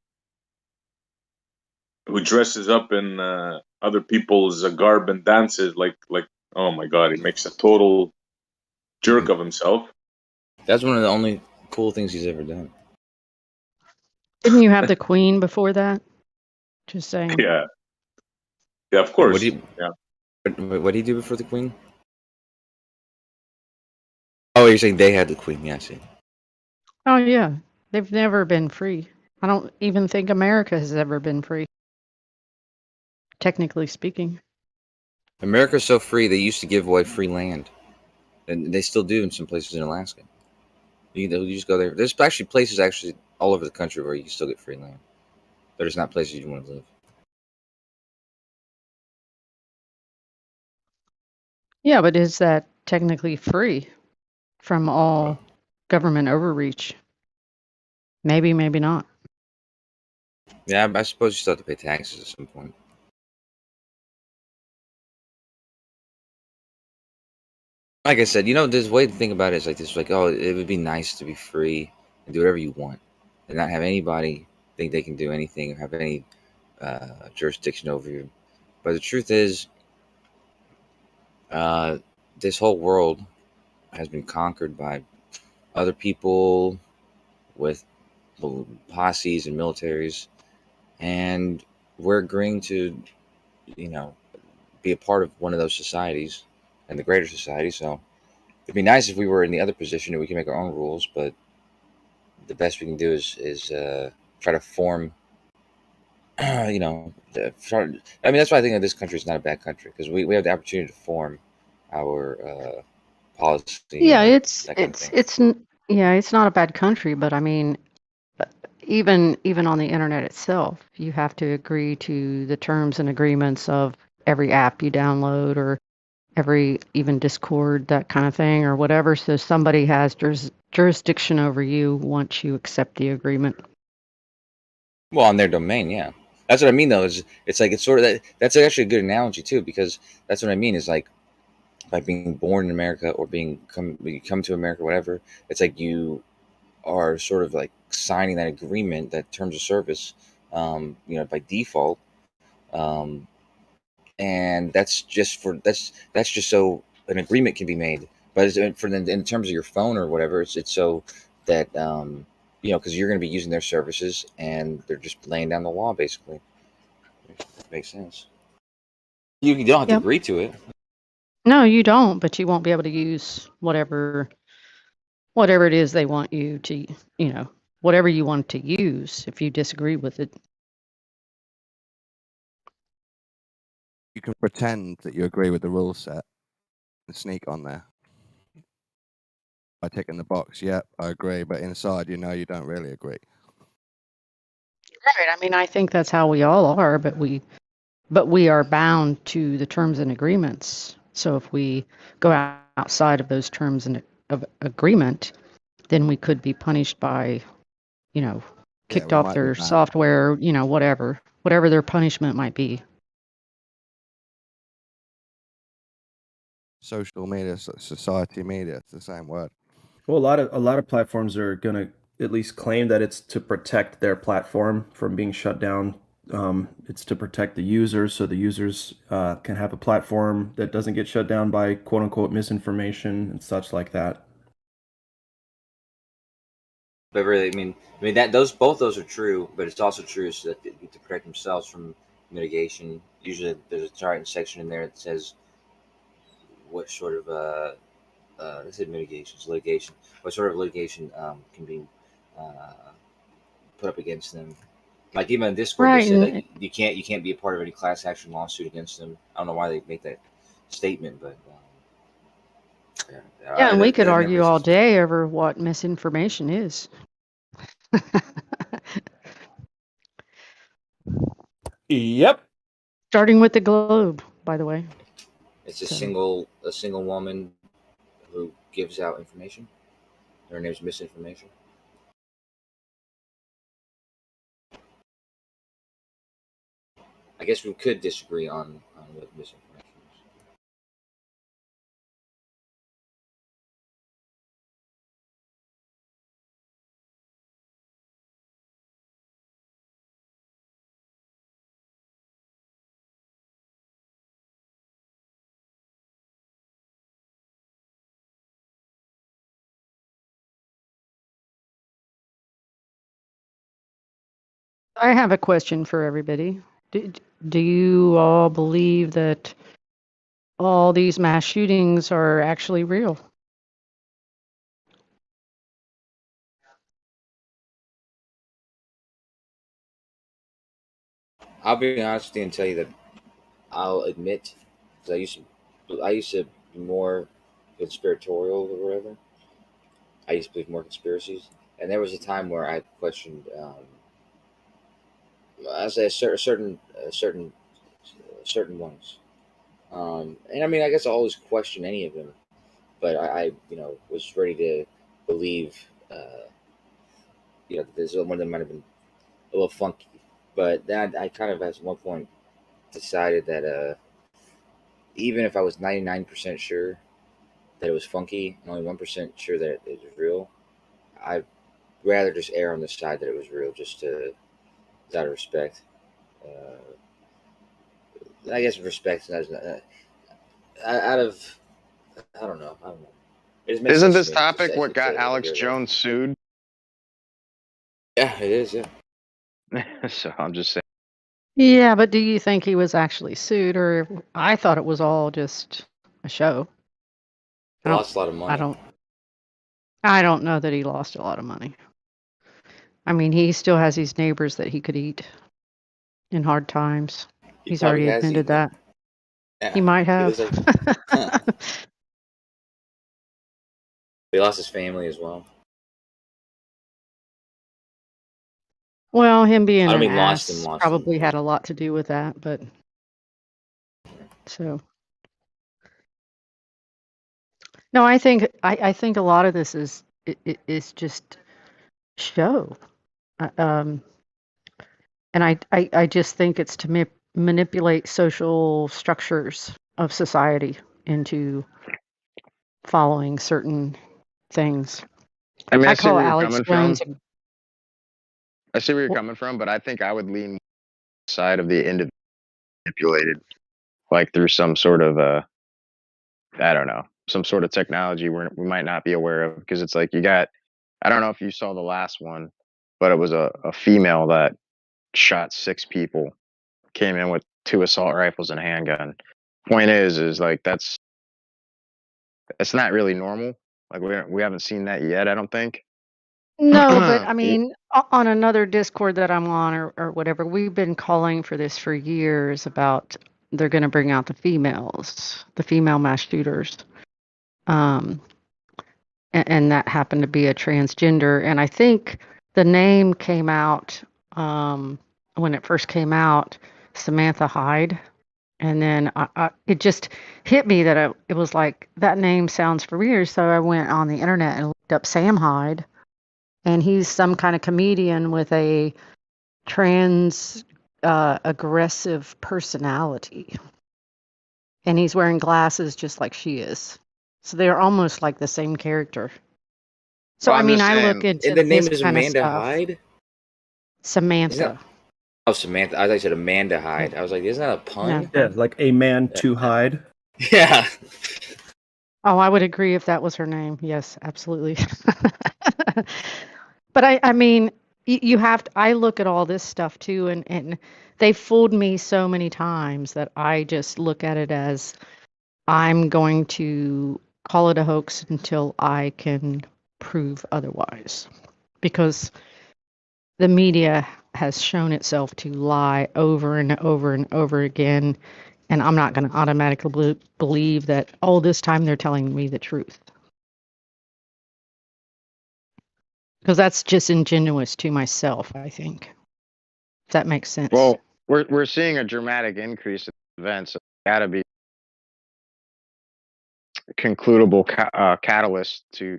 Q: who dresses up in other people's garb and dances like oh my god, he makes a total jerk of himself.
I: that's one of the only cool things he's ever done.
D: Didn't you have the Queen before that? Just saying.
Q: Yeah, of course.
I: Yeah. What did he do before the Queen? Oh, you're saying they had the Queen? Yeah, I see.
D: Oh yeah, they've never been free. I don't even think America has ever been free, technically speaking.
I: America's so free, they used to give away free land. And they still do in some places in Alaska. You just go there. There's actually places all over the country where you can still get free land. But it's not places you want to live.
D: Yeah, but is that technically free from all government overreach? Maybe, maybe not.
I: Yeah, I suppose you still have to pay taxes at some point. Like I said, you know, there's a way to think about it is like this: like, oh, it would be nice to be free and do whatever you want, and not have anybody think they can do anything or have any jurisdiction over you. But the truth is, this whole world has been conquered by other people with posses and militaries, and we're agreeing to, you know, be a part of one of those societies and the greater society. So it'd be nice if we were in the other position and we can make our own rules, but the best we can do is try to form, you know, I mean, that's why I think that this country is not a bad country, because we have the opportunity to form our policy.
D: Yeah,
I: it's
D: yeah, it's not a bad country, but I mean, even on the internet itself, you have to agree to the terms and agreements of every app you download, or every even Discord, that kind of thing, or whatever. So somebody has jurisdiction over you once you accept the agreement.
I: Well, on their domain, yeah. That's what I mean, though. It's like it's sort of that. That's actually a good analogy too, because that's what I mean. Is like by being born in America or when you come to America, whatever. It's like you are sort of like signing that agreement, that terms of service, you know, by default, and that's just so an agreement can be made. But in terms of your phone or whatever, it's so that you know, because you're going to be using their services, and they're just laying down the law, basically. Makes sense. You don't have to agree to it.
D: No, you don't, but you won't be able to use whatever it is they want you to, you know, whatever you want to use if you disagree with it.
F: You can pretend that you agree with the rule set and sneak on there by ticking the box. Yep, I agree, but inside, you know, you don't really agree.
D: Right. I mean, I think that's how we all are, but we are bound to the terms and agreements. So if we go outside of those terms of agreement, then we could be punished by, kicked
F: we
D: off
F: might be
D: their
F: banned.
D: software, whatever their punishment might be.
F: Social media, society media, it's the same word.
N: Well, a lot of platforms are going to at least claim that it's to protect their platform from being shut down. It's to protect the users, so the users can have a platform that doesn't get shut down by quote unquote misinformation and such like that.
R: But really, I mean that both those are true, but it's also true so that they get to protect themselves from mitigation. Usually, there's a certain section in there that says what sort of let's say litigation, what sort of litigation can be put up against them. Like even in Discord,
D: Right,
R: they said
D: and
R: that you can't be a part of any class action lawsuit against them. I don't know why they make that statement, but
D: yeah, and we could
R: that never
D: argue all
R: makes sense.
D: day over what misinformation is.
N: Yep.
D: Starting with the globe, by the way.
R: It's a
D: So-
R: single woman who gives out information. Her name's misinformation. I guess we could disagree on what misinformation is.
D: I have a question for everybody. Do you all believe that all these mass shootings are actually real?
R: I'll be honest with you and tell you that I'll admit, because I used to be more conspiratorial or whatever. I used to believe more conspiracies, and there was a time where I questioned, I say certain ones. And I mean, I guess I always question any of them, but I was ready to believe, that there's one of them might have been a little funky, but then I kind of at one point decided that even if I was 99% sure that it was funky and only 1% sure that it was real, I'd rather just err on the side that it was real, just out of respect. I guess respect out of I don't know. It just makes
B: Isn't
R: sense
B: this
R: to me
B: topic what got Alex
R: hear that.
B: Jones sued?
R: Yeah, it is. Yeah.
B: So I'm just saying.
D: Yeah, but do you think he was actually sued, or I thought it was all just a show?
R: He lost a lot of money.
D: I don't know that he lost a lot of money. I mean, he still has these neighbors that he could eat in hard times.
R: He
D: He's
R: probably
D: already
R: has
D: admitted
R: eaten them.
D: that.
R: Yeah,
D: He might have.
R: He lost his family as well.
D: Well, him being
R: I don't
D: an
R: mean lost
D: ass
R: him.
D: probably had a lot to do with that, but so no, I think a lot of this is just show, and I just think it's to manipulate social structures of society into following certain things.
B: I mean, I see
D: call
B: where you're
D: Alex
B: coming
D: Jones.
B: from. I see where you're coming from, but I think I would lean side of the individual manipulated, like through some sort of I don't know, some sort of technology we might not be aware of, because it's like you got, I don't know if you saw the last one, but it was a female that shot 6 people, came in with 2 assault rifles and a handgun. Point is like that's not really normal. Like we haven't seen that yet, I don't think.
D: No, but I mean, on another Discord that I'm on or whatever, we've been calling for this for years about they're going to bring out the female mass shooters. And that happened to be a transgender. And I think the name came out when it first came out, Samantha Hyde. And then it just hit me that it was like, that name sounds familiar. So I went on the internet and looked up Sam Hyde, and he's some kind of comedian with a trans aggressive personality. And he's wearing glasses just like she is. So they're almost like the same character. So,
B: Well,
D: I
B: I'm
D: mean,
B: just
D: I look
B: saying.
D: into
R: And the name
D: this
R: is
D: kind of
R: Amanda
D: stuff.
R: Hyde? Isn't
D: Samantha.
R: that, oh, Samantha. I thought you said Amanda Hyde. I was like, isn't that a pun?
N: Yeah, like a man to hide.
R: Yeah.
D: Oh, I would agree if that was her name. Yes, absolutely. But I mean, you have to, I look at all this stuff too, and they fooled me so many times that I just look at it as I'm going to call it a hoax until I can prove otherwise. Because the media has shown itself to lie over and over and over again. And I'm not going to automatically believe that, oh, this time they're telling me the truth. Because that's just ingenuous to myself, I think. If that makes sense.
B: Well, we're seeing a dramatic increase in events. It's got to be a concludable catalyst to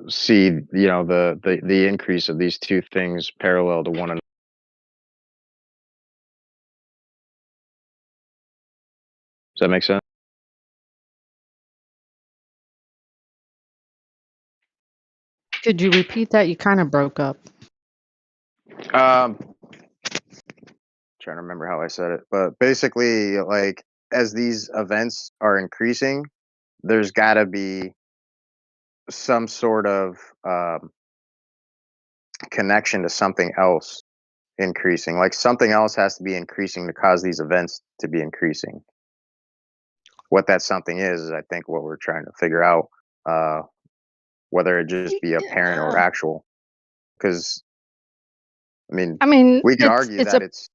B: see the increase of these two things parallel to one another. Does that make sense?
D: Could you repeat that? You kind of broke up.
B: Trying to remember how I said it, but basically, like, as these events are increasing, there's got to be some sort of connection to something else increasing. Like, something else has to be increasing to cause these events to be increasing. What that something is I think what we're trying to figure out, whether it just be apparent or actual. Because I mean, we can argue that it's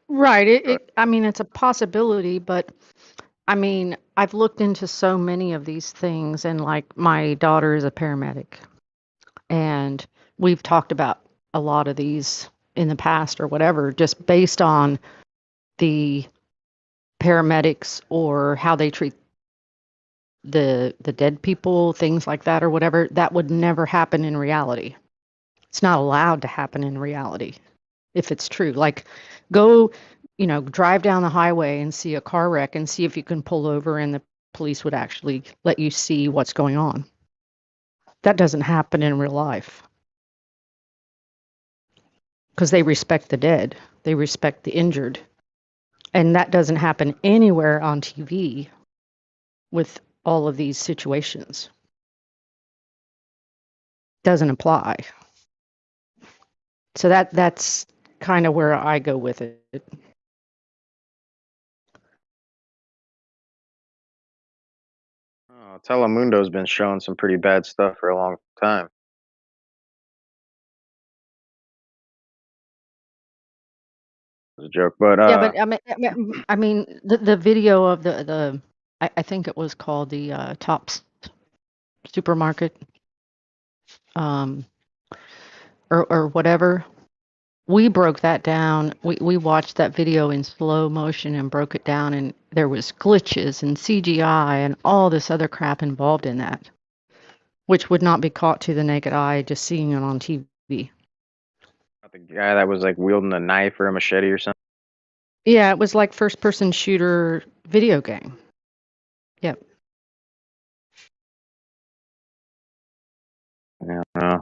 D: right. I mean, it's a possibility, but I mean, I've looked into so many of these things, and like my daughter is a paramedic, and we've talked about a lot of these in the past or whatever, just based on the paramedics or how they treat the dead people, things like that or whatever. That would never happen in reality. It's not allowed to happen in reality if it's true. Like, go, drive down the highway and see a car wreck and see if you can pull over and the police would actually let you see what's going on. That doesn't happen in real life. Because they respect the dead. They respect the injured. And that doesn't happen anywhere on TV with all of these situations. Doesn't apply. So that's kind of where I go with it.
B: Telemundo's been showing some pretty bad stuff for a long time. It was a joke, but
D: Yeah, but I mean the video of the I think it was called the Tops supermarket, or whatever. We broke that down. We watched that video in slow motion and broke it down, and there was glitches and CGI and all this other crap involved in that, which would not be caught to the naked eye just seeing it on TV.
B: the guy that was like wielding a knife or a machete or something.
D: Yeah, it was like first-person shooter video game. Yep.
B: Yeah, I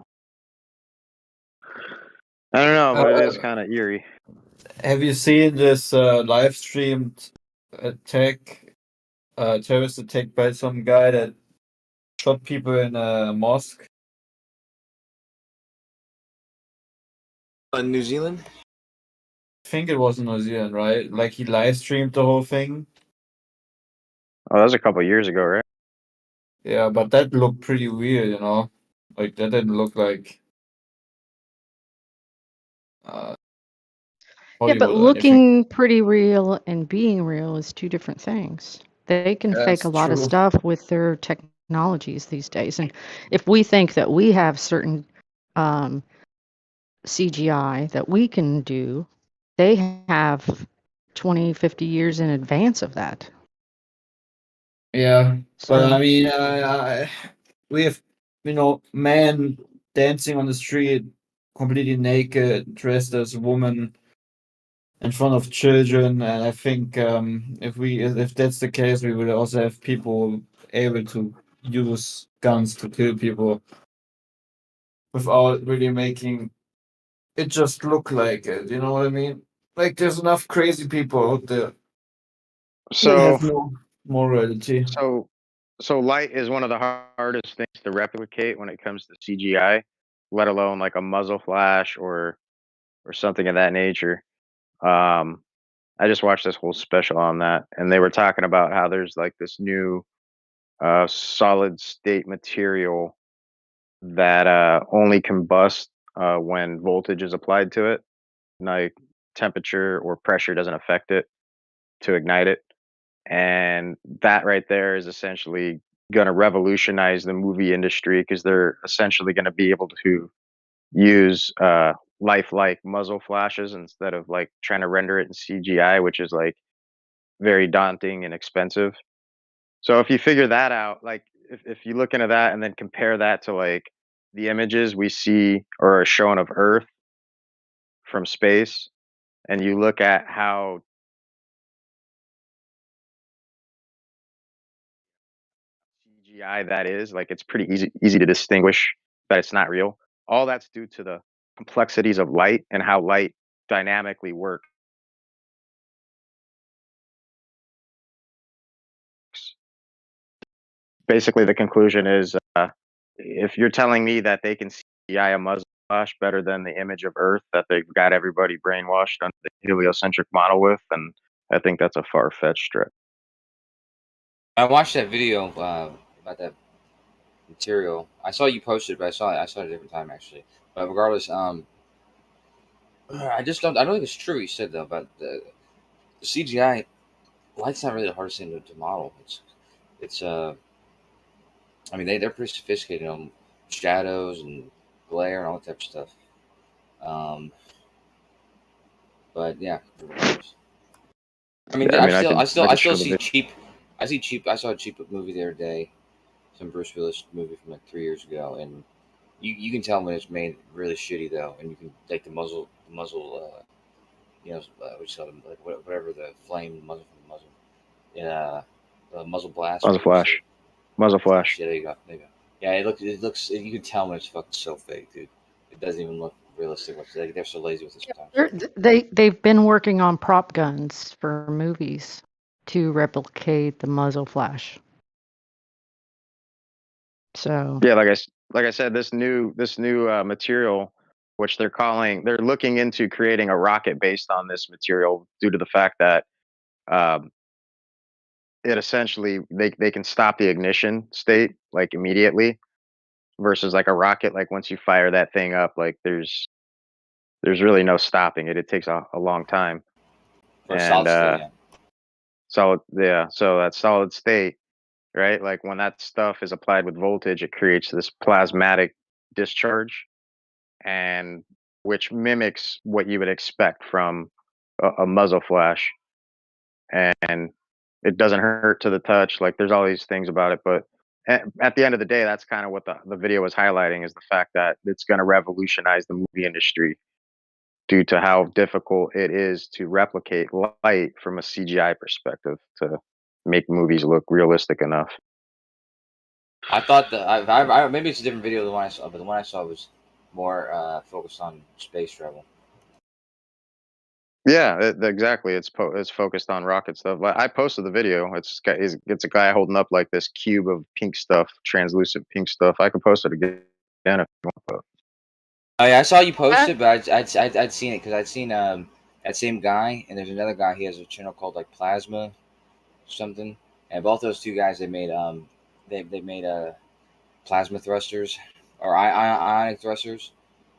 B: don't know, but it is kind of eerie.
O: Have you seen this live streamed attack, terrorist attack by some guy that shot people in a mosque?
R: New Zealand?
O: I think it was in New Zealand, right? Like, he live streamed the whole thing.
B: Oh, that was a couple years ago, right?
O: Yeah, but that looked pretty weird, Like, that didn't look like
D: Yeah,
O: Hollywood
D: but
O: or anything.
D: looking pretty real and being real is two different things. They can fake
O: That's
D: a lot of
O: true.
D: stuff with their technologies these days. And if we think that we have certain CGI that we can do, they have 20, 50 years in advance of that.
O: Yeah, but
D: So
O: I mean, we have, men dancing on the street, completely naked, dressed as a woman, in front of children, and I think if that's the case, we will also have people able to use guns to kill people without really making it just look like it. You know what I mean? Like there's enough crazy people out there that
B: So
O: have no morality.
B: so light is one of the hardest things to replicate when it comes to CGI, let alone like a muzzle flash or something of that nature. Um, I just watched this whole special on that, and they were talking about how there's like this new solid state material that only combusts when voltage is applied to it, like temperature or pressure doesn't affect it to ignite it. And that right there is essentially going to revolutionize the movie industry because they're essentially going to be able to use lifelike muzzle flashes instead of like trying to render it in CGI, which is like very daunting and expensive. So if you figure that out, like if you look into that and then compare that to like the images we see or are shown of Earth from space, and you look at how CGI that is, like it's pretty easy to distinguish that it's not real. All that's due to the complexities of light and how light dynamically works. Basically, the conclusion is if you're telling me that they can CGI a muzzle flash better than the image of Earth that they've got everybody brainwashed under the heliocentric model with, then I think that's a far-fetched stretch.
R: I watched that video about that material. I saw you posted, but I saw it at a different time actually. But regardless, I just don't. I don't think it's true. What you said though about the CGI. Light's not really the hardest thing to model. It's I mean they're pretty sophisticated on shadows and glare and all that type of stuff. But yeah, regardless. I mean,
B: Yeah, I mean, I
R: I
B: could
R: still
B: show the
R: see
B: video.
R: cheap. I see cheap. I saw a cheap movie the other day, some Bruce Willis movie from like 3 years ago, and you can tell when it's made really shitty though, and you can take the muzzle, what you call them, like whatever the flame muzzle from the muzzle, yeah, the muzzle blast,
B: Muzzle
R: whatever you say.
B: flash. Muzzle flash.
R: Yeah, there you go. There you go. Yeah, it looks. You can tell when it's fucking so fake, dude. It doesn't even look realistic. They're so lazy with it sometimes.
D: they've been working on prop guns for movies to replicate the muzzle flash. So
B: Yeah, like I said, this new material, which they're looking into creating a rocket based on this material due to the fact that um, it essentially they can stop the ignition state like immediately versus like a rocket. Like once you fire that thing up, like there's really no stopping it. It takes a long time.
R: For a
B: And
R: solid state, yeah.
B: so that solid state, right? Like when that stuff is applied with voltage, it creates this plasmatic discharge, and which mimics what you would expect from a muzzle flash, and it doesn't hurt to the touch. Like there's all these things about it, but at the end of the day, that's kind of what the video was highlighting, is the fact that it's going to revolutionize the movie industry due to how difficult it is to replicate light from a CGI perspective to make movies look realistic enough.
R: I thought that I maybe it's a different video than the one I saw, but the one I saw was more focused on space travel.
B: Yeah, exactly. It's focused on rocket stuff. Like I posted the video. It's a guy holding up like this cube of pink stuff, translucent pink stuff. I could post it again if you want. But
R: Oh yeah, I saw you post it, but I'd seen it because I'd seen that same guy, and there's another guy. He has a channel called like Plasma something, and both those two guys they made they made plasma thrusters or ionic thrusters,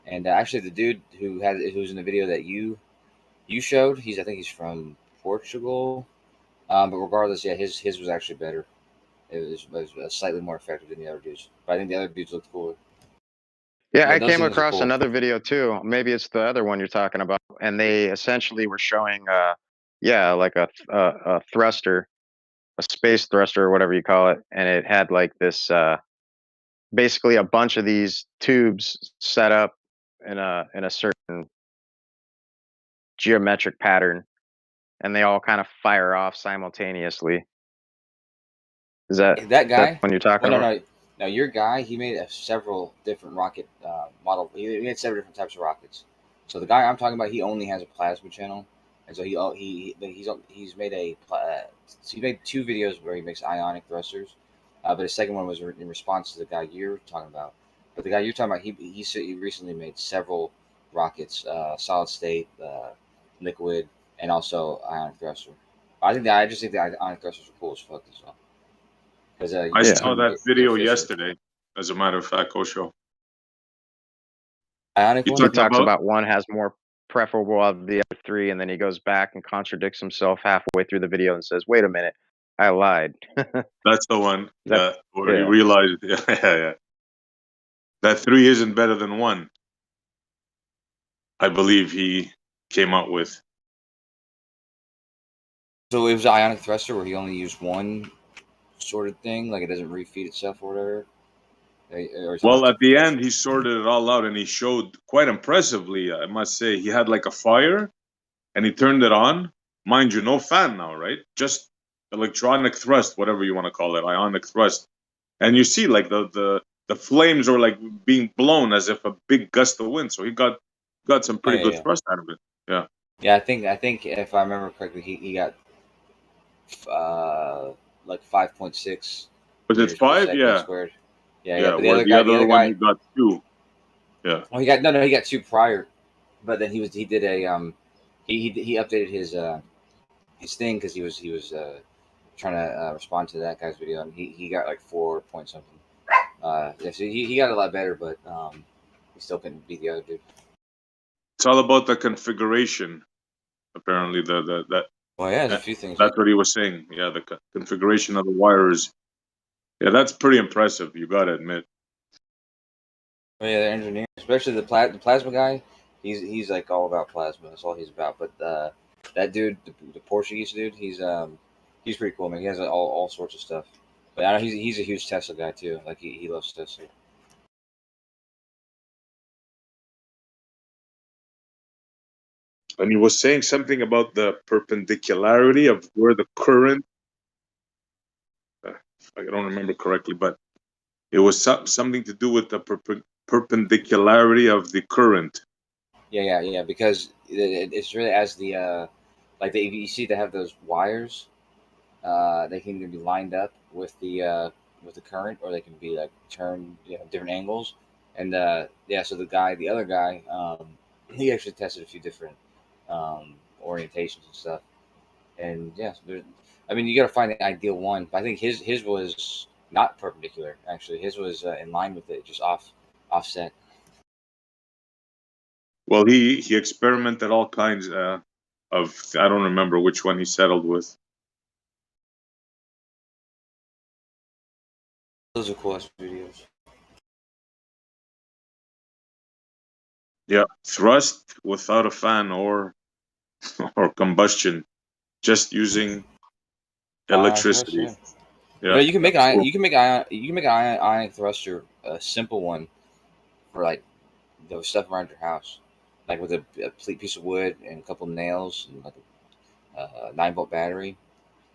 R: and actually the dude who's in the video that you showed, I think he's from Portugal, but regardless, yeah, his was actually better. It was slightly more effective than the other dudes, but I think the other dudes looked cooler.
B: yeah,
R: Yeah,
B: I
R: those
B: came
R: things are
B: across
R: cool.
B: another video too. Maybe it's the other one you're talking about, and they essentially were showing Yeah, like a thruster, a space thruster or whatever you call it, and it had like this basically a bunch of these tubes set up in a certain geometric pattern, and they all kind of fire off simultaneously. Is that
R: That guy?
B: one you're talking
R: Well, no,
B: about?
R: no, no. Your guy, he made several different rocket model. He made several different types of rockets. So the guy I'm talking about, he only has a plasma channel, and so he's made so he made 2 videos where he makes ionic thrusters, but his second one was in response to the guy you're talking about. But the guy you're talking about, he recently made several rockets, solid state, liquid, and also ionic thruster. I just think the ionic thrusters are cool as fuck as well. Because
Q: I
B: Yeah.
Q: saw that
R: they're
Q: video
R: efficient.
Q: yesterday, as a matter of fact, Osho.
R: Ionic
Q: You
R: one?
B: He
Q: talking
B: talks
Q: about?
B: about one has more preferable of the other 3, and then he goes back and contradicts himself halfway through the video and says, "Wait a minute, I lied."
Q: That's the one.
B: That
Q: Yeah, where he
B: yeah.
Q: realized, yeah, that 3 isn't better than 1. I believe he came out with.
R: So it was ionic thruster where he only used one sort of thing, like it doesn't refeed itself or whatever. Or is
Q: Well,
R: it
Q: at the end, he sorted it all out, and he showed quite impressively. I must say, he had like a fire, and he turned it on. Mind you, no fan now, right? Just electronic thrust, whatever you want to call it, ionic thrust. And you see, like the flames are like being blown as if a big gust of wind. So he got some pretty good
R: yeah.
Q: thrust out of it. Yeah.
R: Yeah, I think if I remember correctly, he got like 5.6
Q: Was it
R: meters per
Q: 5?
R: second
Q: Yeah.
R: squared. Yeah, yeah.
Q: Yeah.
R: But
Q: Where the
R: the
Q: other
R: other
Q: one he
R: guy,
Q: got 2. Yeah.
R: oh, he got 2 prior, but then he did a he updated his thing because he was trying to respond to that guy's video, and he got like 4 point something. Yeah, so he got a lot better, but he still couldn't beat the other dude.
Q: It's all about the configuration. Apparently, that
R: Well, yeah, there's a few things.
Q: that's what he was saying. Yeah, the configuration of the wires. Yeah, that's pretty impressive. You got to admit.
R: Oh, yeah, they're engineers, especially the plasma guy. He's like all about plasma. That's all he's about. But that dude, the Portuguese dude, he's pretty cool, man. He has all sorts of stuff. But I know he's a huge Tesla guy too. Like he loves Tesla.
Q: And he was saying something about the perpendicularity of where the current. I don't remember correctly, but it was something to do with the perpendicularity of the current.
R: Yeah. Because it's really as the like you see they have those wires. They can either be lined up with the current, or they can be like turned, different angles. And yeah, so the other guy, he actually tested a few different orientations and stuff. And yeah, I mean, you got to find the ideal one. But I think his was not perpendicular. Actually, his was in line with it, just offset.
Q: Well, he experimented all kinds of. I don't remember which one he settled with.
R: Those are cool ass videos.
Q: Yeah, thrust without a fan or combustion, just using electricity.
R: Yeah.
Q: Yeah,
R: You can make
Q: that's cool.
R: you can make an ionic thruster, a simple one, for like the stuff around your house, like with a piece of wood and a couple of nails and like a 9-volt battery,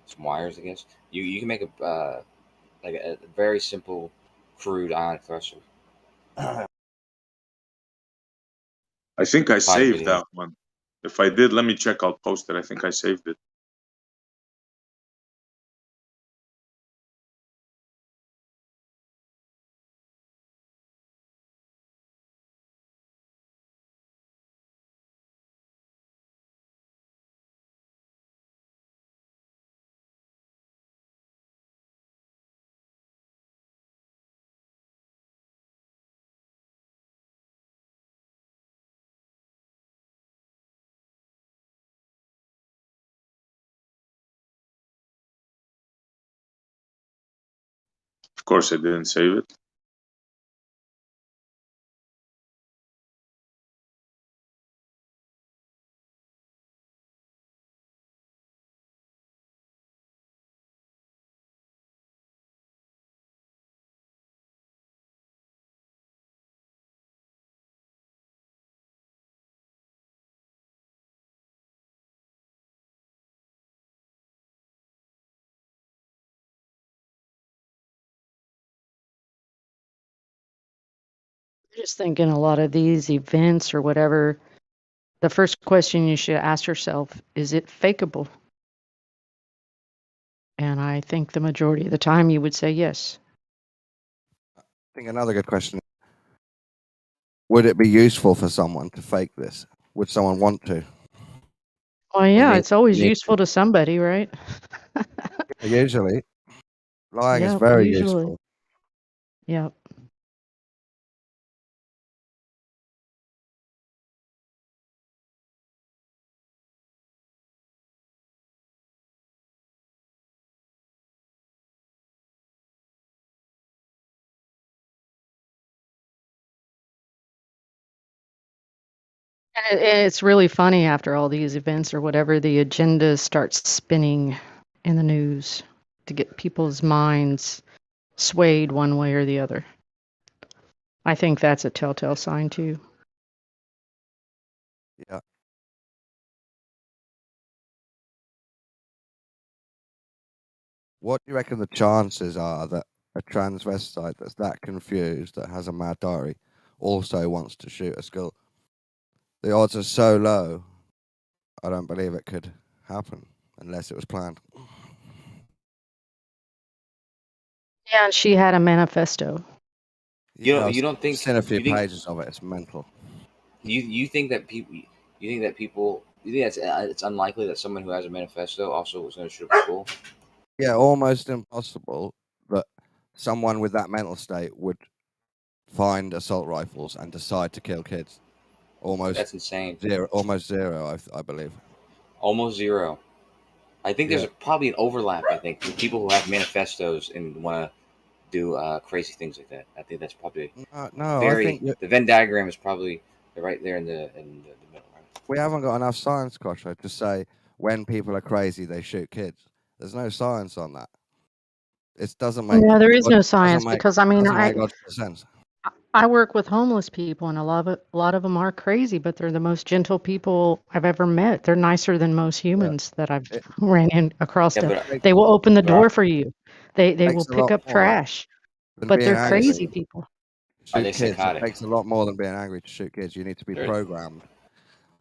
R: some wires, I guess. You can make like a very simple, crude ionic thruster.
Q: I think I
R: Find a
Q: saved
R: video.
Q: that one. If I did, let me check. I'll post it. I think I saved it. Of course, I didn't save it.
D: I just think in a lot of these events or whatever, the first question you should ask yourself, is it fakeable? And I think the majority of the time you would say yes.
F: I think another good question: would it be useful for someone to fake this? Would someone want to?
D: Well, yeah, it's always useful to somebody, right?
F: Usually, lying is
D: Yep,
F: very
D: usually.
F: useful.
D: Yep. And it's really funny after all these events or whatever, the agenda starts spinning in the news to get people's minds swayed one way or the other. I think that's a telltale sign too.
F: Yeah. What do you reckon the chances are that a transvestite that's that confused, that has a mad diary, also wants to shoot a school? The odds are so low, I don't believe it could happen unless it was planned.
D: Yeah, and she had a manifesto.
F: Yeah,
R: You don't
F: I've
R: think
F: seen a few
R: you think
F: pages of it. It's mental.
R: you think that people you think that's it's unlikely that someone who has a manifesto also was going to shoot up a school?
F: Yeah, almost impossible that someone with that mental state would find assault rifles and decide to kill kids. Almost
R: That's insane.
F: Almost zero, I believe.
R: Almost zero. I think
F: Yeah.
R: there's probably an overlap. I think with people who have manifestos and want to do crazy things like that. I think that's probably
F: No, I think
R: the Venn diagram is probably right there in the middle. Right?
F: we haven't got enough science, Kosho, to say when people are crazy, they shoot kids. There's no science on that. It doesn't make.
D: Yeah, there is no
F: doesn't
D: science
F: make
D: because I mean,
F: doesn't make logical sense.
D: I work with homeless people, and a lot of them are crazy, but they're the most gentle people I've ever met. They're nicer than most humans that I've ran in across.
R: Yeah, but
D: They will open the
R: there are-
D: door for you. They will
F: Takes a
D: pick
F: lot
D: up
F: more
D: trash,
F: than
D: but
F: being
D: they're
F: angry.
D: crazy people.
R: Are
F: Shoot
R: they
F: kids. It
R: psychotic?
F: takes a lot more than being angry to shoot kids. You need to be
R: There-
F: programmed.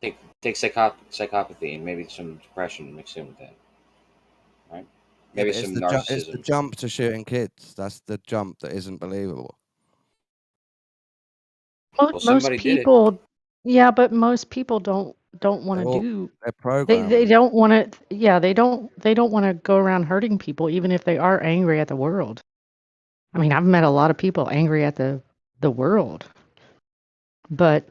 R: Take psychopathy and maybe some depression mixed in with that, right?
F: Yeah,
R: Maybe
F: but
R: some
F: it's the
R: narcissism.
F: jump to shooting kids. That's the jump that isn't believable.
D: Most
R: somebody did it.
D: people, yeah, but most people don't want to do.
F: They're
D: They
F: programmed.
D: don't want to. Yeah, they don't want to go around hurting people, even if they are angry at the world. I mean, I've met a lot of people angry at the world, but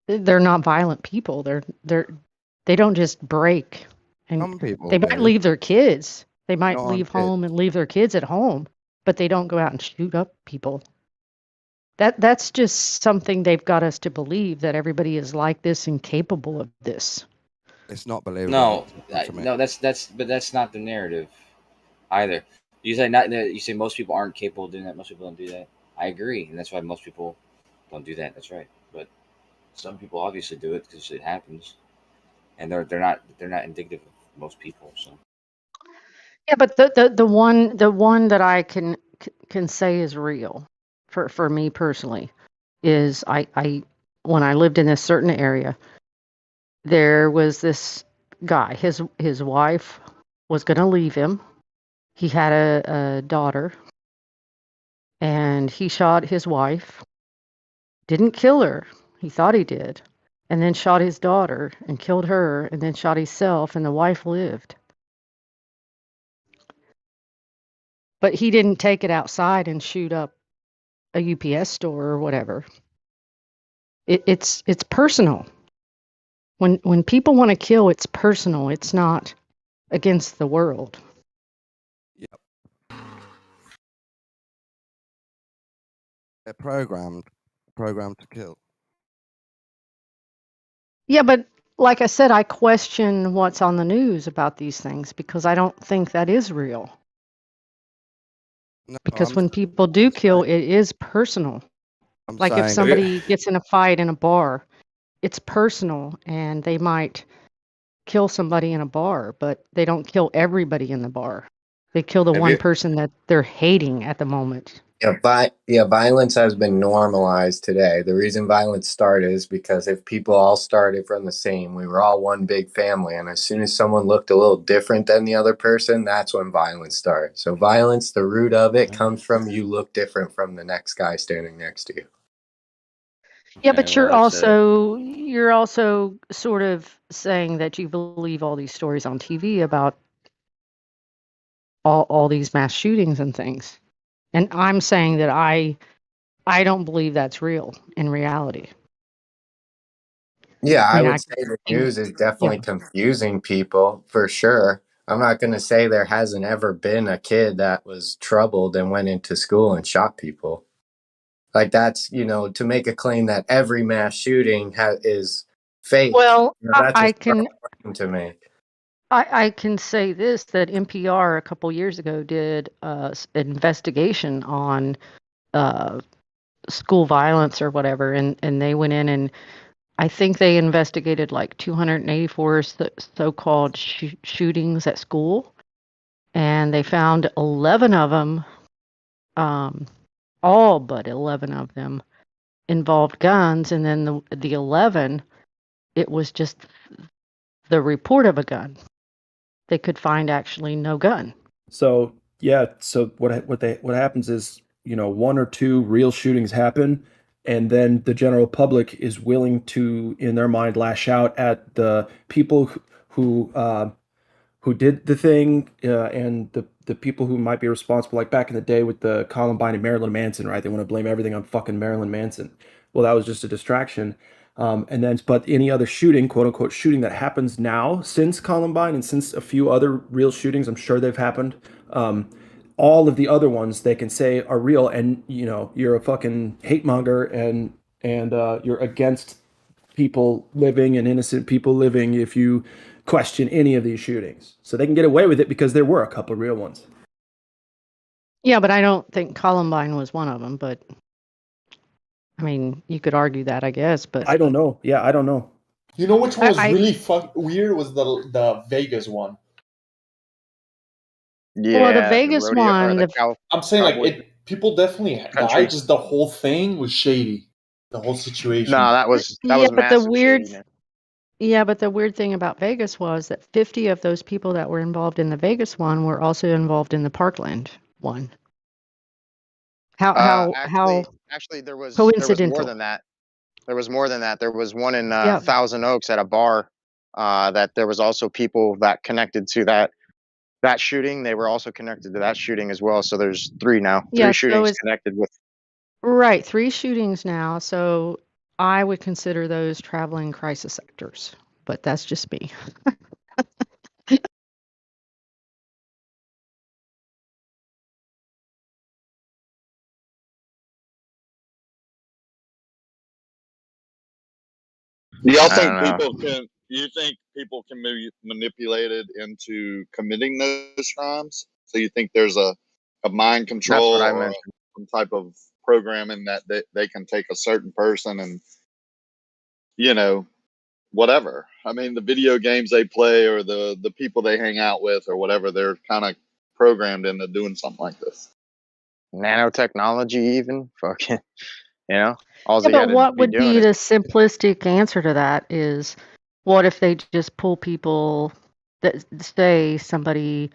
D: they're not violent people. They don't just break, and
F: Some people
D: they might
F: do.
D: leave their kids. They might
F: Not on
D: leave
F: kids.
D: home and leave their kids at home, but they don't go out and shoot up people. That's just something they've got us to believe, that everybody is like this and capable of this.
F: It's not believable.
R: No,
F: to me.
R: no, that's not the narrative either. You say most people aren't capable of doing that. Most people don't do that. I agree, and that's why most people don't do that. That's right. But some people obviously do it because it happens, and they're not indicative of most people. So
D: Yeah, but the one that I can say is real for me personally is I when I lived in this certain area, there was this guy. His wife was going to leave him. He had a daughter, and he shot his wife. Didn't kill her. He thought he did, and then shot his daughter and killed her, and then shot himself, and the wife lived. But he didn't take it outside and shoot up a UPS store or whatever. It's personal. When people want to kill, it's personal. It's not against the world.
F: They're programmed to kill.
D: Yeah, but like I said, I question what's on the news about these things because I don't think that is real.
F: No,
D: Because when people do kill, it is personal. Like if
F: saying-
D: somebody gets in a fight in a bar, it's personal, and they might kill somebody in a bar, but they don't kill everybody in the bar. They kill the
R: Have
D: one
R: you-
D: person that they're hating at the moment.
A: Violence has been normalized today. The reason violence started is because if people all started from the same, we were all one big family. And as soon as someone looked a little different than the other person, that's when violence started. So violence, the root of it comes from you look different from the next guy standing next to you.
D: Yeah,
I: Okay,
D: but
I: well, that's
D: you're also sort of saying that you believe all these stories on TV about all these mass shootings and things. And I'm saying that I don't believe that's real in reality.
A: Yeah,
D: I
A: I
D: mean,
A: would
D: I
A: say the
D: can,
A: news is
D: yeah.
A: definitely confusing people for sure. I'm not going to say there hasn't ever been a kid that was troubled and went into school and shot people. Like that's, to make a claim that every mass shooting is fake.
D: Well,
A: That's
D: I
A: a
D: can
A: strong claim to make.
D: I can say this, that NPR a couple years ago did an investigation on school violence or whatever, and they went in and I think they investigated like 284 so-called shootings at school, and they found 11 of them, all but 11 of them involved guns, and then the 11, it was just the report of a gun. They could find actually no gun.
N: So yeah, so what happens is, one or two real shootings happen, and then the general public is willing to, in their mind, lash out at the people who did the thing, and the people who might be responsible, like back in the day with the Columbine and Marilyn Manson, right? They want to blame everything on fucking Marilyn Manson. Well, that was just a distraction. But any other shooting, quote unquote, shooting that happens now since Columbine and since a few other real shootings, I'm sure they've happened. All of the other ones they can say are real, and you're a fucking hate monger, and you're against people living and innocent people living if you question any of these shootings. So they can get away with it because there were a couple of real ones.
D: Yeah, but I don't think Columbine was one of them. But I mean, you could argue that, I guess. But
N: I don't know. Yeah, I don't know.
H: You know which one was
D: I-
H: really weird was the Vegas one.
B: Yeah,
D: Well, the Vegas
B: rodeo or
D: one,
H: I'm saying like
B: cowboy
H: people definitely
B: country.
H: died. Just the whole thing was shady. The whole situation.
B: No, that was
D: yeah, but the
B: massive
D: weird,
B: shadiness.
D: yeah, but the weird thing about Vegas was that 50 of those people that were involved in the Vegas one were also involved in the Parkland one. How
B: Actually there was
D: coincidental?
B: more than that. There was more than that. There was one in
D: Yeah.
B: Thousand Oaks at a bar that there was also people that connected to that shooting. They were also connected to that shooting as well. So there's three now.
D: Yeah,
B: Three
D: so
B: shootings
D: it's
B: connected with.
D: right, 3 shootings now. So I would consider those traveling crisis sectors, but that's just me.
T: Do y'all
B: I
T: think
B: don't know.
T: you think people can be manipulated into committing those crimes? So you think there's a mind
B: That's
T: control
B: what I
T: or
B: mentioned.
T: some type of programming that they can take a certain person and, whatever. I mean, the video games they play or the people they hang out with or whatever, they're kind of programmed into doing something like this.
B: Nanotechnology, even fucking, all
D: Yeah,
B: they got
D: but
B: to
D: what
B: be
D: would
B: doing
D: be
B: is
D: the simplistic answer to that is what if they just pull people that say somebody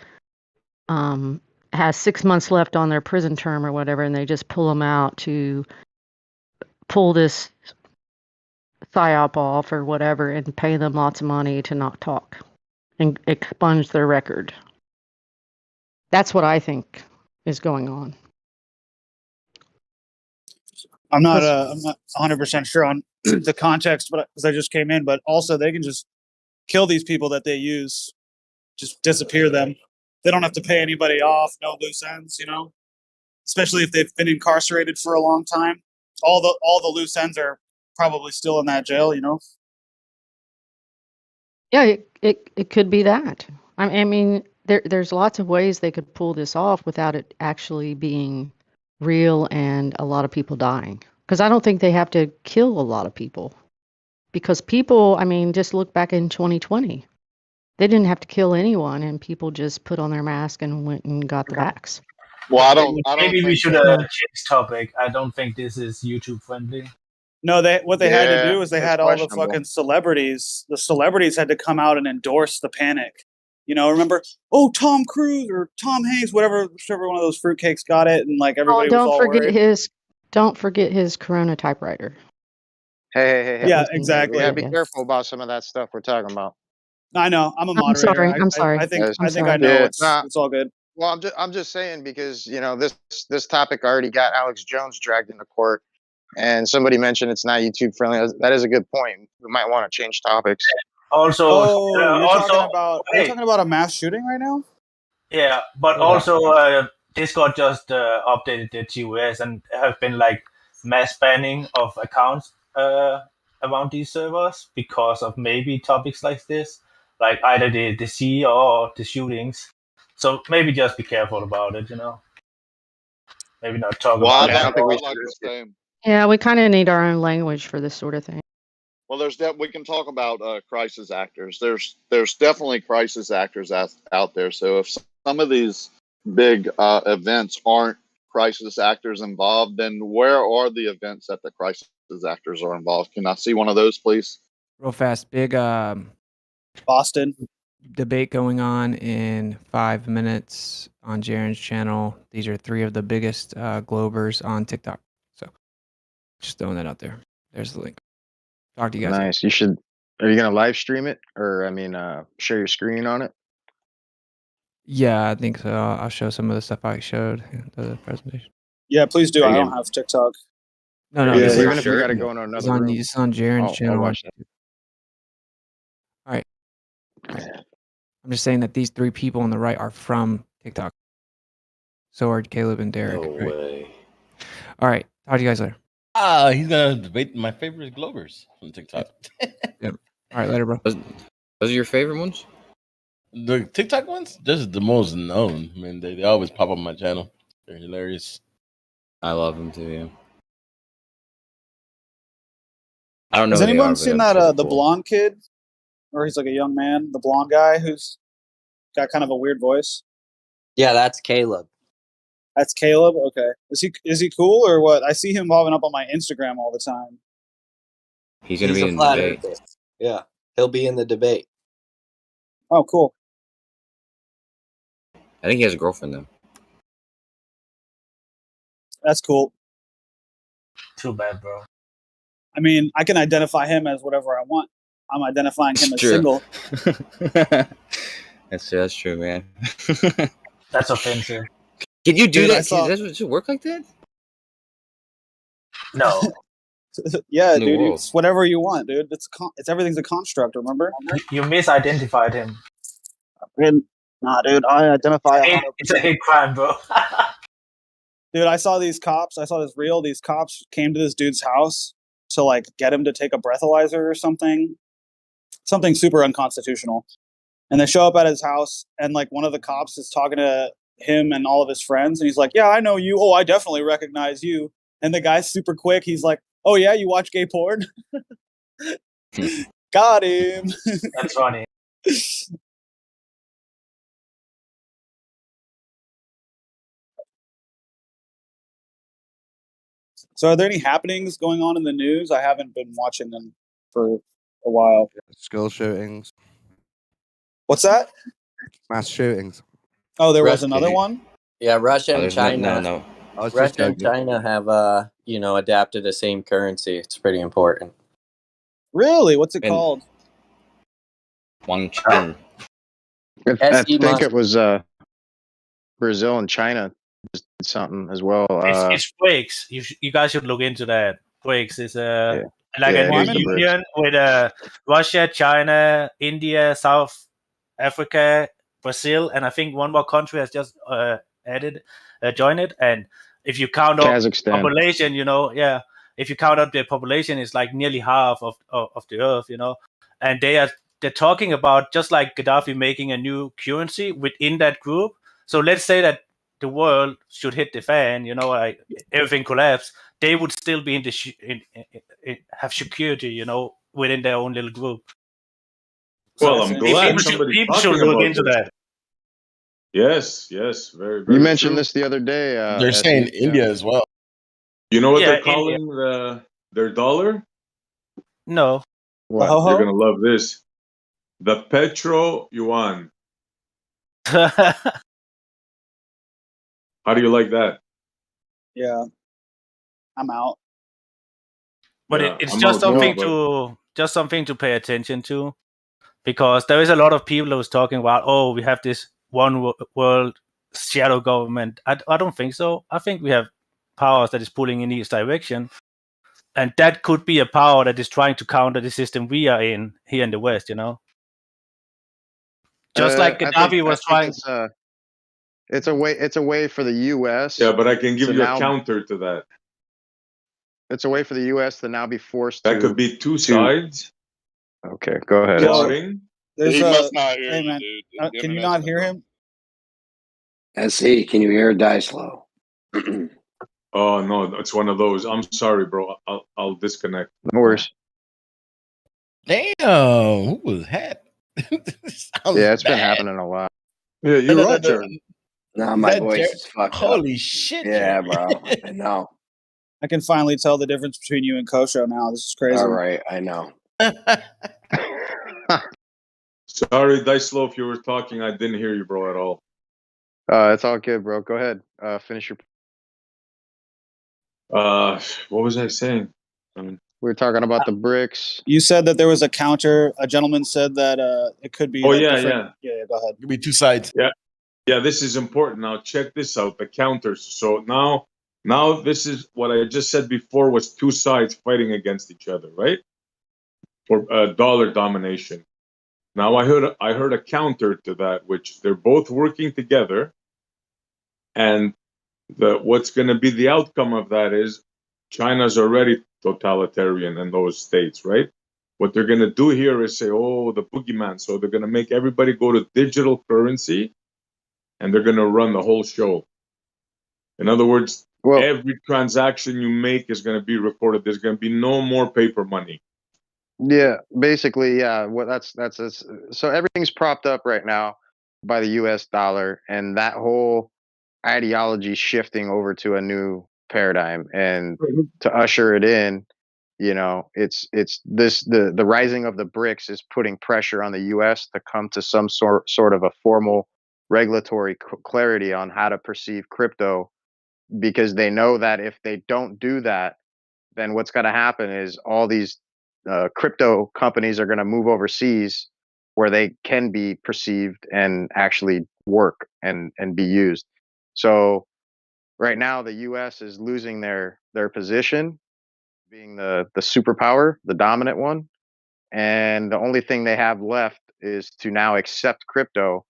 D: has 6 months left on their prison term or whatever, and they just pull them out to pull this psyop off or whatever and pay them lots of money to not talk and expunge their record. That's what I think is going on.
W: I'm not 100% sure on the context, but because I just came in, but also they can just kill these people that they use, just disappear them. They don't have to pay anybody off, no loose ends, especially if they've been incarcerated for a long time. All the loose ends are probably still in that jail,
D: Yeah, it could be that. I mean, there's lots of ways they could pull this off without it actually being real and a lot of people dying. Because I don't think they have to kill a lot of people. Because people, I mean, just look back in 2020. They didn't have to kill anyone, and people just put on their mask and went and got the vax.
T: Well, I
C: Maybe,
T: don't
C: maybe we
T: think.
C: should change topic. I don't think this is YouTube friendly.
W: No, what they had to
B: Yeah,
W: do is they
B: it's
W: had all the
B: questionable.
W: fucking celebrities. The celebrities had to come out and endorse the panic. You know, remember? Oh, Tom Cruise or Tom Hanks, whichever one of those fruitcakes got it, and like
D: Oh,
W: everybody
D: and
W: was all worried.
D: don't forget his Corona typewriter.
B: Hey.
D: That
W: Yeah,
D: was
W: exactly.
B: We gotta be
D: yeah.
B: careful about some of that stuff we're talking about.
W: I know. I'm a
D: I'm
W: moderator.
D: sorry. I'm sorry.
W: I think
D: I'm
W: I
D: sorry.
W: know
B: Yeah,
W: it's all good.
B: well, I'm just saying because this topic already got Alex Jones dragged into court, and somebody mentioned it's not YouTube friendly. That is a good point. We might want to change topics.
C: Also,
W: Oh, you're
C: also,
W: talking about are you
C: hey,
W: talking about a mass shooting right now?
C: yeah, but
W: Yeah.
C: also Discord just updated their TOS and have been like mass banning of accounts around these servers because of maybe topics like this, like either the sea or the shootings. So maybe just be careful about it, you know. Maybe not talk
T: Well,
C: about
T: I'd
C: it
T: like,
C: at all.
T: I'd like to say.
D: Yeah, we kind of need our own language for this sort of thing.
T: Well, we can talk about crisis actors. There's definitely crisis actors out there. So if some of these big events aren't crisis actors involved, then where are the events that the crisis actors are involved? Can I see one of those, please?
S: Real fast, big
W: Boston
S: debate going on in 5 minutes on Jaren's channel. These are 3 of the biggest Globers on TikTok. So just throwing that out there. There's the link. Talk to you guys.
B: Nice. You should. Are you gonna live stream it, or share your screen on it?
S: Yeah, I think so. I'll show some of the stuff I showed in the presentation.
W: Yeah, please do. I don't have TikTok.
S: No,
B: Yeah,
S: this
B: even
S: is
B: if we got to go in another room.
S: this is on Jaren's
B: I'll
S: channel.
B: watch that.
S: All right. I'm just saying that these 3 people on the right are from TikTok. So are Caleb and Derek.
I: No
S: right?
I: way.
S: All right. Talk to you guys later.
M: He's gonna debate my favorite Globers from TikTok.
S: Yep. All right, later, bro.
R: Those are your favorite ones?
M: The TikTok ones, just the most known. I mean, they always pop up on my channel. They're hilarious.
R: I love them too. Yeah. I don't know.
W: Has
R: who they
W: anyone
R: are, but
W: seen
R: I'm
W: that
R: sure they're
W: the
R: cool.
W: blonde kid? Or he's like a young man, the blonde guy who's got kind of a weird voice.
U: Yeah, that's Caleb.
W: That's Caleb. Okay, is he cool or what? I see him popping up on my Instagram all the time.
R: He's gonna be
U: a
R: in the
U: flat
R: debate.
U: earther. Yeah, he'll be in the debate.
W: Oh, cool.
R: I think he has a girlfriend though.
W: That's cool.
C: Too bad, bro.
W: I mean, I can identify him as whatever I want. I'm identifying him as
R: True.
W: single.
R: That's true, man.
C: That's offensive.
R: Can you do
W: Dude, I
R: that?
W: saw-
R: Does it work like that?
C: No.
W: Yeah,
R: New
W: dude,
R: world.
W: it's whatever you want, dude. It's everything's a construct. Remember?
C: You misidentified him.
W: Nah, dude, I identify.
C: It's a hate crime, bro.
W: Dude, I saw these cops. I saw this reel. These cops came to this dude's house to like get him to take a breathalyzer or something super unconstitutional. And they show up at his house, and like one of the cops is talking to him and all of his friends, and he's like, "Yeah, I know you. Oh, I definitely recognize you." And the guy's super quick. He's like, "Oh yeah, you watch gay porn?" Got him.
C: That's funny.
W: So, are there any happenings going on in the news? I haven't been watching them for a while.
F: School shootings,
W: What's that?
F: mass shootings.
W: Oh, there was
U: Russia-
W: another one.
U: Yeah, Russia
R: Oh,
U: and
R: there's
U: China.
R: no.
F: I was just
U: Russia and
F: joking.
U: China have adapted the same currency. It's pretty important.
W: Really? What's it
R: And-
W: called?
R: Wang Chung.
B: I
U: SE
B: think
U: must-
B: it was Brazil and China just did something as well.
C: It's breaks. You guys should look into that. Breaks is like
B: Yeah,
C: a
B: it is
C: new
B: the BRICS.
C: union with Russia, China, India, South Africa, Brazil, and I think one more country has just joined it. And if you count up
B: Kazakhstan.
C: population, if you count up the population, it's like nearly half of the earth, and they're talking about just like Gaddafi making a new currency within that group. So let's say that the world should hit the fan, like everything collapse, they would still be in the have security, within their own little group.
Q: Well, I'm glad somebody's
C: people should
Q: talking
C: look
Q: about
C: into
Q: this.
C: that.
Q: Yes, yes, very,
B: You
Q: very
B: mentioned
Q: true.
B: this the other day.
M: They're saying
B: Essie, yeah.
M: India as well.
Q: You know what
C: Yeah,
Q: they're
C: India.
Q: calling their dollar?
C: No.
B: What?
Q: You're gonna love this. The Petro Yuan. How do you like that?
W: Yeah, I'm out.
C: But
Q: Yeah,
C: it's
Q: I'm
C: just
Q: out too,
C: something to pay attention to, because there is a lot of people who's talking about, oh, we have this one world shadow government. I don't think so. I think we have powers that is pulling in each direction, and that could be a power that is trying to counter the system we are in here in the West. Just like
B: I think
C: Gaddafi was trying.
B: it's a way for the U.S.
Q: Yeah, but I can give
B: to
Q: you a
B: now.
Q: counter to that.
B: It's a way for the U.S. to now be forced
Q: That
B: to.
Q: could be two sides.
B: Okay, go ahead.
Q: Plotting.
W: There's
T: He
W: a.
T: must not hear
W: Hey
T: you,
W: man,
T: dude. The
W: can you
T: internet's
W: not
T: been
W: hear
T: broken.
W: him?
G: SE, can you hear Dice Low?
Q: Oh no, it's one of those. I'm sorry, bro. I'll disconnect.
B: No worries.
M: Damn, who was that?
B: Yeah, it's been happening a lot.
L: Yeah, you're right, Jared.
G: No, my
M: That
G: voice
M: Jared?
G: is fucked up.
M: Holy shit,
G: Yeah,
M: Jared.
G: bro. I know.
W: I can finally tell the difference between you and Kosho now. This is crazy.
G: All right, I know.
Q: Sorry, Dicelo, if you were talking, I didn't hear you, bro, at all.
B: It's all good, bro. Go ahead. Finish your.
Q: What was I saying?
B: We were talking about the BRICS.
W: You said that there was a counter. A gentleman said that it could be.
Q: Oh,
W: like
Q: yeah,
W: different. Yeah. Go ahead.
M: Could be two sides.
Q: Yeah, this is important. Now check this out, the counters. So now this is what I just said before was two sides fighting against each other, right? For dollar domination. Now I heard a counter to that, which they're both working together, and what's going to be the outcome of that is China's already totalitarian in those states, right? What they're going to do here is say, oh, the boogeyman. So they're going to make everybody go to digital currency, and they're going to run the whole show. In other words, every transaction you make is going to be recorded. There's going to be no more paper money.
B: Yeah, basically, yeah. What that's so everything's propped up right now by the U.S. dollar, and that whole ideology shifting over to a new paradigm, and to usher it in, it's the rising of the BRICS is putting pressure on the U.S. to come to some sort of a formal regulatory clarity on how to perceive crypto, because they know that if they don't do that, then what's going to happen is all these crypto companies are going to move overseas where they can be perceived and actually work and be used. So right now the US is losing their position being the superpower, the dominant one, and the only thing they have left is to now accept crypto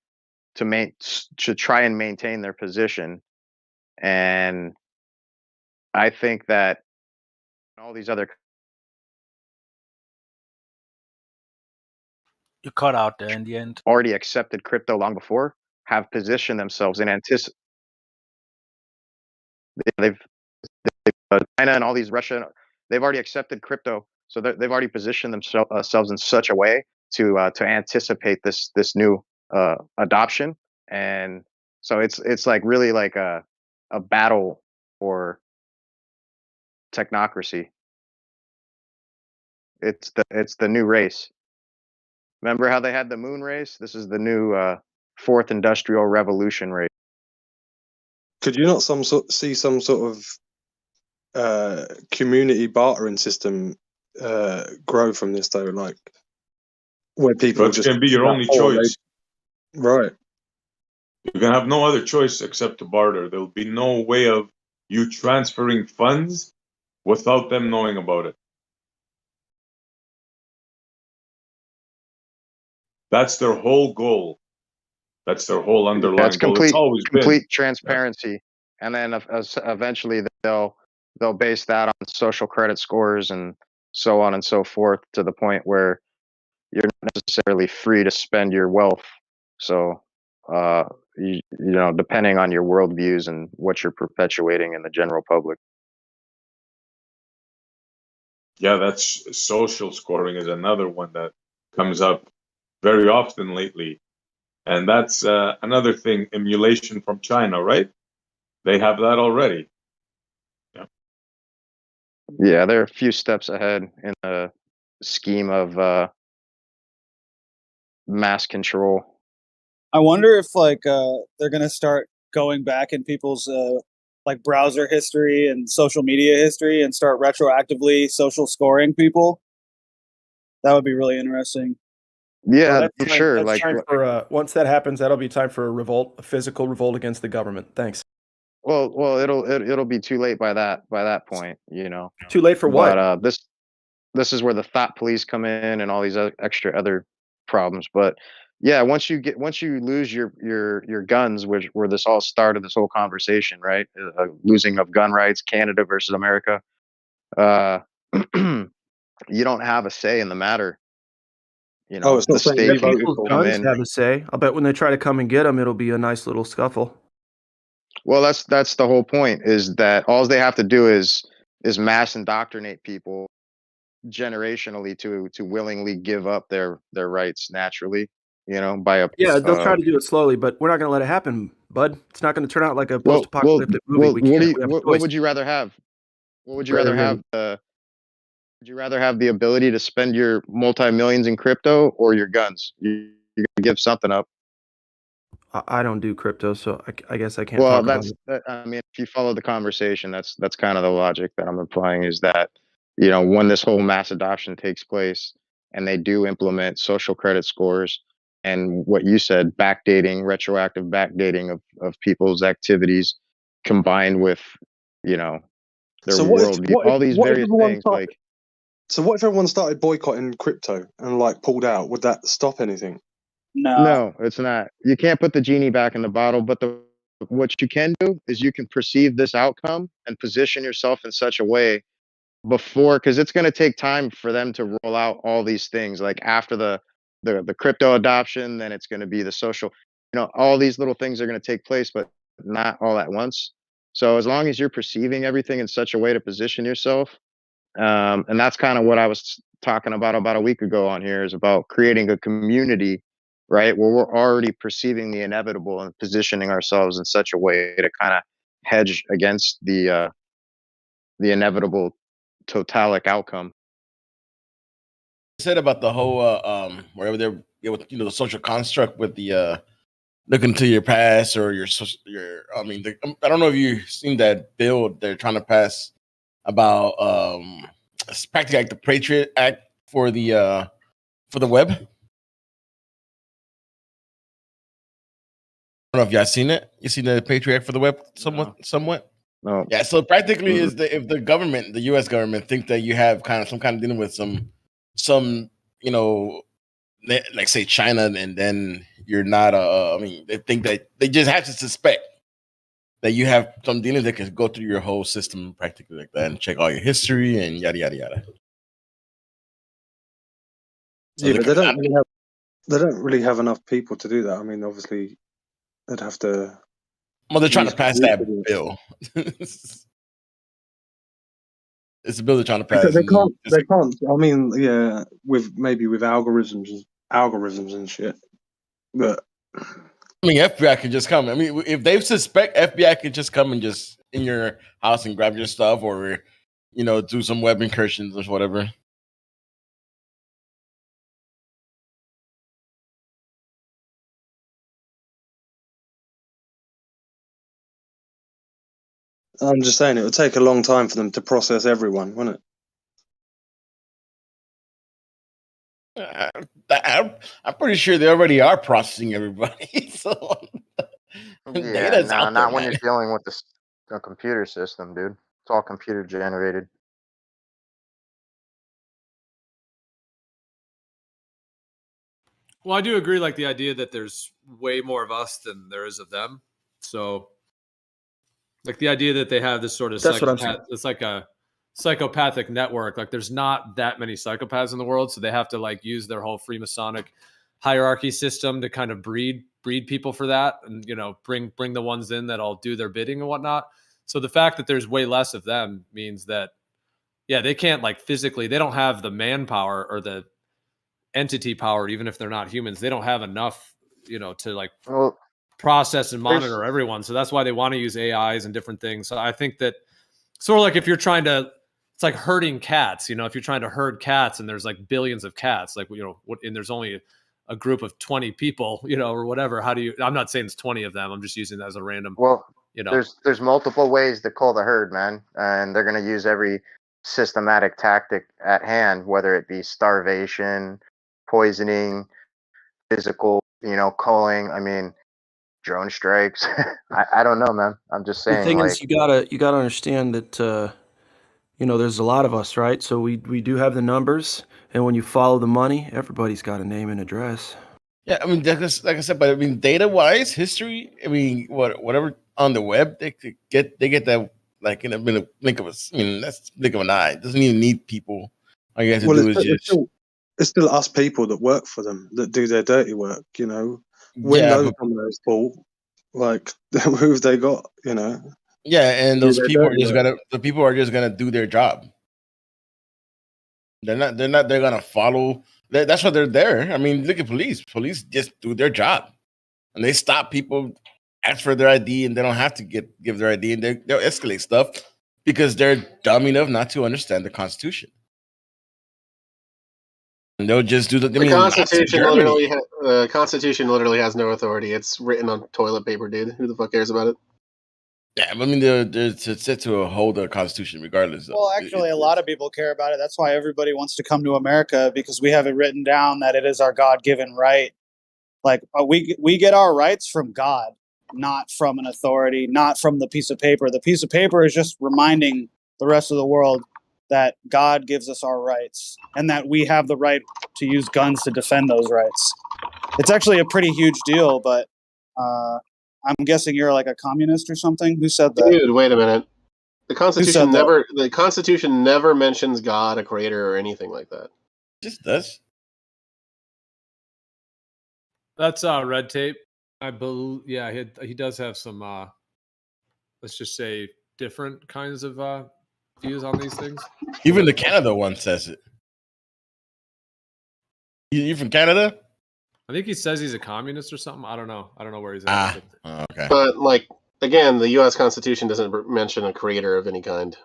B: to try and maintain their position. And I think that all these other
C: You cut out there in the end.
B: already accepted crypto long before have positioned themselves in they've China and all these Russia, they've already accepted crypto, so they've already positioned themselves in such a way to anticipate this new adoption. And so it's like really like a battle for technocracy. It's the new race. Remember how they had the moon race? This is the new fourth industrial revolution race.
L: Could you not see some sort of community bartering system grow from this though, like where people
Q: But it's
L: just
Q: going to be your only choice.
L: Right.
Q: You're going to have no other choice except to barter. There'll be no way of you transferring funds without them knowing about it. That's their whole goal. That's their whole underlying
B: That's
Q: goal. It's always
B: complete
Q: been.
B: transparency, and then eventually they'll base that on social credit scores and so on and so forth, to the point where you're not necessarily free to spend your wealth. So, depending on your worldviews and what you're perpetuating in the general public.
Q: Yeah, that's social scoring is another one that comes up very often lately.
E: And that's another thing, emulation from China, right? They have that already. Yeah.
B: Yeah, they're a few steps ahead in the scheme of mass control.
W: I wonder if they're gonna start going back in people's like browser history and social media history and start retroactively social scoring people. That would be really interesting.
B: Yeah, for sure.
N: That's
B: Like,
N: time for once that happens, that'll be time for a revolt, a physical revolt against the government. Thanks.
B: well, it'll be too late by that point, you know.
N: Too late for what?
B: But this is where the thought police come in and all these extra other problems. But yeah, once you lose your guns, which where this all started, this whole conversation, right? Losing of gun rights, Canada versus America. You don't have a say in the matter. You
L: Oh,
B: know,
L: it's not
B: the
L: saying
B: state
L: we
B: can
L: voted
N: People's
L: for
B: come
L: them.
N: guns
B: in.
N: have a say. I bet when they try to come and get them, it'll be a nice little scuffle.
B: Well, that's the whole point. Is that all they have to do is mass indoctrinate people generationally to willingly give up their rights naturally. You know, by a
N: Yeah, they'll try to do it slowly, but we're not going to let it happen, bud. It's not going to turn out like a post-apocalyptic movie. We
B: what do
N: can't.
B: you,
N: We have a
B: what
N: choice.
B: would you rather have? What would you
N: Rather
B: rather
N: than
B: have? Would you rather have the ability to spend your multi-millions in crypto or your guns? You're gonna give something up.
N: I don't do crypto, so I guess I can't
B: Well,
N: talk about it.
B: I mean, if you follow the conversation, that's kind of the logic that I'm applying is that, you know, when this whole mass adoption takes place and they do implement social credit scores and what you said, backdating, retroactive backdating of people's activities combined with, you know, their
L: So
B: worldview, all these
L: what if
B: various
L: everyone
B: things
L: started?
B: like,
L: So what if everyone started boycotting crypto and like pulled out? Would that stop anything?
B: no, it's not. You can't put the genie back in the bottle, but what you can do is you can perceive this outcome and position yourself in such a way before, because it's going to take time for them to roll out all these things. Like after the crypto adoption, then it's going to be the social. You know, all these little things are going to take place, but not all at once. So as long as you're perceiving everything in such a way to position yourself, and that's kind of what I was talking about a week ago on here, is about creating a community, right? Where we're already perceiving the inevitable and positioning ourselves in such a way to kind of hedge against the inevitable totalic outcome.
M: Said about the whole wherever they're the social construct with the looking to your past or your I mean I don't know if you've seen that bill they're trying to pass about it's practically like the Patriot Act for the web. I don't know if y'all seen it. You seen the Patriot Act for the web somewhat?
B: No.
M: Yeah, so practically is if the government, the US government think that you have some kind of dealing with some like say China, and then you're not I mean, they think that they just have to suspect that you have some dealings that can go through your whole system practically like that and check all your history and yada yada yada. So
L: Yeah, but they don't really have enough people to do that. I mean, obviously, they'd have to.
M: Well, they're trying to pass that bill. It's a bill they're trying to pass.
L: They can't. They can't. I mean, yeah, with algorithms and shit. But
M: I mean, FBI could just come. I mean, if they suspect, FBI could just come and just in your house and grab your stuff, or do some web incursions or whatever.
L: I'm just saying, it would take a long time for them to process everyone, wouldn't
M: it? I'm pretty sure they already are processing everybody. So
B: yeah, no, not when you're dealing with the computer system, dude. It's all computer generated.
P: Well, I do agree, like the idea that there's way more of us than there is of them. So, like the idea that they have this sort of it's like a psychopathic network. Like there's not that many psychopaths in the world, so they have to like use their whole Freemasonic hierarchy system to kind of breed people for that, and bring the ones in that'll do their bidding and whatnot. So the fact that there's way less of them means that, yeah, they can't like physically, they don't have the manpower or the entity power, even if they're not humans. They don't have enough to like
B: Well,
P: process and monitor everyone. So that's why they want to use AIs and different things. So I think that sort of like if you're trying to, it's like herding cats, if you're trying to herd cats and there's like billions of cats, like, and there's only a group of 20 people, or whatever. How do you, I'm not saying it's 20 of them. I'm just using that as a random,
B: well, there's multiple ways to cull the herd, man. And they're going to use every systematic tactic at hand, whether it be starvation, poisoning, physical, culling. I mean, drone strikes. I don't know, man. I'm just
N: The
B: saying,
N: thing
B: like,
N: is, you gotta understand that there's a lot of us, right? So we do have the numbers, and when you follow the money, everybody's got a name and address.
M: Yeah, I mean, that's, like I said, but I mean, data-wise, history. I mean, whatever on the web, they get that like in a blink of that's blink of an eye. It doesn't even need people. All you have to do is just
L: it's still us people that work for them that do their dirty work.
M: Yeah,
L: Windows
M: but
L: on those fault. Like, who have they got?
M: yeah, and
L: do
M: those
L: their
M: people are
L: dirty
M: just
L: work.
M: gonna do their job. They're gonna follow. That's why they're there. I mean, look at police. Police just do their job, and they stop people, ask for their ID, and they don't have to give their ID, and they'll escalate stuff because they're dumb enough not to understand the Constitution. And they'll just do
J: The Constitution literally has no authority. It's written on toilet paper, dude. Who the fuck cares about it?
M: Yeah, I mean, they're set to hold the Constitution regardless.
W: Well, actually, a lot of people care about it. That's why everybody wants to come to America, because we have it written down that it is our God-given right. Like, we get our rights from God, not from an authority, not from the piece of paper. The piece of paper is just reminding the rest of the world that God gives us our rights and that we have the right to use guns to defend those rights. It's actually a pretty huge deal, but I'm guessing you're like a communist or something. Who said that?
J: Dude, wait a minute. The Constitution
W: that?
J: the Constitution never mentions God, a creator, or anything like that.
M: Just does.
P: That's red tape. I believe. Yeah, he does have some. Let's just say different kinds of views on these things.
M: Even the Canada one says it. You from Canada?
P: I think he says he's a communist or something. I don't know where he's at.
M: Okay.
J: But like again, the U.S. Constitution doesn't mention a creator of any kind.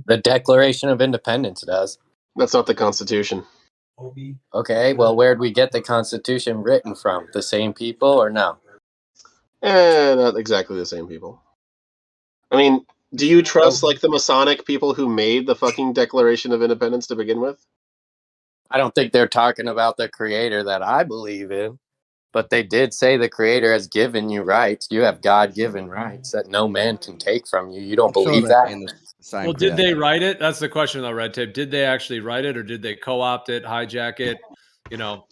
U: The Declaration of Independence does.
J: That's not the Constitution.
U: Okay, well, where'd we get the Constitution written from? The same people or no?
J: Not exactly the same people. I mean, do you trust like the Masonic people who made the fucking Declaration of Independence to begin with?
U: I don't think they're talking about the creator that I believe in, but they did say the creator has given you rights. You have God-given rights that no man can take from you. You don't believe that?
P: Well, did they write it? That's the question though, Red Tape. Did they actually write it, or did they co-opt it, hijack it?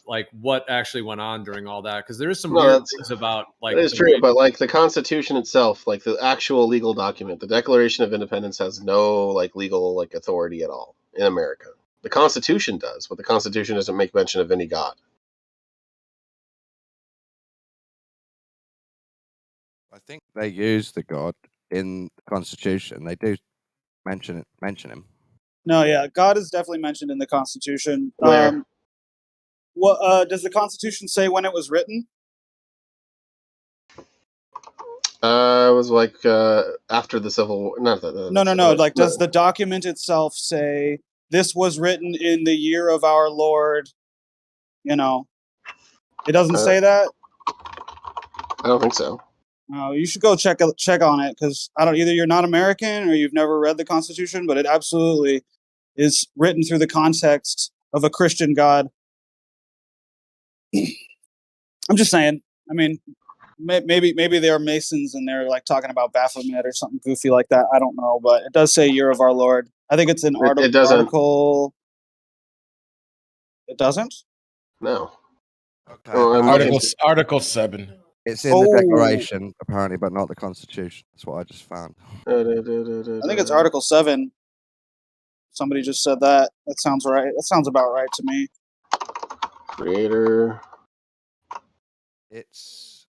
P: Like what actually went on during all that? Because there is some weird things about like.
J: That is true, but like the Constitution itself, like the actual legal document, the Declaration of Independence has no like legal like authority at all in America. The Constitution does, but the Constitution doesn't make mention of any God.
F: I think they use the God in the Constitution. They do mention him.
W: No, yeah, God is definitely mentioned in the Constitution.
J: Where?
W: Does the Constitution say when it was written?
J: It was like after the Civil War.
W: No. Like, does the document itself say this was written in the year of our Lord? It doesn't say that.
J: I don't think so.
W: You should go check on it, because either you're not American or you've never read the Constitution, but it absolutely is written through the context of a Christian God. I'm just saying. I mean, maybe they're Masons and they're like talking about Baphomet or something goofy like that. I don't know, but it does say Year of Our Lord. I think it's an
J: It doesn't.
W: article. It doesn't?
J: No.
M: Article 7.
F: It's in the Declaration, apparently, but not the Constitution. That's what I just found.
W: I think it's Article 7. Somebody just said that. That sounds right. That sounds about right to me.
J: Creator.
F: It's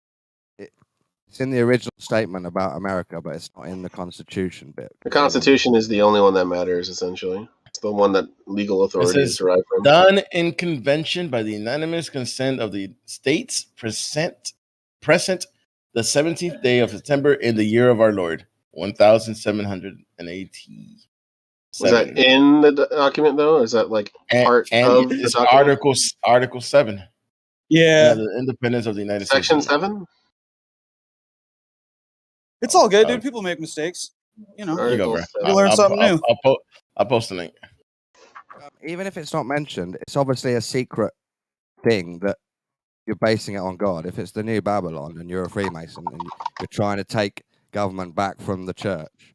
F: in the original statement about America, but it's not in the Constitution bit.
J: The Constitution is the only one that matters, essentially. It's the one that legal
M: It
J: authority is
M: says
J: derived from.
M: done in convention by the unanimous consent of the states present the 17th day of September in the year of our Lord, 1780.
J: Was that in the document though? Or is that like part of the
M: it's
J: document?
M: Article 7.
W: Yeah.
M: The independence of the United
J: Section
M: States.
J: 7?
W: It's all good, dude. People make mistakes. You know,
M: Here you go, bro.
W: you learn something new.
M: I'll post a link.
F: Even if it's not mentioned, it's obviously a secret thing that you're basing it on God. If it's the new Babylon and you're a Freemason and you're trying to take government back from the church,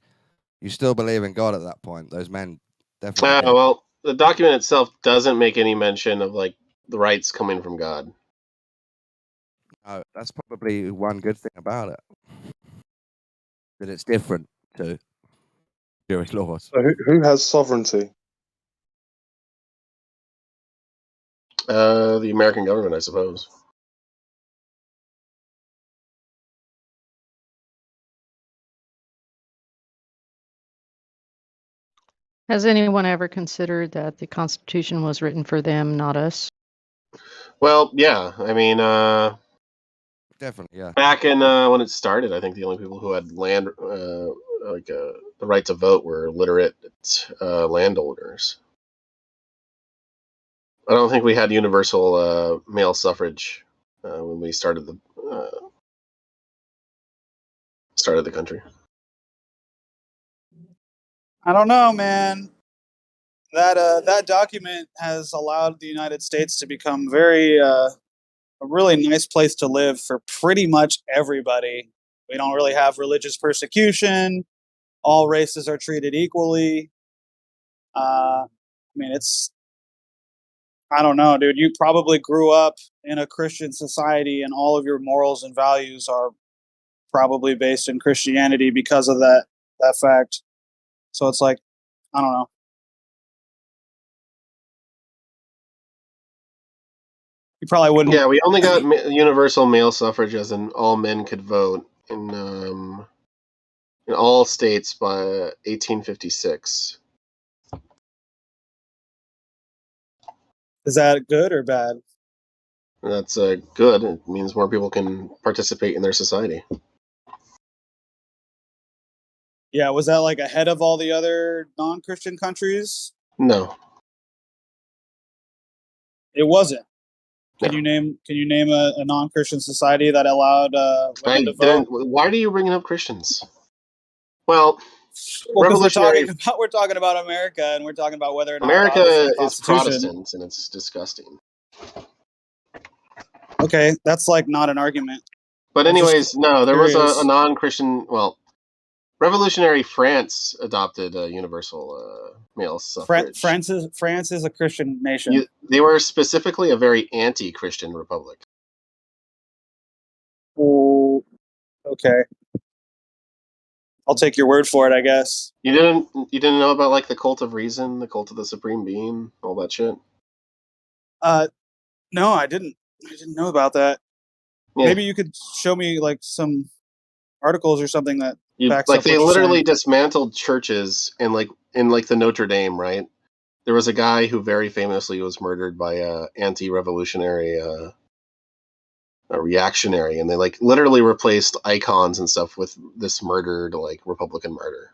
F: you still believe in God at that point. Those men definitely did.
J: Well, the document itself doesn't make any mention of like the rights coming from God.
F: That's probably one good thing about it. That it's different to Jewish laws.
L: So who has sovereignty?
J: The American government, I suppose.
D: Has anyone ever considered that the Constitution was written for them, not us?
J: Well, yeah. I mean,
F: definitely, yeah.
J: Back in when it started, I think the only people who had land, the right to vote, were literate landowners. I don't think we had universal male suffrage when we started the country.
W: I don't know, man. That document has allowed the United States to become a really nice place to live for pretty much everybody. We don't really have religious persecution. All races are treated equally. I mean, I don't know, dude. You probably grew up in a Christian society, and all of your morals and values are probably based in Christianity because of that fact. So it's like, I don't know. You probably wouldn't.
J: Yeah, we only got universal male suffrage, as in all men could vote in all states by 1856.
W: Is that good or bad?
J: That's good. It means more people can participate in their society.
W: Yeah, was that like ahead of all the other non-Christian countries?
J: No,
W: it wasn't. Can you name a non-Christian society that allowed women to vote?
J: Why are you bringing up Christians? Well,
W: because we're talking about America, and we're talking about whether or not
J: America
W: is
J: Protestant, and it's disgusting.
W: Okay, that's like not an argument.
J: But anyways, no, there was a non-Christian. Well, revolutionary France adopted universal male suffrage.
W: France is a Christian nation.
J: They were specifically a very anti-Christian republic.
W: Oh, okay. I'll take your word for it, I guess.
J: You didn't know about like the cult of reason, the cult of the supreme being, all that shit?
W: No, I didn't. I didn't know about that. Yeah. Maybe you could show me like some articles or something that backs up
J: they
W: what
J: literally dismantled churches in the Notre Dame, right? There was a guy who very famously was murdered by a anti-revolutionary a reactionary, and they like literally replaced icons and stuff with this murdered like Republican martyr.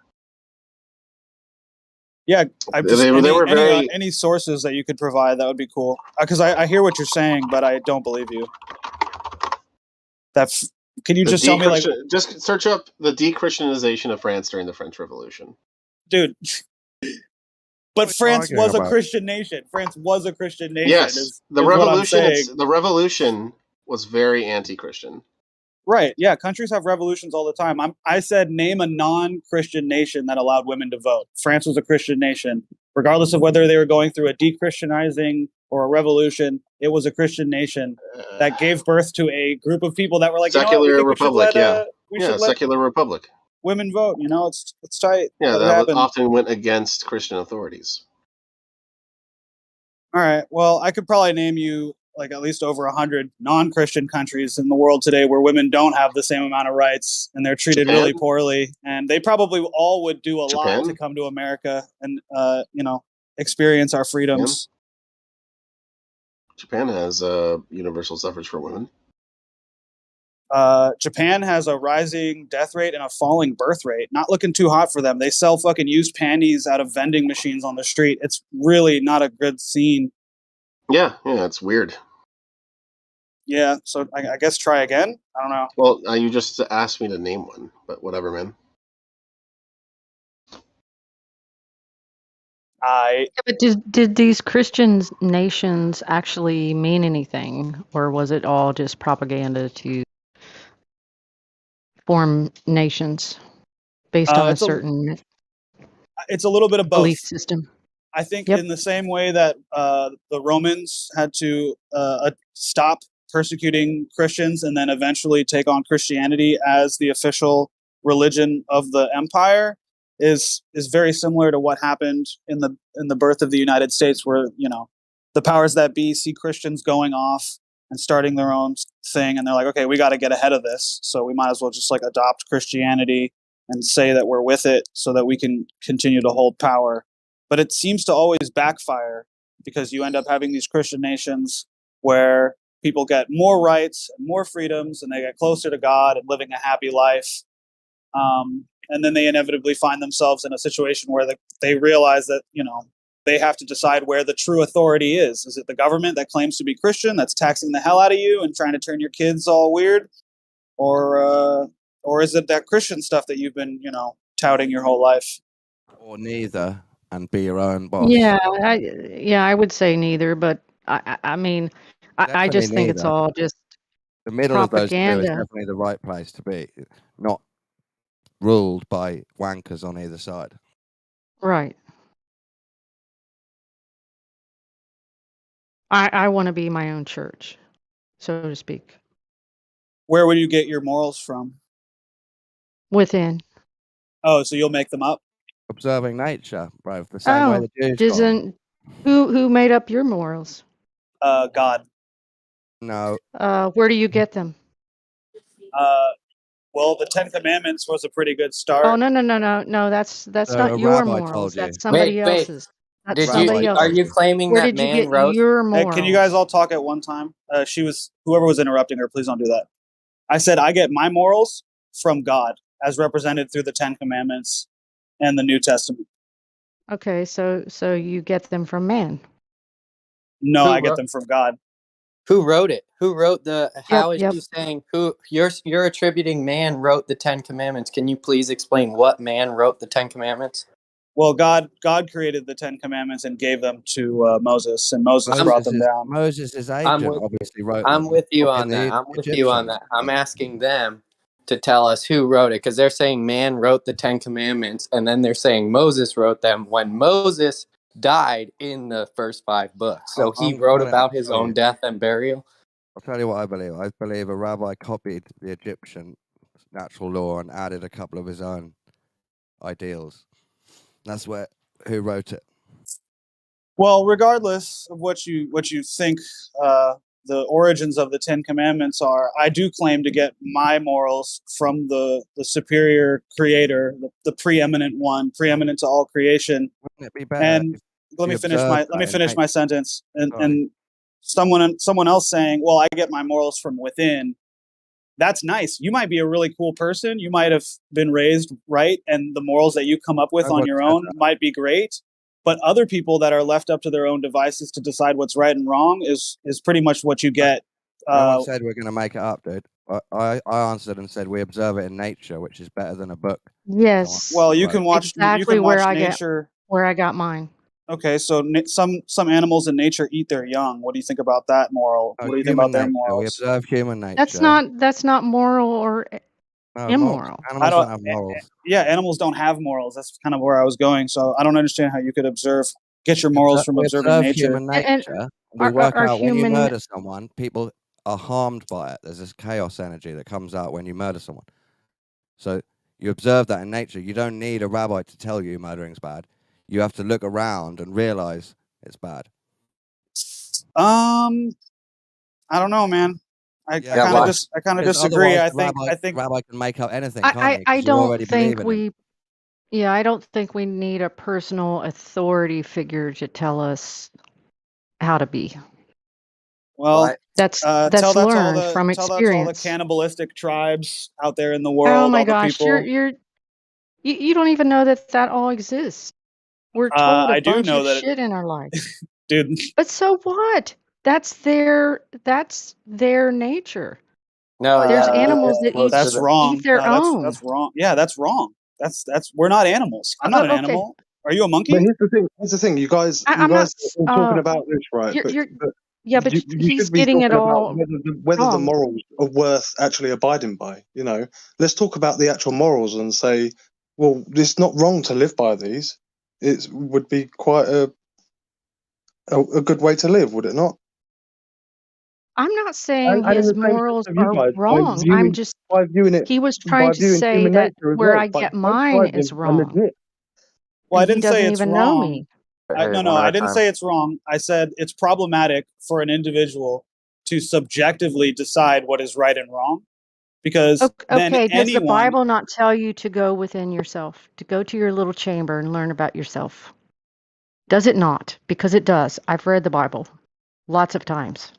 W: Yeah, any sources that you could provide, that would be cool. Because I hear what you're saying, but I don't believe you. Can you just tell me, like,
J: just search up the de-Christianization of France during the French Revolution,
W: dude? But France was a Christian nation. France was a Christian nation.
J: Yes, the revolution was very anti-Christian.
W: Right. Yeah. Countries have revolutions all the time. I said name a non-Christian nation that allowed women to vote. France was a Christian nation. Regardless of whether they were going through a de-Christianizing or a revolution, it was a Christian nation that gave birth to a group of people that were like,
J: secular republic. Secular republic.
W: Women vote. It's tight.
J: Yeah, that often went against Christian authorities.
W: All right. Well, I could probably name you like at least over 100 non-Christian countries in the world today where women don't have the same amount of rights and they're treated really poorly. And they probably all would do a lot to come to America. And, experience our freedoms.
J: Japan has universal suffrage for women.
W: Japan has a rising death rate and a falling birth rate. Not looking too hot for them. They sell fucking used panties out of vending machines on the street. It's really not a good scene.
J: Yeah, it's weird.
W: Yeah, so I guess try again. I don't know.
J: Well, you just asked me to name one, but whatever, man.
W: I.
D: Yeah, but did these Christian nations actually mean anything, or was it all just propaganda to form nations based on a certain
W: it's a little bit of both.
D: belief system?
W: I think in the same way that the Romans had to stop persecuting Christians and then eventually take on Christianity as the official religion of the empire, is very similar to what happened in the birth of the United States, where the powers that be see Christians going off and starting their own thing, and they're like, okay, we got to get ahead of this, so we might as well just like adopt Christianity and say that we're with it so that we can continue to hold power. But it seems to always backfire, because you end up having these Christian nations where people get more rights and more freedoms, and they get closer to God and living a happy life. And then they inevitably find themselves in a situation where they realize that, they have to decide where the true authority is. Is it the government that claims to be Christian that's taxing the hell out of you and trying to turn your kids all weird? Or is it that Christian stuff that you've been, touting your whole life?
F: Or neither, and be your own boss.
D: Yeah, I would say neither, but I mean, I just think it's all just
F: the middle of those two is
D: propaganda.
F: definitely the right place to be, not ruled by wankers on either side.
D: Right. I want to be my own church, so to speak.
W: Where would you get your morals from?
D: Within.
W: Oh, so you'll make them up?
F: Observing nature, bro. The same way the Jews got 'em.
D: Who made up your morals?
W: God.
F: No.
D: Where do you get them?
W: Well, the Ten Commandments was a pretty good start.
D: Oh, no. That's not your
F: rabbi
D: morals.
F: told you.
D: That's somebody
U: Wait.
D: else's. That's somebody
U: Are
D: else's.
U: you claiming
D: Where
U: that
D: did you
U: man
D: get
U: wrote?
D: your
W: Hey,
D: morals?
W: can you guys all talk at one time? Whoever was interrupting her, please don't do that. I said I get my morals from God, as represented through the Ten Commandments and the New Testament.
D: Okay, so you get them from man.
W: No, I get them from God.
U: Who wrote it? Who wrote the? How is
D: Yep.
U: she saying who? You're attributing man wrote the Ten Commandments. Can you please explain what man wrote the Ten Commandments?
W: Well, God created the Ten Commandments and gave them to Moses, and Moses brought them down.
F: Moses' agent obviously wrote
U: I'm
F: them.
U: with you
F: Fucking
U: on that.
F: the
U: I'm with you on
F: Egyptians.
U: that. I'm asking them to tell us who wrote it, because they're saying man wrote the Ten Commandments, and then they're saying Moses wrote them when Moses died in the first 5 books. So he wrote about his own death and burial.
F: I'll tell you what I believe. I believe a rabbi copied the Egyptian natural law and added a couple of his own ideals. That's who wrote it.
W: Well, regardless of what you think the origins of the Ten Commandments are, I do claim to get my morals from the superior creator, the preeminent one, preeminent to all creation.
F: Wouldn't it be better?
W: And let me finish my sentence. And someone else saying, "Well, I get my morals from within." That's nice. You might be a really cool person. You might have been raised right, and the morals that you come up with on your own might be great. But other people that are left up to their own devices to decide what's right and wrong is pretty much what you get.
F: No one said we're going to make it up, dude. I answered and said we observe it in nature, which is better than a book.
D: Yes.
W: Well, you can watch
D: exactly where I
W: nature.
D: Where I got mine.
W: Okay, so some animals in nature eat their young. What do you think about that moral? What do you think about their morals?
F: We observe human nature.
D: That's not moral or immoral.
F: Animals don't have morals.
W: Yeah, animals don't have morals. That's kind of where I was going. So I don't understand how you could get your morals from observing nature.
F: Human nature. We work out when you murder someone, people are harmed by it. There's this chaos energy that comes out when you murder someone. So you observe that in nature. You don't need a rabbi to tell you murdering's bad. You have to look around and realize it's bad.
W: I don't know, man. I kind of disagree. I think
F: rabbi can make up anything.
D: I don't think we Yeah, I don't think we need a personal authority figure to tell us how to be.
W: Well,
D: That's
W: tell that to all
D: learned
W: the
D: from experience.
W: cannibalistic tribes out there in the
D: Oh
W: world,
D: my
W: all the
D: gosh,
W: people.
D: you don't even know that all exists. We're told a
W: I do
D: bunch
W: know
D: of
W: that,
D: shit in our life.
W: dude.
D: But so what? That's their nature.
U: No,
D: There's
U: yeah, you
D: animals
U: get
D: that
U: close to
W: That's
U: the.
D: eat
W: wrong.
D: their
W: No,
D: own.
W: that's wrong. Yeah, that's wrong. That's we're not animals. I'm not an
D: Okay.
W: animal. Are you a
L: But
W: monkey?
L: here's the thing. You guys,
D: I'm not.
L: are all talking about this, right?
D: You're.
L: But
D: Yeah, but
L: you
D: he's
L: should be
D: getting it
L: talking about
D: all
L: whether the
D: wrong.
L: morals are worth actually abiding by. You know, let's talk about the actual morals and say, well, it's not wrong to live by these. It would be quite a good way to live, would it not?
D: I'm not saying
L: And in
D: his
L: the same sense
D: morals
L: of you
D: are
L: guys,
D: wrong. I'm just.
L: by viewing it,
D: He was trying
L: by
D: to
L: viewing
D: say
L: human
D: that
L: nature as
D: where
L: well,
D: I
L: like
D: get
L: both
D: mine
L: sides
D: is
L: are
D: wrong,
L: legit.
W: Well, I
D: and he
W: didn't say
D: doesn't
W: it's
D: even know
W: wrong.
D: me.
J: Hey,
W: No,
J: one at
W: I
J: a
W: didn't
J: time.
W: say it's wrong. I said it's problematic for an individual to subjectively decide what is right and wrong, because then
D: Okay, does the
W: anyone.
D: Bible not tell you to go within yourself, to go to your little chamber and learn about yourself? Does it not? Because it does. I've read the Bible lots of times.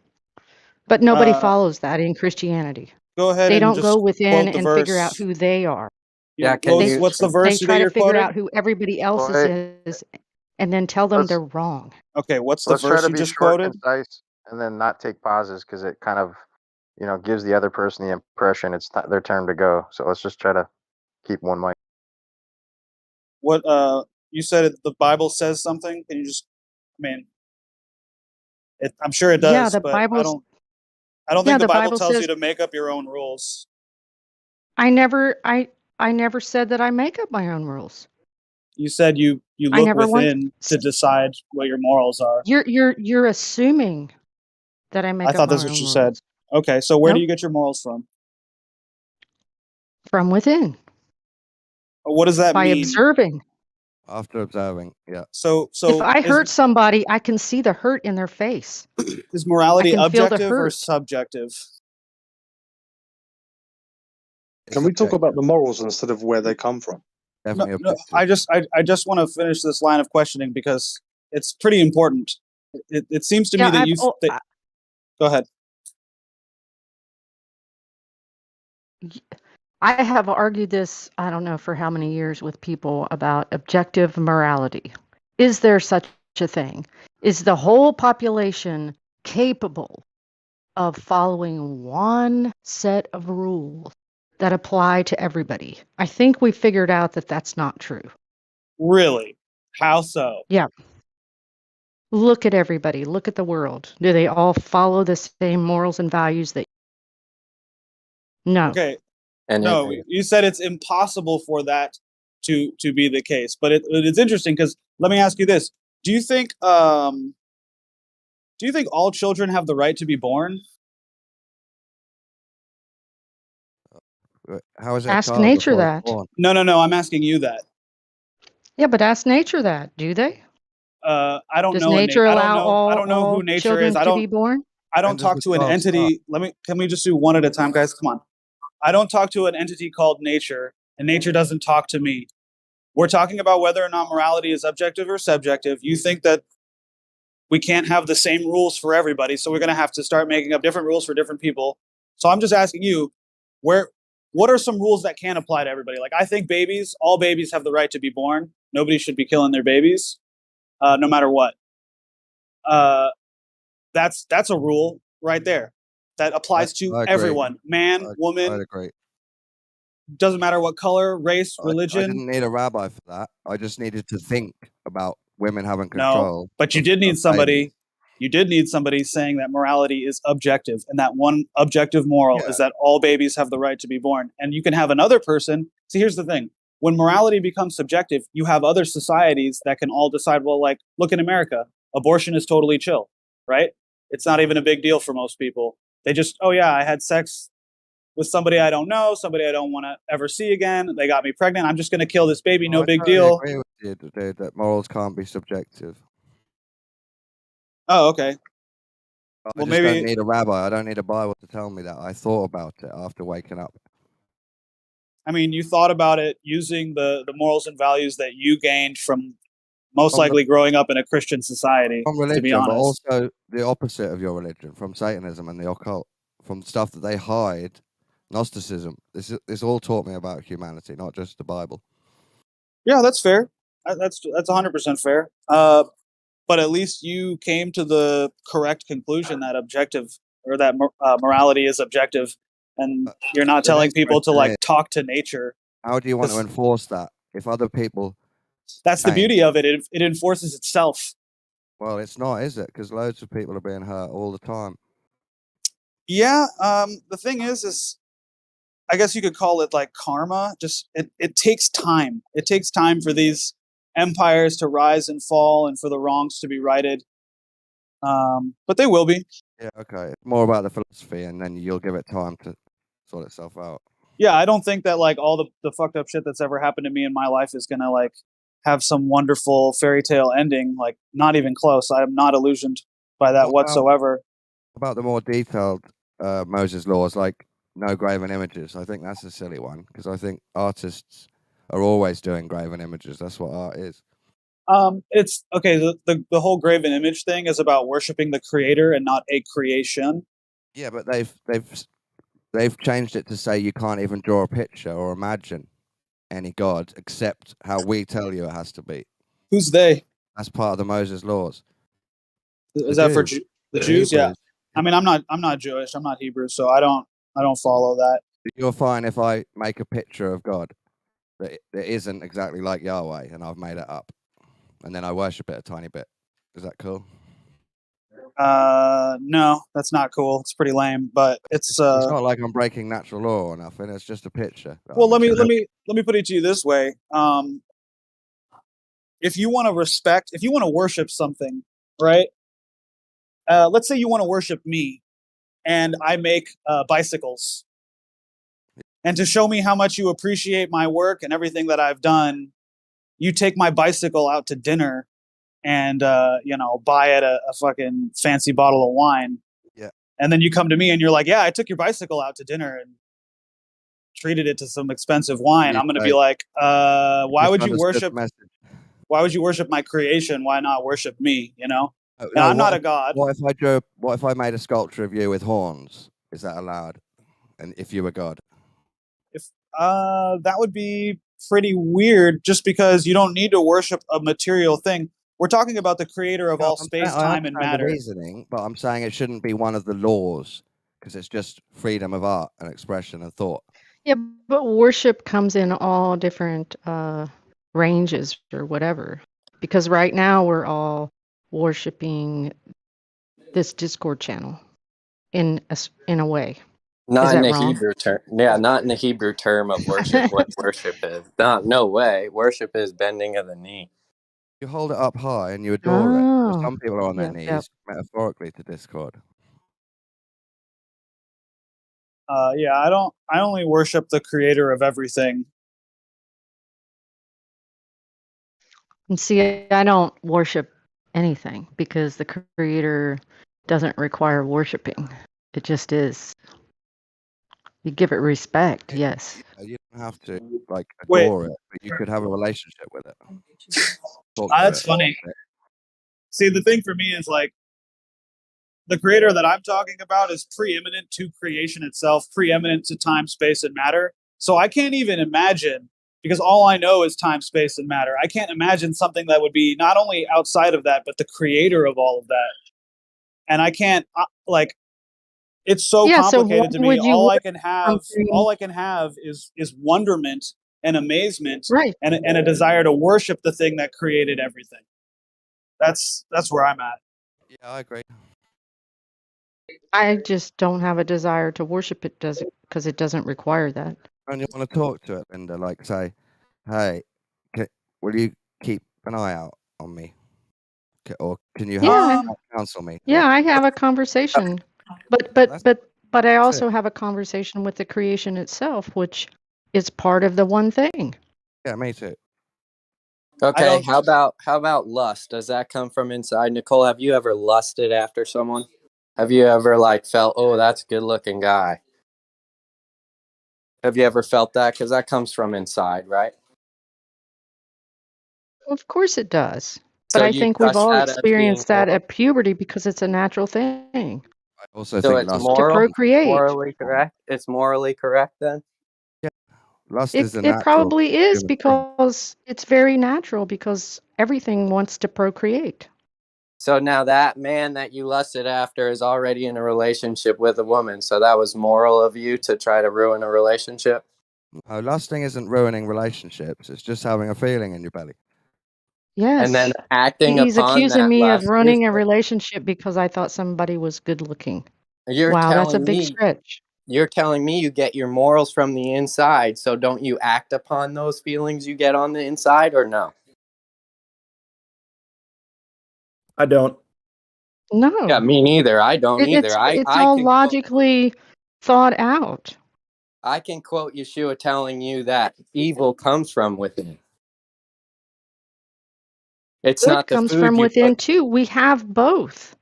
D: But nobody follows that in Christianity.
W: Go ahead
D: They
W: and
D: don't go
W: just
D: within
W: quote the
D: and figure out
W: verse.
D: who they are.
U: Yeah, can you?
W: What's the
D: They
W: verse that
D: try to
W: you're
D: figure
W: quoting?
D: out who everybody else
J: Wait,
D: is and then tell them
J: let's
D: they're wrong.
W: Okay, what's the
J: let's try
W: verse
J: to
W: you
J: be
W: just
J: short,
W: quoted?
J: concise, and then not take pauses because it kind of, gives the other person the impression it's their turn to go. So let's just try to keep one mic.
W: What you said the Bible says something. Can you just? I mean, I'm sure it
D: Yeah,
W: does,
D: the
W: but I
D: Bible's
W: don't
D: yeah,
W: think the
D: the
W: Bible
D: Bible
W: tells you
D: says
W: to make up your own rules.
D: I never said that I make up my own rules.
W: You said you
D: I
W: look
D: never want
W: within to decide what your morals are.
D: you're assuming that I
W: I
D: make up
W: thought that's
D: my
W: what
D: own
W: you said.
D: rules.
W: Okay, so where do
D: Nope,
W: you get your morals from?
D: from within,
W: What does that
D: by
W: mean?
D: observing.
F: After observing, yeah.
W: So
D: If I
W: is
D: hurt somebody, I can see the hurt in their face. I
W: morality
D: can feel the
W: objective or
D: hurt.
W: subjective?
L: Can we talk about the morals instead of where they come from?
F: Definitely
W: No,
F: objective.
W: I just want to finish this line of questioning because it's pretty important. It seems to me
D: Yeah,
W: that go ahead.
D: I have argued this, I don't know for how many years with people about objective morality. Is there such a thing? Is the whole population capable of following one set of rules that apply to everybody? I think we figured out that that's not true.
W: Really? How so?
D: Yeah. Look at everybody. Look at the world. Do they all follow the same morals and values that? No.
W: Okay.
J: And
W: No, you said it's impossible for that to be the case, but it's interesting because let me ask you this: Do you think all children have the right to be born?
F: How is it a
D: Ask
F: child
D: nature
F: before it's
D: that.
F: born?
W: No, I'm asking you that.
D: Yeah, but ask nature that. Do they?
W: I don't
D: Does
W: know.
D: nature
W: I
D: allow
W: don't know who
D: all
W: nature is.
D: children to be born?
W: I
F: When
W: don't
F: does
W: talk
F: the
W: to an
F: child start?
W: entity. Can we just do one at a time, guys? Come on. I don't talk to an entity called nature, and nature doesn't talk to me. We're talking about whether or not morality is objective or subjective. You think that we can't have the same rules for everybody, so we're going to have to start making up different rules for different people. So I'm just asking you, what are some rules that can apply to everybody? Like, I think all babies have the right to be born. Nobody should be killing their babies, no matter what. That's a rule right there that applies to
F: I agree.
W: everyone, man,
F: I'd
W: woman,
F: agree.
W: doesn't matter what color, race,
F: I
W: religion.
F: didn't need a rabbi for that. I just needed to think about women having
W: No,
F: control.
W: but you
F: of-
W: did need
F: of
W: somebody.
F: babies.
W: You did need somebody saying that morality is objective, and that one objective moral is that all babies have the right to be born. And you can have another person. See, here's the thing: when morality becomes subjective, you have other societies that can all decide. Well, like look in America, abortion is totally chill, right? It's not even a big deal for most people. They just, oh yeah, I had sex with somebody I don't know, somebody I don't want to ever see again. They got me pregnant. I'm just going to kill this baby. No
F: I
W: big
F: totally
W: deal.
F: agree with you, dude, that morals can't be subjective.
W: Oh, okay.
F: I
W: Well,
F: just don't
W: maybe
F: need a rabbi. I don't need a Bible to tell me that. I thought about it after waking up.
W: I mean, you thought about it using the morals and values that you gained from most likely growing up in a Christian society,
F: from
W: to be
F: religion, but
W: honest.
F: also the opposite of your religion, from Satanism and the occult, from stuff that they hide, Gnosticism. This all taught me about humanity, not just the Bible.
W: Yeah, that's fair. That's 100% fair. But at least you came to the correct conclusion that objective or that morality is objective, and you're not
F: The
W: telling
F: next
W: people to
F: question
W: like
F: is,
W: talk to nature.
F: how do you want to enforce that if other people
W: That's the
F: change?
W: beauty of it. It enforces itself.
F: Well, it's not, is it? Because loads of people are being hurt all the time.
W: Yeah. The thing is I guess you could call it like karma. Just it takes time. It takes time for these empires to rise and fall and for the wrongs to be righted. But they will be.
F: Yeah, okay. It's more about the philosophy, and then you'll give it time to sort itself out.
W: Yeah, I don't think that like all the fucked up shit that's ever happened to me in my life is gonna like have some wonderful fairy tale ending. Like, not even close. I am not illusioned by that whatsoever.
F: About the more detailed Moses laws, like no graven images, I think that's a silly one, because I think artists are always doing graven images. That's what art is.
W: It's okay. The whole graven image thing is about worshiping the creator and not a creation.
F: Yeah, but they've changed it to say you can't even draw a picture or imagine any god except how we tell you it has to be.
W: Who's they?
F: That's part of the Moses laws.
W: Is that for the Jews? Yeah. I mean, I'm not Jewish. I'm not Hebrew, so I don't follow that.
F: You're fine if I make a picture of God that isn't exactly like Yahweh, and I've made it up, and then I worship it a tiny bit. Is that cool?
W: No, that's not cool. It's pretty lame, but it's
F: not like I'm breaking natural law or nothing. It's just a picture.
W: Well, let me put it to you this way. If you want to worship something, right? Let's say you want to worship me, and I make bicycles. And to show me how much you appreciate my work and everything that I've done, you take my bicycle out to dinner and buy it a fucking fancy bottle of wine.
F: Yeah.
W: And then you come to me and you're like, yeah, I took your bicycle out to dinner and treated it to some expensive wine. I'm going to be like, why would you worship my creation? Why not worship me? And I'm not a god.
F: What if I made a sculpture of you with horns? Is that allowed? And if you were God?
W: That would be pretty weird, just because you don't need to worship a material thing. We're talking about the creator of all space, time, and matter.
F: Reasoning, but I'm saying it shouldn't be one of the laws, because it's just freedom of art and expression and thought.
D: Yeah, but worship comes in all different ranges or whatever. Because right now we're all worshiping this Discord channel in a way.
U: Not in the
D: wrong?
U: Hebrew term. Yeah, not in the Hebrew term of worship. What worship is? No way. Worship is bending of the knee.
F: You hold it up high and you adore it. Some people are on their knees, metaphorically, to Discord.
W: Yeah, I only worship the creator of everything.
D: And see, I don't worship anything because the creator doesn't require worshiping. It just is. You give it respect, yes.
F: You don't have to adore it, but you could have a relationship with it.
W: That's funny. See, the thing for me is like the creator that I'm talking about is preeminent to creation itself, preeminent to time, space, and matter. So I can't even imagine, because all I know is time, space, and matter. I can't imagine something that would be not only outside of that, but the creator of all of that. And I can't it's so complicated to me. All I can have is wonderment and amazement, and a desire to worship the thing that created everything. That's where I'm at.
F: Yeah, I agree.
D: I just don't have a desire to worship it, because it doesn't require that.
F: And you want to talk to it, Linda, like say, "Hey, will you keep an eye out on me, or can you help counsel me?"
D: Yeah, I have a conversation, but I also have a conversation with the creation itself, which is part of the one thing.
F: Yeah, me too.
U: Okay, how about lust? Does that come from inside? Nicole, have you ever lusted after someone? Have you ever felt, oh, that's a good looking guy? Have you ever felt that? Because that comes from inside, right?
D: Of course it does.
U: So
D: But I
U: you
D: think we've
U: trust
D: all
U: that as being
D: experienced that
U: moral?
D: at puberty because it's a natural thing
F: I also
U: So
F: think
U: it's
F: lust.
D: to
U: moral,
D: procreate.
U: morally correct. It's morally correct then.
F: Yeah, lust is a
D: It
F: natural
D: probably is
F: human thing.
D: because it's very natural because everything wants to procreate.
U: So now that man that you lusted after is already in a relationship with a woman. So that was moral of you to try to ruin a relationship.
F: No, lusting isn't ruining relationships. It's just having a feeling in your belly.
U: And then
D: Yes.
U: acting
D: He's
U: upon
D: accusing
U: that
D: me of
U: lust is.
D: running a relationship because I thought somebody was good looking.
U: You're
D: Wow, that's a
U: telling
D: big
U: me.
D: stretch.
U: You're telling me you get your morals from the inside. So don't you act upon those feelings you get on the inside, or no?
N: I don't.
U: Yeah,
D: No.
U: me neither. I don't either.
D: It's all logically thought out.
U: I can quote Yeshua telling you that evil comes from within. It's
D: Good
U: not the
D: comes
U: food
D: from
U: you
D: within
U: put.
D: too. We have both.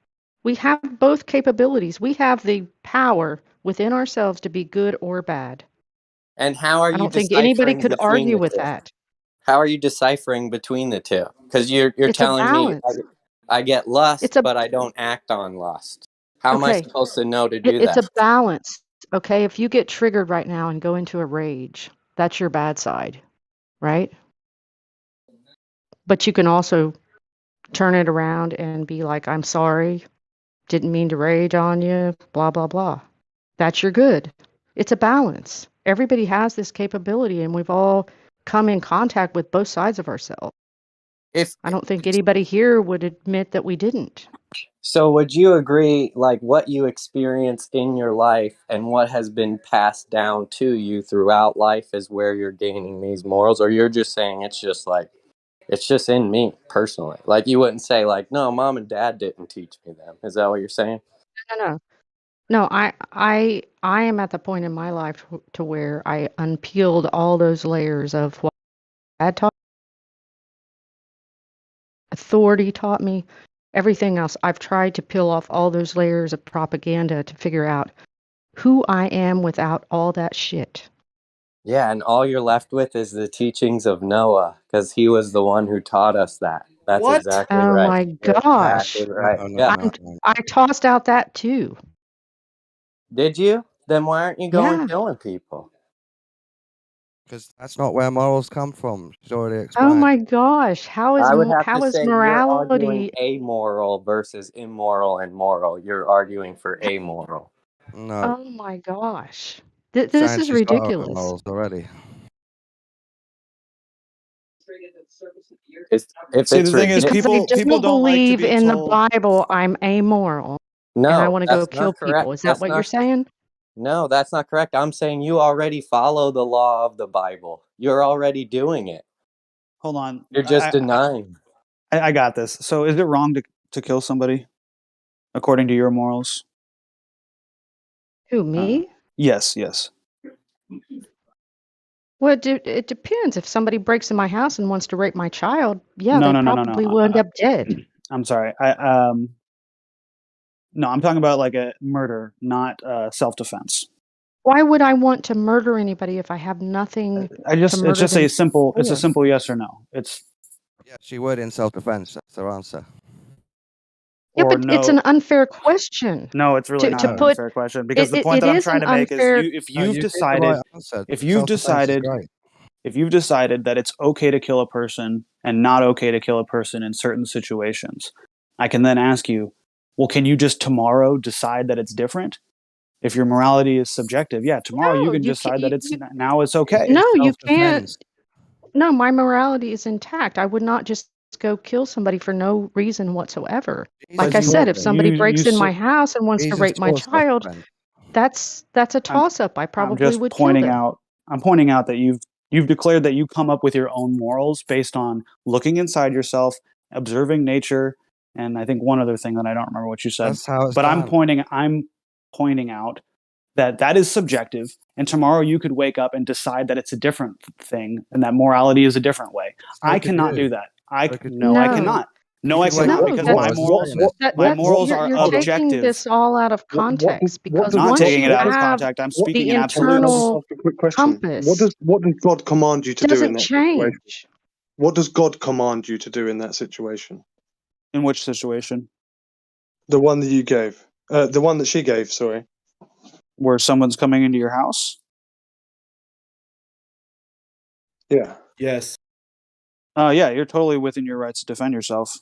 D: We have both capabilities. We have the power within ourselves to be good or bad.
U: And how are
D: I
U: you
D: don't think anybody
U: deciphering
D: could
U: between
D: argue
U: the
D: with
U: two?
D: that.
U: How are you deciphering between the two? Because you're
D: It's a
U: telling me
D: balance.
U: I get lust,
D: It's a
U: but I don't act on lust. How am I
D: okay.
U: supposed to know to do
D: It's
U: that?
D: a balance. Okay, if you get triggered right now and go into a rage, that's your bad side, right? But you can also turn it around and be like, I'm sorry, didn't mean to rage on you, blah, blah, blah. That's your good. It's a balance. Everybody has this capability, and we've all come in contact with both sides of ourselves. I don't think anybody here would admit that we didn't.
U: So would you agree, like what you experience in your life and what has been passed down to you throughout life is where you're gaining these morals, or you're just saying it's just in me personally? Like you wouldn't say like, no, mom and dad didn't teach me them. Is that what you're saying?
D: No. No, I am at the point in my life to where I unpeeled all those layers of what dad taught, authority taught me, everything else. I've tried to peel off all those layers of propaganda to figure out who I am without all that shit.
U: Yeah, and all you're left with is the teachings of Noah, because he was the one who taught us that. That's
N: What?
U: exactly
D: Oh
U: right.
D: my
U: You're
D: gosh.
U: exactly right.
F: No, no,
U: Yeah.
F: no, no.
D: I tossed out that too.
U: Did you? Then why aren't you going
D: Yeah.
U: killing people?
F: Because that's not where morals come from. She's already
D: Oh
F: explained.
D: my gosh.
U: I would have to
D: How is
U: say you're arguing
D: morality?
U: amoral versus immoral and moral. You're arguing for amoral.
F: No,
D: Oh my gosh. This
F: saying
D: is
F: she's got her
D: ridiculous.
F: morals already.
U: If
W: See,
U: it's
W: the thing is,
D: Because I
W: people
D: don't
W: don't like to
D: believe
W: be
D: in the
W: told.
D: Bible I'm amoral and I
U: no,
D: want to go
U: that's
D: kill
U: not correct.
D: people. Is that
U: That's
D: what you're
U: not.
D: saying?
U: No, that's not correct. I'm saying you already follow the law of the Bible. You're already doing it.
W: Hold on,
U: You're just denying.
W: I got this. So, is it wrong to kill somebody according to your morals?
D: Who, me?
W: Yes, yes.
D: Well, it depends. If somebody breaks in my house and wants to rape my child, yeah,
W: No,
D: they
W: no, no, no, no.
D: probably will end up dead.
W: I'm sorry. No, I'm talking about like a murder, not self-defense.
D: Why would I want to murder anybody if I have nothing to
W: It's
D: murder
W: just
D: them
W: a simple. It's a
D: for?
W: simple yes or no. It's
F: Yeah, she would in self-defense. That's her answer.
D: Yeah,
W: or
D: but it's an
W: no.
D: unfair question
W: No, it's really not
D: to
W: an
F: No,
D: put.
W: unfair question because the point
D: It
W: that I'm
D: is
W: trying
D: an
W: to make is
D: unfair.
W: if
F: no,
W: you've
F: you did the right
W: decided
F: answer.
W: if you've
F: Self-defense is
W: decided
F: great.
W: if you've decided that it's okay to kill a person and not okay to kill a person in certain situations, I can then ask you, well, can you just tomorrow decide that it's different? If your morality is subjective, yeah, tomorrow you
D: No,
W: can
D: you can't.
W: decide that it's now it's okay.
D: No,
F: It's
D: you can't.
F: self-defense.
D: No, my morality is intact. I would not just go kill somebody for no reason whatsoever. Like
F: Jesus
D: I
W: But
D: said,
F: taught
D: if
F: it.
D: somebody breaks in
W: said
D: my house and wants to
F: Jesus
D: rape my
F: taught
D: child,
F: self-defense.
D: that's a
W: I'm
D: toss-up. I
W: I'm
D: probably
W: just
D: would kill
W: pointing
D: them.
W: out I'm pointing out that you've declared that you come up with your own morals based on looking inside yourself, observing nature, and I think one other thing that I don't remember what you said.
F: That's how it's
W: But
F: done.
W: I'm pointing out that is subjective, and tomorrow you could wake up and decide that it's a different thing and that morality is a different way.
F: So
W: I
F: could
W: cannot
F: you.
W: do that.
F: So could
W: No, I
D: No,
W: cannot. No explanation, because my morals, my morals are
D: you're taking
W: objective.
D: this all out of context because
W: I'm not
D: once
W: taking
D: you
W: it out of
D: have
W: context. I'm
D: the
W: speaking in absolutes.
L: I'll just
D: internal
L: ask a quick question.
D: compass,
L: What does God command you to do in
D: doesn't
L: that situation?
D: change.
L: What does God command you to do in that situation?
W: In which situation?
L: The one that you gave. The one that she gave, sorry.
W: Where someone's coming into your house?
L: Yeah.
H: Yes.
W: Yeah, you're totally within your rights to defend yourself.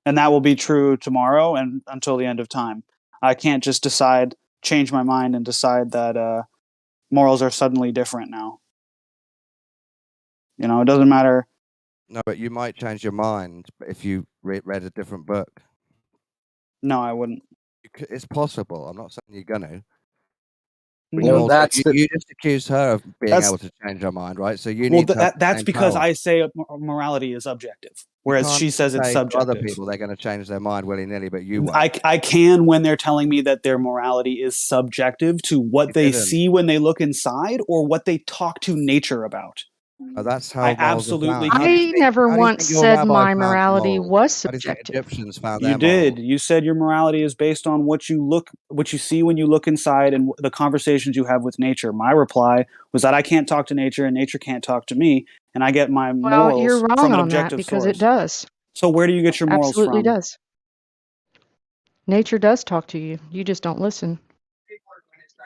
W: And that will be true tomorrow and until the end of time. I can't just change my mind and decide that morals are suddenly different now. You know, it doesn't matter.
F: No, but you might change your mind if you read a different book.
W: No, I wouldn't.
F: It's possible. I'm not saying you're gonna. But
W: No,
F: also, you just accused her of being able to change her mind, right? So you need to have
W: that's
F: the same
W: because
F: power.
W: I say morality is objective, whereas she says it's
F: To
W: subjective.
F: other people, they're going to change their mind willy-nilly, but you won't.
W: I can when they're telling me that their morality is subjective to what they see when they look inside or what they talk to nature about.
F: That's how
W: I
F: morals are
W: absolutely
F: found.
W: can.
D: I never
F: how do you
D: once
F: think your
D: said
F: rabbi
D: my
F: found
D: morality
F: morals?
D: was
F: How do you think
D: subjective.
F: Egyptians found
W: You
F: their
W: did.
F: morals?
W: You said your morality is based on what you see when you look inside and the conversations you have with nature. My reply was that I can't talk to nature and nature can't talk to me, and I get my
D: Well, you're
W: morals
D: wrong
W: from an
D: on that
W: objective
D: because
W: source.
D: it does.
W: So where do you get your morals
D: Absolutely
W: from?
D: does. Nature does talk to you. You just don't listen.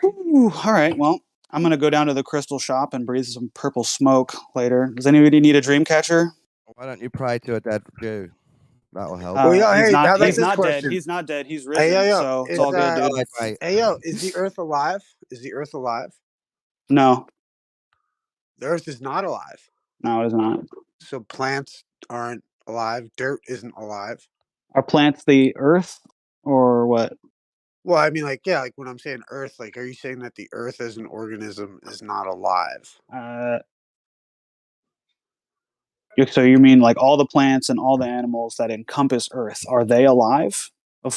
W: Ooh, all right. Well, I'm gonna go down to the crystal shop and breathe some purple smoke later. Does anybody need a dream catcher?
F: Why don't you pray to a dead Jew? That will help.
W: He's
K: hey,
W: not.
K: how about
W: He's
K: this
W: not dead.
K: question?
W: He's not dead. He's
K: Hey,
W: risen.
K: yo,
W: So it's
K: is
W: all good, dude.
K: hey, yo, is the Earth alive? Is the Earth alive?
W: No,
K: The Earth is not alive.
W: no, it is not.
K: So plants aren't alive. Dirt isn't alive.
W: Are plants the earth or what?
K: Well, I mean, like, yeah, like when I'm saying Earth, like, are you saying that the Earth as an organism is not alive?
W: So you mean like all the plants and all the animals that encompass Earth, are they alive?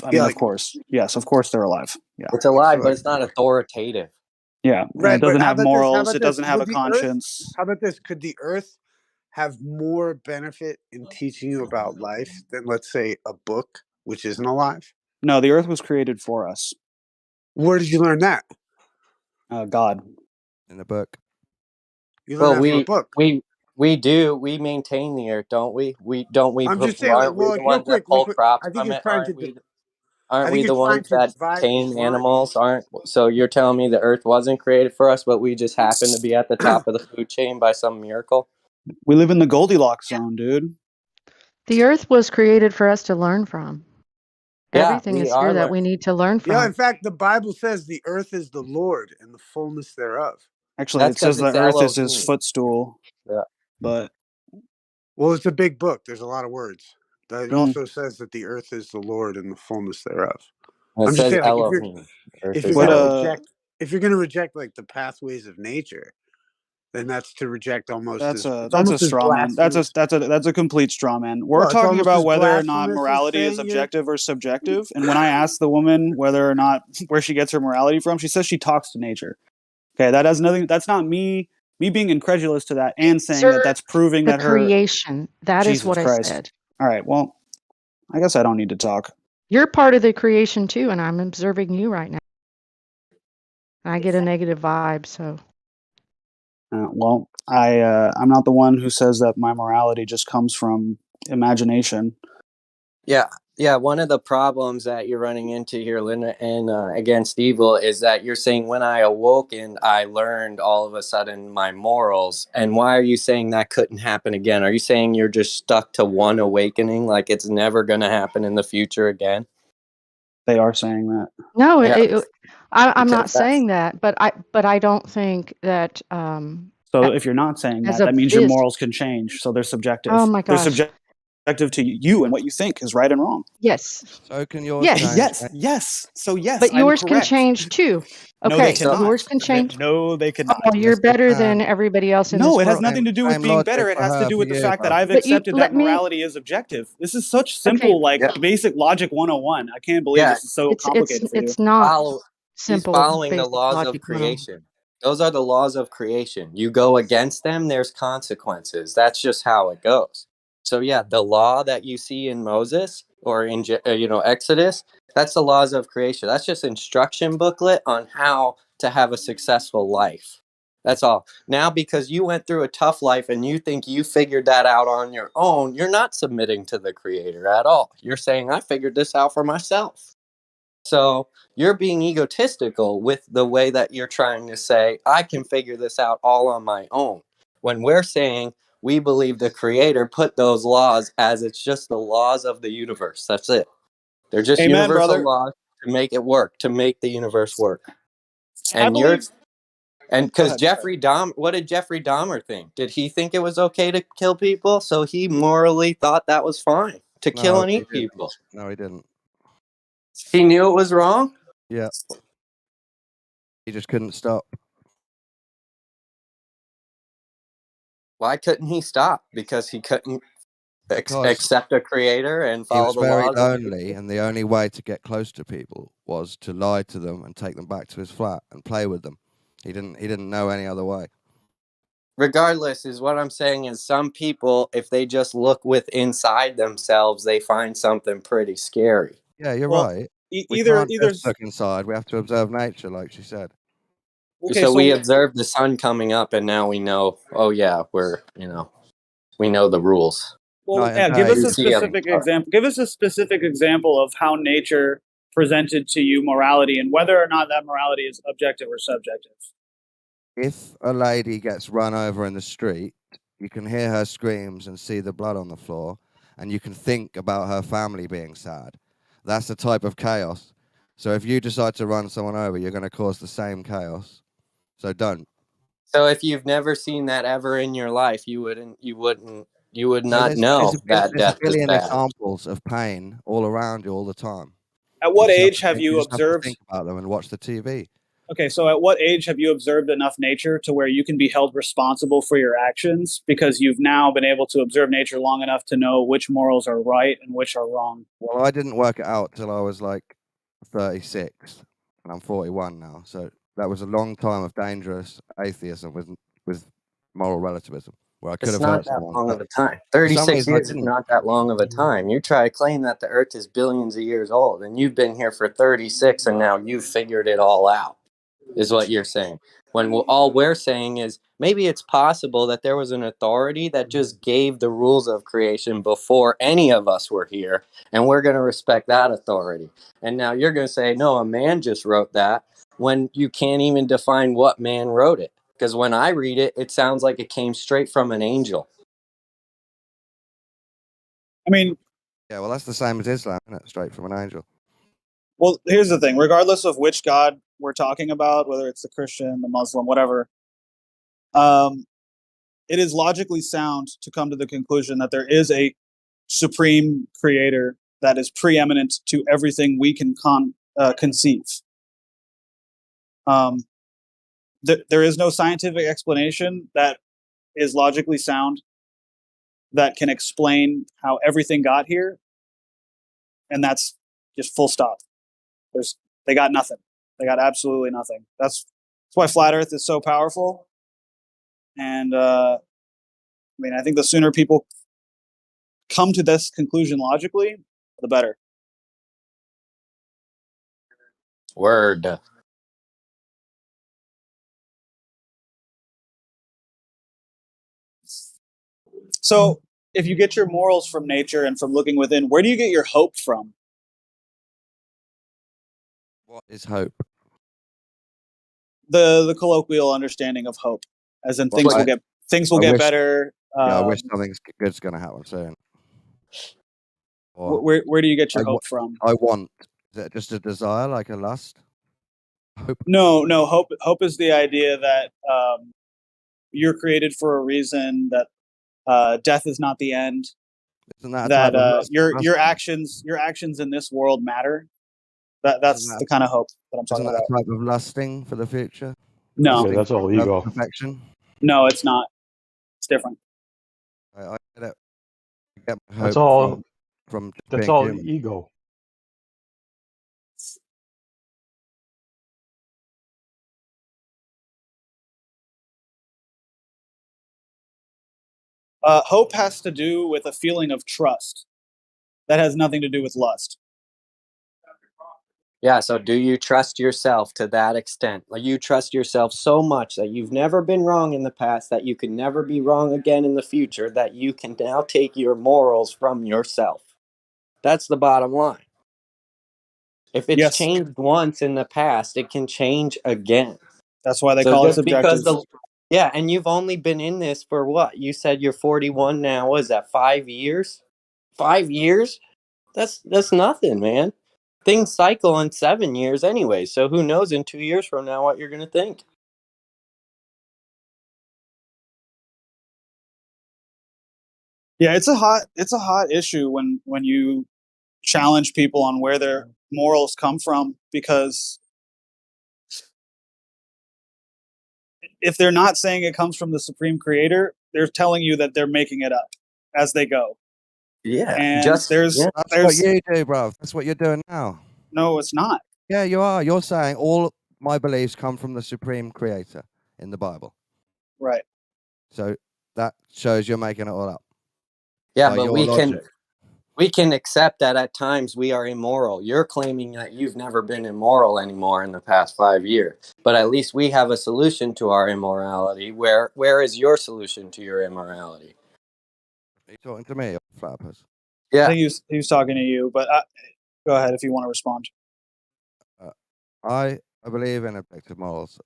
W: I mean, of course. Yes, of course they're alive. Yeah.
U: It's alive, but it's not authoritative.
W: Yeah.
K: Right.
W: It doesn't
K: But how
W: have
K: about this? How
W: morals.
K: about
W: It
K: this?
W: doesn't have
K: Would
W: a
K: the Earth?
W: conscience.
K: How about this? Could the Earth have more benefit in teaching you about life than, let's say, a book which isn't alive?
W: No, the Earth was created for us.
K: Where did you learn that?
W: God.
F: In the book.
K: You learned that from a book.
U: We maintain the earth, don't we?
K: I'm just saying, like,
U: Aren't we
K: well,
U: the
K: like, real
U: ones that
K: quick,
U: pull crops
K: I think
U: from
K: you're
U: it?
K: trying to. I
U: Aren't
K: think
U: we
K: you're
U: the
K: trying
U: ones
K: to
U: that
K: divide
U: tame
K: words.
U: animals? So you're telling me the earth wasn't created for us, but we just happen to be at the top of the food chain by some miracle?
W: We live in the Goldilocks zone, dude.
D: The earth was created for us to learn from.
U: Yeah,
D: Everything
U: we
D: is
U: are
D: here that we need to learn from.
K: Yeah, in fact, the Bible says the earth is the Lord and the fullness thereof.
W: Actually, it says the Earth is His footstool.
U: Yeah.
W: But
K: well, it's a big book. There's a lot of words. It also says that the earth is the Lord and the fullness thereof.
U: It
K: I'm just
U: says
K: saying, like,
U: Elohim.
K: if you're gonna reject like the pathways of nature, then that's to reject almost.
W: That's a
K: almost as
W: straw man. That's a complete straw man. We're
K: Well, it's
W: talking
K: almost
W: about
K: as
W: whether or not
K: blasphemous as
W: morality is
K: saying
W: objective or subjective. And when I ask the woman whether or not where she gets her morality from, she says she talks to nature. Okay, that has nothing. That's not me being incredulous to that and saying that that's proving
D: the
W: that her
D: creation. That is
W: Jesus
D: what
W: Christ.
D: I said.
W: All right. Well, I guess I don't need to talk.
D: You're part of the creation too, and I'm observing you right now. I get a negative vibe, so.
W: Well, I'm not the one who says that my morality just comes from imagination.
U: Yeah. One of the problems that you're running into here, Linda, and against evil is that you're saying when I awoke and I learned all of a sudden my morals. And why are you saying that couldn't happen again? Are you saying you're just stuck to one awakening, like it's never going to happen in the future again?
W: They are saying that.
D: No,
U: Yeah.
D: I'm not saying that, but I don't think that.
W: So if you're not saying that means your morals can change. So they're subjective.
D: Oh my gosh.
W: They're subjective to you and what you think is right and wrong.
D: Yes.
F: So can yours
W: change? Yes. So yes,
D: but yours
W: I'm
D: can
W: correct.
D: change too. Okay,
W: No, they cannot.
D: yours can change.
W: No, they cannot.
D: Oh, you're better than everybody else in this
W: No,
D: world.
W: it has nothing to do with being better. It has to do with the fact that I've accepted that morality is objective. This is such simple, basic logic 101. I can't believe this is so complicated for you.
D: It's not
U: He's
D: simple.
U: following the
D: basic
U: laws of
D: logic, no.
U: creation. Those are the laws of creation. You go against them, there's consequences. That's just how it goes. So yeah, the law that you see in Moses or in Exodus, that's the laws of creation. That's just instruction booklet on how to have a successful life. That's all. Now, because you went through a tough life and you think you figured that out on your own, you're not submitting to the Creator at all. You're saying, I figured this out for myself. So you're being egotistical with the way that you're trying to say, I can figure this out all on my own. When we're saying we believe the Creator put those laws as it's just the laws of the universe. That's it. They're just
W: Amen,
U: universal
W: brother.
U: laws to make it work, to make the universe work.
W: I
U: And
W: believe.
U: because Jeffrey Dahmer, what did Jeffrey Dahmer think? Did he think it was okay to kill people? So he morally thought that was fine to kill and eat people.
F: No, he didn't.
U: He knew it was wrong?
F: Yeah. He just couldn't stop.
U: Why couldn't he stop? Because he couldn't
F: Because
U: accept a creator and
F: he
U: follow
F: was
U: the
F: very
U: laws.
F: lonely, and the only way to get close to people was to lie to them and take them back to his flat and play with them. He didn't know any other way.
U: Regardless, is what I'm saying is some people, if they just look inside themselves, they find something pretty scary.
F: Yeah, you're right. We can't just look inside. We have to observe nature, like she said.
U: Okay, so we observed the sun coming up, and now we know. Oh yeah, we know the rules.
W: Well, yeah, give us a specific example. Give us a specific example of how nature presented to you morality and whether or not that morality is objective or subjective.
F: If a lady gets run over in the street, you can hear her screams and see the blood on the floor, and you can think about her family being sad. That's the type of chaos. So if you decide to run someone over, you're going to cause the same chaos. So don't.
U: So if you've never seen that ever in your life, you would not
F: There's
U: know that
F: a
U: death is
F: billion
U: bad.
F: examples of pain all around you all the time.
W: At what age have you
F: just have to
W: observed?
F: think about them and watch the TV.
W: Okay, so at what age have you observed enough nature to where you can be held responsible for your actions because you've now been able to observe nature long enough to know which morals are right and which are wrong?
F: Well, I didn't work it out till I was like 36, and I'm 41 now. So that was a long time of dangerous atheism with moral relativism, where I could
U: It's
F: have
U: not
F: hurt
U: that
F: someone.
U: long
F: but
U: of a time.
F: for some
U: 36
F: reason, I
U: years is
F: didn't.
U: not that long of a time. You try to claim that the Earth is billions of years old, and you've been here for 36, and now you've figured it all out, is what you're saying. When all we're saying is maybe it's possible that there was an authority that just gave the rules of creation before any of us were here, and we're going to respect that authority. And now you're going to say, no, a man just wrote that, when you can't even define what man wrote it. Because when I read it, it sounds like it came straight from an angel.
W: I mean,
F: yeah, well, that's the same as Islam, isn't it? Straight from an angel.
W: Well, here's the thing. Regardless of which God we're talking about, whether it's the Christian, the Muslim, whatever, it is logically sound to come to the conclusion that there is a supreme creator that is preeminent to everything we can conceive. There is no scientific explanation that is logically sound that can explain how everything got here, and that's just full stop. They got nothing. They got absolutely nothing. That's why flat Earth is so powerful. And I think the sooner people come to this conclusion logically, the better.
U: Word.
W: So if you get your morals from nature and from looking within, where do you get your hope from?
F: What is hope?
W: The colloquial understanding of hope, as in things will get better.
F: I wish something good's going to happen soon.
W: Where do you get your hope from?
F: Is it just a desire, like a lust? Hope?
W: No. Hope is the idea that you're created for a reason. That death is not the end.
F: Isn't that
W: that your actions in this world matter. That's the kind of hope that I'm talking about.
F: Isn't that a type of lusting for the future?
W: No,
A: okay, that's all ego.
F: Perfection.
W: No, it's not. It's different.
F: I get
A: That's
F: hope
A: all.
F: From
A: that's
F: being
A: all
F: human.
A: ego.
W: Hope has to do with a feeling of trust. That has nothing to do with lust.
U: Yeah, so do you trust yourself to that extent? Like you trust yourself so much that you've never been wrong in the past, that you can never be wrong again in the future, that you can now take your morals from yourself. That's the bottom line. If it's changed once in the past, it can change again.
W: That's why they
U: So
W: call it
U: just
W: subjective.
U: because yeah, and you've only been in this for what? You said you're 41 now. What is that, 5 years? 5 years? That's nothing, man. Things cycle in 7 years anyway, so who knows in 2 years from now what you're going to think.
W: Yeah, it's a hot issue when you challenge people on where their morals come from, because if they're not saying it comes from the Supreme Creator, they're telling you that they're making it up as they go.
U: Yeah,
W: And
U: just
W: there's
F: That's what you do, bro. That's what you're doing now.
W: No, it's not.
F: Yeah, you are. You're saying all my beliefs come from the Supreme Creator in the Bible.
W: Right.
F: So that shows you're making it all up.
U: Yeah,
F: by
U: but
F: your
U: we
F: logic.
U: can accept that at times we are immoral. You're claiming that you've never been immoral anymore in the past 5 years, but at least we have a solution to our immorality. Where is your solution to your immorality?
F: Are you talking to me, flappers?
W: I think he was talking to you, but go ahead if you want to respond.
F: I believe in objective morals.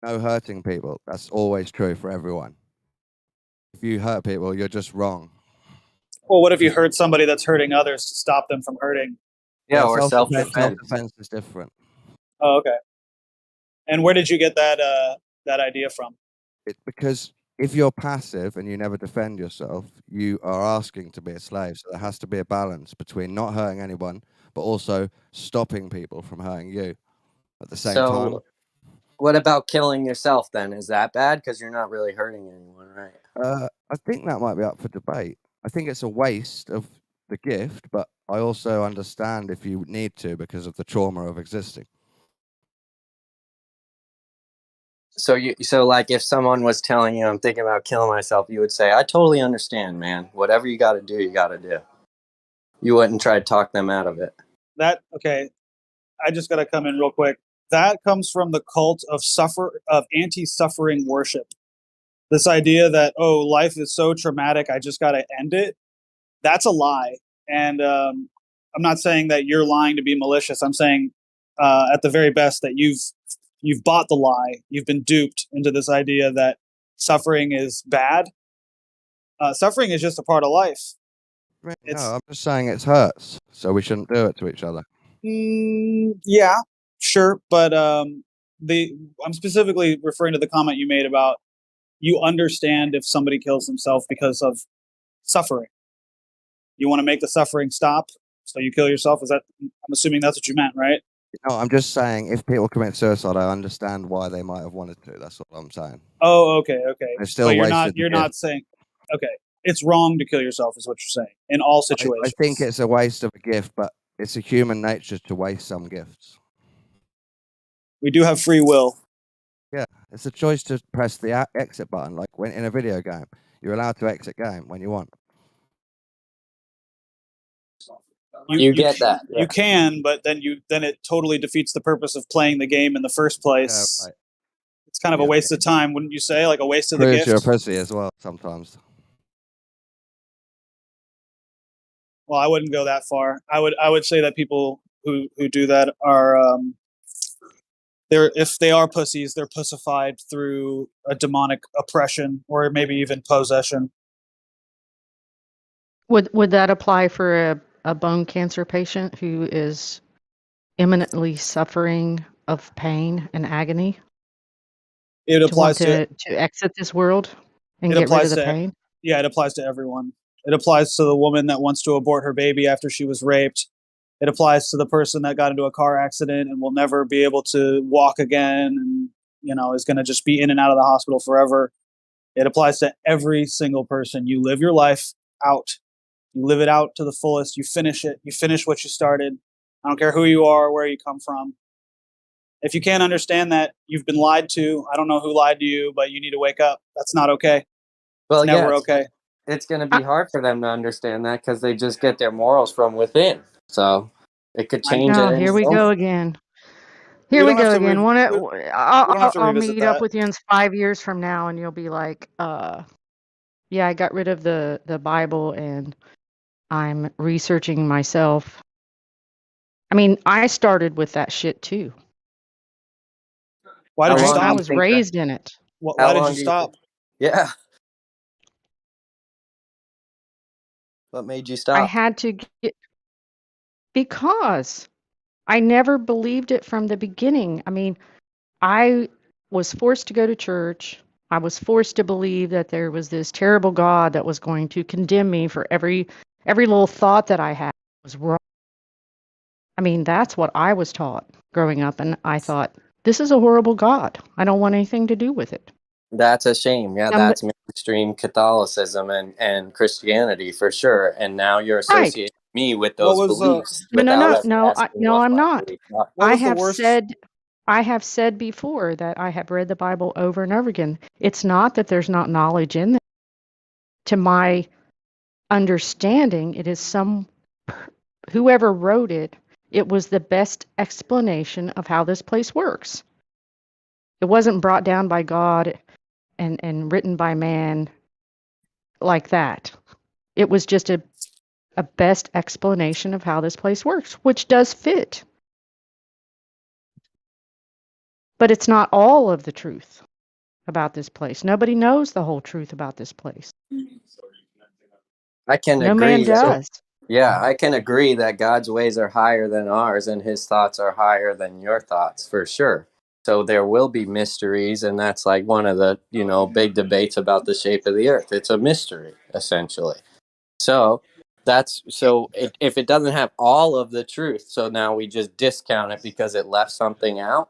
F: No hurting people. That's always true for everyone. If you hurt people, you're just wrong.
W: Well, what if you hurt somebody that's hurting others to stop them from hurting?
U: Yeah, or
F: self-defense.
U: self-defense.
F: Self-defense is different.
W: Oh, okay. And where did you get that idea from?
F: It's because if you're passive and you never defend yourself, you are asking to be a slave. So there has to be a balance between not hurting anyone, but also stopping people from hurting you at the same time.
U: What about killing yourself then? Is that bad? Because you're not really hurting anyone, right?
F: I think that might be up for debate. I think it's a waste of the gift, but I also understand if you need to because of the trauma of existing.
U: So like if someone was telling you I'm thinking about killing myself, you would say, I totally understand, man. Whatever you got to do, you got to do. You wouldn't try to talk them out of it.
W: Okay. I just got to come in real quick. That comes from the cult of anti-suffering worship. This idea that, oh, life is so traumatic, I just got to end it. That's a lie. And I'm not saying that you're lying to be malicious. I'm saying at the very best that you've bought the lie. You've been duped into this idea that suffering is bad. Suffering is just a part of life.
F: No, I'm just saying it hurts, so we shouldn't do it to each other.
W: Yeah, sure, but I'm specifically referring to the comment you made about you understand if somebody kills themselves because of suffering. You want to make the suffering stop, so you kill yourself. I'm assuming that's what you meant, right?
F: No, I'm just saying if people commit suicide, I understand why they might have wanted to. That's what I'm saying.
W: Oh, okay.
F: They're still
W: But
F: wasted.
W: you're not saying, okay, it's wrong to kill yourself, is what you're saying in all situations.
F: I think it's a waste of a gift, but it's a human nature to waste some gifts.
W: We do have free will.
F: Yeah, it's a choice to press the exit button, like when in a video game. You're allowed to exit game when you want.
U: You get that. Yeah.
W: You can, but then it totally defeats the purpose of playing the game in the first place.
F: Yeah, right.
W: It's kind of a waste of time, wouldn't you say? Like a waste of the
F: Proves
W: gift.
F: you're a pussy as well sometimes.
W: Well, I wouldn't go that far. I would say that people who do that are if they are pussies, they're pussified through a demonic oppression or maybe even possession.
D: Would that apply for a bone cancer patient who is imminently suffering of pain and agony?
W: It applies
D: to exit this world and get rid of the pain?
W: Yeah, it applies to everyone. It applies to the woman that wants to abort her baby after she was raped. It applies to the person that got into a car accident and will never be able to walk again and, is going to just be in and out of the hospital forever. It applies to every single person. You live your life out. You live it out to the fullest. You finish it. You finish what you started. I don't care who you are, where you come from. If you can't understand that you've been lied to, I don't know who lied to you, but you need to wake up. That's not okay.
U: Well,
W: it's
U: yeah,
W: never okay.
U: it's going to be hard for them to understand that because they just get their morals from within. So it could change at
D: Oh,
U: any
D: here we
U: moment.
D: go again.
W: We
D: Here we
W: don't have
D: go
W: to
D: again.
W: we don't have to
D: I'll
W: revisit
D: meet up
W: that.
D: with you in 5 years from now, and you'll be like, yeah, I got rid of the Bible, and I'm researching myself. I mean, I started with that shit too.
W: Why did you
D: Right?
W: stop?
D: I was raised in it.
W: Why did you stop?
U: Yeah. What made you
D: I
U: stop?
D: had to get because I never believed it from the beginning. I mean, I was forced to go to church. I was forced to believe that there was this terrible God that was going to condemn me for every little thought that I had was wrong. I mean, that's what I was taught growing up, and I thought, this is a horrible God. I don't want anything to do with it.
U: That's a shame. Yeah,
D: Um,
U: that's mainstream Catholicism and Christianity for sure. And now you're
D: right.
U: associating me with
W: What
U: those
W: was
U: beliefs
D: No,
U: without ever
D: no,
U: asking
D: no,
U: what
D: I'm
U: my
D: not.
U: beliefs are.
W: what was the worst?
D: I have said before that I have read the Bible over and over again. It's not that there's not knowledge in there. To my understanding, it is whoever wrote it, it was the best explanation of how this place works. It wasn't brought down by God and written by man like that. It was just a best explanation of how this place works, which does fit. But it's not all of the truth about this place. Nobody knows the whole truth about this place.
U: I can
D: No man
U: agree that,
D: does.
U: yeah, I can agree that God's ways are higher than ours and his thoughts are higher than your thoughts for sure. So there will be mysteries, and that's like one of the, big debates about the shape of the earth. It's a mystery, essentially. So if it doesn't have all of the truth, so now we just discount it because it left something out,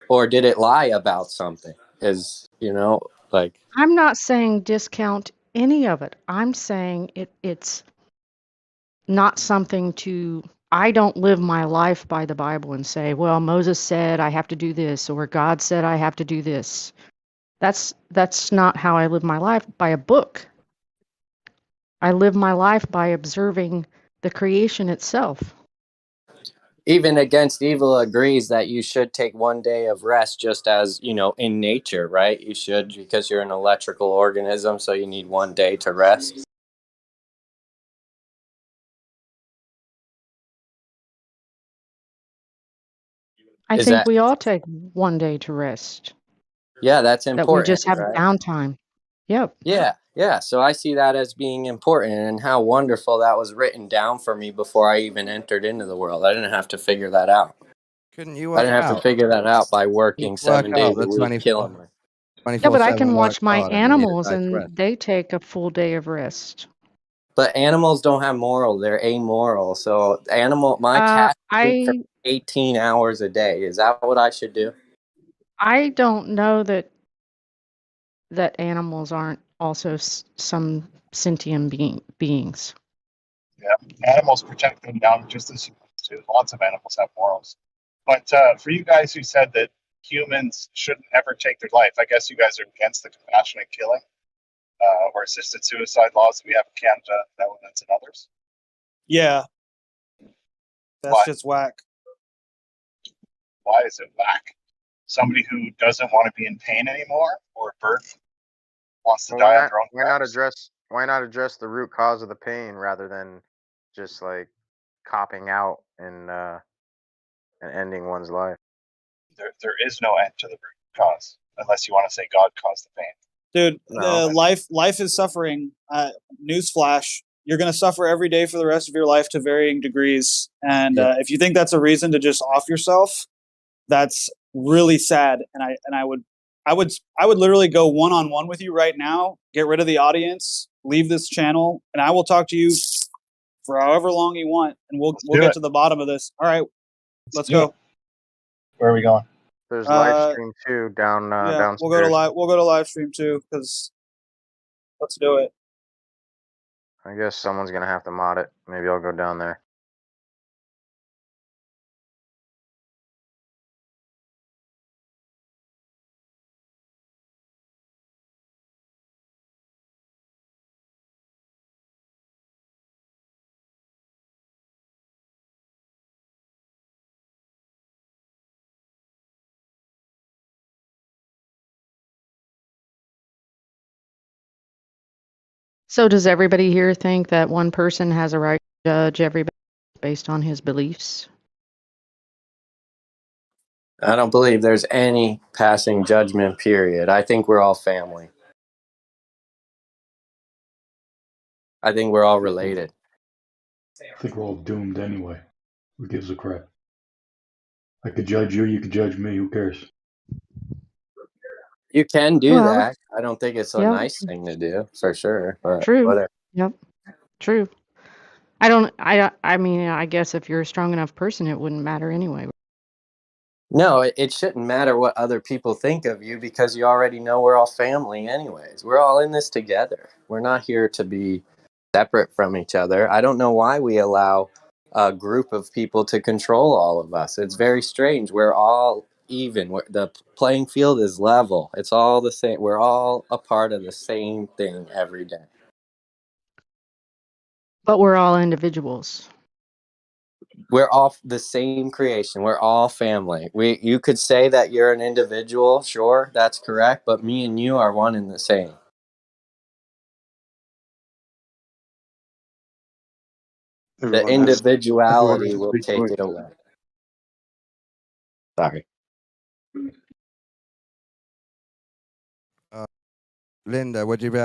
U: or did it lie about something? Like
D: I'm not saying discount any of it. I'm saying it's not something to. I don't live my life by the Bible and say, well, Moses said I have to do this, or God said I have to do this. That's not how I live my life by a book. I live my life by observing the creation itself.
U: even against evil agrees that you should take one day of rest, just as in nature, right? You should, because you're an electrical organism, so you need one day to rest.
D: I
U: Is
D: think
U: that
D: we all take one day to rest.
U: Yeah, that's
D: That we
U: important,
D: just have
U: right?
D: downtime. Yep.
U: Yeah. So I see that as being important, and how wonderful that was written down for me before I even entered into the world. I didn't have to figure that out.
F: Couldn't you
U: I
F: work
U: didn't have to
F: out?
U: figure that out by
F: You
U: working
F: work
U: 7
F: out
U: days a
F: the
U: week, killing me.
D: Yeah, but I
F: 24/7
D: can
F: work
D: watch my
F: hard and you need a
D: animals
F: day to rest.
D: and they take a full day of rest.
U: But animals don't have moral; they're amoral. So my cat sleep for
D: I
U: 18 hours a day. Is that what I should do?
D: I don't know that animals aren't also some sentient beings.
A: Yeah, animals protect their young just as humans do. Lots of animals have morals. But for you guys who said that humans shouldn't ever take their life, I guess you guys are against the compassionate killing or assisted suicide laws that we have in Canada, Netherlands, and others.
W: Yeah, that's
A: Why?
W: just whack.
A: Why is it whack? Somebody who doesn't want to be in pain anymore, or a bird wants to die on their own grounds.
B: Why not address the root cause of the pain rather than just like copping out and ending one's life?
A: There is no end to the root cause unless you want to say God caused the pain.
W: Dude,
B: No.
W: life is suffering. Newsflash: you're going to suffer every day for the rest of your life to varying degrees. And if you think that's a reason to just off yourself, that's really sad. And I would literally go one-on-one with you right now. Get rid of the audience, leave this channel, and I will talk to you for however long you want, and we'll get to the bottom of this. All right, let's go.
A: Where are we going?
B: There's live stream too down
W: Yeah,
B: downstairs.
W: we'll go to live stream too, because let's do it.
B: I guess someone's gonna have to mod it. Maybe I'll go down there.
D: So does everybody here think that one person has a right to judge everybody based on his beliefs?
U: I don't believe there's any passing judgment, period. I think we're all family. I think we're all related.
I: I think we're all doomed anyway. Who gives a crap? I could judge you, you could judge me, who cares?
U: You can do
D: Well,
U: that. I don't think it's a
D: yeah,
U: nice thing to do, for sure. But
D: true.
U: whatever.
D: Yep, true. I mean, I guess if you're a strong enough person, it wouldn't matter anyway.
U: No, it shouldn't matter what other people think of you because you already know we're all family anyways. We're all in this together. We're not here to be separate from each other. I don't know why we allow a group of people to control all of us. It's very strange. We're all even. The playing field is level. It's all the same. We're all a part of the same thing every day.
D: But we're all individuals.
U: We're all the same creation. We're all family. You could say that you're an individual, sure, that's correct, but me and you are one and the same. The individuality will take it away. Sorry.
F: Linda, would you be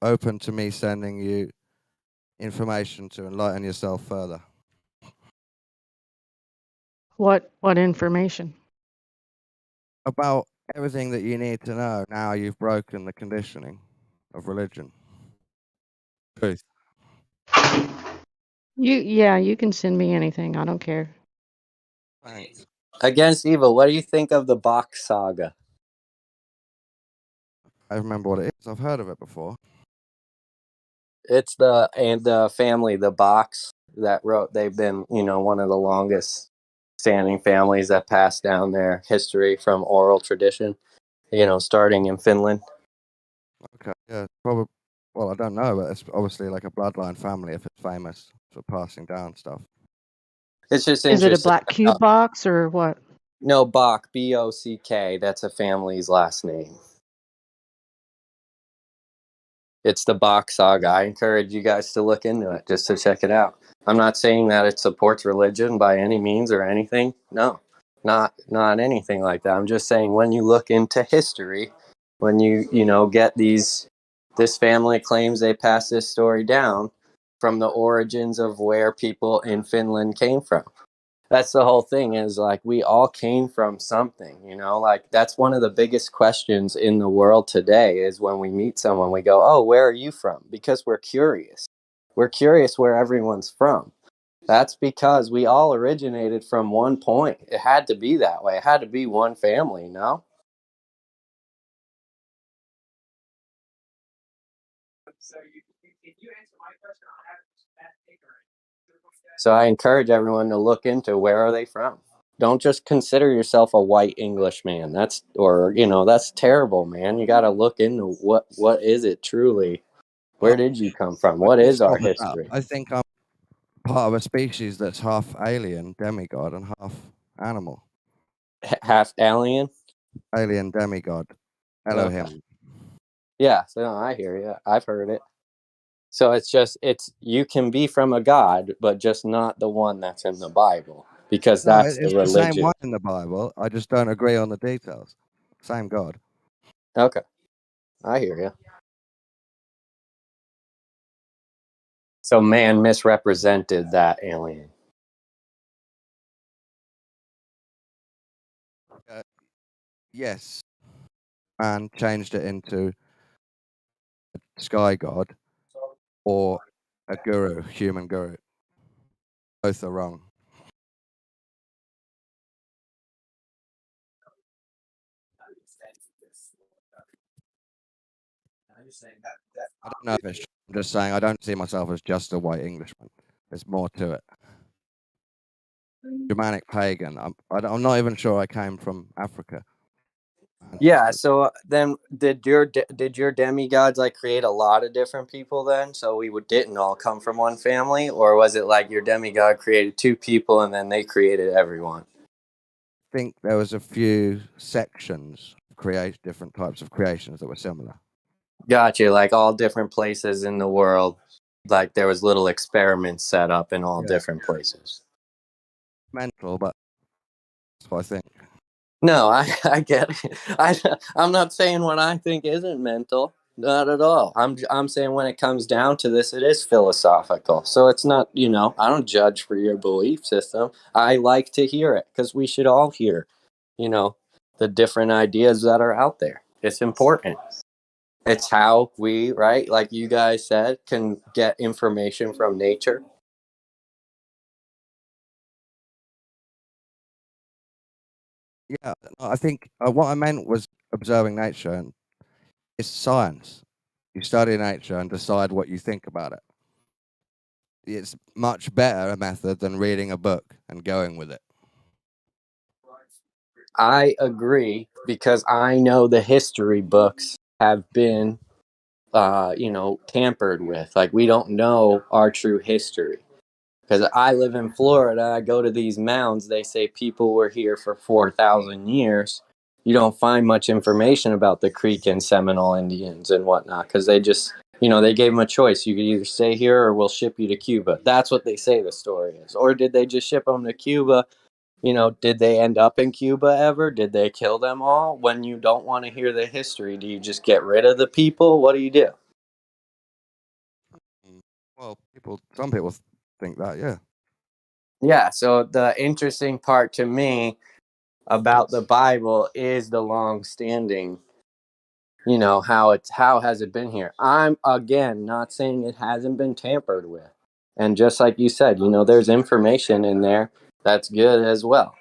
F: open to me sending you information to enlighten yourself further?
D: What information?
F: About everything that you need to know now you've broken the conditioning of religion. Truth.
D: You can send me anything. I don't care.
F: Thanks.
U: Against Evil, what do you think of the Bach saga?
F: I remember what it is. I've heard of it before.
U: It's the family, the Bachs that wrote. They've been, one of the longest standing families that passed down their history from oral tradition, starting in Finland.
F: Okay, yeah, probably. Well, I don't know, but it's obviously like a bloodline family if it's famous for passing down stuff.
U: It's just
D: Is it a
U: interesting.
D: black cube box or what?
U: No, Bach, B-O-C-K. That's a family's last name. It's the Bach saga. I encourage you guys to look into it just to check it out. I'm not saying that it supports religion by any means or anything. No, not anything like that. I'm just saying when you look into history, when you get this family claims they passed this story down from the origins of where people in Finland came from. That's the whole thing, is like we all came from something, like that's one of the biggest questions in the world today is when we meet someone, we go, oh, where are you from? Because we're curious. We're curious where everyone's from. That's because we all originated from one point. It had to be that way. It had to be one family, no? So I encourage everyone to look into where are they from. Don't just consider yourself a white Englishman. That's terrible, man. You got to look into what is it truly? Where did you come from? What is our history?
F: I think I'm part of a species that's half alien, demigod, and half animal.
U: Half alien?
F: Alien, demigod, Elohim.
U: Okay. Yeah, so I hear you. I've heard it. So you can be from a god, but just not the one that's in the Bible, because that's
F: it's
U: the religion.
F: The same one in the Bible. I just don't agree on the details. Same God.
U: Okay, I hear you. So man misrepresented that alien.
F: Yes. Man changed it into a sky god or a guru, human guru. Both are wrong. I don't know if it's true. I'm just saying I don't see myself as just a white Englishman. There's more to it. Germanic pagan. I'm not even sure I came from Africa.
U: Yeah, so then did your demigods like create a lot of different people then? So we didn't all come from one family, or was it like your demigod created two people and then they created everyone?
F: I think there was a few sections, different types of creations that were similar.
U: Gotcha. Like all different places in the world, like there was little experiments set up in all different places.
F: Mental, but that's what I think.
U: No, I get it. I'm not saying what I think isn't mental. Not at all. I'm saying when it comes down to this, it is philosophical. So it's not, I don't judge for your belief system. I like to hear it because we should all hear, the different ideas that are out there. It's important. It's how we, right, like you guys said, can get information from nature.
F: Yeah, no, I think what I meant was observing nature, and it's science. You study nature and decide what you think about it. It's much better a method than reading a book and going with it.
U: I agree because I know the history books have been, tampered with. Like we don't know our true history. Because I live in Florida, I go to these mounds. They say people were here for 4,000 years. You don't find much information about the Creek and Seminole Indians and whatnot because they just, they gave them a choice. You could either stay here or we'll ship you to Cuba. That's what they say the story is. Or did they just ship them to Cuba? Did they end up in Cuba ever? Did they kill them all? When you don't want to hear the history, do you just get rid of the people? What do you do?
F: Well, some people think that, yeah.
U: Yeah, so the interesting part to me about the Bible is the long standing, how has it been here? I'm again not saying it hasn't been tampered with. And just like you said, there's information in there that's good as well.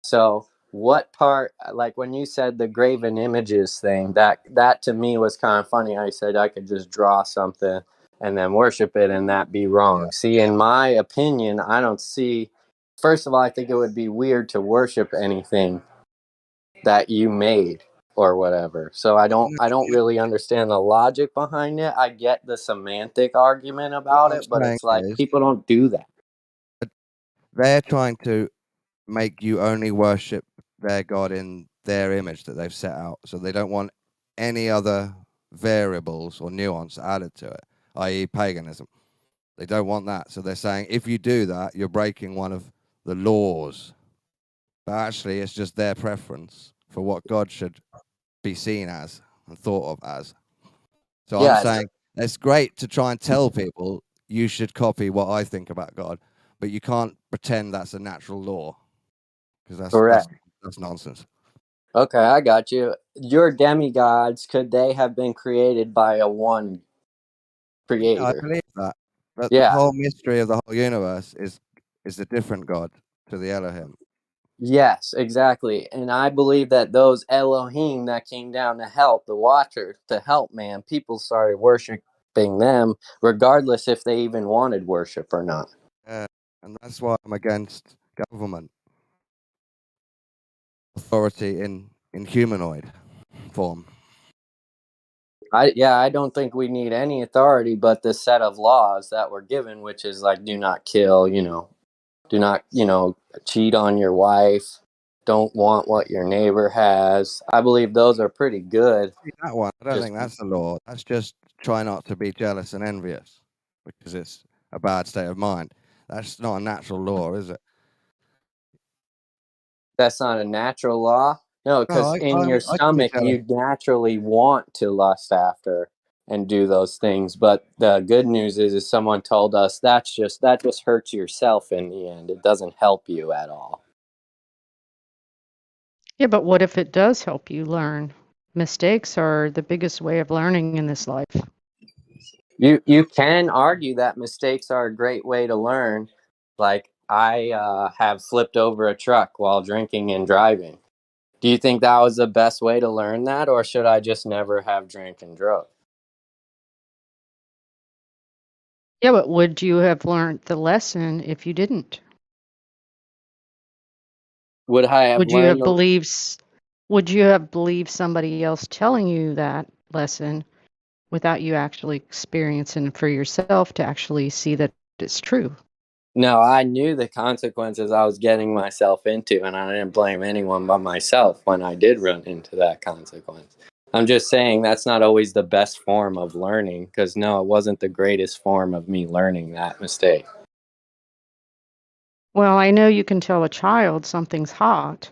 U: So what part, like when you said the graven images thing, that to me was kind of funny. I said I could just draw something and then worship it and that be wrong. Yeah. See, in my opinion, I don't see, first of all, I think it would be weird to worship anything that you made or whatever. So I don't really understand the logic behind it. I get the semantic argument about it, but it's like people don't do that.
F: They're trying to make you only worship their God in their image that they've set out. So they don't want any other variables or nuance added to it, i.e. paganism. They don't want that. So they're saying if you do that, you're breaking one of the laws. But actually, it's just their preference for what God should be seen as and thought of as. So I'm saying it's great to try and tell people you should copy what I think about God, but you can't pretend that's a natural law. Because that's nonsense.
U: Okay, I got you. Your demigods, could they have been created by a one creator?
F: Yeah, I believe that. But the whole mystery of the whole universe is a different God to the Elohim.
U: Yes, exactly. And I believe that those Elohim that came down to help the Watcher, to help man, people started worshiping them, regardless if they even wanted worship or not.
F: Yeah, and that's why I'm against government authority in humanoid form.
U: I don't think we need any authority but the set of laws that were given, which is like do not kill, do not, cheat on your wife, don't want what your neighbor has. I believe those are pretty good.
F: That one, I don't think that's the law. That's just try not to be jealous and envious because it's a bad state of mind. That's not a natural law, is it?
U: That's not a natural law. No, because in your stomach, you naturally want to lust after and do those things. But the good news is someone told us that just hurts yourself in the end. It doesn't help you at all.
D: Yeah, but what if it does help you learn? Mistakes are the biggest way of learning in this life.
U: You can argue that mistakes are a great way to learn. Like I have flipped over a truck while drinking and driving. Do you think that was the best way to learn that, or should I just never have drank and drove?
D: Yeah, but would you have learned the lesson if you didn't?
U: Would I have
D: Would you have
U: learned
D: believed somebody else telling you that lesson without you actually experiencing for yourself to actually see that it's true?
U: No, I knew the consequences I was getting myself into, and I didn't blame anyone but myself when I did run into that consequence. I'm just saying that's not always the best form of learning, because no, it wasn't the greatest form of me learning that mistake.
D: Well, I know you can tell a child something's hot,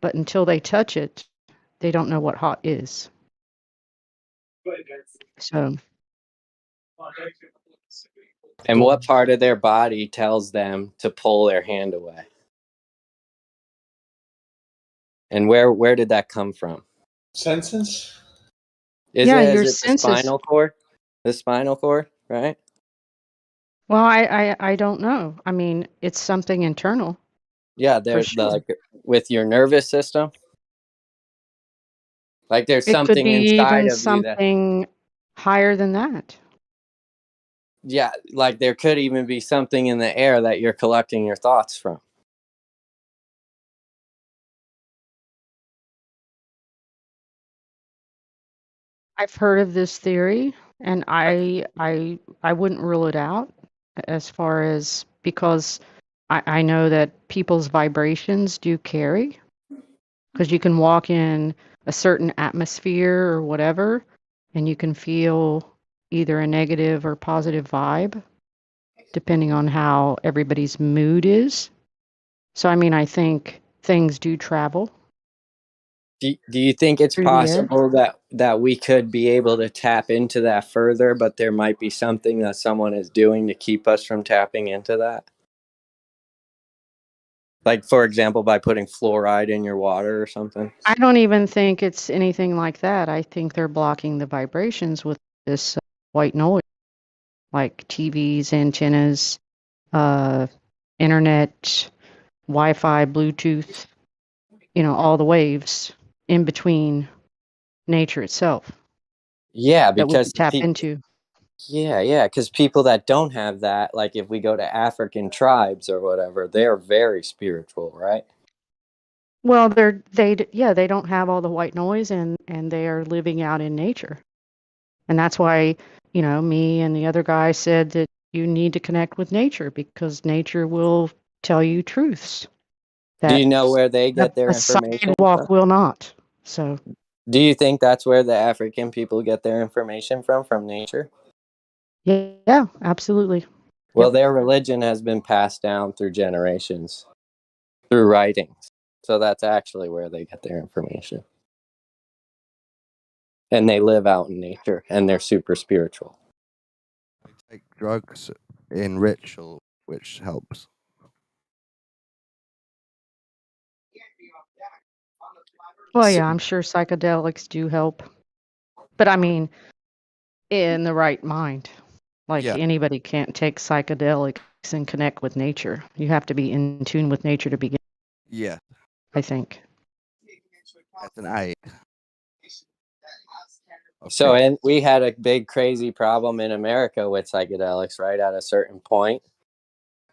D: but until they touch it, they don't know what hot is. So,
U: And what part of their body tells them to pull their hand away? And where did that come from?
H: Senses?
U: Is
D: yeah,
U: it
D: your
U: the
D: senses.
U: spinal cord? The spinal cord, right?
D: Well, I don't know. I mean, it's something internal
U: Yeah,
D: for
U: there's
D: sure.
U: with your nervous system. Like there's
D: It could
U: something
D: be
U: inside
D: even
U: of you that,
D: something higher than that.
U: yeah, like there could even be something in the air that you're collecting your thoughts from.
D: I've heard of this theory, and I wouldn't rule it out as far as because I know that people's vibrations do carry, because you can walk in a certain atmosphere or whatever, and you can feel either a negative or positive vibe, depending on how everybody's mood is. So, I mean, I think things do travel
U: Do you think it's
D: through the air.
U: possible that we could be able to tap into that further, but there might be something that someone is doing to keep us from tapping into that? Like, for example, by putting fluoride in your water or something?
D: I don't even think it's anything like that. I think they're blocking the vibrations with this white noise, like TVs, antennas, internet, Wi-Fi, Bluetooth, all the waves in between nature itself
U: Yeah,
D: that we
U: because
D: can tap into.
U: because people that don't have that, like if we go to African tribes or whatever, they're very spiritual, right?
D: Well, they don't have all the white noise, and they are living out in nature. And that's why, me and the other guy said that you need to connect with nature, because nature will tell you truths
U: Do you
D: that
U: know where they get their
D: a
U: information
D: sidewalk
U: from?
D: will not. So,
U: Do you think that's where the African people get their information from nature?
D: yeah, absolutely.
U: Well, their religion has been passed down through generations, through writings. So that's actually where they get their information. And they live out in nature, and they're super spiritual.
F: Take drugs in ritual, which helps.
D: Well, yeah, I'm sure psychedelics do help. But I mean, in the right mind. Like
F: Yeah.
D: anybody can't take psychedelics and connect with nature. You have to be in tune with nature to begin,
F: Yeah.
D: I think.
F: That's an aid.
U: So, and we had a big crazy problem in America with psychedelics, right? At a certain point,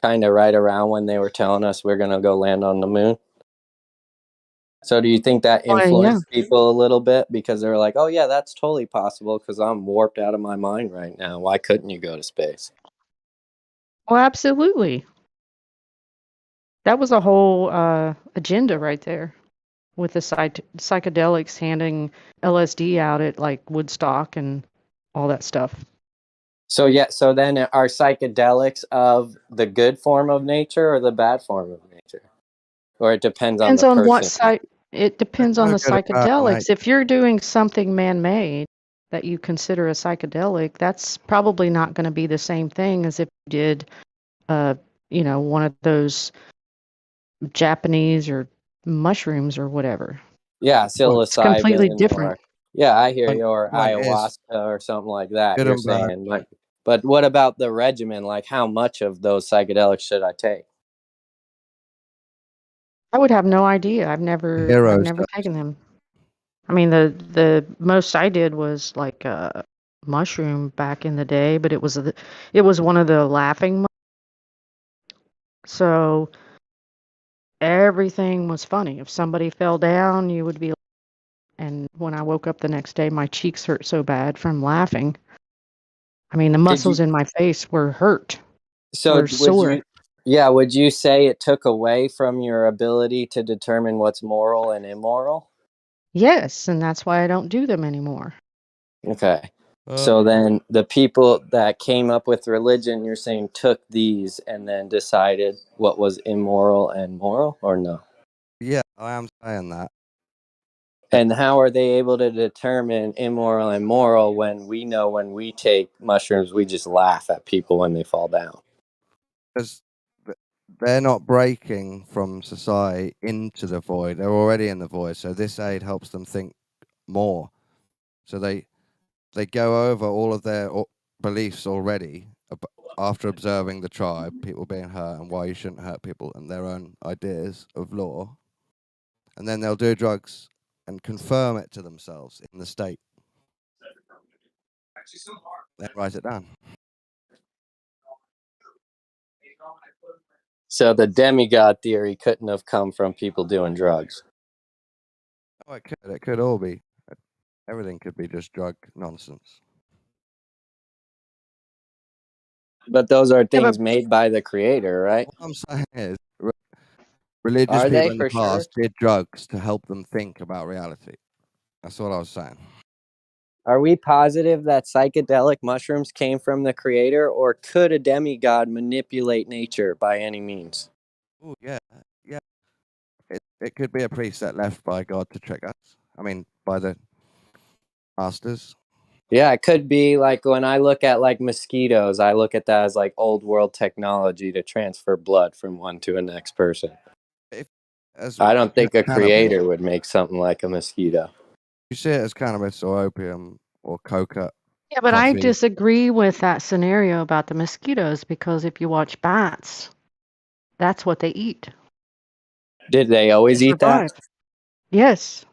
U: kind of right around when they were telling us we're going to go land on the moon. So do you think that influenced people a little bit, because they were like, oh yeah, that's totally possible because I'm warped out of my mind right now. Why couldn't you go to space?
D: Oh, absolutely. That was a whole agenda right there, with the psychedelics handing LSD out at like Woodstock and all that stuff.
U: So yeah, so then are psychedelics of the good form of nature or the bad form of nature? Or it depends on
D: Depends
U: the
D: on what
U: person?
D: it depends on the psychedelics. If you're doing something man-made that you consider a psychedelic, that's probably not going to be the same thing as if you did one of those Japanese or mushrooms or whatever.
U: Yeah,
D: It's completely
U: psilocybin
D: different.
U: I hear you, or
F: Point is,
U: ayahuasca or something like that.
F: good
U: You're
F: and bad.
U: saying, like, but what about the regimen? Like, how much of those psychedelics should I take?
D: I would have no idea. I've never taken them. I mean, the most I did was like a mushroom back in the day, but it was one of the laughing. So everything was funny. If somebody fell down, you would be. And when I woke up the next day, my cheeks hurt so bad from laughing. I mean, the muscles in my face were hurt.
U: So
D: Were sore.
U: would you say it took away from your ability to determine what's moral and immoral?
D: Yes, and that's why I don't do them anymore.
U: Okay. So then the people that came up with religion, you're saying took these and then decided what was immoral and moral, or no?
F: Yeah, I am saying that.
U: And how are they able to determine immoral and moral when we know when we take mushrooms, we just laugh at people when they fall down?
F: Because they're not breaking from society into the void. They're already in the void. So this aid helps them think more. So they go over all of their beliefs already after observing the tribe, people being hurt and why you shouldn't hurt people and their own ideas of law. And then they'll do drugs and confirm it to themselves in the state. Then write it down.
U: So the demigod theory couldn't have come from people doing drugs.
F: Oh, it could. It could all be. Everything could be just drug nonsense.
U: But those are things made by the creator, right?
F: What I'm saying is, religious
U: Are
F: people
U: they
F: in the
U: for sure?
F: past did drugs to help them think about reality. That's what I was saying.
U: Are we positive that psychedelic mushrooms came from the creator, or could a demigod manipulate nature by any means?
F: Oh, yeah. Yeah. It could be a preset left by God to trick us. I mean, by the masters.
U: Yeah, it could be like when I look at like mosquitoes, I look at that as like old world technology to transfer blood from one to a next person. I don't think a creator would make something like a mosquito.
F: You see it as cannabis or opium or coca.
D: Yeah, but I
F: coffee.
D: disagree with that scenario about the mosquitoes because if you watch bats, that's what they eat.
U: Did they always eat that?
D: Yes.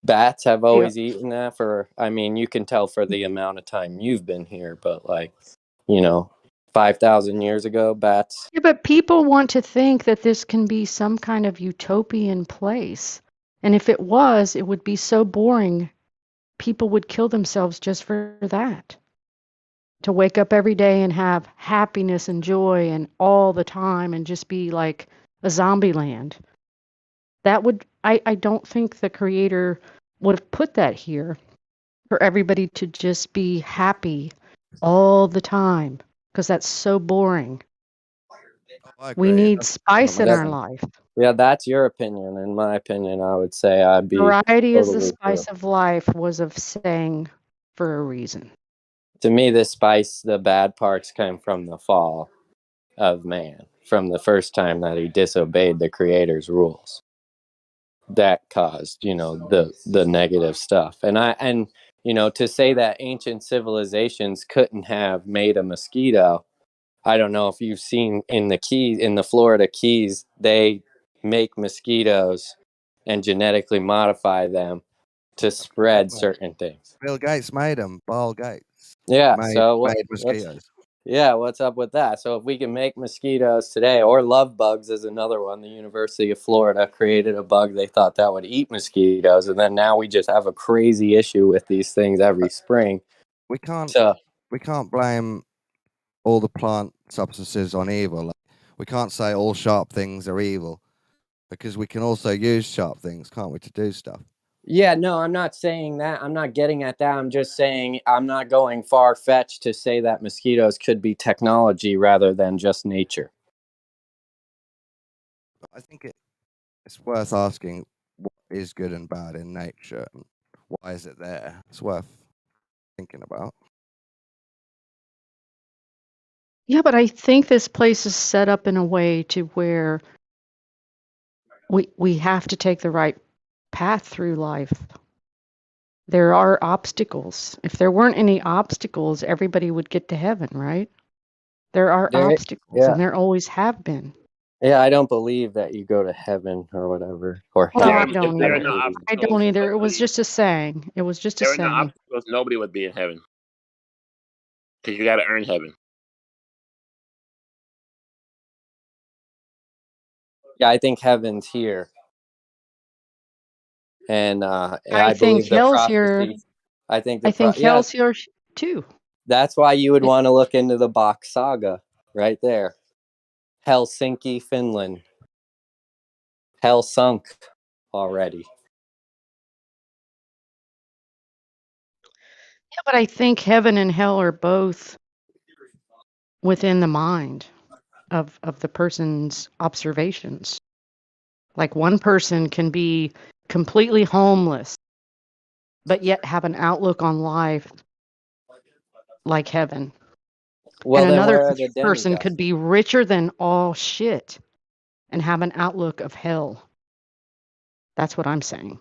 U: Bats have always eaten that for, I mean, you can tell for the amount of time you've been here, but like, 5,000 years ago, bats.
D: Yeah, but people want to think that this can be some kind of utopian place. And if it was, it would be so boring. People would kill themselves just for that. To wake up every day and have happiness and joy and all the time and just be like a zombie land. I don't think the creator would have put that here for everybody to just be happy all the time because that's so boring. We need spice in our life.
U: Yeah, that's your opinion. In my opinion, I would say I'd be
D: Variety is the
U: totally
D: spice of life was of saying for a reason.
U: To me, the spice, the bad parts came from the fall of man, from the first time that he disobeyed the creator's rules. That caused, the negative stuff. And to say that ancient civilizations couldn't have made a mosquito, I don't know if you've seen in the Florida Keys, they make mosquitoes and genetically modify them to spread certain things.
F: Bill Gates made them. Bill Gates.
U: Yeah.
F: Made mosquitoes.
U: What's up with that? So if we can make mosquitoes today, or love bugs is another one. The University of Florida created a bug they thought that would eat mosquitoes, and then now we just have a crazy issue with these things every spring.
F: We can't blame all the plant substances on evil. We can't say all sharp things are evil, because we can also use sharp things, can't we, to do stuff?
U: Yeah, no, I'm not saying that. I'm not getting at that. I'm just saying I'm not going far-fetched to say that mosquitoes could be technology rather than just nature.
F: I think it's worth asking what is good and bad in nature and why is it there. It's worth thinking about.
D: Yeah, but I think this place is set up in a way to where we have to take the right path through life. There are obstacles. If there weren't any obstacles, everybody would get to heaven, right? There are obstacles, and there always have been.
U: Yeah, I don't believe that you go to heaven or whatever, or
D: Well,
U: hell.
D: I don't either. I don't either. It was just a saying. It was just a
O: There are no
D: saying.
O: obstacles. Nobody would be in heaven because you got to earn heaven.
U: Yeah, I think heaven's here, and
D: I think
U: believe the
D: hell's
U: prophecy.
D: here.
U: I think
D: hell's here too.
U: That's why you would want to look into the Bach saga right there. Helsinki, Finland. Hell sunk already.
D: but I think heaven and hell are both within the mind of the person's observations. Like one person can be completely homeless, but yet have an outlook on life like heaven.
U: Well,
D: And
U: then
D: another
U: where are the
D: person
U: demigods?
D: could be richer than all shit and have an outlook of hell. That's what I'm saying.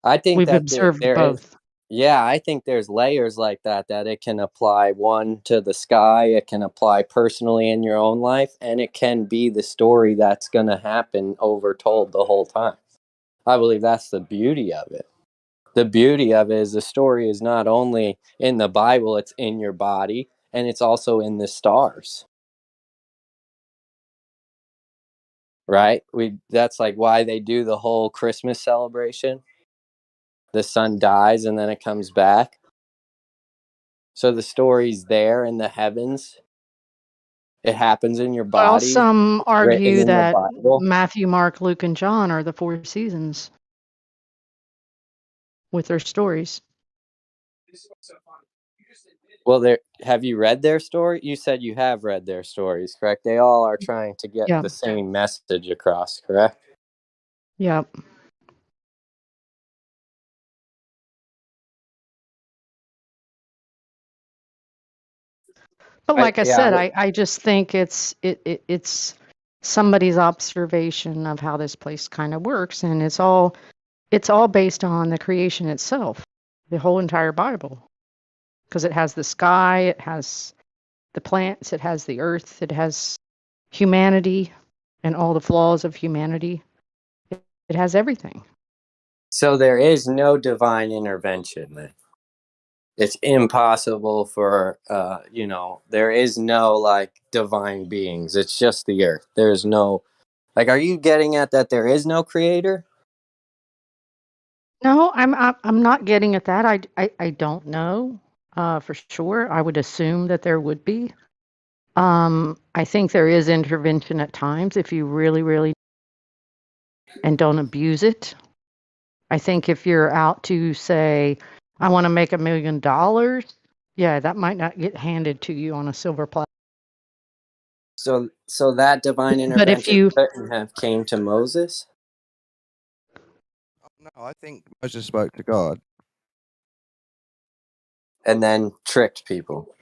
U: I think
D: We've
U: that
D: observed
U: there is.
D: both.
U: Yeah, I think there's layers like that it can apply one to the sky, it can apply personally in your own life, and it can be the story that's going to happen overtold the whole time. I believe that's the beauty of it. The beauty of it is the story is not only in the Bible, it's in your body, and it's also in the stars. Right? That's like why they do the whole Christmas celebration. The sun dies and then it comes back. So the story's there in the heavens. It happens in your
D: Well,
U: body.
D: some
U: It's written
D: argue
U: in the
D: that
U: Bible.
D: Matthew, Mark, Luke, and John are the four seasons with their stories.
U: Well, have you read their story? You said you have read their stories, correct? They all are trying to get
D: Yeah.
U: the same message across, correct?
D: Yep. But like I said, I just think it's somebody's observation of how this place kind of works, and it's all based on the creation itself, the whole entire Bible, because it has the sky, it has the plants, it has the earth, it has humanity and all the flaws of humanity. It has everything.
U: So there is no divine intervention then. It's impossible for there is no like divine beings. It's just the earth. There's no are you getting at that there is no creator?
D: No, I'm not getting at that. I don't know for sure. I would assume that there would be. I think there is intervention at times if you really, really and don't abuse it. I think if you're out to say, I want to make $1 million, yeah, that might not get handed to you on a silver platter.
U: So that divine
D: But if
U: intervention
D: you
U: couldn't have came to Moses?
F: No, I think Moses spoke to God.
U: And then tricked people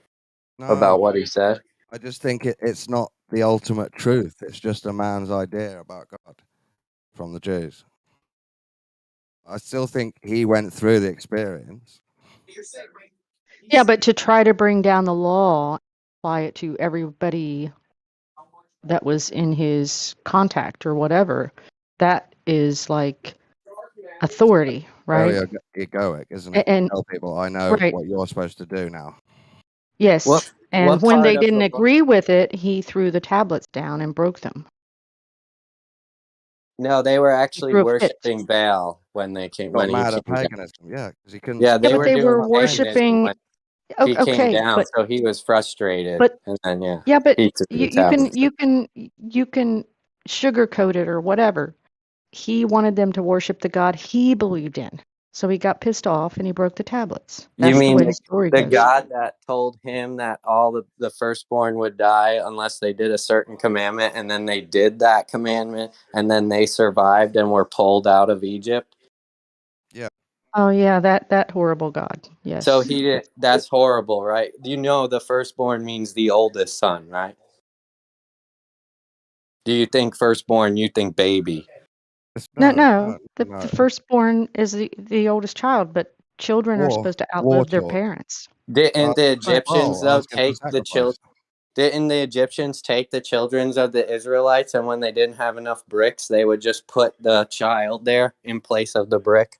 F: No,
U: about what he said?
F: I just think it's not the ultimate truth. It's just a man's idea about God from the Jews. I still think he went through the experience.
D: yeah, but to try to bring down the law, apply it to everybody that was in his contact or whatever, that is like authority, right?
F: Very egoic, isn't it?
D: And
F: Tell people, I know
D: right,
F: what you're supposed to do now.
D: yes. And
U: what
D: when
U: part
D: they
U: of
D: didn't
U: the
D: agree with it, he threw the tablets down and broke them.
U: No, they were
D: He
U: actually
D: threw a fit.
U: worshiping Baal when he came
F: Got mad
U: down.
F: at paganism, yeah, because he couldn't.
U: Yeah,
D: Yeah,
U: they
D: but
U: were
D: they
U: doing
D: were
U: paganism
D: worshiping.
U: when he came
D: Okay,
U: down, so he was frustrated,
D: but
U: and then
D: yeah, but
U: he threw the
D: you can
U: tablets.
D: you can sugarcoat it or whatever. He wanted them to worship the God he believed in, so he got pissed off and he broke the tablets.
U: You
D: That's the
U: mean
D: way the story
U: the
D: goes.
U: God that told him that all the firstborn would die unless they did a certain commandment, and then they did that commandment, and then they survived and were pulled out of Egypt?
F: Yeah.
D: Oh yeah, that horrible God. Yes.
U: So he did. That's horrible, right? You know, the firstborn means the oldest son, right? Do you think firstborn? You think baby?
D: No. The firstborn is the oldest child, but children are supposed to outlive their parents.
U: Didn't the Egyptians
F: I
U: though
F: was going to
U: take the children?
F: sacrifice.
U: Didn't the Egyptians take the children of the Israelites, and when they didn't have enough bricks, they would just put the child there in place of the brick?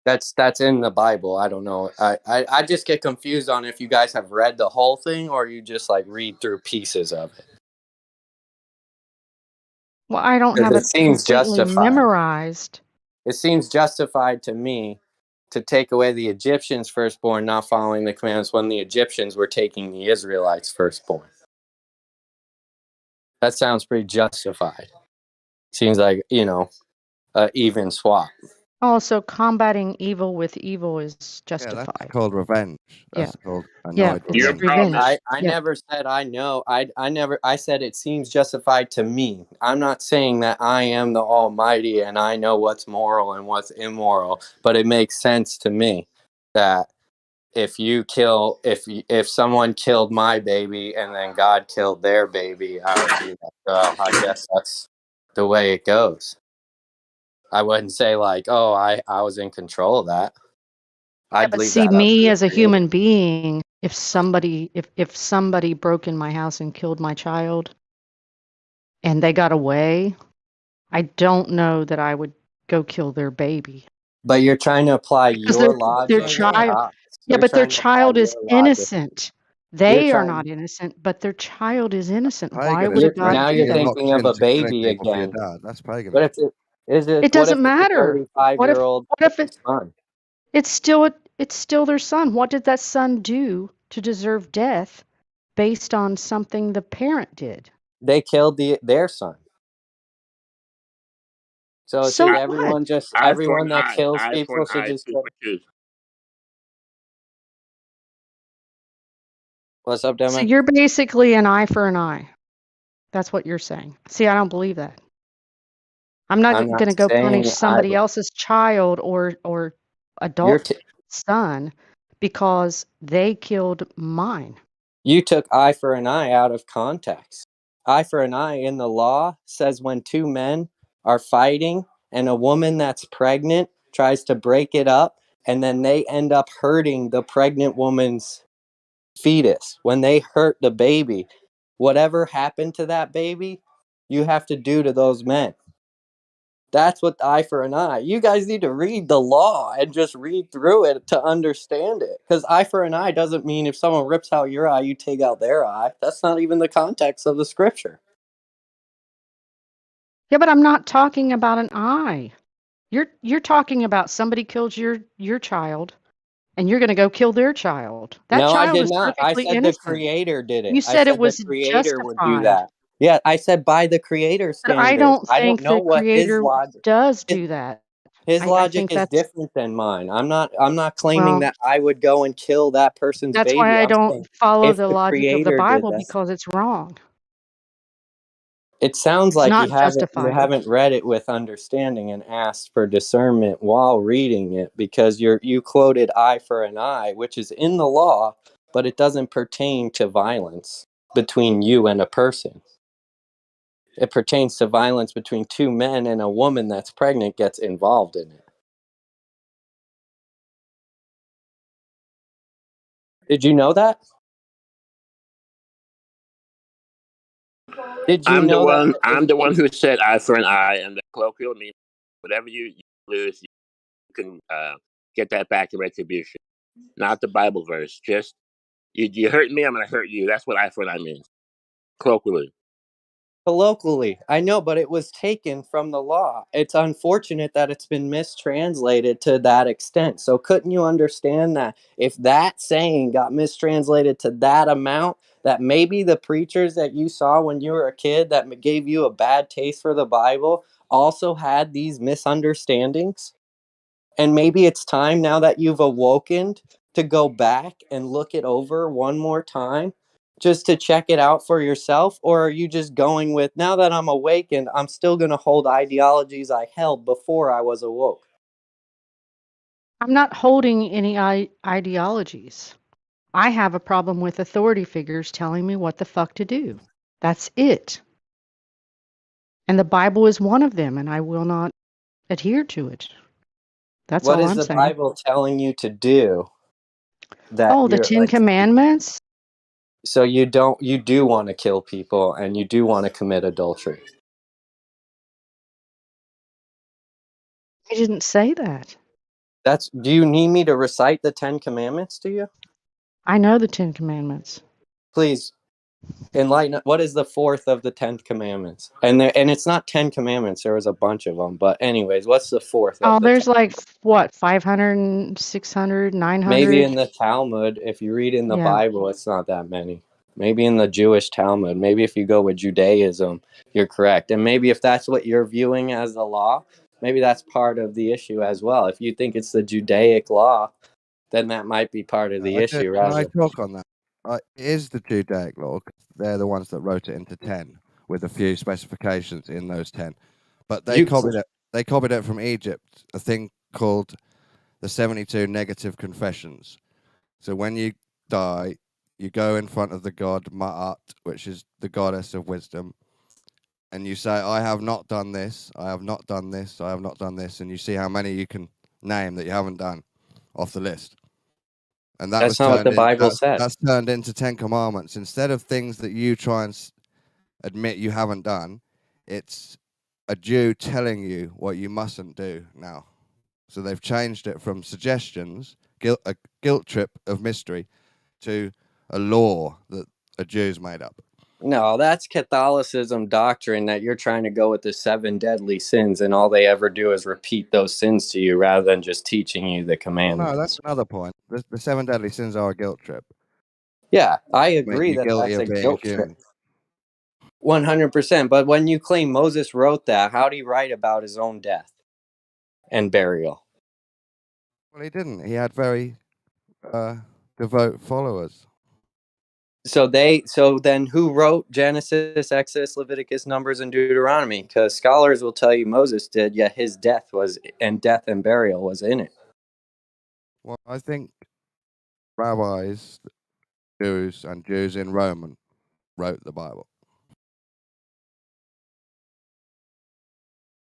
U: That's in the Bible. I don't know. I just get confused on if you guys have read the whole thing or you just like read through pieces of it.
D: Well, I don't
U: 'Cause
D: have
U: it
D: it
U: seems
D: completely
U: justified.
D: memorized.
U: It seems justified to me to take away the Egyptians' firstborn not following the commandments when the Egyptians were taking the Israelites' firstborn. That sounds pretty justified. Seems like, even swap.
D: Also, combating evil with evil is
F: Yeah, that's
D: justified.
F: called revenge.
D: Yeah.
F: That's called
D: Yeah,
F: annoyed
D: it's
F: revenge.
D: revenge.
U: I
D: Yeah.
U: never said I know. I said it seems justified to me. I'm not saying that I am the Almighty and I know what's moral and what's immoral, but it makes sense to me that if someone killed my baby and then God killed their baby, I would be like, oh, I guess that's the way it goes. I wouldn't say like, oh, I was in control of that. I'd
D: But
U: leave
D: see,
U: that up to
D: me
U: the
D: as a
U: creator.
D: human being, if somebody broke in my house and killed my child and they got away, I don't know that I would go kill their baby.
U: But you're trying to apply
D: Because
U: your
D: their
U: logic to
D: child,
U: God's.
D: yeah,
U: You're
D: but their
U: trying to apply
D: child is
U: your logic.
D: innocent.
U: You're
D: They are
U: trying.
D: not innocent, but their child is innocent. Why
F: Pagan,
D: would a
F: isn't
D: God
U: Now
F: it?
D: do
U: you're
F: You're
D: that?
F: not
U: thinking of
F: kin
U: a
F: to killing
U: baby
F: people for your
U: again.
F: dad. That's
U: What if
F: paganism.
D: It
U: what if
D: doesn't
U: it's a
D: matter.
U: 35-year-old
D: What if it,
U: son?
D: it's still their son? What did that son do to deserve death based on something the parent did?
U: They killed their son. So
D: So
U: should
D: what?
U: everyone
O: Eye for an
U: that
O: eye.
U: kills
O: Eye for
U: people
O: an
U: should
O: eye.
U: just
O: Tooth
U: kill?
O: for tooth.
U: What's up,
D: So
U: Demo?
D: you're basically an eye for an eye. That's what you're saying. See, I don't believe that. I'm not
U: I'm
D: going
U: not to
D: to go punish
U: saying
D: somebody else's child or
U: you're
D: adult son because they killed mine.
U: you took eye for an eye out of context. Eye for an eye in the law says when two men are fighting and a woman that's pregnant tries to break it up and then they end up hurting the pregnant woman's fetus. When they hurt the baby, whatever happened to that baby, you have to do to those men. That's what eye for an eye. You guys need to read the law and just read through it to understand it. Because eye for an eye doesn't mean if someone rips out your eye, you take out their eye. That's not even the context of the scripture.
D: Yeah, but I'm not talking about an eye. You're talking about somebody killed your child and you're going to go kill their child. That
U: No, I
D: child
U: did
D: is
U: not. I
D: perfectly
U: said the
D: innocent.
U: creator did it.
D: You
U: I
D: said it
U: said the
D: was
U: creator would do
D: justified.
U: that. Yeah, I said by the creator
D: But I
U: standards.
D: don't
U: I don't
D: think
U: know
D: the
U: what his
D: creator
U: logic.
D: does do that.
U: His
D: I
U: logic
D: think
U: is
D: that's,
U: different than mine. I'm not claiming
D: well,
U: that I would go and kill that person's
D: that's why
U: baby.
D: I
U: I'm
D: don't
U: saying
D: follow
U: if
D: the
U: the
D: logic of the
U: creator did
D: Bible
U: this.
D: because it's wrong.
U: It sounds
D: It's
U: like
D: not
U: you
D: justified.
U: haven't read it with understanding and asked for discernment while reading it, because you quoted eye for an eye, which is in the law, but it doesn't pertain to violence between you and a person. It pertains to violence between two men, and a woman that's pregnant gets involved in it. Did you know that? Did you
O: I'm the
U: know that?
O: one. I'm the one who said eye for an eye, and the colloquial means whatever you lose, you can get that back in retribution. Not the Bible verse. Just you hurt me, I'm gonna hurt you. That's what eye for an eye means, colloquially.
U: Colloquially, I know, but it was taken from the law. It's unfortunate that it's been mistranslated to that extent. So couldn't you understand that if that saying got mistranslated to that amount, that maybe the preachers that you saw when you were a kid that gave you a bad taste for the Bible also had these misunderstandings? And maybe it's time, now that you've awoken, to go back and look it over one more time just to check it out for yourself? Or are you just going with, now that I'm awakened, I'm still going to hold ideologies I held before I was awoke?
D: I'm not holding any ideologies. I have a problem with authority figures telling me what the fuck to do. That's it. And the Bible is one of them, and I will not adhere to it. That's
U: What
D: all
U: is
D: I'm
U: the
D: saying.
U: Bible telling you to do that
D: Oh, the
U: you're
D: 10
U: like,
D: Commandments?
U: so you do want to kill people and you do want to commit adultery?
D: I didn't say that.
U: Do you need me to recite the 10 Commandments to you?
D: I know the 10 Commandments.
U: Please enlighten. What is the fourth of the 10 Commandments? And it's not 10 Commandments. There was a bunch of them. But anyways, what's the fourth
D: Oh,
U: of the 10?
D: there's like, what, 500, 600,
U: Maybe
D: 900?
U: in the Talmud, if you read in the
D: Yeah.
U: Bible, it's not that many. Maybe in the Jewish Talmud. Maybe if you go with Judaism, you're correct. And maybe if that's what you're viewing as the law, Maybe that's part of the issue as well. If you think it's the Judaic law, then that might be part of the issue.
F: Can I
U: Rather,
F: talk on that? It is the Judaic law. 'Cause they're the ones that wrote it into 10 with a few specifications in those 10. But they copied it. They copied it from Egypt, a thing called the 72 negative confessions. So when you die, you go in front of the god Ma'at, which is the goddess of wisdom, and you say, I have not done this, I have not done this, I have not done this, and you see how many you can name that you haven't done off the list. And
U: that's not what the Bible said.
F: That's turned into 10 commandments. Instead of things that you try and admit you haven't done, it's a Jew telling you what you mustn't do now. So they've changed it from suggestions, a guilt trip of mystery, to a law that a Jew's made up.
U: No, that's Catholicism doctrine that you're trying to go with the 7 deadly sins, and all they ever do is repeat those sins to you rather than just teaching you the commandments.
F: No, that's another point. The 7 deadly sins are a guilt trip.
U: Yeah, I agree
F: Make you
U: that
F: guilty
U: that's
F: of
U: a
F: being
U: guilt
F: human.
U: trip. 100%. But when you claim Moses wrote that, how do you write about his own death and burial?
F: Well, he didn't. He had very devout followers.
U: So then who wrote Genesis, Exodus, Leviticus, Numbers, and Deuteronomy? Because scholars will tell you Moses did, yet his death and burial was in it.
F: Well, I think rabbis, Jews, and Jews in Rome wrote the Bible.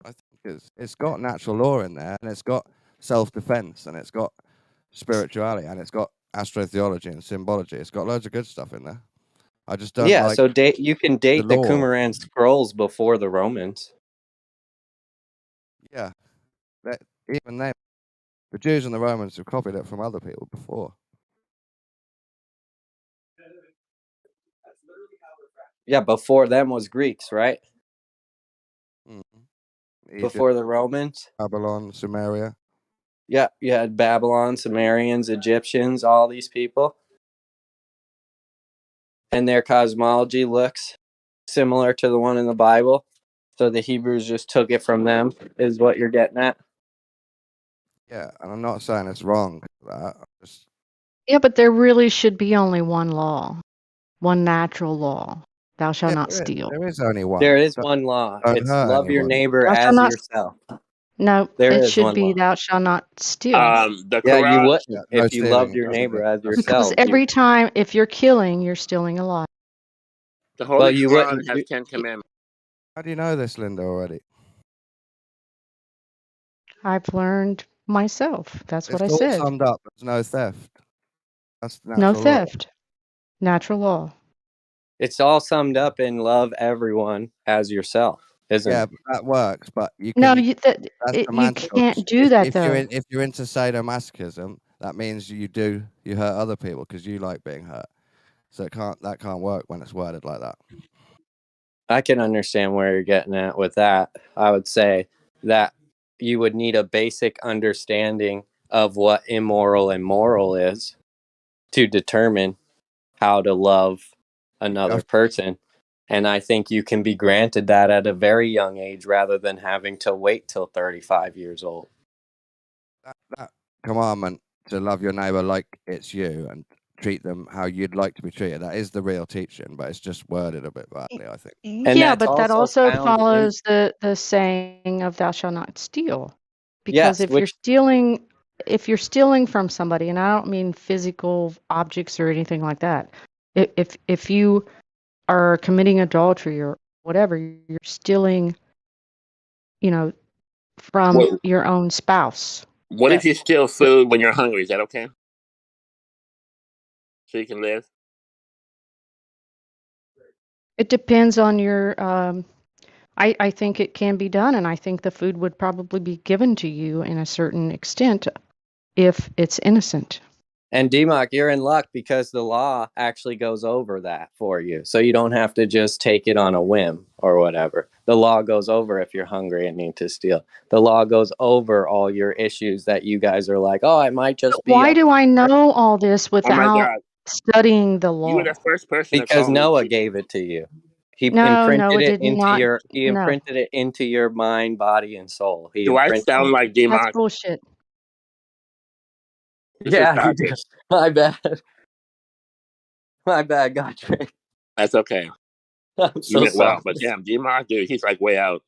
F: I think it's got natural law in there, and it's got self-defense, and it's got spirituality, and it's got astrotheology and symbology. It's got loads of good stuff in there. I just don't like.
U: So you can date the
F: law.
U: Qumran scrolls before the Romans.
F: Yeah, even they, the Jews and the Romans have copied it from other people before.
U: Yeah, before them was Greeks, right? Before
F: Egypt,
U: the Romans.
F: Babylon, Sumeria.
U: Yeah, you had Babylon, Sumerians, Egyptians, all these people. And their cosmology looks similar to the one in the Bible. So the Hebrews just took it from them, is what you're getting at?
F: Yeah, and I'm not saying it's wrong.
D: Yeah, but there really should be only one law, one natural law. Thou shalt not steal.
F: There is only one.
U: There is one law. It's love your neighbor
D: Thou shalt
U: as
D: not-
U: yourself.
D: No,
U: There
D: it
U: is
D: should
U: one
D: be
U: law.
D: thou shalt not steal.
O: The
U: Yeah, you
O: Quran.
U: wouldn't if you loved your neighbor as yourself.
D: Because every time, if you're killing, you're stealing a lot.
O: The Holy
U: Well, you
O: Quran
U: wouldn't-
O: has 10 commandments.
F: How do you know this, Linda, already?
D: I've learned myself. That's what I
F: It's all
D: said.
F: summed up. There's no theft. That's
D: No
F: natural law.
D: theft. Natural law.
U: It's all summed up in love everyone as yourself, isn't
F: Yeah,
U: it?
F: but that works. But you can.
D: No,
F: that's
D: you
F: semantical.
D: can't do that
F: If
D: though.
F: if you're into sadomasochism, that means you hurt other people because you like being hurt. So that can't work when it's worded like that.
U: I can understand where you're getting at with that. I would say that you would need a basic understanding of what immoral and moral is to determine how to love another person. And I think you can be granted that at a very young age rather than having to wait till 35 years old.
F: That commandment to love your neighbor like it's you and treat them how you'd like to be treated, that is the real teaching, but it's just worded a bit badly, I think.
D: Yeah, but that also follows the saying of thou shalt not steal. Because
U: Yes,
D: if you're stealing from somebody, and I don't mean physical objects or anything like that. If you are committing adultery or whatever, you're stealing, from your own spouse.
O: What if you steal food when you're hungry? Is that okay? So you can live?
D: It depends on your. I think it can be done, and I think the food would probably be given to you in a certain extent if it's innocent.
U: And DMOC, you're in luck because the law actually goes over that for you. So you don't have to just take it on a whim or whatever. The law goes over if you're hungry and need to steal. The law goes over all your issues that you guys are like, oh, I might just be.
D: Why do I know all this
O: Oh my
D: without
O: God.
D: studying the law?
O: You were the first person to
U: Because
O: call me
U: Noah
O: cheap.
U: gave it to you. He
D: No,
U: imprinted
D: it
U: it
D: did
U: into
D: not.
U: your
D: No,
U: mind, body, and soul. He
O: Do I
U: imprinted
O: sound
U: it.
O: like
D: that's
O: Demon?
D: bullshit.
O: This is
U: Yeah, you do.
O: Packers.
U: My bad. My bad, Godfrey.
O: That's okay.
U: I'm
O: You
U: so
O: meant well,
U: sorry.
O: but damn, Demon, dude, he's like way out.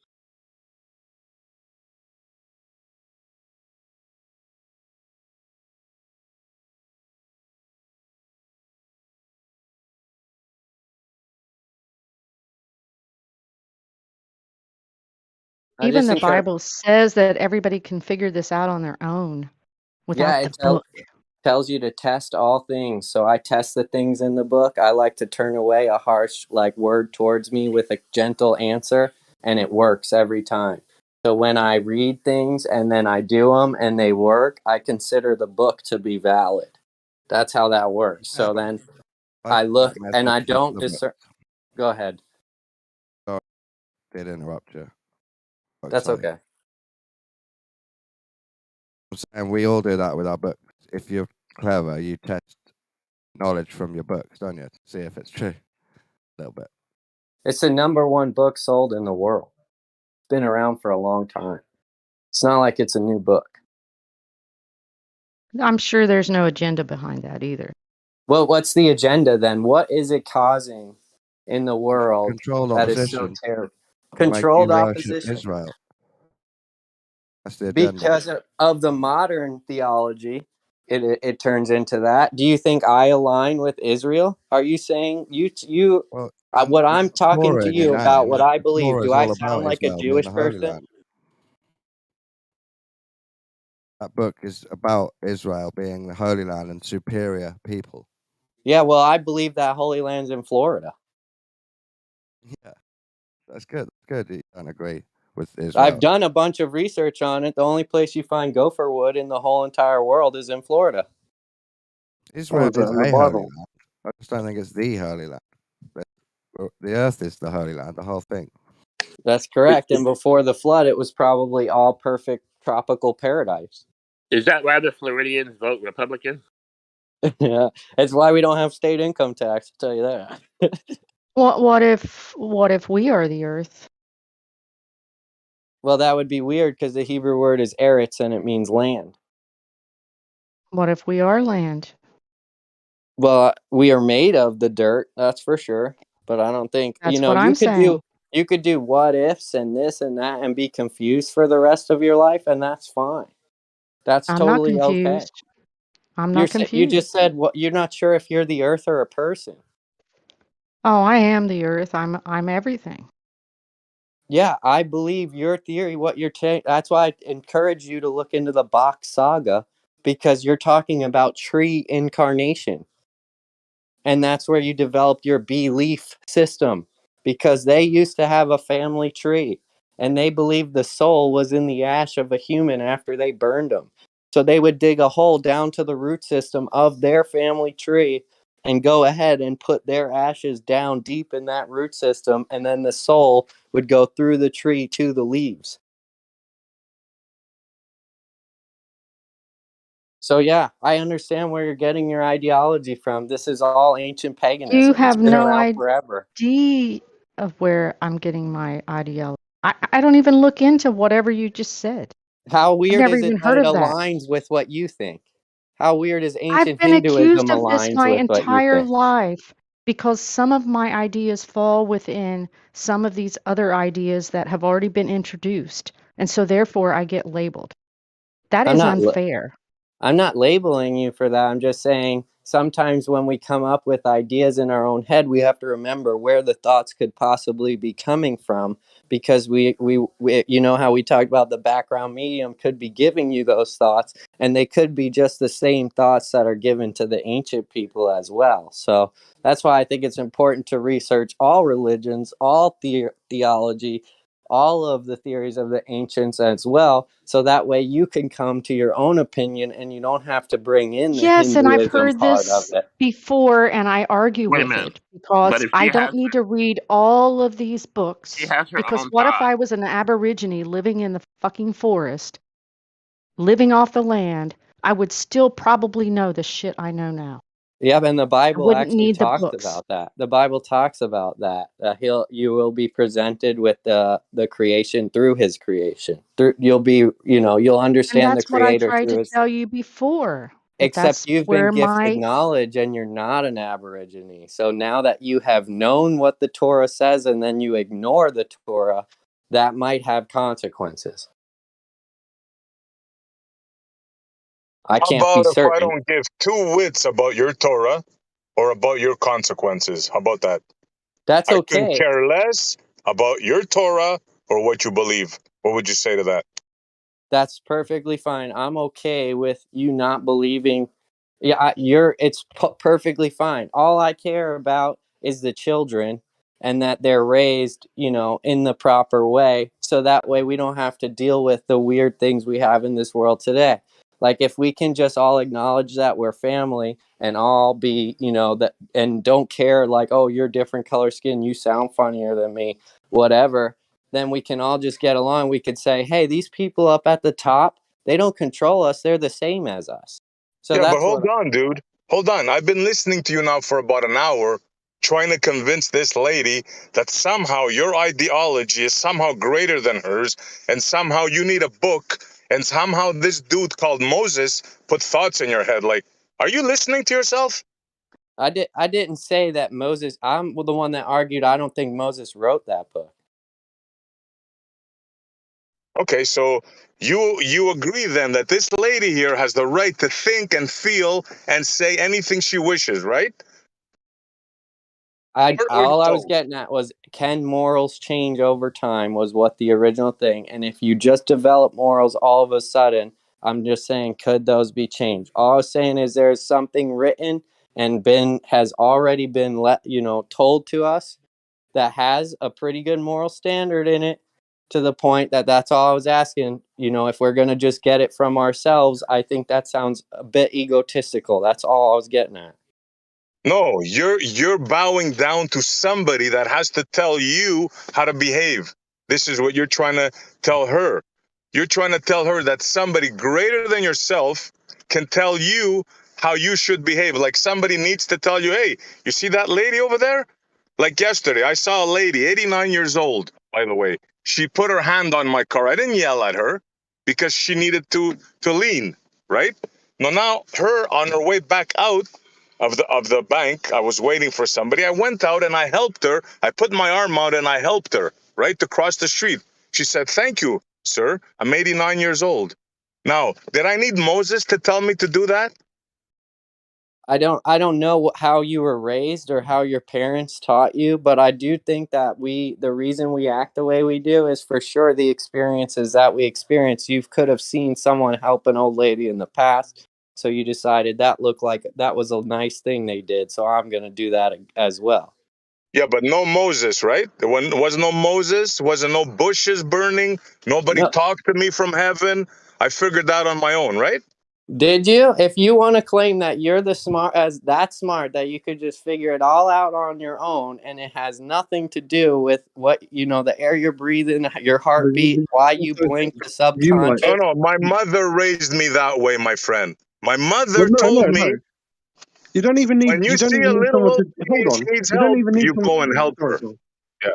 U: I
D: Even
U: just
D: the
U: encourage.
D: Bible says that everybody can figure this out on their own
U: Yeah,
D: without the book.
U: tells you to test all things. So I test the things in the book. I like to turn away a harsh word towards me with a gentle answer, and it works every time. So when I read things and then I do them and they work, I consider the book to be valid. That's how that works. So then I look and I don't discern. Go ahead.
F: Sorry, did interrupt you.
U: That's okay.
F: And we all do that with our books. If you're clever, you test knowledge from your books, don't you, to see if it's true. A little bit.
U: It's the #1 book sold in the world. It's been around for a long time. It's not like it's a new book.
D: I'm sure there's no agenda behind that either.
U: Well, what's the agenda then? What is it causing in the world
F: Controlled
U: that is so
F: opposition.
U: terrible?
F: To make you
U: Controlled
F: worship
U: opposition.
F: Israel. That's the agenda.
U: Because of the modern theology, it turns into that. Do you think I align with Israel? Are you saying
F: Well,
U: what I'm talking
F: Torah
U: to
F: in your
U: you about,
F: name.
U: what I believe?
F: Torah
U: Do
F: is
U: I
F: all about
U: sound like a
F: Israel being
U: Jewish
F: the Holy
U: person?
F: Land. That book is about Israel being the Holy Land and superior people.
U: Yeah, well, I believe that Holy Land's in Florida.
F: Yeah, that's good. Good that you don't agree with Israel.
U: I've done a bunch of research on it. The only place you find gopher wood in the whole entire world is in Florida.
F: Israel
L: is that
F: is
L: in the
F: a holy
L: Bible?
F: land. I just don't think it's the Holy Land. The earth is the Holy Land, the whole thing.
U: That's correct. And before the flood, it was probably all perfect tropical paradise.
O: Is that why the Floridians vote Republican?
U: Yeah, it's why we don't have state income tax. I'll tell you that.
D: What if we are the earth?
U: Well, that would be weird because the Hebrew word is eretz and it means land.
D: What if we are land?
U: Well, we are made of the dirt, that's for sure. But I don't think
D: That's what I'm saying.
U: you could do what ifs and this and that and be confused for the rest of your life, and that's fine. That's
D: I'm not
U: totally okay.
D: confused. I'm not confused.
U: You just said what you're not sure if you're the earth or a person.
D: Oh, I am the earth. I'm everything.
U: Yeah, I believe your theory. What you're that's why I encourage you to look into the Bach saga, because you're talking about tree incarnation. And that's where you developed your belief system, because they used to have a family tree and they believed the soul was in the ash of a human after they burned them. So they would dig a hole down to the root system of their family tree and go ahead and put their ashes down deep in that root system. And then the soul would go through the tree to the leaves. So yeah, I understand where you're getting your ideology from. This is all ancient paganism.
D: You
U: It's
D: have
U: been
D: no
U: around forever.
D: idea of where I'm getting my ideology. I don't even look into whatever you just said.
U: How
D: I've
U: weird
D: never
U: is it
D: even
U: that
D: heard
U: it
D: of that.
U: aligns with what you think? How weird is
D: I've
U: ancient
D: been
U: Hinduism
D: accused of this
U: aligns
D: my
U: with what you
D: entire
U: think?
D: life because some of my ideas fall within some of these other ideas that have already been introduced. And so therefore I get labeled. That
U: I'm
D: is
U: not
D: unfair.
U: I'm not labeling you for that. I'm just saying sometimes when we come up with ideas in our own head, we have to remember where the thoughts could possibly be coming from, because we you know how we talked about the background medium could be giving you those thoughts, and they could be just the same thoughts that are given to the ancient people as well. So that's why I think it's important to research all religions, all theology, all of the theories of the ancients as well, so that way you can come to your own opinion and you don't have to bring in the
D: Yes, and I've
U: Hinduism
D: heard
U: part of
D: this
U: it.
D: before and I argue
O: Wait a
D: with
O: minute.
D: it because
O: But if
D: I
O: she
D: don't
O: has
D: need to read all of these
O: she
D: books.
O: has her
D: Because
O: own
D: what if
O: thought.
D: I was an Aborigine living in the fucking forest, living off the land? I would still probably know the shit I know now.
U: Yep, and the
D: I
U: Bible
D: wouldn't
U: actually
D: need the
U: talks
D: books.
U: about that. The Bible talks about that. You will be presented with the creation through his creation. You'll be, you'll
D: And
U: understand the
D: that's what I
U: creator
D: tried
U: through
D: to
U: his.
D: tell you before. That
U: Except
D: that's
U: you've been
D: where
U: gifted
D: my
U: knowledge and you're not an aborigine. So now that you have known what the Torah says and then you ignore the Torah, that might have consequences. I
Q: How
U: can't be
Q: about if I
U: certain.
Q: don't give two wits about your Torah or about your consequences? How about that?
U: That's
Q: I couldn't
U: okay.
Q: care less about your Torah or what you believe. What would you say to that?
U: That's perfectly fine. I'm okay with you not believing. Yeah, it's perfectly fine. All I care about is the children and that they're raised, in the proper way. So that way we don't have to deal with the weird things we have in this world today. Like if we can just all acknowledge that we're family and all be, that and don't care like, oh, you're different color skin, you sound funnier than me, whatever, then we can all just get along. We could say, hey, these people up at the top, they don't control us. They're the same as us. So
Q: Yeah, but
U: that's
Q: hold
U: what.
Q: on, dude. Hold on. I've been listening to you now for about an hour, trying to convince this lady that somehow your ideology is somehow greater than hers, and somehow you need a book, and somehow this dude called Moses put thoughts in your head. Like, are you listening to yourself?
U: I didn't say that Moses. I'm the one that argued. I don't think Moses wrote that book.
Q: Okay, so you agree then that this lady here has the right to think and feel and say anything she wishes, right? Or
U: All I was
Q: no?
U: getting at was, can morals change over time was what the original thing. And if you just develop morals all of a sudden, I'm just saying, could those be changed? All I was saying is there's something written and has already been told to us that has a pretty good moral standard in it, to the point that that's all I was asking. If we're going to just get it from ourselves, I think that sounds a bit egotistical. That's all I was getting at.
Q: No, you're bowing down to somebody that has to tell you how to behave. This is what you're trying to tell her. You're trying to tell her that somebody greater than yourself can tell you how you should behave. Like somebody needs to tell you, hey, you see that lady over there? Like yesterday, I saw a lady, 89 years old, by the way. She put her hand on my car. I didn't yell at her because she needed to lean, right? Now her on her way back out of the bank, I was waiting for somebody. I went out and I helped her. I put my arm out and I helped her, right, to cross the street. She said, "Thank you, sir. I'm 89 years old." Now, did I need Moses to tell me to do that?
U: I don't know how you were raised or how your parents taught you, but I do think that the reason we act the way we do is for sure the experiences that we experience. You could have seen someone help an old lady in the past, so you decided that looked like that was a nice thing they did, so I'm going to do that as well.
Q: Yeah, but no Moses, right? There was no Moses, wasn't no bushes burning, nobody
U: No.
Q: talked to me from heaven. I figured that on my own, right?
U: Did you? If you want to claim that you're that smart that you could just figure it all out on your own, and it has nothing to do with what the air you're breathing, your
L: But
U: heartbeat,
L: you
U: why you
L: also
U: blink,
L: think
U: the
L: you might.
Q: Oh
U: subconscious.
Q: no, my mother raised me that way, my friend. My
L: Well,
Q: mother
L: no,
Q: told
L: no,
Q: me,
L: no. You don't even
Q: when
L: need.
Q: you
L: You don't
Q: see
L: even
Q: a
L: need
Q: little
L: someone
Q: old
L: to
Q: lady
L: hold
Q: and she
L: on.
Q: needs
L: You don't
Q: help,
L: even need
Q: you
L: someone.
Q: go and help
L: Sorry,
Q: her.
L: Phil.
Q: Yeah.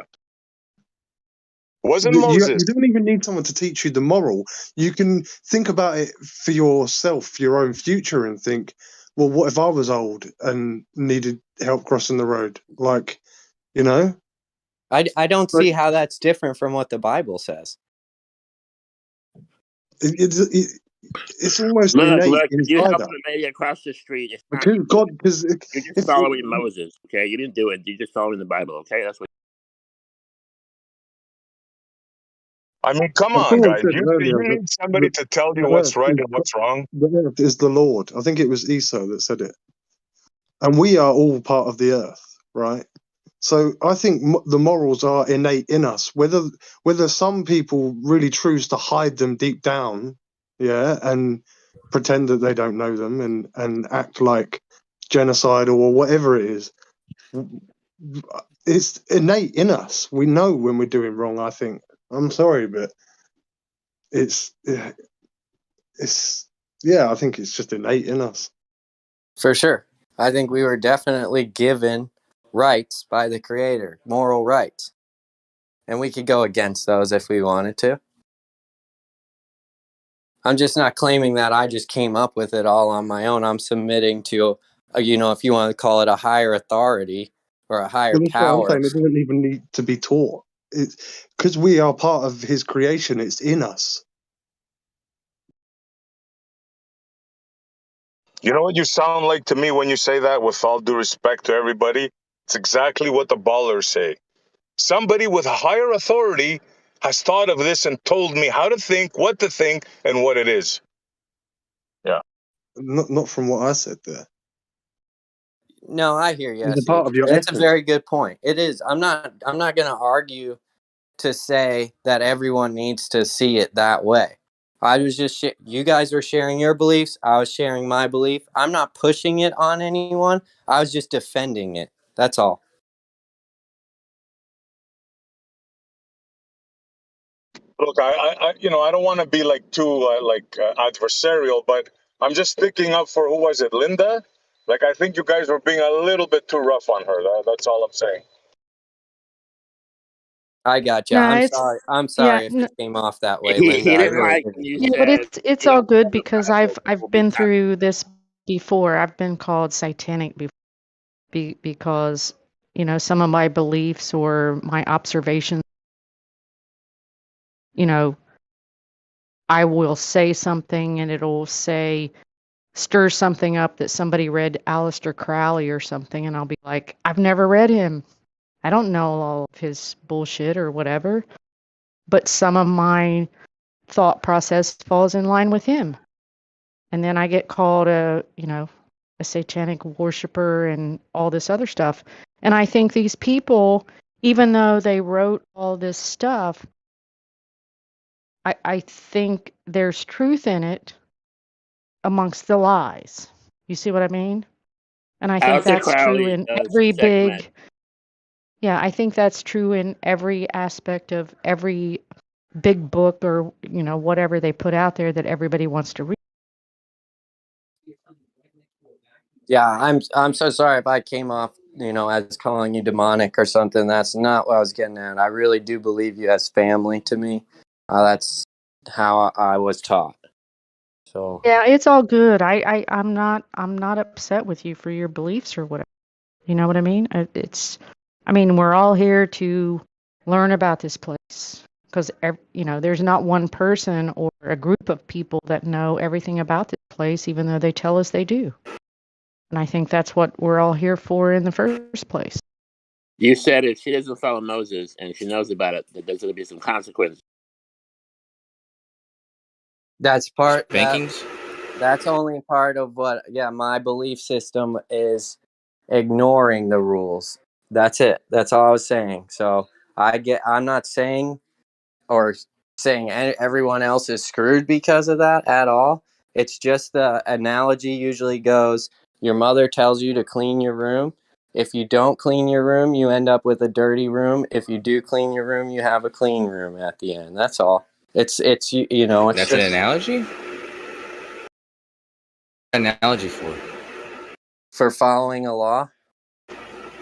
Q: Wasn't Moses.
L: You don't even need someone to teach you the moral. You can think about it for yourself, for your own future, and think, well, what if I was old and needed help crossing the road? Like, you know.
U: I don't
L: But
U: see how that's different from what the Bible says.
L: it's almost innate
O: Look, if you
L: inside
O: help
L: us.
O: the lady across the street, it's not
L: Because God, because
O: you're just
L: if
O: following Moses. Okay, you didn't do it. You're just following the Bible. Okay, that's what.
Q: I mean, come
L: as
Q: on,
L: someone
Q: guys.
L: said
Q: You
L: earlier,
Q: need somebody to tell you what's right and what's wrong.
L: the earth is the Lord. I think it was Esau that said it, and we are all part of the earth, right? So I think the morals are innate in us. Whether some people really choose to hide them deep down, yeah, and pretend that they don't know them and act like genocidal or whatever it is, it's innate in us. We know when we're doing wrong. I think. I'm sorry, but it's yeah. I think it's just innate in us.
U: For sure. I think we were definitely given rights by the Creator, moral rights. And we could go against those if we wanted to. I'm just not claiming that I just came up with it all on my own. I'm submitting to, if you want to call it a higher authority or a higher
L: Well, that's what I'm
U: power.
L: saying. It doesn't even need to be taught. It's because we are part of his creation. It's in us.
Q: You know what you sound like to me when you say that, with all due respect to everybody? It's exactly what the ballers say. Somebody with a higher authority has thought of this and told me how to think, what to think, and what it is. Yeah.
L: Not from what I said there.
U: No, I hear you.
L: It's a part of your
U: That's a
L: essence.
U: very good point. It is. I'm not going to argue to say that everyone needs to see it that way. I was just you guys were sharing your beliefs. I was sharing my belief. I'm not pushing it on anyone. I was just defending it. That's all.
Q: Look, I don't want to be like too adversarial, but I'm just sticking up for, who was it, Linda? Like, I think you guys were being a little bit too rough on her. That's all I'm saying.
U: I got you.
D: No,
U: I'm
D: it's
U: sorry. I'm
D: yeah,
U: sorry if it came off that way,
O: He
U: Linda. I
O: didn't
U: really
O: like
U: didn't.
O: when you
D: yeah, but
O: said
D: it's
O: he
D: all
O: don't
D: good
O: have a
D: because
O: platform
D: I've
O: will be
D: been
O: top.
D: through this before. I've been called satanic before because some of my beliefs or my observations. I will say something and it'll stir something up that somebody read Aleister Crowley or something, and I'll be like, I've never read him. I don't know all of his bullshit or whatever, but some of my thought process falls in line with him. And then I get called a satanic worshiper and all this other stuff. And I think these people, even though they wrote all this stuff, I think there's truth in it amongst the lies. You see what I mean? And I think
O: Aleister
D: that's true
O: Crowley
D: in
O: does
D: every
O: segment.
D: I think that's true in every aspect of every big book or, whatever they put out there that everybody wants to read.
U: Yeah, I'm so sorry if I came off, as calling you demonic or something. That's not what I was getting at. I really do believe you as family to me. That's how I was taught. So
D: Yeah, it's all good. I'm not upset with you for your beliefs or whatever. You know what I mean? We're all here to learn about this place because there's not one person or a group of people that know everything about this place, even though they tell us they do. And I think that's what we're all here for in the first place.
O: You said if she doesn't follow Moses and she knows about it, that there's going to be some consequences.
U: that's part.
R: Spankings?
U: That's only part of what. Yeah, my belief system is ignoring the rules. That's it. That's all I was saying. So I'm not saying or saying everyone else is screwed because of that at all. It's just the analogy usually goes, your mother tells you to clean your room. If you don't clean your room, you end up with a dirty room. If you do clean your room, you have a clean room at the end. That's all. It's
R: That's
U: just
R: an analogy? Analogy
U: for following a law.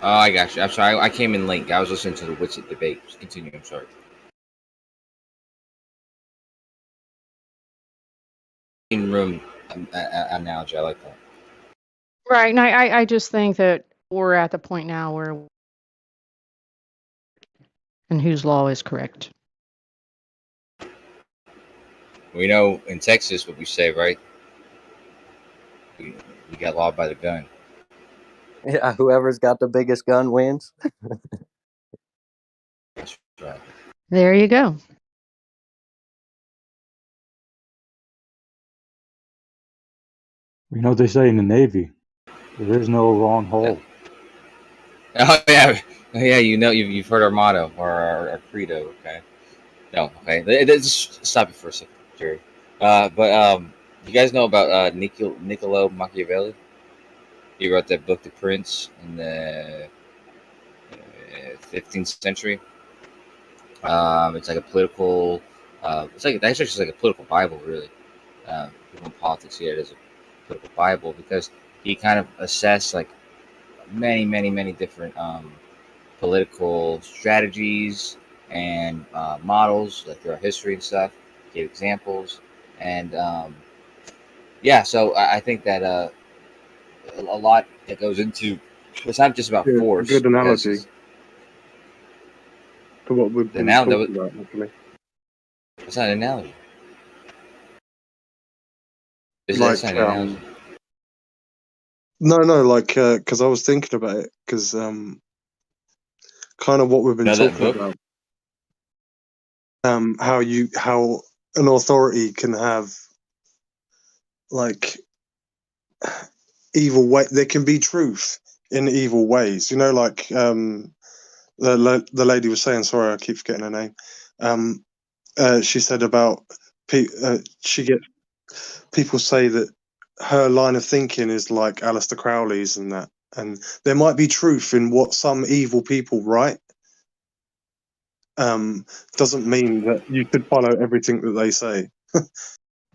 R: Oh, I got you. I'm sorry. I came in late. I was listening to the Witsit debate. Just continue. I'm sorry. In room analogy. I like that.
D: Right. And I just think that we're at the point now where and whose law is correct.
R: We know in Texas what we say, right? We got law by the gun.
U: Yeah, whoever's got the biggest gun wins.
R: That's right.
D: There you go.
I: You know what they say in the Navy? There is no wrong hole.
R: Oh yeah. You've heard our motto or our credo. Okay. No. Okay. Just stop it for a second, Jerry. You guys know about Niccolo Machiavelli? He wrote that book, The Prince, in the 15th century. It's like a political. It's actually just like a political Bible, really. People in politics see it as a political Bible because he kind of assessed like many different political strategies and models, like throughout history and stuff. Gave examples, and yeah. So I think that a lot that goes into it's not just about
L: Yeah, it's a
R: force.
L: good analogy
R: Because
L: to what we've
R: the
L: been
R: now
L: talking about, actually.
R: it's not an analogy. It's
L: Like,
R: not an analogy.
L: no, like, because I was thinking about it, because kind of what we've been
R: You know that
L: talking
R: book?
L: about, how an authority can have like evil way. There can be truth in evil ways. You know, like the lady was saying. Sorry, I keep forgetting her name. She said about she gets people say that her line of thinking is like Aleister Crowley's and that, and there might be truth in what some evil people write. Doesn't mean that you should follow everything that they say.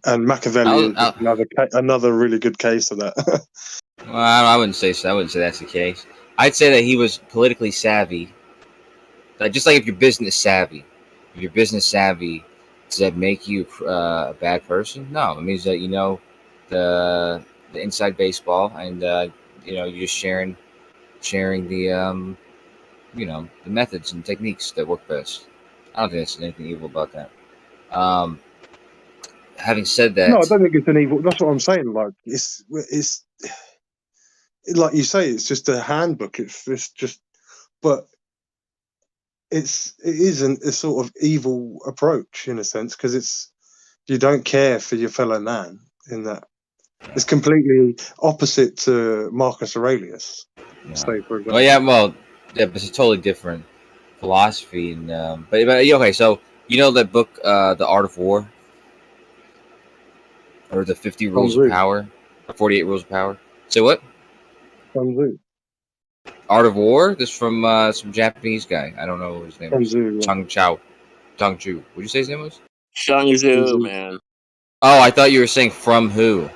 L: And Machiavelli is another really good case of that.
R: Well, I wouldn't say so. I wouldn't say that's the case. I'd say that he was politically savvy. Like, just like if you're business savvy. If you're business savvy, does that make you a bad person? No, it means that you know the inside baseball, and you're just sharing the the methods and techniques that work best. I don't think there's anything evil about that. Having said
L: No, I
R: that,
L: don't think it's an evil. That's what I'm saying. Like it's like you say, it's just a handbook. It's just, but it isn't a sort of evil approach in a sense, because you don't care for your fellow man in that. It's completely opposite to Marcus Aurelius. Say, for example.
R: well, yeah, but it's a totally different philosophy. And but okay, so you know that book, The Art of War, or the 50 Rules of Power, or 48 Rules of Power. Say what? Art of War. This from some Japanese guy. I don't know what his name is. Tong Chu. What did you say his name was?
O: Shang Tzu, man.
R: Oh, I thought you were saying from who.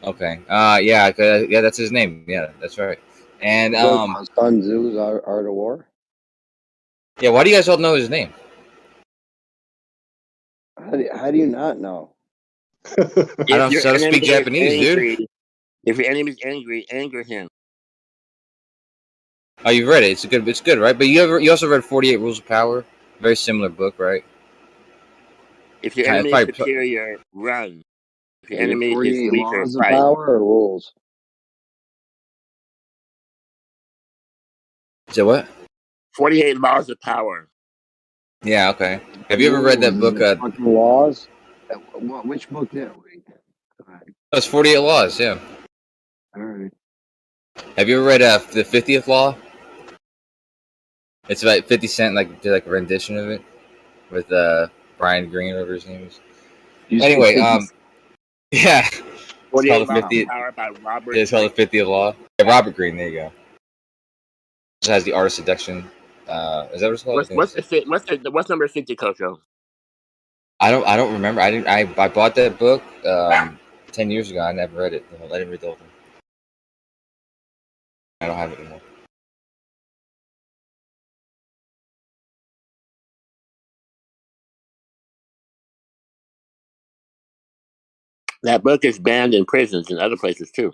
R: Okay. Yeah, that's his name. Yeah, that's right. And
G: Sun Tzu's Art of War.
R: yeah, why do you guys all know his name?
G: How do you not know?
R: I don't speak Japanese, dude.
O: If your enemy is angry, anger him.
R: Oh, you've read it. It's good, right? But you also read 48 Rules of Power. Very similar book, right?
O: If your enemy is superior, run. If your enemy is weaker,
G: laws of
O: fight.
G: power or rules?
R: So what?
O: 48 Laws of Power.
R: Yeah, okay. Have you ever read that book?
G: Fucking laws? Which book did we?
R: That's 48 Laws, yeah.
G: All right.
R: Have you ever read the 50th Law? It's about 50 Cent, did a rendition of it with Brian Green, whatever his name is. Anyway, yeah. It's called the 50th.
O: Power by Robert.
R: It's called the 50th Law. Yeah, Robert Greene. There you go. It has the art of seduction. Is that what it's called?
O: What's number 50, Coco?
R: I don't remember. I bought that book 10 years ago. I never read it. I didn't read the whole thing. I don't have it anymore.
O: That book is banned in prisons and other places too.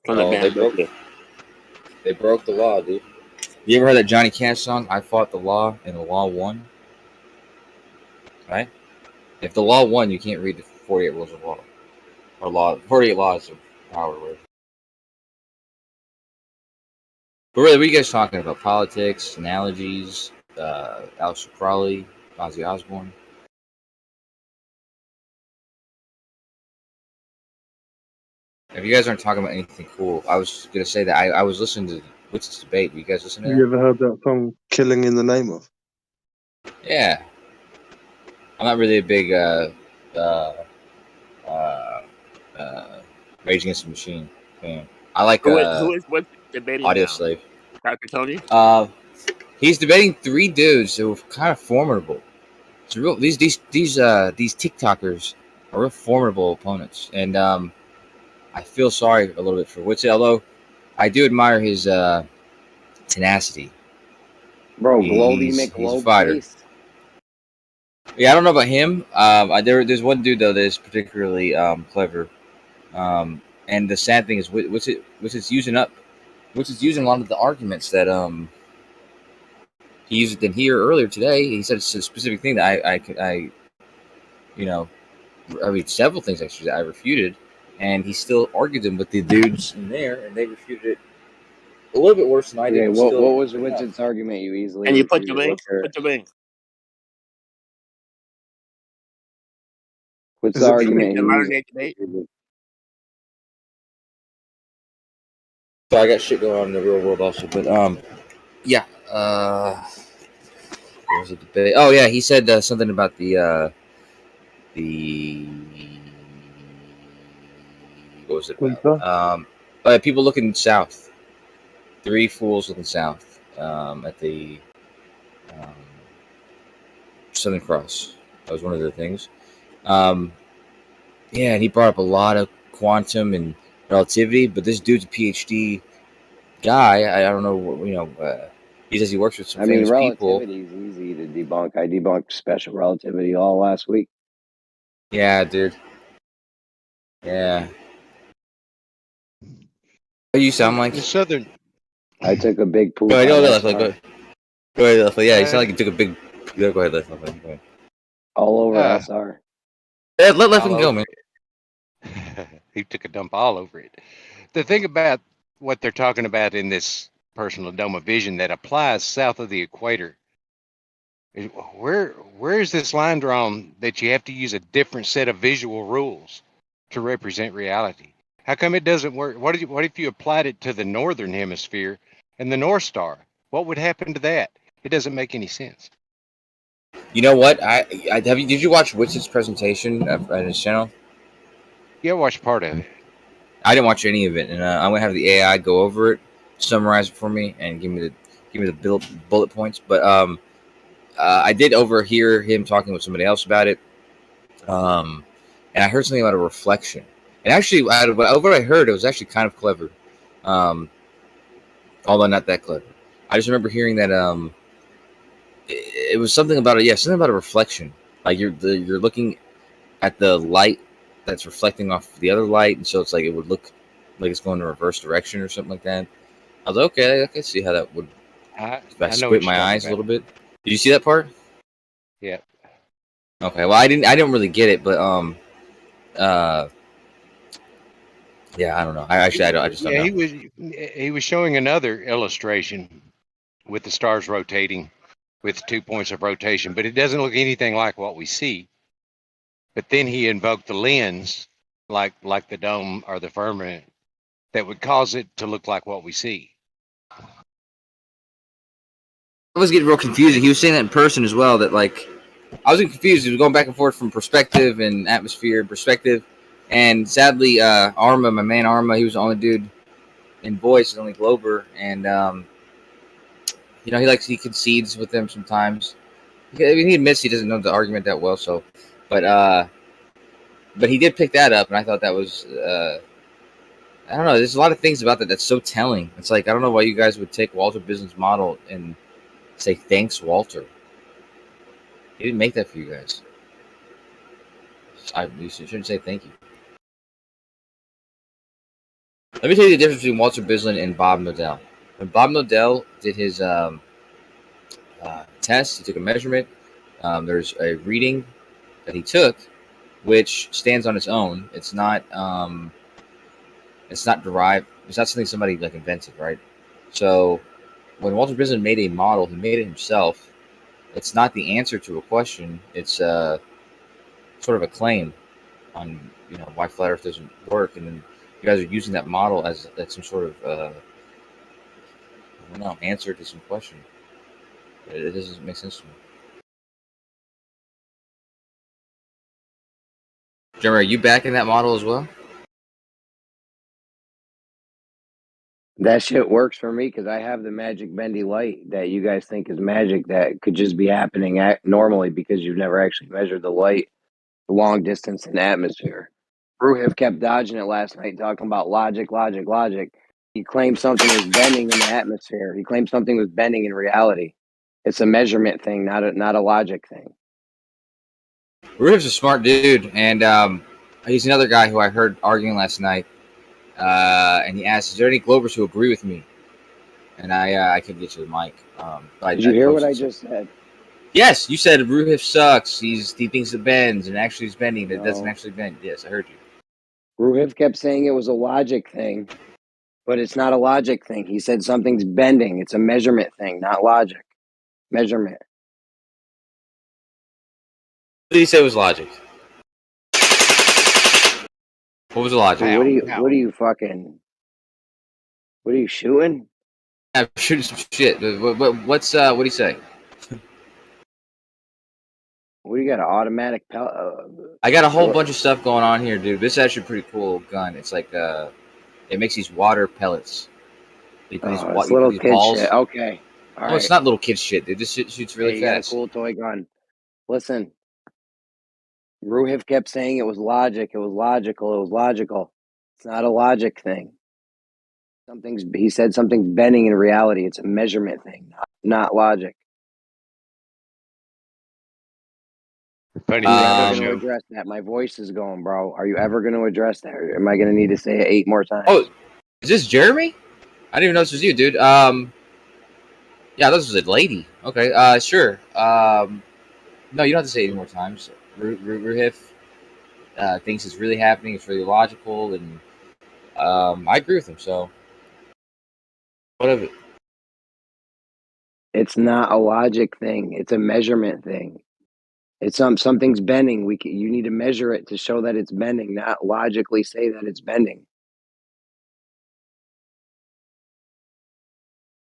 R: They broke the law, dude. You ever heard that Johnny Cash song? I fought the law and the law won. Right? If the law won, you can't read the 48 Rules of Law. Or 48 Laws of Power. But really, what are you guys talking about? Politics, analogies, Aleister Crowley, Ozzy Osbourne? If you guys aren't talking about anything cool, I was going to say that I was listening to What's This Debate. You guys listen to that?
L: You ever heard that song, Killing in the Name of?
R: Yeah. I'm not really a big Rage Against the Machine fan. I like
O: who is what's debating
R: Audio
O: now?
R: Slave.
O: Dr. Tony?
R: He's debating three dudes who are kind of formidable. It's real. These TikTokers are real formidable opponents, and I feel sorry a little bit for Witzel, although I do admire his tenacity.
G: Bro, Globey
R: He's a
G: McGlobe
R: fighter.
G: face.
R: Yeah, I don't know about him. There's one dude though that is particularly clever. And the sad thing is, which is using a lot of the arguments that he used in here earlier today. He said it's a specific thing that I I mean several things actually that I refuted, and he still argued them with the dudes in there, and they refuted it a little bit worse than I did.
G: Okay,
R: But
G: what
R: still,
G: was
R: good enough.
G: Widget's argument you easily
O: And you put the
G: refuted?
O: link.
G: What's her,
O: Put the link.
G: what's
L: Is
G: the
L: it
G: argument
O: The
G: he
O: modern
G: easily
O: day debate.
G: refuted?
R: So I got shit going on in the real world also, but yeah. What was the debate? Oh yeah, he said something about the what was it about? People looking south. Three fools looking south at the um, Southern Cross. That was one of the things. Yeah, and he brought up a lot of quantum and relativity, but this dude's a PhD guy. I don't know what. He says he works with some
G: I mean,
R: famous people.
G: relativity is easy to debunk. I debunked special relativity all last week.
R: Yeah, dude. Yeah. What you sound like?
S: The Southern.
G: I took a big poop
R: Go ahead,
G: on
R: Leslie.
G: SR.
R: Go ahead, Leslie. Yeah, you sound like you took a big. Go ahead, Leslie. Go ahead.
G: All over SR.
R: Yeah, let Leslie
S: All
R: go,
S: over
R: man.
S: He took a dump all over it. The thing about what they're talking about in this personal dome of vision that applies south of the equator is where is this line drawn that you have to use a different set of visual rules to represent reality? How come it doesn't work? What if you applied it to the northern hemisphere and the North Star? What would happen to that? It doesn't make any sense.
R: You know what? Did you watch Witz's presentation on his channel?
S: Yeah, I watched part of it.
R: I didn't watch any of it, and I'm gonna have the AI go over it, summarize it for me, and give me the bullet points. But I did overhear him talking with somebody else about it, and I heard something about a reflection. And actually, out of what I heard, it was actually kind of clever, although not that clever. I just remember hearing that it was something about something about a reflection. Like you're looking at the light that's reflecting off the other light, and so it's like it would look like it's going in a reverse direction or something like that. I was like, okay, I can see how that would. If I
S: know what
R: squint
S: you're
R: my
S: talking
R: eyes a
S: about.
R: little bit. Did you see that part?
S: Yeah.
R: Okay. Well, I didn't really get it, but yeah, I don't know. I just don't know.
S: He was showing another illustration with the stars rotating with 2 points of rotation, but it doesn't look anything like what we see. But then he invoked the lens, like the dome or the firmament, that would cause it to look like what we see.
R: I was getting real confused. He was saying that in person as well. That like I was confused. He was going back and forth from perspective and atmosphere and perspective. And sadly, Arma, my man Arma, he was the only dude in voice, the only Glober, and he concedes with them sometimes. I mean, he admits he doesn't know the argument that well, so, but he did pick that up, and I thought that was, I don't know. There's a lot of things about that that's so telling. It's like I don't know why you guys would take Walter Bison's model and say thanks, Walter. He didn't make that for you guys. You shouldn't say thank you. Let me tell you the difference between Walter Bislin and Bob Nodell. When Bob Nodell did his test, he took a measurement. There's a reading that he took, which stands on its own. It's not derived. It's not something somebody like invented, right? So when Walter Bislin made a model, he made it himself. It's not the answer to a question. It's sort of a claim on why flat Earth doesn't work, and then you guys are using that model as some sort of I don't know, answer to some question. It doesn't make sense to me. Jeremy, are you backing that model as well?
G: That shit works for me because I have the magic bendy light that you guys think is magic that could just be happening normally because you've never actually measured the light, the long distance in the atmosphere. Ruhiv kept dodging it last night, talking about logic, logic, logic. He claimed something was bending in the atmosphere. He claimed something was bending in reality. It's a measurement thing, not a logic thing.
R: Ruhiv's a smart dude, and he's another guy who I heard arguing last night. And he asked, "Is there any Globers who agree with me?" And I couldn't get you the mic.
G: Did you hear what I just said?
R: Yes, you said Ruhiv sucks. He thinks it bends, and actually he's bending. That doesn't
G: No.
R: actually bend. Yes, I heard you.
G: Ruhiv kept saying it was a logic thing, but it's not a logic thing. He said something's bending. It's a measurement thing, not logic. Measurement.
R: What did he say was logic? What was the logic?
G: Dude, what are you fucking? What are you shooting?
R: I'm shooting some shit. What's what do you say?
G: What do you got? An automatic pellet?
R: I got a whole bunch of stuff going on here, dude. This is actually a pretty cool gun. It's like it makes these water pellets. You put
G: It's little kid shit. Okay. All right.
R: It's not little kid shit, dude. This shit shoots really
G: Hey, you got a
R: fast.
G: cool toy gun. Listen, Ruhiv kept saying it was logic. It was logical. It was logical. It's not a logic thing. He said something's bending in reality. It's a measurement thing, not logic.
S: Funny
G: Are you ever
S: thing,
G: going to address that? My voice is going, bro. Are you ever going to address that? Or am I going to need to say it 8 more times?
R: Oh, is this Jeremy? I didn't even know this was you, dude. Yeah, this was a lady. Okay, sure. No, you don't have to say it any more times. Ruhiv thinks it's really happening. It's really logical, and I agree with him. So, what of it?
G: It's not a logic thing. It's a measurement thing. It's something's bending. You need to measure it to show that it's bending, not logically say that it's bending.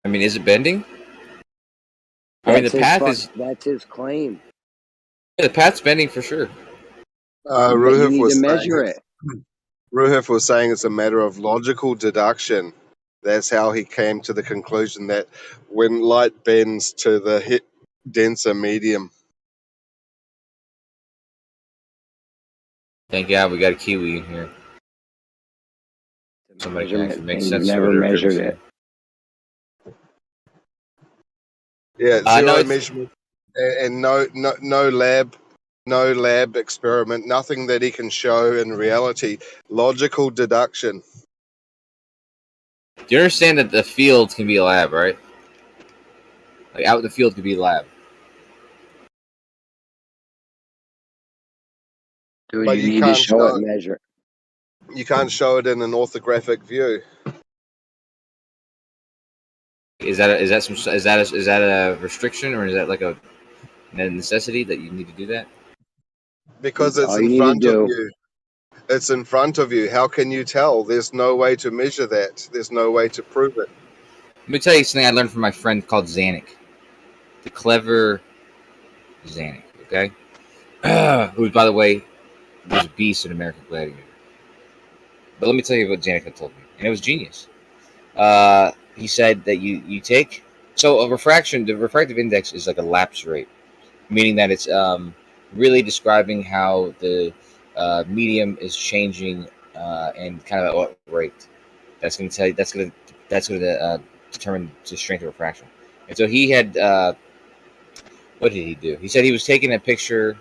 R: I mean, is it bending? I mean, the path is.
G: That's his claim.
R: Yeah, the path's bending for sure.
G: You need to measure it.
C: Ruhiv was saying it's a matter of logical deduction. That's how he came to the conclusion that when light bends to the denser medium.
R: Thank God we got a Kiwi in here. Somebody can actually make sense.
G: Never measured it.
C: Yeah, zero measurement and no lab experiment, nothing that he can show in reality. Logical deduction.
R: Do you understand that the field can be a lab, right? Like out in the field could be a lab.
G: Dude,
C: But
G: you need to show it, measure.
C: You can't show it in an orthographic view.
R: Is that a restriction, or is that like a necessity that you need to do that?
C: Because it's in front of you. It's in front of you. How can you tell? There's no way to measure that. There's no way to prove it.
R: Let me tell you something I learned from my friend called Zanuck. The clever Zanuck, okay? Who, by the way, was a beast in American Gladiator. But let me tell you what Zanuck had told me, and it was genius. He said that you take... So a refraction, the refractive index is like a lapse rate, meaning that it's really describing how the medium is changing and kind of at what rate. That's going to tell you. That's going to determine the strength of refraction. And so he had. What did he do? He said he was taking a picture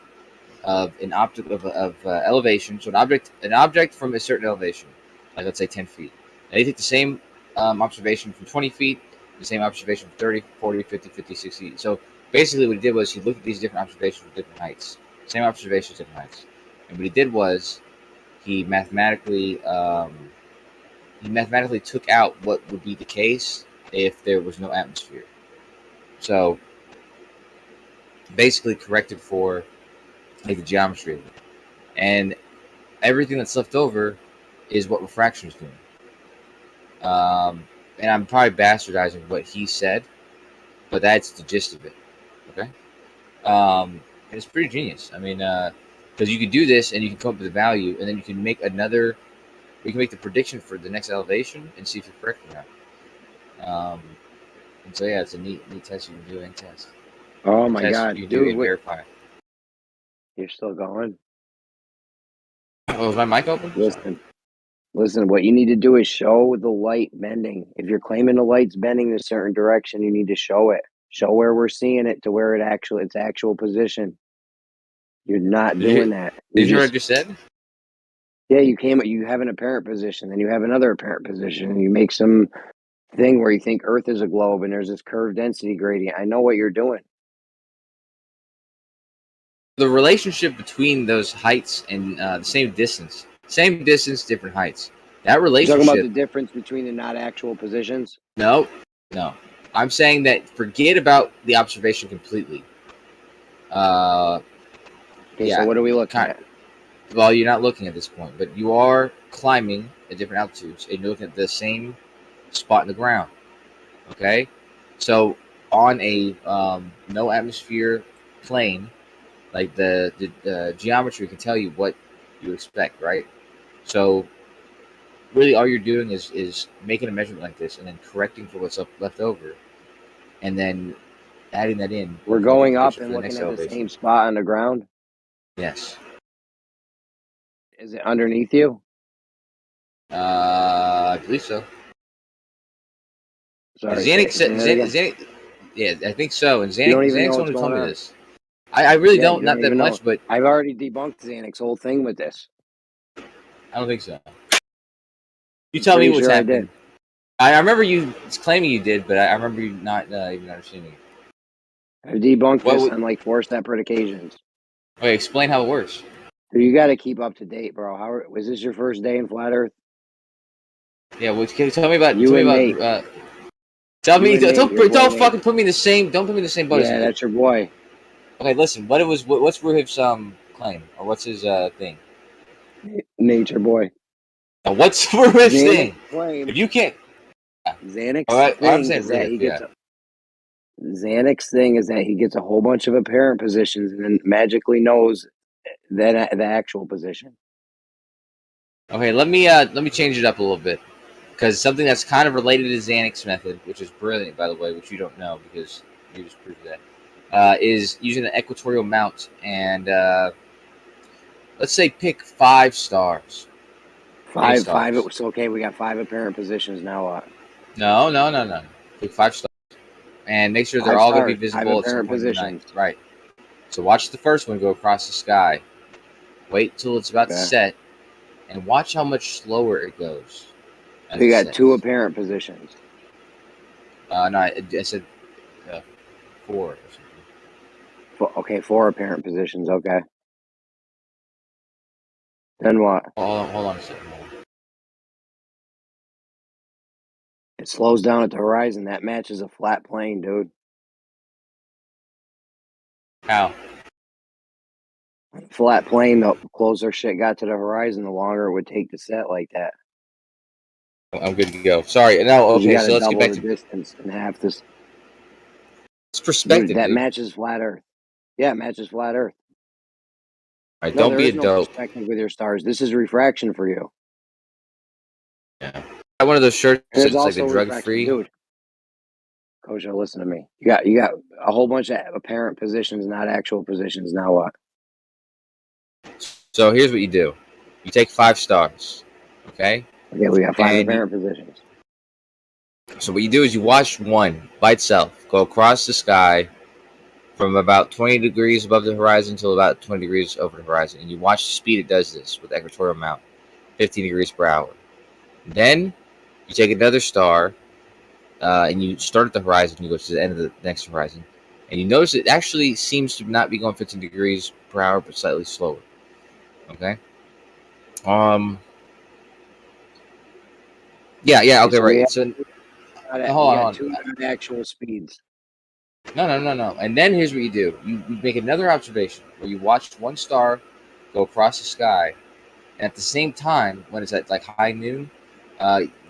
R: of an object of elevation. So an object from a certain elevation, like let's say 10 feet. And he took the same observation from 20 feet, the same observation from 30, 40, 50, 50, 60. So basically what he did was he looked at these different observations with different heights. Same observations, different heights. And what he did was he mathematically took out what would be the case if there was no atmosphere. So basically corrected for like the geometry of it. And everything that's left over is what refraction is doing. And I'm probably bastardizing what he said, but that's the gist of it. Okay? And it's pretty genius. I mean, because you can do this and you can come up with a value, and then you can make the prediction for the next elevation and see if you're correct or not. Um, and so yeah, it's a neat test you can do and test.
G: Oh
R: Or
G: my
R: test
G: God,
R: you do
G: dude,
R: and verify.
G: you're still going?
R: Oh, is my mic open? Sorry.
G: Listen, what you need to do is show the light bending. If you're claiming the light's bending in a certain direction, you need to show it. Show where we're seeing it to where its actual position. You're not doing that.
R: Did you hear what I just said?
G: Yeah, you have an apparent position, then you have another apparent position, and you make some thing where you think Earth is a globe and there's this curved density gradient. I know what you're doing.
R: The relationship between those heights and the same distance, different heights. That
G: You're
R: relationship.
G: talking about the difference between the not actual positions?
R: No. I'm saying that forget about the observation completely.
G: Okay, so what are we looking at?
R: Well, you're not looking at this point, but you are climbing at different altitudes, and you're looking at the same spot in the ground. Okay, so on a no atmosphere plane, like the geometry can tell you what you expect, right? So really, all you're doing is making a measurement like this, and then correcting for what's left over, and then adding that in.
G: We're going up and looking at the same spot on the ground?
R: Yes.
G: Is it underneath you?
R: I believe so.
G: Sorry,
R: Xanax, yeah, I think so. And
G: you don't even know
R: Xanax
G: what's
R: only
G: going
R: told me
G: on.
R: this. I really
G: Yeah,
R: don't,
G: you
R: not that
G: even
R: much,
G: know.
R: but
G: I've already debunked Xanax whole thing with this.
R: I don't think so. You tell me what's
G: sure
R: happening. I remember you claiming you did, but I remember you not even understanding it.
G: I've debunked this on like 4 separate occasions.
R: Okay, explain how it works.
G: Dude, you got to keep up to date, bro. Was this your first day in Flat Earth?
R: Yeah, well, can you tell me about
G: you and Nate?
R: Don't fucking put me in the same. Don't put me in the same boat.
G: Yeah, that's your boy.
R: Okay, listen. What's Ruhiv's claim, or what's his thing?
G: Nature boy.
R: Now, what's Ruhiv's thing?
G: Claim,
R: if you can't,
G: Xanax
R: I'm
G: thing
R: saying
G: is that
R: Ruhiv,
G: he gets Xanax thing is that he gets a whole bunch of apparent positions and then magically knows that the actual position.
R: Okay, let me change it up a little bit, because something that's kind of related to Xanax method, which is brilliant, by the way, which you don't know because you just proved that, is using the equatorial mount and let's say pick 5 stars.
G: Five. It was okay. We got 5 apparent positions now.
R: No. Pick 5 stars and make sure they're all going to be visible at some point in the night. Right. So watch the first one go across the sky. Wait till it's about to set, and watch how much slower it goes.
G: So you got 2 apparent positions.
R: No, I said 4 or something.
G: Okay, 4 apparent positions. Okay. Then what?
R: Hold on a second.
G: It slows down at the horizon. That matches a flat plane, dude.
R: How?
G: Flat plane, the closer shit got to the horizon, the longer it would take to set like that.
R: I'm good to go. Sorry. No, okay, so let's get back to
G: distance and half this.
R: It's perspective,
G: dude. That
R: dude.
G: matches flat Earth. Yeah, it matches flat Earth.
R: All right, don't be a dope.
G: Perspective with your stars. This is refraction for you.
R: Yeah. I got one of those shirts that's like the drug-free.
G: Dude, Kosha, listen to me. You got a whole bunch of apparent positions, not actual positions. Now what?
R: So here's what you do. You take 5 stars. Okay?
G: Okay, we got 5 apparent positions.
R: So what you do is you watch one by itself go across the sky from about 20 degrees above the horizon till about 20 degrees over the horizon. And you watch the speed it does this with equatorial mount, 15 degrees per hour. Then you take another star and you start at the horizon. You go to the end of the next horizon. And you notice it actually seems to not be going 15 degrees per hour, but slightly slower. Okay? Yeah, okay, right. So hold on.
G: 2 actual speeds.
R: No. And then here's what you do. You make another observation where you watch one star go across the sky, and at the same time, when it's at like high noon,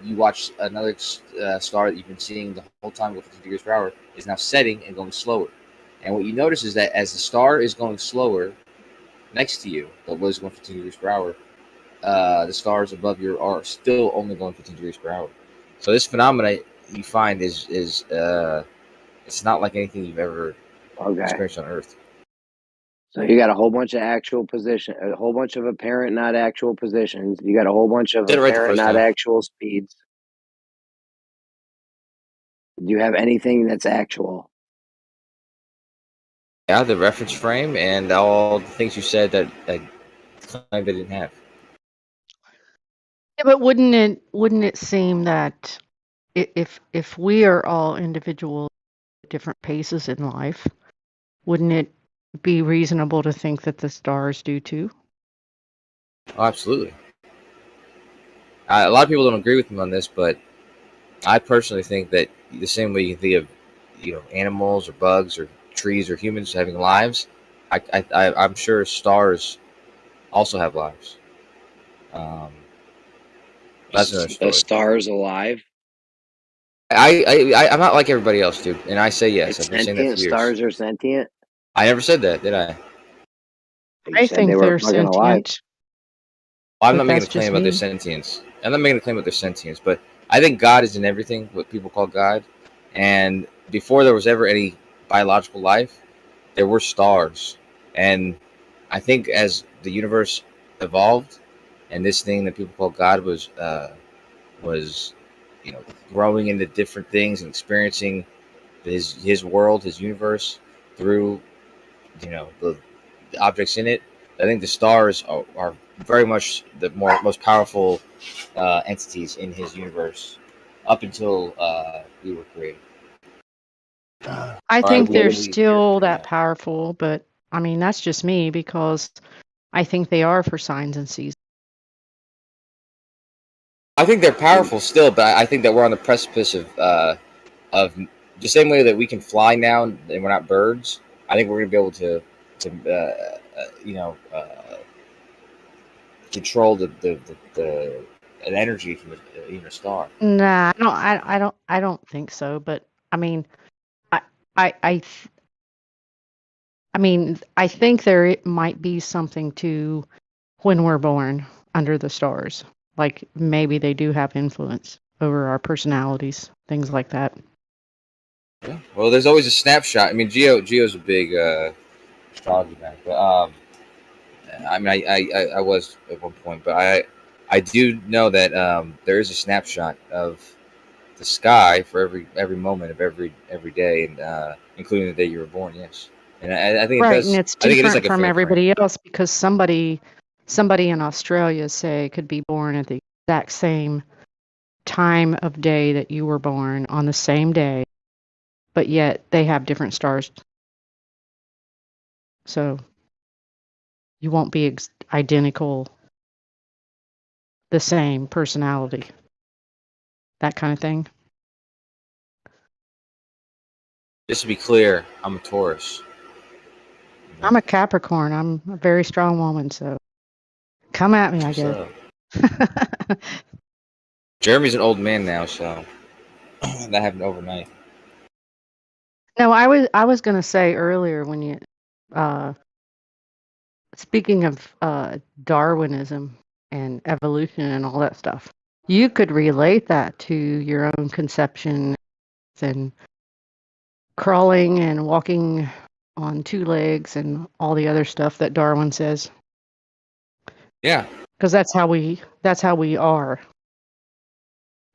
R: you watch another star that you've been seeing the whole time go 50 degrees per hour is now setting and going slower. And what you notice is that as the star is going slower next to you, that was going 15 degrees per hour, the stars above you are still only going 15 degrees per hour. So this phenomenon you find is it's not like anything you've ever experienced on Earth.
G: So you got a whole bunch of actual position, a whole bunch of apparent not actual positions. You got a whole bunch of
R: Did it right the
G: apparent
R: first
G: not
R: time.
G: actual speeds. Do you have anything that's actual?
R: Yeah, the reference frame and all the things you said that I claimed they didn't have.
D: Yeah, but wouldn't it seem that if we are all individual at different paces in life, wouldn't it be reasonable to think that the stars do too?
R: Oh, absolutely. A lot of people don't agree with me on this, but I personally think that the same way you think of, animals or bugs or trees or humans having lives, I'm sure stars also have lives. That's another story.
G: A star is alive.
R: I'm not like everybody else, dude, and I say yes.
G: It's
R: I've been saying that
G: sentient.
R: for years.
G: Stars are sentient.
R: I never said that, did I?
G: You said they were fucking alive.
R: I'm not making a claim about their sentience. I'm not making a claim about their sentience, but I think God is in everything, what people call God. And before there was ever any biological life, there were stars. And I think as the universe evolved, and this thing that people call God was growing into different things and experiencing his world, his universe through the objects in it. I think the stars are very much the most powerful entities in his universe up until we were created.
D: I think they're still that powerful, but I mean that's just me because I think they are for signs and seasons.
R: I think they're powerful still, but I think that we're on the precipice of the same way that we can fly now and we're not birds. I think we're going to be able to control the an energy from a star.
D: Nah, I don't think so. But I mean, I mean, I think there might be something to when we're born under the stars. Like maybe they do have influence over our personalities, things like that.
R: Yeah. Well, there's always a snapshot. I mean, Geo's a big astrology guy, but I mean, I was at one point, but I do know that there is a snapshot of the sky for every moment of every day, and including the day you were born. Yes, and I think
D: Right,
R: it does.
D: and it's
R: I think it is
D: different
R: like a
D: from
R: frame.
D: everybody else because somebody in Australia, say, could be born at the exact same time of day that you were born on the same day, but yet they have different stars. So you won't be identical, the same personality, that kind of thing.
R: Just to be clear, I'm a Taurus.
D: I'm a Capricorn. I'm a very strong woman, so come at me, I guess.
R: Jeremy's an old man now, so that happened overnight.
D: No, I was going to say earlier when you speaking of Darwinism and evolution and all that stuff, you could relate that to your own conception and crawling and walking on two legs and all the other stuff that Darwin says.
R: Yeah,
D: because that's how we are.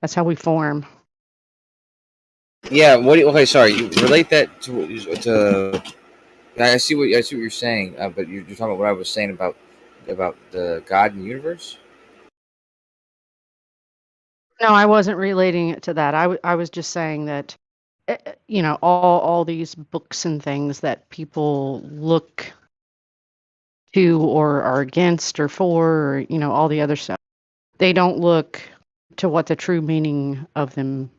D: That's how we form.
R: Yeah. Okay, sorry. You relate that to. I see what you're saying, but you're talking about what I was saying about the God and the universe.
D: No, I wasn't relating it to that. I was just saying that, all these books and things that people look to or are against or for, or, all the other stuff, they don't look to what the true meaning of them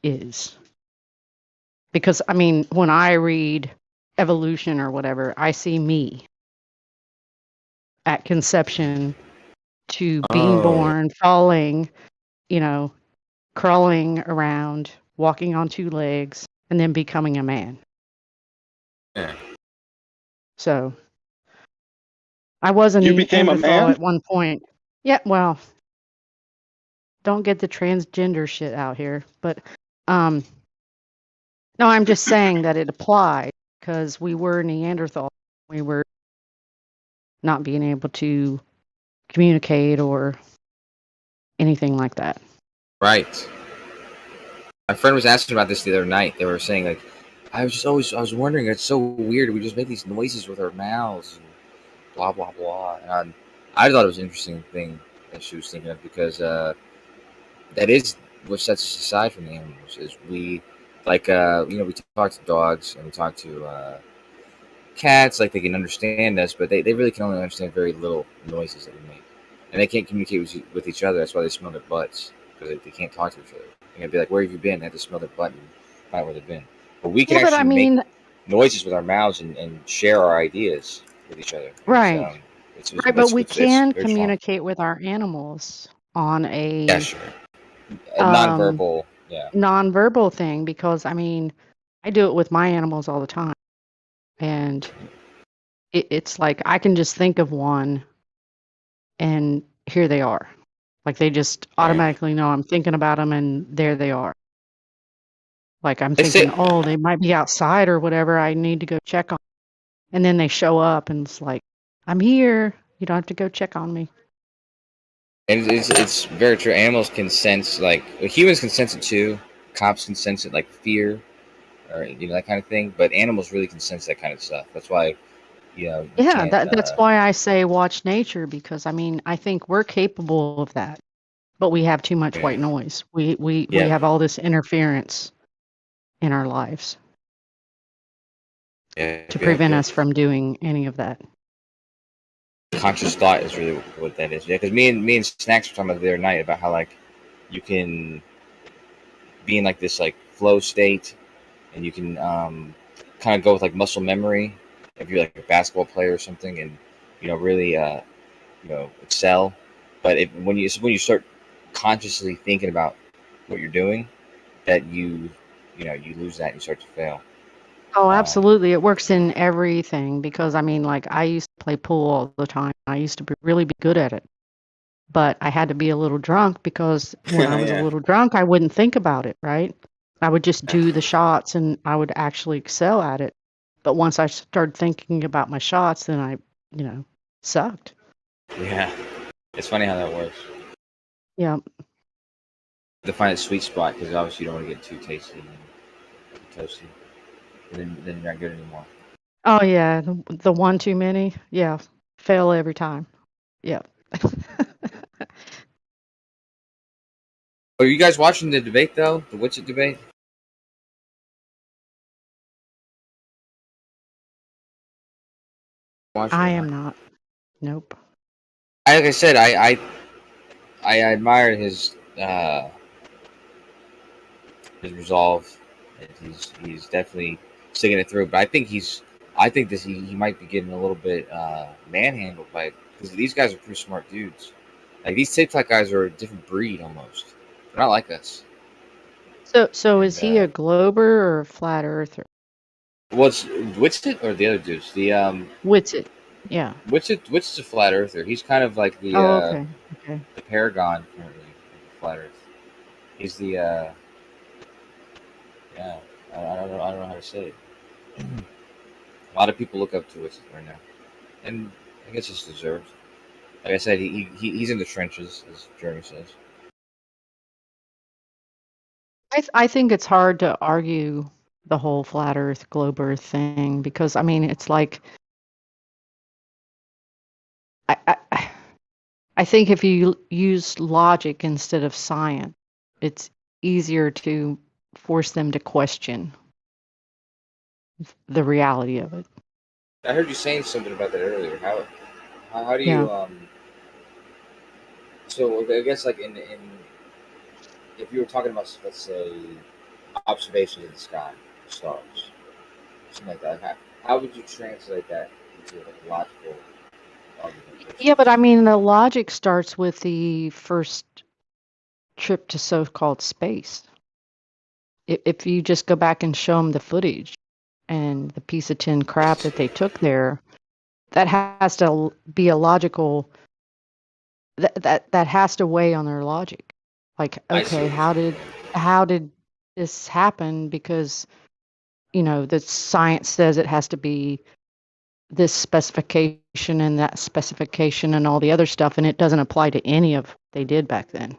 D: is. Because, I mean, when I read evolution or whatever, I see me at conception to being born, falling, crawling around, walking on two legs, and then becoming a man.
R: Yeah.
D: So I was an
L: You became a
D: Neanderthal
L: man?
D: at one point. Yeah, well, don't get the transgender shit out here, but No, I'm just saying that it applied because we were Neanderthal. We were not being able to communicate or anything like that.
R: Right. My friend was asking about this the other night. They were saying like, I was wondering. It's so weird. We just make these noises with our mouths, and blah blah blah. And I thought it was an interesting thing that she was thinking of because that is what sets us aside from the animals. Is we like we talk to dogs and we talk to cats. Like they can understand us, but they really can only understand very little noises that we make, and they can't communicate with each other. That's why they smell their butts because they can't talk to each other. They're gonna be like, "Where have you been?" They have to smell their butt and find out where they've been. But we can
D: Yeah, but I
R: actually make
D: mean,
R: noises with our mouths and share our ideas with each other.
D: right,
R: It's
D: right. But we
R: it's
D: can
R: very strong.
D: communicate with our animals on
R: Yeah,
D: a
R: sure. A nonverbal, yeah.
D: nonverbal thing because I mean, I do it with my animals all the time, and it's like I can just think of one, and here they are. Like they just automatically know I'm thinking about them, and there they are. Like I'm
R: They
D: thinking,
R: say,
D: oh, they might be outside or whatever. I need to go check on. And then they show up, and it's like, I'm here. You don't have to go check on me.
R: and it's very true. Animals can sense like humans can sense it too. Cops can sense it like fear, or that kind of thing. But animals really can sense that kind of stuff. That's why you
D: Yeah,
R: can't.
D: that's why I say watch nature because I mean I think we're capable of that, but we have too much white noise. We
R: Yeah.
D: have all this interference in our lives to prevent us from doing any of that.
R: Conscious thought is really what that is. Yeah, because me and Snacks were talking about the other night about how like you can be in like this like flow state, and you can kind of go with like muscle memory if you're like a basketball player or something, and really excel. But when you start consciously thinking about what you're doing, that you lose that and you start to fail.
D: Oh, absolutely. It works in everything because I mean, like I used to play pool all the time. I used to really be good at it, but I had to be a little drunk because when I was a
R: Yeah.
D: little drunk, I wouldn't think about it, right? I would just do the shots and I would actually excel at it. But once I started thinking about my shots, then I, sucked.
R: Yeah, it's funny how that works.
D: Yeah.
R: To find a sweet spot because obviously you don't want to get too tasty and toasty, and then you're not good anymore.
D: Oh yeah, the one too many. Yeah, fail every time. Yeah.
R: Are you guys watching the debate though? The what's it debate?
D: I am not. Nope.
R: Like I said, I admire his resolve. He's definitely sticking it through. But I think he might be getting a little bit manhandled by because these guys are pretty smart dudes. Like these TikTok guys are a different breed almost. They're not like us.
D: So is he a glober or a flat earther?
R: What's Witsit or the other dudes? The
D: Witsit. Yeah.
R: Wit's a flat earther. He's kind of like the
D: okay.
R: the paragon currently of flat Earth. He's the yeah. I don't know how to say it. A lot of people look up to Witsit right now, and I guess it's deserved. Like I said, he's in the trenches, as Jeremy says.
D: I think it's hard to argue the whole flat Earth, globe Earth thing because I mean it's like I think if you use logic instead of science, it's easier to force them to question the reality of it.
R: I heard you saying something about that earlier. How do
D: Yeah.
R: you So I guess like in if you were talking about let's say observations of the sky, stars, something like that, how would you translate that into like a logical argument?
D: Yeah, but I mean the logic starts with the first trip to so-called space. If you just go back and show them the footage and the piece of tin crap that they took there, that has to be a logical that has to weigh on their logic. Like, okay, how did this happen because, the science says it has to be this specification and that specification and all the other stuff, and it doesn't apply to any of what they did back then.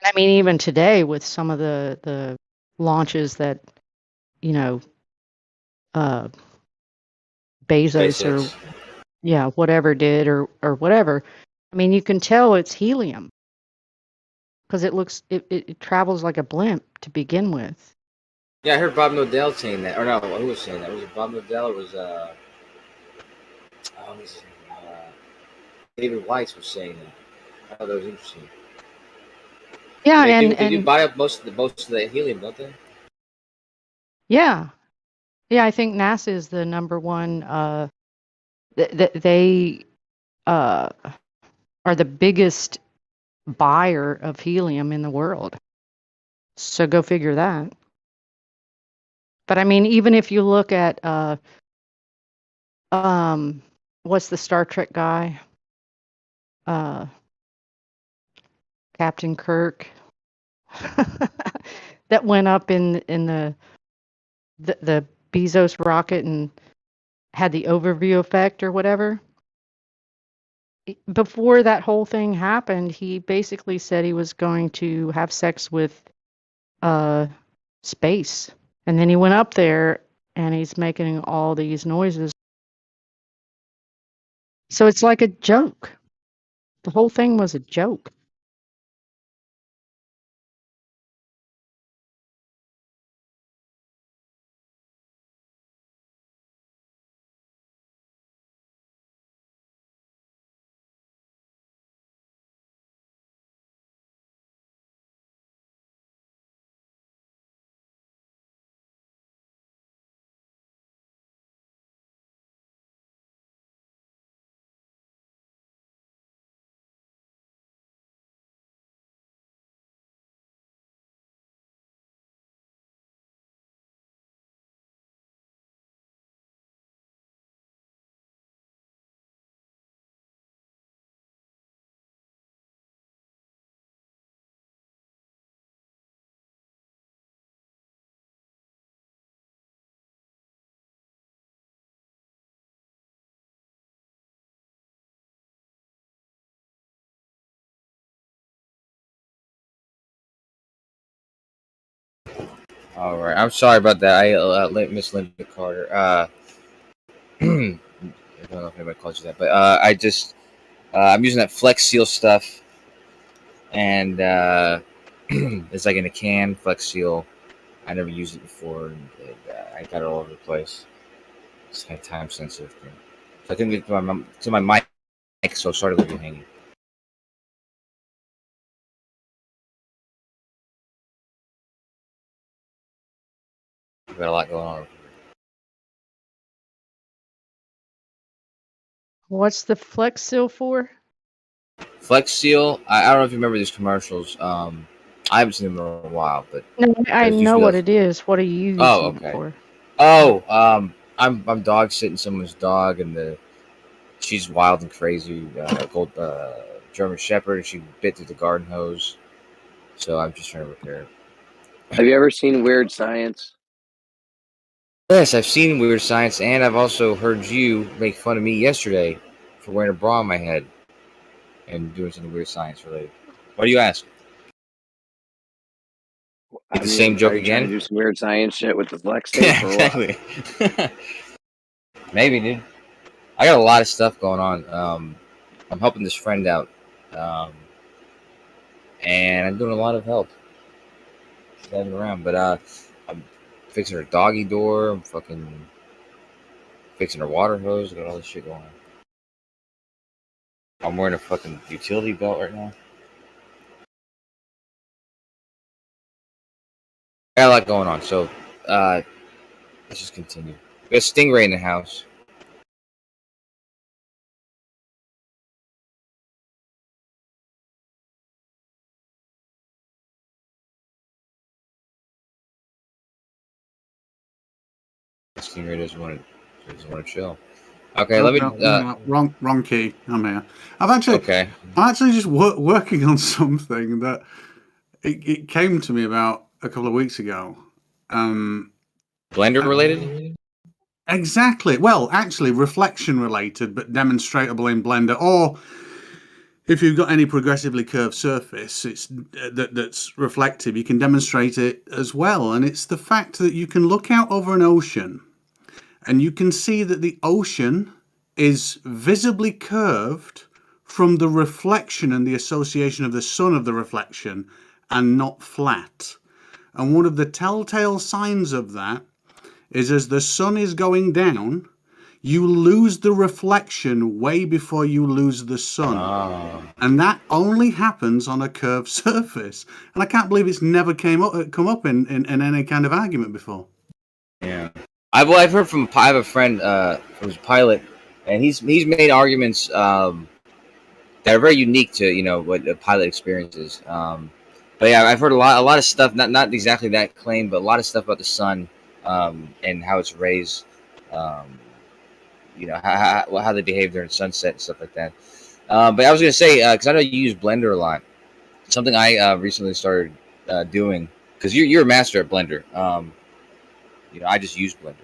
D: I mean, even today with some of the launches that, uh, Bezos or
R: SpaceX.
D: whatever did or whatever. I mean, you can tell it's helium because it travels like a blimp to begin with.
R: Yeah, I heard Bob Nodell saying that. Or no, who was saying that? Was it Bob Nodell or was what was his name? David Weiss was saying that. I thought that was interesting.
D: Yeah,
R: They do buy up most of the helium, don't they?
D: Yeah, I think NASA is the number one. They are the biggest buyer of helium in the world. So go figure that. But I mean, even if you look at what's the Star Trek guy? Captain Kirk that went up in the Bezos rocket and had the overview effect or whatever. Before that whole thing happened, he basically said he was going to have sex with space. And then he went up there and he's making all these noises. So it's like a joke. The whole thing was a joke.
R: All right, I'm sorry about that. I Miss Linda Carter. I don't know if anybody calls you that, but I'm using that Flex Seal stuff, and it's like in a can Flex Seal. I never used it before, and I got it all over the place. It's kind of time sensitive thing. So I couldn't get to my mic, so sorry to leave you hanging. We've got a lot going on.
D: What's the Flex Seal for?
R: Flex Seal. I don't know if you remember these commercials. I haven't seen them in a while, but
D: No, I know what
R: those...
D: it is. What are you using
R: Oh,
D: it
R: okay.
D: for?
R: Oh, I'm dog sitting someone's dog, and she's wild and crazy. Gold German Shepherd. She bit through the garden hose, so I'm just trying to repair it.
G: Have you ever seen Weird Science?
R: Yes, I've seen Weird Science, and I've also heard you make fun of me yesterday for wearing a bra on my head and doing something Weird Science related. Why do you ask? Get the same joke
G: are you
R: again?
G: trying to do some Weird Science shit with the flex tape or
R: exactly.
G: what?
R: Maybe, dude. I got a lot of stuff going on. I'm helping this friend out, and I'm doing a lot of help. She's driving around, but I'm fixing her doggy door. I'm fucking fixing her water hose. I got all this shit going on. I'm wearing a fucking utility belt right now. I got a lot going on, so let's just continue. We got Stingray in the house. Stingray doesn't want to chill. Okay, let me.
E: No, wrong key. I'm here. I'm actually just working on something that it came to me about a couple of weeks ago.
R: Blender related?
E: Exactly. Well, actually, reflection related, but demonstratable in Blender. Or if you've got any progressively curved surface, that's reflective, you can demonstrate it as well. And it's the fact that you can look out over an ocean, and you can see that the ocean is visibly curved from the reflection and the association of the sun of the reflection, and not flat. And one of the telltale signs of that is as the sun is going down, you lose the reflection way before you lose the sun. And that only happens on a curved surface. And I can't believe it's never come up in any kind of argument before.
R: Yeah. I've heard from, I have a friend who's a pilot, and he's made arguments that are very unique to what a pilot experiences. But yeah, I've heard a lot of stuff, not exactly that claim, but a lot of stuff about the sun and how it's rays, how they behave during sunset and stuff like that. But I was gonna say, because I know you use Blender a lot, something I recently started doing, because you're a master at Blender. I just use Blender.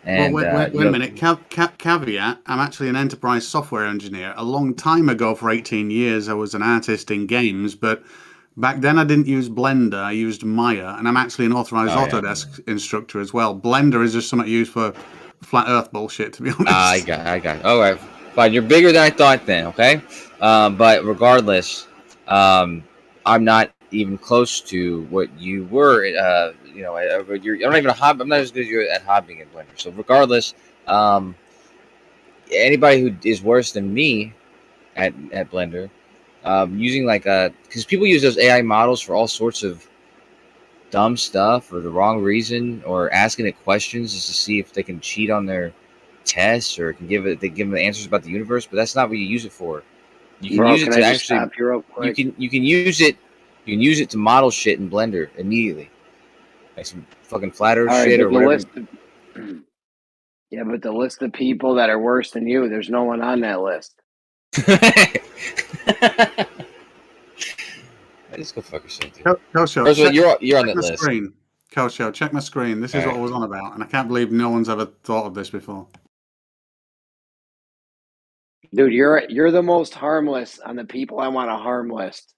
R: And,
E: well, wait a minute. Caveat, I'm actually an enterprise software engineer. A long time ago, for 18 years, I was an artist in games, but back then I didn't use Blender, I used Maya, and I'm actually an authorized Autodesk instructor as well. Blender is just something used for flat earth bullshit, to be honest.
R: I got all right. Fine, you're bigger than I thought then, okay? But regardless, I'm not even close to what you were. I'm not even I'm not as good as you at hobbying in Blender. So regardless, anybody who is worse than me at Blender, using because people use those AI models for all sorts of dumb stuff for the wrong reason, or asking it questions just to see if they can cheat on their tests, or give them answers about the universe. But that's not what you use it for. You can use it to actually. You can use it. You can use it to model shit in Blender immediately, like some fucking flat Earth shit or whatever.
G: Yeah, but the list of people that are worse than you, there's no one on that list.
R: Just go fuck yourself, dude.
E: Kosho,
R: you're on that list.
E: Kosho, check my screen. This is what I was on about, and I can't believe no one's ever thought of this before.
G: Dude, you're the most harmless on the people I want to harm list.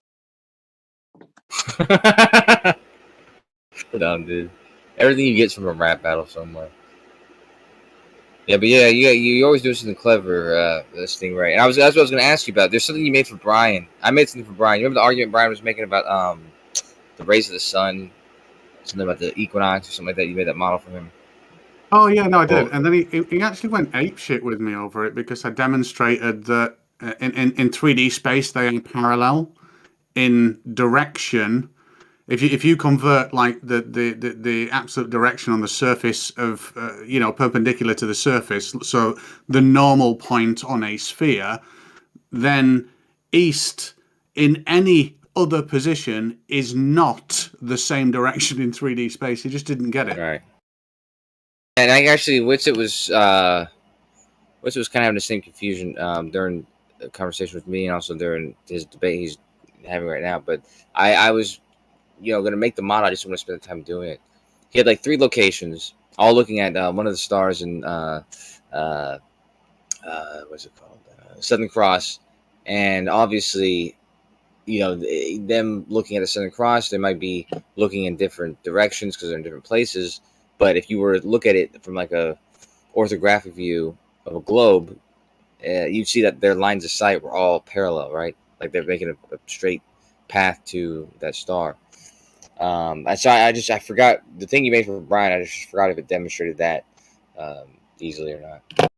R: Dumb, dude. Everything you get from a rap battle somewhere. Yeah, but yeah, you always do something clever. This thing, right? And that's what I was going to ask you about. There's something you made for Brian. I made something for Brian. You remember the argument Brian was making about the rays of the sun, something about the equinox or something like that? You made that model for him.
E: Oh yeah, no, I did. And then he actually went apeshit with me over it, because I demonstrated that in 3D space they are parallel in direction. If you convert like the absolute direction on the surface of perpendicular to the surface, so the normal point on a sphere, then east in any other position is not the same direction in 3D space. He just didn't get it.
R: Right. And I actually, Witsit was kind of having the same confusion during the conversation with me, and also during his debate he's having right now. But I was, going to make the model. I just want to spend the time doing it. He had like 3 locations, all looking at one of the stars in what's it called, Southern Cross, and obviously, them looking at the Southern Cross, they might be looking in different directions because they're in different places. But if you were to look at it from like a orthographic view of a globe, you'd see that their lines of sight were all parallel, right? Like they're making a straight path to that star. I forgot the thing you made for Brian. I just forgot if it demonstrated that easily or not.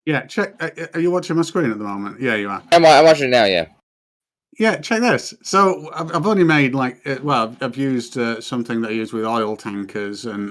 E: Yeah, check. Are you watching my screen at the moment? Yeah, you are.
R: I'm watching it now. Yeah.
E: Yeah, check this. So I've only made I've used something that I use with oil tankers and